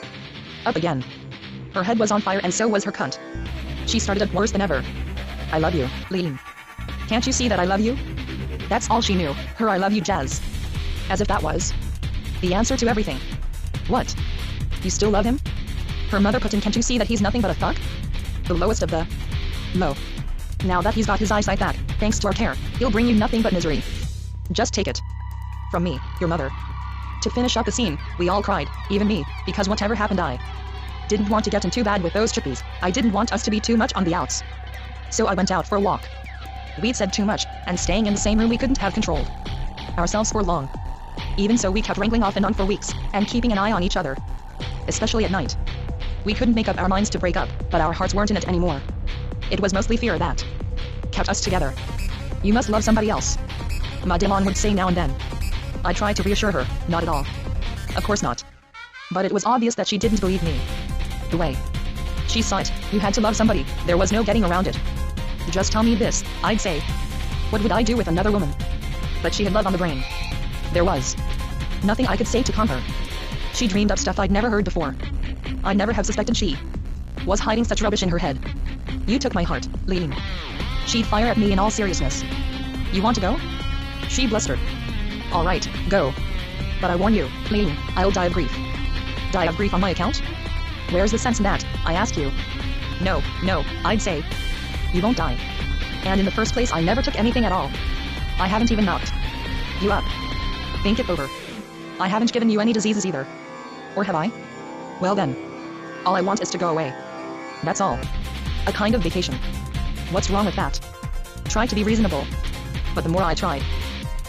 up again. Her head was on fire and so was her cunt. She started up worse than ever. I love you, Lean. Can't you see that I love you? That's all she knew, her I love you jazz. As if that was the answer to everything. What? You still love him? Her mother put in, can't you see that he's nothing but a thug? The lowest of the low. Now that he's got his eyesight back, thanks to our care, he'll bring you nothing but misery. Just take it. From me, your mother. To finish up the scene, we all cried, even me, because whatever happened I didn't want to get in too bad with those chippies. I didn't want us to be too much on the outs. So I went out for a walk. We'd said too much, and staying in the same room we couldn't have controlled ourselves for long. Even so we kept wrangling off and on for weeks, and keeping an eye on each other. Especially at night. We couldn't make up our minds to break up, but our hearts weren't in it anymore. It was mostly fear that kept us together. You must love somebody else, Madelon would say now and then. I tried to reassure her, not at all. Of course not. But it was obvious that she didn't believe me. The way she saw it, you had to love somebody, there was no getting around it. Just tell me this, I'd say. What would I do with another woman? But she had love on the brain. There was nothing I could say to calm her. She dreamed up stuff I'd never heard before. I'd never have suspected she was hiding such rubbish in her head. You took my heart, Ling. She'd fire at me in all seriousness. You want to go? She blustered. All right, go. But I warn you, Ling, I'll die of grief. Die of grief on my account? Where's the sense in that, I ask you? No, I'd say. You won't die. And in the first place, I never took anything at all. I haven't even knocked you up. Think it over. I haven't given you any diseases either. Or have I? Well then. All I want is to go away. That's all. A kind of vacation. What's wrong with that? Try to be reasonable. But the more I tried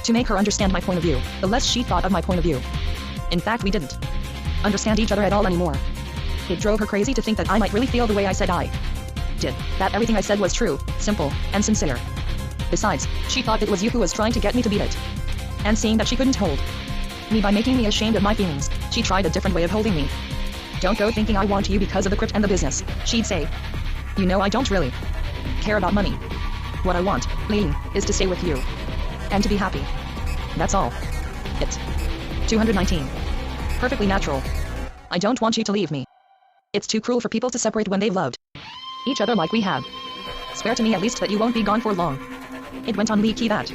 to make her understand my point of view, the less she thought of my point of view. In fact, we didn't understand each other at all anymore. It drove her crazy to think that I might really feel the way I said I did, that everything I said was true, simple, and sincere. Besides, she thought it was you who was trying to get me to beat it. And seeing that she couldn't hold me by making me ashamed of my feelings, she tried a different way of holding me. Don't go thinking I want you because of the crypt and the business, she'd say. You know I don't really care about money. What I want, Ling, is to stay with you. And to be happy. That's all. It. 219. Perfectly natural. I don't want you to leave me. It's too cruel for people to separate when they've loved each other like we have. Swear to me at least that you won't be gone for long. It went on leaky that.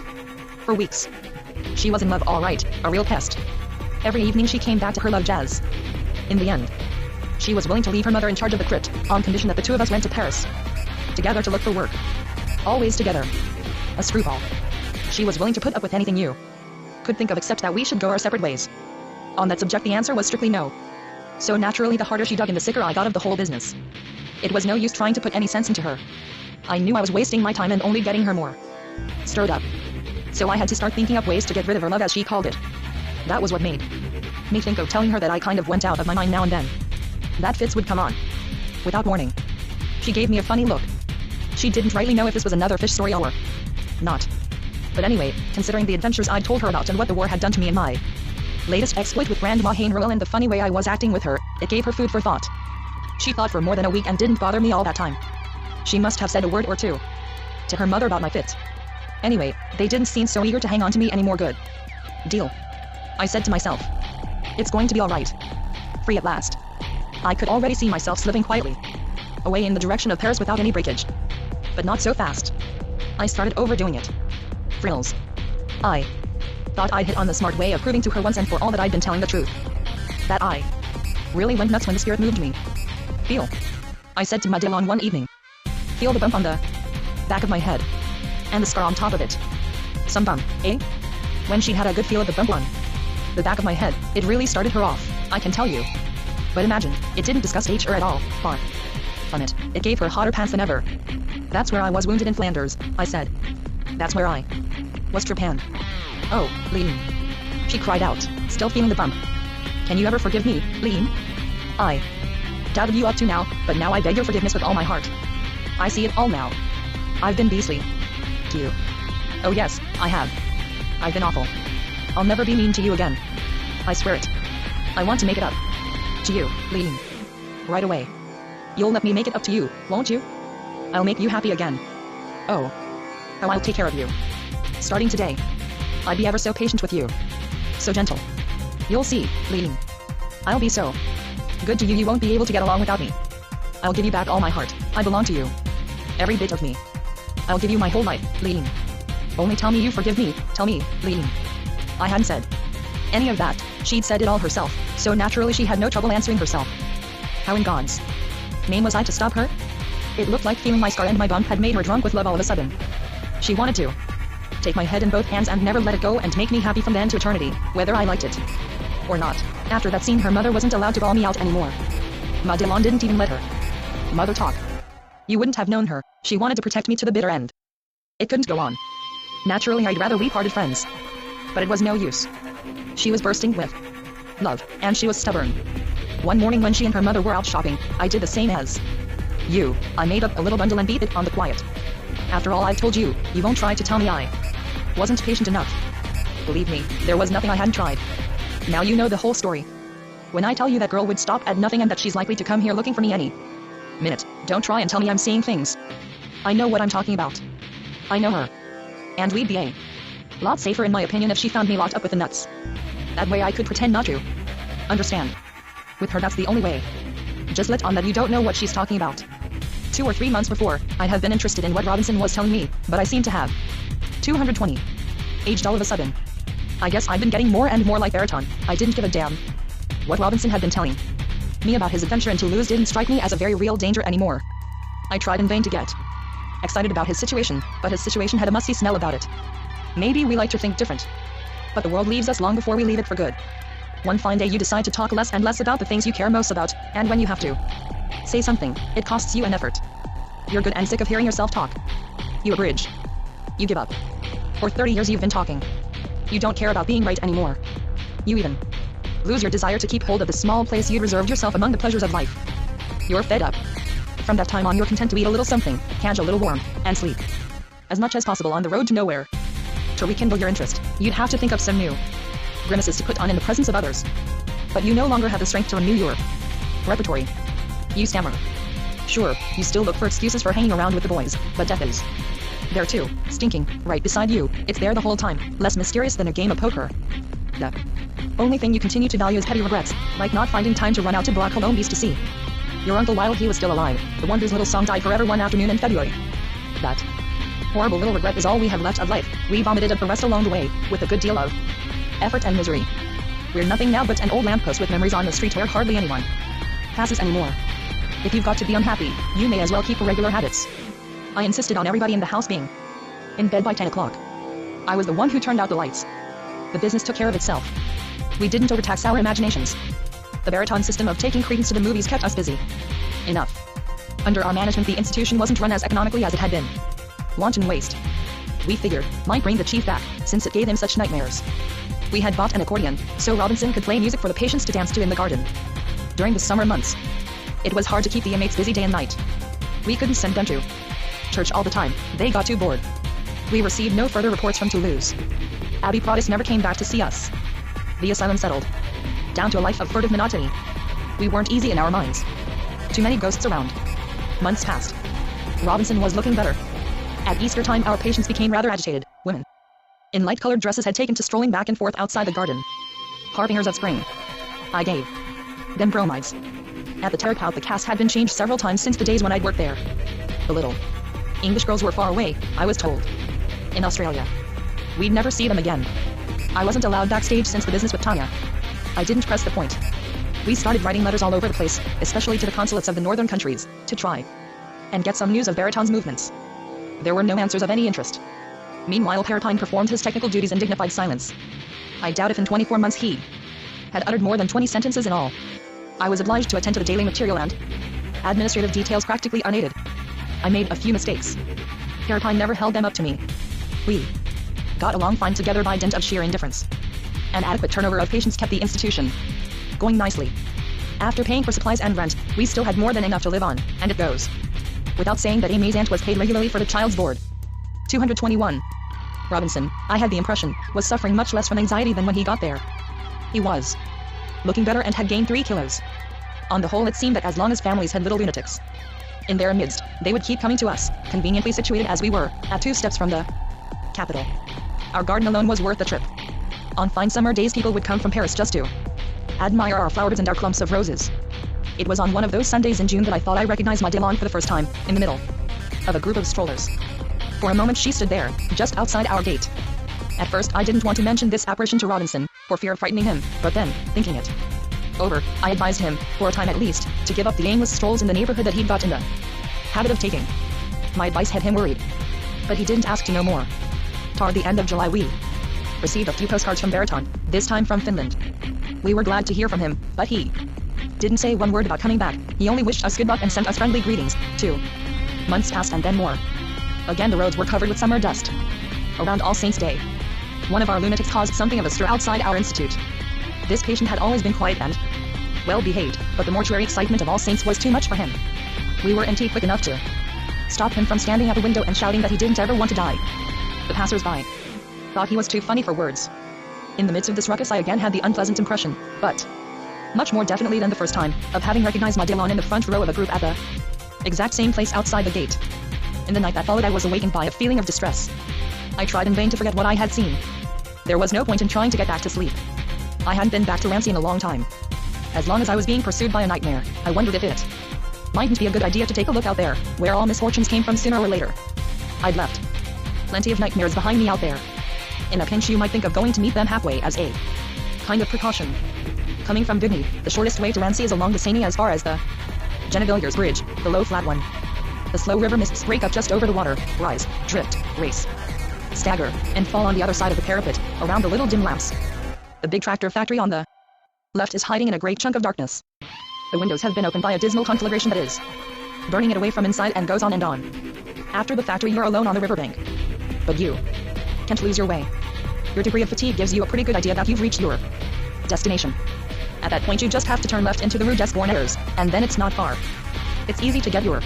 For weeks. She was in love all right, a real pest. Every evening she came back to her love jazz. In the end, she was willing to leave her mother in charge of the crypt, on condition that the two of us went to Paris together to look for work. Always together. A screwball. She was willing to put up with anything you could think of except that we should go our separate ways. On that subject the answer was strictly no. So naturally the harder she dug in the sicker I got of the whole business. It was no use trying to put any sense into her. I knew I was wasting my time and only getting her more stirred up. So I had to start thinking up ways to get rid of her love, as she called it. That was what made me think of telling her that I kind of went out of my mind now and then. That fits would come on. Without warning. She gave me a funny look. She didn't rightly know if this was another fish story or not. But anyway, considering the adventures I'd told her about and what the war had done to me in my latest exploit with Grandma Hainril and the funny way I was acting with her, it gave her food for thought. She thought for more than a week and didn't bother me all that time. She must have said a word or two to her mother about my fit. Anyway, they didn't seem so eager to hang on to me anymore. Good deal. I said to myself. It's going to be alright. Free at last. I could already see myself slipping quietly away in the direction of Paris without any breakage. But not so fast. I started overdoing it. Frills. I thought I'd hit on the smart way of proving to her once and for all that I'd been telling the truth. That I really went nuts when the spirit moved me. Feel. I said to Madelon one evening. Feel the bump on the back of my head. And the scar on top of it. Some bump, eh? When she had a good feel of the bump on the back of my head, it really started her off, I can tell you. But imagine, it didn't disgust her at all, far from it. It gave her hotter pants than ever. That's where I was wounded in Flanders, I said. That's where I was trepanned. Oh, Ling. She cried out, still feeling the bump. Can you ever forgive me, Ling? I doubted you up to now, but now I beg your forgiveness with all my heart. I see it all now. I've been beastly to you. Oh yes, I have. I've been awful. I'll never be mean to you again. I swear it. I want to make it up to you, Ling. Right away. You'll let me make it up to you, won't you? I'll make you happy again. Oh. How I'll take care of you. Starting today. I'd be ever so patient with you. So gentle. You'll see, Ling. I'll be so good to you, you won't be able to get along without me. I'll give you back all my heart. I belong to you. Every bit of me. I'll give you my whole life, Ling. Only tell me you forgive me, tell me, Ling. I hadn't said any of that, she'd said it all herself, so naturally she had no trouble answering herself. How in God's name was I to stop her? It looked like feeling my scar and my bump had made her drunk with love all of a sudden. She wanted to take my head in both hands and never let it go and make me happy from then to eternity, whether I liked it or not. After that scene her mother wasn't allowed to bawl me out anymore. Madelon didn't even let her mother talk. You wouldn't have known her, she wanted to protect me to the bitter end. It couldn't go on. Naturally I'd rather we parted friends. But it was no use. She was bursting with love, and she was stubborn. One morning when she and her mother were out shopping, I did the same as you. I made up a little bundle and beat it on the quiet. After all I've told you, you won't try to tell me I wasn't patient enough. Believe me, there was nothing I hadn't tried. Now you know the whole story. When I tell you that girl would stop at nothing and that she's likely to come here looking for me any minute, don't try and tell me I'm seeing things. I know what I'm talking about. I know her. And we'd be a lot safer in my opinion if she found me locked up with the nuts. That way I could pretend not to Understand? With her, that's the only way. Just let on that you don't know what she's talking about. 2 or 3 months before, I'd have been interested in what Robinson was telling me, but I seem to have 220. Aged all of a sudden. I guess I've been getting more and more like Baritone. I didn't give a damn. What Robinson had been telling me about his adventure in Toulouse didn't strike me as a very real danger anymore. I tried in vain to get excited about his situation, but his situation had a musty smell about it. Maybe we like to think different, but the world leaves us long before we leave it for good. One fine day you decide to talk less and less about the things you care most about, and when you have to say something, it costs you an effort. You're good and sick of hearing yourself talk. You abridge. You give up. For 30 years you've been talking. You don't care about being right anymore. You even lose your desire to keep hold of the small place you'd reserved yourself among the pleasures of life. You're fed up. From that time on you're content to eat a little something, catch a little warmth, and sleep as much as possible on the road to nowhere. To rekindle your interest, you'd have to think of some new grimaces to put on in the presence of others. But you no longer have the strength to renew your repertory. You stammer. Sure, you still look for excuses for hanging around with the boys, but death is there too, stinking, right beside you. It's there the whole time, less mysterious than a game of poker. The only thing you continue to value is petty regrets, like not finding time to run out to Black Colombies to see your uncle while he was still alive, the one whose little song died forever one afternoon in February. That horrible little regret is all we have left of life. We vomited up the rest along the way, with a good deal of effort and misery. We're nothing now but an old lamppost with memories on the street where hardly anyone passes anymore. If you've got to be unhappy, you may as well keep regular habits. I insisted on everybody in the house being in bed by 10 o'clock. I was the one who turned out the lights. The business took care of itself. We didn't overtax our imaginations. The Baritone system of taking credence to the movies kept us busy enough. Under our management the institution wasn't run as economically as it had been. Wanton waste, we figured, might bring the chief back, since it gave him such nightmares. We had bought an accordion, so Robinson could play music for the patients to dance to in the garden. During the summer months, it was hard to keep the inmates busy day and night. We couldn't send them to church all the time, they got too bored. We received no further reports from Toulouse. Abbe Prodis never came back to see us. The asylum settled down to a life of furtive monotony. We weren't easy in our minds. Too many ghosts around. Months passed. Robinson was looking better. At Easter time our patients became rather agitated. Women in light-colored dresses had taken to strolling back and forth outside the garden. Harbingers of spring. I gave them bromides. At the Terracout the cast had been changed several times since the days when I'd worked there. The little English girls were far away, I was told. In Australia. We'd never see them again. I wasn't allowed backstage since the business with Tanya. I didn't press the point. We started writing letters all over the place, especially to the consulates of the northern countries, to try and get some news of Baritone's movements. There were no answers of any interest. Meanwhile Paratine performed his technical duties in dignified silence. I doubt if in 24 months he had uttered more than 20 sentences in all. I was obliged to attend to the daily material and administrative details practically unaided. I made a few mistakes. Paratine never held them up to me. We got along fine together by dint of sheer indifference. An adequate turnover of patients kept the institution going nicely. After paying for supplies and rent, we still had more than enough to live on, and it goes without saying that Amy's aunt was paid regularly for the child's board. 221. Robinson, I had the impression, was suffering much less from anxiety than when he got there. He was looking better and had gained 3 kilos. On the whole it seemed that as long as families had little lunatics in their midst, they would keep coming to us, conveniently situated as we were, at 2 steps from the capital. Our garden alone was worth the trip. On fine summer days people would come from Paris just to admire our flowers and our clumps of roses. It was on one of those Sundays in June that I thought I recognized Madelon for the first time, in the middle of a group of strollers. For a moment she stood there, just outside our gate. At first I didn't want to mention this apparition to Robinson, for fear of frightening him, but then, thinking it over, I advised him, for a time at least, to give up the aimless strolls in the neighborhood that he'd got in the habit of taking. My advice had him worried, but he didn't ask to know more. Toward the end of July we received a few postcards from Baritone, this time from Finland. We were glad to hear from him, but he didn't say one word about coming back. He only wished us good luck and sent us friendly greetings. 2 months passed and then more. Again the roads were covered with summer dust. Around All Saints' Day, one of our lunatics caused something of a stir outside our institute. This patient had always been quiet and well behaved, but the mortuary excitement of All Saints was too much for him. We were empty quick enough to stop him from standing at the window and shouting that he didn't ever want to die. The passers-by thought he was too funny for words. In the midst of this ruckus I again had the unpleasant impression, but much more definitely than the first time, of having recognized Madelon in the front row of a group at the exact same place outside the gate. In the night that followed I was awakened by a feeling of distress. I tried in vain to forget what I had seen. There was no point in trying to get back to sleep. I hadn't been back to Ramsey in a long time. As long as I was being pursued by a nightmare, I wondered if it mightn't be a good idea to take a look out there, where all misfortunes came from sooner or later. I'd left plenty of nightmares behind me out there. In a pinch you might think of going to meet them halfway as a kind of precaution. Coming from Vigny, the shortest way to Rancy is along the Seine as far as the Gennevilliers Bridge, the low flat one. The slow river mists break up just over the water, rise, drift, race, stagger, and fall on the other side of the parapet, around the little dim lamps. The big tractor factory on the left is hiding in a great chunk of darkness. The windows have been opened by a dismal conflagration that is burning it away from inside and goes on and on. After the factory you're alone on the riverbank. But you can't lose your way. Your degree of fatigue gives you a pretty good idea that you've reached your destination. At that point you just have to turn left into the Rue des Bournettes, and then it's not far. It's easy to get your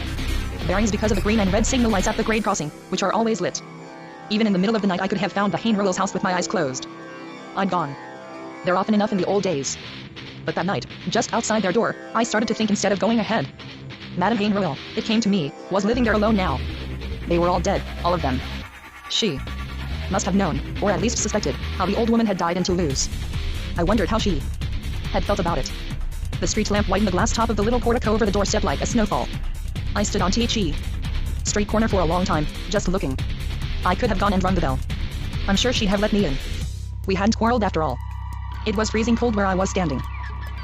bearings because of the green and red signal lights at the grade crossing, which are always lit. Even in the middle of the night I could have found the Hain-Rouleau's house with my eyes closed. I'd gone there often enough in the old days. But that night, just outside their door, I started to think instead of going ahead. Madame Hain-Rouleau, it came to me, was living there alone now. They were all dead, all of them. She must have known, or at least suspected, how the old woman had died in Toulouse. I wondered how she had felt about it. The street lamp whitened the glass top of the little portico over the doorstep like a snowfall. I stood on T.H.E. street corner for a long time, just looking. I could have gone and rung the bell. I'm sure she'd have let me in. We hadn't quarreled after all. It was freezing cold where I was standing.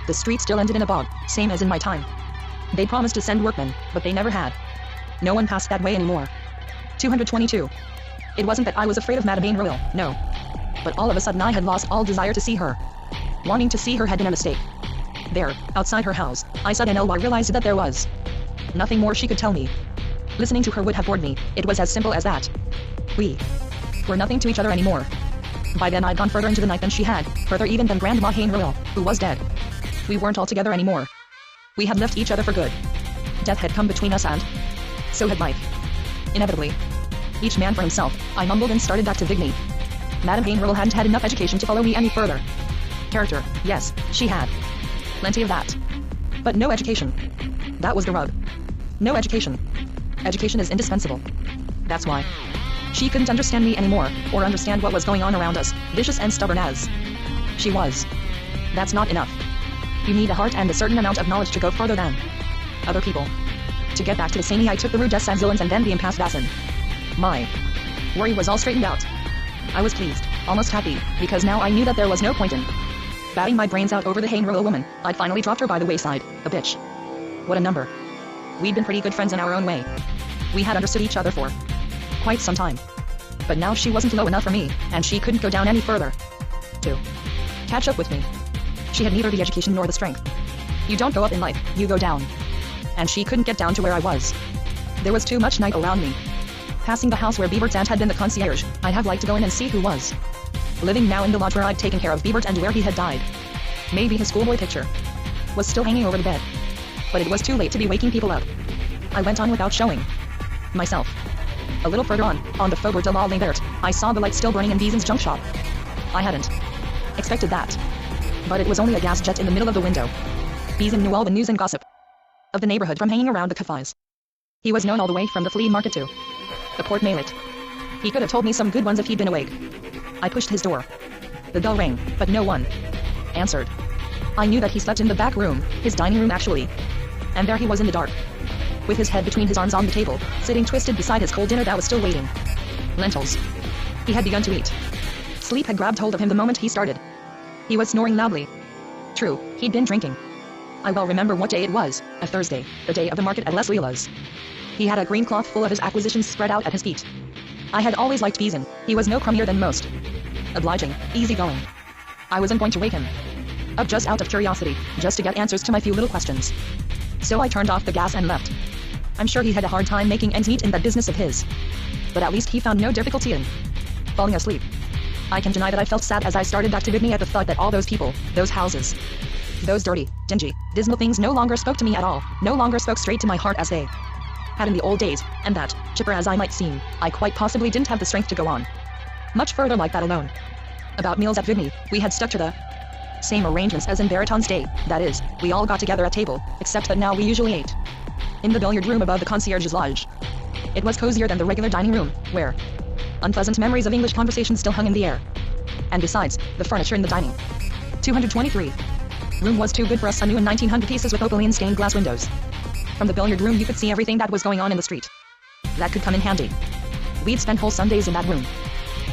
The street still ended in a bog, same as in my time. They promised to send workmen, but they never had. No one passed that way anymore. 222. It wasn't that I was afraid of Madame Hain-Rouleau, no. But all of a sudden I had lost all desire to see her. Wanting to see her had been a mistake. There, outside her house, I suddenly realized that there was nothing more she could tell me. Listening to her would have bored me, it was as simple as that. We were nothing to each other anymore. By then I'd gone further into the night than she had, further even than Grandma Hain-Rouleau, who was dead. We weren't all together anymore. We had left each other for good. Death had come between us and so had life. Inevitably. Each man for himself, I mumbled and started back to Vigny. Madame Hain-Rouleau hadn't had enough education to follow me any further. Character, yes, she had. Plenty of that. But no education. That was the rub. No education. Education is indispensable. That's why. She couldn't understand me anymore, or understand what was going on around us, vicious and stubborn as she was. That's not enough. You need a heart and a certain amount of knowledge to go further than other people. To get back to the Seine I took the Rue des Saint-Zilens and then the Impasse Bassin. My worry was all straightened out. I was pleased, almost happy, because now I knew that there was no point in batting my brains out over the Hain-Rouleau woman. I'd finally dropped her by the wayside, a bitch. What a number. We'd been pretty good friends in our own way. We had understood each other for quite some time. But now she wasn't low enough for me, and she couldn't go down any further to catch up with me. She had neither the education nor the strength. You don't go up in life, you go down. And she couldn't get down to where I was. There was too much night around me. Passing the house where Bibert's aunt had been the concierge, I'd have liked to go in and see who was living now in the lodge where I'd taken care of Bibert and where he had died. Maybe his schoolboy picture was still hanging over the bed. But it was too late to be waking people up. I went on without showing myself. A little further on the Faubourg de la Liberté, I saw the light still burning in Beezen's junk shop. I hadn't expected that. But it was only a gas jet in the middle of the window. Beezen knew all the news and gossip of the neighborhood from hanging around the cafes. He was known all the way from the flea market to the Port Maillet. He could have told me some good ones if he'd been awake. I pushed his door. The bell rang, but no one answered. I knew that he slept in the back room, his dining room actually. And there he was in the dark, with his head between his arms on the table, sitting twisted beside his cold dinner that was still waiting. Lentils. He had begun to eat. Sleep had grabbed hold of him the moment he started. He was snoring loudly. True, he'd been drinking. I well remember what day it was, a Thursday, the day of the market at Les Lilas. He had a green cloth full of his acquisitions spread out at his feet. I had always liked Beezen. He was no crummier than most. Obliging, easygoing. I wasn't going to wake him up just out of curiosity, just to get answers to my few little questions. So I turned off the gas and left. I'm sure he had a hard time making ends meet in that business of his. But at least he found no difficulty in falling asleep. I can deny that I felt sad as I started back to Vigny at the thought that all those people, those houses, those dirty, dingy, dismal things no longer spoke to me at all, no longer spoke straight to my heart as they had in the old days, and that, chipper as I might seem, I quite possibly didn't have the strength to go on much further like that alone. About meals at Vigny, we had stuck to the same arrangements as in Baraton's day, that is, we all got together at table, except that now we usually ate in the billiard room above the concierge's lodge. It was cozier than the regular dining room, where unpleasant memories of English conversation still hung in the air. And besides, the furniture in the dining 223 room was too good for us, a new in 1900 pieces with opaline stained glass windows. From the billiard room you could see everything that was going on in the street. That could come in handy. We'd spend whole Sundays in that room.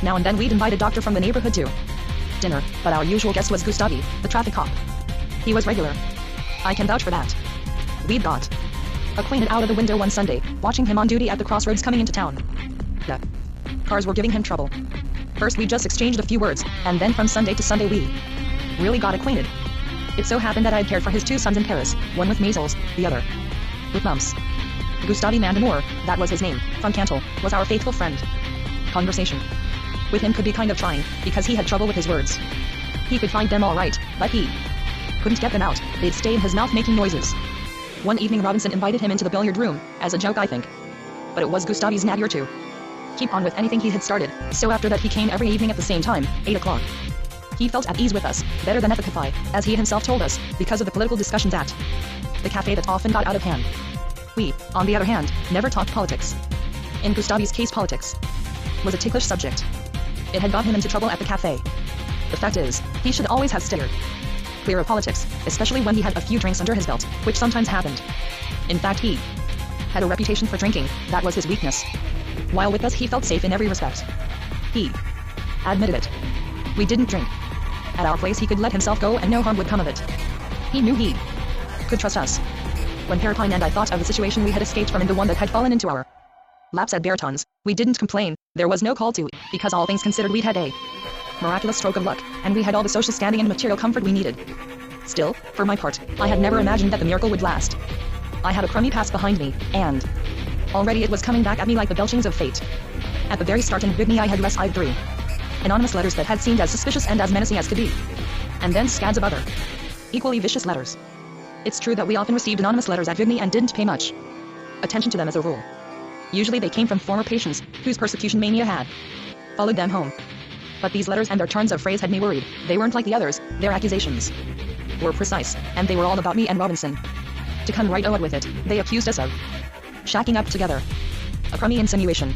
Now and then we'd invite a doctor from the neighborhood to dinner, but our usual guest was Gustavi, the traffic cop. He was regular. I can vouch for that. We'd got acquainted out of the window one Sunday, watching him on duty at the crossroads coming into town. The cars were giving him trouble. First we just exchanged a few words, and then from Sunday to Sunday we really got acquainted. It so happened that I had cared for his two sons in Paris, one with measles, the other with mumps. Gustavi Mandamore, that was his name, from Cantal, was our faithful friend. Conversation with him could be kind of trying, because he had trouble with his words. He could find them all right, but he couldn't get them out. They'd stay in his mouth making noises. One evening Robinson invited him into the billiard room, as a joke I think. But it was Gustavi's nature to keep on with anything he had started, so after that he came every evening at the same time, 8 o'clock. He felt at ease with us, better than at the cafe, as he himself told us, because of the political discussions at the cafe that often got out of hand. We, on the other hand, never talked politics. In Gustavi's case politics was a ticklish subject. It had got him into trouble at the cafe. The fact is, he should always have steered clear of politics, especially when he had a few drinks under his belt, which sometimes happened. In fact he had a reputation for drinking, that was his weakness. While with us he felt safe in every respect. He admitted it. We didn't drink. At our place he could let himself go and no harm would come of it. He knew he could trust us. When Perrepine and I thought of the situation we had escaped from and the one that had fallen into our laps at Baritons, we didn't complain, there was no call to, because all things considered we'd had a miraculous stroke of luck, and we had all the social standing and material comfort we needed. Still, for my part, I had never imagined that the miracle would last. I had a crummy past behind me, and already it was coming back at me like the belchings of fate. At the very start in Bigny I had received 3 anonymous letters that had seemed as suspicious and as menacing as could be. And then scads of other equally vicious letters. It's true that we often received anonymous letters at Vigny and didn't pay much attention to them as a rule. Usually they came from former patients, whose persecution mania had followed them home. But these letters and their turns of phrase had me worried. They weren't like the others, their accusations were precise, and they were all about me and Robinson. To come right out with it, they accused us of shacking up together. A crummy insinuation.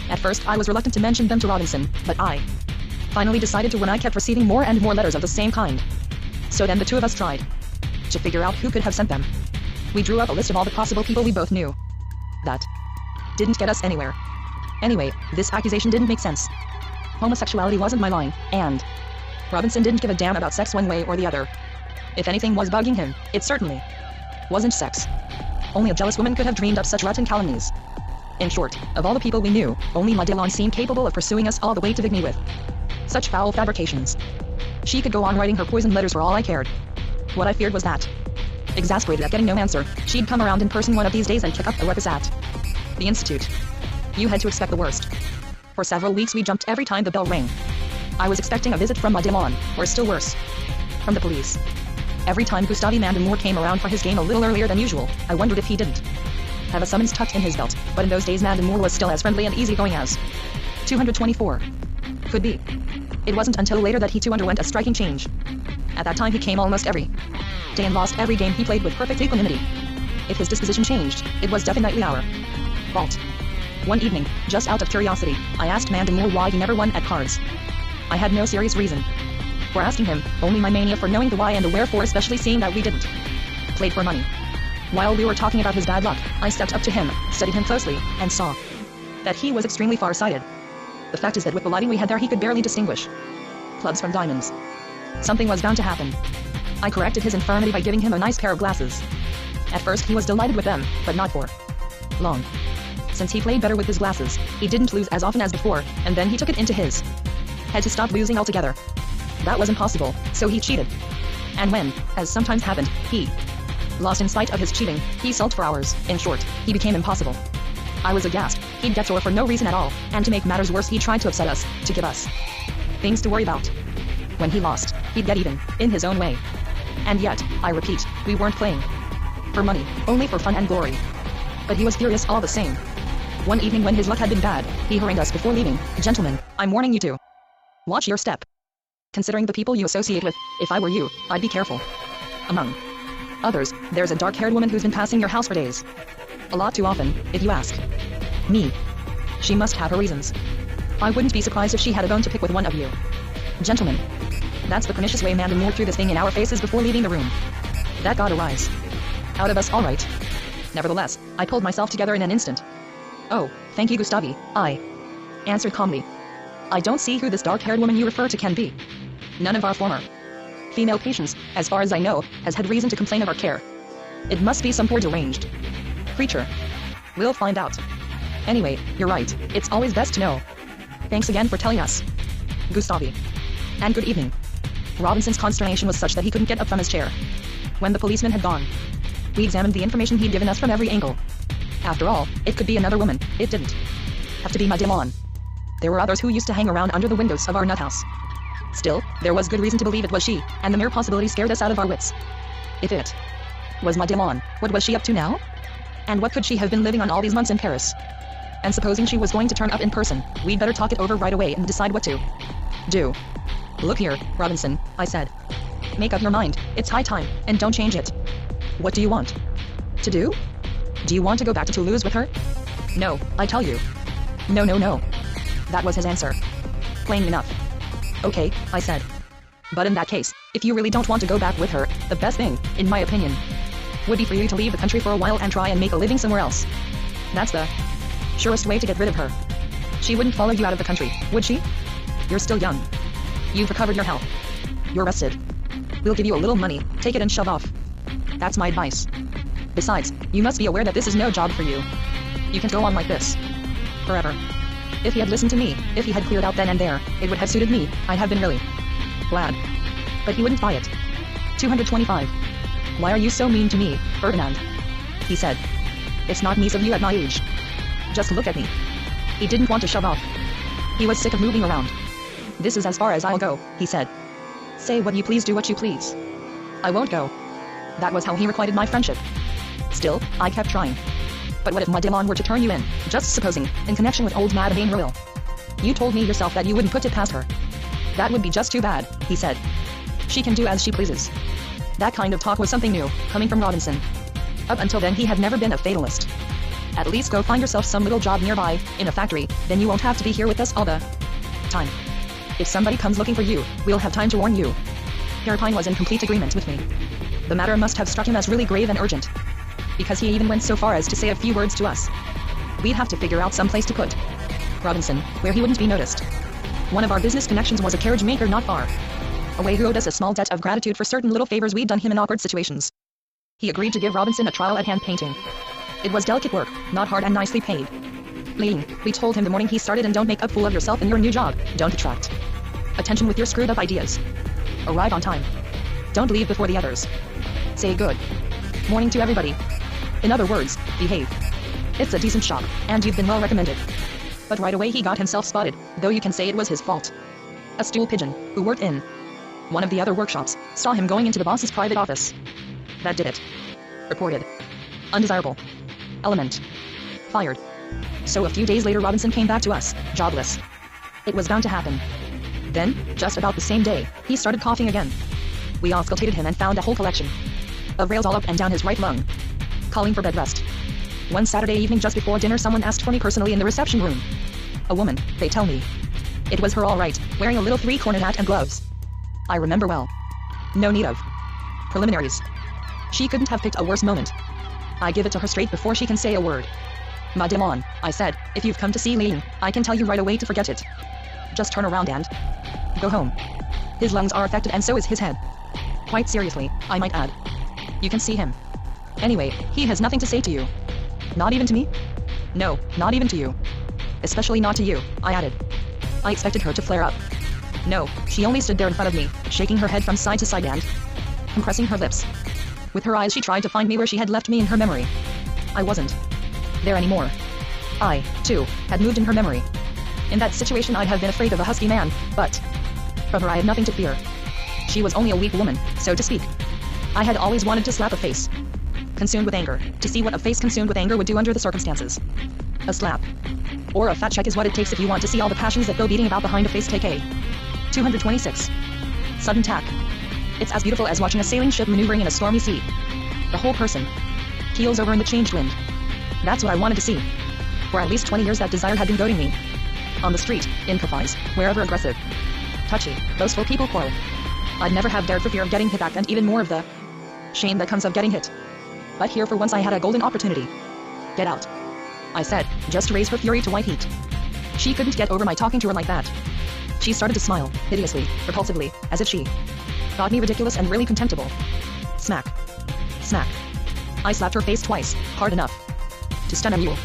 At first I was reluctant to mention them to Robinson, but I finally decided to when I kept receiving more and more letters of the same kind. So then the two of us tried to figure out who could have sent them. We drew up a list of all the possible people we both knew. That didn't get us anywhere. Anyway, this accusation didn't make sense. Homosexuality wasn't my line, and Robinson didn't give a damn about sex one way or the other. If anything was bugging him, it certainly wasn't sex. Only a jealous woman could have dreamed up such rotten calumnies. In short, of all the people we knew, only Madelon seemed capable of pursuing us all the way to Vigny with such foul fabrications. She could go on writing her poisoned letters for all I cared. What I feared was that, exasperated at getting no answer, she'd come around in person one of these days and kick up a ruckus at the institute. You had to expect the worst. For several weeks we jumped every time the bell rang. I was expecting a visit from Madelon, or still worse, from the police. Every time Gustavi Mandamore came around for his game a little earlier than usual, I wondered if he didn't have a summons tucked in his belt, but in those days Mandamore was still as friendly and easygoing as 224 could be. It wasn't until later that he too underwent a striking change. At that time he came almost every day and lost every game he played with perfect equanimity. If his disposition changed, it was definitely our fault. One evening, just out of curiosity, I asked Mandamore why he never won at cards. I had no serious reason for asking him, only my mania for knowing the why and the wherefore, especially seeing that we didn't play for money. While we were talking about his bad luck, I stepped up to him, studied him closely, and saw that he was extremely far-sighted. The fact is that with the lighting we had there he could barely distinguish clubs from diamonds. Something was bound to happen. I corrected his infirmity by giving him a nice pair of glasses. At first he was delighted with them, but not for long. Since he played better with his glasses, he didn't lose as often as before, and then he took it into his head to stop losing altogether. That was impossible, so he cheated. And when, as sometimes happened, he lost in spite of his cheating, he sulked for hours. In short, he became impossible. I was aghast. He'd get sore for no reason at all, and to make matters worse he tried to upset us, to give us things to worry about. When he lost, he'd get even, in his own way. And yet, I repeat, we weren't playing for money, only for fun and glory. But he was furious all the same. One evening when his luck had been bad, he harangued us before leaving. Gentlemen, I'm warning you to watch your step. Considering the people you associate with, if I were you, I'd be careful. Among others, there's a dark-haired woman who's been passing your house for days. A lot too often, if you ask me. She must have her reasons. I wouldn't be surprised if she had a bone to pick with one of you. Gentlemen, That's the pernicious way Mandan moored through this thing in our faces before leaving the room. That got a rise out of us, all right. Nevertheless, I pulled myself together in an instant. Oh, thank you, Gustavi, I answered calmly. I don't see who this dark-haired woman you refer to can be. None of our former female patients, as far as I know, has had reason to complain of our care. It must be some poor deranged creature. We'll find out. Anyway, you're right, it's always best to know. Thanks again for telling us, Gustavi. And good evening. Robinson's consternation was such that he couldn't get up from his chair. When the policeman had gone, we examined the information he'd given us from every angle. After all, it could be another woman, it didn't have to be Madame. There were others who used to hang around under the windows of our nut house. Still, there was good reason to believe it was she, and the mere possibility scared us out of our wits. If it was Madame, what was she up to now? And what could she have been living on all these months in Paris? And supposing she was going to turn up in person, we'd better talk it over right away and decide what to do. Look here, Robinson, I said. Make up your mind, it's high time, and don't change it. What do you want to do? Do you want to go back to Toulouse with her? No, I tell you. No. That was his answer. Plain enough. Okay, I said. But in that case, if you really don't want to go back with her, the best thing, in my opinion, would be for you to leave the country for a while and try and make a living somewhere else. That's the surest way to get rid of her. She wouldn't follow you out of the country, would she? You're still young. You've recovered your health. You're rested. We'll give you a little money, take it and shove off. That's my advice. Besides, you must be aware that this is no job for you. You can't go on like this forever. If he had listened to me, if he had cleared out then and there, it would have suited me, I'd have been really glad. But he wouldn't buy it. 225. Why are you so mean to me, Ferdinand? He said. It's not nice of you at my age. Just look at me. He didn't want to shove off. He was sick of moving around. This is as far as I'll go, he said. Say what you please, do what you please. I won't go. That was how he requited my friendship. Still, I kept trying. But what if Madame were to turn you in, just supposing, in connection with old Madame Royal? You told me yourself that you wouldn't put it past her. That would be just too bad, he said. She can do as she pleases. That kind of talk was something new, coming from Robinson. Up until then he had never been a fatalist. At least go find yourself some little job nearby, in a factory, then you won't have to be here with us all the time. If somebody comes looking for you, we'll have time to warn you. Hairpine was in complete agreement with me. The matter must have struck him as really grave and urgent, because he even went so far as to say a few words to us. We'd have to figure out some place to put Robinson, where he wouldn't be noticed. One of our business connections was a carriage maker not far away who owed us a small debt of gratitude for certain little favors we'd done him in awkward situations. He agreed to give Robinson a trial at hand painting. It was delicate work, not hard and nicely paid. Ling, we told him the morning he started, and don't make a fool of yourself in your new job. Don't attract attention with your screwed up ideas. Arrive on time. Don't leave before the others. Say good morning to everybody. In other words, behave. It's a decent shop, and you've been well recommended. But right away he got himself spotted, though you can say it was his fault. A stool pigeon, who worked in one of the other workshops, saw him going into the boss's private office. That did it. Reported. Undesirable element. Fired. So a few days later Robinson came back to us, jobless. It was bound to happen. Then, just about the same day, he started coughing again. We auscultated him and found a whole collection of rails all up and down his right lung, calling for bed rest. One Saturday evening just before dinner someone asked for me personally in the reception room. A woman, they tell me. It was her all right, wearing a little three-cornered hat and gloves. I remember well. No need of preliminaries. She couldn't have picked a worse moment. I give it to her straight before she can say a word. Madame, I said, if you've come to see Ling, I can tell you right away to forget it. Just turn around and go home. His lungs are affected and so is his head. Quite seriously, I might add. You can see him. Anyway, he has nothing to say to you. Not even to me? No, not even to you. Especially not to you, I added. I expected her to flare up. No, she only stood there in front of me, shaking her head from side to side and compressing her lips. With her eyes she tried to find me where she had left me in her memory. I wasn't there anymore. I, too, had moved in her memory. In that situation I'd have been afraid of a husky man, but from her I had nothing to fear. She was only a weak woman, so to speak. I had always wanted to slap a face consumed with anger, to see what a face consumed with anger would do under the circumstances. A slap or a fat check is what it takes if you want to see all the passions that go beating about behind a face. Take a 226. Sudden tack. It's as beautiful as watching a sailing ship maneuvering in a stormy sea. The whole person keels over in the changed wind. That's what I wanted to see. For at least 20 years that desire had been goading me. On the street, in cafes, wherever aggressive, touchy, boastful people quarrel. I'd never have dared for fear of getting hit back and even more of the shame that comes of getting hit. But here for once I had a golden opportunity. Get out, I said, just to raise her fury to white heat. She couldn't get over my talking to her like that. She started to smile, hideously, repulsively, as if she thought me ridiculous and really contemptible. Smack. Smack. I slapped her face twice, hard enough to stun a mule.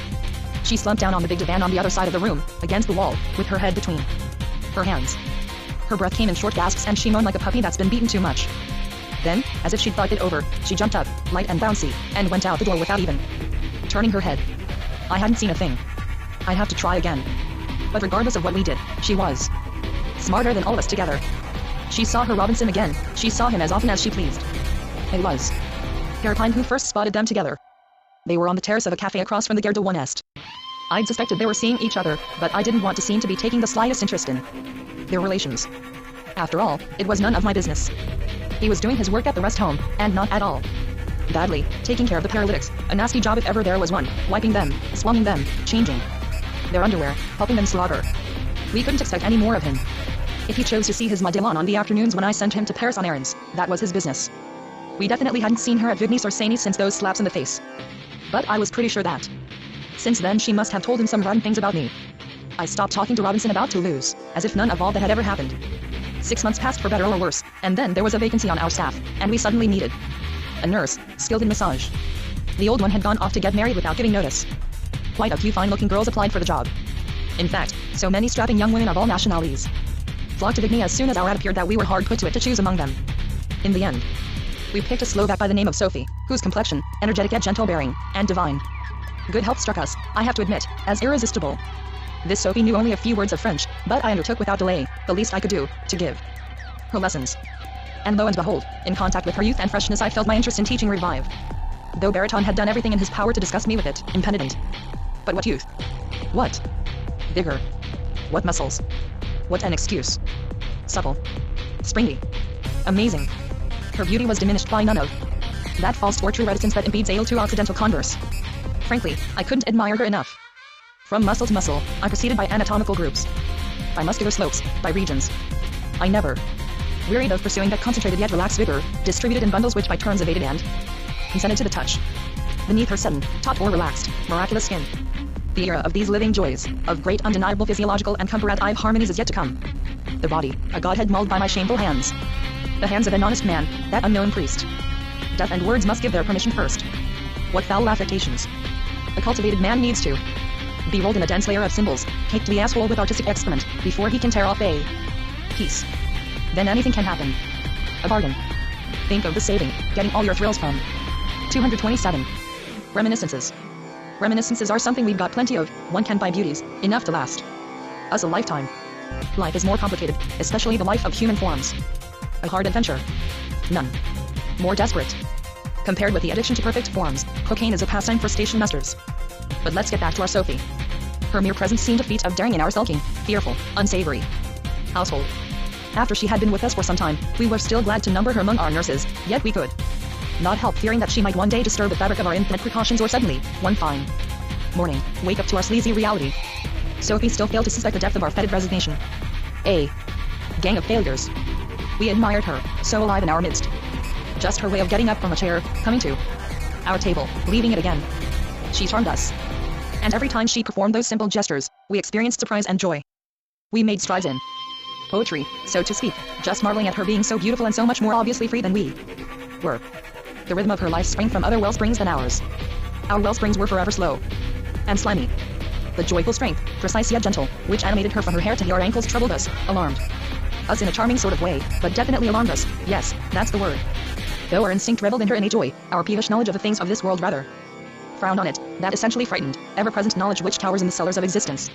She slumped down on the big divan on the other side of the room, against the wall, with her head between her hands. Her breath came in short gasps and she moaned like a puppy that's been beaten too much. Then, as if she'd thought it over, she jumped up, light and bouncy, and went out the door without even turning her head. I hadn't seen a thing. I'd have to try again. But regardless of what we did, she was smarter than all of us together. She saw her Robinson again. She saw him as often as she pleased. It was Carapine who first spotted them together. They were on the terrace of a cafe across from the Gare de Est. I'd suspected they were seeing each other, but I didn't want to seem to be taking the slightest interest in their relations. After all, it was none of my business. He was doing his work at the rest home, and not at all badly, taking care of the paralytics, a nasty job if ever there was one, wiping them, swamming them, changing their underwear, helping them slaughter. We couldn't expect any more of him. If he chose to see his Madelon on the afternoons when I sent him to Paris on errands, that was his business. We definitely hadn't seen her at Vigny's or Saini's since those slaps in the face. But I was pretty sure that since then she must have told him some rotten things about me. I stopped talking to Robinson about Toulouse, as if none of all that had ever happened. 6 months passed for better or worse, and then there was a vacancy on our staff, and we suddenly needed a nurse, skilled in massage. The old one had gone off to get married without giving notice. Quite a few fine-looking girls applied for the job. In fact, so many strapping young women of all nationalities flocked to Vigny as soon as our ad appeared that we were hard put to it to choose among them. In the end, we picked a Slovak by the name of Sophie, whose complexion, energetic yet gentle bearing, and divine good health struck us, I have to admit, as irresistible. This Sophie knew only a few words of French, but I undertook without delay, the least I could do, to give her lessons. And lo and behold, in contact with her youth and freshness I felt my interest in teaching revive. Though Baraton had done everything in his power to disgust me with it, impenitent. But what youth? What vigor? What muscles? What an excuse. Supple. Springy. Amazing. Her beauty was diminished by none of that false or true reticence that impedes ale to Occidental converse. Frankly, I couldn't admire her enough. From muscle to muscle, I proceeded by anatomical groups, by muscular slopes, by regions. I never wearied of pursuing that concentrated yet relaxed vigor, distributed in bundles which by turns evaded and consented to the touch beneath her sudden, taut or relaxed, miraculous skin. The era of these living joys, of great undeniable physiological and comparative harmonies is yet to come. The body, a godhead mauled by my shameful hands. The hands of an honest man, that unknown priest. Death and words must give their permission first. What foul affectations. A cultivated man needs to be rolled in a dense layer of symbols, caked to the asshole with artistic excrement, before he can tear off a piece. Then anything can happen. A bargain. Think of the saving, getting all your thrills from. 227. Reminiscences. Reminiscences are something we've got plenty of. One can buy beauties, enough to last us a lifetime. Life is more complicated, especially the life of human forms. A hard adventure. None more desperate. Compared with the addiction to perfect forms, cocaine is a pastime for station masters. But let's get back to our Sophie. Her mere presence seemed a feat of daring in our sulking, fearful, unsavory household. After she had been with us for some time, we were still glad to number her among our nurses, yet we could not help fearing that she might one day disturb the fabric of our infinite precautions or suddenly, one fine morning, wake up to our sleazy reality. Sophie still failed to suspect the depth of our fetid resignation. A gang of failures. We admired her, so alive in our midst. Just her way of getting up from a chair, coming to our table, leaving it again. She charmed us. And every time she performed those simple gestures, we experienced surprise and joy. We made strides in poetry, so to speak, just marveling at her being so beautiful and so much more obviously free than we were. The rhythm of her life sprang from other wellsprings than ours. Our wellsprings were forever slow and slimy. The joyful strength, precise yet gentle, which animated her from her hair to her ankles troubled us, alarmed us in a charming sort of way, but definitely alarmed us. Yes, that's the word. Though our instinct reveled in her innate joy, our peevish knowledge of the things of this world rather frowned on it, that essentially frightened, ever-present knowledge which towers in the cellars of existence.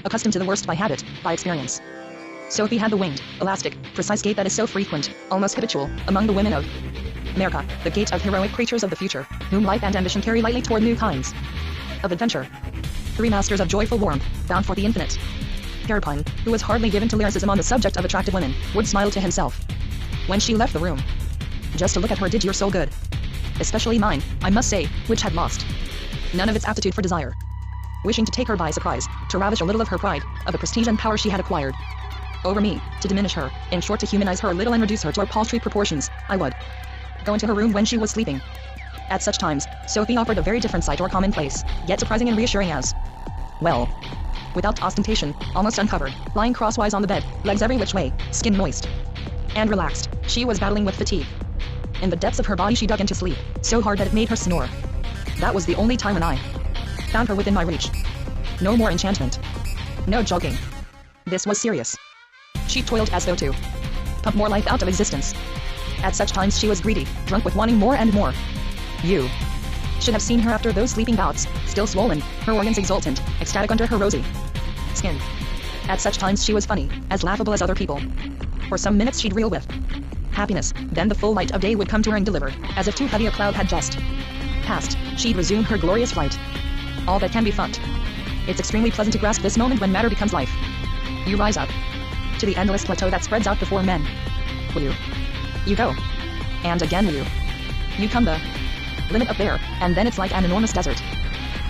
Accustomed to the worst by habit, by experience. Sophie had the winged, elastic, precise gait that is so frequent, almost habitual, among the women of America, the gait of heroic creatures of the future, whom life and ambition carry lightly toward new kinds of adventure. Three masters of joyful warmth, bound for the infinite. Carapine, who was hardly given to lyricism on the subject of attractive women, would smile to himself when she left the room. Just to look at her did your soul good. Especially mine, I must say, which had lost none of its aptitude for desire. Wishing to take her by surprise, to ravish a little of her pride, of the prestige and power she had acquired. over me, to diminish her, in short to humanize her a little and reduce her to her paltry proportions. I would go into her room when she was sleeping. At such times, Sophie offered a very different sight or commonplace, yet surprising and reassuring as well. Without ostentation, almost uncovered, lying crosswise on the bed, legs every which way, skin moist and relaxed, she was battling with fatigue. In the depths of her body she dug into sleep, so hard that it made her snore. That was the only time when I found her within my reach. No more enchantment. No joking. This was serious. She toiled as though to pump more life out of existence. At such times she was greedy, drunk with wanting more and more. You should have seen her after those sleeping bouts, still swollen, her organs exultant, ecstatic under her rosy skin. At such times she was funny, as laughable as other people. For some minutes she'd reel with happiness, then the full light of day would come to her and deliver, as if too heavy a cloud had just passed, she'd resume her glorious flight. All that can be felt. It's extremely pleasant to grasp this moment when matter becomes life. You rise up to the endless plateau that spreads out before men. Will you? You go. And again will you? You come the limit up there, and then it's like an enormous desert.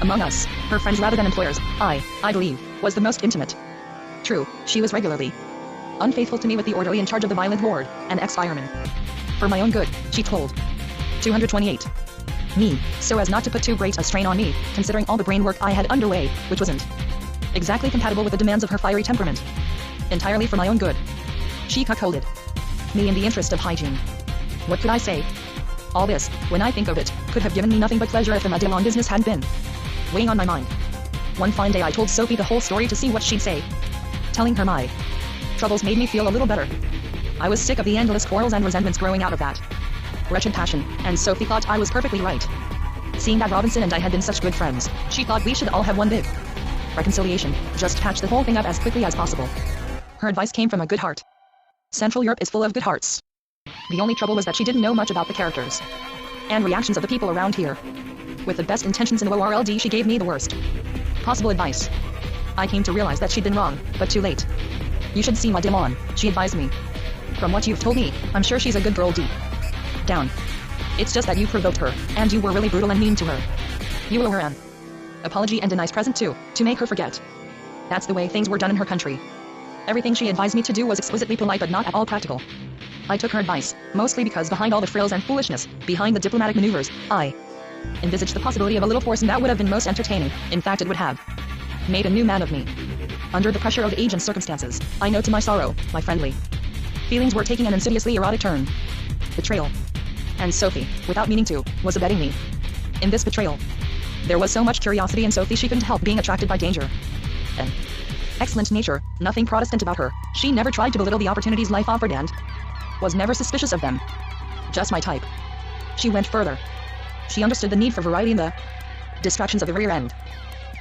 Among us, her friends rather than employers, I believe, was the most intimate. True, she was regularly unfaithful to me with the orderly in charge of the violent ward, an ex-fireman. For my own good, she told 228 me, so as not to put too great a strain on me, considering all the brain work I had underway, which wasn't exactly compatible with the demands of her fiery temperament. Entirely for my own good. She cuckolded me in the interest of hygiene. What could I say? All this, when I think of it, could have given me nothing but pleasure if the Madelon business hadn't been weighing on my mind. One fine day I told Sophie the whole story to see what she'd say. Telling her my troubles made me feel a little better. I was sick of the endless quarrels and resentments growing out of that wretched passion, and Sophie thought I was perfectly right. Seeing that Robinson and I had been such good friends, she thought we should all have one big reconciliation, just patch the whole thing up as quickly as possible. Her advice came from a good heart. Central Europe is full of good hearts. The only trouble was that she didn't know much about the characters and reactions of the people around here. With the best intentions in the world, she gave me the worst possible advice. I came to realize that she'd been wrong, but too late. You should see Madelon, she advised me. From what you've told me, I'm sure she's a good girl deep down. It's just that you provoked her, and you were really brutal and mean to her. You owe her an apology and a nice present too, to make her forget. That's the way things were done in her country. Everything she advised me to do was exquisitely polite but not at all practical. I took her advice, mostly because behind all the frills and foolishness, behind the diplomatic maneuvers, I envisaged the possibility of a little force, and that would have been most entertaining. In fact, it would have made a new man of me. Under the pressure of age and circumstances, I know to my sorrow, my friendly feelings were taking an insidiously erotic turn. Betrayal. And Sophie, without meaning to, was abetting me in this betrayal. There was so much curiosity in Sophie she couldn't help being attracted by danger. An excellent nature, nothing Protestant about her. She never tried to belittle the opportunities life offered and was never suspicious of them. Just my type. She went further. She understood the need for variety in the distractions of the rear end.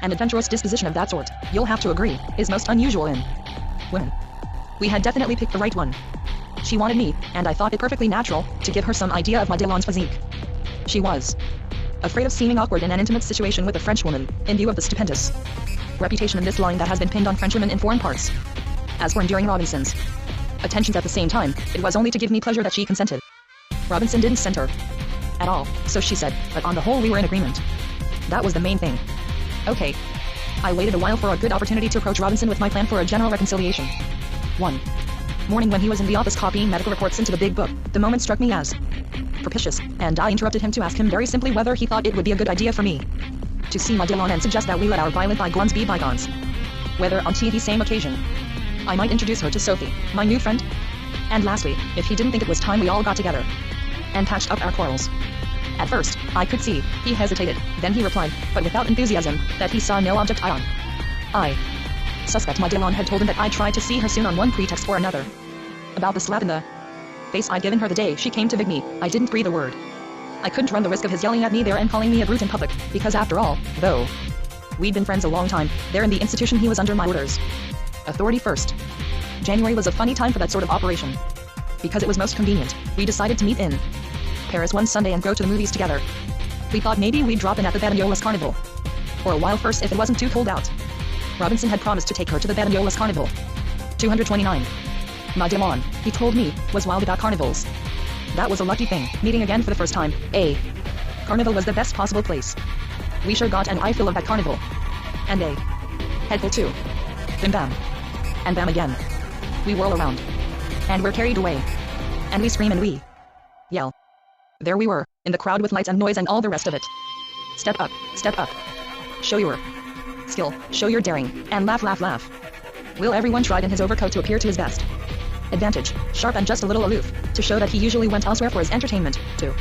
An adventurous disposition of that sort, you'll have to agree, is most unusual in women. We had definitely picked the right one. She wanted me, and I thought it perfectly natural to give her some idea of Madelon's physique. She was afraid of seeming awkward in an intimate situation with a Frenchwoman, in view of the stupendous reputation in this line that has been pinned on Frenchwomen in foreign parts. As for enduring Robinson's attentions at the same time, it was only to give me pleasure that she consented. Robinson didn't send her at all, so she said, but on the whole we were in agreement. That was the main thing. Okay. I waited a while for a good opportunity to approach Robinson with my plan for a general reconciliation. One morning when he was in the office copying medical reports into the big book, the moment struck me as propitious, and I interrupted him to ask him very simply whether he thought it would be a good idea for me to see Madelon and suggest that we let our violent bygones be bygones. Whether on the same occasion I might introduce her to Sophie, my new friend. And lastly, if he didn't think it was time we all got together and patched up our quarrels. At first, I could see, he hesitated, then he replied, but without enthusiasm, that he saw no object ion. I suspect Madelon had told him that I'd tried to see her soon on one pretext or another. About the slap in the face I'd given her the day she came to beg me, I didn't breathe a word. I couldn't run the risk of his yelling at me there and calling me a brute in public, because after all, though we'd been friends a long time, there in the institution he was under my orders. Authority first. January was a funny time for that sort of operation. Because it was most convenient, we decided to meet in Paris one Sunday and go to the movies together. We thought maybe we'd drop in at the Badajoz Carnival for a while first if it wasn't too cold out. Robinson had promised to take her to the Badajoz Carnival. 229. Madelon, he told me, was wild about carnivals. That was a lucky thing, meeting again for the first time. A carnival was the best possible place. We sure got an eyeful of that carnival. And a headful too. Bim bam. And bam again. We whirl around. And we're carried away. And we scream and we yell. There we were, in the crowd with lights and noise and all the rest of it. Step up, step up. Show your skill, show your daring, and laugh, laugh, laugh. Will everyone tried in his overcoat to appear to his best advantage, sharp and just a little aloof, to show that he usually went elsewhere for his entertainment, to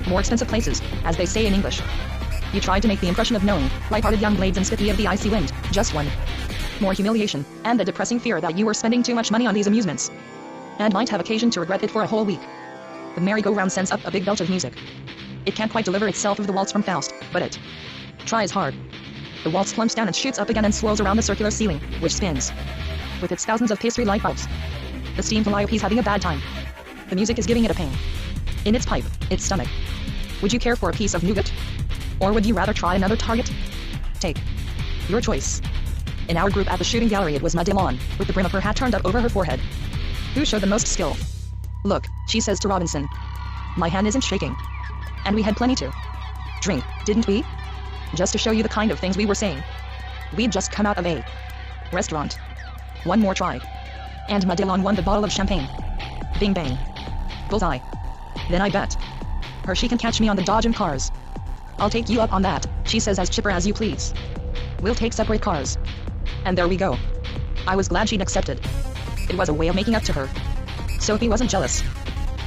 more expensive places, as they say in English. You tried to make the impression of knowing, light-hearted young blades and spiffy of the icy wind, just one more humiliation, and the depressing fear that you were spending too much money on these amusements, and might have occasion to regret it for a whole week. The merry-go-round sends up a big belch of music. It can't quite deliver itself of the waltz from Faust, but it tries hard. The waltz plumps down and shoots up again and swirls around the circular ceiling, which spins with its thousands of pastry light bulbs. The steam Calliope's having a bad time. The music is giving it a pain in its pipe, its stomach. Would you care for a piece of nougat? Or would you rather try another target? Take your choice. In our group at the shooting gallery it was Madelon, with the brim of her hat turned up over her forehead, who showed the most skill. Look, she says to Robinson. My hand isn't shaking. And we had plenty to drink, didn't we? Just to show you the kind of things we were saying. We'd just come out of a restaurant. One more try. And Madelon won the bottle of champagne. Bing bang. Bullseye. Then I bet her she can catch me on the Dodge and cars. I'll take you up on that, she says as chipper as you please. We'll take separate cars. And there we go. I was glad she'd accepted. It was a way of making up to her. Sophie wasn't jealous.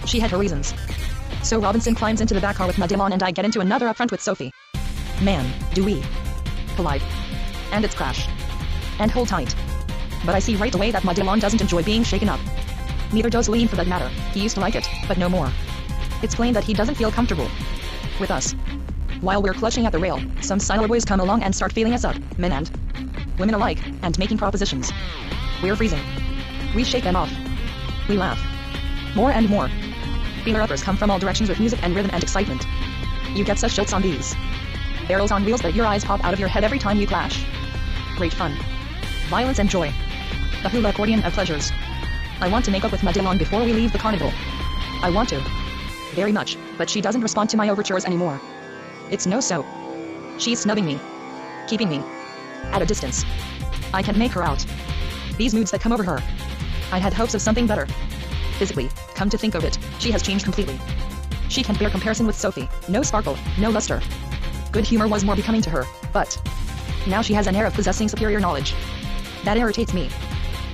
She had her reasons. So Robinson climbs into the back car with Madelon and I get into another up front with Sophie. Man, do we collide. And it's crash. And hold tight. But I see right away that Madelon doesn't enjoy being shaken up. Neither does Lean for that matter. He used to like it, but no more. It's plain that he doesn't feel comfortable with us. While we're clutching at the rail, some sailor boys come along and start feeling us up, men and women alike, and making propositions. We're freezing. We shake them off. We laugh. More and more. Feeler-uppers come from all directions with music and rhythm and excitement. You get such jokes on these barrels on wheels that your eyes pop out of your head every time you clash. Great fun. Violence and joy. The hula accordion of pleasures. I want to make up with Madelon before we leave the carnival. I want to. Very much, but she doesn't respond to my overtures anymore. It's no so. She's snubbing me. Keeping me at a distance. I can't make her out. These moods that come over her. I had hopes of something better. Physically, come to think of it, she has changed completely. She can't bear comparison with Sophie. No sparkle, no luster. Good humor was more becoming to her, but now she has an air of possessing superior knowledge. That irritates me.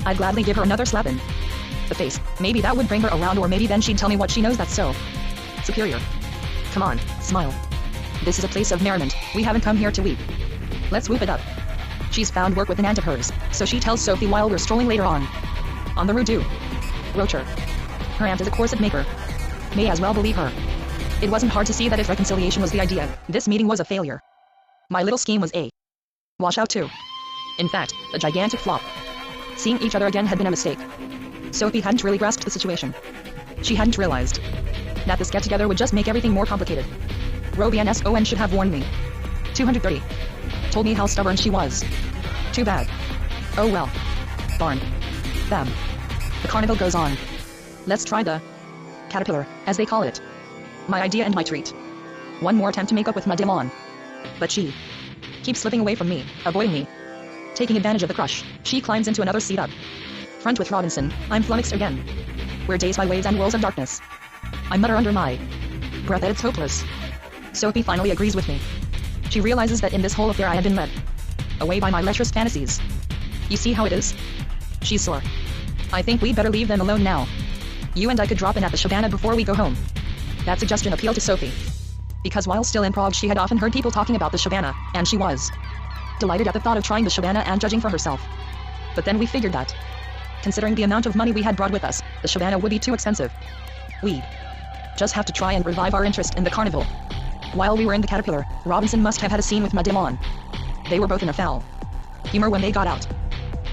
I'd gladly give her another slap in the face. Maybe that would bring her around, or maybe then she'd tell me what she knows that's so superior. Come on, smile. This is a place of merriment. We haven't come here to weep. Let's whoop it up. She's found work with an aunt of hers, so she tells Sophie while we're strolling later on the Rue du Rocher. Her aunt is a corset maker. May as well believe her. It wasn't hard to see that if reconciliation was the idea, this meeting was a failure. My little scheme was a washout too. In fact, a gigantic flop. Seeing each other again had been a mistake. Sophie hadn't really grasped the situation. She hadn't realized that this get-together would just make everything more complicated. Roby and Son should have warned me. 230. Told me how stubborn she was. Too bad. Oh well. Darn. Them. The carnival goes on. Let's try the caterpillar, as they call it. My idea and my treat. One more attempt to make up with Madelon. But she keeps slipping away from me, avoiding me. Taking advantage of the crush, she climbs into another seat up front with Robinson. I'm flummoxed again. We're dazed by waves and whirls of darkness. I mutter under my breath that it's hopeless. Sophie finally agrees with me. She realizes that in this whole affair I had been led away by my lecherous fantasies. You see how it is? She's sore. I think we'd better leave them alone now. You and I could drop in at the Shabana before we go home. That suggestion appealed to Sophie. Because while still in Prague she had often heard people talking about the Shabana, and she was delighted at the thought of trying the Shabana and judging for herself. But then we figured that, considering the amount of money we had brought with us, the Shabana would be too expensive. We'd just have to try and revive our interest in the carnival. While we were in the Caterpillar, Robinson must have had a scene with Madelon. They were both in a foul humor when they got out.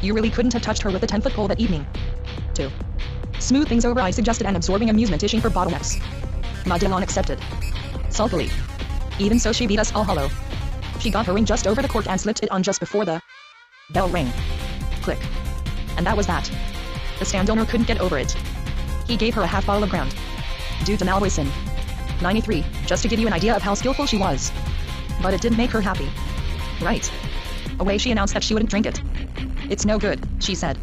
You really couldn't have touched her with a 10-foot pole that evening. To smooth things over, I suggested an absorbing amusement ishing for bottlenecks. Madelon accepted sulkily. Even so, she beat us all hollow. She got her ring just over the cork and slipped it on just before the bell rang. Click. And that was that. The stand owner couldn't get over it. He gave her a half bottle of ground due to Malvoisin 93, just to give you an idea of how skillful she was. But it didn't make her happy. Right away she announced that she wouldn't drink it. It's no good, she said.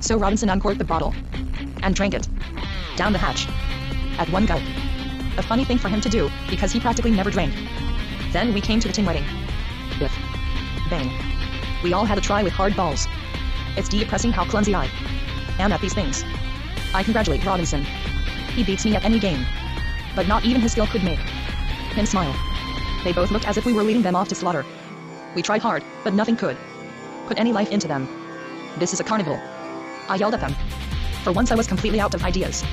So Robinson uncorked the bottle and drank it down the hatch at one gulp. A funny thing for him to do, because he practically never drank. Then we came to the tin wedding. Biff. Bang. We all had a try with hard balls. It's depressing how clumsy I am at these things. I congratulate Robinson. He beats me at any game. But not even his skill could make him smile. They both looked as if we were leading them off to slaughter. We tried hard, but nothing could put any life into them. This is a carnival. I yelled at them. For once I was completely out of ideas.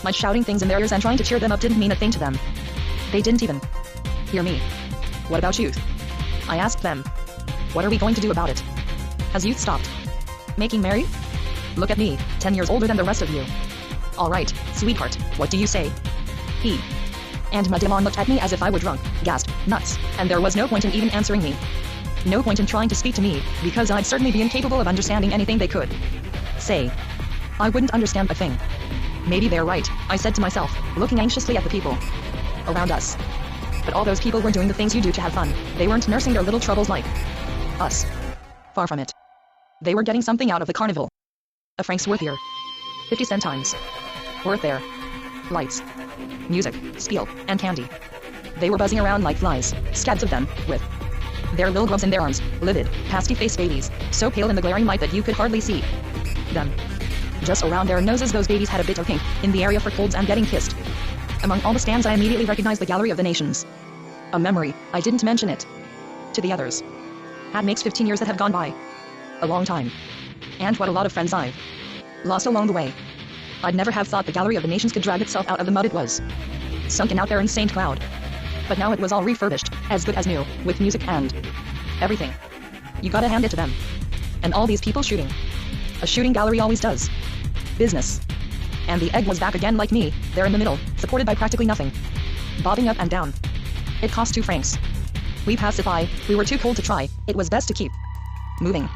My shouting things in their ears and trying to cheer them up didn't mean a thing to them. They didn't even hear me. What about youth? I asked them. What are we going to do about it? Has youth stopped making merry? Look at me, 10 years older than the rest of you. All right, sweetheart, what do you say? He and Madelon looked at me as if I were drunk, gasped, nuts, and there was no point in even answering me. No point in trying to speak to me, because I'd certainly be incapable of understanding anything they could say. I wouldn't understand a thing. Maybe they're right, I said to myself, looking anxiously at the people around us. But all those people were doing the things you do to have fun. They weren't nursing their little troubles like us. Far from it. They were getting something out of the carnival. A franc's worth here. 50 centimes. Worth their lights, music, spiel, and candy. They were buzzing around like flies, scads of them, with their little gloves in their arms, livid, pasty-faced babies, so pale in the glaring light that you could hardly see them. Just around their noses those babies had a bit of pink, in the area for colds and getting kissed. Among all the stands I immediately recognized the Gallery of the Nations. A memory, I didn't mention it to the others. Had makes 15 years that have gone by. A long time. And what a lot of friends I've lost along the way. I'd never have thought the Gallery of the Nations could drag itself out of the mud it was sunken out there in St. Cloud. But now it was all refurbished, as good as new, with music and everything. You gotta hand it to them. And all these people shooting. A shooting gallery always does business. And the egg was back again like me, there in the middle, supported by practically nothing. Bobbing up and down. It cost 2 francs. We passed it by, we were too cold to try, it was best to keep moving.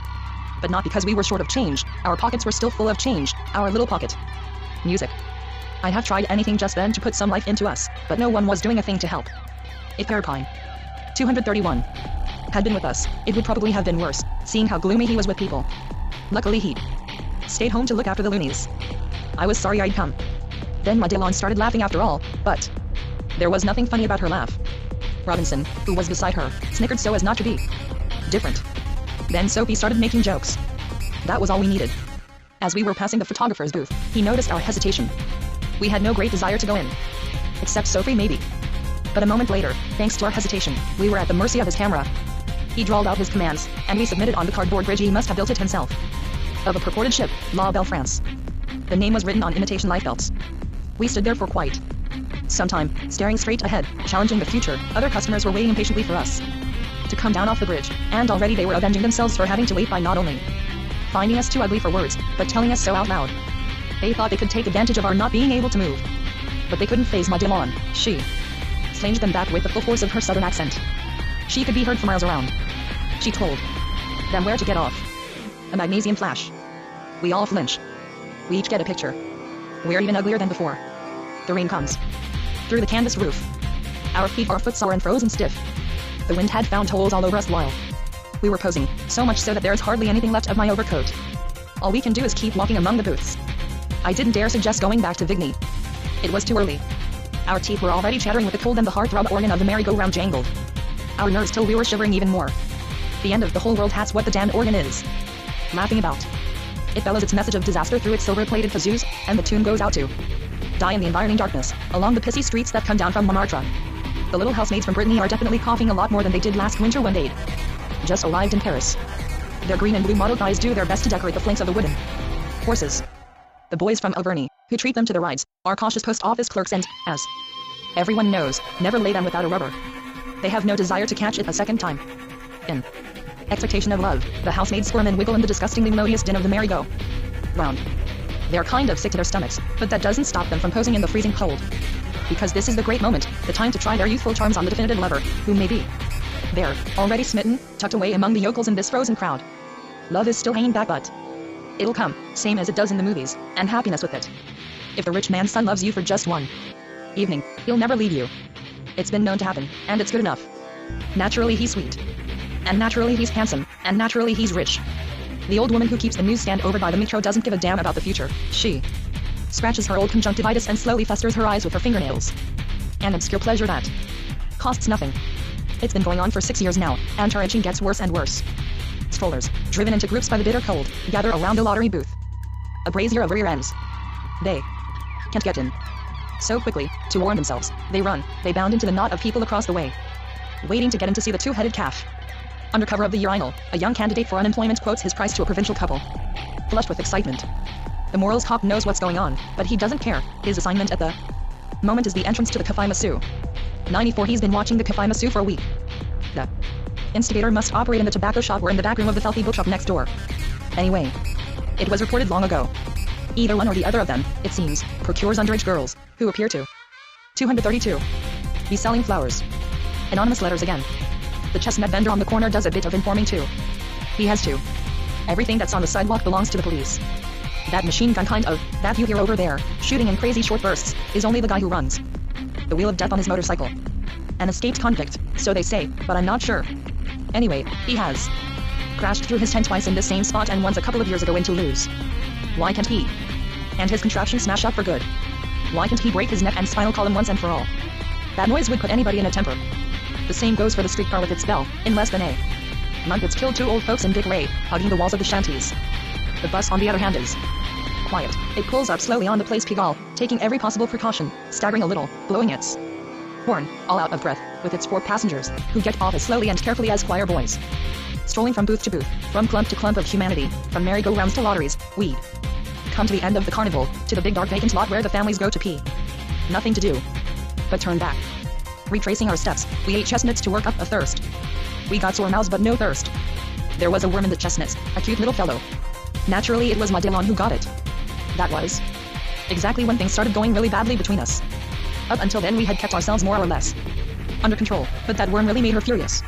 But not because we were short of change, our pockets were still full of change, our little pocket. Music. I'd have tried anything just then to put some life into us, but no one was doing a thing to help. If Parapine 231 had been with us, it would probably have been worse, seeing how gloomy he was with people. Luckily he'd stayed home to look after the loonies. I was sorry I'd come. Then Madelon started laughing after all, but there was nothing funny about her laugh. Robinson, who was beside her, snickered so as not to be different. Then Sophie started making jokes. That was all we needed. As we were passing the photographer's booth, he noticed our hesitation. We had no great desire to go in. Except Sophie maybe. But a moment later, thanks to our hesitation, we were at the mercy of his camera. He drawled out his commands, and we submitted on the cardboard bridge he must have built it himself. Of a purported ship, La Belle France. The name was written on imitation lifebelts. We stood there for quite some time, staring straight ahead, challenging the future. Other customers were waiting impatiently for us to come down off the bridge, and already they were avenging themselves for having to wait by not only finding us too ugly for words, but telling us so out loud. They thought they could take advantage of our not being able to move. But they couldn't phase Madelon. She slanged them back with the full force of her southern accent. She could be heard for miles around. She told them where to get off. A magnesium flash. We all flinch. We each get a picture. We're even uglier than before. The rain comes through the canvas roof. Our feet are footsore and frozen stiff. The wind had found holes all over us while we were posing, so much so that there's hardly anything left of my overcoat. All we can do is keep walking among the booths. I didn't dare suggest going back to Vigny. It was too early. Our teeth were already chattering with the cold and the heartthrob organ of the merry-go-round jangled our nerves till we were shivering even more. The end of the whole world, that's what the damned organ is laughing about. It bellows its message of disaster through its silver-plated kazoos, and the tune goes out to die in the environing darkness, along the pissy streets that come down from Montmartre. The little housemaids from Brittany are definitely coughing a lot more than they did last winter when they'd just arrived in Paris. Their green and blue mottled thighs do their best to decorate the flanks of the wooden horses. The boys from Alverny, who treat them to the rides, are cautious post office clerks and, as everyone knows, never lay them without a rubber. They have no desire to catch it a second time. In expectation of love, the housemaids squirm and wiggle in the disgustingly melodious din of the merry-go-round. They're kind of sick to their stomachs, but that doesn't stop them from posing in the freezing cold. Because this is the great moment, the time to try their youthful charms on the definitive lover, who may be there, already smitten, tucked away among the yokels in this frozen crowd. Love is still hanging back, but it'll come, same as it does in the movies, and happiness with it. If the rich man's son loves you for just one evening, he'll never leave you. It's been known to happen, and it's good enough. Naturally he's sweet. And naturally he's handsome, and naturally he's rich. The old woman who keeps the newsstand over by the metro doesn't give a damn about the future. She scratches her old conjunctivitis and slowly festers her eyes with her fingernails. An obscure pleasure that costs nothing. It's been going on for 6 years now, and her itching gets worse and worse. Strollers, driven into groups by the bitter cold, gather around the lottery booth. A brazier of rear ends. They can't get in. So quickly, to warn themselves, they run, they bound into the knot of people across the way, waiting to get in to see the two-headed calf. Under cover of the urinal, a young candidate for unemployment quotes his price to a provincial couple. Flushed with excitement. The morals cop knows what's going on, but he doesn't care. His assignment at the moment is the entrance to the Cafe Masu. 94 He's been watching the Cafe Masu for a week. The instigator must operate in the tobacco shop or in the back room of the filthy bookshop next door. Anyway, it was reported long ago. Either one or the other of them, it seems, procures underage girls, who appear to 232 be selling flowers. Anonymous letters again. The chestnut vendor on the corner does a bit of informing too. He has to. Everything that's on the sidewalk belongs to the police. That machine gun kind of, that you hear over there, shooting in crazy short bursts, is only the guy who runs the wheel of death on his motorcycle. An escaped convict, so they say, but I'm not sure. Anyway, he has crashed through his tent twice in this same spot and once a couple of years ago in Toulouse. Why can't he and his contraption smash up for good? Why can't he break his neck and spinal column once and for all? That noise would put anybody in a temper. The same goes for the streetcar with its bell. In less than a month it's killed 2 old folks in Dick Ray, hugging the walls of the shanties. The bus on the other hand is quiet. It pulls up slowly on the Place Pigalle, taking every possible precaution, staggering a little, blowing its horn, all out of breath, with its 4 passengers, who get off as slowly and carefully as choir boys. Strolling from booth to booth, from clump to clump of humanity, from merry-go-rounds to lotteries, we'd come to the end of the carnival, to the big dark vacant lot where the families go to pee. Nothing to do but turn back. Retracing our steps, we ate chestnuts to work up a thirst. We got sore mouths but no thirst. There was a worm in the chestnuts, a cute little fellow. Naturally it was Madelon who got it. That was exactly when things started going really badly between us. Up until then we had kept ourselves more or less under control, but that worm really made her furious.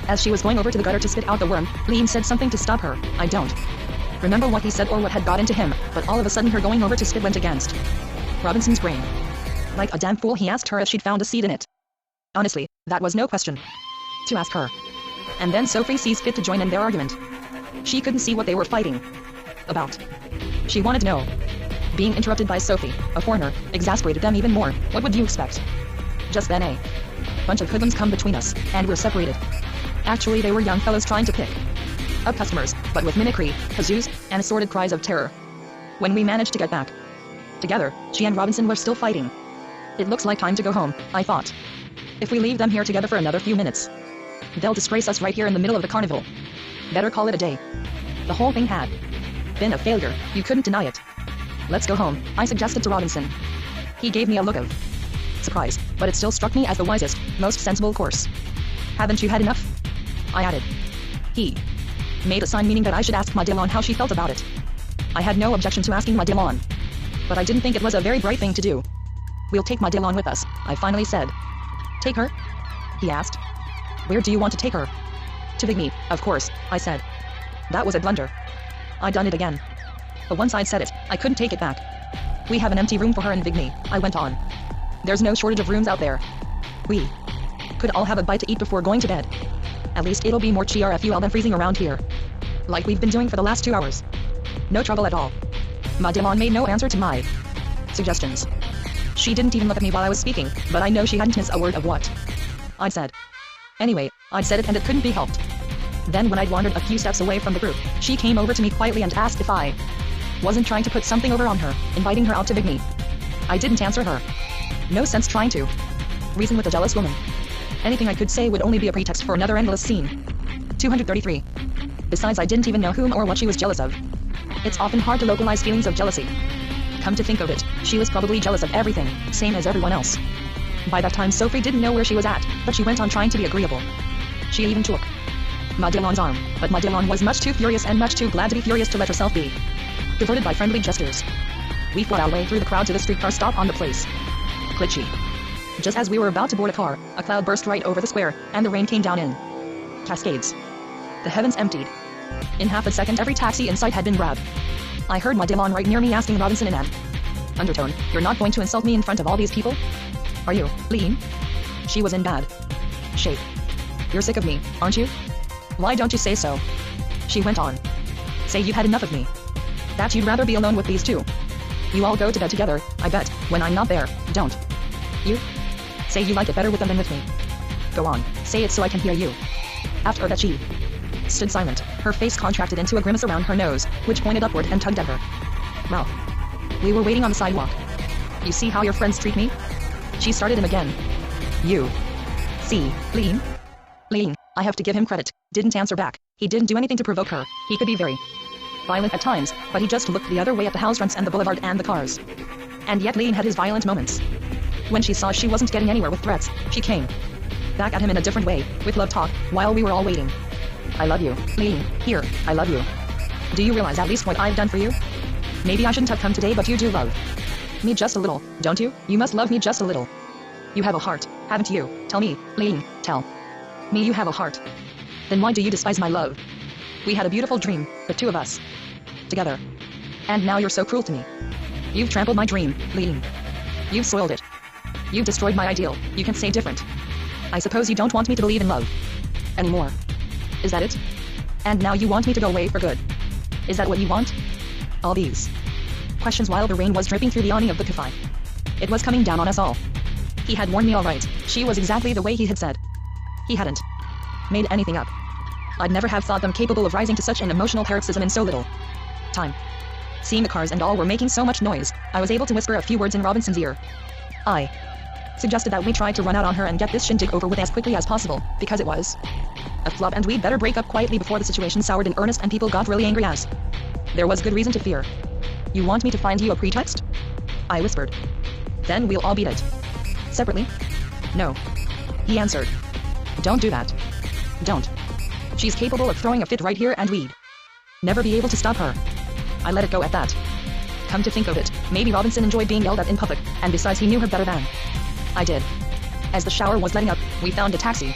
As she was going over to the gutter to spit out the worm, Liam said something to stop her. I don't remember what he said or what had got into him, but all of a sudden her going over to spit went against Robinson's brain. Like a damn fool he asked her if she'd found a seed in it. Honestly, that was no question to ask her. And then Sophie sees fit to join in their argument. She couldn't see what they were fighting about. She wanted to know. Being interrupted by Sophie, a foreigner, exasperated them even more. What would you expect? Just then a bunch of hoodlums come between us, and we're separated. Actually they were young fellows trying to pick up customers, but with mimicry, kazoos, and assorted cries of terror. When we managed to get back together, she and Robinson were still fighting. It looks like time to go home, I thought. If we leave them here together for another few minutes, they'll disgrace us right here in the middle of the carnival. Better call it a day. The whole thing had been a failure, you couldn't deny it. Let's go home, I suggested to Robinson. He gave me a look of surprise, but it still struck me as the wisest, most sensible course. Haven't you had enough? I added. He made a sign meaning that I should ask Madelon how she felt about it. I had no objection to asking Madelon, but I didn't think it was a very bright thing to do. We'll take Madelon with us, I finally said. Take her? He asked. Where do you want to take her? To Vigny, of course, I said. That was a blunder. I'd done it again. But once I'd said it, I couldn't take it back. We have an empty room for her in Vigny, I went on. There's no shortage of rooms out there. We could all have a bite to eat before going to bed. At least it'll be more cheerful than freezing around here, like we've been doing for the last 2 hours. No trouble at all. Madelon made no answer to my suggestions. She didn't even look at me while I was speaking, but I know she hadn't missed a word of what I'd said. Anyway, I'd said it and it couldn't be helped. Then when I'd wandered a few steps away from the group, she came over to me quietly and asked if I wasn't trying to put something over on her, inviting her out to Vigny. I didn't answer her. No sense trying to reason with a jealous woman. Anything I could say would only be a pretext for another endless scene. 233. Besides, I didn't even know whom or what she was jealous of. It's often hard to localize feelings of jealousy. Come to think of it, she was probably jealous of everything, same as everyone else. By that time Sophie didn't know where she was at, but she went on trying to be agreeable. She even took Madelon's arm, but Madelon was much too furious and much too glad to be furious to let herself be diverted by friendly gestures. We fought our way through the crowd to the streetcar stop on the Place Clichy. Just as we were about to board a car, a cloud burst right over the square, and the rain came down in cascades. The heavens emptied. In half a second every taxi in sight had been grabbed. I heard Madelon right near me asking Robinson in an undertone, "You're not going to insult me in front of all these people? Are you, Lean?" She was in bad shape. "You're sick of me, aren't you? Why don't you say so?" she went on. Say you've had enough of me. That you'd rather be alone with these two. You all go to bed together, I bet, when I'm not there, don't. You? Say you like it better with them than with me. Go on, say it so I can hear you. After that she stood silent, her face contracted into a grimace around her nose, which pointed upward and tugged at her mouth. We were waiting on the sidewalk. You see how your friends treat me? She started him again. You. See, Lean? Lean, I have to give him credit, didn't answer back. He didn't do anything to provoke her. He could be very violent at times, but he just looked the other way at the house fronts and the boulevard and the cars. And yet Lean had his violent moments. When she saw she wasn't getting anywhere with threats, she came back at him in a different way, with love talk, while we were all waiting. I love you, Lean, here, I love you. Do you realize at least what I've done for you? Maybe I shouldn't have come today, but you do love me just a little, don't you? You must love me just a little. You have a heart, haven't you? Tell me, Lean, tell me you have a heart. Then why do you despise my love? We had a beautiful dream, the two of us. Together. And now you're so cruel to me. You've trampled my dream, Lean. You've soiled it. You've destroyed my ideal. You can say different. I suppose you don't want me to believe in love anymore. Is that it? And now you want me to go away for good. Is that what you want? All these questions while the rain was dripping through the awning of the cafe. It was coming down on us all. He had warned me all right. She was exactly the way he had said. He hadn't made anything up. I'd never have thought them capable of rising to such an emotional paroxysm in so little time. Seeing the cars and all were making so much noise, I was able to whisper a few words in Robinson's ear. I suggested that we try to run out on her and get this shindig over with as quickly as possible, because it was a flub and we'd better break up quietly before the situation soured in earnest and people got really angry as there was good reason to fear. You want me to find you a pretext? I whispered. Then we'll all beat it. Separately? No. He answered. Don't do that. Don't. She's capable of throwing a fit right here and we'd never be able to stop her. I let it go at that. Come to think of it, maybe Robinson enjoyed being yelled at in public, and besides he knew her better than I did. As the shower was letting up, we found a taxi.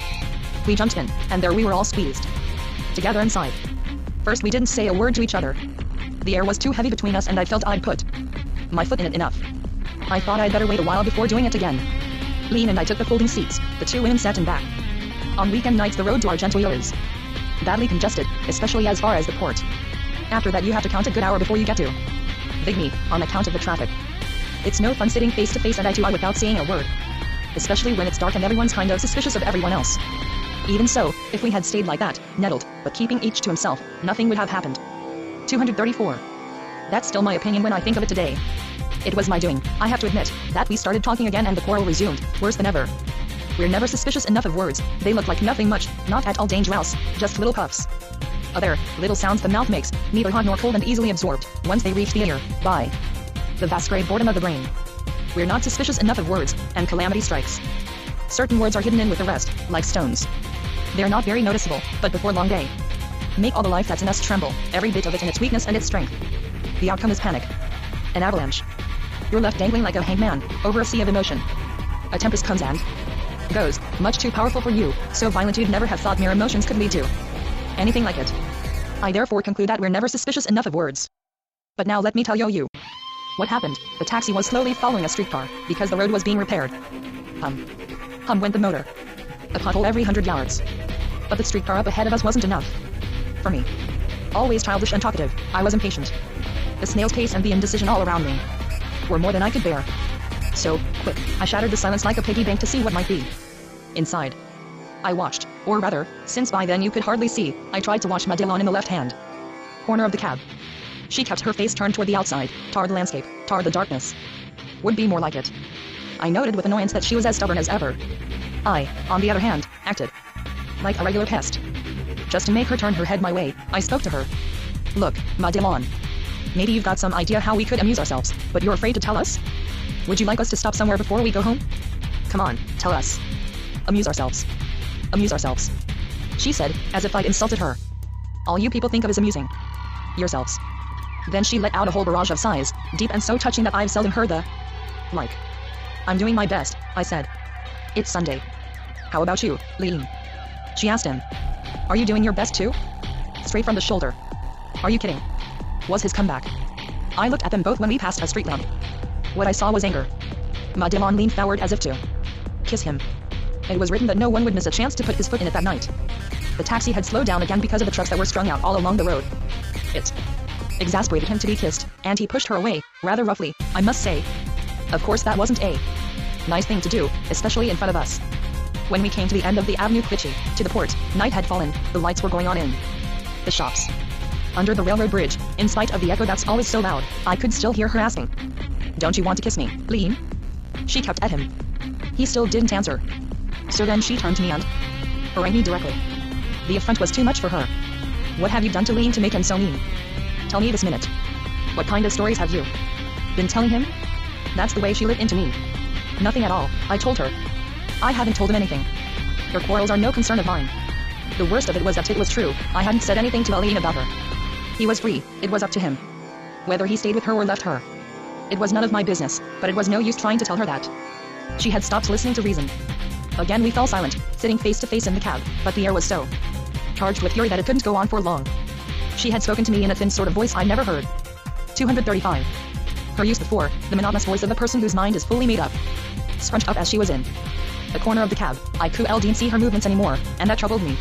We jumped in, and there we were all squeezed together inside. First we didn't say a word to each other. The air was too heavy between us and I felt I'd put my foot in it enough. I thought I'd better wait a while before doing it again. Lean and I took the folding seats, the two women sat in back. On weekend nights the road to Argenteuil is badly congested, especially as far as the port. After that you have to count a good hour before you get to Vigny, on account of the traffic. It's no fun sitting face to face and eye to eye without saying a word. Especially when it's dark and everyone's kind of suspicious of everyone else. Even so, if we had stayed like that, nettled, but keeping each to himself, nothing would have happened. 234. That's still my opinion when I think of it today. It was my doing, I have to admit, that we started talking again and the quarrel resumed, worse than ever. We're never suspicious enough of words, they look like nothing much, not at all dangerous, just little puffs. Other little sounds the mouth makes, neither hot nor cold and easily absorbed, once they reach the ear, by the vast grey boredom of the brain. We're not suspicious enough of words, and calamity strikes. Certain words are hidden in with the rest, like stones. They're not very noticeable, but before long they make all the life that's in us tremble, every bit of it in its weakness and its strength. The outcome is panic. An avalanche. You're left dangling like a hanged man, over a sea of emotion. A tempest comes and goes, much too powerful for you, so violent you'd never have thought mere emotions could lead to anything like it. I therefore conclude that we're never suspicious enough of words. But now let me tell you what happened. The taxi was slowly following a streetcar, because the road was being repaired. Hum went the motor. A pothole every 100 yards. But the streetcar up ahead of us wasn't enough for me. Always childish and talkative, I was impatient. The snail's pace and the indecision all around me were more than I could bear. So, quick, I shattered the silence like a piggy bank to see what might be inside. I watched, or rather, since by then you could hardly see, I tried to watch Madelon in the left-hand corner of the cab. She kept her face turned toward the outside, toward the landscape, toward the darkness. Would be more like it. I noted with annoyance that she was as stubborn as ever. I, on the other hand, acted like a regular pest. Just to make her turn her head my way, I spoke to her. Look, Madelon. Maybe you've got some idea how we could amuse ourselves, but you're afraid to tell us? Would you like us to stop somewhere before we go home? Come on, tell us. Amuse ourselves. Amuse ourselves. She said, as if I'd insulted her. All you people think of is amusing yourselves. Then she let out a whole barrage of sighs, deep and so touching that I've seldom heard the like. I'm doing my best, I said. It's Sunday. How about you, Lean? She asked him. Are you doing your best too? Straight from the shoulder. Are you kidding? Was his comeback. I looked at them both when we passed a street lamp. What I saw was anger. Madelon leaned forward as if to kiss him. It was written that no one would miss a chance to put his foot in it that night. The taxi had slowed down again because of the trucks that were strung out all along the road. It exasperated him to be kissed, and he pushed her away, rather roughly, I must say. Of course that wasn't a nice thing to do, especially in front of us. When we came to the end of the Avenue Clichy, to the port, night had fallen, the lights were going on in the shops. Under the railroad bridge, in spite of the echo that's always so loud, I could still hear her asking, "Don't you want to kiss me, Lean?" She kept at him. He still didn't answer. So then she turned to me and harangued me directly. The affront was too much for her. "What have you done to Lean to make him so mean? Tell me this minute. What kind of stories have you been telling him?" That's the way she lit into me. "Nothing at all," I told her. "I haven't told him anything. Your quarrels are no concern of mine." The worst of it was that it was true, I hadn't said anything to Lean about her. He was free, it was up to him. Whether he stayed with her or left her. It was none of my business, but it was no use trying to tell her that. She had stopped listening to reason. Again we fell silent, sitting face to face in the cab, but the air was so charged with fury that it couldn't go on for long. She had spoken to me in a thin sort of voice I never heard. 235. Her use before, the monotonous voice of a person whose mind is fully made up. Scrunched up as she was in the corner of the cab, I couldn't see her movements anymore, and that troubled me.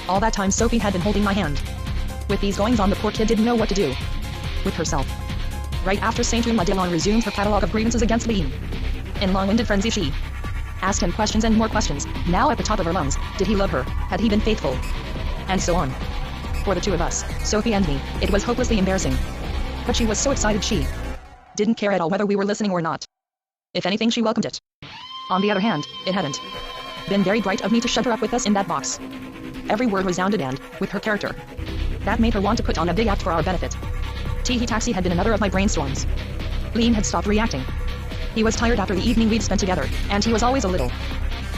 All that time Sophie had been holding my hand. With these goings on the poor kid didn't know what to do with herself. Right after Saint Madeleine resumed her catalogue of grievances against Lean. In long-winded frenzy she asked him questions and more questions, now at the top of her lungs. Did he love her? Had he been faithful? And so on. For the two of us, Sophie and me, it was hopelessly embarrassing. But she was so excited she didn't care at all whether we were listening or not. If anything, she welcomed it. On the other hand, it hadn't been very bright of me to shut her up with us in that box. Every word resounded, and, with her character, that made her want to put on a big act for our benefit. Teehee Taxi had been another of my brainstorms. Lean had stopped reacting. He was tired after the evening we'd spent together, and he was always a little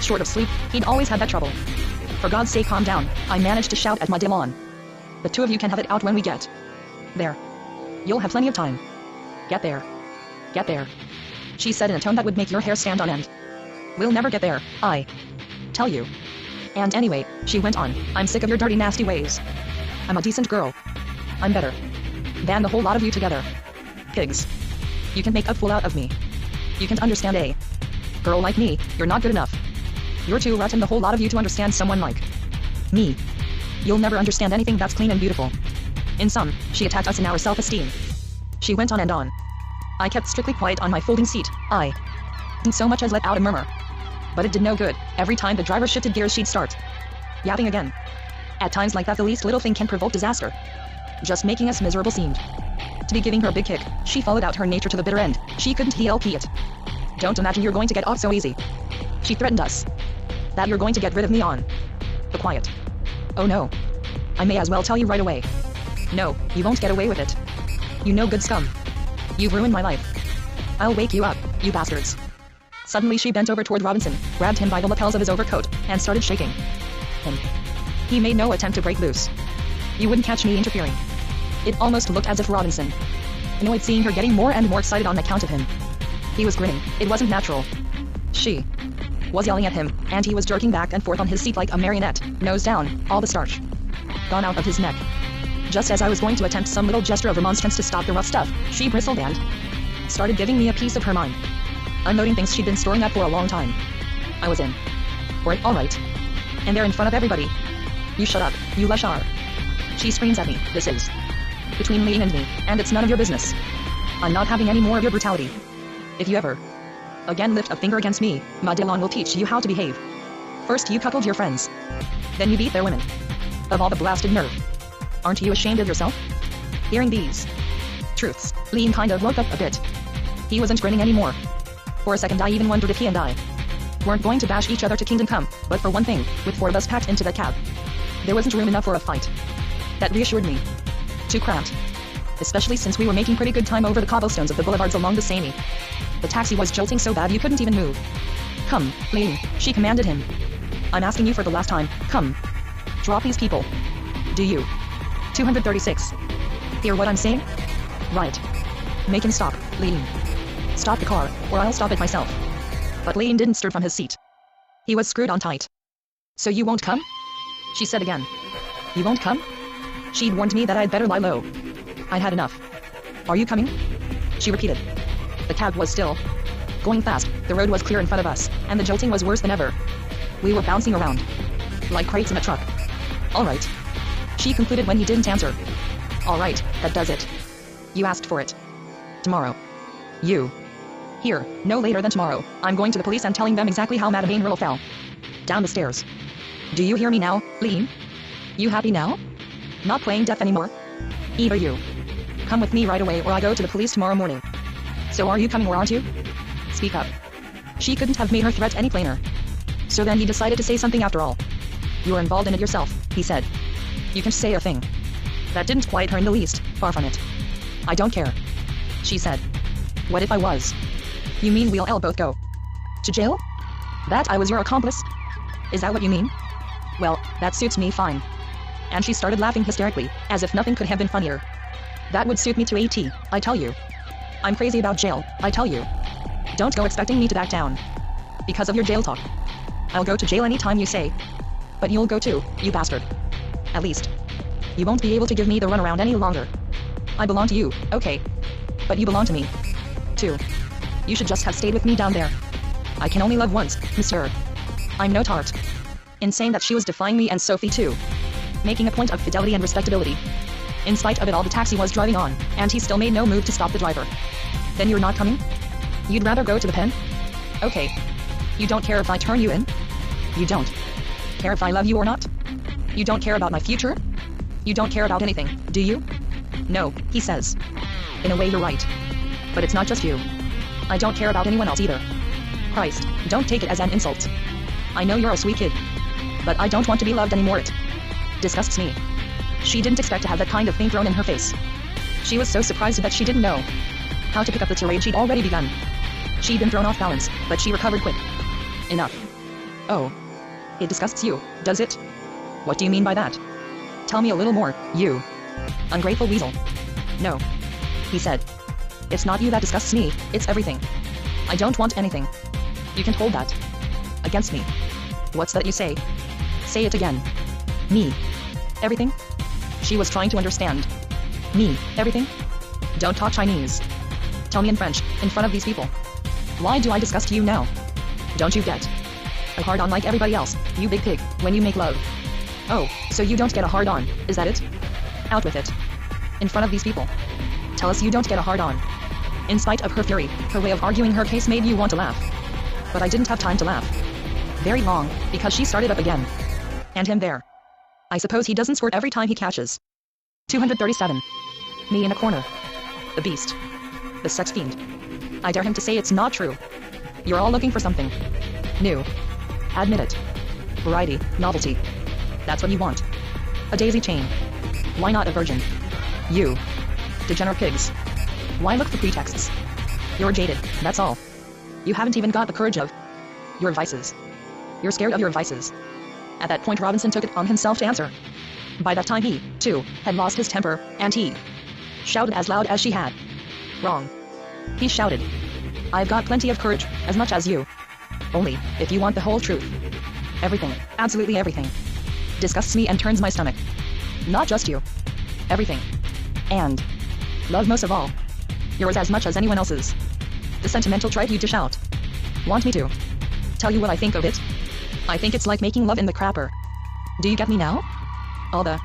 short of sleep. He'd always had that trouble. "For God's sake, calm down," I managed to shout at Madeleine. "The two of you can have it out when we get there. You'll have plenty of time. Get there. Get there," she said in a tone that would make your hair stand on end. "We'll never get there, I tell you. And anyway," she went on, "I'm sick of your dirty, nasty ways. I'm a decent girl. I'm better than the whole lot of you together. Pigs. You can make a fool out of me. You can't understand a girl like me. You're not good enough. You're too rotten, the whole lot of you, to understand someone like me. You'll never understand anything that's clean and beautiful." In sum, she attacked us in our self-esteem. She went on and on. I kept strictly quiet on my folding seat. I didn't so much as let out a murmur. But it did no good. Every time the driver shifted gears, she'd start yapping again. At times like that, the least little thing can provoke disaster. Just making us miserable seemed to be giving her a big kick. She followed out her nature to the bitter end. She couldn't help it. "Don't imagine you're going to get off so easy," she threatened us. "That you're going to get rid of me on the quiet. Oh no. I may as well tell you right away. No, you won't get away with it. You no good scum. You've ruined my life. I'll wake you up, you bastards." Suddenly she bent over toward Robinson, grabbed him by the lapels of his overcoat, and started shaking him. He made no attempt to break loose. You wouldn't catch me interfering. It almost looked as if Robinson, annoyed seeing her getting more and more excited on account of him. He was grinning. It wasn't natural. She was yelling at him, and he was jerking back and forth on his seat like a marionette, nose down, all the starch gone out of his neck. Just as I was going to attempt some little gesture of remonstrance to stop the rough stuff, she bristled and started giving me a piece of her mind, unloading things she'd been storing up for a long time. I was in for it, all right. And there in front of everybody. "You shut up, you Lashar," she screams at me. "This is between Lean and me, and it's none of your business. I'm not having any more of your brutality. If you ever again lift a finger against me, Madeleine will teach you how to behave. First you cuckold your friends. Then you beat their women. Of all the blasted nerve. Aren't you ashamed of yourself?" Hearing these truths, Lean kind of woke up a bit. He wasn't grinning anymore. For a second I even wondered if he and I weren't going to bash each other to kingdom come, but for one thing, with four of us packed into the cab, there wasn't room enough for a fight. That reassured me. Too cramped. Especially since we were making pretty good time over the cobblestones of the boulevards along the Seine. The taxi was jolting so bad you couldn't even move. "Come, Lean," she commanded him. "I'm asking you for the last time, come. Drop these people. Do you?" 236. Hear what I'm saying? Right. Make him stop, Lean. Stop the car, or I'll stop it myself. But Lean didn't stir from his seat. He was screwed on tight. "So you won't come?" she said again. "You won't come?" She'd warned me that I'd better lie low. I'd had enough. "Are you coming?" she repeated. The cab was still going fast, the road was clear in front of us, and the jolting was worse than ever. We were bouncing around. Like crates in a truck. Alright. She concluded when he didn't answer. Alright, that does it. You asked for it. Tomorrow. You. Here, no later than tomorrow, I'm going to the police and telling them exactly how Madeleine Rirle fell. Down the stairs. Do you hear me now, Lean? You happy now? Not playing deaf anymore? Either you. Come with me right away or I go to the police tomorrow morning. So are you coming or aren't you? Speak up. She couldn't have made her threat any plainer. So then he decided to say something after all. You're involved in it yourself, he said. You can say a thing. That didn't quiet her in the least, far from it. I don't care. She said. What if I was? You mean we'll all both go to jail? That I was your accomplice? Is that what you mean? Well, that suits me fine. And she started laughing hysterically, as if nothing could have been funnier. That would suit me to a T, I tell you. I'm crazy about jail, I tell you. Don't go expecting me to back down. Because of your jail talk. I'll go to jail anytime you say. But you'll go too, you bastard. At least. You won't be able to give me the runaround any longer. I belong to you, okay. But you belong to me. Too. You should just have stayed with me down there. I can only love once, monsieur. I'm no tart. Insane that she was defying me and Sophie too. Making a point of fidelity and respectability. In spite of it all, the taxi was driving on, and he still made no move to stop the driver. Then you're not coming? You'd rather go to the pen? Okay. You don't care if I turn you in? You don't care if I love you or not? You don't care about my future? You don't care about anything, do you? No, he says. In a way you're right. But it's not just you. I don't care about anyone else either. Christ, don't take it as an insult. I know you're a sweet kid. But I don't want to be loved anymore. It disgusts me. She didn't expect to have that kind of thing thrown in her face. She was so surprised that she didn't know how to pick up the tirade she'd already begun. She'd been thrown off balance, but she recovered quick. Enough. Oh. It disgusts you, does it? What do you mean by that? Tell me a little more, you ungrateful weasel. No. He said. It's not you that disgusts me, it's everything. I don't want anything. You can't hold that against me. What's that you say? Say it again. Me. Everything? She was trying to understand. Me. Everything? Don't talk Chinese. Tell me in French, in front of these people. Why do I disgust you now? Don't you get a hard-on like everybody else, you big pig, when you make love? Oh, so you don't get a hard-on, is that it? Out with it. In front of these people. Tell us you don't get a hard-on. In spite of her fury, her way of arguing her case made you want to laugh. But I didn't have time to laugh very long, because she started up again. And him there. I suppose he doesn't squirt every time he catches. 237. Me in a corner. The beast. The sex fiend. I dare him to say it's not true. You're all looking for something new. Admit it. Variety, novelty. That's what you want. A daisy chain. Why not a virgin? You degenerate pigs. Why look for pretexts? You're jaded, that's all. You haven't even got the courage of your vices. You're scared of your vices. At that point Robinson took it on himself to answer. By that time he, too, had lost his temper, and he shouted as loud as she had. Wrong. He shouted. I've got plenty of courage, as much as you. Only, if you want the whole truth. Everything, absolutely everything, disgusts me and turns my stomach. Not just you. Everything. And love most of all. Yours as much as anyone else's. The sentimental tripe you dish out. Want me to tell you what I think of it? I think it's like making love in the crapper. Do you get me now? All the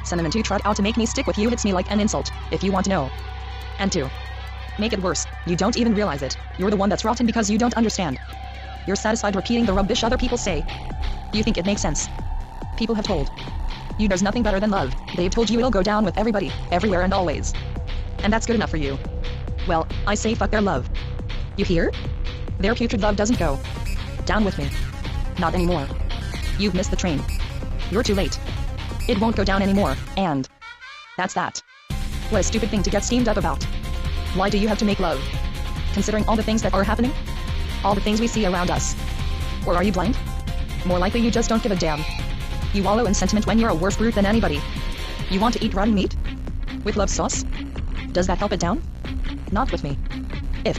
sentiment you trot out to make me stick with you hits me like an insult, if you want to know. And to make it worse, you don't even realize it. You're the one that's rotten because you don't understand. You're satisfied repeating the rubbish other people say. You think it makes sense. People have told you there's nothing better than love. They've told you it'll go down with everybody, everywhere and always. And that's good enough for you. Well, I say fuck their love. You hear? Their putrid love doesn't go down with me. Not anymore. You've missed the train. You're too late. It won't go down anymore, and that's that. What a stupid thing to get steamed up about. Why do you have to make love? Considering all the things that are happening? All the things we see around us. Or are you blind? More likely you just don't give a damn. You wallow in sentiment when you're a worse brute than anybody. You want to eat rotten meat? With love sauce? Does that help it down? Not with me. If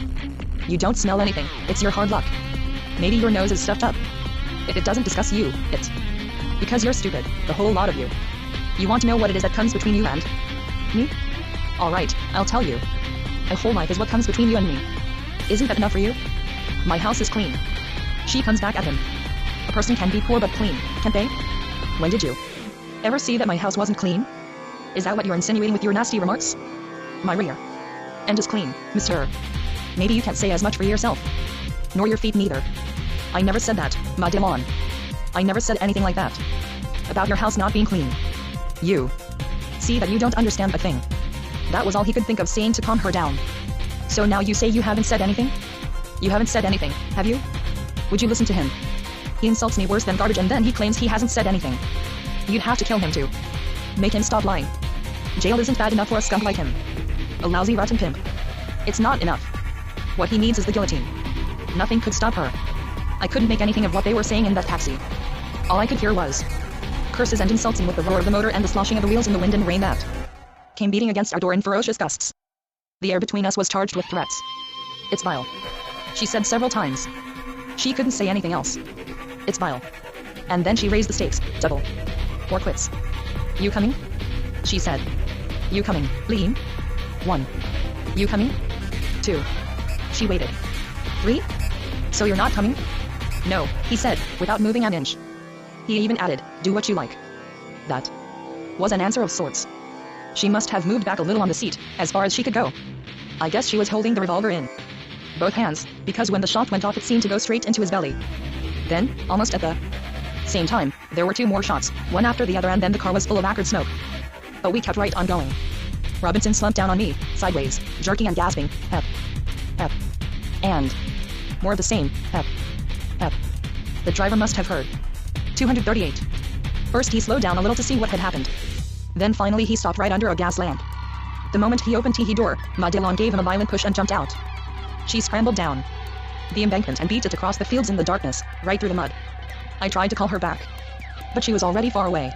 you don't smell anything, it's your hard luck. Maybe your nose is stuffed up. If it doesn't discuss you, it's because you're stupid, the whole lot of you. You want to know what it is that comes between you and me? Alright, I'll tell you. A whole life is what comes between you and me. Isn't that enough for you? My house is clean. She comes back at him. A person can be poor but clean, can't they? When did you ever see that my house wasn't clean? Is that what you're insinuating with your nasty remarks? My rear end is clean, monsieur. Maybe you can't say as much for yourself. Nor your feet neither. I never said that, Madame. I never said anything like that. About your house not being clean. You see that you don't understand a thing. That was all he could think of saying to calm her down. So now you say you haven't said anything? You haven't said anything, have you? Would you listen to him? He insults me worse than garbage and then he claims he hasn't said anything. You'd have to kill him too. Make him stop lying. Jail isn't bad enough for a skunk like him. A lousy rotten pimp. It's not enough. What he needs is the guillotine. Nothing could stop her. I couldn't make anything of what they were saying in that taxi. All I could hear was curses and insulting with the roar of the motor and the sloshing of the wheels in the wind and rain that came beating against our door in ferocious gusts. The air between us was charged with threats. It's vile. She said several times. She couldn't say anything else. It's vile. And then she raised the stakes, double. Or quits. You coming? She said. You coming, Liam? 1. You coming? 2. She waited. 3? So you're not coming? No, he said, without moving an inch. He even added, do what you like. That was an answer of sorts. She must have moved back a little on the seat, as far as she could go. I guess she was holding the revolver in both hands, because when the shot went off it seemed to go straight into his belly. Then, almost at the same time, there were 2 more shots, one after the other, and then the car was full of acrid smoke. But we kept right on going. Robinson slumped down on me, sideways, jerking and gasping, hep, hep, and more of the same, hep, hep. The driver must have heard. 238. First he slowed down a little to see what had happened. Then finally he stopped right under a gas lamp. The moment he opened the door, Madelon gave him a violent push and jumped out. She scrambled down the embankment and beat it across the fields in the darkness, right through the mud. I tried to call her back, but she was already far away.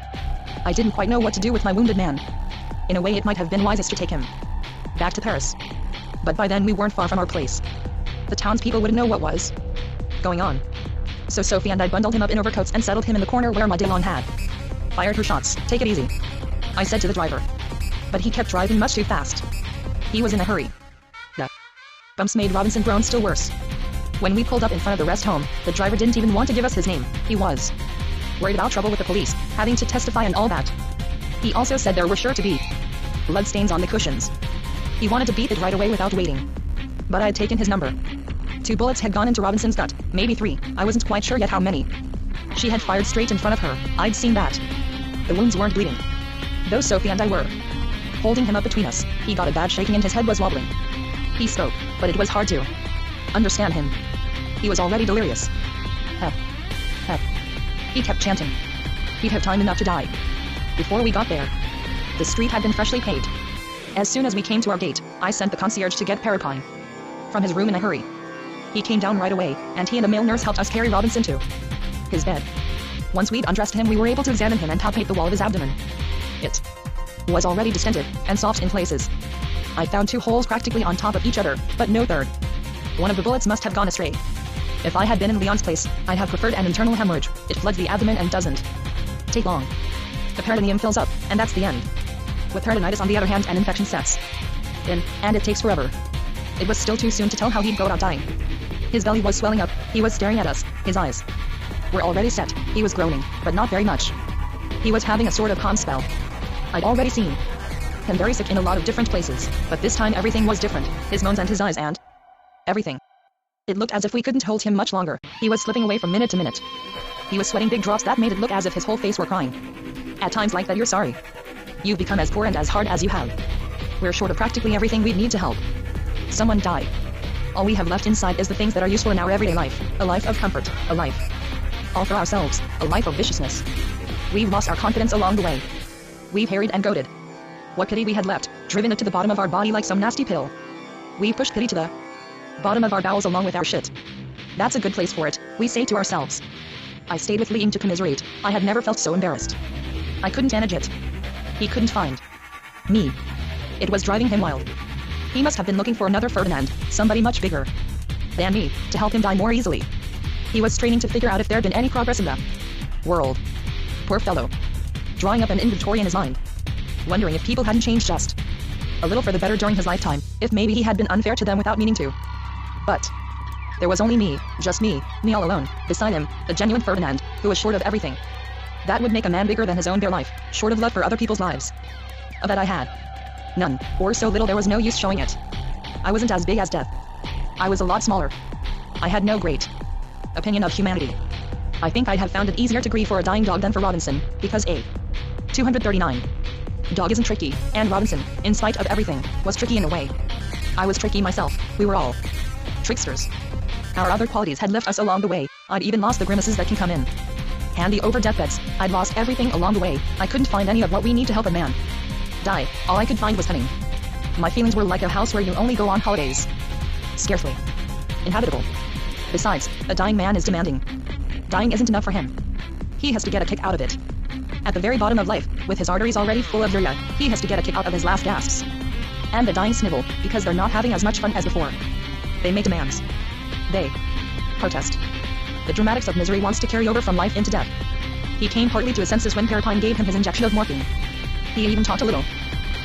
I didn't quite know what to do with my wounded man. In a way it might have been wisest to take him back to Paris. But by then we weren't far from our place. The townspeople wouldn't know what was going on. So Sophie and I bundled him up in overcoats and settled him in the corner where Madelon had fired her shots. Take it easy, I said to the driver. But he kept driving much too fast. He was in a hurry. The bumps made Robinson groan still worse. When we pulled up in front of the rest home, the driver didn't even want to give us his name. He was worried about trouble with the police, having to testify and all that. He also said there were sure to be bloodstains on the cushions. He wanted to beat it right away without waiting. But I had taken his number. 2 bullets had gone into Robinson's gut, maybe 3, I wasn't quite sure yet how many. She had fired straight in front of her, I'd seen that. The wounds weren't bleeding. Though Sophie and I were holding him up between us, he got a bad shaking and his head was wobbling. He spoke, but it was hard to understand him. He was already delirious. Hep. Hep. He kept chanting. He'd have time enough to die. Before we got there, the street had been freshly paved. As soon as we came to our gate, I sent the concierge to get Parapine from his room in a hurry. He came down right away, and he and a male nurse helped us carry Robinson to his bed. Once we'd undressed him, we were able to examine him and palpate the wall of his abdomen. It was already distended and soft in places. I found 2 holes practically on top of each other, but no third. One of the bullets must have gone astray. If I had been in Leon's place, I'd have preferred an internal hemorrhage. It floods the abdomen and doesn't take long. The peritoneum fills up, and that's the end. With peritonitis, on the other hand, an infection sets in, and it takes forever. It was still too soon to tell how he'd go out dying. His belly was swelling up, he was staring at us, his eyes were already set, he was groaning, but not very much. He was having a sort of calm spell. I'd already seen him very sick in a lot of different places, but this time everything was different, his moans and his eyes and everything. It looked as if we couldn't hold him much longer. He was slipping away from minute to minute. He was sweating big drops that made it look as if his whole face were crying. At times like that you're sorry. You've become as poor and as hard as you have. We're short of practically everything we'd need to help someone die. All we have left inside is the things that are useful in our everyday life. A life of comfort, a life all for ourselves, a life of viciousness. We've lost our confidence along the way. We've harried and goaded what pity we had left, driven it to the bottom of our body like some nasty pill. We pushed pity to the bottom of our bowels along with our shit. That's a good place for it, we say to ourselves. I stayed with Liam to commiserate. I had never felt so embarrassed. I couldn't manage it. He couldn't find me. It was driving him wild. He must have been looking for another Ferdinand, somebody much bigger than me, to help him die more easily. He was straining to figure out if there'd been any progress in the world. Poor fellow. Drawing up an inventory in his mind. Wondering if people hadn't changed just a little for the better during his lifetime, if maybe he had been unfair to them without meaning to. But There was only me, just me all alone, beside him, the genuine Ferdinand, who was short of everything that would make a man bigger than his own bare life, short of love for other people's lives. Of that I had none, or so little there was no use showing it. I wasn't as big as death. I was a lot smaller. I had no great opinion of humanity. I think I'd have found it easier to grieve for a dying dog than for Robinson, because a 239 dog isn't tricky, and Robinson, in spite of everything, was tricky in a way. I was tricky myself. We were all tricksters. Our other qualities had left us along the way. I'd even lost the grimaces that can come in handy over deathbeds. I'd lost everything along the way. I couldn't find any of what we need to help a man die. All I could find was cunning. My feelings were like a house where you only go on holidays. Scarcely inhabitable. Besides, a dying man is demanding. Dying isn't enough for him. He has to get a kick out of it. At the very bottom of life, with his arteries already full of urea, he has to get a kick out of his last gasps. And the dying snivel, because they're not having as much fun as before. They make demands. They protest. The dramatics of misery wants to carry over from life into death. He came partly to his senses when Parapine gave him his injection of morphine. He even talked a little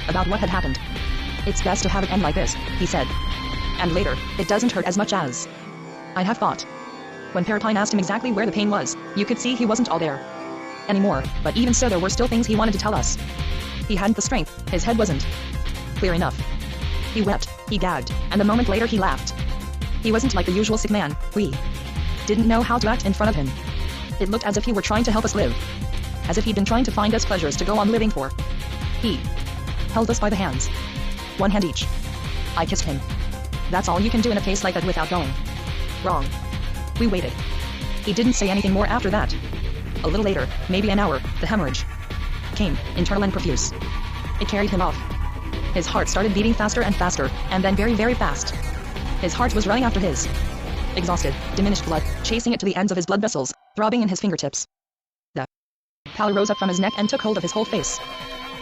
about what had happened. It's best to have it end like this, he said. And later, it doesn't hurt as much as I'd have thought. When Parapine asked him exactly where the pain was, you could see he wasn't all there anymore, but even so there were still things he wanted to tell us. He hadn't the strength, his head wasn't clear enough. He wept, he gagged, and a moment later he laughed. He wasn't like the usual sick man. We didn't know how to act in front of him. It looked as if he were trying to help us live. As if he'd been trying to find us pleasures to go on living for. He held us by the hands. One hand each. I kissed him. That's all you can do in a case like that without going wrong. We waited. He didn't say anything more after that. A little later, maybe an hour, the hemorrhage came, internal and profuse. It carried him off. His heart started beating faster and faster, and then very, very fast. His heart was running after his exhausted, diminished blood, chasing it to the ends of his blood vessels, throbbing in his fingertips. The pallor rose up from his neck and took hold of his whole face.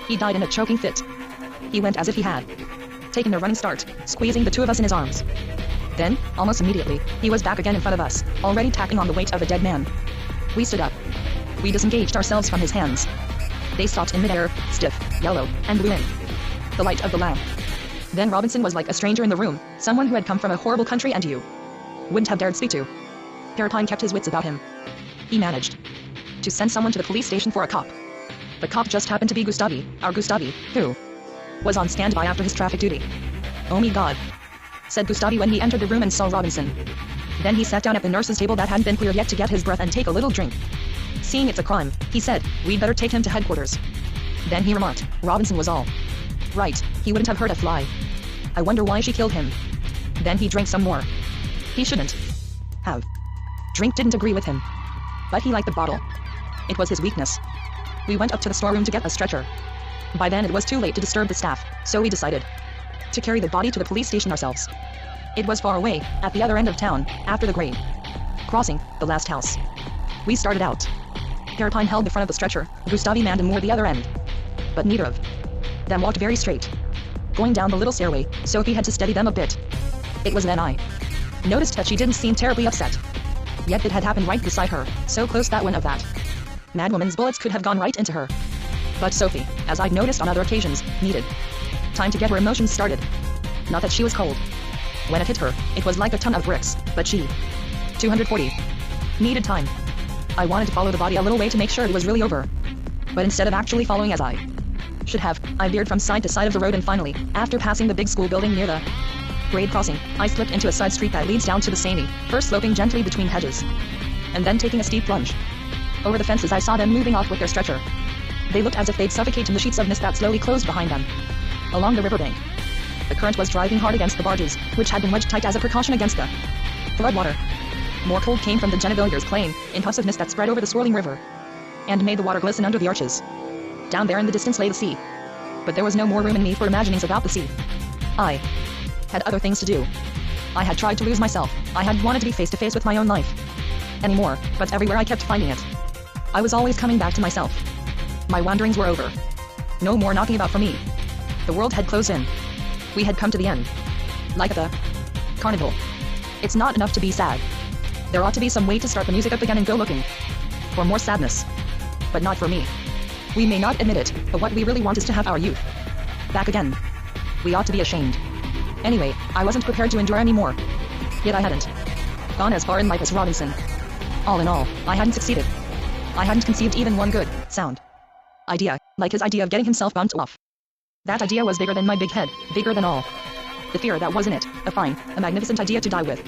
He died in a choking fit. He went as if he had taken a running start, squeezing the two of us in his arms. Then, almost immediately, he was back again in front of us, already tacking on the weight of a dead man. We stood up. We disengaged ourselves from his hands. They stopped in midair, stiff, yellow, and blew in the light of the lamp. Then Robinson was like a stranger in the room, someone who had come from a horrible country and you wouldn't have dared speak to. Parapine kept his wits about him. He managed to send someone to the police station for a cop. The cop just happened to be Gustavi, our Gustavi, who was on standby after his traffic duty. "Oh me God," said Gustavi when he entered the room and saw Robinson. Then he sat down at the nurse's table that hadn't been cleared yet to get his breath and take a little drink. Seeing it's a crime, he said, "We'd better take him to headquarters." Then he remarked, Robinson was all right, he wouldn't have hurt a fly. I wonder why she killed him. Then he drank some more. He shouldn't have. Drink didn't agree with him. But he liked the bottle. It was his weakness. We went up to the storeroom to get a stretcher. By then it was too late to disturb the staff, so we decided to carry the body to the police station ourselves. It was far away, at the other end of town, after the grade crossing, the last house. We started out. Parapine held the front of the stretcher, Gustavi manned and wore the other end. But neither of them walked very straight. Going down the little stairway, Sophie had to steady them a bit. It was then I noticed that she didn't seem terribly upset. Yet it had happened right beside her, so close that one of that madwoman's bullets could have gone right into her. But Sophie, as I'd noticed on other occasions, needed time to get her emotions started. Not that she was cold. When it hit her, it was like a ton of bricks, but she 240 needed time. I wanted to follow the body a little way to make sure it was really over. But instead of actually following as I should have, I veered from side to side of the road and finally, after passing the big school building near the grade crossing, I slipped into a side street that leads down to the Seine, first sloping gently between hedges, and then taking a steep plunge. Over the fences I saw them moving off with their stretcher. They looked as if they'd suffocate in the sheets of mist that slowly closed behind them. Along the riverbank, the current was driving hard against the barges, which had been wedged tight as a precaution against the floodwater. More cold came from the Gennevilliers plain, in puffs of mist that spread over the swirling river, and made the water glisten under the arches. Down there in the distance lay the sea. But there was no more room in me for imaginings about the sea. I had other things to do. I had tried to lose myself. I had wanted to be face to face with my own life. Anymore, but everywhere I kept finding it. I was always coming back to myself. My wanderings were over. No more knocking about for me. The world had closed in. We had come to the end. Like the carnival. It's not enough to be sad. There ought to be some way to start the music up again and go looking for more sadness. But not for me. We may not admit it, but what we really want is to have our youth back again. We ought to be ashamed. Anyway, I wasn't prepared to endure anymore. Yet I hadn't gone as far in life as Robinson. All in all, I hadn't succeeded. I hadn't conceived even one good, sound idea, like his idea of getting himself bumped off. That idea was bigger than my big head, bigger than all the fear that was in it, a magnificent idea to die with.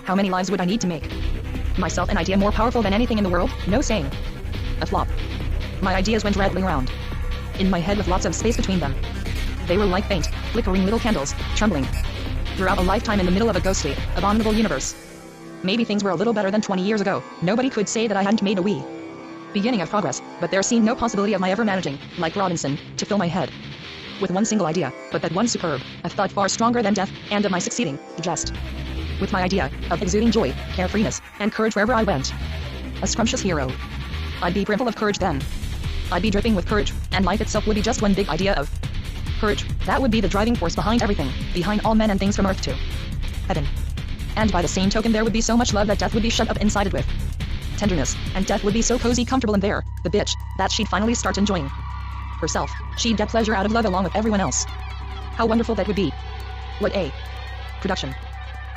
How many lives would I need to make myself an idea more powerful than anything in the world? No saying. A flop. My ideas went rattling around in my head with lots of space between them. They were like faint, flickering little candles, trembling throughout a lifetime in the middle of a ghostly, abominable universe. Maybe things were a little better than 20 years ago. Nobody could say that I hadn't made a wee beginning of progress, but there seemed no possibility of my ever managing, like Robinson, to fill my head with one single idea, but that one superb, a thought far stronger than death, and of my succeeding, just with my idea of exuding joy, carefreeness, and courage wherever I went. A scrumptious hero. I'd be brimful of courage then. I'd be dripping with courage, and life itself would be just one big idea of courage. That would be the driving force behind everything, behind all men and things from earth to heaven. And by the same token there would be so much love that death would be shut up inside it with tenderness, and death would be so cozy, comfortable in there, the bitch, that she'd finally start enjoying herself. She'd get pleasure out of love along with everyone else. How wonderful that would be. What a production.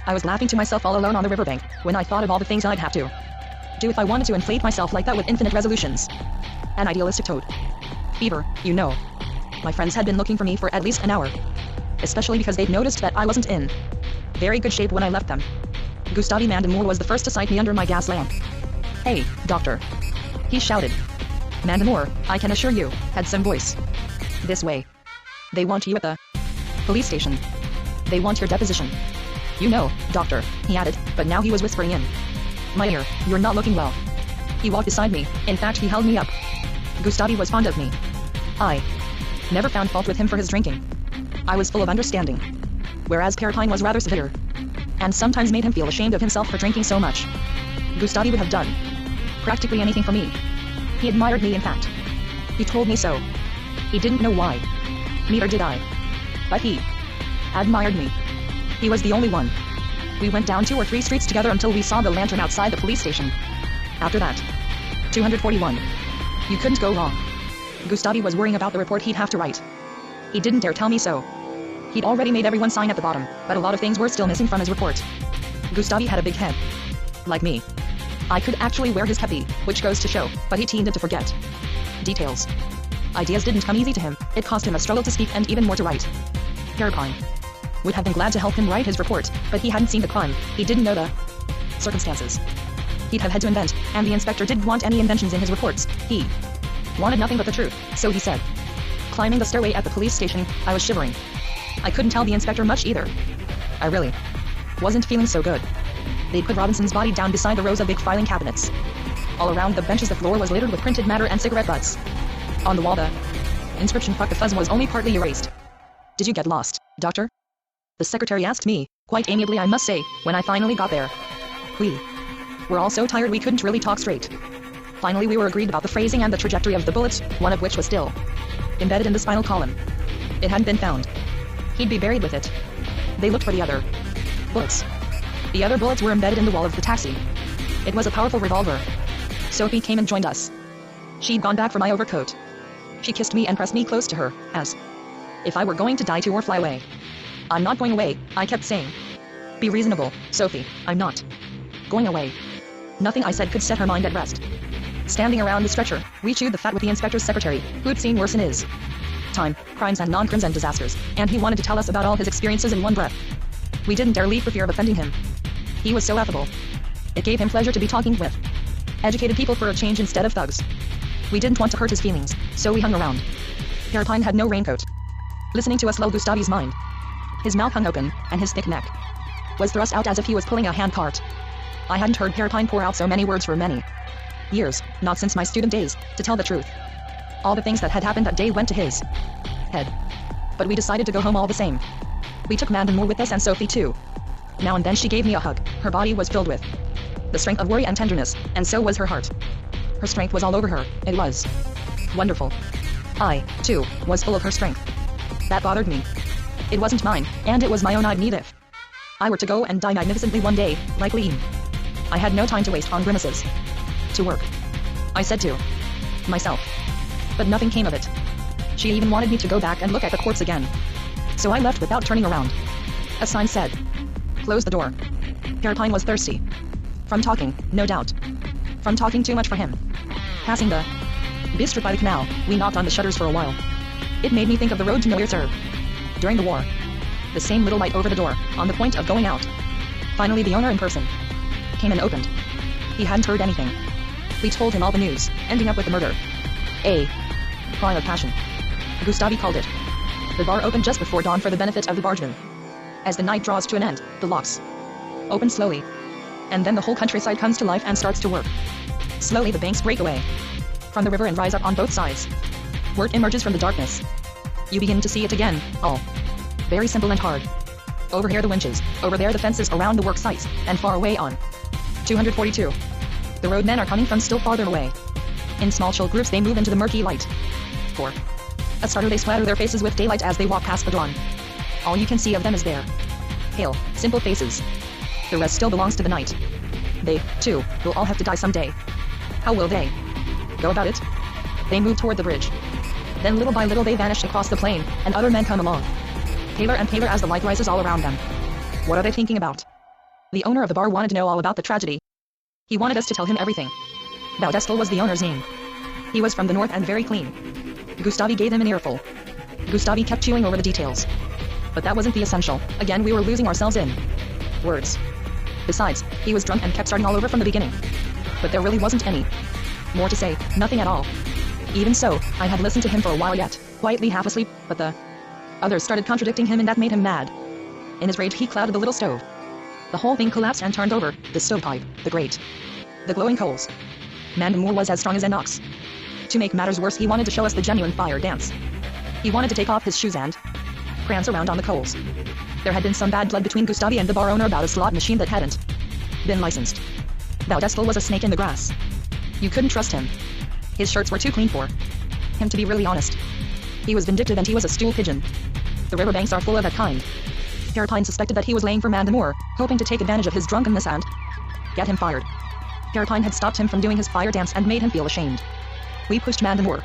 I was laughing to myself all alone on the riverbank, when I thought of all the things I'd have to do if I wanted to inflate myself like that with infinite resolutions. An idealistic toad. Fever, you know. My friends had been looking for me for at least an hour. Especially because they'd noticed that I wasn't in very good shape when I left them. Gustavi Mandenmoor was the first to sight me under my gas lamp. "Hey, doctor," he shouted. Mandenmoor, I can assure you, had some voice. "This way. They want you at the police station. They want your deposition. You know, doctor," he added, but now he was whispering in my ear, "You're not looking well." He walked beside me, in fact he held me up. Gustavi was fond of me. I never found fault with him for his drinking. I was full of understanding. Whereas Perrepine was rather severe, and sometimes made him feel ashamed of himself for drinking so much. Gustavi would have done practically anything for me. He admired me, in fact. He told me so. He didn't know why. Neither did I. But he admired me. He was the only one. We went down 2 or 3 streets together until we saw the lantern outside the police station. After that, 241. You couldn't go wrong. Gustavi was worrying about the report he'd have to write. He didn't dare tell me so. He'd already made everyone sign at the bottom, but a lot of things were still missing from his report. Gustavi had a big head. Like me. I could actually wear his kepi, which goes to show, but he tended to forget details. Ideas didn't come easy to him. It cost him a struggle to speak and even more to write. Perrepine would have been glad to help him write his report, but he hadn't seen the crime. He didn't know the circumstances. He'd have had to invent, and the inspector didn't want any inventions in his reports. He wanted nothing but the truth, so he said. Climbing the stairway at the police station, I was shivering. I couldn't tell the inspector much either. I really wasn't feeling so good. They'd put Robinson's body down beside the rows of big filing cabinets. All around the benches the floor was littered with printed matter and cigarette butts. On the wall the inscription "Fuck the Fuzz" was only partly erased. "Did you get lost, doctor?" the secretary asked me, quite amiably I must say, when I finally got there. We were all so tired we couldn't really talk straight. Finally we were agreed about the phrasing and the trajectory of the bullet, one of which was still embedded in the spinal column. It hadn't been found. He'd be buried with it. They looked for the other bullets. The other bullets were embedded in the wall of the taxi. It was a powerful revolver. Sophie came and joined us. She'd gone back for my overcoat. She kissed me and pressed me close to her, as if I were going to die too or fly away. "I'm not going away," I kept saying. "Be reasonable, Sophie, I'm not going away." Nothing I said could set her mind at rest. Standing around the stretcher, we chewed the fat with the inspector's secretary, who'd seen worse in his time, crimes and non-crimes and disasters, and he wanted to tell us about all his experiences in one breath. We didn't dare leave for fear of offending him. He was so affable. It gave him pleasure to be talking with educated people for a change instead of thugs. We didn't want to hurt his feelings, so we hung around. Perrepine had no raincoat. Listening to us lull Gustavi's mind. His mouth hung open, and his thick neck was thrust out as if he was pulling a handcart. I hadn't heard Perrepine pour out so many words for many years, not since my student days, to tell the truth. All the things that had happened that day went to his head. But we decided to go home all the same. We took Mandenmoor with us and Sophie too. Now and then she gave me a hug. Her body was filled with the strength of worry and tenderness, and so was her heart. Her strength was all over her. It was wonderful. I, too, was full of her strength. That bothered me. It wasn't mine, and it was my own I'd need if I were to go and die magnificently one day, like Lean. I had no time to waste on grimaces. To work, I said to myself. But nothing came of it. She even wanted me to go back and look at the corpse again. So I left without turning around. A sign said, "Close the door." Perrepine was thirsty. From talking, no doubt. From talking too much for him. Passing the Bistro by the canal, we knocked on the shutters for a while. It made me think of the road to nowhere sir. During the war. The same little light over the door, on the point of going out. Finally the owner in person came and opened. He hadn't heard anything. We told him all the news, ending up with the murder. A crime of passion. Gustavi called it. The bar opened just before dawn for the benefit of the bargemen. As the night draws to an end, the locks open slowly. And then the whole countryside comes to life and starts to work. Slowly the banks break away from the river and rise up on both sides. Work emerges from the darkness. You begin to see it again, all very simple and hard. Over here the winches, over there the fences around the work sites, and far away on 242. The roadmen are coming from still farther away. In small chill groups they move into the murky light. For a starter they splatter their faces with daylight as they walk past the dawn. All you can see of them is their pale, simple faces. The rest still belongs to the night. They, too, will all have to die someday. How will they go about it? They move toward the bridge. Then little by little they vanish across the plain, and other men come along. Paler and paler as the light rises all around them. What are they thinking about? The owner of the bar wanted to know all about the tragedy. He wanted us to tell him everything. Baudestel was the owner's name. He was from the north and very clean. Gustavi gave him an earful. Gustavi kept chewing over the details. But that wasn't the essential. Again we were losing ourselves in words. Besides, he was drunk and kept starting all over from the beginning. But there really wasn't any more to say, nothing at all. Even so, I had listened to him for a while yet, quietly half asleep, but the others started contradicting him and that made him mad. In his rage he clouded the little stove. The whole thing collapsed and turned over, the stovepipe, the grate, the glowing coals. Mandamour was as strong as an ox. To make matters worse he wanted to show us the genuine fire dance. He wanted to take off his shoes and prance around on the coals. There had been some bad blood between Gustavi and the bar owner about a slot machine that hadn't been licensed. Baudestel was a snake in the grass. You couldn't trust him. His shirts were too clean for him to be really honest. He was vindictive and he was a stool pigeon. The riverbanks are full of that kind. Pierrepine suspected that he was laying for Mandamour, hoping to take advantage of his drunkenness and get him fired. Pierrepine had stopped him from doing his fire dance and made him feel ashamed. We pushed Mandamour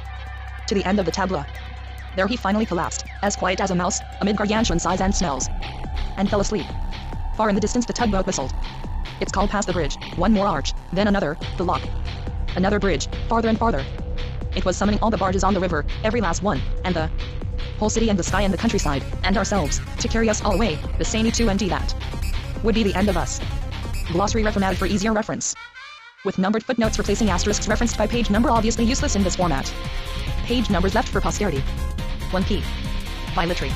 to the end of the tableau. There he finally collapsed, as quiet as a mouse, amid gargantuan size and smells, and fell asleep. Far in the distance the tugboat whistled. Its call past the bridge, one more arch, then another, the lock. Another bridge, farther and farther. It was summoning all the barges on the river, every last one, and the whole city and the sky and the countryside, and ourselves, to carry us all away, the same to and that would be the end of us. Glossary reformatted for easier reference. With numbered footnotes replacing asterisks referenced by page number obviously useless in this format. Page numbers left for posterity. 1p. By Littré.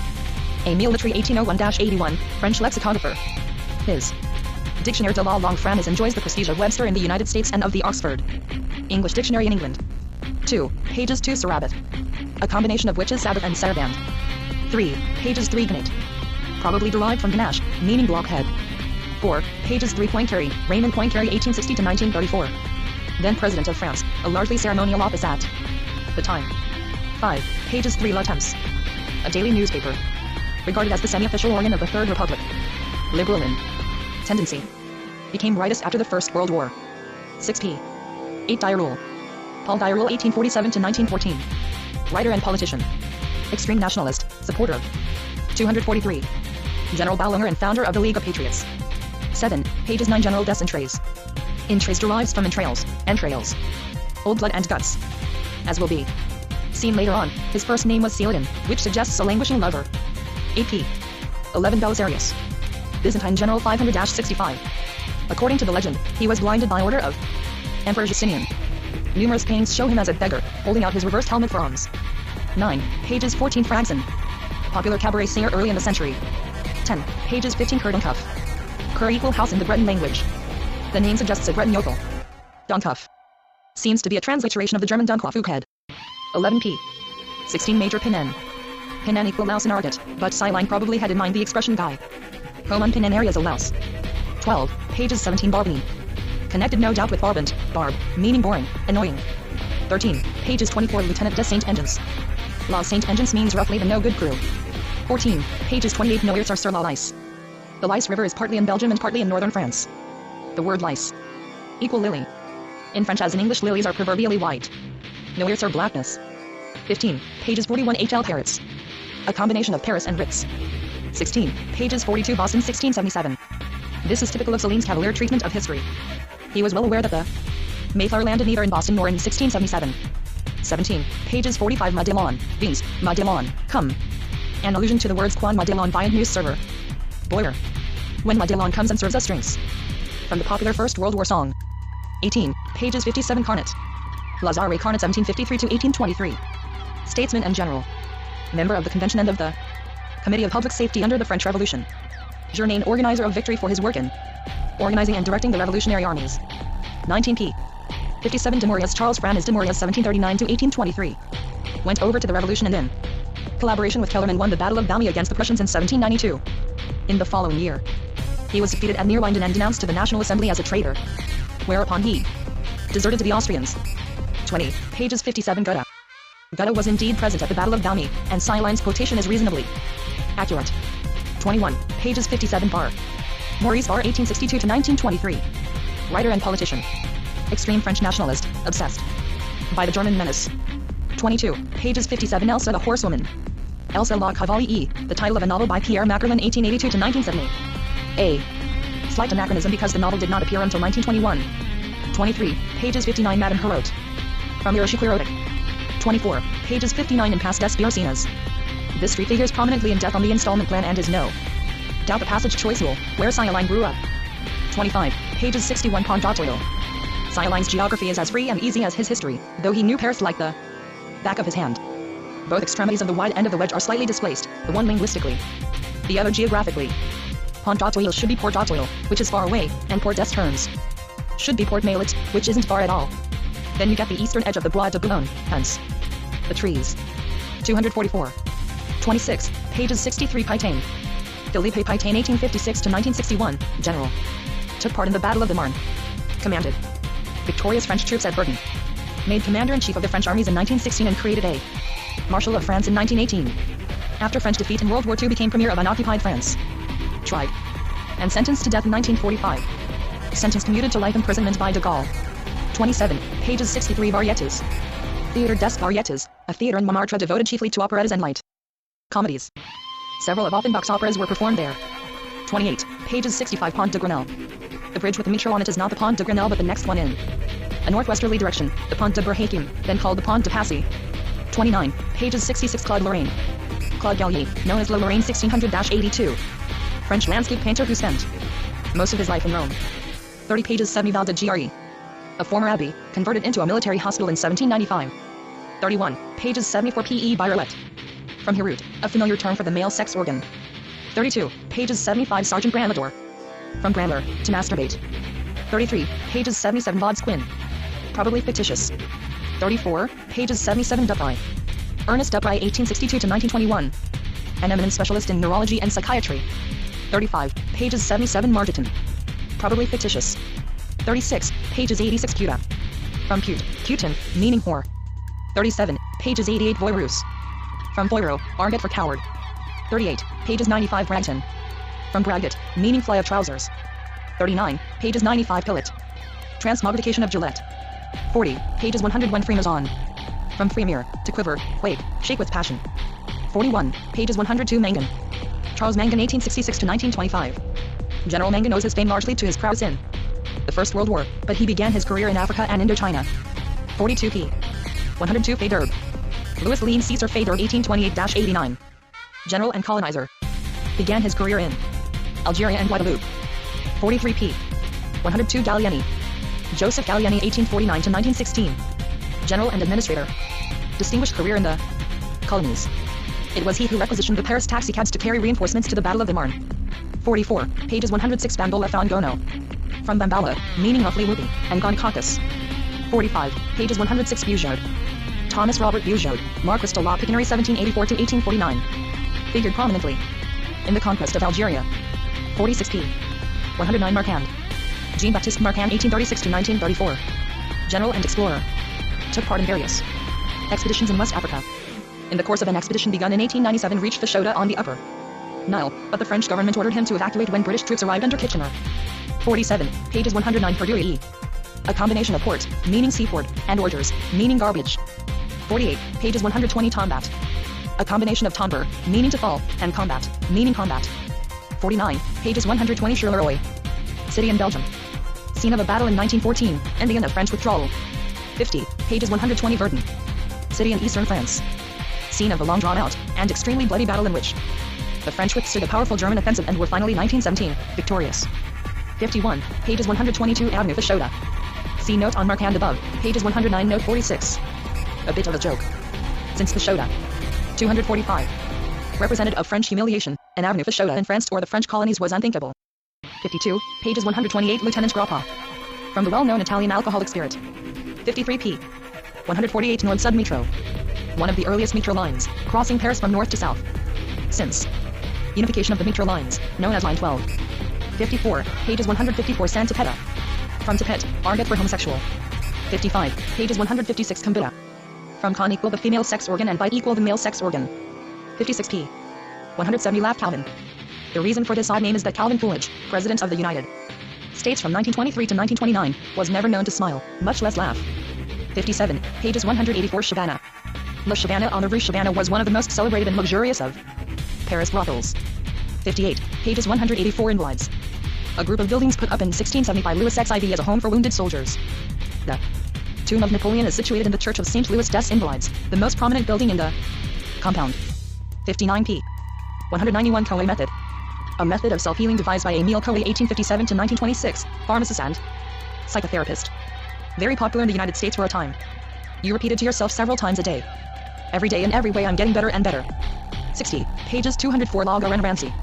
Émile Littré 1801-81, French lexicographer. His Dictionnaire de la langue française enjoys the prestige of Webster in the United States and of the Oxford English Dictionary in England. 2. Pages 2 Sarabat. A combination of witches, Sabbath and Saraband. 3. Pages 3 Gnate. Probably derived from ganache, meaning blockhead. 4. Pages 3 Poincaré, Raymond Poincaré 1860-1934. Then President of France, a largely ceremonial office at the time. 5. Pages 3 La Temps. A daily newspaper. Regarded as the semi-official organ of the Third Republic. Liberal in tendency. Became rightist after the First World War. 6p. 8 Dyrule. Paul Dyrule 1847-1914. Writer and politician. Extreme nationalist, supporter of 243. General Ballinger and founder of the League of Patriots. 7. Pages 9 General des Entrailles. Entrailles derives from entrails, entrails. Old blood and guts. As will be seen later on, his first name was Saladin, which suggests a languishing lover. 8p. 11 Belisarius. Byzantine General 500-65. According to the legend, he was blinded by order of Emperor Justinian. Numerous paintings show him as a beggar, holding out his reversed helmet for alms. 9. Pages 14 Fragson. Popular cabaret singer early in the century. 10. Pages 15 Kurdenkauf. Kur equal house in the Breton language. The name suggests a Breton yokel. Dunkopf. Seems to be a transliteration of the German Dunkopf head. 11p. 16 Major Pinnen. Pinnen equal louse in argot, but Siline probably had in mind the expression guy. Home on Pinnen area is a louse. 12. Pages 17 Barbany. Connected no doubt with barbant, barb, meaning boring, annoying. 13. Pages 24 Lieutenant des Saint-Engins. La Saint-Engins means roughly the no-good crew. 14. Pages 28 Noirts sur la Lice. The Lice River is partly in Belgium and partly in northern France. The word lice equal lily. In French as in English lilies are proverbially white. Noirts are blackness. 15. Pages 41 HL Parrots. A combination of Paris and Ritz. 16. Pages 42 Boston 1677. This is typical of Celine's cavalier treatment of history. He was well aware that the Mayflower landed neither in Boston nor in 1677. 17. Pages 45 Madelon, Beans, Madelon, come. An allusion to the words Quan Madelon by a news server. Boyer. When Madelon comes and serves us drinks. From the popular First World War song. 18. Pages 57 Carnot. Lazare Carnot 1753 to 1823. Statesman and general. Member of the Convention and of the Committee of Public Safety under the French Revolution. Journeyman organizer of victory for his work in organizing and directing the revolutionary armies. 19 p. 57 Dumouriez Charles Franz Dumouriez 1739 to 1823. Went over to the revolution and in collaboration with Kellerman won the Battle of Valmy against the Prussians in 1792. In the following year, he was defeated at near Linden and denounced to the National Assembly as a traitor, whereupon he deserted to the Austrians. 20. Pages 57 Goethe. Goethe was indeed present at the Battle of Valmy, and Seilin's quotation is reasonably accurate. 21. Pages 57 Barr. Maurice Barr 1862 to 1923. Writer and politician. Extreme French nationalist, obsessed by the German menace. 22. Pages 57 Elsa the Horsewoman. Elsa la Cavalier, the title of a novel by Pierre Macquerlin 1882 to 1970. A slight anachronism because the novel did not appear until 1921. 23. Pages 59 Madame Perrault. From Hiroshiki Erotic. 24. Pages 59 in Past des Buircinas. This street figures prominently in Death on the Installment Plan and is no doubt the passage Choiseul, where Seiline grew up. 25. Pages 61 Pont d'Artois. Seiline's geography is as free and easy as his history, though he knew Paris like the back of his hand. Both extremities of the wide end of the wedge are slightly displaced, the one linguistically, the other geographically. Pont d'Artois should be Port d'Artois, which is far away, and Port d'Esternes should be Port Maillet, which isn't far at all. Then you get the eastern edge of the Bois de Boulogne, hence the trees. 244. 26. Pages 63 Pétain. Philippe Pétain 1856 to 1961, general. Took part in the Battle of the Marne. Commanded victorious French troops at Verdun. Made commander-in-chief of the French armies in 1916 and created a Marshal of France in 1918. After French defeat in World War II became premier of unoccupied France. Tried and sentenced to death in 1945. Sentence commuted to life imprisonment by de Gaulle. 27. Pages 63 Varietés. Theatre des Varietés, a theatre in Montmartre devoted chiefly to operettas and light comedies. Several of Offenbach's operas were performed there. 28. Pages 65 Pont de Grenelle. The bridge with the metro on it is not the Pont de Grenelle but the next one in a northwesterly direction, the Pont de Berhakim, then called the Pont de Passy. 29. Pages 66 Claude Lorraine. Claude Gallier, known as La Lorraine 1600-82. French landscape painter who spent most of his life in Rome. 30 pages 70 Val de Giari. A former abbey, converted into a military hospital in 1795. 31. Pages 74 P.E. Byroulet. From Hirout, a familiar term for the male sex organ. 32. Pages 75 Sergeant Branlador. From Brandler, to masturbate. 33. Pages 77 Vauds Quinn. Probably fictitious. 34. Pages 77 Dupri. Ernest Dupri 1862 to 1921. An eminent specialist in neurology and psychiatry. 35. Pages 77 Margeton. Probably fictitious. 36. Pages 86 Puta. From Pute, Putin, meaning whore. 37. Pages 88 Voirus. From Voiro, argot for coward. 38. Pages 95 Bragton. From Braggett, meaning fly of trousers. 39. Pages 95 Pillet. Transmogrification of Gillette. 40. Pages 101 Fremazon. From Fremere, to quiver, quake, shake with passion. 41. Pages 102 Mangan. Charles Mangan 1866 to 1925. General Mangan owes his fame largely to his prowess in the First World War, but he began his career in Africa and Indochina. 42 p. 102 Faidherbe. Louis Lean Caesar Faidherbe 1828-89. General and colonizer. Began his career in Algeria and Guadeloupe. 43 p. 102 Gallieni. Joseph Gallieni 1849 to 1916. General and administrator. Distinguished career in the colonies. It was he who requisitioned the Paris taxicabs to carry reinforcements to the Battle of the Marne. 44. Pages 106 Bambola Fangono. From Bambala, meaning roughly whoopee, and Goncaucus. 45. Pages 106 Bugeaud. Thomas Robert Bugeaud, Marquis de la Picannerie 1784 to 1849. Figured prominently in the conquest of Algeria. 46 p. 109 Marquand. Jean-Baptiste Marquand 1836 to 1934. General and explorer. Took part in various expeditions in West Africa. In the course of an expedition begun in 1897 reached the Shota on the upper Nile, but the French government ordered him to evacuate when British troops arrived under Kitchener. 47. Pages 109 Perdue. A combination of port, meaning seaport, and ordures, meaning garbage. 48. Pages 120 Tombat. A combination of tomber, meaning to fall, and combat, meaning combat. 49. Pages 120 Charleroi. City in Belgium. Scene of a battle in 1914, ending in a French withdrawal. 50, pages 120 Verdun. City in eastern France. Scene of a long drawn-out, and extremely bloody battle in which the French withstood a powerful German offensive and were finally 1917, victorious. 51, pages 122 Avenue Fashoda. See note on Marquand above, pages 109 note 46. A bit of a joke. Since Fashoda. 245. Represented of French humiliation, an Avenue Fashoda in France or the French colonies was unthinkable. 52, pages 128 Lieutenant Grappa. From the well-known Italian alcoholic spirit. 53 p. 148 Nord Sud Metro. One of the earliest metro lines, crossing Paris from north to south. Since unification of the metro lines, known as Line 12. 54, pages 154 Santa Peta. From Tapet, Argot for homosexual. 55, pages 156 Combutta. From con equal the female sex organ and bite equal the male sex organ. 56 p. 170 Laugh Calvin. The reason for this odd name is that Calvin Coolidge, President of the United States from 1923 to 1929, was never known to smile, much less laugh. 57, pages 184 Shabana. La Shabana on the Rue Shabana was one of the most celebrated and luxurious of Paris brothels. 58, pages 184 Invalides. A group of buildings put up in 1670 by Louis XIV as a home for wounded soldiers. The tomb of Napoleon is situated in the Church of St. Louis des Invalides, the most prominent building in the compound. 59 p. 191 Coe method. A method of self-healing devised by Emile Coe 1857 to 1926, pharmacist and psychotherapist. Very popular in the United States for a time. You repeat it to yourself several times a day. Every day in every way I'm getting better and better. 60, pages 204 La Garenne-Rancy.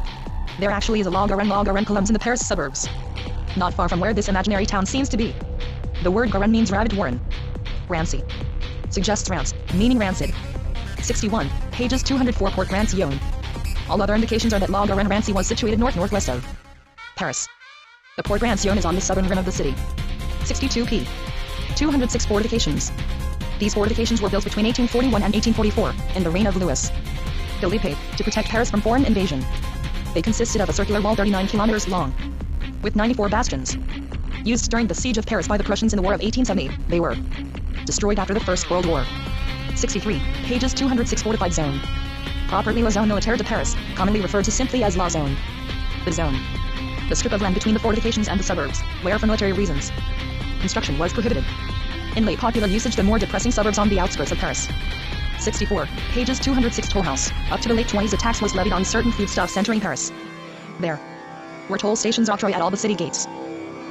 There actually is a La Garenne-Colombes in the Paris suburbs. Not far from where this imaginary town seems to be. The word Garenne means rabbit warren. Rancy suggests rance, meaning rancid. 61, pages 204 Port Rancion. All other indications are that La Garenne-Rancy was situated north-northwest of Paris. The Port Rancion is on the southern rim of the city. 62 p. 206 fortifications. These fortifications were built between 1841 and 1844, in the reign of Louis Philippe, to protect Paris from foreign invasion. They consisted of a circular wall 39 kilometers long, with 94 bastions. Used during the siege of Paris by the Prussians in the War of 1870, they were destroyed after the First World War. 63, pages 206 Fortified Zone. Properly La Zone Militaire de Paris, commonly referred to simply as La Zone. The zone. The strip of land between the fortifications and the suburbs, where for military reasons, construction was prohibited. In late popular usage, the more depressing suburbs on the outskirts of Paris. 64, pages 206 Toll House. Up to the late 20s, a tax was levied on certain foodstuffs entering Paris. There were toll stations octroi at all the city gates.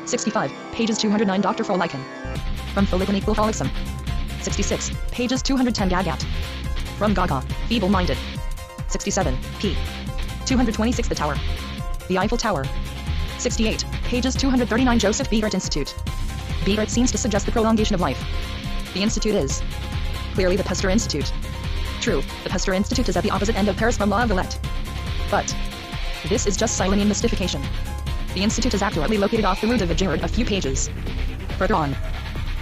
65, pages 209 Dr. Frolicon. From Folicon equal Frolicsome. 66, pages 210 Gagat. From Gaga, feeble-minded. 67, p. 226 The Tower. The Eiffel Tower. 68, pages 239 Joseph Biegert Institute. Biegert seems to suggest the prolongation of life. The institute is clearly the Pasteur Institute. True, the Pasteur Institute is at the opposite end of Paris from La Villette. But this is just Silenian mystification. The institute is accurately located off the Rue de Vaugirard a few pages further on.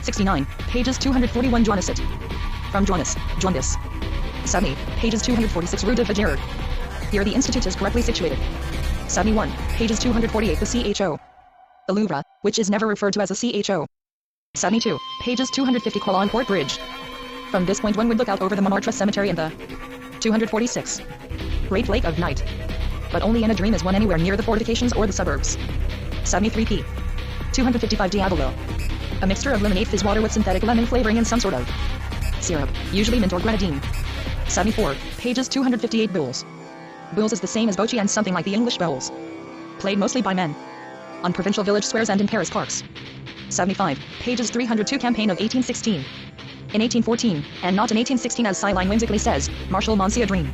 69, pages 241 Joannesit. From Jaundice. 70, pages 246 Rue de Vaugirard. Here the institute is correctly situated. 71, pages 248 The CHO. The Louvre, which is never referred to as a CHO. 72, pages 250 Colon Port Bridge. From this point one would look out over the Montmartre Cemetery and the 246 Great Lake of Night. But only in a dream is one anywhere near the fortifications or the suburbs. 73 p. 255 Diabolo. A mixture of lemonade fizz water with synthetic lemon flavoring and some sort of syrup, usually mint or grenadine. 74, pages 258 Boules. Boules is the same as bocce and something like the English bowls. Played mostly by men on provincial village squares and in Paris parks. 75, pages 302 Campaign of 1816. In 1814, and not in 1816 as Siline whimsically says, Marshal Moncey a dream.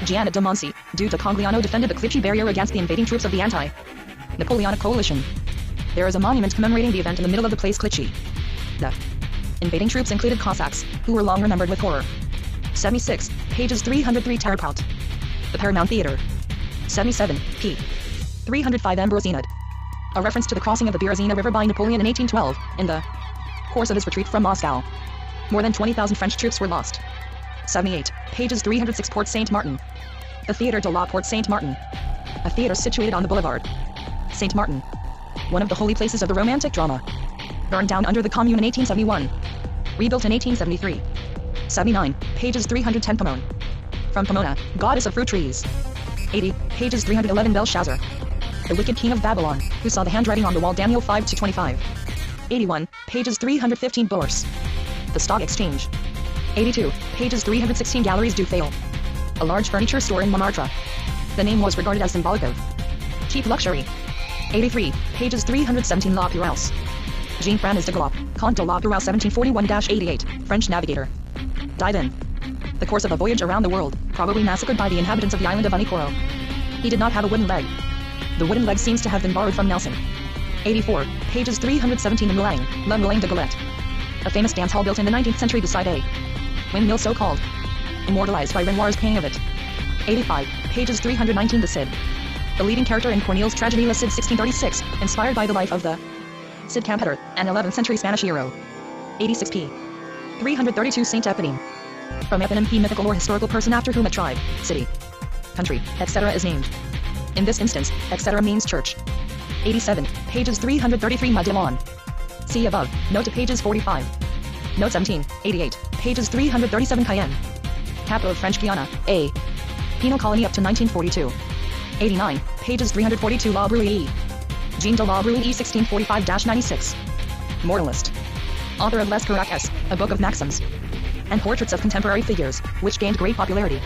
Gianna de Moncey, Duke de Congliano defended the Clichy barrier against the invading troops of the anti-Napoleonic coalition. There is a monument commemorating the event in the middle of the place Clichy. The invading troops included Cossacks, who were long remembered with horror. 76, pages 303 Tarapout. The Paramount Theater. 77, p. 305 Ambrosinade. A reference to the crossing of the Berezina River by Napoleon in 1812, in the course of his retreat from Moscow. More than 20,000 French troops were lost. 78, pages 306 Port Saint-Martin. The Theatre de la Porte Saint-Martin. A theatre situated on the boulevard Saint-Martin. One of the holy places of the Romantic drama. Burned down under the Commune in 1871. Rebuilt in 1873. 79, pages 310 Pomone. From Pomona, goddess of fruit trees. 80, pages 311 Belshazzar. The wicked king of Babylon, who saw the handwriting on the wall. Daniel 5-25. 81, pages 315. Bourse. The stock exchange. 82, pages 316. Galeries du Fail. A large furniture store in Montmartre. The name was regarded as symbolic of cheap luxury. 83, pages 317. La Purelse. Jean-Francis de Gaulle, Comte de la Purelle 1741-88, French navigator. Died in the course of a voyage around the world, probably massacred by the inhabitants of the island of Unicoro. He did not have a wooden leg. The wooden leg seems to have been borrowed from Nelson. 84, pages 317. Le Moulin de Galette. A famous dance hall built in the 19th century beside a windmill so-called, immortalized by Renoir's painting of it. 85, pages 319. The Cid. The leading character in Corneille's tragedy Le Cid 1636, inspired by the life of the Cid Campeador, an 11th century Spanish hero. 86p. 332. Saint Eponyme. From eponym, mythical or historical person after whom a tribe, city, country, etc. is named. In this instance, etc. means church. 87, pages 333. Madeleine. See above, note to pages 45. Note 17, 88, pages 337. Cayenne. Capital of French Guiana, a penal colony up to 1942. 89, pages 342. La Bruyere. Jean de la Bruyere 1645-96. Moralist. Author of Les Caracas, a book of maxims and portraits of contemporary figures, which gained great popularity.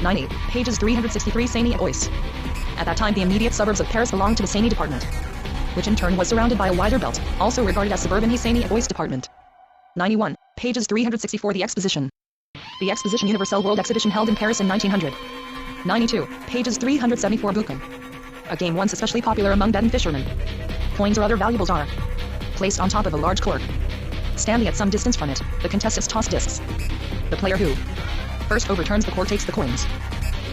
90, pages 363. Seine-et-Oise. At that time the immediate suburbs of Paris belonged to the Seine department, which in turn was surrounded by a wider belt, also regarded as suburban Seine-et-Oise department. 91, pages 364. The Exposition. The Exposition Universelle World Exhibition held in Paris in 1900. 92, pages 374. Boucan. A game once especially popular among Bedouin fishermen. Coins or other valuables are placed on top of a large cork. Standing at some distance from it, the contestants toss discs. The player who first overturns the cork takes the coins.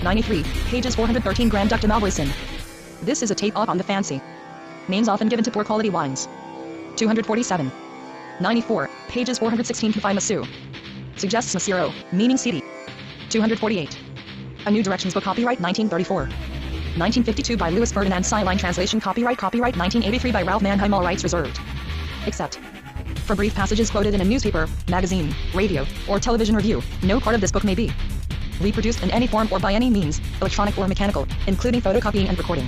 93, pages 413. Grand Duc de Malvoisin. This is a tape-off on the fancy names often given to poor quality wines. 247. 94, pages 416. Confie Monsieur. Suggests Monsieur O, meaning CD. 248. A New Directions Book. Copyright 1934. 1952 by Louis Ferdinand. Sideline translation. Copyright 1983 by Ralph Manheim. All rights reserved. Except for brief passages quoted in a newspaper, magazine, radio, or television review, no part of this book may be reproduced in any form or by any means, electronic or mechanical, including photocopying and recording.